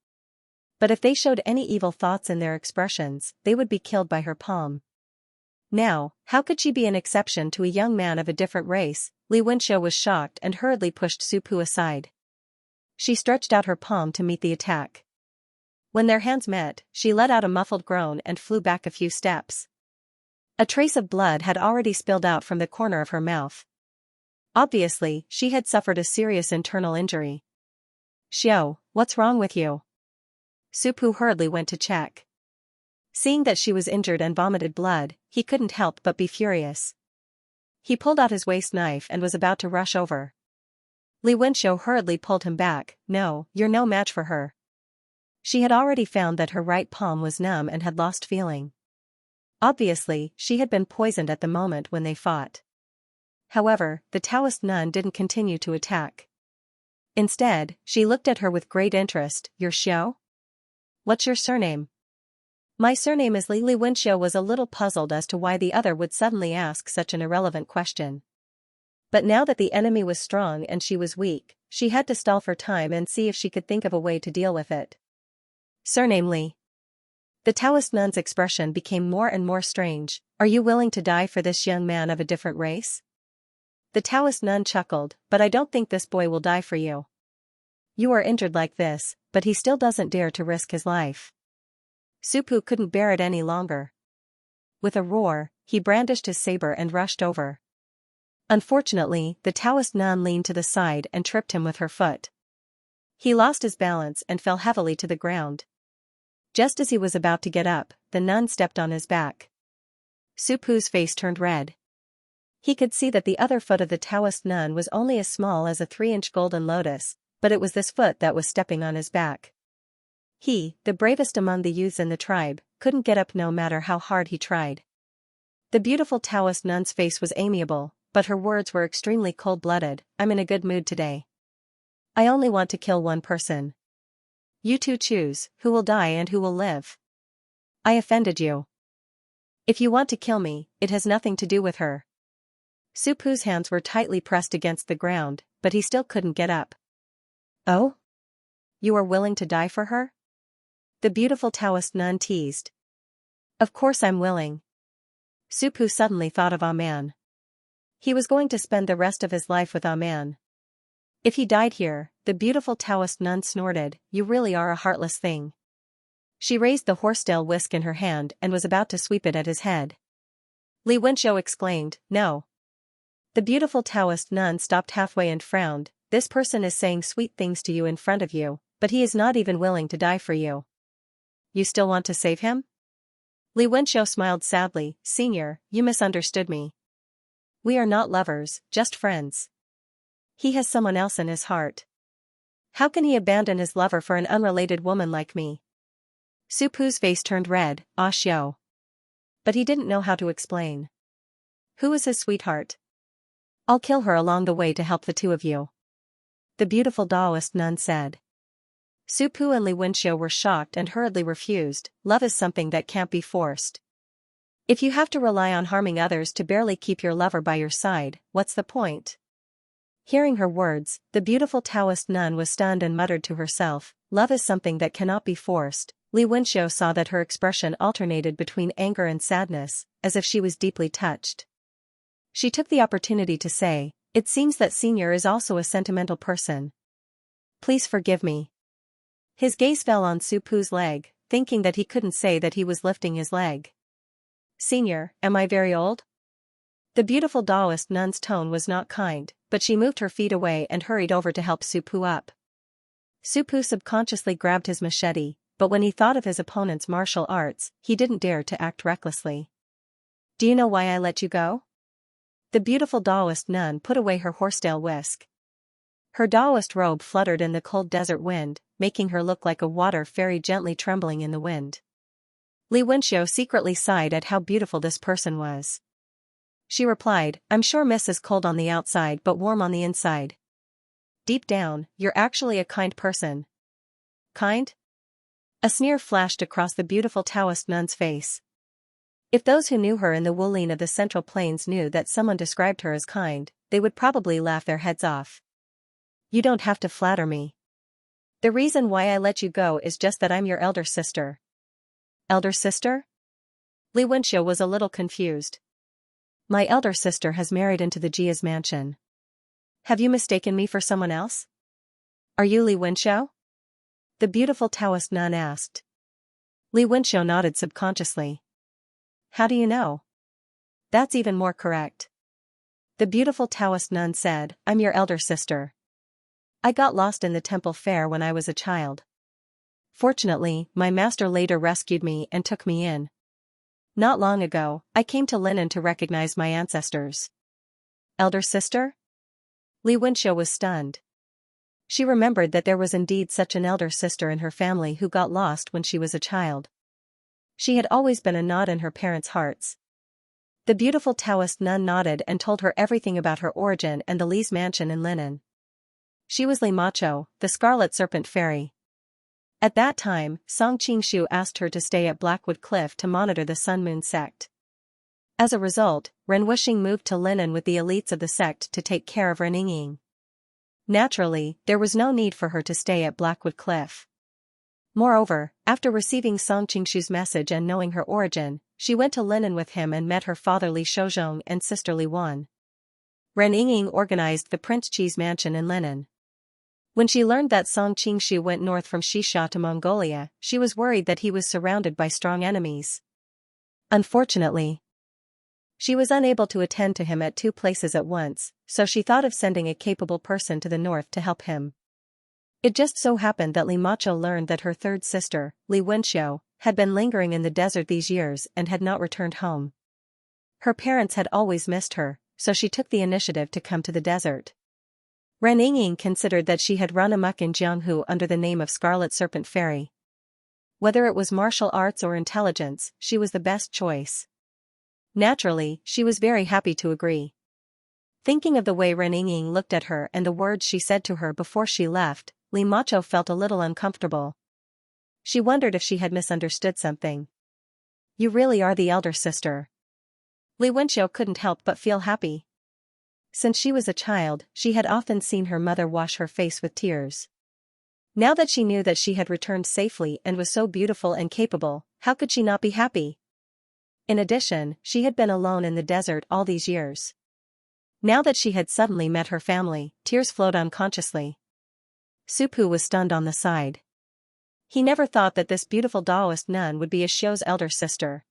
But if they showed any evil thoughts in their expressions, they would be killed by her palm. Now, how could she be an exception to a young man of a different race? Li Wenxiu was shocked and hurriedly pushed Supu aside. She stretched out her palm to meet the attack. When their hands met, she let out a muffled groan and flew back a few steps. A trace of blood had already spilled out from the corner of her mouth. Obviously, she had suffered a serious internal injury. "Xiao, what's wrong with you?" Supu hurriedly went to check. Seeing that she was injured and vomited blood, he couldn't help but be furious. He pulled out his waist knife and was about to rush over. Li Wenxiu hurriedly pulled him back. No, you're no match for her. She had already found that her right palm was numb and had lost feeling. Obviously, she had been poisoned at the moment when they fought. However, the Taoist nun didn't continue to attack. Instead, she looked at her with great interest. You're Xiao? What's your surname? My surname is Li. Li Wenxiu was a little puzzled as to why the other would suddenly ask such an irrelevant question. But now that the enemy was strong and she was weak, she had to stall for time and see if she could think of a way to deal with it. Surname Li. The Taoist nun's expression became more and more strange. Are you willing to die for this young man of a different race? The Taoist nun chuckled, but I don't think this boy will die for you. You are injured like this, but he still doesn't dare to risk his life. Supu couldn't bear it any longer. With a roar, he brandished his saber and rushed over. Unfortunately, the Taoist nun leaned to the side and tripped him with her foot. He lost his balance and fell heavily to the ground. Just as he was about to get up, the nun stepped on his back. Supu's face turned red. He could see that the other foot of the Taoist nun was only as small as a 3-inch golden lotus, but it was this foot that was stepping on his back. He, the bravest among the youths in the tribe, couldn't get up no matter how hard he tried. The beautiful Taoist nun's face was amiable, but her words were extremely cold-blooded. I'm in a good mood today. I only want to kill one person. You two choose, who will die and who will live. I offended you. If you want to kill me, it has nothing to do with her. Supu's hands were tightly pressed against the ground, but he still couldn't get up. Oh? You are willing to die for her? The beautiful Taoist nun teased. Of course I'm willing. Supu suddenly thought of Aman. He was going to spend the rest of his life with Aman. If he died here, the beautiful Taoist nun snorted, you really are a heartless thing. She raised the horsetail whisk in her hand and was about to sweep it at his head. Li Wenxiu exclaimed, no. The beautiful Taoist nun stopped halfway and frowned. This person is saying sweet things to you in front of you, but he is not even willing to die for you. You still want to save him? Li Wenxiu smiled sadly, Senior, you misunderstood me. We are not lovers, just friends. He has someone else in his heart. How can he abandon his lover for an unrelated woman like me? Supu's face turned red, Xiao. But he didn't know how to explain. Who is his sweetheart? I'll kill her along the way to help the two of you. The beautiful Taoist nun said. Supu and Li Wenxiu were shocked and hurriedly refused. Love is something that can't be forced. If you have to rely on harming others to barely keep your lover by your side, what's the point? Hearing her words, the beautiful Taoist nun was stunned and muttered to herself, love is something that cannot be forced. Li Wenxiu saw that her expression alternated between anger and sadness, as if she was deeply touched. She took the opportunity to say, it seems that Senior is also a sentimental person. Please forgive me. His gaze fell on Supu's leg, thinking that he couldn't say that he was lifting his leg. Senior, am I very old? The beautiful Taoist nun's tone was not kind, but she moved her feet away and hurried over to help Supu up. Supu subconsciously grabbed his machete, but when he thought of his opponent's martial arts, he didn't dare to act recklessly. Do you know why I let you go? The beautiful Taoist nun put away her horsetail whisk. Her Taoist robe fluttered in the cold desert wind, making her look like a water fairy gently trembling in the wind. Li Wenxiu secretly sighed at how beautiful this person was. She replied, I'm sure Miss is cold on the outside but warm on the inside. Deep down, you're actually a kind person. Kind? A sneer flashed across the beautiful Taoist nun's face. If those who knew her in the Wulin of the Central Plains knew that someone described her as kind, they would probably laugh their heads off. You don't have to flatter me. The reason why I let you go is just that I'm your elder sister. Elder sister? Li Wenxiu was a little confused. My elder sister has married into the Jia's mansion. Have you mistaken me for someone else? Are you Li Wenxiu? The beautiful Taoist nun asked. Li Wenxiu nodded subconsciously. How do you know? That's even more correct. The beautiful Taoist nun said, I'm your elder sister. I got lost in the temple fair when I was a child. Fortunately, my master later rescued me and took me in. Not long ago, I came to Linen to recognize my ancestors. Elder sister? Li Wenxiu was stunned. She remembered that there was indeed such an elder sister in her family who got lost when she was a child. She had always been a knot in her parents' hearts. The beautiful Taoist nun nodded and told her everything about her origin and the Li's mansion in Linen. She was Li Macho, the Scarlet Serpent Fairy. At that time, Song Qingshu asked her to stay at Blackwood Cliff to monitor the Sun Moon sect. As a result, Ren Wuxing moved to Linen with the elites of the sect to take care of Ren Yingying. Naturally, there was no need for her to stay at Blackwood Cliff. Moreover, after receiving Song Qingshu's message and knowing her origin, she went to Linen with him and met her father Li Shouzhong and sister Li Wan. Ren Yingying organized the Prince Qi's mansion in Linen. When she learned that Song Qingshu went north from Xia to Mongolia, she was worried that he was surrounded by strong enemies. Unfortunately, she was unable to attend to him at two places at once, so she thought of sending a capable person to the north to help him. It just so happened that Li Macho learned that her third sister, Li Wenxiu, had been lingering in the desert these years and had not returned home. Her parents had always missed her, so she took the initiative to come to the desert. Ren Yingying considered that she had run amok in Jianghu under the name of Scarlet Serpent Fairy. Whether it was martial arts or intelligence, she was the best choice. Naturally, she was very happy to agree. Thinking of the way Ren Yingying looked at her and the words she said to her before she left, Li Macho felt a little uncomfortable. She wondered if she had misunderstood something. "You really are the elder sister." Li Wenxiu couldn't help but feel happy. Since she was a child, she had often seen her mother wash her face with tears. Now that she knew that she had returned safely and was so beautiful and capable, how could she not be happy? In addition, she had been alone in the desert all these years. Now that she had suddenly met her family, tears flowed unconsciously. Supu was stunned on the side. He never thought that this beautiful Taoist nun would be Xiu's elder sister.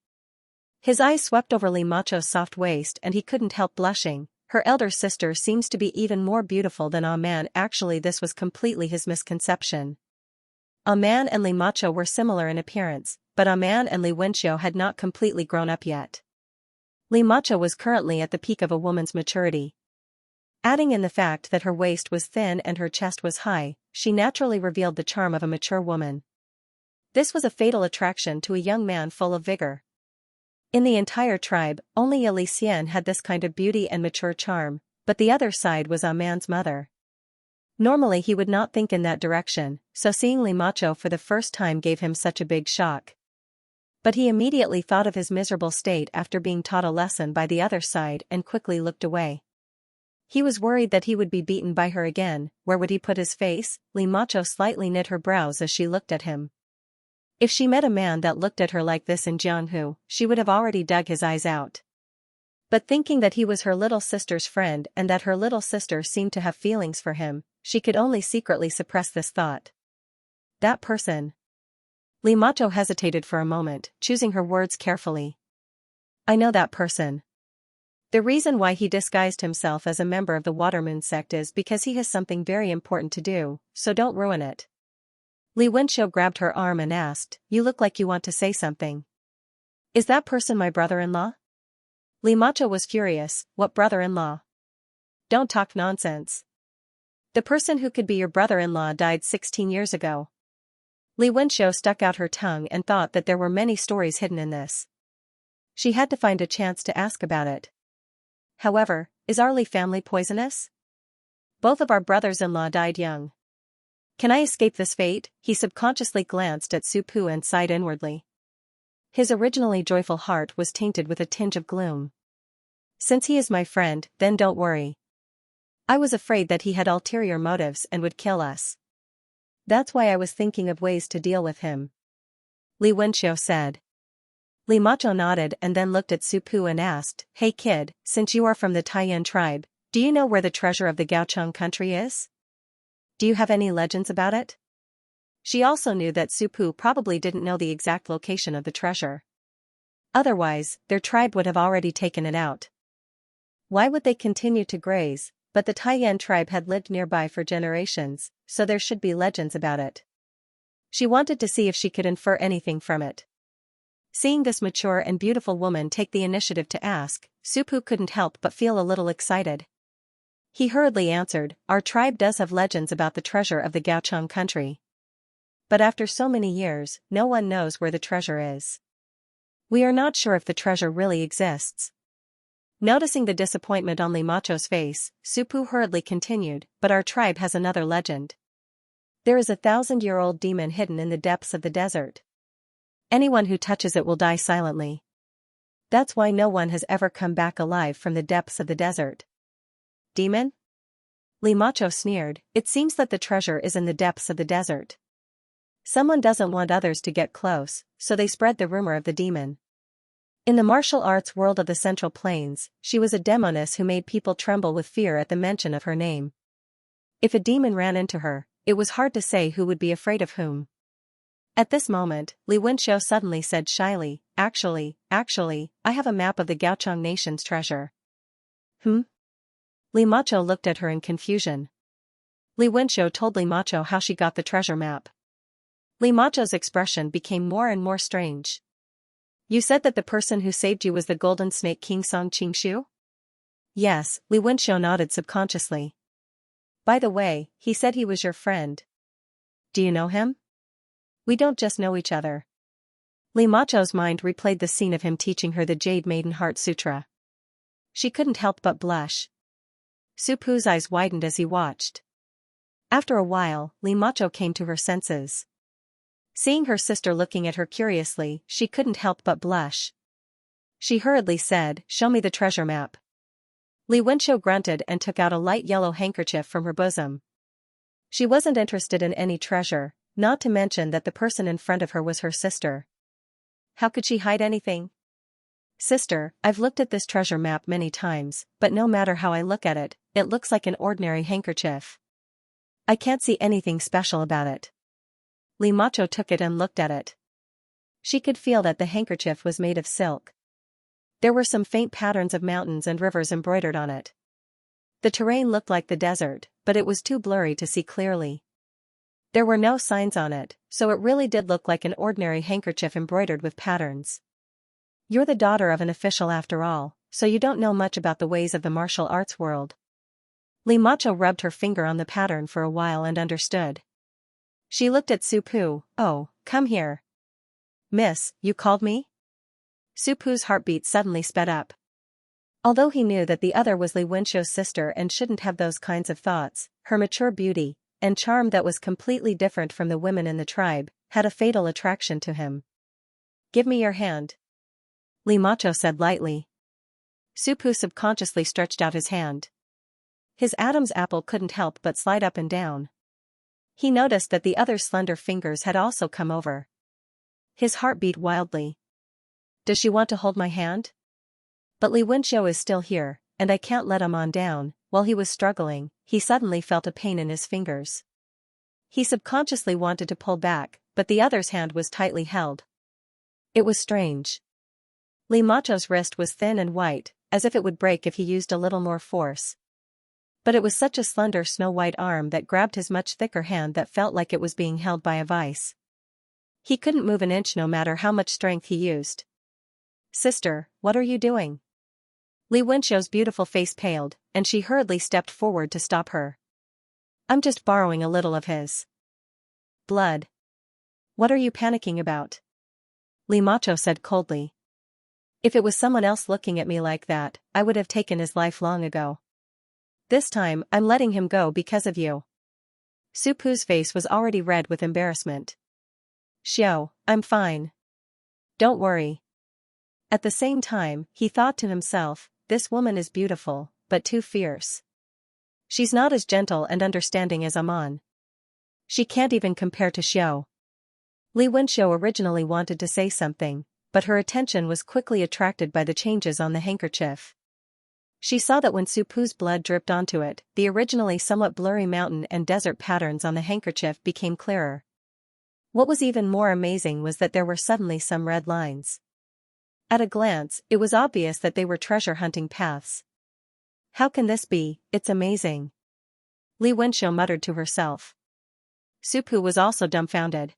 His eyes swept over Li Macho's soft waist and he couldn't help blushing. Her elder sister seems to be even more beautiful than Man. Actually, this was completely his misconception. Man and Li Macho were similar in appearance, but Man and Li Wenxiu had not completely grown up yet. Li Macho was currently at the peak of a woman's maturity. Adding in the fact that her waist was thin and her chest was high, she naturally revealed the charm of a mature woman. This was a fatal attraction to a young man full of vigor. In the entire tribe, only Li Xian had this kind of beauty and mature charm, but the other side was Man's mother. Normally he would not think in that direction, so seeing Li Macho for the first time gave him such a big shock. But he immediately thought of his miserable state after being taught a lesson by the other side and quickly looked away. He was worried that he would be beaten by her again. Where would he put his face? Li Macho slightly knit her brows as she looked at him. If she met a man that looked at her like this in Jianghu, she would have already dug his eyes out. But thinking that he was her little sister's friend and that her little sister seemed to have feelings for him, she could only secretly suppress this thought. That person. Li Macho hesitated for a moment, choosing her words carefully. I know that person. The reason why he disguised himself as a member of the Watermoon sect is because he has something very important to do, so don't ruin it. Li Wenxiu grabbed her arm and asked, You look like you want to say something. Is that person my brother-in-law? Li Macho was furious. What brother-in-law? Don't talk nonsense. The person who could be your brother-in-law died 16 years ago. Li Wenxiu stuck out her tongue and thought that there were many stories hidden in this. She had to find a chance to ask about it. However, is our Li family poisonous? Both of our brothers-in-law died young. Can I escape this fate? He subconsciously glanced at Su Pu and sighed inwardly. His originally joyful heart was tainted with a tinge of gloom. Since he is my friend, then don't worry. I was afraid that he had ulterior motives and would kill us. That's why I was thinking of ways to deal with him. Li Wenxiu said. Li Macho nodded and then looked at Su Pu and asked, Hey kid, since you are from the Taiyan tribe, do you know where the treasure of the Gaocheng country is? Do you have any legends about it? She also knew that Su Pu probably didn't know the exact location of the treasure. Otherwise, their tribe would have already taken it out. Why would they continue to graze? But the Taiyan tribe had lived nearby for generations, so there should be legends about it. She wanted to see if she could infer anything from it. Seeing this mature and beautiful woman take the initiative to ask, Su Pu couldn't help but feel a little excited. He hurriedly answered, our tribe does have legends about the treasure of the Gaochang country. But after so many years, no one knows where the treasure is. We are not sure if the treasure really exists. Noticing the disappointment on Li Macho's face, Supu hurriedly continued, but our tribe has another legend. There is a 1,000-year-old demon hidden in the depths of the desert. Anyone who touches it will die silently. That's why no one has ever come back alive from the depths of the desert. Demon? Li Macho sneered, it seems that the treasure is in the depths of the desert. Someone doesn't want others to get close, so they spread the rumor of the demon. In the martial arts world of the Central Plains, she was a demoness who made people tremble with fear at the mention of her name. If a demon ran into her, it was hard to say who would be afraid of whom. At this moment, Li Wenqiu suddenly said shyly, Actually, I have a map of the Gaochang nation's treasure. Li Macho looked at her in confusion. Li Wenqiu told Li Macho how she got the treasure map. Li Macho's expression became more and more strange. You said that the person who saved you was the Golden Snake King Song Qingshu? Yes, Li Wenqiu nodded subconsciously. By the way, he said he was your friend. Do you know him? We don't just know each other. Li Macho's mind replayed the scene of him teaching her the Jade Maiden Heart Sutra. She couldn't help but blush. Supu's eyes widened as he watched. After a while, Li Macho came to her senses. Seeing her sister looking at her curiously, she couldn't help but blush. She hurriedly said, Show me the treasure map. Li Wenqiu grunted and took out a light yellow handkerchief from her bosom. She wasn't interested in any treasure, not to mention that the person in front of her was her sister. How could she hide anything? Sister, I've looked at this treasure map many times, but no matter how I look at it, it looks like an ordinary handkerchief. I can't see anything special about it. Li Macho took it and looked at it. She could feel that the handkerchief was made of silk. There were some faint patterns of mountains and rivers embroidered on it. The terrain looked like the desert, but it was too blurry to see clearly. There were no signs on it, so it really did look like an ordinary handkerchief embroidered with patterns. You're the daughter of an official after all, so you don't know much about the ways of the martial arts world. Li Macho rubbed her finger on the pattern for a while and understood. She looked at Supu, Oh, come here. Miss, you called me? Supu's heartbeat suddenly sped up. Although he knew that the other was Li Wenqiu's sister and shouldn't have those kinds of thoughts, her mature beauty, and charm that was completely different from the women in the tribe, had a fatal attraction to him. Give me your hand. Li Macho said lightly. Supu subconsciously stretched out his hand. His Adam's apple couldn't help but slide up and down. He noticed that the other's slender fingers had also come over. His heart beat wildly. Does she want to hold my hand? But Li Wenqiu is still here, and I can't let him on down. While he was struggling, he suddenly felt a pain in his fingers. He subconsciously wanted to pull back, but the other's hand was tightly held. It was strange. Li Macho's wrist was thin and white, as if it would break if he used a little more force. But it was such a slender snow-white arm that grabbed his much thicker hand that felt like it was being held by a vice. He couldn't move an inch no matter how much strength he used. Sister, what are you doing? Li Wenqiu's beautiful face paled, and she hurriedly stepped forward to stop her. I'm just borrowing a little of his blood. What are you panicking about? Li Macho said coldly. If it was someone else looking at me like that, I would have taken his life long ago. This time, I'm letting him go because of you. Supu's face was already red with embarrassment. Xiao, I'm fine. Don't worry. At the same time, he thought to himself, this woman is beautiful, but too fierce. She's not as gentle and understanding as Aman. She can't even compare to Xiao. Li Wenqiu originally wanted to say something, but her attention was quickly attracted by the changes on the handkerchief. She saw that when Supu's blood dripped onto it, the originally somewhat blurry mountain and desert patterns on the handkerchief became clearer. What was even more amazing was that there were suddenly some red lines. At a glance, it was obvious that they were treasure hunting paths. How can this be? It's amazing. Li Wenqiu muttered to herself. Supu was also dumbfounded.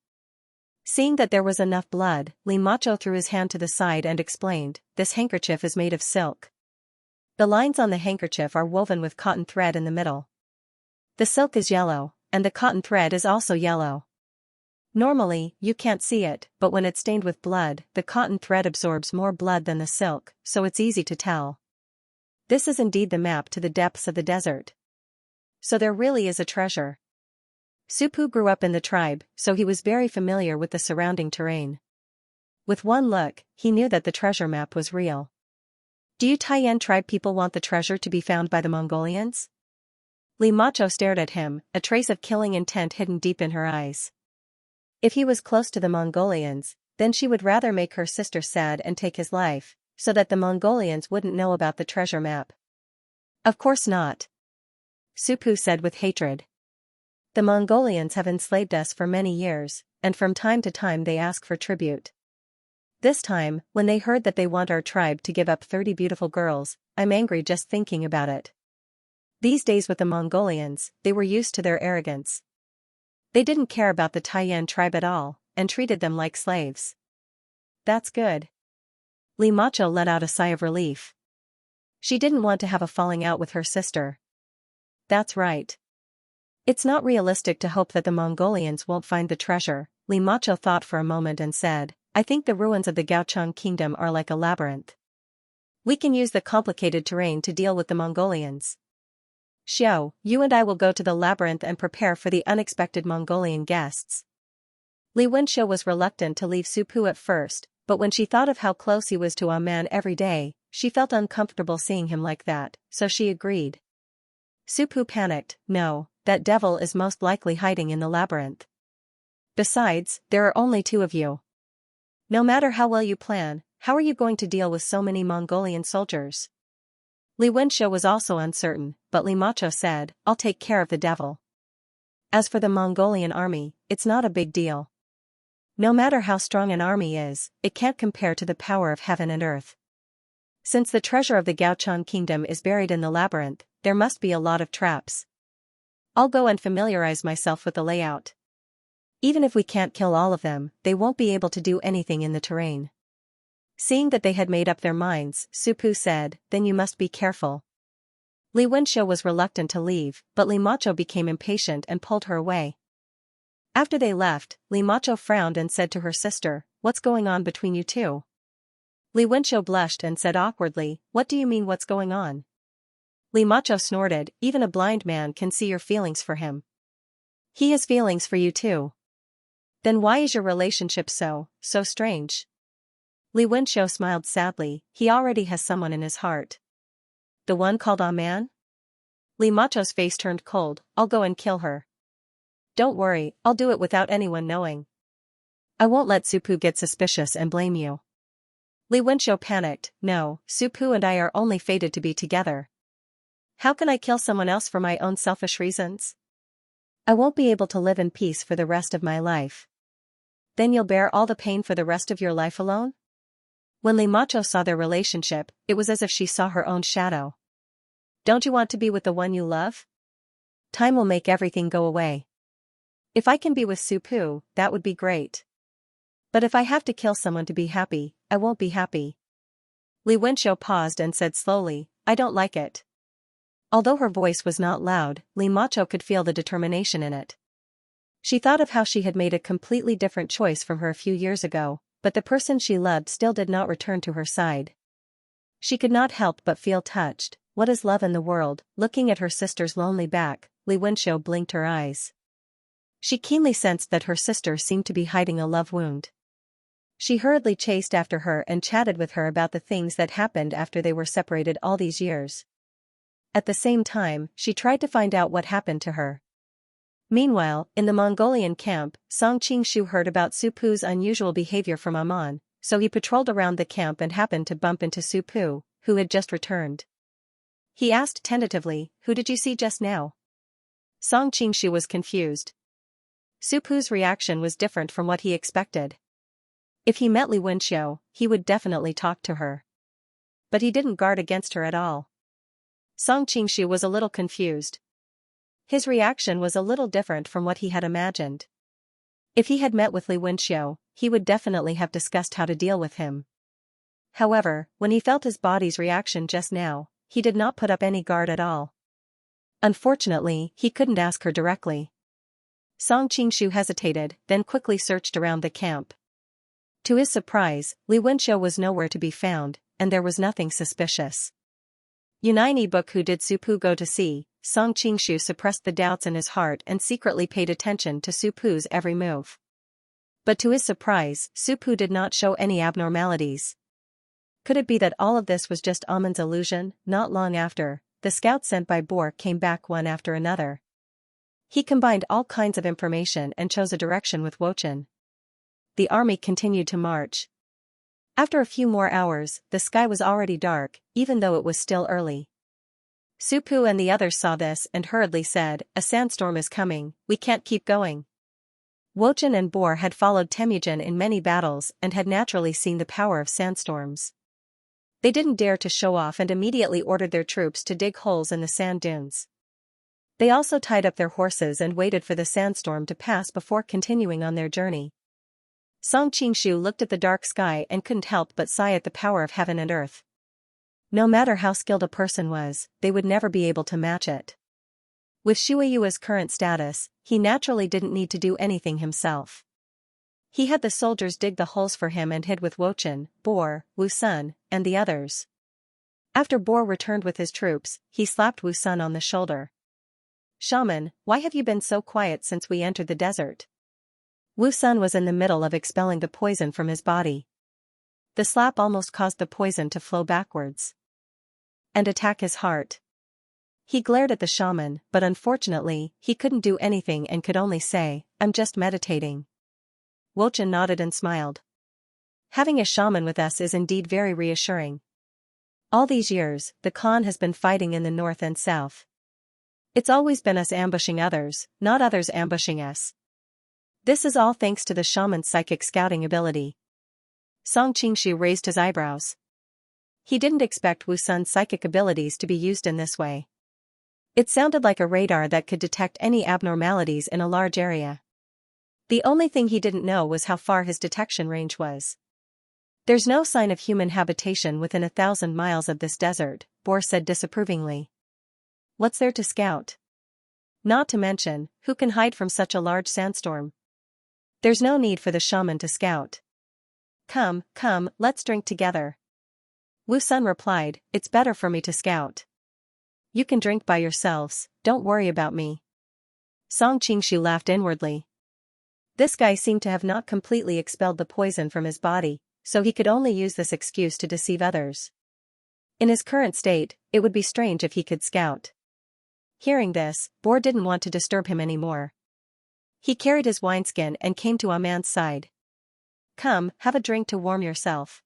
Seeing that there was enough blood, Li Macho threw his hand to the side and explained, this handkerchief is made of silk. The lines on the handkerchief are woven with cotton thread in the middle. The silk is yellow, and the cotton thread is also yellow. Normally, you can't see it, but when it's stained with blood, the cotton thread absorbs more blood than the silk, so it's easy to tell. This is indeed the map to the depths of the desert. So there really is a treasure. Supu grew up in the tribe, so he was very familiar with the surrounding terrain. With one look, he knew that the treasure map was real. Do you Taiyan tribe people want the treasure to be found by the Mongolians? Li Macho stared at him, a trace of killing intent hidden deep in her eyes. If he was close to the Mongolians, then she would rather make her sister sad and take his life, so that the Mongolians wouldn't know about the treasure map. Of course not. Supu said with hatred. The Mongolians have enslaved us for many years, and from time to time they ask for tribute. This time, when they heard that they want our tribe to give up 30 beautiful girls, I'm angry just thinking about it. These days with the Mongolians, they were used to their arrogance. They didn't care about the Taiyan tribe at all, and treated them like slaves. That's good. Li Macho let out a sigh of relief. She didn't want to have a falling out with her sister. That's right. It's not realistic to hope that the Mongolians won't find the treasure, Li Macho thought for a moment and said, I think the ruins of the Gaochang kingdom are like a labyrinth. We can use the complicated terrain to deal with the Mongolians. Xiao, you and I will go to the labyrinth and prepare for the unexpected Mongolian guests. Li Wenxiu was reluctant to leave Supu at first, but when she thought of how close he was to a man every day, she felt uncomfortable seeing him like that, so she agreed. Supu panicked, no, that devil is most likely hiding in the labyrinth. Besides, there are only 2 of you. No matter how well you plan, how are you going to deal with so many Mongolian soldiers? Li Wenxiu was also uncertain, but Li Macho said, I'll take care of the devil. As for the Mongolian army, it's not a big deal. No matter how strong an army is, it can't compare to the power of heaven and earth. Since the treasure of the Gaochang kingdom is buried in the labyrinth, there must be a lot of traps. I'll go and familiarize myself with the layout. Even if we can't kill all of them, they won't be able to do anything in the terrain. Seeing that they had made up their minds, Supu said, then you must be careful. Li Wenxiu was reluctant to leave, but Li Macho became impatient and pulled her away. After they left, Li Macho frowned and said to her sister, what's going on between you two? Li Wenxiu blushed and said awkwardly, what do you mean what's going on? Li Macho snorted, even a blind man can see your feelings for him. He has feelings for you too. Then why is your relationship so strange? Li Wenxiu smiled sadly, he already has someone in his heart. The one called a man? Li Macho's face turned cold, I'll go and kill her. Don't worry, I'll do it without anyone knowing. I won't let Supu get suspicious and blame you. Li Wenxiu panicked, no, Supu and I are only fated to be together. How can I kill someone else for my own selfish reasons? I won't be able to live in peace for the rest of my life. Then you'll bear all the pain for the rest of your life alone? When Li Macho saw their relationship, it was as if she saw her own shadow. Don't you want to be with the one you love? Time will make everything go away. If I can be with Supu, that would be great. But if I have to kill someone to be happy, I won't be happy. Li Wenxiu paused and said slowly, I don't like it. Although her voice was not loud, Li Macho could feel the determination in it. She thought of how she had made a completely different choice from her a few years ago, but the person she loved still did not return to her side. She could not help but feel touched. What is love in the world? Looking at her sister's lonely back, Li Wenxiu blinked her eyes. She keenly sensed that her sister seemed to be hiding a love wound. She hurriedly chased after her and chatted with her about the things that happened after they were separated all these years. At the same time, she tried to find out what happened to her. Meanwhile, in the Mongolian camp, Song Qingshu heard about Supu's unusual behavior from Amon, so he patrolled around the camp and happened to bump into Supu, who had just returned. He asked tentatively, who did you see just now? Song Qingshu was confused. Supu's reaction was different from what he expected. If he met Li Wenxiu, he would definitely talk to her. But he didn't guard against her at all. Song Qingshu was a little confused. His reaction was a little different from what he had imagined. If he had met with Li Wenxiu, he would definitely have discussed how to deal with him. However, when he felt his body's reaction just now, he did not put up any guard at all. Unfortunately, he couldn't ask her directly. Song Qingshu hesitated, then quickly searched around the camp. To his surprise, Li Wenxiu was nowhere to be found, and there was nothing suspicious. Audiobook. Who did Su Pu go to see? Song Qingshu suppressed the doubts in his heart and secretly paid attention to Su Pu's every move. But to his surprise, Su Pu did not show any abnormalities. Could it be that all of this was just Amon's illusion? Not long after, the scouts sent by Boer came back one after another. He combined all kinds of information and chose a direction with Wochen. The army continued to march. After a few more hours, the sky was already dark, even though it was still early. Su Pu and the others saw this and hurriedly said, "A sandstorm is coming, we can't keep going." Wochen and Boer had followed Temujin in many battles and had naturally seen the power of sandstorms. They didn't dare to show off and immediately ordered their troops to dig holes in the sand dunes. They also tied up their horses and waited for the sandstorm to pass before continuing on their journey. Song Qingshu looked at the dark sky and couldn't help but sigh at the power of heaven and earth. No matter how skilled a person was, they would never be able to match it. With Shuiyua's current status, he naturally didn't need to do anything himself. He had the soldiers dig the holes for him and hid with Wochen, Boer, Wu Sun, and the others. After Boer returned with his troops, he slapped Wu Sun on the shoulder. "Shaman, why have you been so quiet since we entered the desert?" Wu Sun was in the middle of expelling the poison from his body. The slap almost caused the poison to flow backwards and attack his heart. He glared at the shaman, but unfortunately, he couldn't do anything and could only say, "I'm just meditating." Wochen nodded and smiled. Having a shaman with us is indeed very reassuring. All these years, the clan has been fighting in the north and south. It's always been us ambushing others, not others ambushing us. This is all thanks to the shaman's psychic scouting ability. Song Qingshu raised his eyebrows. He didn't expect Wu Sun's psychic abilities to be used in this way. It sounded like a radar that could detect any abnormalities in a large area. The only thing he didn't know was how far his detection range was. "There's no sign of human habitation within 1,000 miles of this desert," Boer said disapprovingly. "What's there to scout? Not to mention, who can hide from such a large sandstorm? There's no need for the shaman to scout. Come, let's drink together." Wu Sun replied, "It's better for me to scout. You can drink by yourselves, don't worry about me." Song Qingshu laughed inwardly. This guy seemed to have not completely expelled the poison from his body, so he could only use this excuse to deceive others. In his current state, it would be strange if he could scout. Hearing this, Boer didn't want to disturb him anymore. He carried his wineskin and came to Aman's side. "Come, have a drink to warm yourself."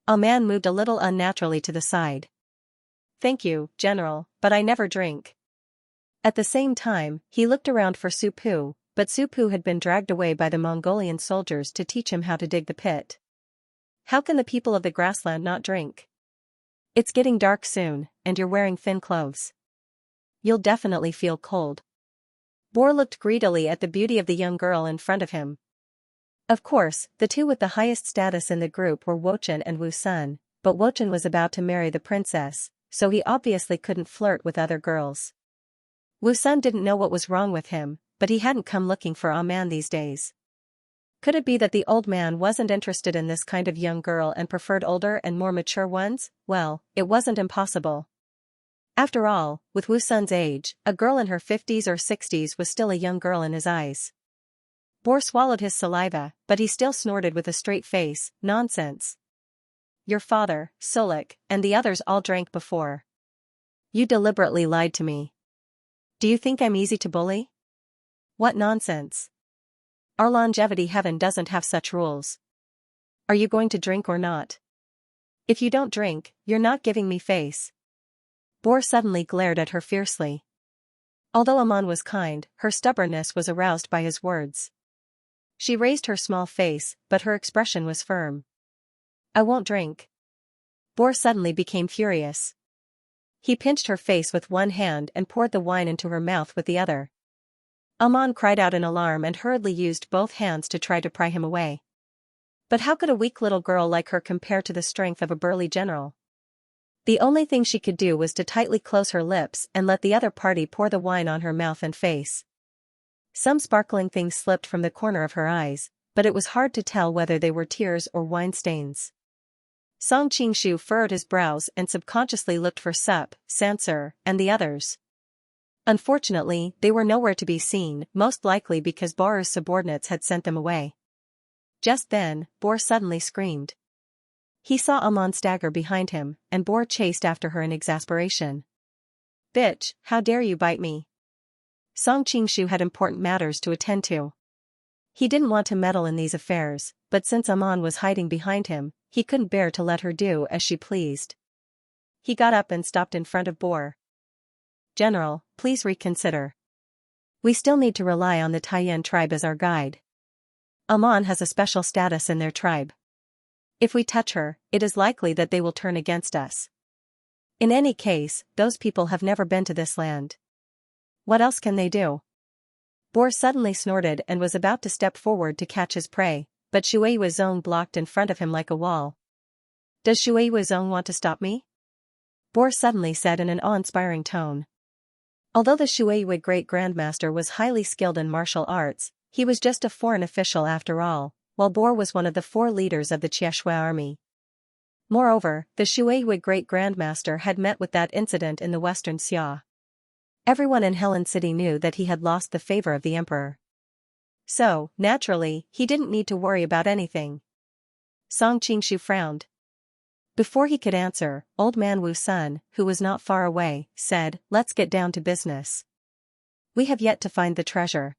Aman moved a little unnaturally to the side. "Thank you, General, but I never drink." At the same time, he looked around for Su Pu, but Su Pu had been dragged away by the Mongolian soldiers to teach him how to dig the pit. How can the people of the grassland not drink? It's getting dark soon, and you're wearing thin clothes. You'll definitely feel cold. Boer looked greedily at the beauty of the young girl in front of him. Of course, the two with the highest status in the group were Wochen and Wu Sun, but Wochen was about to marry the princess, so he obviously couldn't flirt with other girls. Wu Sun didn't know what was wrong with him, but he hadn't come looking for Aman these days. Could it be that the old man wasn't interested in this kind of young girl and preferred older and more mature ones? Well, it wasn't impossible. After all, with Wu Sun's age, a girl in her 50s or 60s was still a young girl in his eyes. Boer swallowed his saliva, but he still snorted with a straight face, "Nonsense. Your father, Sulik, and the others all drank before. You deliberately lied to me. Do you think I'm easy to bully? What nonsense. Our longevity heaven doesn't have such rules. Are you going to drink or not? If you don't drink, you're not giving me face." Boer suddenly glared at her fiercely. Although Aman was kind, her stubbornness was aroused by his words. She raised her small face, but her expression was firm. "I won't drink." Boer suddenly became furious. He pinched her face with one hand and poured the wine into her mouth with the other. Aman cried out in alarm and hurriedly used both hands to try to pry him away. But how could a weak little girl like her compare to the strength of a burly general? The only thing she could do was to tightly close her lips and let the other party pour the wine on her mouth and face. Some sparkling things slipped from the corner of her eyes, but it was hard to tell whether they were tears or wine stains. Song Qingshu furrowed his brows and subconsciously looked for Sup, Sansur, and the others. Unfortunately, they were nowhere to be seen, most likely because Boru's subordinates had sent them away. Just then, Bor suddenly screamed. He saw Amon stagger behind him, and Bor chased after her in exasperation. "Bitch, how dare you bite me?" Song Qingshu had important matters to attend to. He didn't want to meddle in these affairs, but since Amon was hiding behind him, he couldn't bear to let her do as she pleased. He got up and stopped in front of Bor. "General, please reconsider. We still need to rely on the Taiyan tribe as our guide. Amon has a special status in their tribe. If we touch her, it is likely that they will turn against us. In any case, those people have never been to this land. What else can they do?" Bor suddenly snorted and was about to step forward to catch his prey, but Shui Wuzong blocked in front of him like a wall. "Does Shui Wuzong want to stop me?" Bor suddenly said in an awe-inspiring tone. Although the Shui Wu Great Grandmaster was highly skilled in martial arts, he was just a foreign official after all, while Bor was one of the 4 leaders of the Xianxia army. Moreover, the Shui Wu Great Grandmaster had met with that incident in the western Xia. Everyone in Helen City knew that he had lost the favor of the emperor. So, naturally, he didn't need to worry about anything. Song Qingshu frowned. Before he could answer, old man Wu Sun, who was not far away, said, "Let's get down to business. We have yet to find the treasure.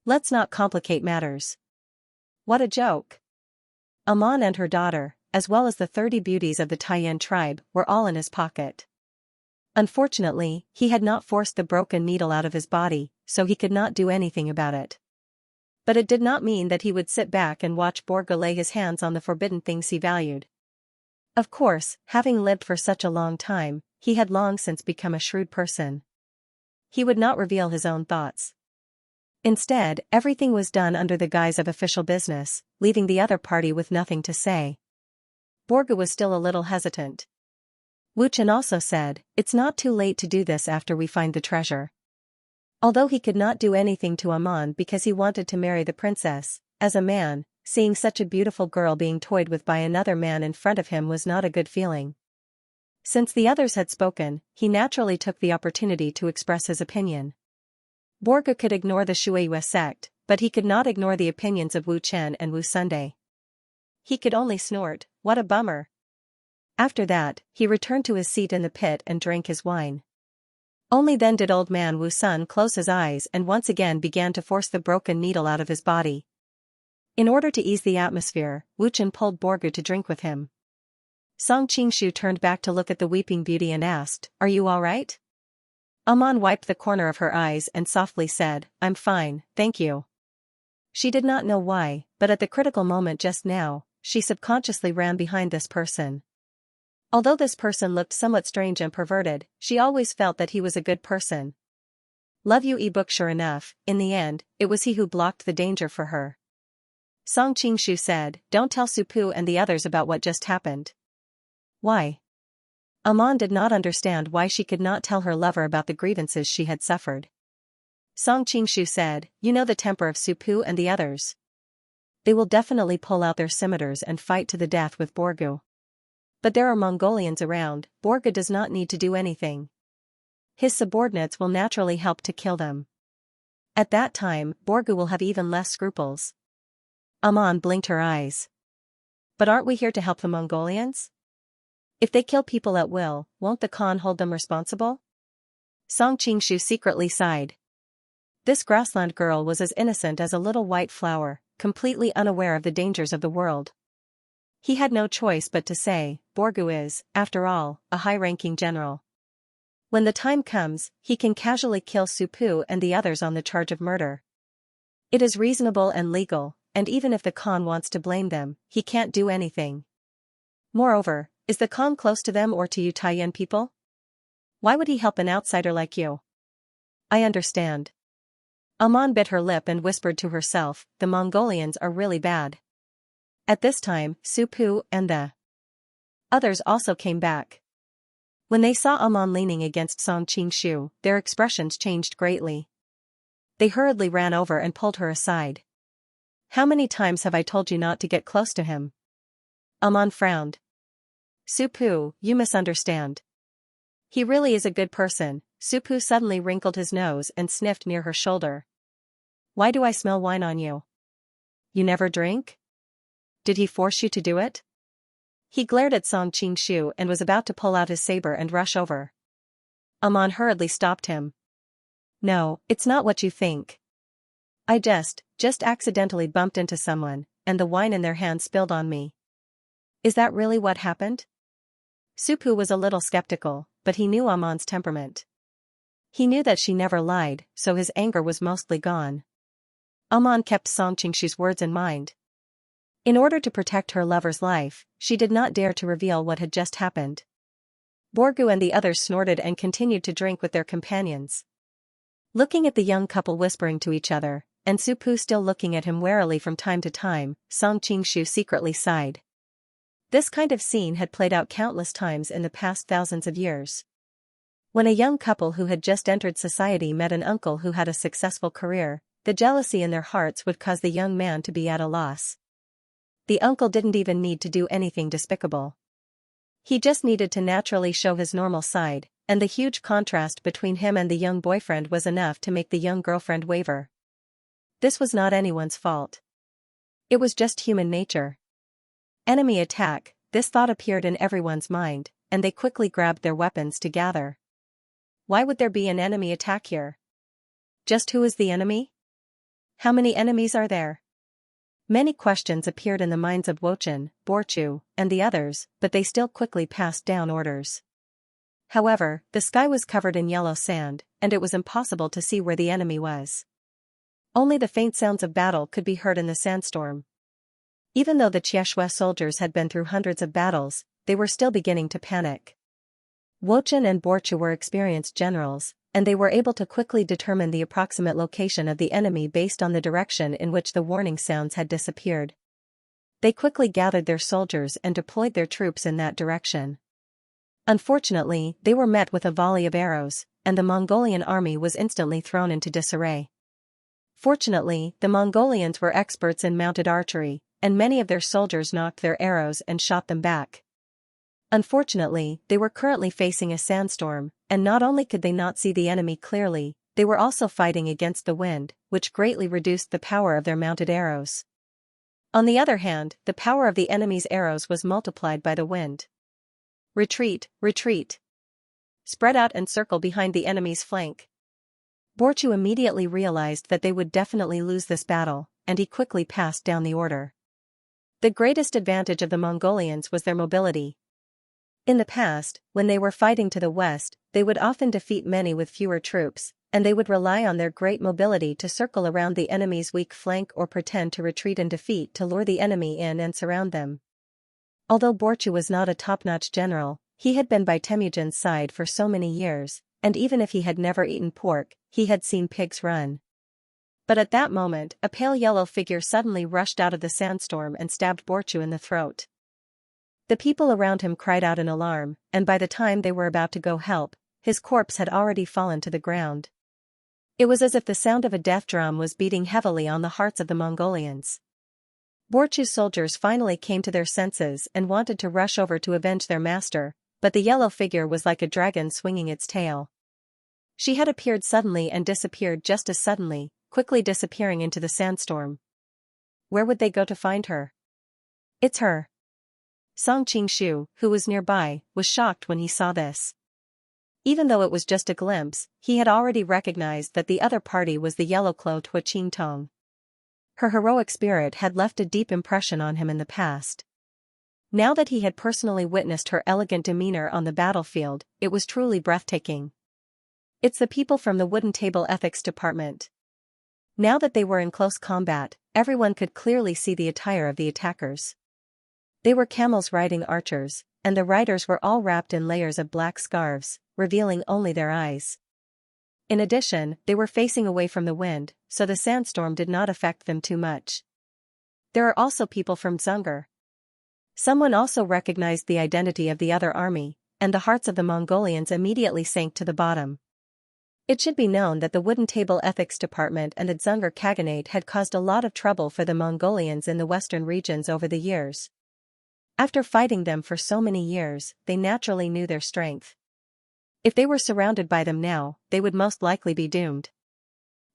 Let's not complicate matters." What a joke. Amon and her daughter, as well as the 30 beauties of the Taiyan tribe, were all in his pocket. Unfortunately, he had not forced the broken needle out of his body, so he could not do anything about it. But it did not mean that he would sit back and watch Borga lay his hands on the forbidden things he valued. Of course, having lived for such a long time, he had long since become a shrewd person. He would not reveal his own thoughts. Instead, everything was done under the guise of official business, leaving the other party with nothing to say. Borga was still a little hesitant. Wu Chen also said, "It's not too late to do this after we find the treasure." Although he could not do anything to Amon because he wanted to marry the princess, as a man, seeing such a beautiful girl being toyed with by another man in front of him was not a good feeling. Since the others had spoken, he naturally took the opportunity to express his opinion. Borga could ignore the Shuiwa sect, but he could not ignore the opinions of Wu Chen and Wu Sunday. He could only snort, "What a bummer." After that, he returned to his seat in the pit and drank his wine. Only then did old man Wu Sun close his eyes and once again began to force the broken needle out of his body. In order to ease the atmosphere, Wu Chen pulled Borga to drink with him. Song Qingshu turned back to look at the weeping beauty and asked, "Are you all right?" Amon wiped the corner of her eyes and softly said, "I'm fine, thank you." She did not know why, but at the critical moment just now, she subconsciously ran behind this person. Although this person looked somewhat strange and perverted, she always felt that he was a good person. Love you ebook. Sure enough, in the end, it was he who blocked the danger for her. Song Qingshu said, "Don't tell Supu and the others about what just happened." Why? Amon did not understand why she could not tell her lover about the grievances she had suffered. Song Qingshu said, "You know the temper of Supu and the others. They will definitely pull out their scimitars and fight to the death with Borgu. But there are Mongolians around, Borga does not need to do anything. His subordinates will naturally help to kill them. At that time, Borgu will have even less scruples." Amon blinked her eyes. "But aren't we here to help the Mongolians? If they kill people at will, won't the Khan hold them responsible?" Song Qingshu secretly sighed. This grassland girl was as innocent as a little white flower, completely unaware of the dangers of the world. He had no choice but to say, "Borgu is, after all, a high-ranking general. When the time comes, he can casually kill Supu and the others on the charge of murder. It is reasonable and legal, and even if the Khan wants to blame them, he can't do anything. Moreover, is the Khan close to them or to you Taiyan people? Why would he help an outsider like you?" "I understand." Amon bit her lip and whispered to herself, "The Mongolians are really bad." At this time, Supu and the others also came back. When they saw Amon leaning against Song Qingshu, their expressions changed greatly. They hurriedly ran over and pulled her aside. "How many times have I told you not to get close to him?" Amon frowned. "Supu, you misunderstand. He really is a good person." Supu suddenly wrinkled his nose and sniffed near her shoulder. "Why do I smell wine on you? You never drink? Did he force you to do it?" He glared at Song Qingshu and was about to pull out his saber and rush over. Amon hurriedly stopped him. "No, it's not what you think. I just accidentally bumped into someone, and the wine in their hand spilled on me." "Is that really what happened?" Supu was a little skeptical, but he knew Amon's temperament. He knew that she never lied, so his anger was mostly gone. Amon kept Song Qingshu's words in mind. In order to protect her lover's life, she did not dare to reveal what had just happened. Borgu and the others snorted and continued to drink with their companions. Looking at the young couple whispering to each other, and Supu still looking at him warily from time to time, Song Qingshu secretly sighed. This kind of scene had played out countless times in the past thousands of years. When a young couple who had just entered society met an uncle who had a successful career, the jealousy in their hearts would cause the young man to be at a loss. The uncle didn't even need to do anything despicable. He just needed to naturally show his normal side, and the huge contrast between him and the young boyfriend was enough to make the young girlfriend waver. This was not anyone's fault. It was just human nature. Enemy attack, this thought appeared in everyone's mind, and they quickly grabbed their weapons to gather. Why would there be an enemy attack here? Just who is the enemy? How many enemies are there? Many questions appeared in the minds of Wochen, Borchu, and the others, but they still quickly passed down orders. However, the sky was covered in yellow sand, and it was impossible to see where the enemy was. Only the faint sounds of battle could be heard in the sandstorm. Even though the Xianxia soldiers had been through hundreds of battles, they were still beginning to panic. Wochen and Borchu were experienced generals, and they were able to quickly determine the approximate location of the enemy based on the direction in which the warning sounds had disappeared. They quickly gathered their soldiers and deployed their troops in that direction. Unfortunately, they were met with a volley of arrows, and the Mongolian army was instantly thrown into disarray. Fortunately, the Mongolians were experts in mounted archery, and many of their soldiers knocked their arrows and shot them back. Unfortunately, they were currently facing a sandstorm, and not only could they not see the enemy clearly, they were also fighting against the wind, which greatly reduced the power of their mounted arrows. On the other hand, the power of the enemy's arrows was multiplied by the wind. "Retreat, retreat! Spread out and circle behind the enemy's flank." Borchu immediately realized that they would definitely lose this battle, and he quickly passed down the order. The greatest advantage of the Mongolians was their mobility. In the past, when they were fighting to the west, they would often defeat many with fewer troops, and they would rely on their great mobility to circle around the enemy's weak flank or pretend to retreat in defeat to lure the enemy in and surround them. Although Borchu was not a top-notch general, he had been by Temujin's side for so many years, and even if he had never eaten pork, he had seen pigs run. But at that moment, a pale yellow figure suddenly rushed out of the sandstorm and stabbed Borchu in the throat. The people around him cried out in alarm, and by the time they were about to go help, his corpse had already fallen to the ground. It was as if the sound of a death drum was beating heavily on the hearts of the Mongolians. Borchu's soldiers finally came to their senses and wanted to rush over to avenge their master, but the yellow figure was like a dragon swinging its tail. She had appeared suddenly and disappeared just as suddenly, quickly disappearing into the sandstorm. Where would they go to find her? "It's her." Song Qingshu, who was nearby, was shocked when he saw this. Even though it was just a glimpse, he had already recognized that the other party was the yellow-clothed Hu Qingtong. Her heroic spirit had left a deep impression on him in the past. Now that he had personally witnessed her elegant demeanor on the battlefield, it was truly breathtaking. "It's the people from the Wooden Table Ethics Department." Now that they were in close combat, everyone could clearly see the attire of the attackers. They were camels riding archers, and the riders were all wrapped in layers of black scarves, revealing only their eyes. In addition, they were facing away from the wind, so the sandstorm did not affect them too much. There are also people from Zungar. Someone also recognized the identity of the other army, and the hearts of the Mongolians immediately sank to the bottom. It should be known that the Wooden Table Ethics Department and the Dzungar Khaganate had caused a lot of trouble for the Mongolians in the western regions over the years. After fighting them for so many years, they naturally knew their strength. If they were surrounded by them now, they would most likely be doomed.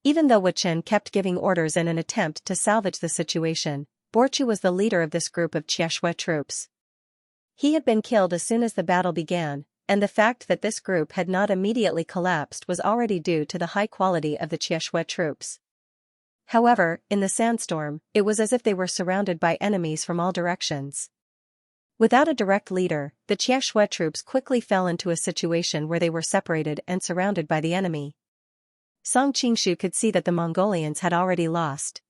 Even though Chen kept giving orders in an attempt to salvage the situation, Borchu was the leader of this group of Xianxia troops. He had been killed as soon as the battle began, and the fact that this group had not immediately collapsed was already due to the high quality of the Xianxia troops. However, in the sandstorm, it was as if they were surrounded by enemies from all directions. Without a direct leader, the Xianxia troops quickly fell into a situation where they were separated and surrounded by the enemy. Song Qingshu could see that the Mongolians had already lost.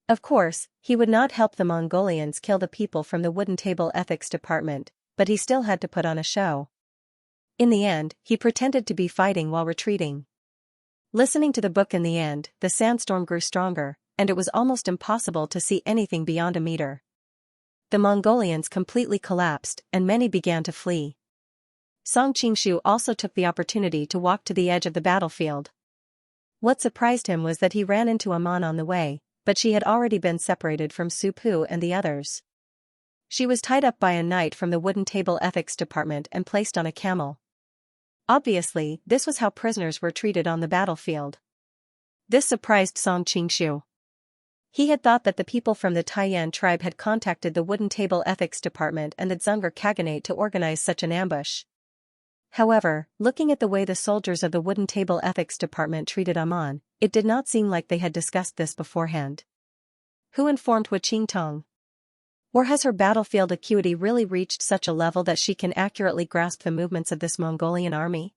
Of course, he would not help the Mongolians kill the people from the Wooden Table Ethics Department, but he still had to put on a show. In the end, he pretended to be fighting while retreating. Listening to the book in the end, the sandstorm grew stronger, and it was almost impossible to see anything beyond a meter. The Mongolians completely collapsed, and many began to flee. Song Qingshu also took the opportunity to walk to the edge of the battlefield. What surprised him was that he ran into Amon on the way, but she had already been separated from Su Pu and the others. She was tied up by a knight from the Wooden Table Ethics Department and placed on a camel. Obviously, this was how prisoners were treated on the battlefield. This surprised Song Qingshu. He had thought that the people from the Taiyan tribe had contacted the Wooden Table Ethics Department and the Dzungar Khaganate to organize such an ambush. However, looking at the way the soldiers of the Wooden Table Ethics Department treated Amon, it did not seem like they had discussed this beforehand. Who informed Wu Qingtong? Or has her battlefield acuity really reached such a level that she can accurately grasp the movements of this Mongolian army?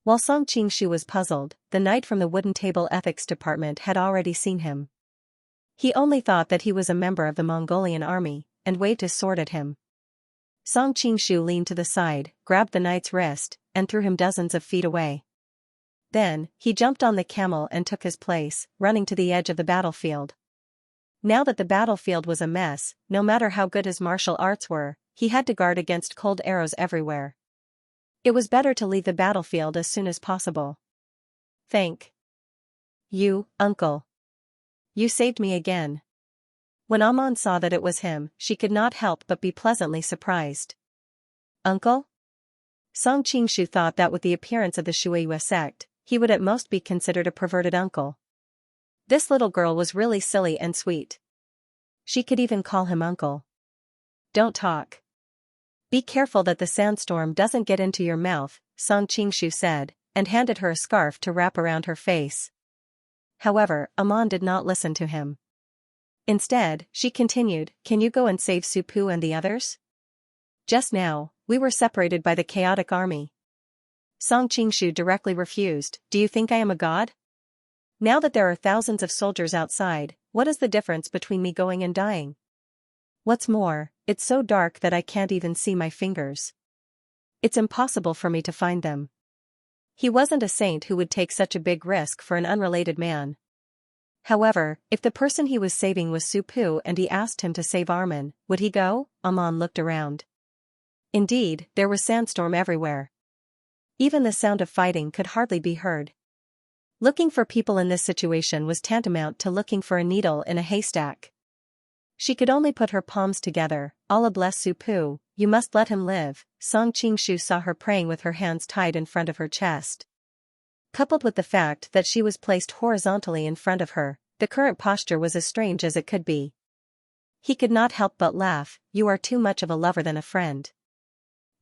While Song Qingshu was puzzled, the knight from the Wooden Table Ethics Department had already seen him. He only thought that he was a member of the Mongolian army, and waved his sword at him. Song Qingshu leaned to the side, grabbed the knight's wrist, and threw him dozens of feet away. Then, he jumped on the camel and took his place, running to the edge of the battlefield. Now that the battlefield was a mess, no matter how good his martial arts were, he had to guard against cold arrows everywhere. It was better to leave the battlefield as soon as possible. Thank you, uncle. You saved me again. When Amon saw that it was him, she could not help but be pleasantly surprised. Uncle? Song Qingshu thought that with the appearance of the Shuiyue sect, he would at most be considered a perverted uncle. This little girl was really silly and sweet. She could even call him uncle. Don't talk. Be careful that the sandstorm doesn't get into your mouth, Song Qingshu said, and handed her a scarf to wrap around her face. However, Amon did not listen to him. Instead, she continued, "Can you go and save Su Pu and the others? Just now, we were separated by the chaotic army." Song Qingshu directly refused. "Do you think I am a god? Now that there are thousands of soldiers outside, what is the difference between me going and dying? What's more, it's so dark that I can't even see my fingers. It's impossible for me to find them." He wasn't a saint who would take such a big risk for an unrelated man. However, if the person he was saving was Su Pu and he asked him to save Armin, would he go? Amon looked around. Indeed, there was sandstorm everywhere. Even the sound of fighting could hardly be heard. Looking for people in this situation was tantamount to looking for a needle in a haystack. She could only put her palms together. Allah bless Su Pu, you must let him live. Song Qingshu saw her praying with her hands tied in front of her chest. Coupled with the fact that she was placed horizontally in front of her, the current posture was as strange as it could be. He could not help but laugh. "You are too much of a lover than a friend.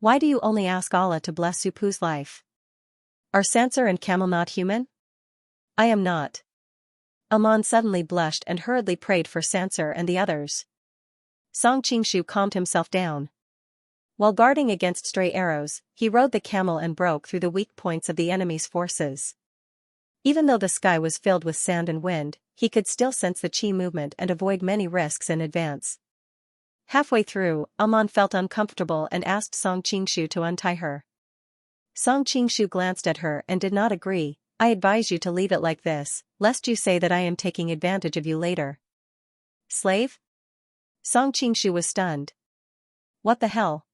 Why do you only ask Allah to bless Su Pu's life? Are Sancer and Camel not human?" "I am not." Amon suddenly blushed and hurriedly prayed for Sancer and the others. Song Qingshu calmed himself down. While guarding against stray arrows, he rode the camel and broke through the weak points of the enemy's forces. Even though the sky was filled with sand and wind, he could still sense the chi movement and avoid many risks in advance. Halfway through, Amon felt uncomfortable and asked Song Qingshu to untie her. Song Qingshu glanced at her and did not agree. "I advise you to leave it like this, lest you say that I am taking advantage of you later." "Slave?" Song Qingshu was stunned. "What the hell?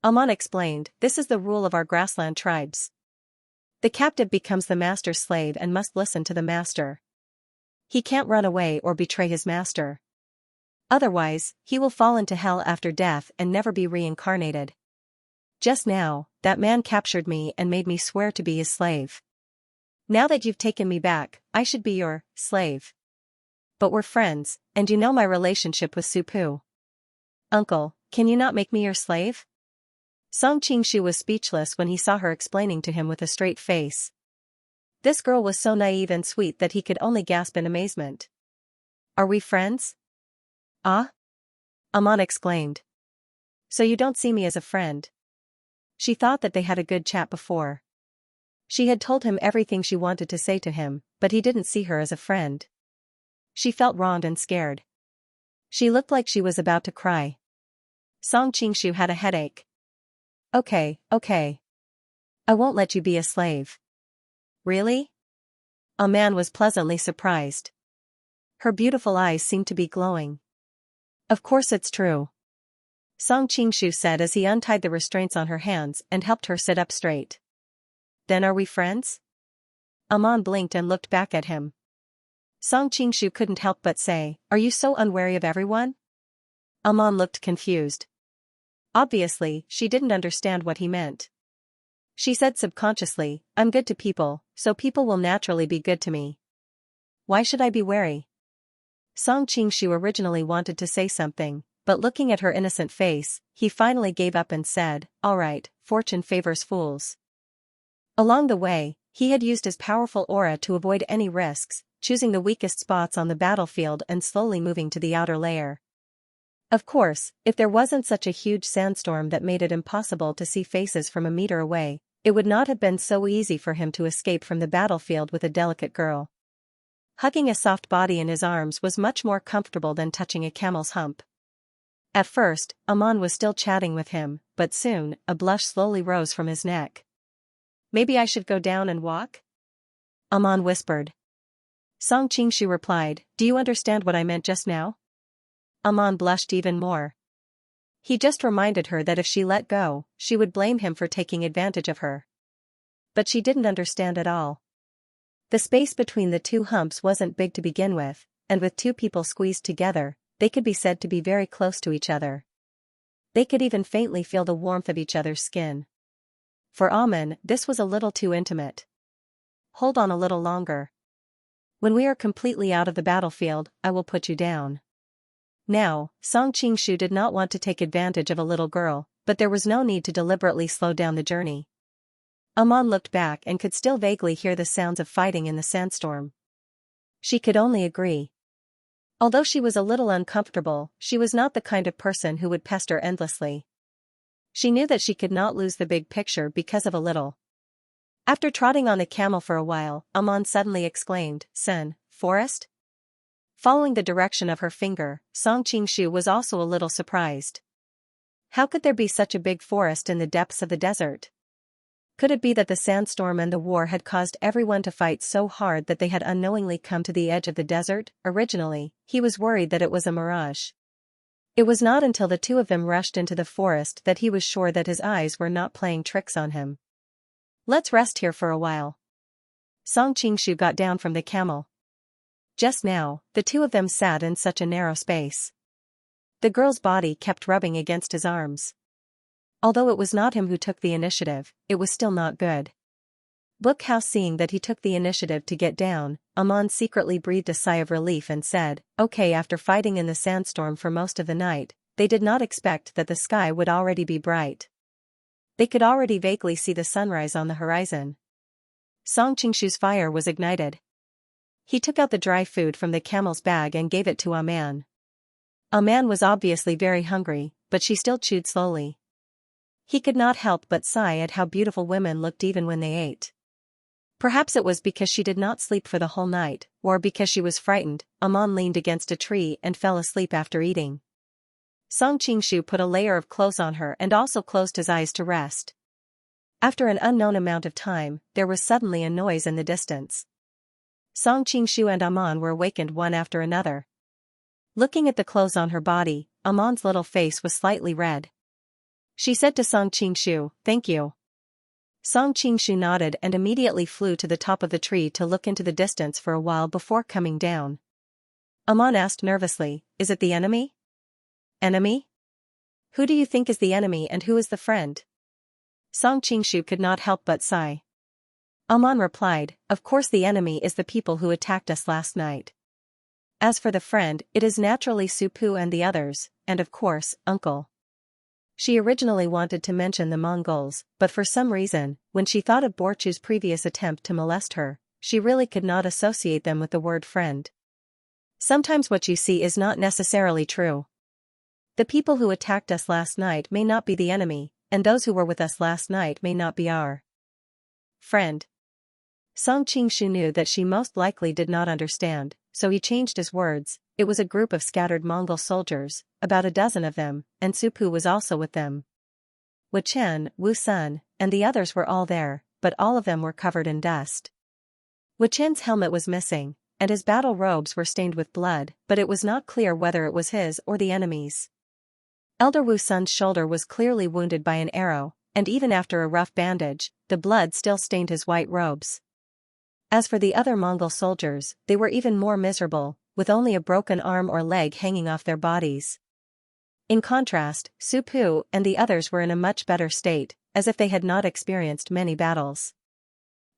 Amon explained, this is the rule of our grassland tribes. The captive becomes the master's slave and must listen to the master. He can't run away or betray his master. Otherwise, he will fall into hell after death and never be reincarnated. Just now, that man captured me and made me swear to be his slave. Now that you've taken me back, I should be your slave. But we're friends, and you know my relationship with Supu. Uncle, can you not make me your slave? Song Qingshu was speechless when he saw her explaining to him with a straight face. This girl was so naive and sweet that he could only gasp in amazement. Are we friends? Ah? Amon exclaimed. So you don't see me as a friend? She thought that they had a good chat before. She had told him everything she wanted to say to him, but he didn't see her as a friend. She felt wronged and scared. She looked like she was about to cry. Song Qingshu had a headache. Okay. I won't let you be a slave. Really? A man was pleasantly surprised. Her beautiful eyes seemed to be glowing. Of course it's true. Song Qingshu said as he untied the restraints on her hands and helped her sit up straight. Then are we friends? Amon blinked and looked back at him. Song Qingshu couldn't help but say, are you so unwary of everyone? Amon looked confused. Obviously, she didn't understand what he meant. She said subconsciously, I'm good to people, so people will naturally be good to me. Why should I be wary? Song Qingshu originally wanted to say something, but looking at her innocent face, he finally gave up and said, all right, fortune favors fools. Along the way, he had used his powerful aura to avoid any risks, choosing the weakest spots on the battlefield and slowly moving to the outer layer. Of course, if there wasn't such a huge sandstorm that made it impossible to see faces from a meter away, it would not have been so easy for him to escape from the battlefield with a delicate girl. Hugging a soft body in his arms was much more comfortable than touching a camel's hump. At first, Amon was still chatting with him, but soon, a blush slowly rose from his neck. Maybe I should go down and walk? Amon whispered. Song Qingshu replied, do you understand what I meant just now? Amon blushed even more. He just reminded her that if she let go, she would blame him for taking advantage of her. But she didn't understand at all. The space between the two humps wasn't big to begin with, and with two people squeezed together, they could be said to be very close to each other. They could even faintly feel the warmth of each other's skin. For Amon, this was a little too intimate. Hold on a little longer. When we are completely out of the battlefield, I will put you down. Now, Song Qingshu did not want to take advantage of a little girl, but there was no need to deliberately slow down the journey. Amon looked back and could still vaguely hear the sounds of fighting in the sandstorm. She could only agree. Although she was a little uncomfortable, she was not the kind of person who would pester endlessly. She knew that she could not lose the big picture because of a little. After trotting on a camel for a while, Amon suddenly exclaimed, Sen, forest? Following the direction of her finger, Song Qingshu was also a little surprised. How could there be such a big forest in the depths of the desert? Could it be that the sandstorm and the war had caused everyone to fight so hard that they had unknowingly come to the edge of the desert? Originally, he was worried that it was a mirage. It was not until the two of them rushed into the forest that he was sure that his eyes were not playing tricks on him. Let's rest here for a while. Song Qingshu got down from the camel. Just now, the two of them sat in such a narrow space. The girl's body kept rubbing against his arms. Although it was not him who took the initiative, it was still not good. Bookhouse seeing that he took the initiative to get down, Amon secretly breathed a sigh of relief and said, okay. After fighting in the sandstorm for most of the night, they did not expect that the sky would already be bright. They could already vaguely see the sunrise on the horizon. Song Qingshu's fire was ignited. He took out the dry food from the camel's bag and gave it to Amon. Amon was obviously very hungry, but she still chewed slowly. He could not help but sigh at how beautiful women looked even when they ate. Perhaps it was because she did not sleep for the whole night, or because she was frightened. Amon leaned against a tree and fell asleep after eating. Song Qingshu put a layer of clothes on her and also closed his eyes to rest. After an unknown amount of time, there was suddenly a noise in the distance. Song Qingshu and Amon were awakened one after another. Looking at the clothes on her body, Amon's little face was slightly red. She said to Song Qingshu, "Thank you." Song Qingshu nodded and immediately flew to the top of the tree to look into the distance for a while before coming down. Amon asked nervously, "Is it the enemy?" "Enemy? Who do you think is the enemy and who is the friend?" Song Qingshu could not help but sigh. Amon replied, "Of course the enemy is the people who attacked us last night. As for the friend, it is naturally Supu and the others, and of course, Uncle." She originally wanted to mention the Mongols, but for some reason, when she thought of Borchu's previous attempt to molest her, she really could not associate them with the word friend. Sometimes what you see is not necessarily true. The people who attacked us last night may not be the enemy, and those who were with us last night may not be our friend. Song Qingshu knew that she most likely did not understand, so he changed his words. It was a group of scattered Mongol soldiers, about a dozen of them, and Supu was also with them. Wu Chen, Wu Sun, and the others were all there, but all of them were covered in dust. Wu Chen's helmet was missing, and his battle robes were stained with blood, but it was not clear whether it was his or the enemy's. Elder Wu Sun's shoulder was clearly wounded by an arrow, and even after a rough bandage, the blood still stained his white robes. As for the other Mongol soldiers, they were even more miserable, with only a broken arm or leg hanging off their bodies. In contrast, Supu and the others were in a much better state, as if they had not experienced many battles.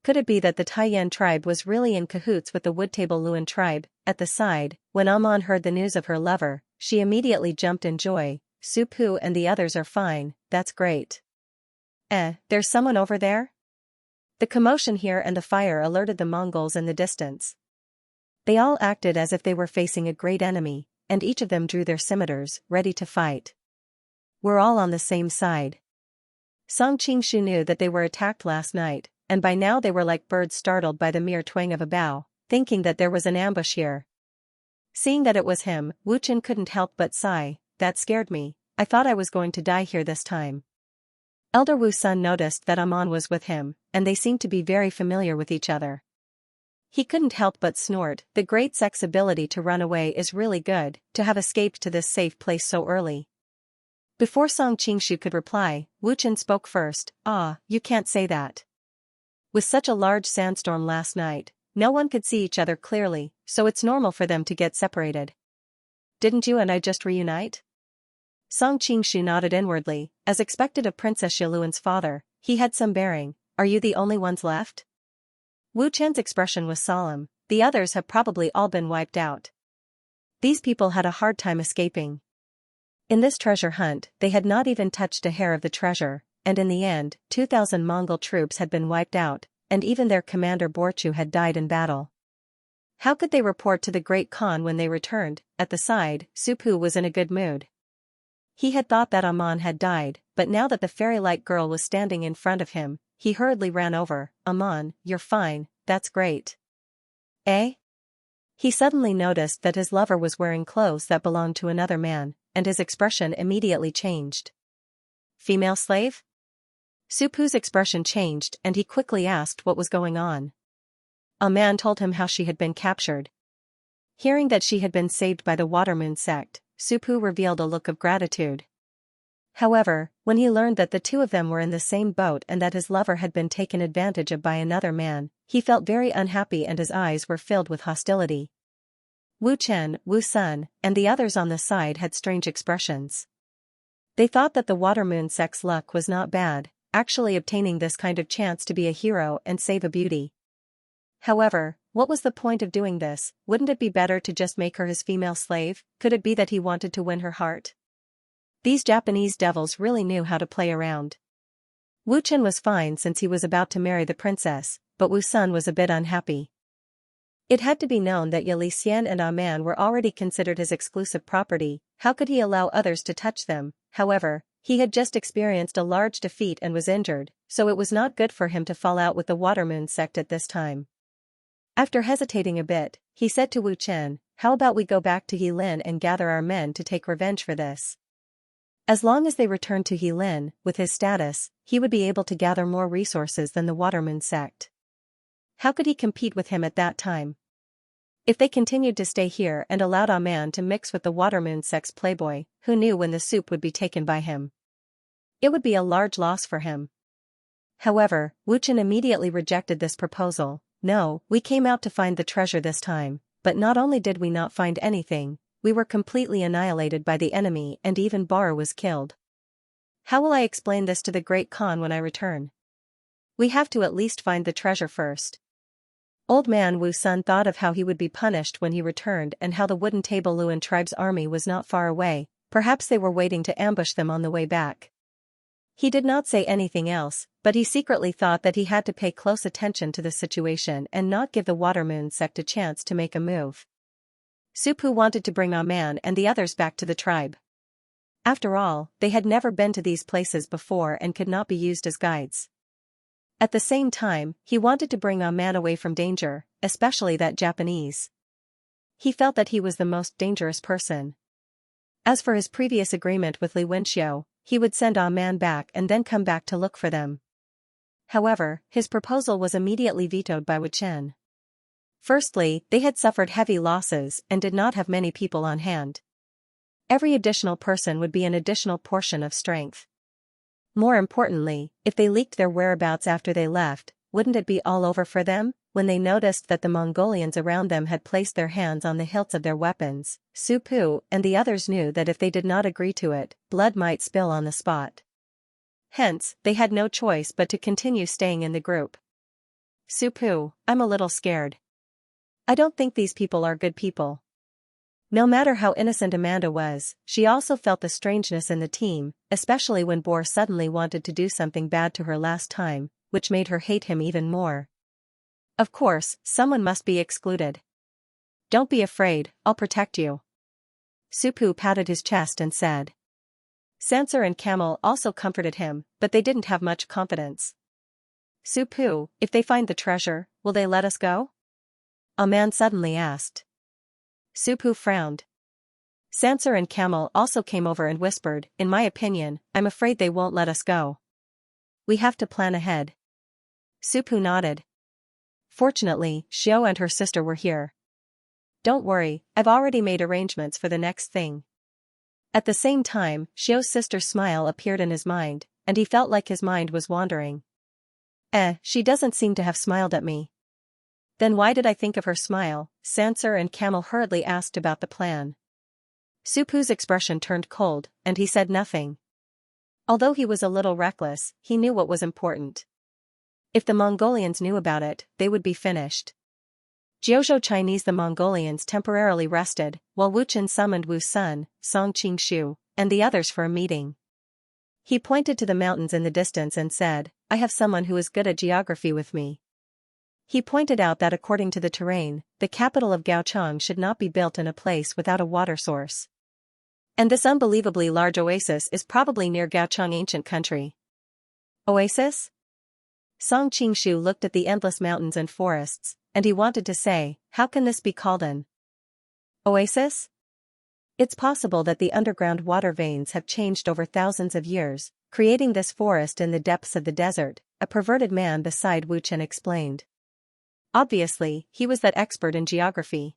Could it be that the Taiyan tribe was really in cahoots with the Woodtable Luan tribe? At the side, when Amon heard the news of her lover, she immediately jumped in joy. "Supu and the others are fine, that's great." There's someone over there?" The commotion here and the fire alerted the Mongols in the distance. They all acted as if they were facing a great enemy, and each of them drew their scimitars, ready to fight. "We're all on the same side." Song Qingshu knew that they were attacked last night, and by now they were like birds startled by the mere twang of a bough, thinking that there was an ambush here. Seeing that it was him, Wu Chen couldn't help but sigh, "That scared me, I thought I was going to die here this time." Elder Wu Sun noticed that Amon was with him, and they seemed to be very familiar with each other. He couldn't help but snort, "The great Sek's ability to run away is really good, to have escaped to this safe place so early." Before Song Qingshu could reply, Wu Chen spoke first. "Ah, you can't say that. With such a large sandstorm last night, no one could see each other clearly, so it's normal for them to get separated. Didn't you and I just reunite?" Song Qingshu nodded inwardly, as expected of Princess Xiaoluan's father. He had some bearing. "Are you the only ones left?" Wu Chen's expression was solemn. "The others have probably all been wiped out. These people had a hard time escaping. In this treasure hunt, they had not even touched a hair of the treasure, and in the end, 2,000 Mongol troops had been wiped out, and even their commander Borchu had died in battle. How could they report to the Great Khan when they returned?" At the side, Supu was in a good mood. He had thought that Amon had died, but now that the fairy-like girl was standing in front of him, he hurriedly ran over. "Amon, you're fine, that's great." "Eh?" He suddenly noticed that his lover was wearing clothes that belonged to another man, and his expression immediately changed. "Female slave?" Supu's expression changed and he quickly asked what was going on. A man told him how she had been captured. Hearing that she had been saved by the Watermoon sect, Supu revealed a look of gratitude. However, when he learned that the two of them were in the same boat and that his lover had been taken advantage of by another man, he felt very unhappy and his eyes were filled with hostility. Wu Chen, Wu Sun, and the others on the side had strange expressions. They thought that the Watermoon sect's luck was not bad, actually obtaining this kind of chance to be a hero and save a beauty. However, what was the point of doing this? Wouldn't it be better to just make her his female slave? Could it be that he wanted to win her heart? These Japanese devils really knew how to play around. Wu Chen was fine since he was about to marry the princess, but Wu Sun was a bit unhappy. It had to be known that Yali Xian and Aman were already considered his exclusive property. How could he allow others to touch them? However, he had just experienced a large defeat and was injured, so it was not good for him to fall out with the Watermoon sect at this time. After hesitating a bit, he said to Wu Chen, "How about we go back to Yilin and gather our men to take revenge for this?" As long as they returned to Yilin, with his status, he would be able to gather more resources than the Watermoon sect. How could he compete with him at that time? If they continued to stay here and allowed Aman to mix with the Watermoon sect's playboy, who knew when the soup would be taken by him? It would be a large loss for him. However, Wu Chen immediately rejected this proposal. No, we came out to find the treasure this time, but not only did we not find anything, we were completely annihilated by the enemy and even Bara was killed. How will I explain this to the Great Khan when I return? We have to at least find the treasure first. Old man Wu Sun thought of how he would be punished when he returned and how the wooden table Luan tribe's army was not far away, perhaps they were waiting to ambush them on the way back. He did not say anything else, but he secretly thought that he had to pay close attention to the situation and not give the Water Moon sect a chance to make a move. Supu wanted to bring A Man and the others back to the tribe. After all, they had never been to these places before and could not be used as guides. At the same time, he wanted to bring A Man away from danger, especially that Japanese. He felt that he was the most dangerous person. As for his previous agreement with Li Wenxiu, he would send A Man back and then come back to look for them. However, his proposal was immediately vetoed by Wu Chen. Firstly, they had suffered heavy losses and did not have many people on hand. Every additional person would be an additional portion of strength. More importantly, if they leaked their whereabouts after they left, wouldn't it be all over for them? When they noticed that the Mongolians around them had placed their hands on the hilts of their weapons, Su Pu and the others knew that if they did not agree to it, blood might spill on the spot. Hence, they had no choice but to continue staying in the group. Su Pu, I'm a little scared. I don't think these people are good people. No matter how innocent Amanda was, she also felt the strangeness in the team, especially when Boar suddenly wanted to do something bad to her last time, which made her hate him even more. Of course, someone must be excluded. Don't be afraid, I'll protect you. Supu patted his chest and said. Xianxia and Camel also comforted him, but they didn't have much confidence. Supu, if they find the treasure, will they let us go? A man suddenly asked. Supu frowned. Xianxia and Camel also came over and whispered, in my opinion, I'm afraid they won't let us go. We have to plan ahead. Supu nodded. Fortunately, Xiao and her sister were here. Don't worry, I've already made arrangements for the next thing. At the same time, Xiao's sister's smile appeared in his mind, and he felt like his mind was wandering. She doesn't seem to have smiled at me. Then why did I think of her smile? Xianxia and Camel hurriedly asked about the plan. Supu's expression turned cold, and he said nothing. Although he was a little reckless, he knew what was important. If the Mongolians knew about it, they would be finished. Jiuzhou Chinese. The Mongolians temporarily rested, while Wu Chen summoned Wu Sun, Song Qingshu, and the others for a meeting. He pointed to the mountains in the distance and said, I have someone who is good at geography with me. He pointed out that according to the terrain, the capital of Gaochang should not be built in a place without a water source. And this unbelievably large oasis is probably near Gaochang ancient country. Oasis? Song Qingshu looked at the endless mountains and forests, and he wanted to say, how can this be called an oasis? It's possible that the underground water veins have changed over thousands of years, creating this forest in the depths of the desert, a perverted man beside Wu Chen explained. Obviously, he was that expert in geography.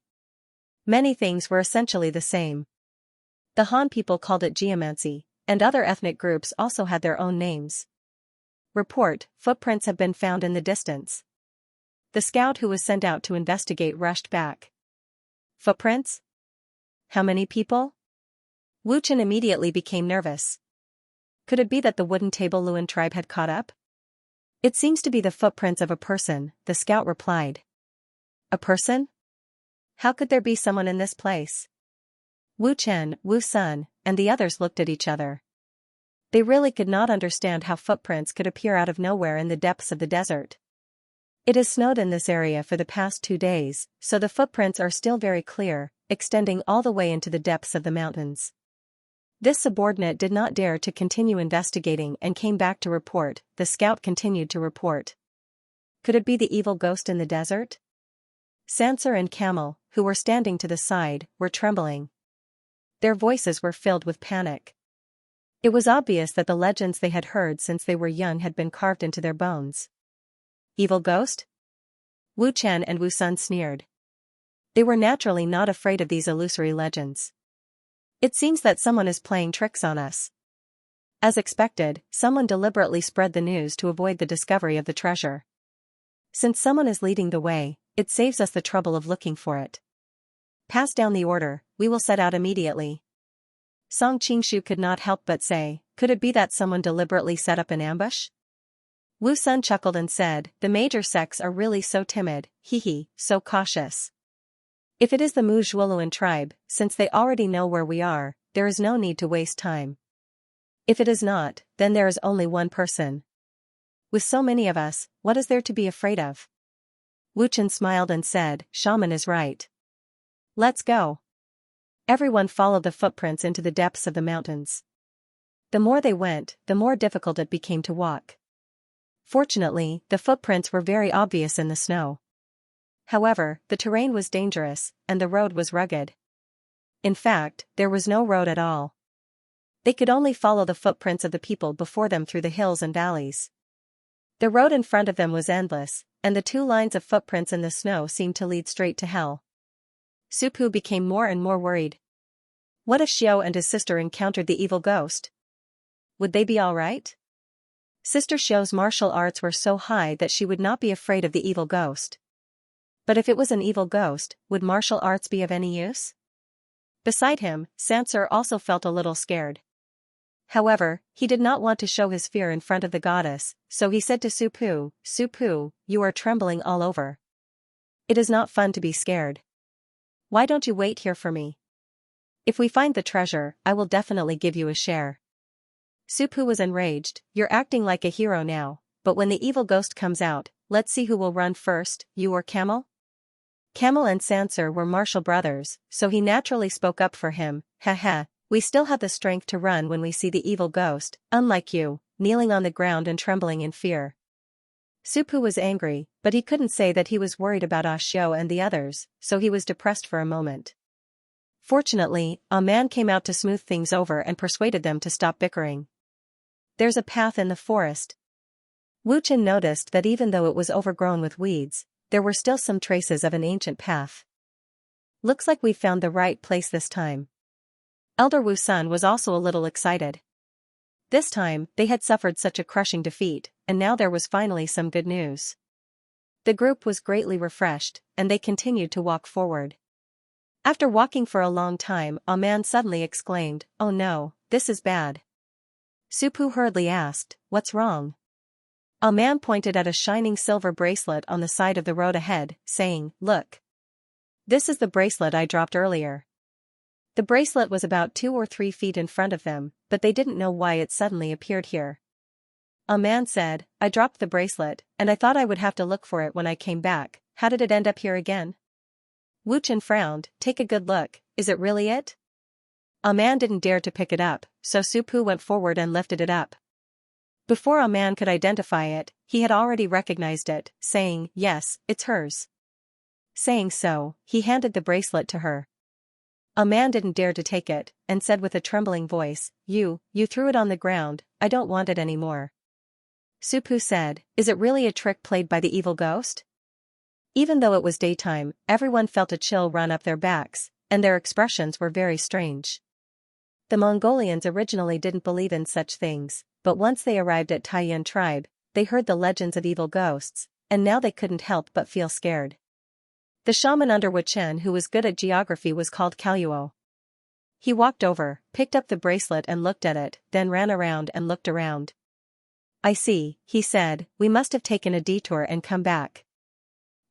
Many things were essentially the same. The Han people called it geomancy, and other ethnic groups also had their own names. Report, footprints have been found in the distance. The scout who was sent out to investigate rushed back. Footprints? How many people? Wu Chen immediately became nervous. Could it be that the wooden table Luan tribe had caught up? It seems to be the footprints of a person, the scout replied. A person? How could there be someone in this place? Wu Chen, Wu Sun, and the others looked at each other. They really could not understand how footprints could appear out of nowhere in the depths of the desert. It has snowed in this area for the past 2 days, so the footprints are still very clear, extending all the way into the depths of the mountains. This subordinate did not dare to continue investigating and came back to report. The scout continued to report. Could it be the evil ghost in the desert? Xianxia and Camel, who were standing to the side, were trembling. Their voices were filled with panic. It was obvious that the legends they had heard since they were young had been carved into their bones. Evil ghost? Wu Chen and Wu Sun sneered. They were naturally not afraid of these illusory legends. It seems that someone is playing tricks on us. As expected, someone deliberately spread the news to avoid the discovery of the treasure. Since someone is leading the way, it saves us the trouble of looking for it. Pass down the order, we will set out immediately. Song Qingshu could not help but say, could it be that someone deliberately set up an ambush? Wu Sun chuckled and said, the major sects are really so timid, hee, so cautious. If it is the Mu Zhuoluan tribe, since they already know where we are, there is no need to waste time. If it is not, then there is only one person. With so many of us, what is there to be afraid of? Wu Chen smiled and said, Shaman is right. Let's go. Everyone followed the footprints into the depths of the mountains. The more they went, the more difficult it became to walk. Fortunately, the footprints were very obvious in the snow. However, the terrain was dangerous, and the road was rugged. In fact, there was no road at all. They could only follow the footprints of the people before them through the hills and valleys. The road in front of them was endless, and the 2 lines of footprints in the snow seemed to lead straight to hell. Supu became more and more worried. What if Xiao and his sister encountered the evil ghost? Would they be all right? Sister Xiao's martial arts were so high that she would not be afraid of the evil ghost. But if it was an evil ghost, would martial arts be of any use? Beside him, Xianxia also felt a little scared. However, he did not want to show his fear in front of the goddess, so he said to Supu, Supu, you are trembling all over. It is not fun to be scared. Why don't you wait here for me? If we find the treasure, I will definitely give you a share. Supu was enraged, you're acting like a hero now, but when the evil ghost comes out, let's see who will run first, you or Camel? Camel and Xianxia were martial brothers, so he naturally spoke up for him, haha. We still have the strength to run when we see the evil ghost, unlike you, kneeling on the ground and trembling in fear. Supu was angry, but he couldn't say that he was worried about Xiao and the others, so he was depressed for a moment. Fortunately, a man came out to smooth things over and persuaded them to stop bickering. There's a path in the forest. Wu Chen noticed that even though it was overgrown with weeds, there were still some traces of an ancient path. Looks like we found the right place this time. Elder Wu Sun was also a little excited. This time, they had suffered such a crushing defeat, and now there was finally some good news. The group was greatly refreshed, and they continued to walk forward. After walking for a long time, a man suddenly exclaimed, oh no, this is bad. Supu hurriedly asked, what's wrong? A man pointed at a shining silver bracelet on the side of the road ahead, saying, look. This is the bracelet I dropped earlier. The bracelet was about 2 or 3 feet in front of them, but they didn't know why it suddenly appeared here. A man said, I dropped the bracelet, and I thought I would have to look for it when I came back. How did it end up here again? Wu Chen frowned, take a good look, is it really it? A man didn't dare to pick it up, so Supu went forward and lifted it up. Before a man could identify it, he had already recognized it, saying, yes, it's hers. Saying so, he handed the bracelet to her. A man didn't dare to take it, and said with a trembling voice, you threw it on the ground, I don't want it anymore. Supu said, is it really a trick played by the evil ghost? Even though it was daytime, everyone felt a chill run up their backs, and their expressions were very strange. The Mongolians originally didn't believe in such things, but once they arrived at Taiyan tribe, they heard the legends of evil ghosts, and now they couldn't help but feel scared. The shaman under Wu Chen who was good at geography was called Kaluo. He walked over, picked up the bracelet and looked at it, then ran around and looked around. I see, he said, we must have taken a detour and come back.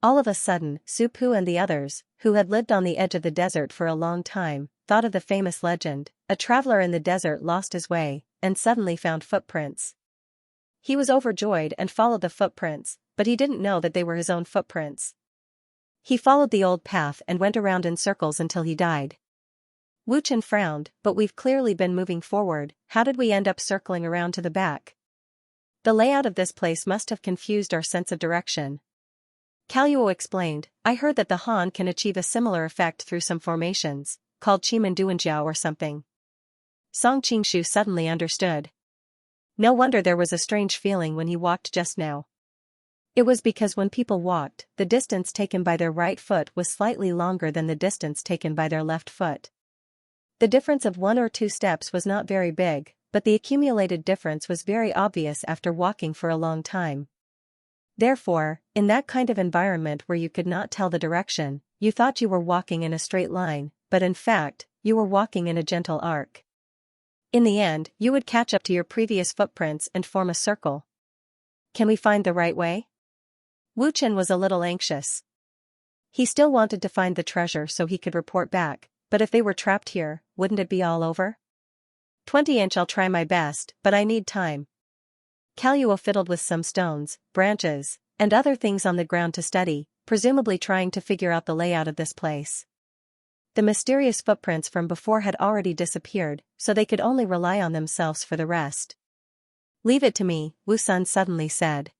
All of a sudden, Supu and the others, who had lived on the edge of the desert for a long time, thought of the famous legend, a traveler in the desert lost his way, and suddenly found footprints. He was overjoyed and followed the footprints, but he didn't know that they were his own footprints. He followed the old path and went around in circles until he died. Wu Chen frowned, but we've clearly been moving forward, how did we end up circling around to the back? The layout of this place must have confused our sense of direction. Kaluo explained, I heard that the Han can achieve a similar effect through some formations, called Chimanduanjiao or something. Song Qingshu suddenly understood. No wonder there was a strange feeling when he walked just now. It was because when people walked, the distance taken by their right foot was slightly longer than the distance taken by their left foot. The difference of 1 or 2 steps was not very big, but the accumulated difference was very obvious after walking for a long time. Therefore, in that kind of environment where you could not tell the direction, you thought you were walking in a straight line, but in fact, you were walking in a gentle arc. In the end, you would catch up to your previous footprints and form a circle. Can we find the right way? Wu Chen was a little anxious. He still wanted to find the treasure so he could report back, but if they were trapped here, wouldn't it be all over? 20-inch. I'll try my best, but I need time. Kaluo fiddled with some stones, branches, and other things on the ground to study, presumably trying to figure out the layout of this place. The mysterious footprints from before had already disappeared, so they could only rely on themselves for the rest. Leave it to me, Wu Sun suddenly said.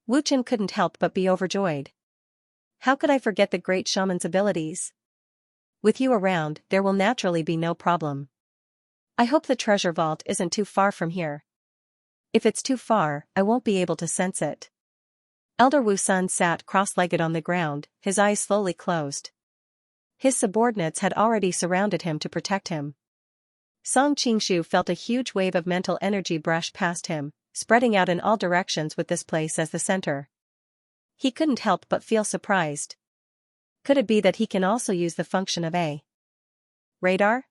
Wu Chen couldn't help but be overjoyed. How could I forget the great shaman's abilities? With you around, there will naturally be no problem. I hope the treasure vault isn't too far from here. If it's too far, I won't be able to sense it. Elder Wu Sun sat cross-legged on the ground, his eyes slowly closed. His subordinates had already surrounded him to protect him. Song Qingshu felt a huge wave of mental energy brush past him, spreading out in all directions with this place as the center. He couldn't help but feel surprised. Could it be that he can also use the function of a radar?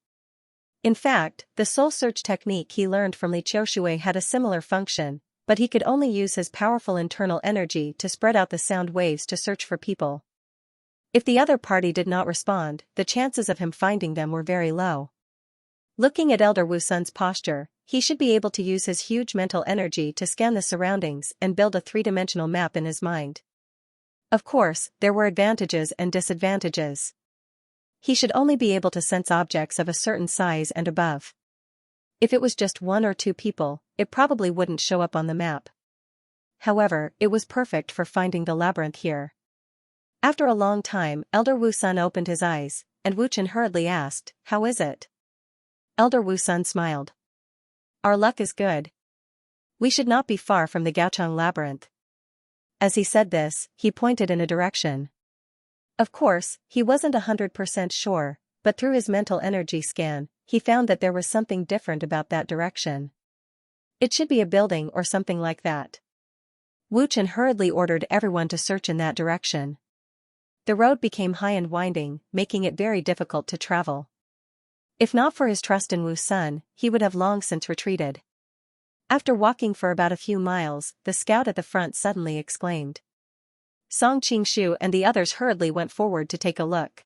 In fact, the soul search technique he learned from Li Qiushui had a similar function, but he could only use his powerful internal energy to spread out the sound waves to search for people. If the other party did not respond, the chances of him finding them were very low. Looking at Elder Wu Sun's posture, he should be able to use his huge mental energy to scan the surroundings and build a three-dimensional map in his mind. Of course, there were advantages and disadvantages. He should only be able to sense objects of a certain size and above. If it was just one or two people, it probably wouldn't show up on the map. However, it was perfect for finding the labyrinth here. After a long time, Elder Wu Sun opened his eyes, and Wu Chen hurriedly asked, "How is it?" Elder Wu Sun smiled. "Our luck is good. We should not be far from the Gaochang labyrinth." As he said this, he pointed in a direction. Of course, he wasn't 100% sure, but through his mental energy scan, he found that there was something different about that direction. It should be a building or something like that. Wu Chen hurriedly ordered everyone to search in that direction. The road became high and winding, making it very difficult to travel. If not for his trust in Wu Sun, he would have long since retreated. After walking for about a few miles, the scout at the front suddenly exclaimed. Song Qingshu and the others hurriedly went forward to take a look.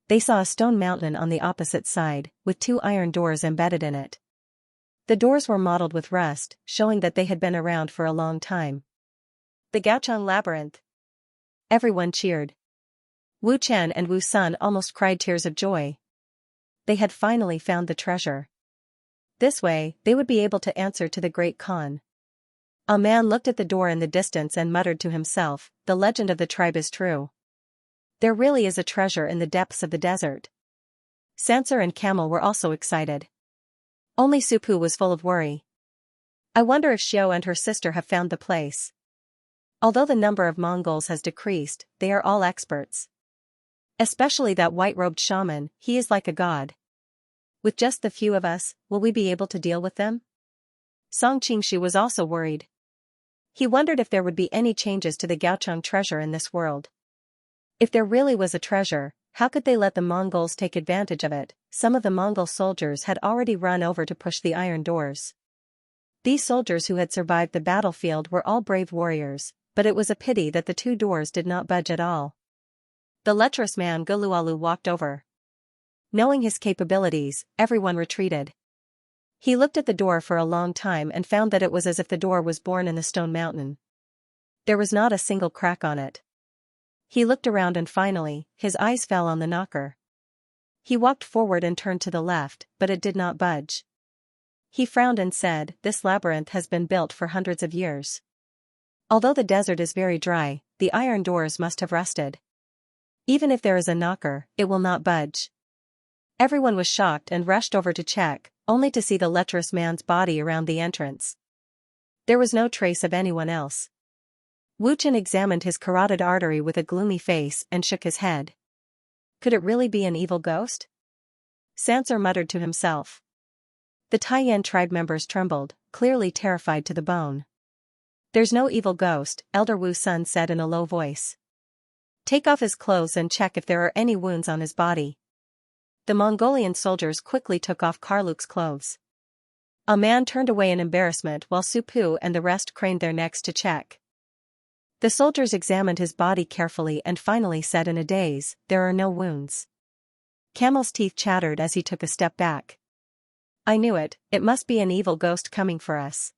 They saw a stone mountain on the opposite side, with two iron doors embedded in it. The doors were mottled with rust, showing that they had been around for a long time. The Gaochang labyrinth. Everyone cheered. Wu Chen and Wu Sun almost cried tears of joy. They had finally found the treasure. This way, they would be able to answer to the Great Khan. A man looked at the door in the distance and muttered to himself, "The legend of the tribe is true. There really is a treasure in the depths of the desert." Sancer and Camel were also excited. Only Supu was full of worry. I wonder if Xiao and her sister have found the place. Although the number of Mongols has decreased, they are all experts. Especially that white-robed shaman, he is like a god. With just the few of us, will we be able to deal with them? Song Qingshu was also worried. He wondered if there would be any changes to the Gaochang treasure in this world. If there really was a treasure, how could they let the Mongols take advantage of it? Some of the Mongol soldiers had already run over to push the iron doors. These soldiers who had survived the battlefield were all brave warriors, but it was a pity that the two doors did not budge at all. The lecherous man Gulualu walked over. Knowing his capabilities, everyone retreated. He looked at the door for a long time and found that it was as if the door was born in the stone mountain. There was not a single crack on it. He looked around and finally, his eyes fell on the knocker. He walked forward and turned to the left, but it did not budge. He frowned and said, "This labyrinth has been built for hundreds of years. Although the desert is very dry, the iron doors must have rusted. Even if there is a knocker, it will not budge." Everyone was shocked and rushed over to check, only to see the lecherous man's body around the entrance. There was no trace of anyone else. Wu Chen examined his carotid artery with a gloomy face and shook his head. Could it really be an evil ghost? Sancer muttered to himself. The Taiyan tribe members trembled, clearly terrified to the bone. "There's no evil ghost," Elder Wu Sun said in a low voice. "Take off his clothes and check if there are any wounds on his body." The Mongolian soldiers quickly took off Karluk's clothes. A man turned away in embarrassment while Supu and the rest craned their necks to check. The soldiers examined his body carefully and finally said in a daze, "There are no wounds." Camel's teeth chattered as he took a step back. "I knew it must be an evil ghost coming for us."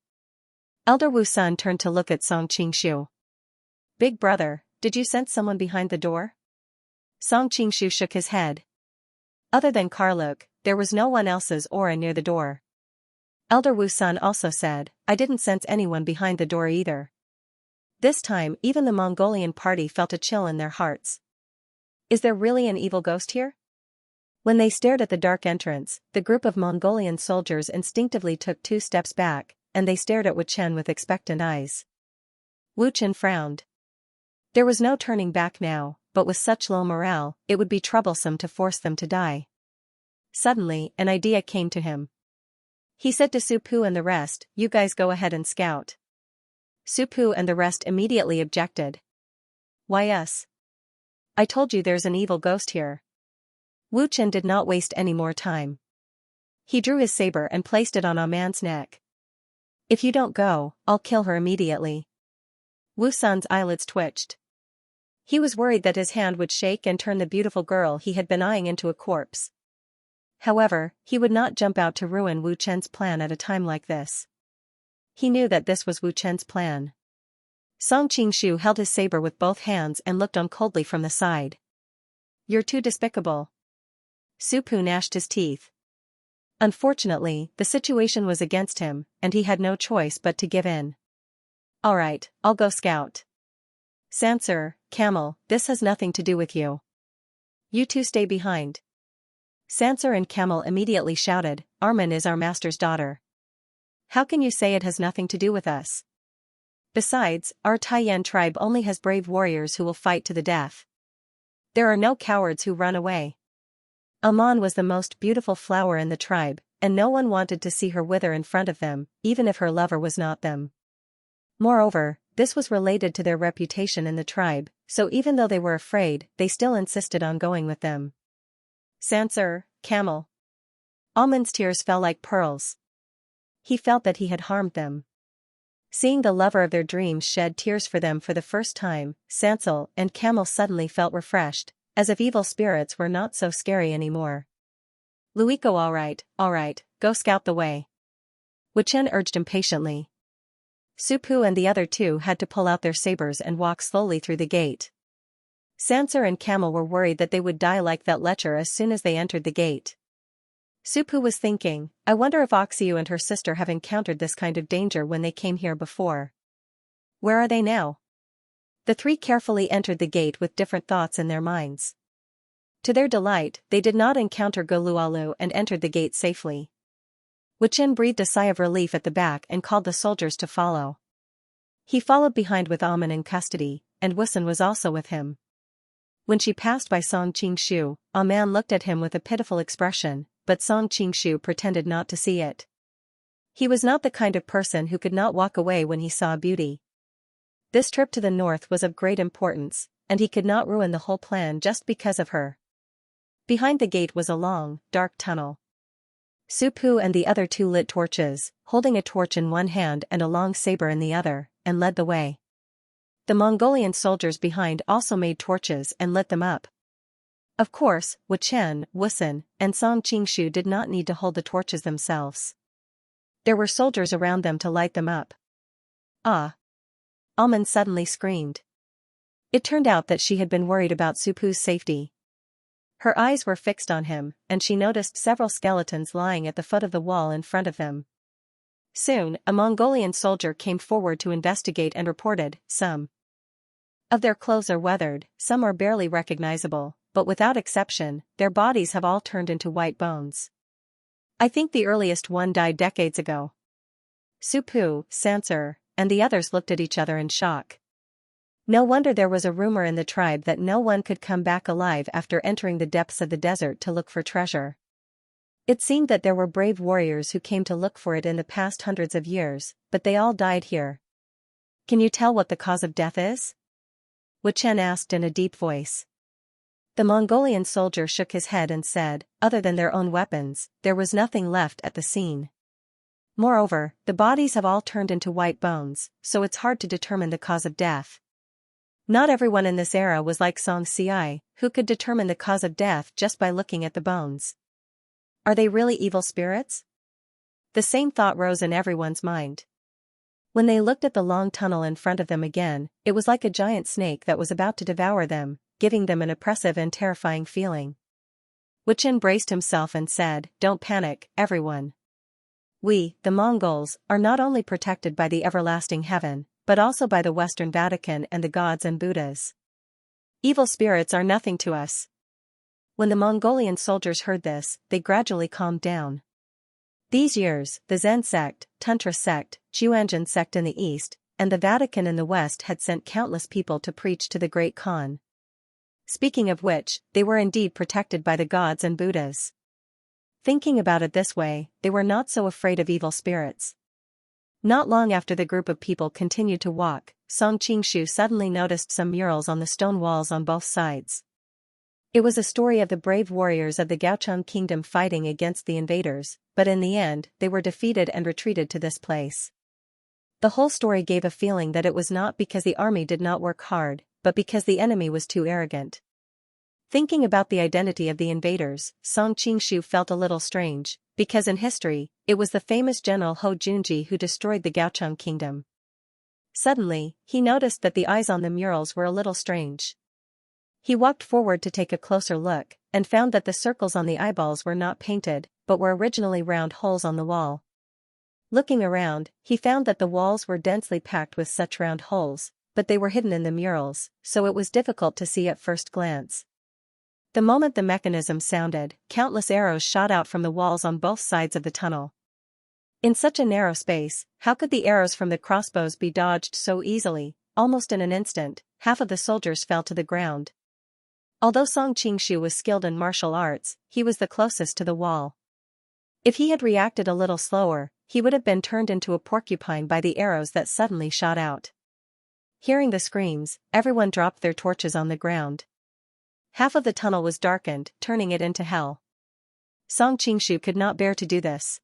Elder Wu Sun turned to look at Song Qingshu. "Big brother, did you sense someone behind the door?" Song Qingshu shook his head. Other than Karluk, there was no one else's aura near the door. Elder Wu Sun also said, "I didn't sense anyone behind the door either." This time even the Mongolian party felt a chill in their hearts. Is there really an evil ghost here? When they stared at the dark entrance, the group of Mongolian soldiers instinctively took 2 steps back, and they stared at Wu Chen with expectant eyes. Wu Chen frowned. There was no turning back now, but with such low morale, it would be troublesome to force them to die. Suddenly, an idea came to him. He said to Supu and the rest, "You guys go ahead and scout." Supu and the rest immediately objected. "Why us? I told you there's an evil ghost here." Wu Chen did not waste any more time. He drew his saber and placed it on a man's neck. "If you don't go, I'll kill her immediately." Wu Sun's eyelids twitched. He was worried that his hand would shake and turn the beautiful girl he had been eyeing into a corpse. However, he would not jump out to ruin Wu Chen's plan at a time like this. He knew that this was Wu Chen's plan. Song Qingshu held his saber with both hands and looked on coldly from the side. "You're too despicable." Supu gnashed his teeth. Unfortunately, the situation was against him, and he had no choice but to give in. "All right, I'll go scout." "Sansur, Camel, this has nothing to do with you. You two stay behind." Sansur and Camel immediately shouted, "Armin is our master's daughter. How can you say it has nothing to do with us? Besides, our Taiyan tribe only has brave warriors who will fight to the death. There are no cowards who run away." Amon was the most beautiful flower in the tribe, and no one wanted to see her wither in front of them, even if her lover was not them. Moreover, this was related to their reputation in the tribe, so even though they were afraid, they still insisted on going with them. "Sansur, Camel." Amon's tears fell like pearls. He felt that he had harmed them. Seeing the lover of their dreams shed tears for them for the first time, Sansel and Camel suddenly felt refreshed, as if evil spirits were not so scary anymore. "Luiko, all right, go scout the way." Wu Chen urged impatiently. Supu and the other two had to pull out their sabers and walk slowly through the gate. Sansur and Camel were worried that they would die like that lecher as soon as they entered the gate. Supu was thinking, "I wonder if Oxiu and her sister have encountered this kind of danger when they came here before. Where are they now?" The three carefully entered the gate with different thoughts in their minds. To their delight, they did not encounter Golualu and entered the gate safely. Wu Chen breathed a sigh of relief at the back and called the soldiers to follow. He followed behind with Amon in custody, and Wusun was also with him. When she passed by Song Qingshu, a man looked at him with a pitiful expression, but Song Qingshu pretended not to see it. He was not the kind of person who could not walk away when he saw a beauty. This trip to the north was of great importance, and he could not ruin the whole plan just because of her. Behind the gate was a long, dark tunnel. Supu and the other two lit torches, holding a torch in one hand and a long saber in the other, and led the way. The Mongolian soldiers behind also made torches and lit them up. Of course, Wu Chen, Wusun, and Song Qingshu did not need to hold the torches themselves. There were soldiers around them to light them up. "Ah!" Almond suddenly screamed. It turned out that she had been worried about Supu's safety. Her eyes were fixed on him, and she noticed several skeletons lying at the foot of the wall in front of them. Soon, a Mongolian soldier came forward to investigate and reported, "Some of their clothes are weathered, some are barely recognizable, but without exception, their bodies have all turned into white bones. I think the earliest one died decades ago." Supu, Sansur, and the others looked at each other in shock. No wonder there was a rumor in the tribe that no one could come back alive after entering the depths of the desert to look for treasure. It seemed that there were brave warriors who came to look for it in the past hundreds of years, but they all died here. Can you tell what the cause of death is? Wu Chen asked in a deep voice. The Mongolian soldier shook his head and said, other than their own weapons, there was nothing left at the scene. Moreover, the bodies have all turned into white bones, so it's hard to determine the cause of death. Not everyone in this era was like Xianxia, who could determine the cause of death just by looking at the bones. Are they really evil spirits? The same thought rose in everyone's mind. When they looked at the long tunnel in front of them again, it was like a giant snake that was about to devour them, giving them an oppressive and terrifying feeling. Wu Chen braced himself and said, "Don't panic, everyone. We, the Mongols, are not only protected by the everlasting heaven, but also by the Western Vatican and the gods and Buddhas. Evil spirits are nothing to us." When the Mongolian soldiers heard this, they gradually calmed down. These years, the Zen sect, Tantra sect, Juanjin sect in the east, and the Vatican in the west had sent countless people to preach to the Great Khan. Speaking of which, they were indeed protected by the gods and Buddhas. Thinking about it this way, they were not so afraid of evil spirits. Not long after the group of people continued to walk, Song Qingshu suddenly noticed some murals on the stone walls on both sides. It was a story of the brave warriors of the Gaochang kingdom fighting against the invaders, but in the end, they were defeated and retreated to this place. The whole story gave a feeling that it was not because the army did not work hard, but because the enemy was too arrogant. Thinking about the identity of the invaders, Song Qingshu felt a little strange, because in history, it was the famous general Ho Junji who destroyed the Gaochang kingdom. Suddenly, he noticed that the eyes on the murals were a little strange. He walked forward to take a closer look, and found that the circles on the eyeballs were not painted, but were originally round holes on the wall. Looking around, he found that the walls were densely packed with such round holes, but they were hidden in the murals, so it was difficult to see at first glance. The moment the mechanism sounded, countless arrows shot out from the walls on both sides of the tunnel. In such a narrow space, how could the arrows from the crossbows be dodged so easily? Almost in an instant, half of the soldiers fell to the ground. Although Song Qingshu was skilled in martial arts, he was the closest to the wall. If he had reacted a little slower, he would have been turned into a porcupine by the arrows that suddenly shot out. Hearing the screams, everyone dropped their torches on the ground. Half of the tunnel was darkened, turning it into hell. Song Qingshu could not bear to do this.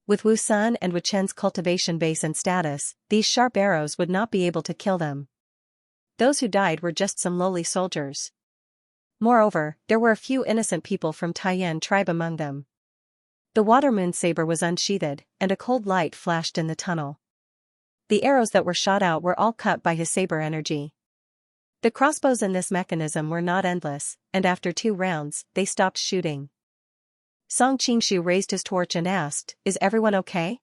With Wu Sun and Wu Chen's cultivation base and status, these sharp arrows would not be able to kill them. Those who died were just some lowly soldiers. Moreover, there were a few innocent people from Taiyan tribe among them. The water moon saber was unsheathed, and a cold light flashed in the tunnel. The arrows that were shot out were all cut by his saber energy. The crossbows in this mechanism were not endless, and after 2 rounds, they stopped shooting. Song Qingshu raised his torch and asked, "Is everyone okay?"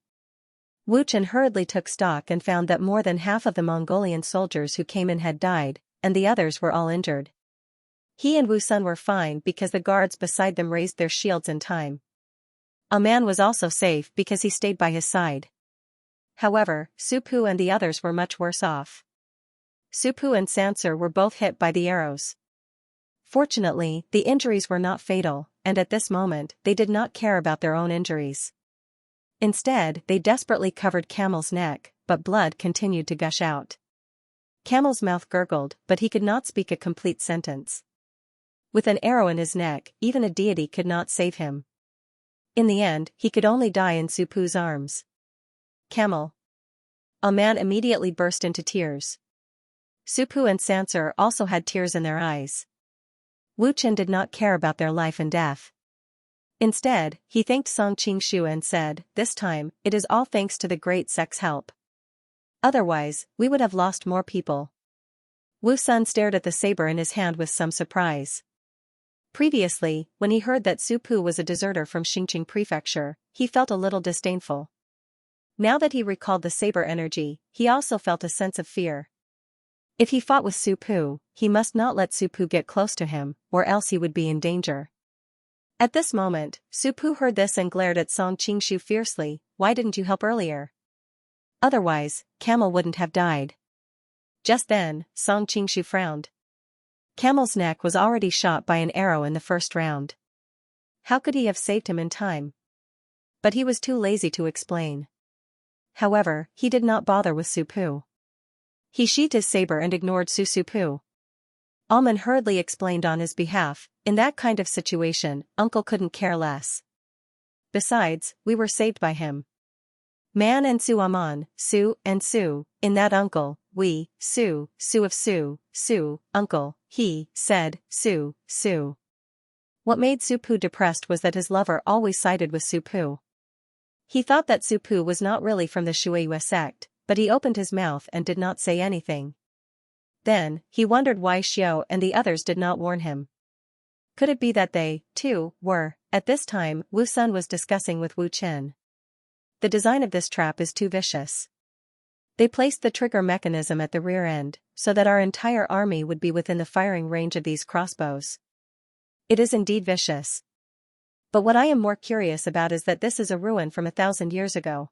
Wu Chen hurriedly took stock and found that more than half of the Mongolian soldiers who came in had died, and the others were all injured. He and Wu Sun were fine because the guards beside them raised their shields in time. A man was also safe because he stayed by his side. However, Su Pu and the others were much worse off. Su Pu and Xianxia were both hit by the arrows. Fortunately, the injuries were not fatal, and at this moment, they did not care about their own injuries. Instead, they desperately covered Camel's neck, but blood continued to gush out. Camel's mouth gurgled, but he could not speak a complete sentence. With an arrow in his neck, even a deity could not save him. In the end, he could only die in Su Pu's arms. Camel. A man immediately burst into tears. Su Pu and Xianxia also had tears in their eyes. Wu Chen did not care about their life and death. Instead, he thanked Song Qingshu and said, "This time, it is all thanks to the great sect's help. Otherwise, we would have lost more people." Wu Sun stared at the saber in his hand with some surprise. Previously, when he heard that Su Pu was a deserter from Xingqing Prefecture, he felt a little disdainful. Now that he recalled the saber energy, he also felt a sense of fear. If he fought with Su Pu, he must not let Su Pu get close to him, or else he would be in danger. At this moment, Su Pu heard this and glared at Song Qingshu fiercely. "Why didn't you help earlier? Otherwise, Camel wouldn't have died." Just then, Song Qingshu frowned. Camel's neck was already shot by an arrow in the first round. How could he have saved him in time? But he was too lazy to explain. However, he did not bother with Su Pu. He sheathed his saber and ignored Su Pu. Alman hurriedly explained on his behalf, in that kind of situation, Uncle couldn't care less. Besides, we were saved by him. Man and Su Aman, Su and Su, in that uncle, we, Su of Su, uncle, he, said, Su. What made Su Pu depressed was that his lover always sided with Su Pu. He thought that Su Pu was not really from the Shuiyue sect, but he opened his mouth and did not say anything. Then, he wondered why Xiao and the others did not warn him. Could it be that they, too, were? At this time, Wu Sun was discussing with Wu Qin. The design of this trap is too vicious. They placed the trigger mechanism at the rear end, so that our entire army would be within the firing range of these crossbows. It is indeed vicious. But what I am more curious about is that this is a ruin from 1,000 years ago.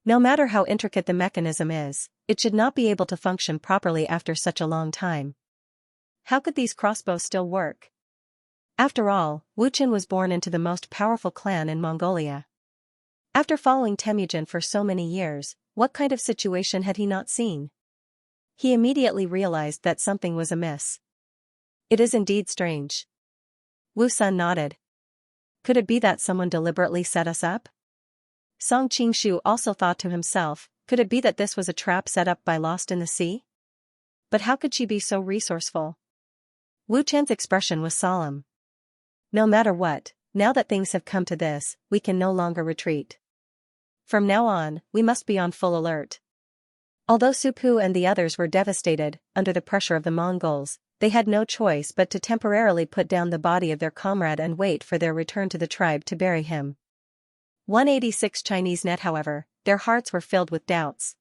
No matter how intricate the mechanism is, it should not be able to function properly after such a long time. How could these crossbows still work? After all, Wu Qin was born into the most powerful clan in Mongolia. After following Temujin for so many years, what kind of situation had he not seen? He immediately realized that something was amiss. It is indeed strange. Wu Sun nodded. Could it be that someone deliberately set us up? Song Qingshu also thought to himself, could it be that this was a trap set up by Lost in the Sea? But how could she be so resourceful? Wu Chen's expression was solemn. No matter what, now that things have come to this, we can no longer retreat. From now on, we must be on full alert. Although Su Pu and the others were devastated, under the pressure of the Mongols, they had no choice but to temporarily put down the body of their comrade and wait for their return to the tribe to bury him. 186 Chinese net. However, their hearts were filled with doubts.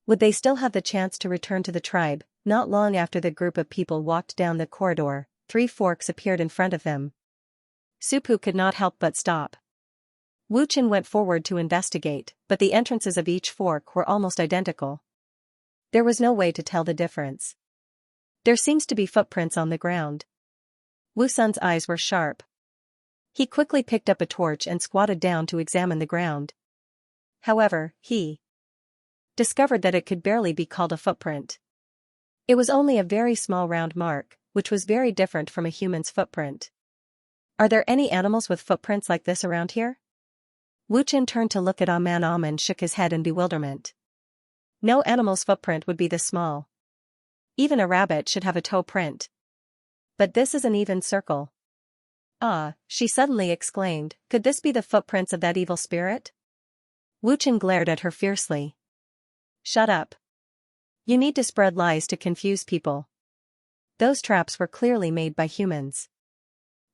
Would they still have the chance to return to the tribe? Not long after the group of people walked down the corridor, 3 forks appeared in front of them. Su Pu could not help but stop. Wu Qin went forward to investigate, but the entrances of each fork were almost identical. There was no way to tell the difference. There seems to be footprints on the ground. Wu Sun's eyes were sharp. He quickly picked up a torch and squatted down to examine the ground. However, he discovered that it could barely be called a footprint. It was only a very small round mark, which was very different from a human's footprint. Are there any animals with footprints like this around here? Wu Qin turned to look at Aman. Aman shook his head in bewilderment. No animal's footprint would be this small. Even a rabbit should have a toe print. But this is an even circle. Ah, she suddenly exclaimed, could this be the footprints of that evil spirit? Wu Qin glared at her fiercely. Shut up. You need to spread lies to confuse people. Those traps were clearly made by humans.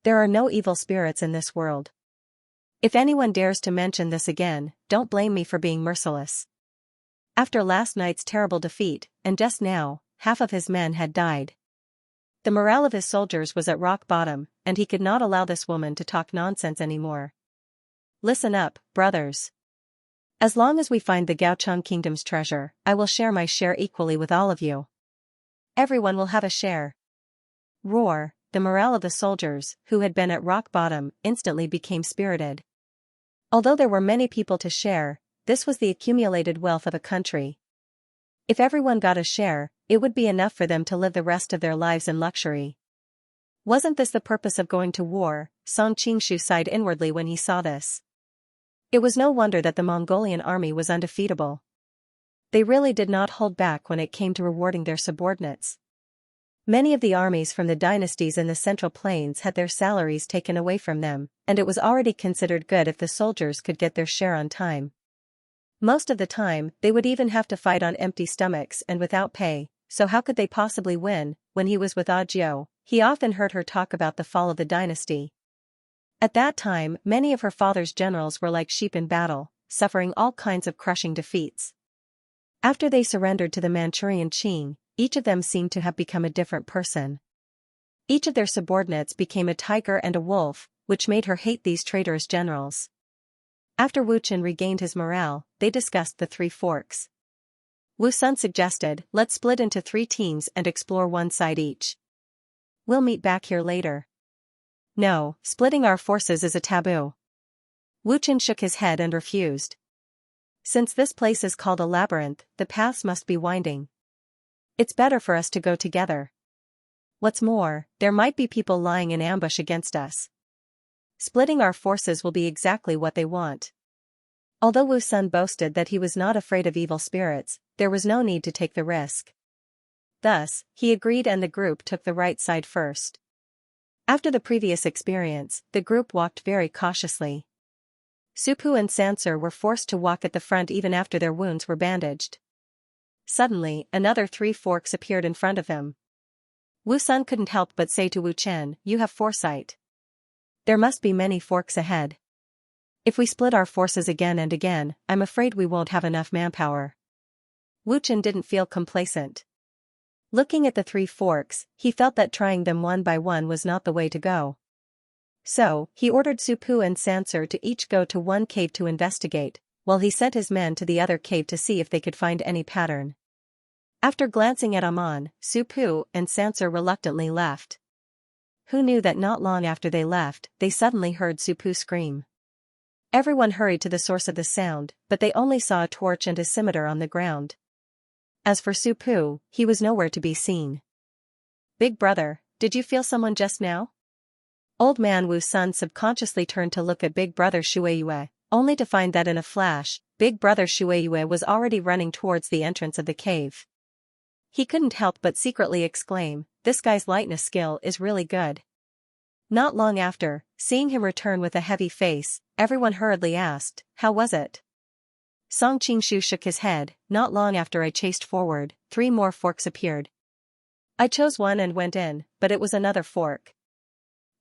There are no evil spirits in this world. If anyone dares to mention this again, don't blame me for being merciless. After last night's terrible defeat, and just now, half of his men had died. The morale of his soldiers was at rock bottom, and he could not allow this woman to talk nonsense anymore. Listen up, brothers. As long as we find the Gaochang Kingdom's treasure, I will share my share equally with all of you. Everyone will have a share. Roar. The morale of the soldiers, who had been at rock bottom, instantly became spirited. Although there were many people to share, this was the accumulated wealth of a country. If everyone got a share, it would be enough for them to live the rest of their lives in luxury. Wasn't this the purpose of going to war? Song Qingshu sighed inwardly when he saw this. It was no wonder that the Mongolian army was undefeatable. They really did not hold back when it came to rewarding their subordinates. Many of the armies from the dynasties in the Central Plains had their salaries taken away from them, and it was already considered good if the soldiers could get their share on time. Most of the time, they would even have to fight on empty stomachs and without pay, so how could they possibly win? When he was with Ajiu, he often heard her talk about the fall of the dynasty. At that time, many of her father's generals were like sheep in battle, suffering all kinds of crushing defeats. After they surrendered to the Manchurian Qing, each of them seemed to have become a different person. Each of their subordinates became a tiger and a wolf, which made her hate these traitorous generals. After Wu Qin regained his morale, they discussed the 3 forks. Wu Sun suggested, let's split into 3 teams and explore one side each. We'll meet back here later. No, splitting our forces is a taboo. Wu Chen shook his head and refused. Since this place is called a labyrinth, the paths must be winding. It's better for us to go together. What's more, there might be people lying in ambush against us. Splitting our forces will be exactly what they want. Although Wu Sun boasted that he was not afraid of evil spirits, there was no need to take the risk. Thus, he agreed and the group took the right side first. After the previous experience, the group walked very cautiously. Supu and Xianxia were forced to walk at the front even after their wounds were bandaged. Suddenly, another 3 forks appeared in front of him. Wu Sun couldn't help but say to Wu Chen, "You have foresight. There must be many forks ahead. If we split our forces again and again, I'm afraid we won't have enough manpower." Wu Chen didn't feel complacent. Looking at the 3 forks, he felt that trying them one by one was not the way to go. So, he ordered Supu and Xianxia to each go to one cave to investigate, while he sent his men to the other cave to see if they could find any pattern. After glancing at Amon, Supu and Xianxia reluctantly left. Who knew that not long after they left, they suddenly heard Supu scream. Everyone hurried to the source of the sound, but they only saw a torch and a scimitar on the ground. As for Supu, he was nowhere to be seen. "Big brother, did you feel someone just now?" Old man Wu Sun subconsciously turned to look at Big Brother Shueyue, only to find that in a flash, Big Brother Shueyue was already running towards the entrance of the cave. He couldn't help but secretly exclaim, "This guy's lightness skill is really good." Not long after, seeing him return with a heavy face, everyone hurriedly asked, "How was it?" Song Qingshu shook his head. "Not long after I chased forward, 3 more forks appeared. I chose one and went in, but it was another fork.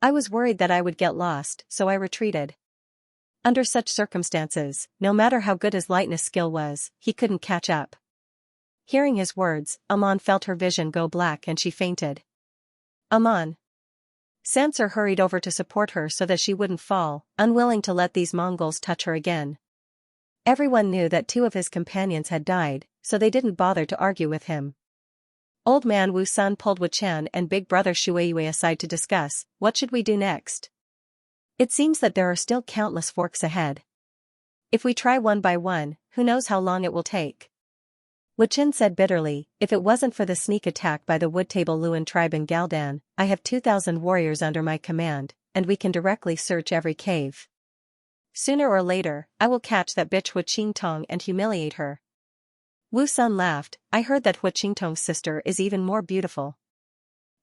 I was worried that I would get lost, so I retreated." Under such circumstances, no matter how good his lightness skill was, he couldn't catch up. Hearing his words, Amon felt her vision go black and she fainted. "Amon!" Xianxia hurried over to support her so that she wouldn't fall, unwilling to let these Mongols touch her again. Everyone knew that 2 of his companions had died, so they didn't bother to argue with him. Old man Wu Sun pulled Wu Chen and Big Brother Shueyue aside to discuss, "What should we do next? It seems that there are still countless forks ahead. If we try one by one, who knows how long it will take?" Wu Chen said bitterly, "If it wasn't for the sneak attack by the Woodtable Luan tribe in Galdan, I have 2,000 warriors under my command, and we can directly search every cave. Sooner or later, I will catch that bitch Hu Qingtong and humiliate her." Wu Sun laughed, "I heard that Hu Qingtong's sister is even more beautiful."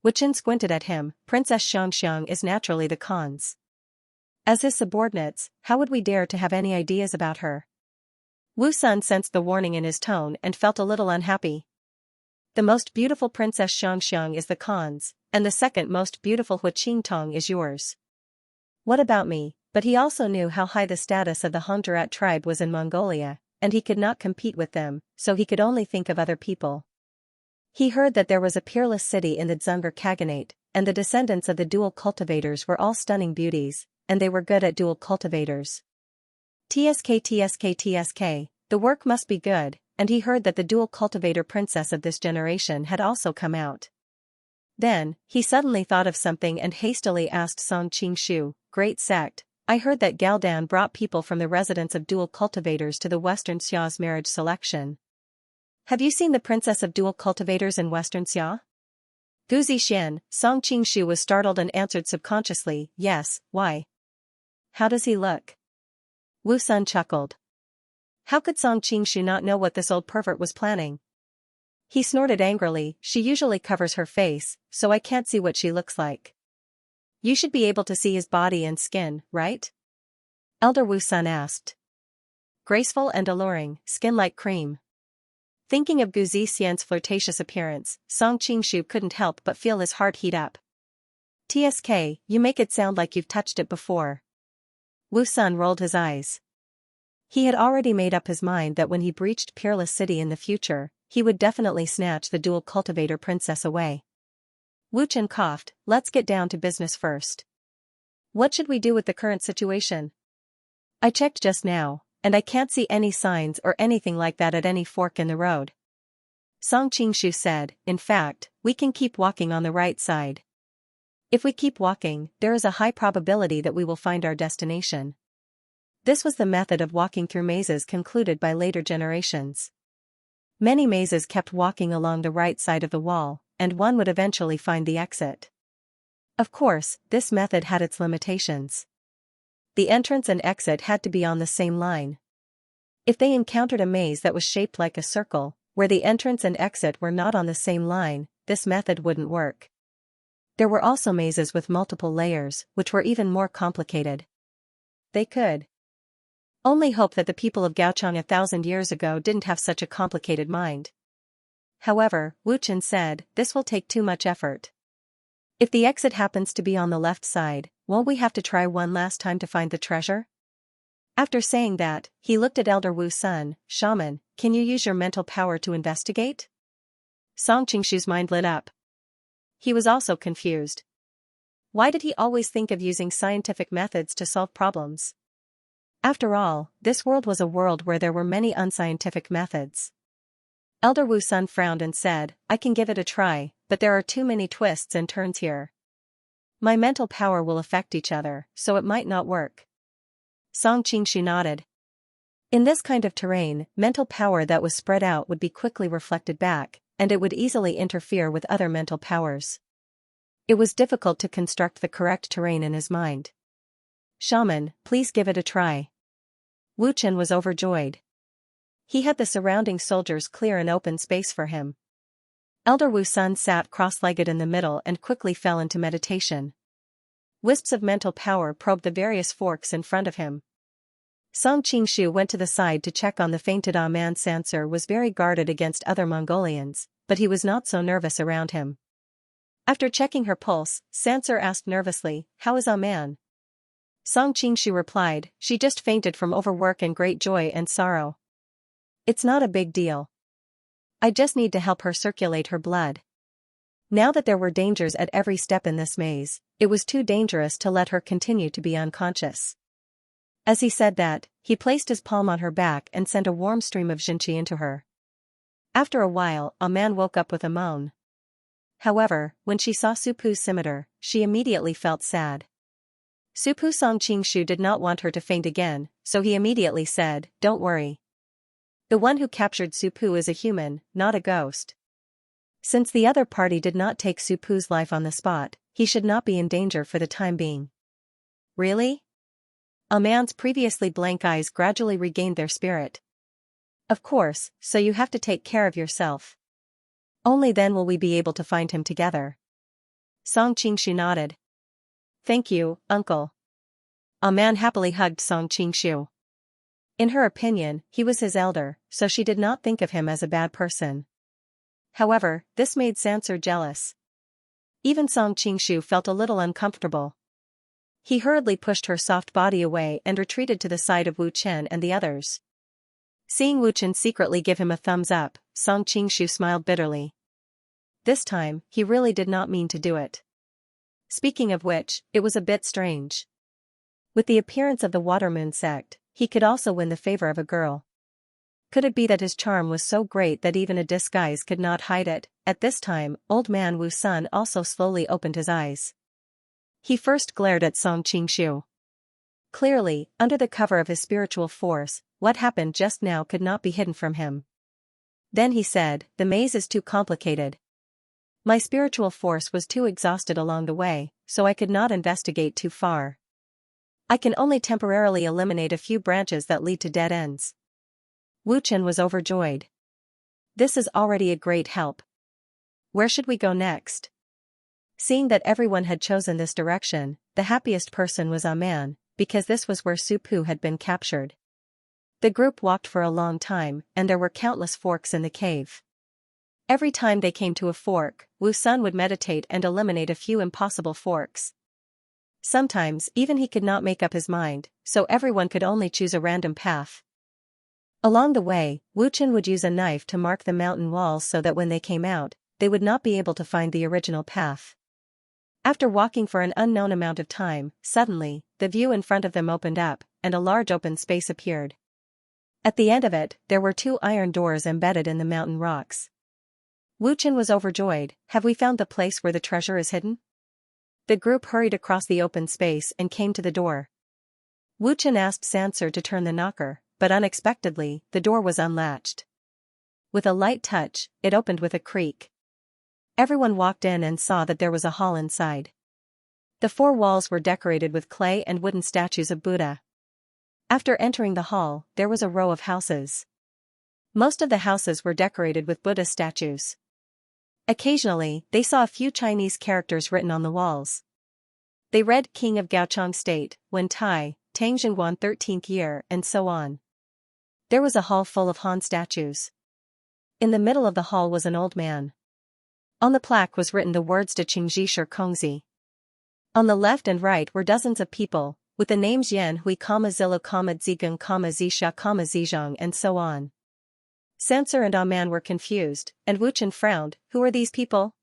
Wu Chen squinted at him. "Princess Xianxia is naturally the Khan's. As his subordinates, how would we dare to have any ideas about her?" Wu Sun sensed the warning in his tone and felt a little unhappy. "The most beautiful Princess Xianxia is the Khan's, and the second most beautiful Hu Qingtong is yours. What about me?" But he also knew how high the status of the Hongdurat tribe was in Mongolia, and he could not compete with them, so he could only think of other people. He heard that there was a peerless city in the Dzungar Khaganate, and the descendants of the dual cultivators were all stunning beauties, and they were good at dual cultivators. TSK, the work must be good, and he heard that the dual cultivator princess of this generation had also come out. Then, he suddenly thought of something and hastily asked Song Qingshu, "Great sect, I heard that Galdan brought people from the residence of dual cultivators to the Western Xia's marriage selection. Have you seen the princess of dual cultivators in Western Xia?" Guzi Xian, Song Qingshu was startled and answered subconsciously, "Yes, why? How does he look?" Wu Sun chuckled. How could Song Qingshu not know what this old pervert was planning? He snorted angrily, "She usually covers her face, so I can't see what she looks like." "You should be able to see his body and skin, right?" Elder Wu Sun asked. "Graceful and alluring, skin like cream." Thinking of Guzi Xian's flirtatious appearance, Song Qingshu couldn't help but feel his heart heat up. "TSK, you make it sound like you've touched it before." Wu Sun rolled his eyes. He had already made up his mind that when he breached Peerless City in the future, he would definitely snatch the dual cultivator princess away. Wu Chen coughed, "Let's get down to business first. What should we do with the current situation? I checked just now, and I can't see any signs or anything like that at any fork in the road." Song Qingshu said, "In fact, we can keep walking on the right side. If we keep walking, there is a high probability that we will find our destination. This was the method of walking through mazes concluded by later generations. Many mazes kept walking along the right side of the wall, and one would eventually find the exit. Of course, this method had its limitations. The entrance and exit had to be on the same line. If they encountered a maze that was shaped like a circle, where the entrance and exit were not on the same line, this method wouldn't work. There were also mazes with multiple layers, which were even more complicated. They could only hope that the people of Gaochang 1,000 years ago didn't have such a complicated mind. However, Wu Chen said, this will take too much effort. If the exit happens to be on the left side, won't we have to try one last time to find the treasure? After saying that, he looked at Elder Wu Sun. Shaman, can you use your mental power to investigate? Song Qingshu's mind lit up. He was also confused. Why did he always think of using scientific methods to solve problems? After all, this world was a world where there were many unscientific methods. Elder Wu Sun frowned and said, I can give it a try, but there are too many twists and turns here. My mental power will affect each other, so it might not work. Song Qingshu nodded. In this kind of terrain, mental power that was spread out would be quickly reflected back, and it would easily interfere with other mental powers. It was difficult to construct the correct terrain in his mind. Shaman, please give it a try. Wu Chen was overjoyed. He had the surrounding soldiers clear an open space for him. Elder Wu Sun sat cross-legged in the middle and quickly fell into meditation. Wisps of mental power probed the various forks in front of him. Song Qingshu went to the side to check on the fainted man. Sancer was very guarded against other Mongolians, but he was not so nervous around him. After checking her pulse, Sancer asked nervously, how is man? Song Qingshu replied, she just fainted from overwork and great joy and sorrow. It's not a big deal. I just need to help her circulate her blood. Now that there were dangers at every step in this maze, it was too dangerous to let her continue to be unconscious. As he said that, he placed his palm on her back and sent a warm stream of Xianxia into her. After a while, man woke up with a moan. However, when she saw Supu's scimitar, she immediately felt sad. Supu Song Qingshu did not want her to faint again, so he immediately said, don't worry. The one who captured Supu is a human, not a ghost. Since the other party did not take Supu's life on the spot, he should not be in danger for the time being. Really? A man's previously blank eyes gradually regained their spirit. Of course, so you have to take care of yourself. Only then will we be able to find him together. Song Qingshu nodded. Thank you, uncle. A man happily hugged Song Qingshu. In her opinion, he was his elder, so she did not think of him as a bad person. However, this made Sancer jealous. Even Song Qingshu felt a little uncomfortable. He hurriedly pushed her soft body away and retreated to the side of Wu Chen and the others. Seeing Wu Chen secretly give him a thumbs up, Song Qingshu smiled bitterly. This time, he really did not mean to do it. Speaking of which, it was a bit strange. With the appearance of the Water Moon sect, he could also win the favor of a girl. Could it be that his charm was so great that even a disguise could not hide it? At this time, old man Wu Sun also slowly opened his eyes. He first glared at Song Qingshu. Clearly, under the cover of his spiritual force, what happened just now could not be hidden from him. Then he said, the maze is too complicated. My spiritual force was too exhausted along the way, so I could not investigate too far. I can only temporarily eliminate a few branches that lead to dead ends. Wu Chen was overjoyed. This is already a great help. Where should we go next? Seeing that everyone had chosen this direction, the happiest person was man, because this was where Supu had been captured. The group walked for a long time, and there were countless forks in the cave. Every time they came to a fork, Wu Sun would meditate and eliminate a few impossible forks. Sometimes even he could not make up his mind, so everyone could only choose a random path. Along the way, Wu Chen would use a knife to mark the mountain walls so that when they came out, they would not be able to find the original path. After walking for an unknown amount of time, suddenly, the view in front of them opened up, and a large open space appeared. At the end of it, there were 2 iron doors embedded in the mountain rocks. Wu Chen was overjoyed. Have we found the place where the treasure is hidden? The group hurried across the open space and came to the door. Wu Chen asked Xianxia to turn the knocker, but unexpectedly, the door was unlatched. With a light touch, it opened with a creak. Everyone walked in and saw that there was a hall inside. The four walls were decorated with clay and wooden statues of Buddha. After entering the hall, there was a row of houses. Most of the houses were decorated with Buddha statues. Occasionally, they saw a few Chinese characters written on the walls. They read King of Gaochang State, Wen Tai, Tang Xinguan 13th year, and so on. There was a hall full of Han statues. In the middle of the hall was an old man. On the plaque was written the words De Qingji Shi Kongzi. On the left and right were dozens of people, with the names Yan Hui, Zilu, Zigang, Zisha, Zizhang, and so on. Xianxia and Aman were confused, and Wu Chen frowned. Who are these people?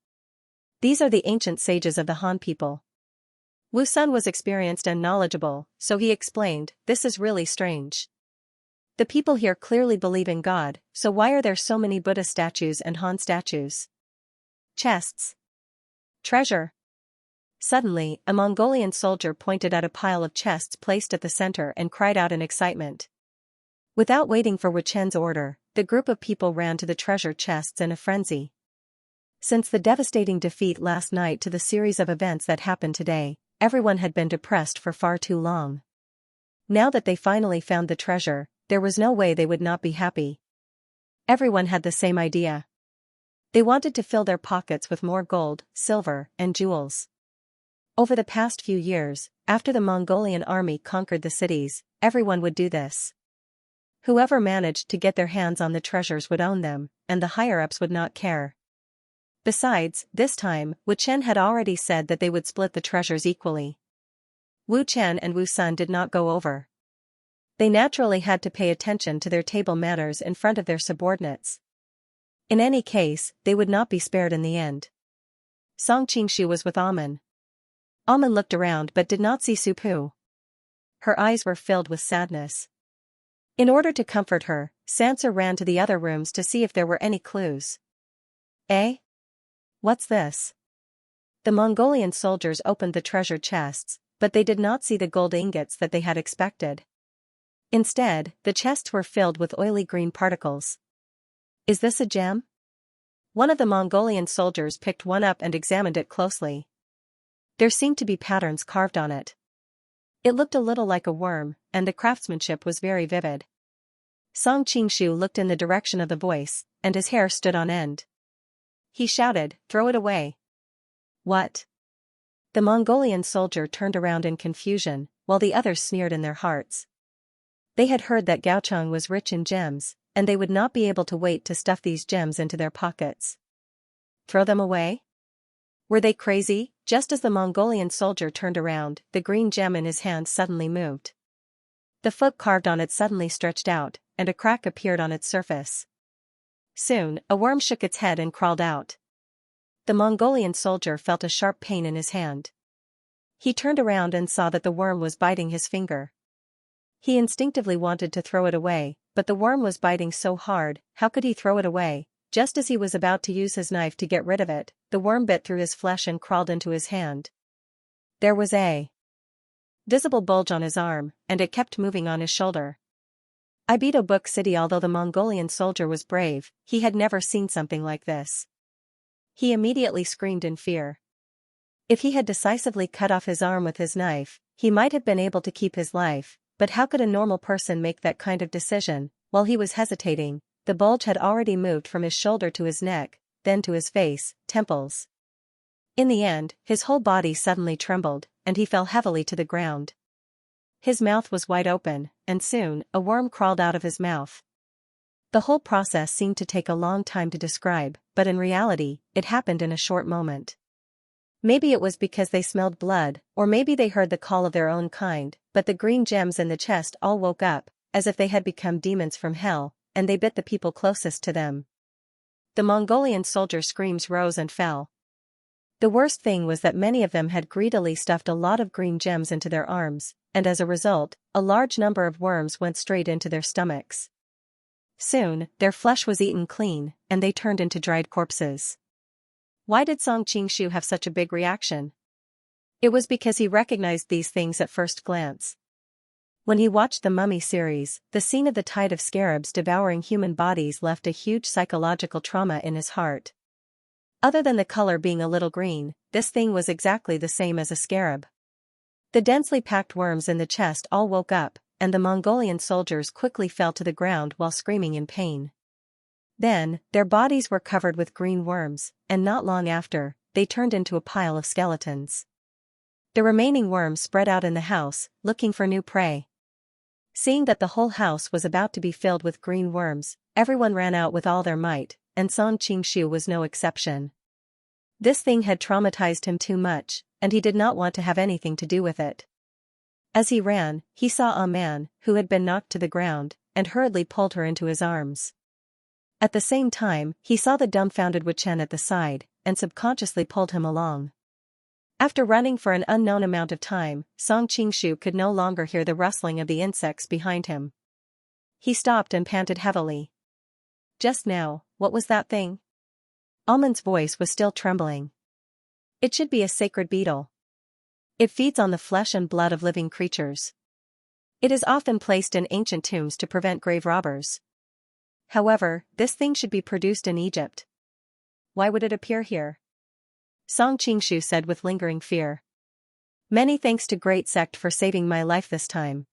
These are the ancient sages of the Han people. Wu Sun was experienced and knowledgeable, so he explained, this is really strange. The people here clearly believe in God, so why are there so many Buddha statues and Han statues? Chests. Treasure. Suddenly, a Mongolian soldier pointed at a pile of chests placed at the center and cried out in excitement. Without waiting for Wu Chen's order, the group of people ran to the treasure chests in a frenzy. Since the devastating defeat last night to the series of events that happened today, everyone had been depressed for far too long. Now that they finally found the treasure, there was no way they would not be happy. Everyone had the same idea. They wanted to fill their pockets with more gold, silver, and jewels. Over the past few years, after the Mongolian army conquered the cities, everyone would do this. Whoever managed to get their hands on the treasures would own them, and the higher-ups would not care. Besides, this time, Wu Chen had already said that they would split the treasures equally. Wu Chen and Wu Sun did not go over. They naturally had to pay attention to their table manners in front of their subordinates. In any case, they would not be spared in the end. Song Qingshu was with Aman. Aman looked around but did not see Su Pu. Her eyes were filled with sadness. In order to comfort her, Xianxia ran to the other rooms to see if there were any clues. Eh? What's this? The Mongolian soldiers opened the treasure chests, but they did not see the gold ingots that they had expected. Instead, the chests were filled with oily green particles. Is this a gem? One of the Mongolian soldiers picked one up and examined it closely. There seemed to be patterns carved on it. It looked a little like a worm, and the craftsmanship was very vivid. Song Qingshu looked in the direction of the voice, and his hair stood on end. He shouted, "Throw it away." What? The Mongolian soldier turned around in confusion, while the others sneered in their hearts. They had heard that Gaochang was rich in gems, and they would not be able to wait to stuff these gems into their pockets. Throw them away? Were they crazy? Just as the Mongolian soldier turned around, the green gem in his hand suddenly moved. The foot carved on it suddenly stretched out, and a crack appeared on its surface. Soon, a worm shook its head and crawled out. The Mongolian soldier felt a sharp pain in his hand. He turned around and saw that the worm was biting his finger. He instinctively wanted to throw it away, but the worm was biting so hard, how could he throw it away? Just as he was about to use his knife to get rid of it, the worm bit through his flesh and crawled into his hand. There was a visible bulge on his arm, and it kept moving on his shoulder. Audiobook City. Although the Mongolian soldier was brave, he had never seen something like this. He immediately screamed in fear. If he had decisively cut off his arm with his knife, he might have been able to keep his life, but how could a normal person make that kind of decision? While he was hesitating, the bulge had already moved from his shoulder to his neck, then to his face, temples. In the end, his whole body suddenly trembled, and he fell heavily to the ground. His mouth was wide open, and soon, a worm crawled out of his mouth. The whole process seemed to take a long time to describe, but in reality, it happened in a short moment. Maybe it was because they smelled blood, or maybe they heard the call of their own kind, but the green gems in the chest all woke up, as if they had become demons from hell, and they bit the people closest to them. The Mongolian soldiers' screams rose and fell. The worst thing was that many of them had greedily stuffed a lot of green gems into their arms, and as a result, a large number of worms went straight into their stomachs. Soon, their flesh was eaten clean, and they turned into dried corpses. Why did Song Qingshu have such a big reaction? It was because he recognized these things at first glance. When he watched the Mummy series, the scene of the tide of scarabs devouring human bodies left a huge psychological trauma in his heart. Other than the color being a little green, this thing was exactly the same as a scarab. The densely packed worms in the chest all woke up, and the Mongolian soldiers quickly fell to the ground while screaming in pain. Then, their bodies were covered with green worms, and not long after, they turned into a pile of skeletons. The remaining worms spread out in the house, looking for new prey. Seeing that the whole house was about to be filled with green worms, everyone ran out with all their might, and Song Qingshu was no exception. This thing had traumatized him too much, and he did not want to have anything to do with it. As he ran, he saw a man, who had been knocked to the ground, and hurriedly pulled her into his arms. At the same time, he saw the dumbfounded Wu Chen at the side, and subconsciously pulled him along. After running for an unknown amount of time, Song Qingshu could no longer hear the rustling of the insects behind him. He stopped and panted heavily. Just now, what was that thing? Almond's voice was still trembling. It should be a sacred beetle. It feeds on the flesh and blood of living creatures. It is often placed in ancient tombs to prevent grave robbers. However, this thing should be produced in Egypt. Why would it appear here? Song Qingshu said with lingering fear. Many thanks to Great Sect for saving my life this time.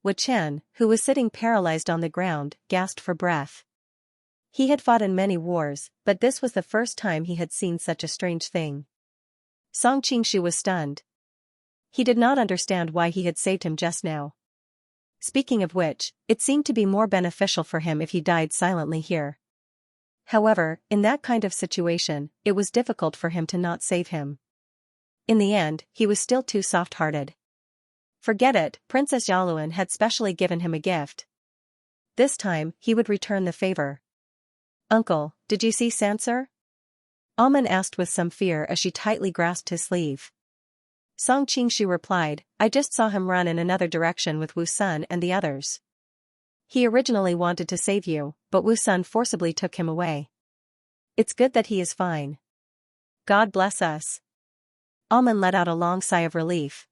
Wu Chen, who was sitting paralyzed on the ground, gasped for breath. He had fought in many wars, but this was the first time he had seen such a strange thing. Song Qingshu was stunned. He did not understand why he had saved him just now. Speaking of which, it seemed to be more beneficial for him if he died silently here. However, in that kind of situation, it was difficult for him to not save him. In the end, he was still too soft-hearted. Forget it, Princess Yaluan had specially given him a gift. This time, he would return the favor. Uncle, did you see Xianxia? Almond asked with some fear as she tightly grasped his sleeve. Song Qingshu replied, I just saw him run in another direction with Wu Sun and the others. He originally wanted to save you, but Wu Sun forcibly took him away. It's good that he is fine. God bless us. Almond let out a long sigh of relief.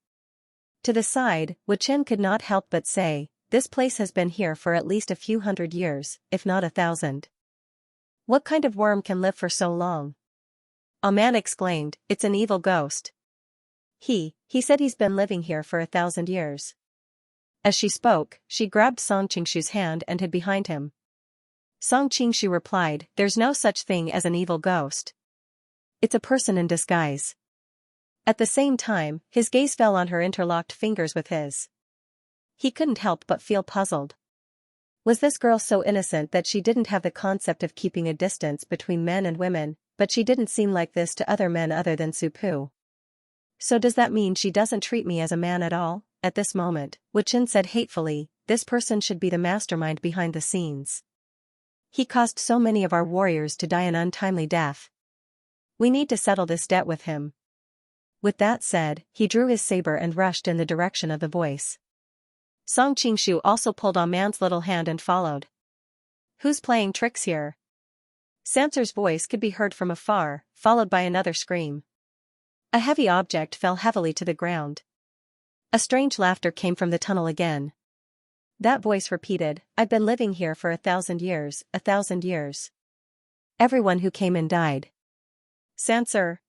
To the side, Wu Chen could not help but say, this place has been here for at least a few hundred years, if not 1,000. What kind of worm can live for so long? A man exclaimed, it's an evil ghost. He said he's been living here for 1,000 years. As she spoke, she grabbed Song Qingshu's hand and hid behind him. Song Qingshu replied, there's no such thing as an evil ghost. It's a person in disguise. At the same time, his gaze fell on her interlocked fingers with his. He couldn't help but feel puzzled. Was this girl so innocent that she didn't have the concept of keeping a distance between men and women, but she didn't seem like this to other men other than Supu? So does that mean she doesn't treat me as a man at all? At this moment, Wu Chen said hatefully, this person should be the mastermind behind the scenes. He caused so many of our warriors to die an untimely death. We need to settle this debt with him. With that said, he drew his saber and rushed in the direction of the voice. Song Qingshu also pulled on Man's little hand and followed. Who's playing tricks here? Sancer's voice could be heard from afar, followed by another scream. A heavy object fell heavily to the ground. A strange laughter came from the tunnel again. That voice repeated, I've been living here for 1,000 years, 1,000 years. Everyone who came in died. Sancer!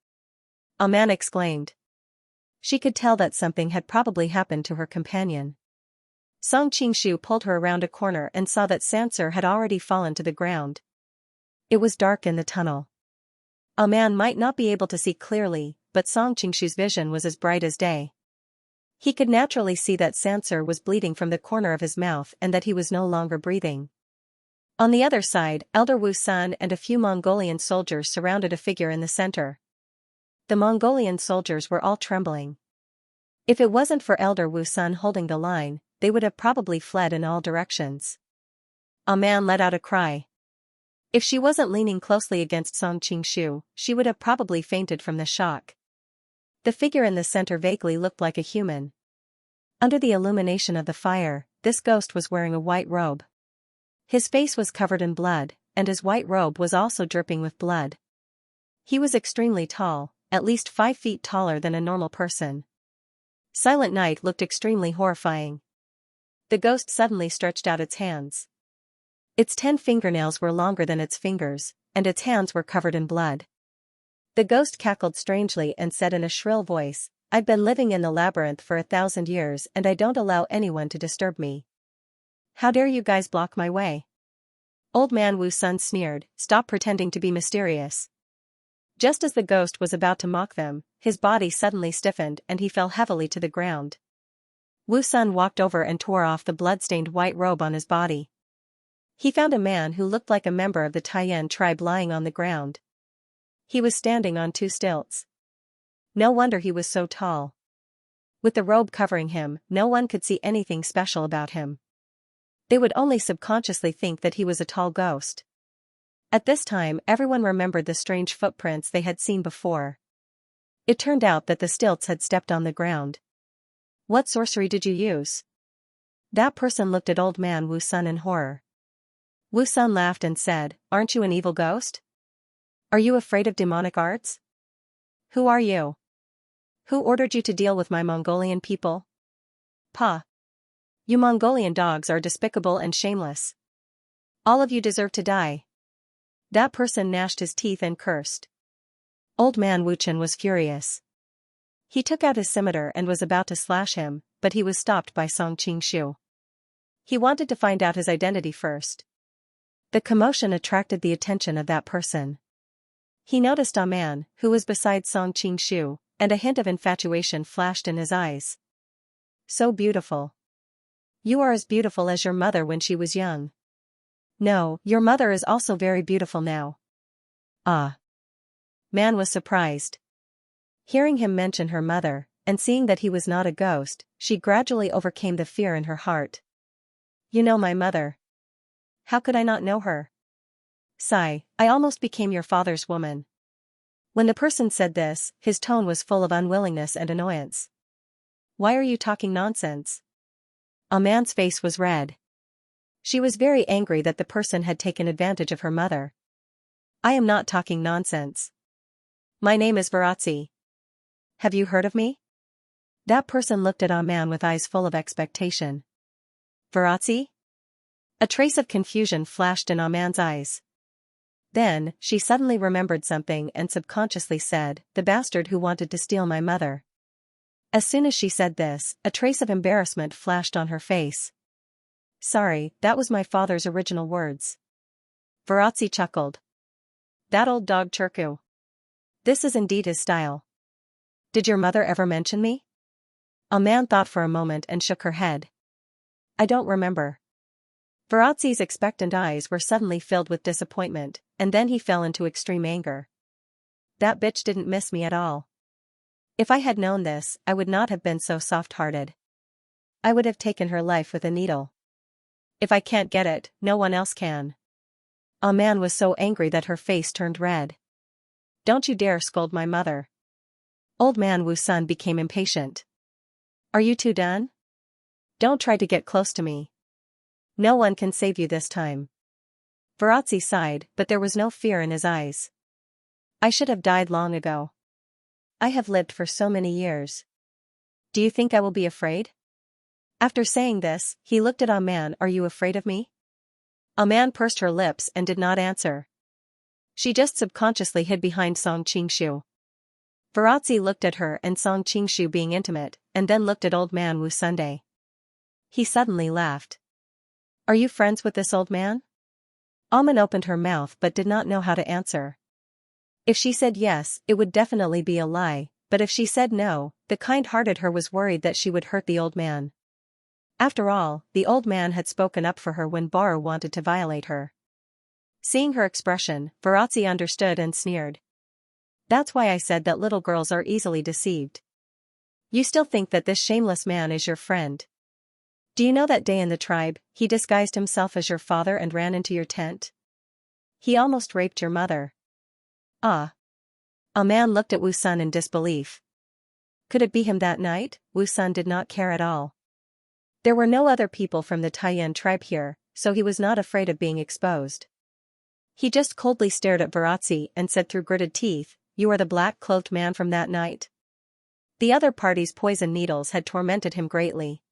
A man exclaimed. She could tell that something had probably happened to her companion. Song Qingshu pulled her around a corner and saw that Sancer had already fallen to the ground. It was dark in the tunnel. A man might not be able to see clearly, but Song Qingshu's vision was as bright as day. He could naturally see that Sancer was bleeding from the corner of his mouth and that he was no longer breathing. On the other side, Elder Wu Sun and a few Mongolian soldiers surrounded a figure in the center. The Mongolian soldiers were all trembling. If it wasn't for Elder Wu Sun holding the line, they would have probably fled in all directions. A man let out a cry. If she wasn't leaning closely against Song Qingshu, she would have probably fainted from the shock. The figure in the center vaguely looked like a human. Under the illumination of the fire, this ghost was wearing a white robe. His face was covered in blood, and his white robe was also dripping with blood. He was extremely tall, at least 5 feet taller than a normal person. Silent Night looked extremely horrifying. The ghost suddenly stretched out its hands. Its 10 fingernails were longer than its fingers, and its hands were covered in blood. The ghost cackled strangely and said in a shrill voice, "I've been living in the labyrinth for 1,000 years and I don't allow anyone to disturb me. How dare you guys block my way?" Old Man Wu Sun sneered, "Stop pretending to be mysterious." Just as the ghost was about to mock them, his body suddenly stiffened and he fell heavily to the ground. Wu Sun walked over and tore off the blood-stained white robe on his body. He found a man who looked like a member of the Taiyan tribe lying on the ground. He was standing on 2 stilts. No wonder he was so tall. With the robe covering him, no one could see anything special about him. They would only subconsciously think that he was a tall ghost. At this time, everyone remembered the strange footprints they had seen before. It turned out that the stilts had stepped on the ground. "What sorcery did you use?" That person looked at Old Man Wu Sun in horror. Wu Sun laughed and said, "Aren't you an evil ghost? Are you afraid of demonic arts? Who are you? Who ordered you to deal with my Mongolian people? Pa! You Mongolian dogs are despicable and shameless. All of you deserve to die." That person gnashed his teeth and cursed. Old Man Wu Chen was furious. He took out his scimitar and was about to slash him, but he was stopped by Song Qingshu. He wanted to find out his identity first. The commotion attracted the attention of that person. He noticed a man, who was beside Song Qingshu, and a hint of infatuation flashed in his eyes. "So beautiful. You are as beautiful as your mother when she was young." "No, your mother is also very beautiful now." "Ah." Man was surprised. Hearing him mention her mother, and seeing that he was not a ghost, she gradually overcame the fear in her heart. "You know my mother. How could I not know her? Sigh, I almost became your father's woman." When the person said this, his tone was full of unwillingness and annoyance. "Why are you talking nonsense?" A man's face was red. She was very angry that the person had taken advantage of her mother. "I am not talking nonsense. My name is Varatzi. Have you heard of me?" That person looked at a man with eyes full of expectation. "Varatzi?" A trace of confusion flashed in a man's eyes. Then, she suddenly remembered something and subconsciously said, "The bastard who wanted to steal my mother." As soon as she said this, a trace of embarrassment flashed on her face. "Sorry, that was my father's original words." Varatzi chuckled. "That old dog Churku. This is indeed his style. Did your mother ever mention me?" A man thought for a moment and shook her head. "I don't remember." Varatzi's expectant eyes were suddenly filled with disappointment, and then he fell into extreme anger. "That bitch didn't miss me at all. If I had known this, I would not have been so soft-hearted. I would have taken her life with a needle. If I can't get it, no one else can." A man was so angry that her face turned red. "Don't you dare scold my mother." Old Man Wu Sun became impatient. "Are you two done? Don't try to get close to me. No one can save you this time." Varatzi sighed, but there was no fear in his eyes. "I should have died long ago. I have lived for so many years. Do you think I will be afraid?" After saying this, he looked at a man. "Are you afraid of me?" A man pursed her lips and did not answer. She just subconsciously hid behind Song Qingshu. Varatzi looked at her and Song Qingshu being intimate, and then looked at Old Man Wu Sunday. He suddenly laughed. "Are you friends with this old man?" Alman opened her mouth but did not know how to answer. If she said yes, it would definitely be a lie, but if she said no, the kind-hearted her was worried that she would hurt the old man. After all, the old man had spoken up for her when Baru wanted to violate her. Seeing her expression, Varatzi understood and sneered. "That's why I said that little girls are easily deceived. You still think that this shameless man is your friend. Do you know that day in the tribe, he disguised himself as your father and ran into your tent? He almost raped your mother." "Ah." A man looked at Wu Sun in disbelief. Could it be him that night? Wu Sun did not care at all. There were no other people from the Taiyan tribe here, so he was not afraid of being exposed. He just coldly stared at Varatzi and said through gritted teeth, you are the black-cloaked man from that night? The other party's poison needles had tormented him greatly.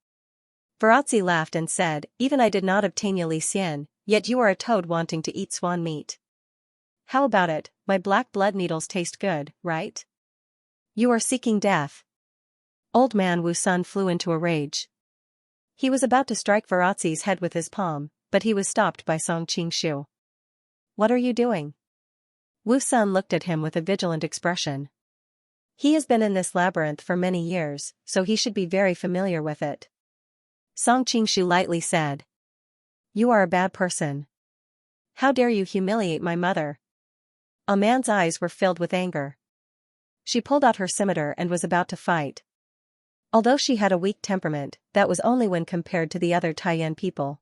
Varazzi laughed and said, even I did not obtain you Li Xian, yet you are a toad wanting to eat swan meat. How about it, my black blood needles taste good, right? You are seeking death. Old man Wu Sun flew into a rage. He was about to strike Varazzi's head with his palm, but he was stopped by Song Qingshu. What are you doing? Wu Sun looked at him with a vigilant expression. He has been in this labyrinth for many years, so he should be very familiar with it. Song Qingshu lightly said. You are a bad person. How dare you humiliate my mother? A man's eyes were filled with anger. She pulled out her scimitar and was about to fight. Although she had a weak temperament, that was only when compared to the other Taiyan people.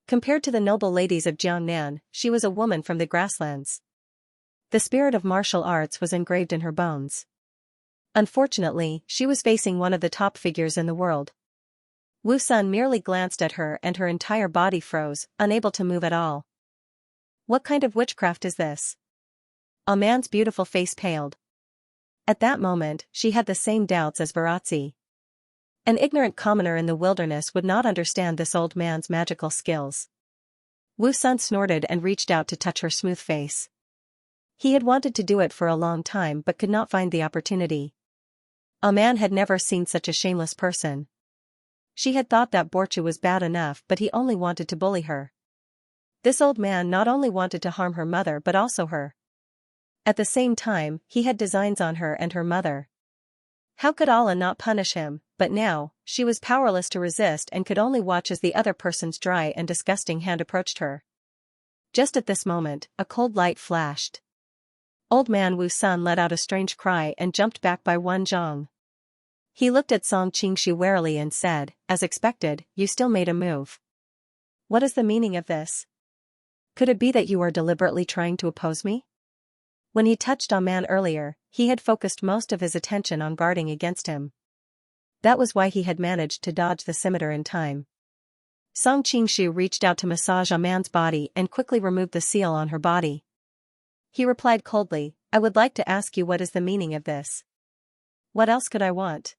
Compared to the noble ladies of Jiangnan, she was a woman from the grasslands. The spirit of martial arts was engraved in her bones. Unfortunately, she was facing one of the top figures in the world. Wu Sun merely glanced at her and her entire body froze, unable to move at all. What kind of witchcraft is this? A man's beautiful face paled. At that moment, she had the same doubts as Varazzi. An ignorant commoner in the wilderness would not understand this old man's magical skills. Wu Sun snorted and reached out to touch her smooth face. He had wanted to do it for a long time but could not find the opportunity. A man had never seen such a shameless person. She had thought that Borchu was bad enough but he only wanted to bully her. This old man not only wanted to harm her mother but also her. At the same time, he had designs on her and her mother. How could Allah not punish him? But now, she was powerless to resist and could only watch as the other person's dry and disgusting hand approached her. Just at this moment, a cold light flashed. Old man Wu Sun let out a strange cry and jumped back by one zhang. He looked at Song Qingshu warily and said, as expected, you still made a move. What is the meaning of this? Could it be that you are deliberately trying to oppose me? When he touched a man earlier, he had focused most of his attention on guarding against him. That was why he had managed to dodge the scimitar in time. Song Qingshu reached out to massage a man's body and quickly removed the seal on her body. He replied coldly, I would like to ask you what is the meaning of this. What else could I want?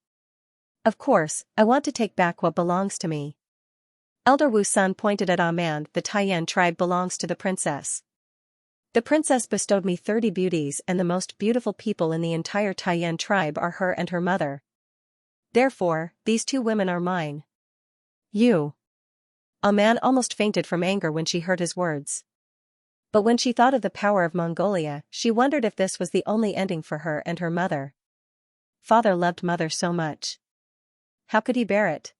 Of course, I want to take back what belongs to me. Elder Wu Sun pointed at man. The Taiyan tribe belongs to the princess. The princess bestowed me 30 beauties and the most beautiful people in the entire Taiyan tribe are her and her mother. Therefore, these two women are mine. You. A man almost fainted from anger when she heard his words. But when she thought of the power of Mongolia, she wondered if this was the only ending for her and her mother. Father loved mother so much. How could he bear it?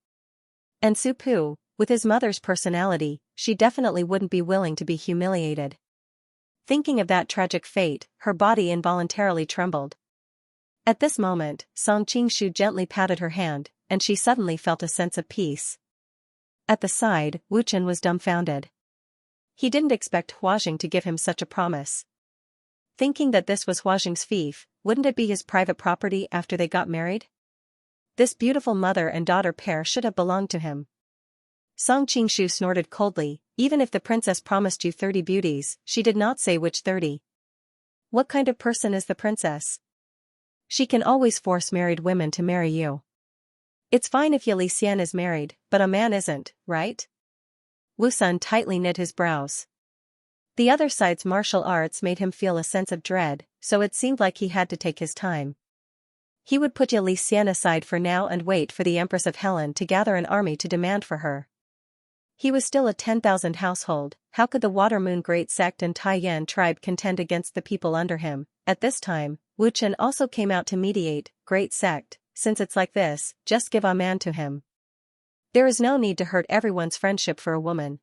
And Su Pu, with his mother's personality, she definitely wouldn't be willing to be humiliated. Thinking of that tragic fate, her body involuntarily trembled. At this moment, Song Qingshu gently patted her hand, and she suddenly felt a sense of peace. At the side, Wu Chen was dumbfounded. He didn't expect Huajing to give him such a promise. Thinking that this was Huajing's fief, wouldn't it be his private property after they got married? This beautiful mother and daughter pair should have belonged to him. Song Qingshu snorted coldly, even if the princess promised you 30 beauties, she did not say which 30. What kind of person is the princess? She can always force married women to marry you. It's fine if Li Xian is married, but a man isn't, right? Wu Sun tightly knit his brows. The other side's martial arts made him feel a sense of dread, so it seemed like he had to take his time. He would put Li Xian aside for now and wait for the Empress of Helen to gather an army to demand for her. He was still a 10,000 household, how could the Water Moon Great Sect and Taiyan tribe contend against the people under him? At this time, Wu Chen also came out to mediate. Great Sect, since it's like this, just give a man to him. There is no need to hurt everyone's friendship for a woman.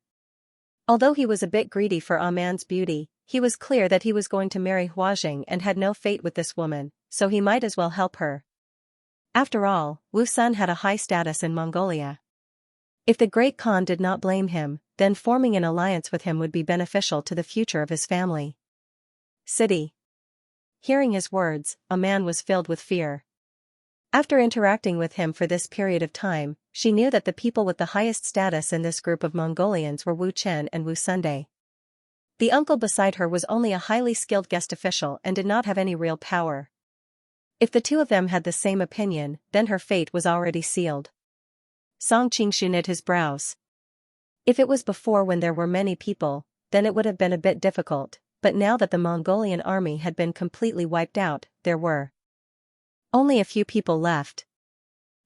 Although he was a bit greedy for a man's beauty, he was clear that he was going to marry Huajing and had no fate with this woman, so he might as well help her. After all, Wu Sun had a high status in Mongolia. If the Great Khan did not blame him, then forming an alliance with him would be beneficial to the future of his family. City. Hearing his words, a man was filled with fear. After interacting with him for this period of time, she knew that the people with the highest status in this group of Mongolians were Wu Chen and Wu Sunday. The uncle beside her was only a highly skilled guest official and did not have any real power. If the two of them had the same opinion, then her fate was already sealed. Song Qingshu knit his brows. If it was before when there were many people, then it would have been a bit difficult, but now that the Mongolian army had been completely wiped out, there were only a few people left.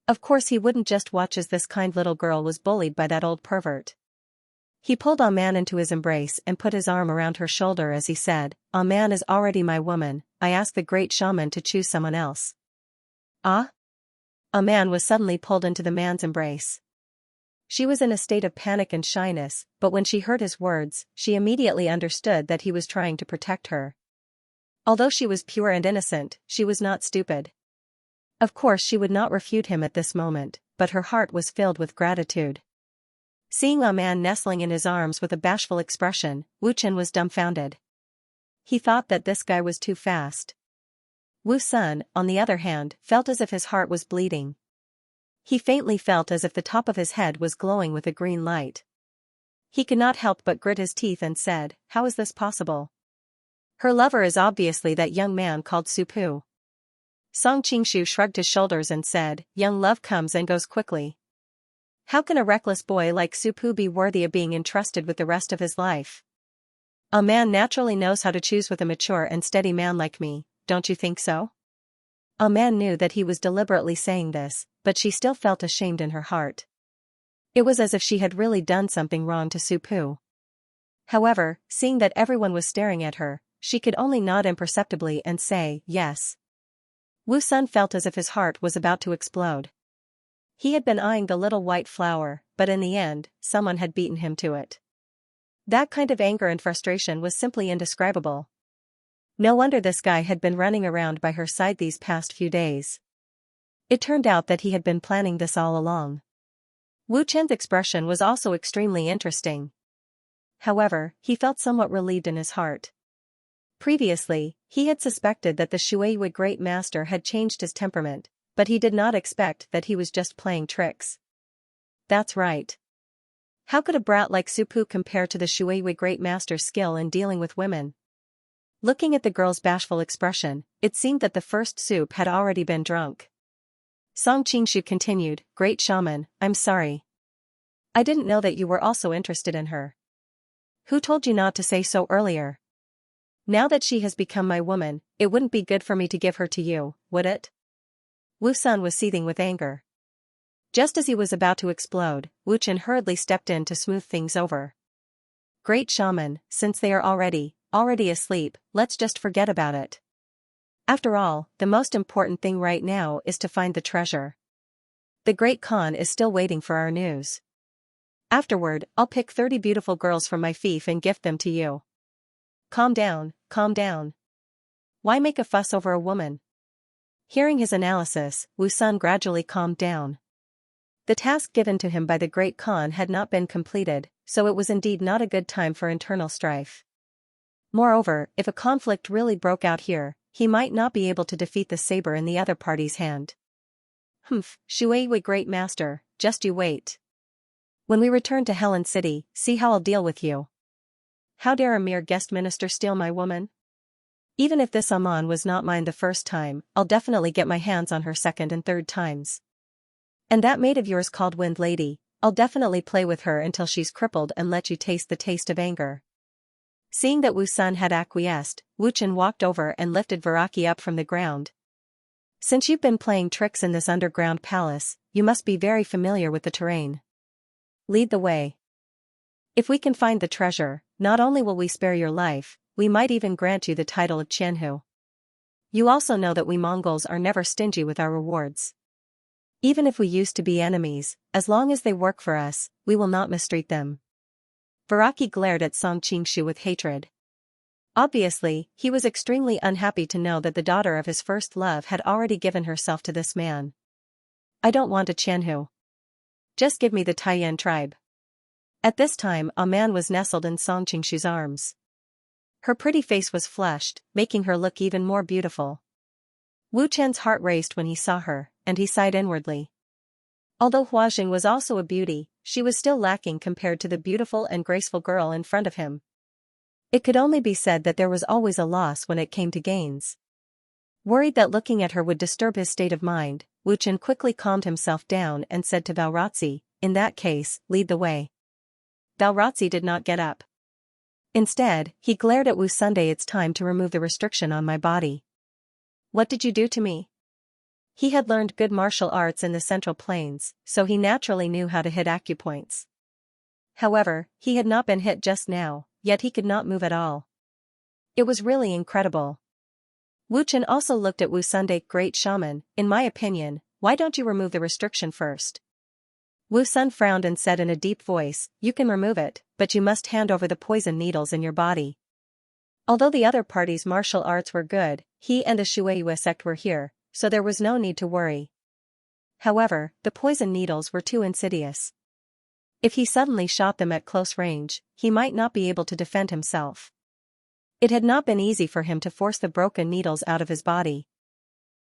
Of course he wouldn't just watch as this kind little girl was bullied by that old pervert. He pulled Ah Man into his embrace and put his arm around her shoulder as he said, "Ah Man is already my woman, I ask the great shaman to choose someone else." Ah? Ah Man was suddenly pulled into the man's embrace. She was in a state of panic and shyness, but when she heard his words, she immediately understood that he was trying to protect her. Although she was pure and innocent, she was not stupid. Of course she would not refute him at this moment, but her heart was filled with gratitude. Seeing Ah Man nestling in his arms with a bashful expression, Wu Chen was dumbfounded. He thought that this guy was too fast. Wu Sun, on the other hand, felt as if his heart was bleeding. He faintly felt as if the top of his head was glowing with a green light. He could not help but grit his teeth and said, "How is this possible? Her lover is obviously that young man called Supu." Song Qingshu shrugged his shoulders and said, "Young love comes and goes quickly. How can a reckless boy like Supu be worthy of being entrusted with the rest of his life? A man naturally knows how to choose with a mature and steady man like me, don't you think so?" A man knew that he was deliberately saying this, but she still felt ashamed in her heart. It was as if she had really done something wrong to Supu. However, seeing that everyone was staring at her, she could only nod imperceptibly and say, "Yes." Wu Sun felt as if his heart was about to explode. He had been eyeing the little white flower, but in the end, someone had beaten him to it. That kind of anger and frustration was simply indescribable. No wonder this guy had been running around by her side these past few days. It turned out that he had been planning this all along. Wu Chen's expression was also extremely interesting. However, he felt somewhat relieved in his heart. Previously, he had suspected that the Shueiyue Great Master had changed his temperament, but he did not expect that he was just playing tricks. That's right. How could a brat like Supu compare to the Shueiyue Great Master's skill in dealing with women? Looking at the girl's bashful expression, it seemed that the first soup had already been drunk. Song Qingshu continued, "Great shaman, I'm sorry. I didn't know that you were also interested in her. Who told you not to say so earlier? Now that she has become my woman, it wouldn't be good for me to give her to you, would it?" Wu Sun was seething with anger. Just as he was about to explode, Wu Chen hurriedly stepped in to smooth things over. "Great shaman, since they are already asleep, let's just forget about it. After all, the most important thing right now is to find the treasure. The Great Khan is still waiting for our news. Afterward, I'll pick 30 beautiful girls from my fief and gift them to you." Calm down, calm down. Why make a fuss over a woman?" Hearing his analysis, Wu Sun gradually calmed down. The task given to him by the Great Khan had not been completed, so it was indeed not a good time for internal strife. Moreover, if a conflict really broke out here, he might not be able to defeat the saber in the other party's hand. Shueiyue Great Master, just you wait. When we return to Helen City, see how I'll deal with you. How dare a mere guest minister steal my woman? Even if this Aman was not mine the first time, I'll definitely get my hands on her second and third times. And that maid of yours called Wind Lady, I'll definitely play with her until she's crippled and let you taste the taste of anger." Seeing that Wu Sun had acquiesced, Wu Chen walked over and lifted Viraki up from the ground. "Since you've been playing tricks in this underground palace, you must be very familiar with the terrain. Lead the way. If we can find the treasure, not only will we spare your life, we might even grant you the title of Qianhu. You also know that we Mongols are never stingy with our rewards. Even if we used to be enemies, as long as they work for us, we will not mistreat them." Viraki glared at Song Qingshu with hatred. Obviously, he was extremely unhappy to know that the daughter of his first love had already given herself to this man. "I don't want a Qianhu. Just give me the Taiyan tribe." At this time, a man was nestled in Song Qingshu's arms. Her pretty face was flushed, making her look even more beautiful. Wu Chen's heart raced when he saw her, and he sighed inwardly. Although Huajing was also a beauty, she was still lacking compared to the beautiful and graceful girl in front of him. It could only be said that there was always a loss when it came to gains. Worried that looking at her would disturb his state of mind, Wu Chen quickly calmed himself down and said to Valrazzi, "In that case, lead the way." Valrazzi did not get up. Instead, he glared at Wu Sunday. "It's time to remove the restriction on my body." "What did you do to me?" He had learned good martial arts in the Central Plains, so he naturally knew how to hit acupoints. However, he had not been hit just now, yet he could not move at all. It was really incredible. Wu Chen also looked at Wu Sunday. "Great shaman, in my opinion, why don't you remove the restriction first?" Wu Sun frowned and said in a deep voice, "You can remove it, but you must hand over the poison needles in your body." Although the other party's martial arts were good, he and the Shueiyue sect were here, so there was no need to worry. However, the poison needles were too insidious. If he suddenly shot them at close range, he might not be able to defend himself. It had not been easy for him to force the broken needles out of his body.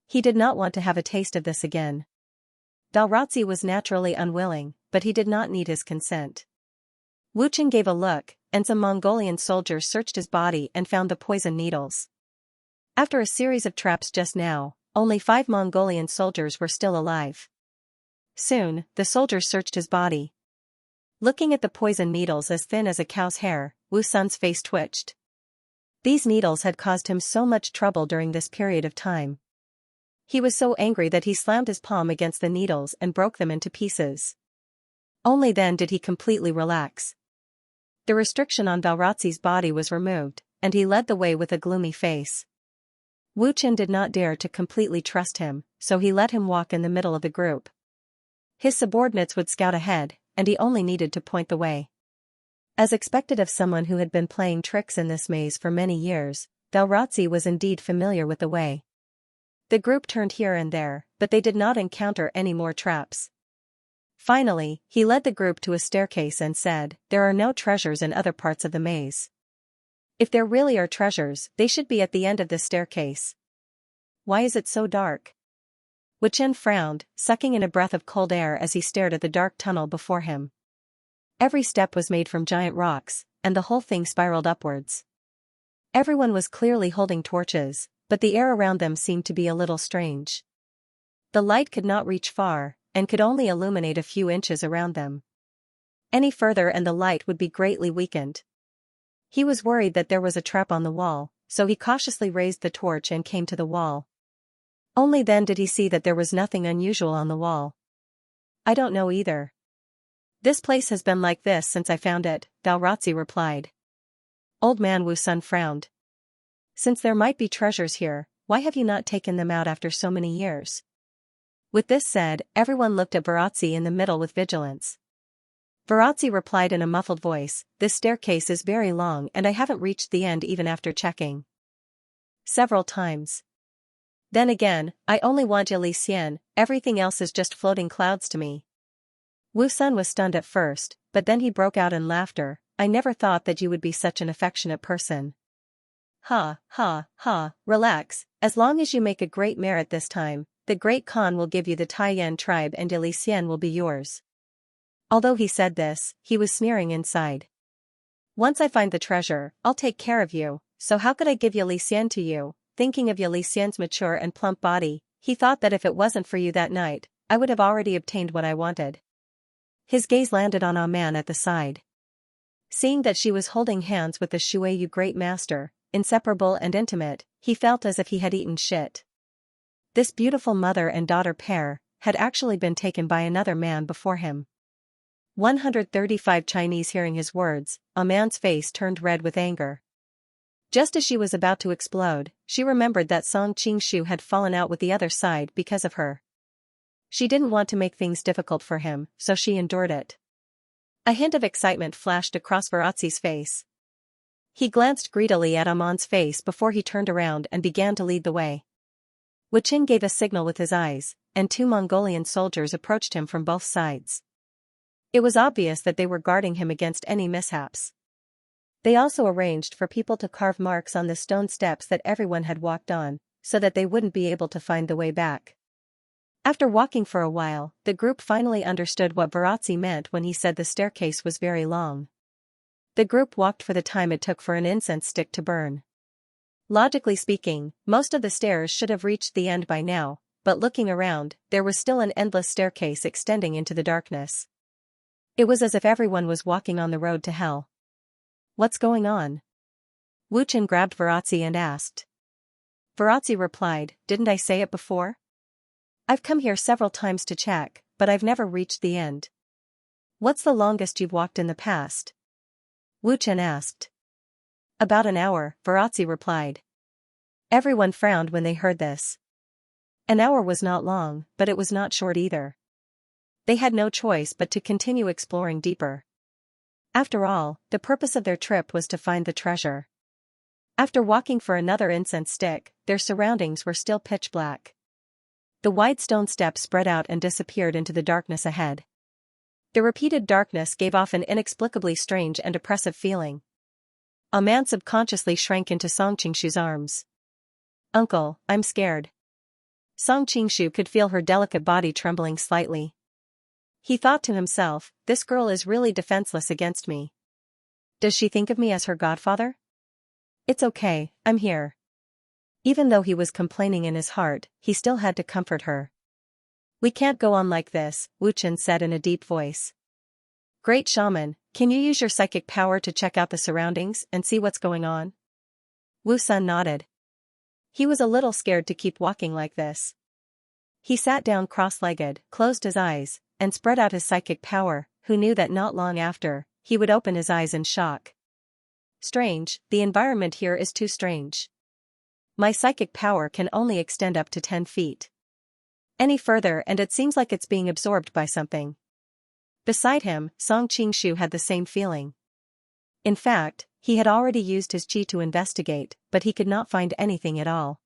He did not want to have a taste of this again. Valrazzi was naturally unwilling, but he did not need his consent. Wu Chen gave a look, and some Mongolian soldiers searched his body and found the poison needles. After a series of traps just now, only 5 Mongolian soldiers were still alive. Soon, the soldiers searched his body. Looking at the poison needles as thin as a cow's hair, Wu Sun's face twitched. These needles had caused him so much trouble during this period of time. He was so angry that he slammed his palm against the needles and broke them into pieces. Only then did he completely relax. The restriction on Valrazzi's body was removed, and he led the way with a gloomy face. Wu Chen did not dare to completely trust him, so he let him walk in the middle of the group. His subordinates would scout ahead, and he only needed to point the way. As expected of someone who had been playing tricks in this maze for many years, Valrazzi was indeed familiar with the way. The group turned here and there, but they did not encounter any more traps. Finally, he led the group to a staircase and said, "There are no treasures in other parts of the maze. If there really are treasures, they should be at the end of this staircase. Why is it so dark?" Wu Chen frowned, sucking in a breath of cold air as he stared at the dark tunnel before him. Every step was made from giant rocks, and the whole thing spiraled upwards. Everyone was clearly holding torches, but the air around them seemed to be a little strange. The light could not reach far, and could only illuminate a few inches around them. Any further and the light would be greatly weakened. He was worried that there was a trap on the wall, so he cautiously raised the torch and came to the wall. Only then did he see that there was nothing unusual on the wall. "I don't know either. This place has been like this since I found it," Valrazzi replied. Old man Wu Sun frowned. "Since there might be treasures here, why have you not taken them out after so many years?" With this said, everyone looked at Valrazzi in the middle with vigilance. Valrazzi replied in a muffled voice, "This staircase is very long and I haven't reached the end even after checking several times. Then again, I only want Xianxia, everything else is just floating clouds to me." Wu Sun was stunned at first, but then he broke out in laughter. "I never thought that you would be such an affectionate person." "Ha, ha, ha, relax, as long as you make a great merit this time, the Great Khan will give you the Taiyan tribe and Xianxia will be yours." Although he said this, he was sneering inside. "Once I find the treasure, I'll take care of you, so how could I give Xianxia to you?" Thinking of Xianxia's mature and plump body, he thought that if it wasn't for you that night, I would have already obtained what I wanted. His gaze landed on a man at the side. Seeing that she was holding hands with the Shueiyue Great Master, inseparable and intimate, he felt as if he had eaten shit. This beautiful mother and daughter pair had actually been taken by another man before him. 135 Chinese. Hearing his words, a man's face turned red with anger. Just as she was about to explode, she remembered that Song Qingshu had fallen out with the other side because of her. She didn't want to make things difficult for him, so she endured it. A hint of excitement flashed across Valrazzi's face. He glanced greedily at Amon's face before he turned around and began to lead the way. Wu Chen gave a signal with his eyes, and 2 Mongolian soldiers approached him from both sides. It was obvious that they were guarding him against any mishaps. They also arranged for people to carve marks on the stone steps that everyone had walked on, so that they wouldn't be able to find the way back. After walking for a while, the group finally understood what Valrazzi meant when he said the staircase was very long. The group walked for the time it took for an incense stick to burn. Logically speaking, most of the stairs should have reached the end by now, but looking around, there was still an endless staircase extending into the darkness. It was as if everyone was walking on the road to hell. What's going on? Wu Chen grabbed Varazzi and asked. Varazzi replied, didn't I say it before? I've come here several times to check, but I've never reached the end. What's the longest you've walked in the past? Wu Chen asked. About an hour, Varazzi replied. Everyone frowned when they heard this. An hour was not long, but it was not short either. They had no choice but to continue exploring deeper. After all, the purpose of their trip was to find the treasure. After walking for another incense stick, their surroundings were still pitch black. The wide stone steps spread out and disappeared into the darkness ahead. The repeated darkness gave off an inexplicably strange and oppressive feeling. A man subconsciously shrank into Song Qingshu's arms. Uncle, I'm scared. Song Qingshu could feel her delicate body trembling slightly. He thought to himself, this girl is really defenseless against me. Does she think of me as her godfather? It's okay, I'm here. Even though he was complaining in his heart, he still had to comfort her. We can't go on like this, Wu Chen said in a deep voice. Great shaman, can you use your psychic power to check out the surroundings and see what's going on? Wu Sun nodded. He was a little scared to keep walking like this. He sat down cross-legged, closed his eyes, and spread out his psychic power, who knew that not long after, he would open his eyes in shock. Strange, the environment here is too strange. My psychic power can only extend up to 10 feet. Any further and it seems like it's being absorbed by something. Beside him, Song Qingshu had the same feeling. In fact, he had already used his qi to investigate, but he could not find anything at all.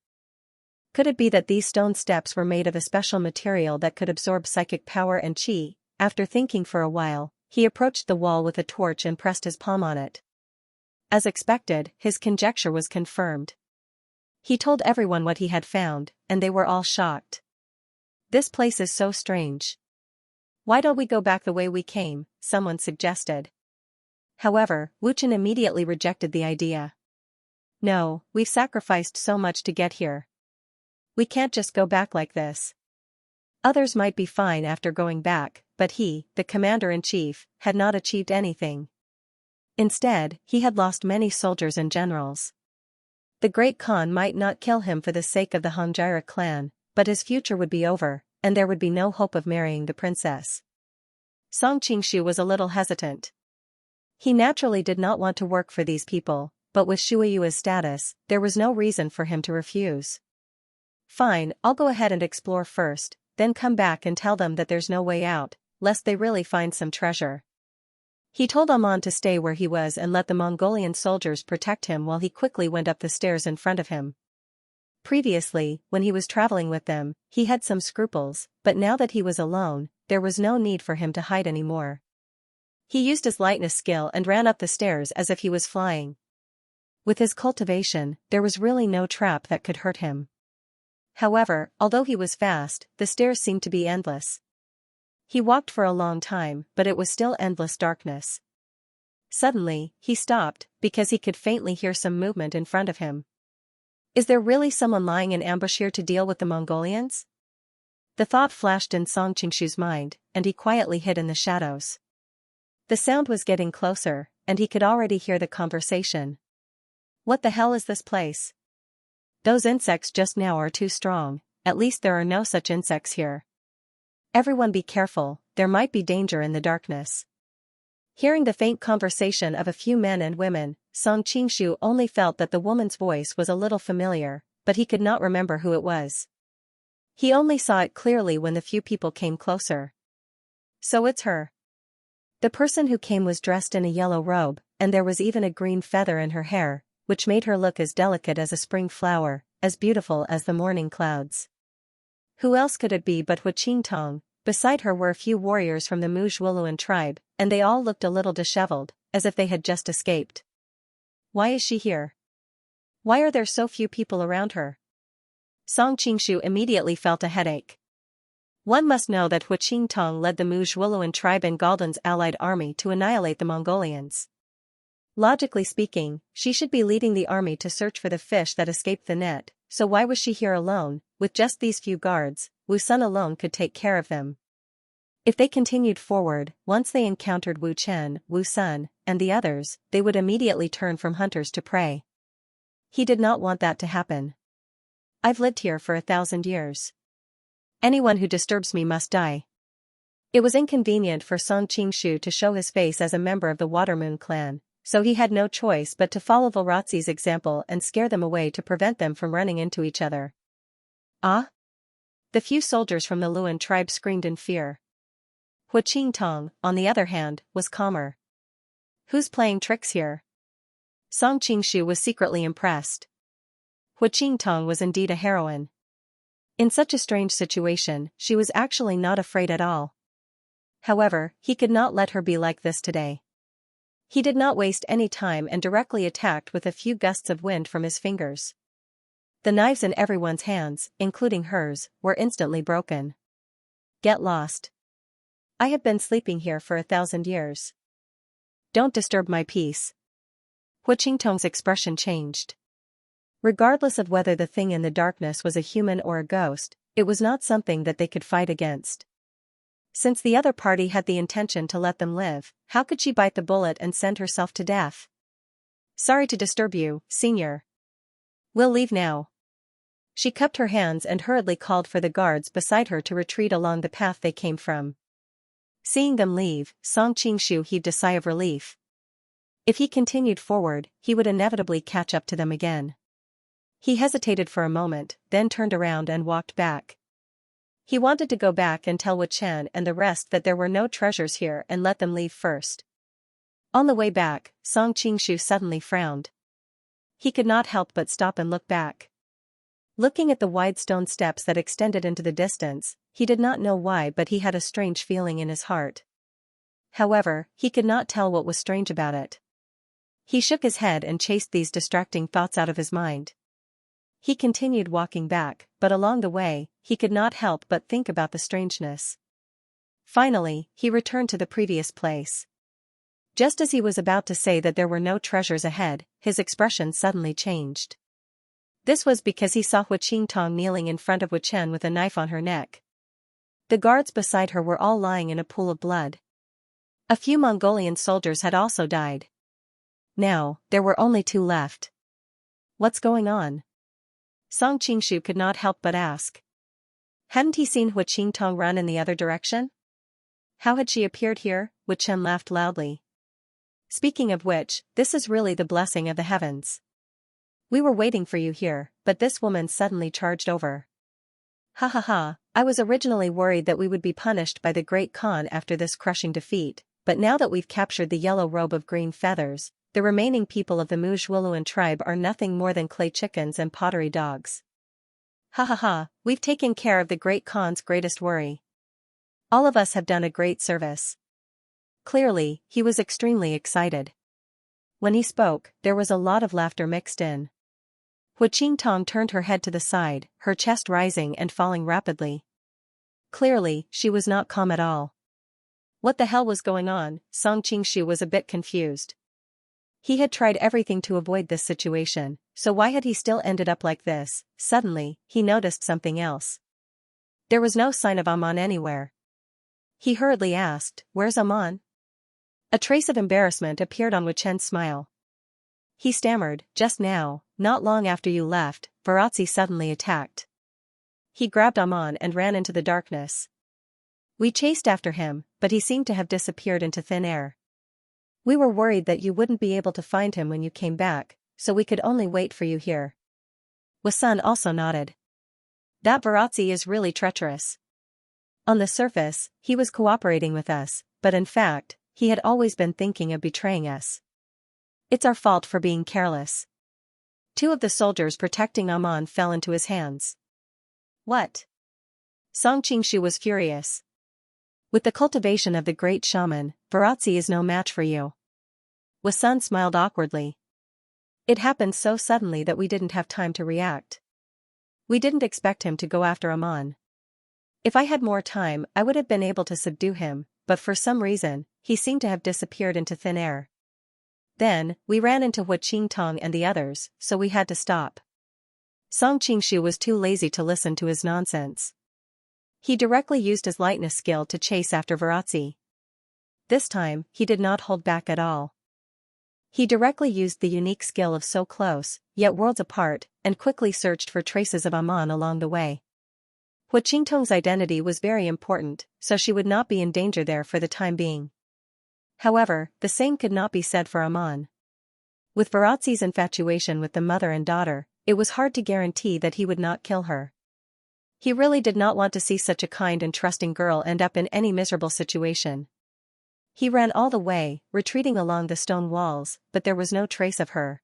Could it be that these stone steps were made of a special material that could absorb psychic power and qi? After thinking for a while, he approached the wall with a torch and pressed his palm on it. As expected, his conjecture was confirmed. He told everyone what he had found, and they were all shocked. This place is so strange. Why don't we go back the way we came? Someone suggested. However, Wu Chen immediately rejected the idea. No, we've sacrificed so much to get here. We can't just go back like this. Others might be fine after going back, but he, the commander-in-chief, had not achieved anything. Instead, he had lost many soldiers and generals. The Great Khan might not kill him for the sake of the Hongjiara clan, but his future would be over, and there would be no hope of marrying the princess. Song Qingshu was a little hesitant. He naturally did not want to work for these people, but with Shuiyu's status, there was no reason for him to refuse. Fine, I'll go ahead and explore first, then come back and tell them that there's no way out, lest they really find some treasure. He told Amon to stay where he was and let the Mongolian soldiers protect him while he quickly went up the stairs in front of him. Previously, when he was traveling with them, he had some scruples, but now that he was alone, there was no need for him to hide anymore. He used his lightness skill and ran up the stairs as if he was flying. With his cultivation, there was really no trap that could hurt him. However, although he was fast, the stairs seemed to be endless. He walked for a long time, but it was still endless darkness. Suddenly, he stopped, because he could faintly hear some movement in front of him. Is there really someone lying in ambush here to deal with the Mongolians? The thought flashed in Song Qingshu's mind, and he quietly hid in the shadows. The sound was getting closer, and he could already hear the conversation. What the hell is this place? Those insects just now are too strong, at least there are no such insects here. Everyone be careful, there might be danger in the darkness. Hearing the faint conversation of a few men and women, Song Qingshu only felt that the woman's voice was a little familiar, but he could not remember who it was. He only saw it clearly when the few people came closer. So it's her. The person who came was dressed in a yellow robe, and there was even a green feather in her hair, which made her look as delicate as a spring flower, as beautiful as the morning clouds. Who else could it be but Hu Qingtong? Beside her were a few warriors from the Muzhuoluan tribe, and they all looked a little disheveled, as if they had just escaped. Why is she here? Why are there so few people around her? Song Qingshu immediately felt a headache. One must know that Hu Qingtong led the Muzhuoluan tribe and Galdan's allied army to annihilate the Mongolians. Logically speaking, she should be leading the army to search for the fish that escaped the net, so why was she here alone, with just these few guards? Wu Sun alone could take care of them. If they continued forward, once they encountered Wu Chen, Wu Sun, and the others, they would immediately turn from hunters to prey. He did not want that to happen. I've lived here for 1,000 years. Anyone who disturbs me must die. It was inconvenient for Song Qingshu to show his face as a member of the Watermoon clan, so he had no choice but to follow Varatzi's example and scare them away to prevent them from running into each other. Ah? The few soldiers from the Luan tribe screamed in fear. Hu Qingtong, on the other hand, was calmer. Who's playing tricks here? Song Qingshu was secretly impressed. Hu Qingtong was indeed a heroine. In such a strange situation, she was actually not afraid at all. However, he could not let her be like this today. He did not waste any time and directly attacked with a few gusts of wind from his fingers. The knives in everyone's hands, including hers, were instantly broken. Get lost. I have been sleeping here for 1,000 years. Don't disturb my peace. Hu Qingtong's expression changed. Regardless of whether the thing in the darkness was a human or a ghost, it was not something that they could fight against. Since the other party had the intention to let them live, how could she bite the bullet and send herself to death? Sorry to disturb you, Senior. We'll leave now. She cupped her hands and hurriedly called for the guards beside her to retreat along the path they came from. Seeing them leave, Song Qingshu heaved a sigh of relief. If he continued forward, he would inevitably catch up to them again. He hesitated for a moment, then turned around and walked back. He wanted to go back and tell Wu Chen and the rest that there were no treasures here and let them leave first. On the way back, Song Qingshu suddenly frowned. He could not help but stop and look back. Looking at the wide stone steps that extended into the distance, he did not know why but he had a strange feeling in his heart. However, he could not tell what was strange about it. He shook his head and chased these distracting thoughts out of his mind. He continued walking back, but along the way, he could not help but think about the strangeness. Finally, he returned to the previous place. Just as he was about to say that there were no treasures ahead, his expression suddenly changed. This was because he saw Hu Qingtong kneeling in front of Wu Chen with a knife on her neck. The guards beside her were all lying in a pool of blood. A few Mongolian soldiers had also died. Now, there were only 2 left. What's going on? Song Qingshu could not help but ask. Hadn't he seen Hu Qingtong run in the other direction? How had she appeared here? Wu Chen laughed loudly. Speaking of which, this is really the blessing of the heavens. We were waiting for you here, but this woman suddenly charged over. Ha ha ha, I was originally worried that we would be punished by the Great Khan after this crushing defeat, but now that we've captured the yellow robe of green feathers, the remaining people of the Muzhuoluan tribe are nothing more than clay chickens and pottery dogs. Ha ha ha, we've taken care of the Great Khan's greatest worry. All of us have done a great service. Clearly, he was extremely excited. When he spoke, there was a lot of laughter mixed in. Hu Qingtong turned her head to the side, her chest rising and falling rapidly. Clearly, she was not calm at all. What the hell was going on? Song Qingshu was a bit confused. He had tried everything to avoid this situation, so why had he still ended up like this? Suddenly, he noticed something else. There was no sign of Amon anywhere. He hurriedly asked, "Where's Amon?" A trace of embarrassment appeared on Wu Chen's smile. He stammered, "Just now, not long after you left, Varatzi suddenly attacked. He grabbed Amon and ran into the darkness. We chased after him, but he seemed to have disappeared into thin air. We were worried that you wouldn't be able to find him when you came back, so we could only wait for you here." Wu Sun also nodded. That Varatzi is really treacherous. On the surface, he was cooperating with us, but in fact, he had always been thinking of betraying us. It's our fault for being careless. 2 of the soldiers protecting Amon fell into his hands. What? Song Qingshu was furious. With the cultivation of the great shaman, Varatzi is no match for you. Wu Sun smiled awkwardly. It happened so suddenly that we didn't have time to react. We didn't expect him to go after Amon. If I had more time, I would have been able to subdue him, but for some reason, he seemed to have disappeared into thin air. Then, we ran into Hu Qingtong and the others, so we had to stop. Song Qingshu was too lazy to listen to his nonsense. He directly used his lightness skill to chase after Varazzi. This time, he did not hold back at all. He directly used the unique skill of so close, yet worlds apart, and quickly searched for traces of Amon along the way. Hu Qingtong's identity was very important, so she would not be in danger there for the time being. However, the same could not be said for Amon. With Varazzi's infatuation with the mother and daughter, it was hard to guarantee that he would not kill her. He really did not want to see such a kind and trusting girl end up in any miserable situation. He ran all the way, retreating along the stone walls, but there was no trace of her.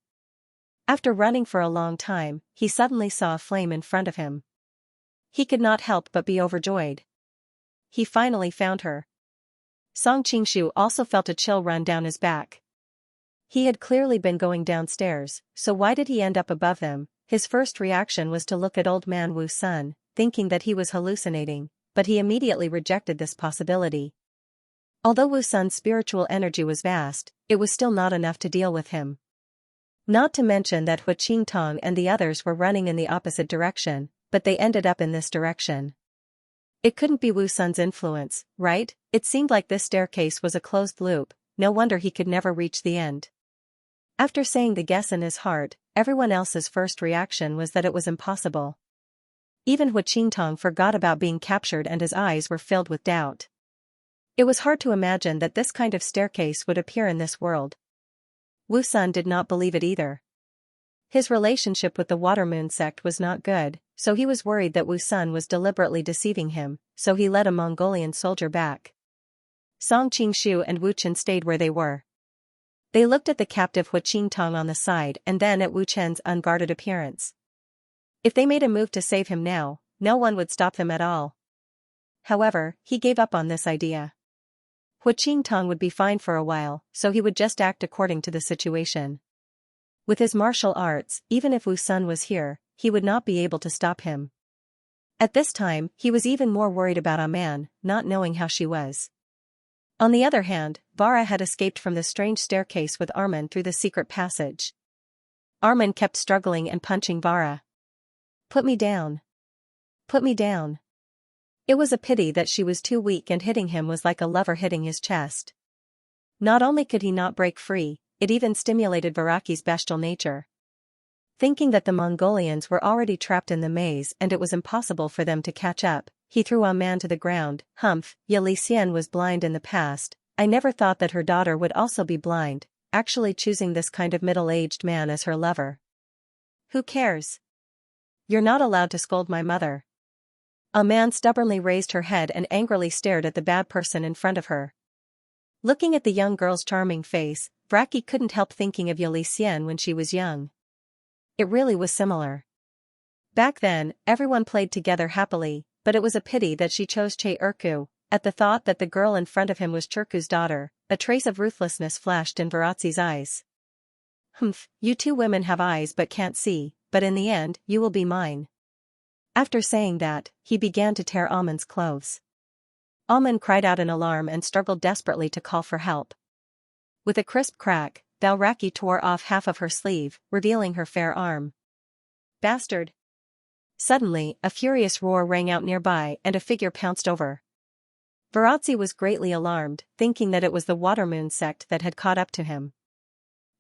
After running for a long time, he suddenly saw a flame in front of him. He could not help but be overjoyed. He finally found her. Song Qingshu also felt a chill run down his back. He had clearly been going downstairs, so why did he end up above them? His first reaction was to look at old man Wu Sun, thinking that he was hallucinating, but he immediately rejected this possibility. Although Wu Sun's spiritual energy was vast, it was still not enough to deal with him. Not to mention that Hu Qingtong and the others were running in the opposite direction, but they ended up in this direction. It couldn't be Wu Sun's influence, right? It seemed like this staircase was a closed loop, no wonder he could never reach the end. After saying the guess in his heart, everyone else's first reaction was that it was impossible. Even Hu Qingtong forgot about being captured and his eyes were filled with doubt. It was hard to imagine that this kind of staircase would appear in this world. Wu Sun did not believe it either. His relationship with the Water Moon sect was not good, so he was worried that Wu Sun was deliberately deceiving him, so he led a Mongolian soldier back. Song Qingshu and Wu Chen stayed where they were. They looked at the captive Hu Qingtong on the side and then at Wu Chen's unguarded appearance. If they made a move to save him now, no one would stop them at all. However, he gave up on this idea. Hu Qingtong would be fine for a while, so he would just act according to the situation. With his martial arts, even if Wu Sun was here, he would not be able to stop him. At this time, he was even more worried about Aman, not knowing how she was. On the other hand, Vara had escaped from the strange staircase with Armin through the secret passage. Armin kept struggling and punching Vara. "Put me down. Put me down." It was a pity that she was too weak and hitting him was like a lover hitting his chest. Not only could he not break free, it even stimulated Varaki's bestial nature. Thinking that the Mongolians were already trapped in the maze and it was impossible for them to catch up, he threw a man to the ground. "Humph, Xianxia was blind in the past, I never thought that her daughter would also be blind, actually choosing this kind of middle-aged man as her lover. Who cares? You're not allowed to scold my mother." A man stubbornly raised her head and angrily stared at the bad person in front of her. Looking at the young girl's charming face, Vraki couldn't help thinking of Xianxia when she was young. It really was similar. Back then, everyone played together happily, but it was a pity that she chose Che Urku. At the thought that the girl in front of him was Cherku's daughter, a trace of ruthlessness flashed in Varazzi's eyes. "Humph, you two women have eyes but can't see, but in the end, you will be mine." After saying that, he began to tear Amon's clothes. Amon cried out in alarm and struggled desperately to call for help. With a crisp crack, Valraki tore off half of her sleeve, revealing her fair arm. "Bastard!" Suddenly, a furious roar rang out nearby and a figure pounced over. Varazzi was greatly alarmed, thinking that it was the Water Moon sect that had caught up to him.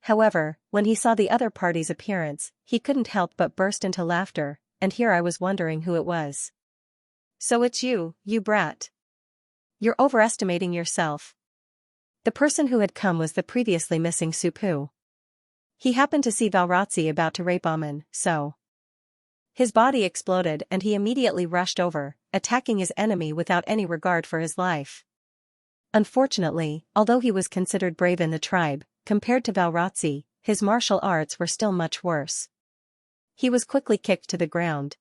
However, when he saw the other party's appearance, he couldn't help but burst into laughter, and here I was wondering who it was. "So it's you, you brat. You're overestimating yourself." The person who had come was the previously missing Supu. He happened to see Valrazzi about to rape Amon, so his body exploded and he immediately rushed over, attacking his enemy without any regard for his life. Unfortunately, although he was considered brave in the tribe, compared to Valrazzi, his martial arts were still much worse. He was quickly kicked to the ground.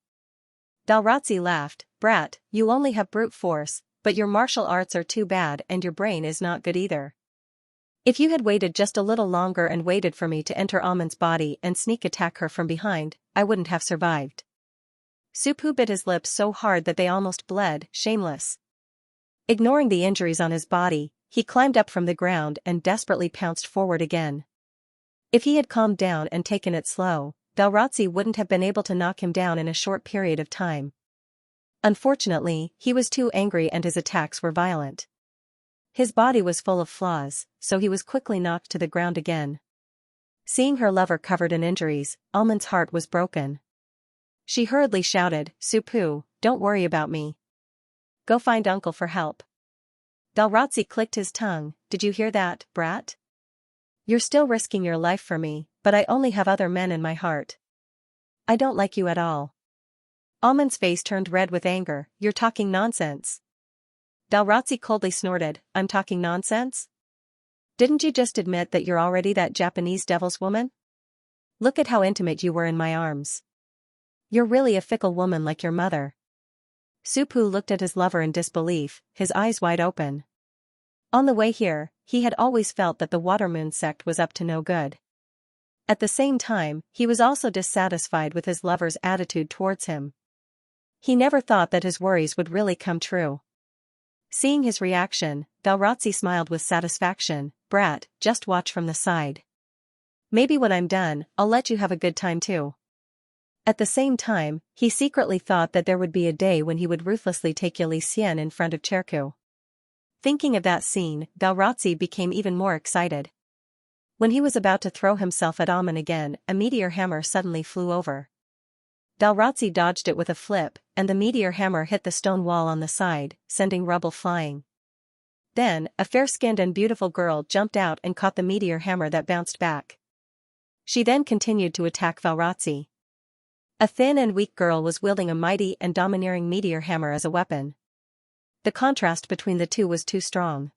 Valrazzi laughed, "Brat, you only have brute force, but your martial arts are too bad and your brain is not good either. If you had waited just a little longer and waited for me to enter Amon's body and sneak attack her from behind, I wouldn't have survived." Supu bit his lips so hard that they almost bled, shameless. Ignoring the injuries on his body, he climbed up from the ground and desperately pounced forward again. If he had calmed down and taken it slow, Valrazzi wouldn't have been able to knock him down in a short period of time. Unfortunately, he was too angry and his attacks were violent. His body was full of flaws, so he was quickly knocked to the ground again. Seeing her lover covered in injuries, Almond's heart was broken. She hurriedly shouted, "Supu, don't worry about me. Go find uncle for help." Valrazzi clicked his tongue. "Did you hear that, brat? You're still risking your life for me, but I only have other men in my heart. I don't like you at all." Almond's face turned red with anger. "You're talking nonsense." Valrazzi coldly snorted, "I'm talking nonsense? Didn't you just admit that you're already that Japanese devil's woman? Look at how intimate you were in my arms. You're really a fickle woman like your mother." Supu looked at his lover in disbelief, his eyes wide open. On the way here, he had always felt that the Watermoon sect was up to no good. At the same time, he was also dissatisfied with his lover's attitude towards him. He never thought that his worries would really come true. Seeing his reaction, Valrazzi smiled with satisfaction. "Brat, just watch from the side. Maybe when I'm done, I'll let you have a good time too." At the same time, he secretly thought that there would be a day when he would ruthlessly take Xianxia in front of Cherku. Thinking of that scene, Valrazzi became even more excited. When he was about to throw himself at Amon again, a meteor hammer suddenly flew over. Valrazzi dodged it with a flip, and the meteor hammer hit the stone wall on the side, sending rubble flying. Then, a fair-skinned and beautiful girl jumped out and caught the meteor hammer that bounced back. She then continued to attack Valrazzi. A thin and weak girl was wielding a mighty and domineering meteor hammer as a weapon. The contrast between the two was too strong.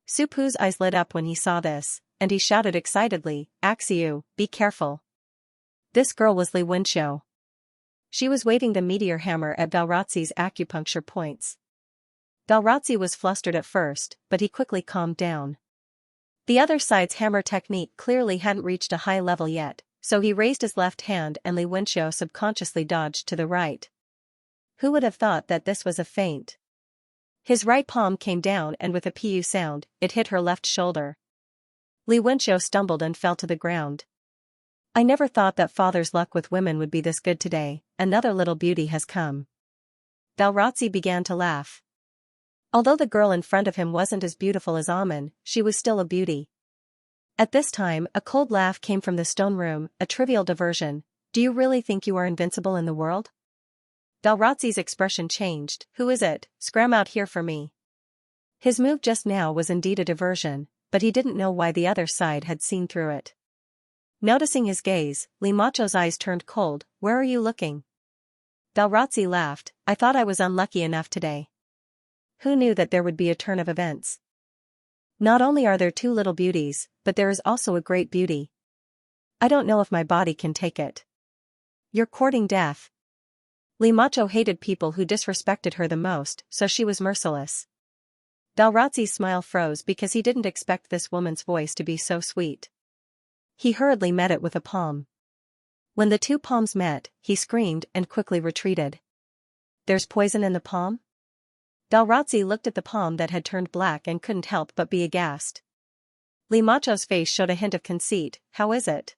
Supu's eyes lit up when he saw this, and he shouted excitedly, "Axiu, be careful." This girl was Li Wenqiu. She was waving the meteor hammer at Valrazzi's acupuncture points. Valrazzi was flustered at first, but he quickly calmed down. The other side's hammer technique clearly hadn't reached a high level yet, so he raised his left hand and Li Wenqiu subconsciously dodged to the right. Who would have thought that this was a feint? His right palm came down and with a pu sound, it hit her left shoulder. Li Wenqiu stumbled and fell to the ground. "I never thought that father's luck with women would be this good today. Another little beauty has come." Valrazzi began to laugh. Although the girl in front of him wasn't as beautiful as Amon, she was still a beauty. At this time, a cold laugh came from the stone room, a trivial diversion. "Do you really think you are invincible in the world?" Valrazzi's expression changed. "Who is it? Scram out here for me." His move just now was indeed a diversion, but he didn't know why the other side had seen through it. Noticing his gaze, Limacho's eyes turned cold. "Where are you looking?" Valrazzi laughed. "I thought I was unlucky enough today. Who knew that there would be a turn of events? Not only are there two little beauties, but there is also a great beauty. I don't know if my body can take it." "You're courting death." Limacho hated people who disrespected her the most, so she was merciless. Valrazzi's smile froze because he didn't expect this woman's voice to be so sweet. He hurriedly met it with a palm. When the two palms met, he screamed and quickly retreated. "There's poison in the palm?" Valrazzi looked at the palm that had turned black and couldn't help but be aghast. Limacho's face showed a hint of conceit. "How is it?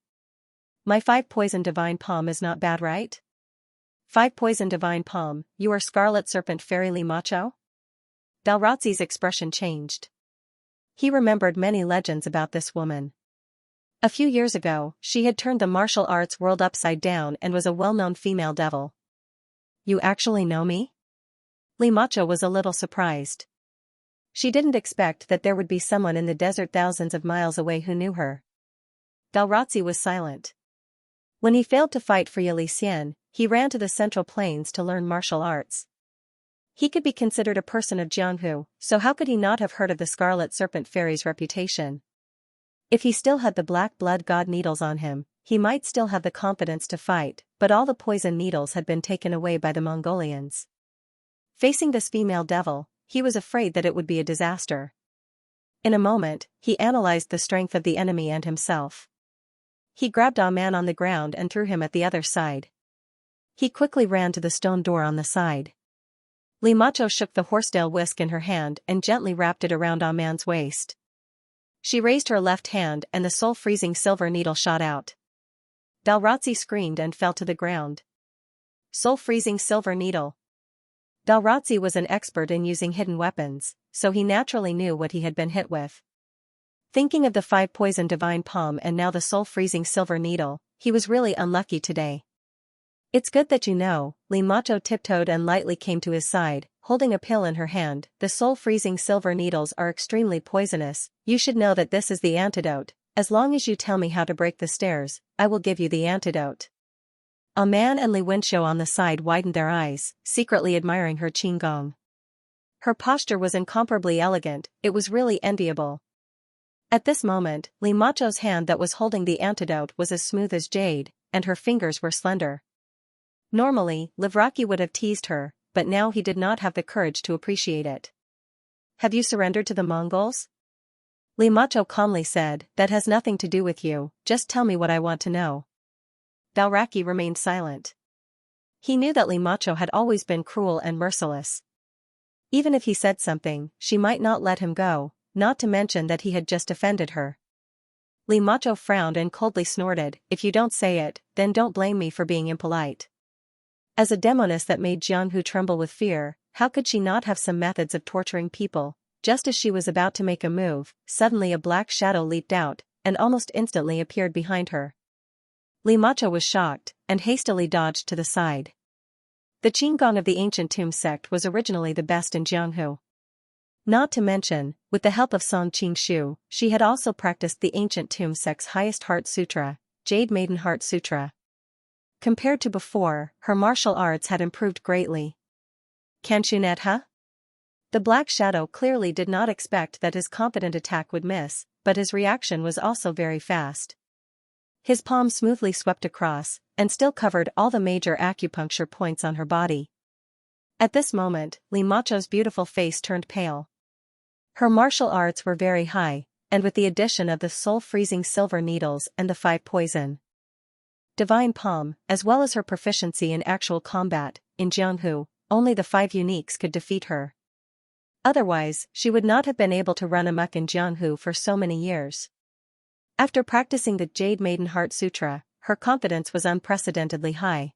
My 5-poison divine palm is not bad, right?" "5-poison divine palm, you are Scarlet Serpent Fairy Limacho?" Valrazzi's expression changed. He remembered many legends about this woman. A few years ago, she had turned the martial arts world upside down and was a well-known female devil. "You actually know me?" Limacho was a little surprised. She didn't expect that there would be someone in the desert thousands of miles away who knew her. Valrazzi was silent. When he failed to fight for Xianxia, he ran to the Central Plains to learn martial arts. He could be considered a person of Jianghu, so how could he not have heard of the Scarlet Serpent Fairy's reputation? If he still had the black blood god needles on him, he might still have the confidence to fight, but all the poison needles had been taken away by the Mongolians. Facing this female devil, he was afraid that it would be a disaster. In a moment, he analyzed the strength of the enemy and himself. He grabbed a man on the ground and threw him at the other side. He quickly ran to the stone door on the side. Limacho shook the horsetail whisk in her hand and gently wrapped it around a man's waist. She raised her left hand and the soul-freezing silver needle shot out. Balrazzi screamed and fell to the ground. Soul-freezing silver needle. Balrazzi was an expert in using hidden weapons, so he naturally knew what he had been hit with. Thinking of the 5-poison divine palm and now the soul-freezing silver needle, he was really unlucky today. It's good that you know, Li Macho tiptoed and lightly came to his side, holding a pill in her hand. The soul-freezing silver needles are extremely poisonous. You should know that this is the antidote. As long as you tell me how to break the stairs, I will give you the antidote. A man and Li Wenxiu on the side widened their eyes, secretly admiring her qigong. Her posture was incomparably elegant, it was really enviable. At this moment, Li Macho's hand that was holding the antidote was as smooth as jade, and her fingers were slender. Normally, Livraki would have teased her, but now he did not have the courage to appreciate it. Have you surrendered to the Mongols? Li Macho calmly said, that has nothing to do with you, just tell me what I want to know. Balraki remained silent. He knew that Li Macho had always been cruel and merciless. Even if he said something, she might not let him go, not to mention that he had just offended her. Li Macho frowned and coldly snorted, if you don't say it, then don't blame me for being impolite. As a demoness that made Jianghu tremble with fear, how could she not have some methods of torturing people? Just as she was about to make a move, suddenly a black shadow leaped out, and almost instantly appeared behind her. Li Macho was shocked, and hastily dodged to the side. The qigong of the ancient tomb sect was originally the best in Jianghu. Not to mention, with the help of Song Qingshu, she had also practiced the ancient tomb sect's highest heart sutra, Jade Maiden Heart Sutra. Compared to before, her martial arts had improved greatly. Kanshunetha? The black shadow clearly did not expect that his confident attack would miss, but his reaction was also very fast. His palm smoothly swept across, and still covered all the major acupuncture points on her body. At this moment, Li Macho's beautiful face turned pale. Her martial arts were very high, and with the addition of the soul-freezing silver needles and the 5-poison divine palm, as well as her proficiency in actual combat, in Jianghu, only the 5 uniques could defeat her. Otherwise, she would not have been able to run amok in Jianghu for so many years. After practicing the Jade Maiden Heart Sutra, her confidence was unprecedentedly high.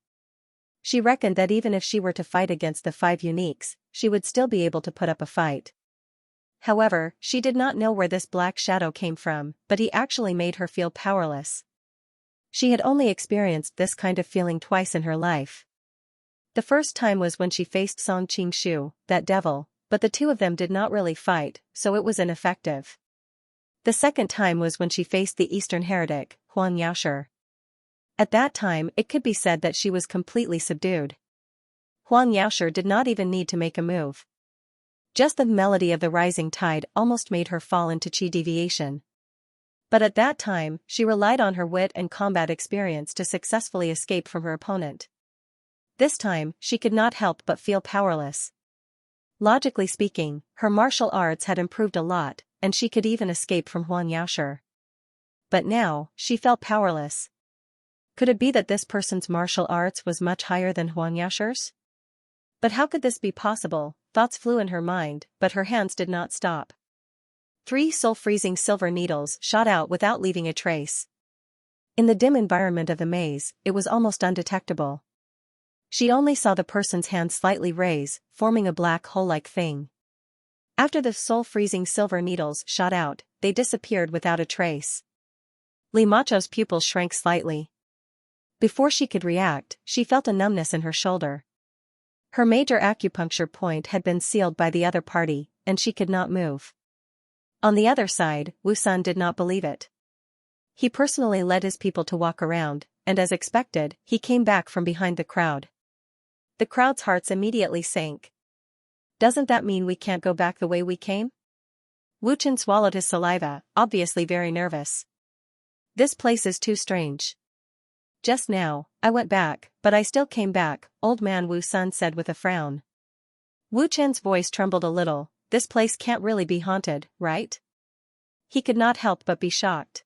She reckoned that even if she were to fight against the 5 uniques, she would still be able to put up a fight. However, she did not know where this black shadow came from, but he actually made her feel powerless. She had only experienced this kind of feeling twice in her life. The first time was when she faced Song Qingshu, that devil, but the two of them did not really fight, so it was ineffective. The second time was when she faced the Eastern heretic, Huang Yaoshi. At that time it could be said that she was completely subdued. Huang Yaoshi did not even need to make a move. Just the melody of the rising tide almost made her fall into qi deviation. But at that time, she relied on her wit and combat experience to successfully escape from her opponent. This time, she could not help but feel powerless. Logically speaking, her martial arts had improved a lot, and she could even escape from Huang Yaoshi. But now, she felt powerless. Could it be that this person's martial arts was much higher than Huang Yaoshi's? But how could this be possible? Thoughts flew in her mind, but her hands did not stop. 3 soul-freezing silver needles shot out without leaving a trace. In the dim environment of the maze, it was almost undetectable. She only saw the person's hand slightly raise, forming a black hole-like thing. After the soul-freezing silver needles shot out, they disappeared without a trace. Li Macho's pupils shrank slightly. Before she could react, she felt a numbness in her shoulder. Her major acupuncture point had been sealed by the other party, and she could not move. On the other side, Wu Sun did not believe it. He personally led his people to walk around, and as expected, he came back from behind the crowd. The crowd's hearts immediately sank. Doesn't that mean we can't go back the way we came? Wu Chen swallowed his saliva, obviously very nervous. This place is too strange. Just now, I went back, but I still came back, old man Wu Sun said with a frown. Wu Chen's voice trembled a little. This place can't really be haunted, right? He could not help but be shocked.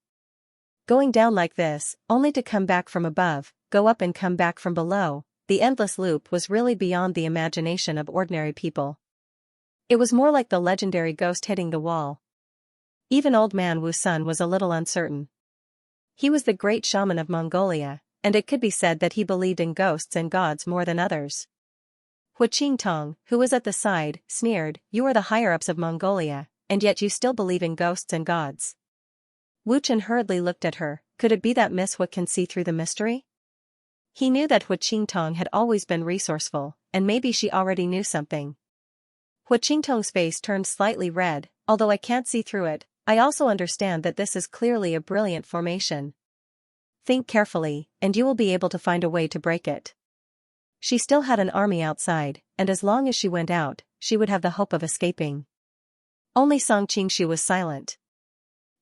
Going down like this, only to come back from above, go up and come back from below, the endless loop was really beyond the imagination of ordinary people. It was more like the legendary ghost hitting the wall. Even old man Wu Sun was a little uncertain. He was the great shaman of Mongolia, and it could be said that he believed in ghosts and gods more than others. Hu Qingtong, who was at the side, sneered, "You are the higher-ups of Mongolia, and yet you still believe in ghosts and gods." Wu Chen hurriedly looked at her. Could it be that Miss Hu can see through the mystery? He knew that Hu Qingtong had always been resourceful, and maybe she already knew something. Hu Qingtong's face turned slightly red. Although I can't see through it, I also understand that this is clearly a brilliant formation. Think carefully, and you will be able to find a way to break it. She still had an army outside, and as long as she went out, she would have the hope of escaping. Only Song Qingxu was silent.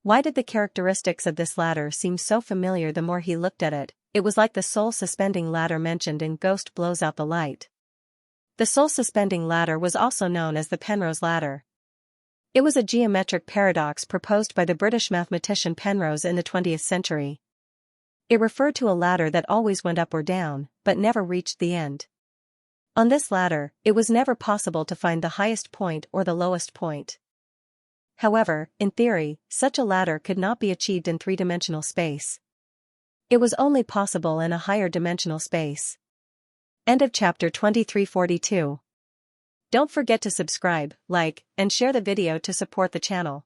Why did the characteristics of this ladder seem so familiar? The more he looked at it, it was like the soul-suspending ladder mentioned in Ghost Blows Out the Light. The soul-suspending ladder was also known as the Penrose ladder. It was a geometric paradox proposed by the British mathematician Penrose in the 20th century. It referred to a ladder that always went up or down, but never reached the end. On this ladder, it was never possible to find the highest point or the lowest point. However, in theory, such a ladder could not be achieved in three-dimensional space. It was only possible in a higher dimensional space. End of chapter 2342. Don't forget to subscribe, like, and share the video to support the channel.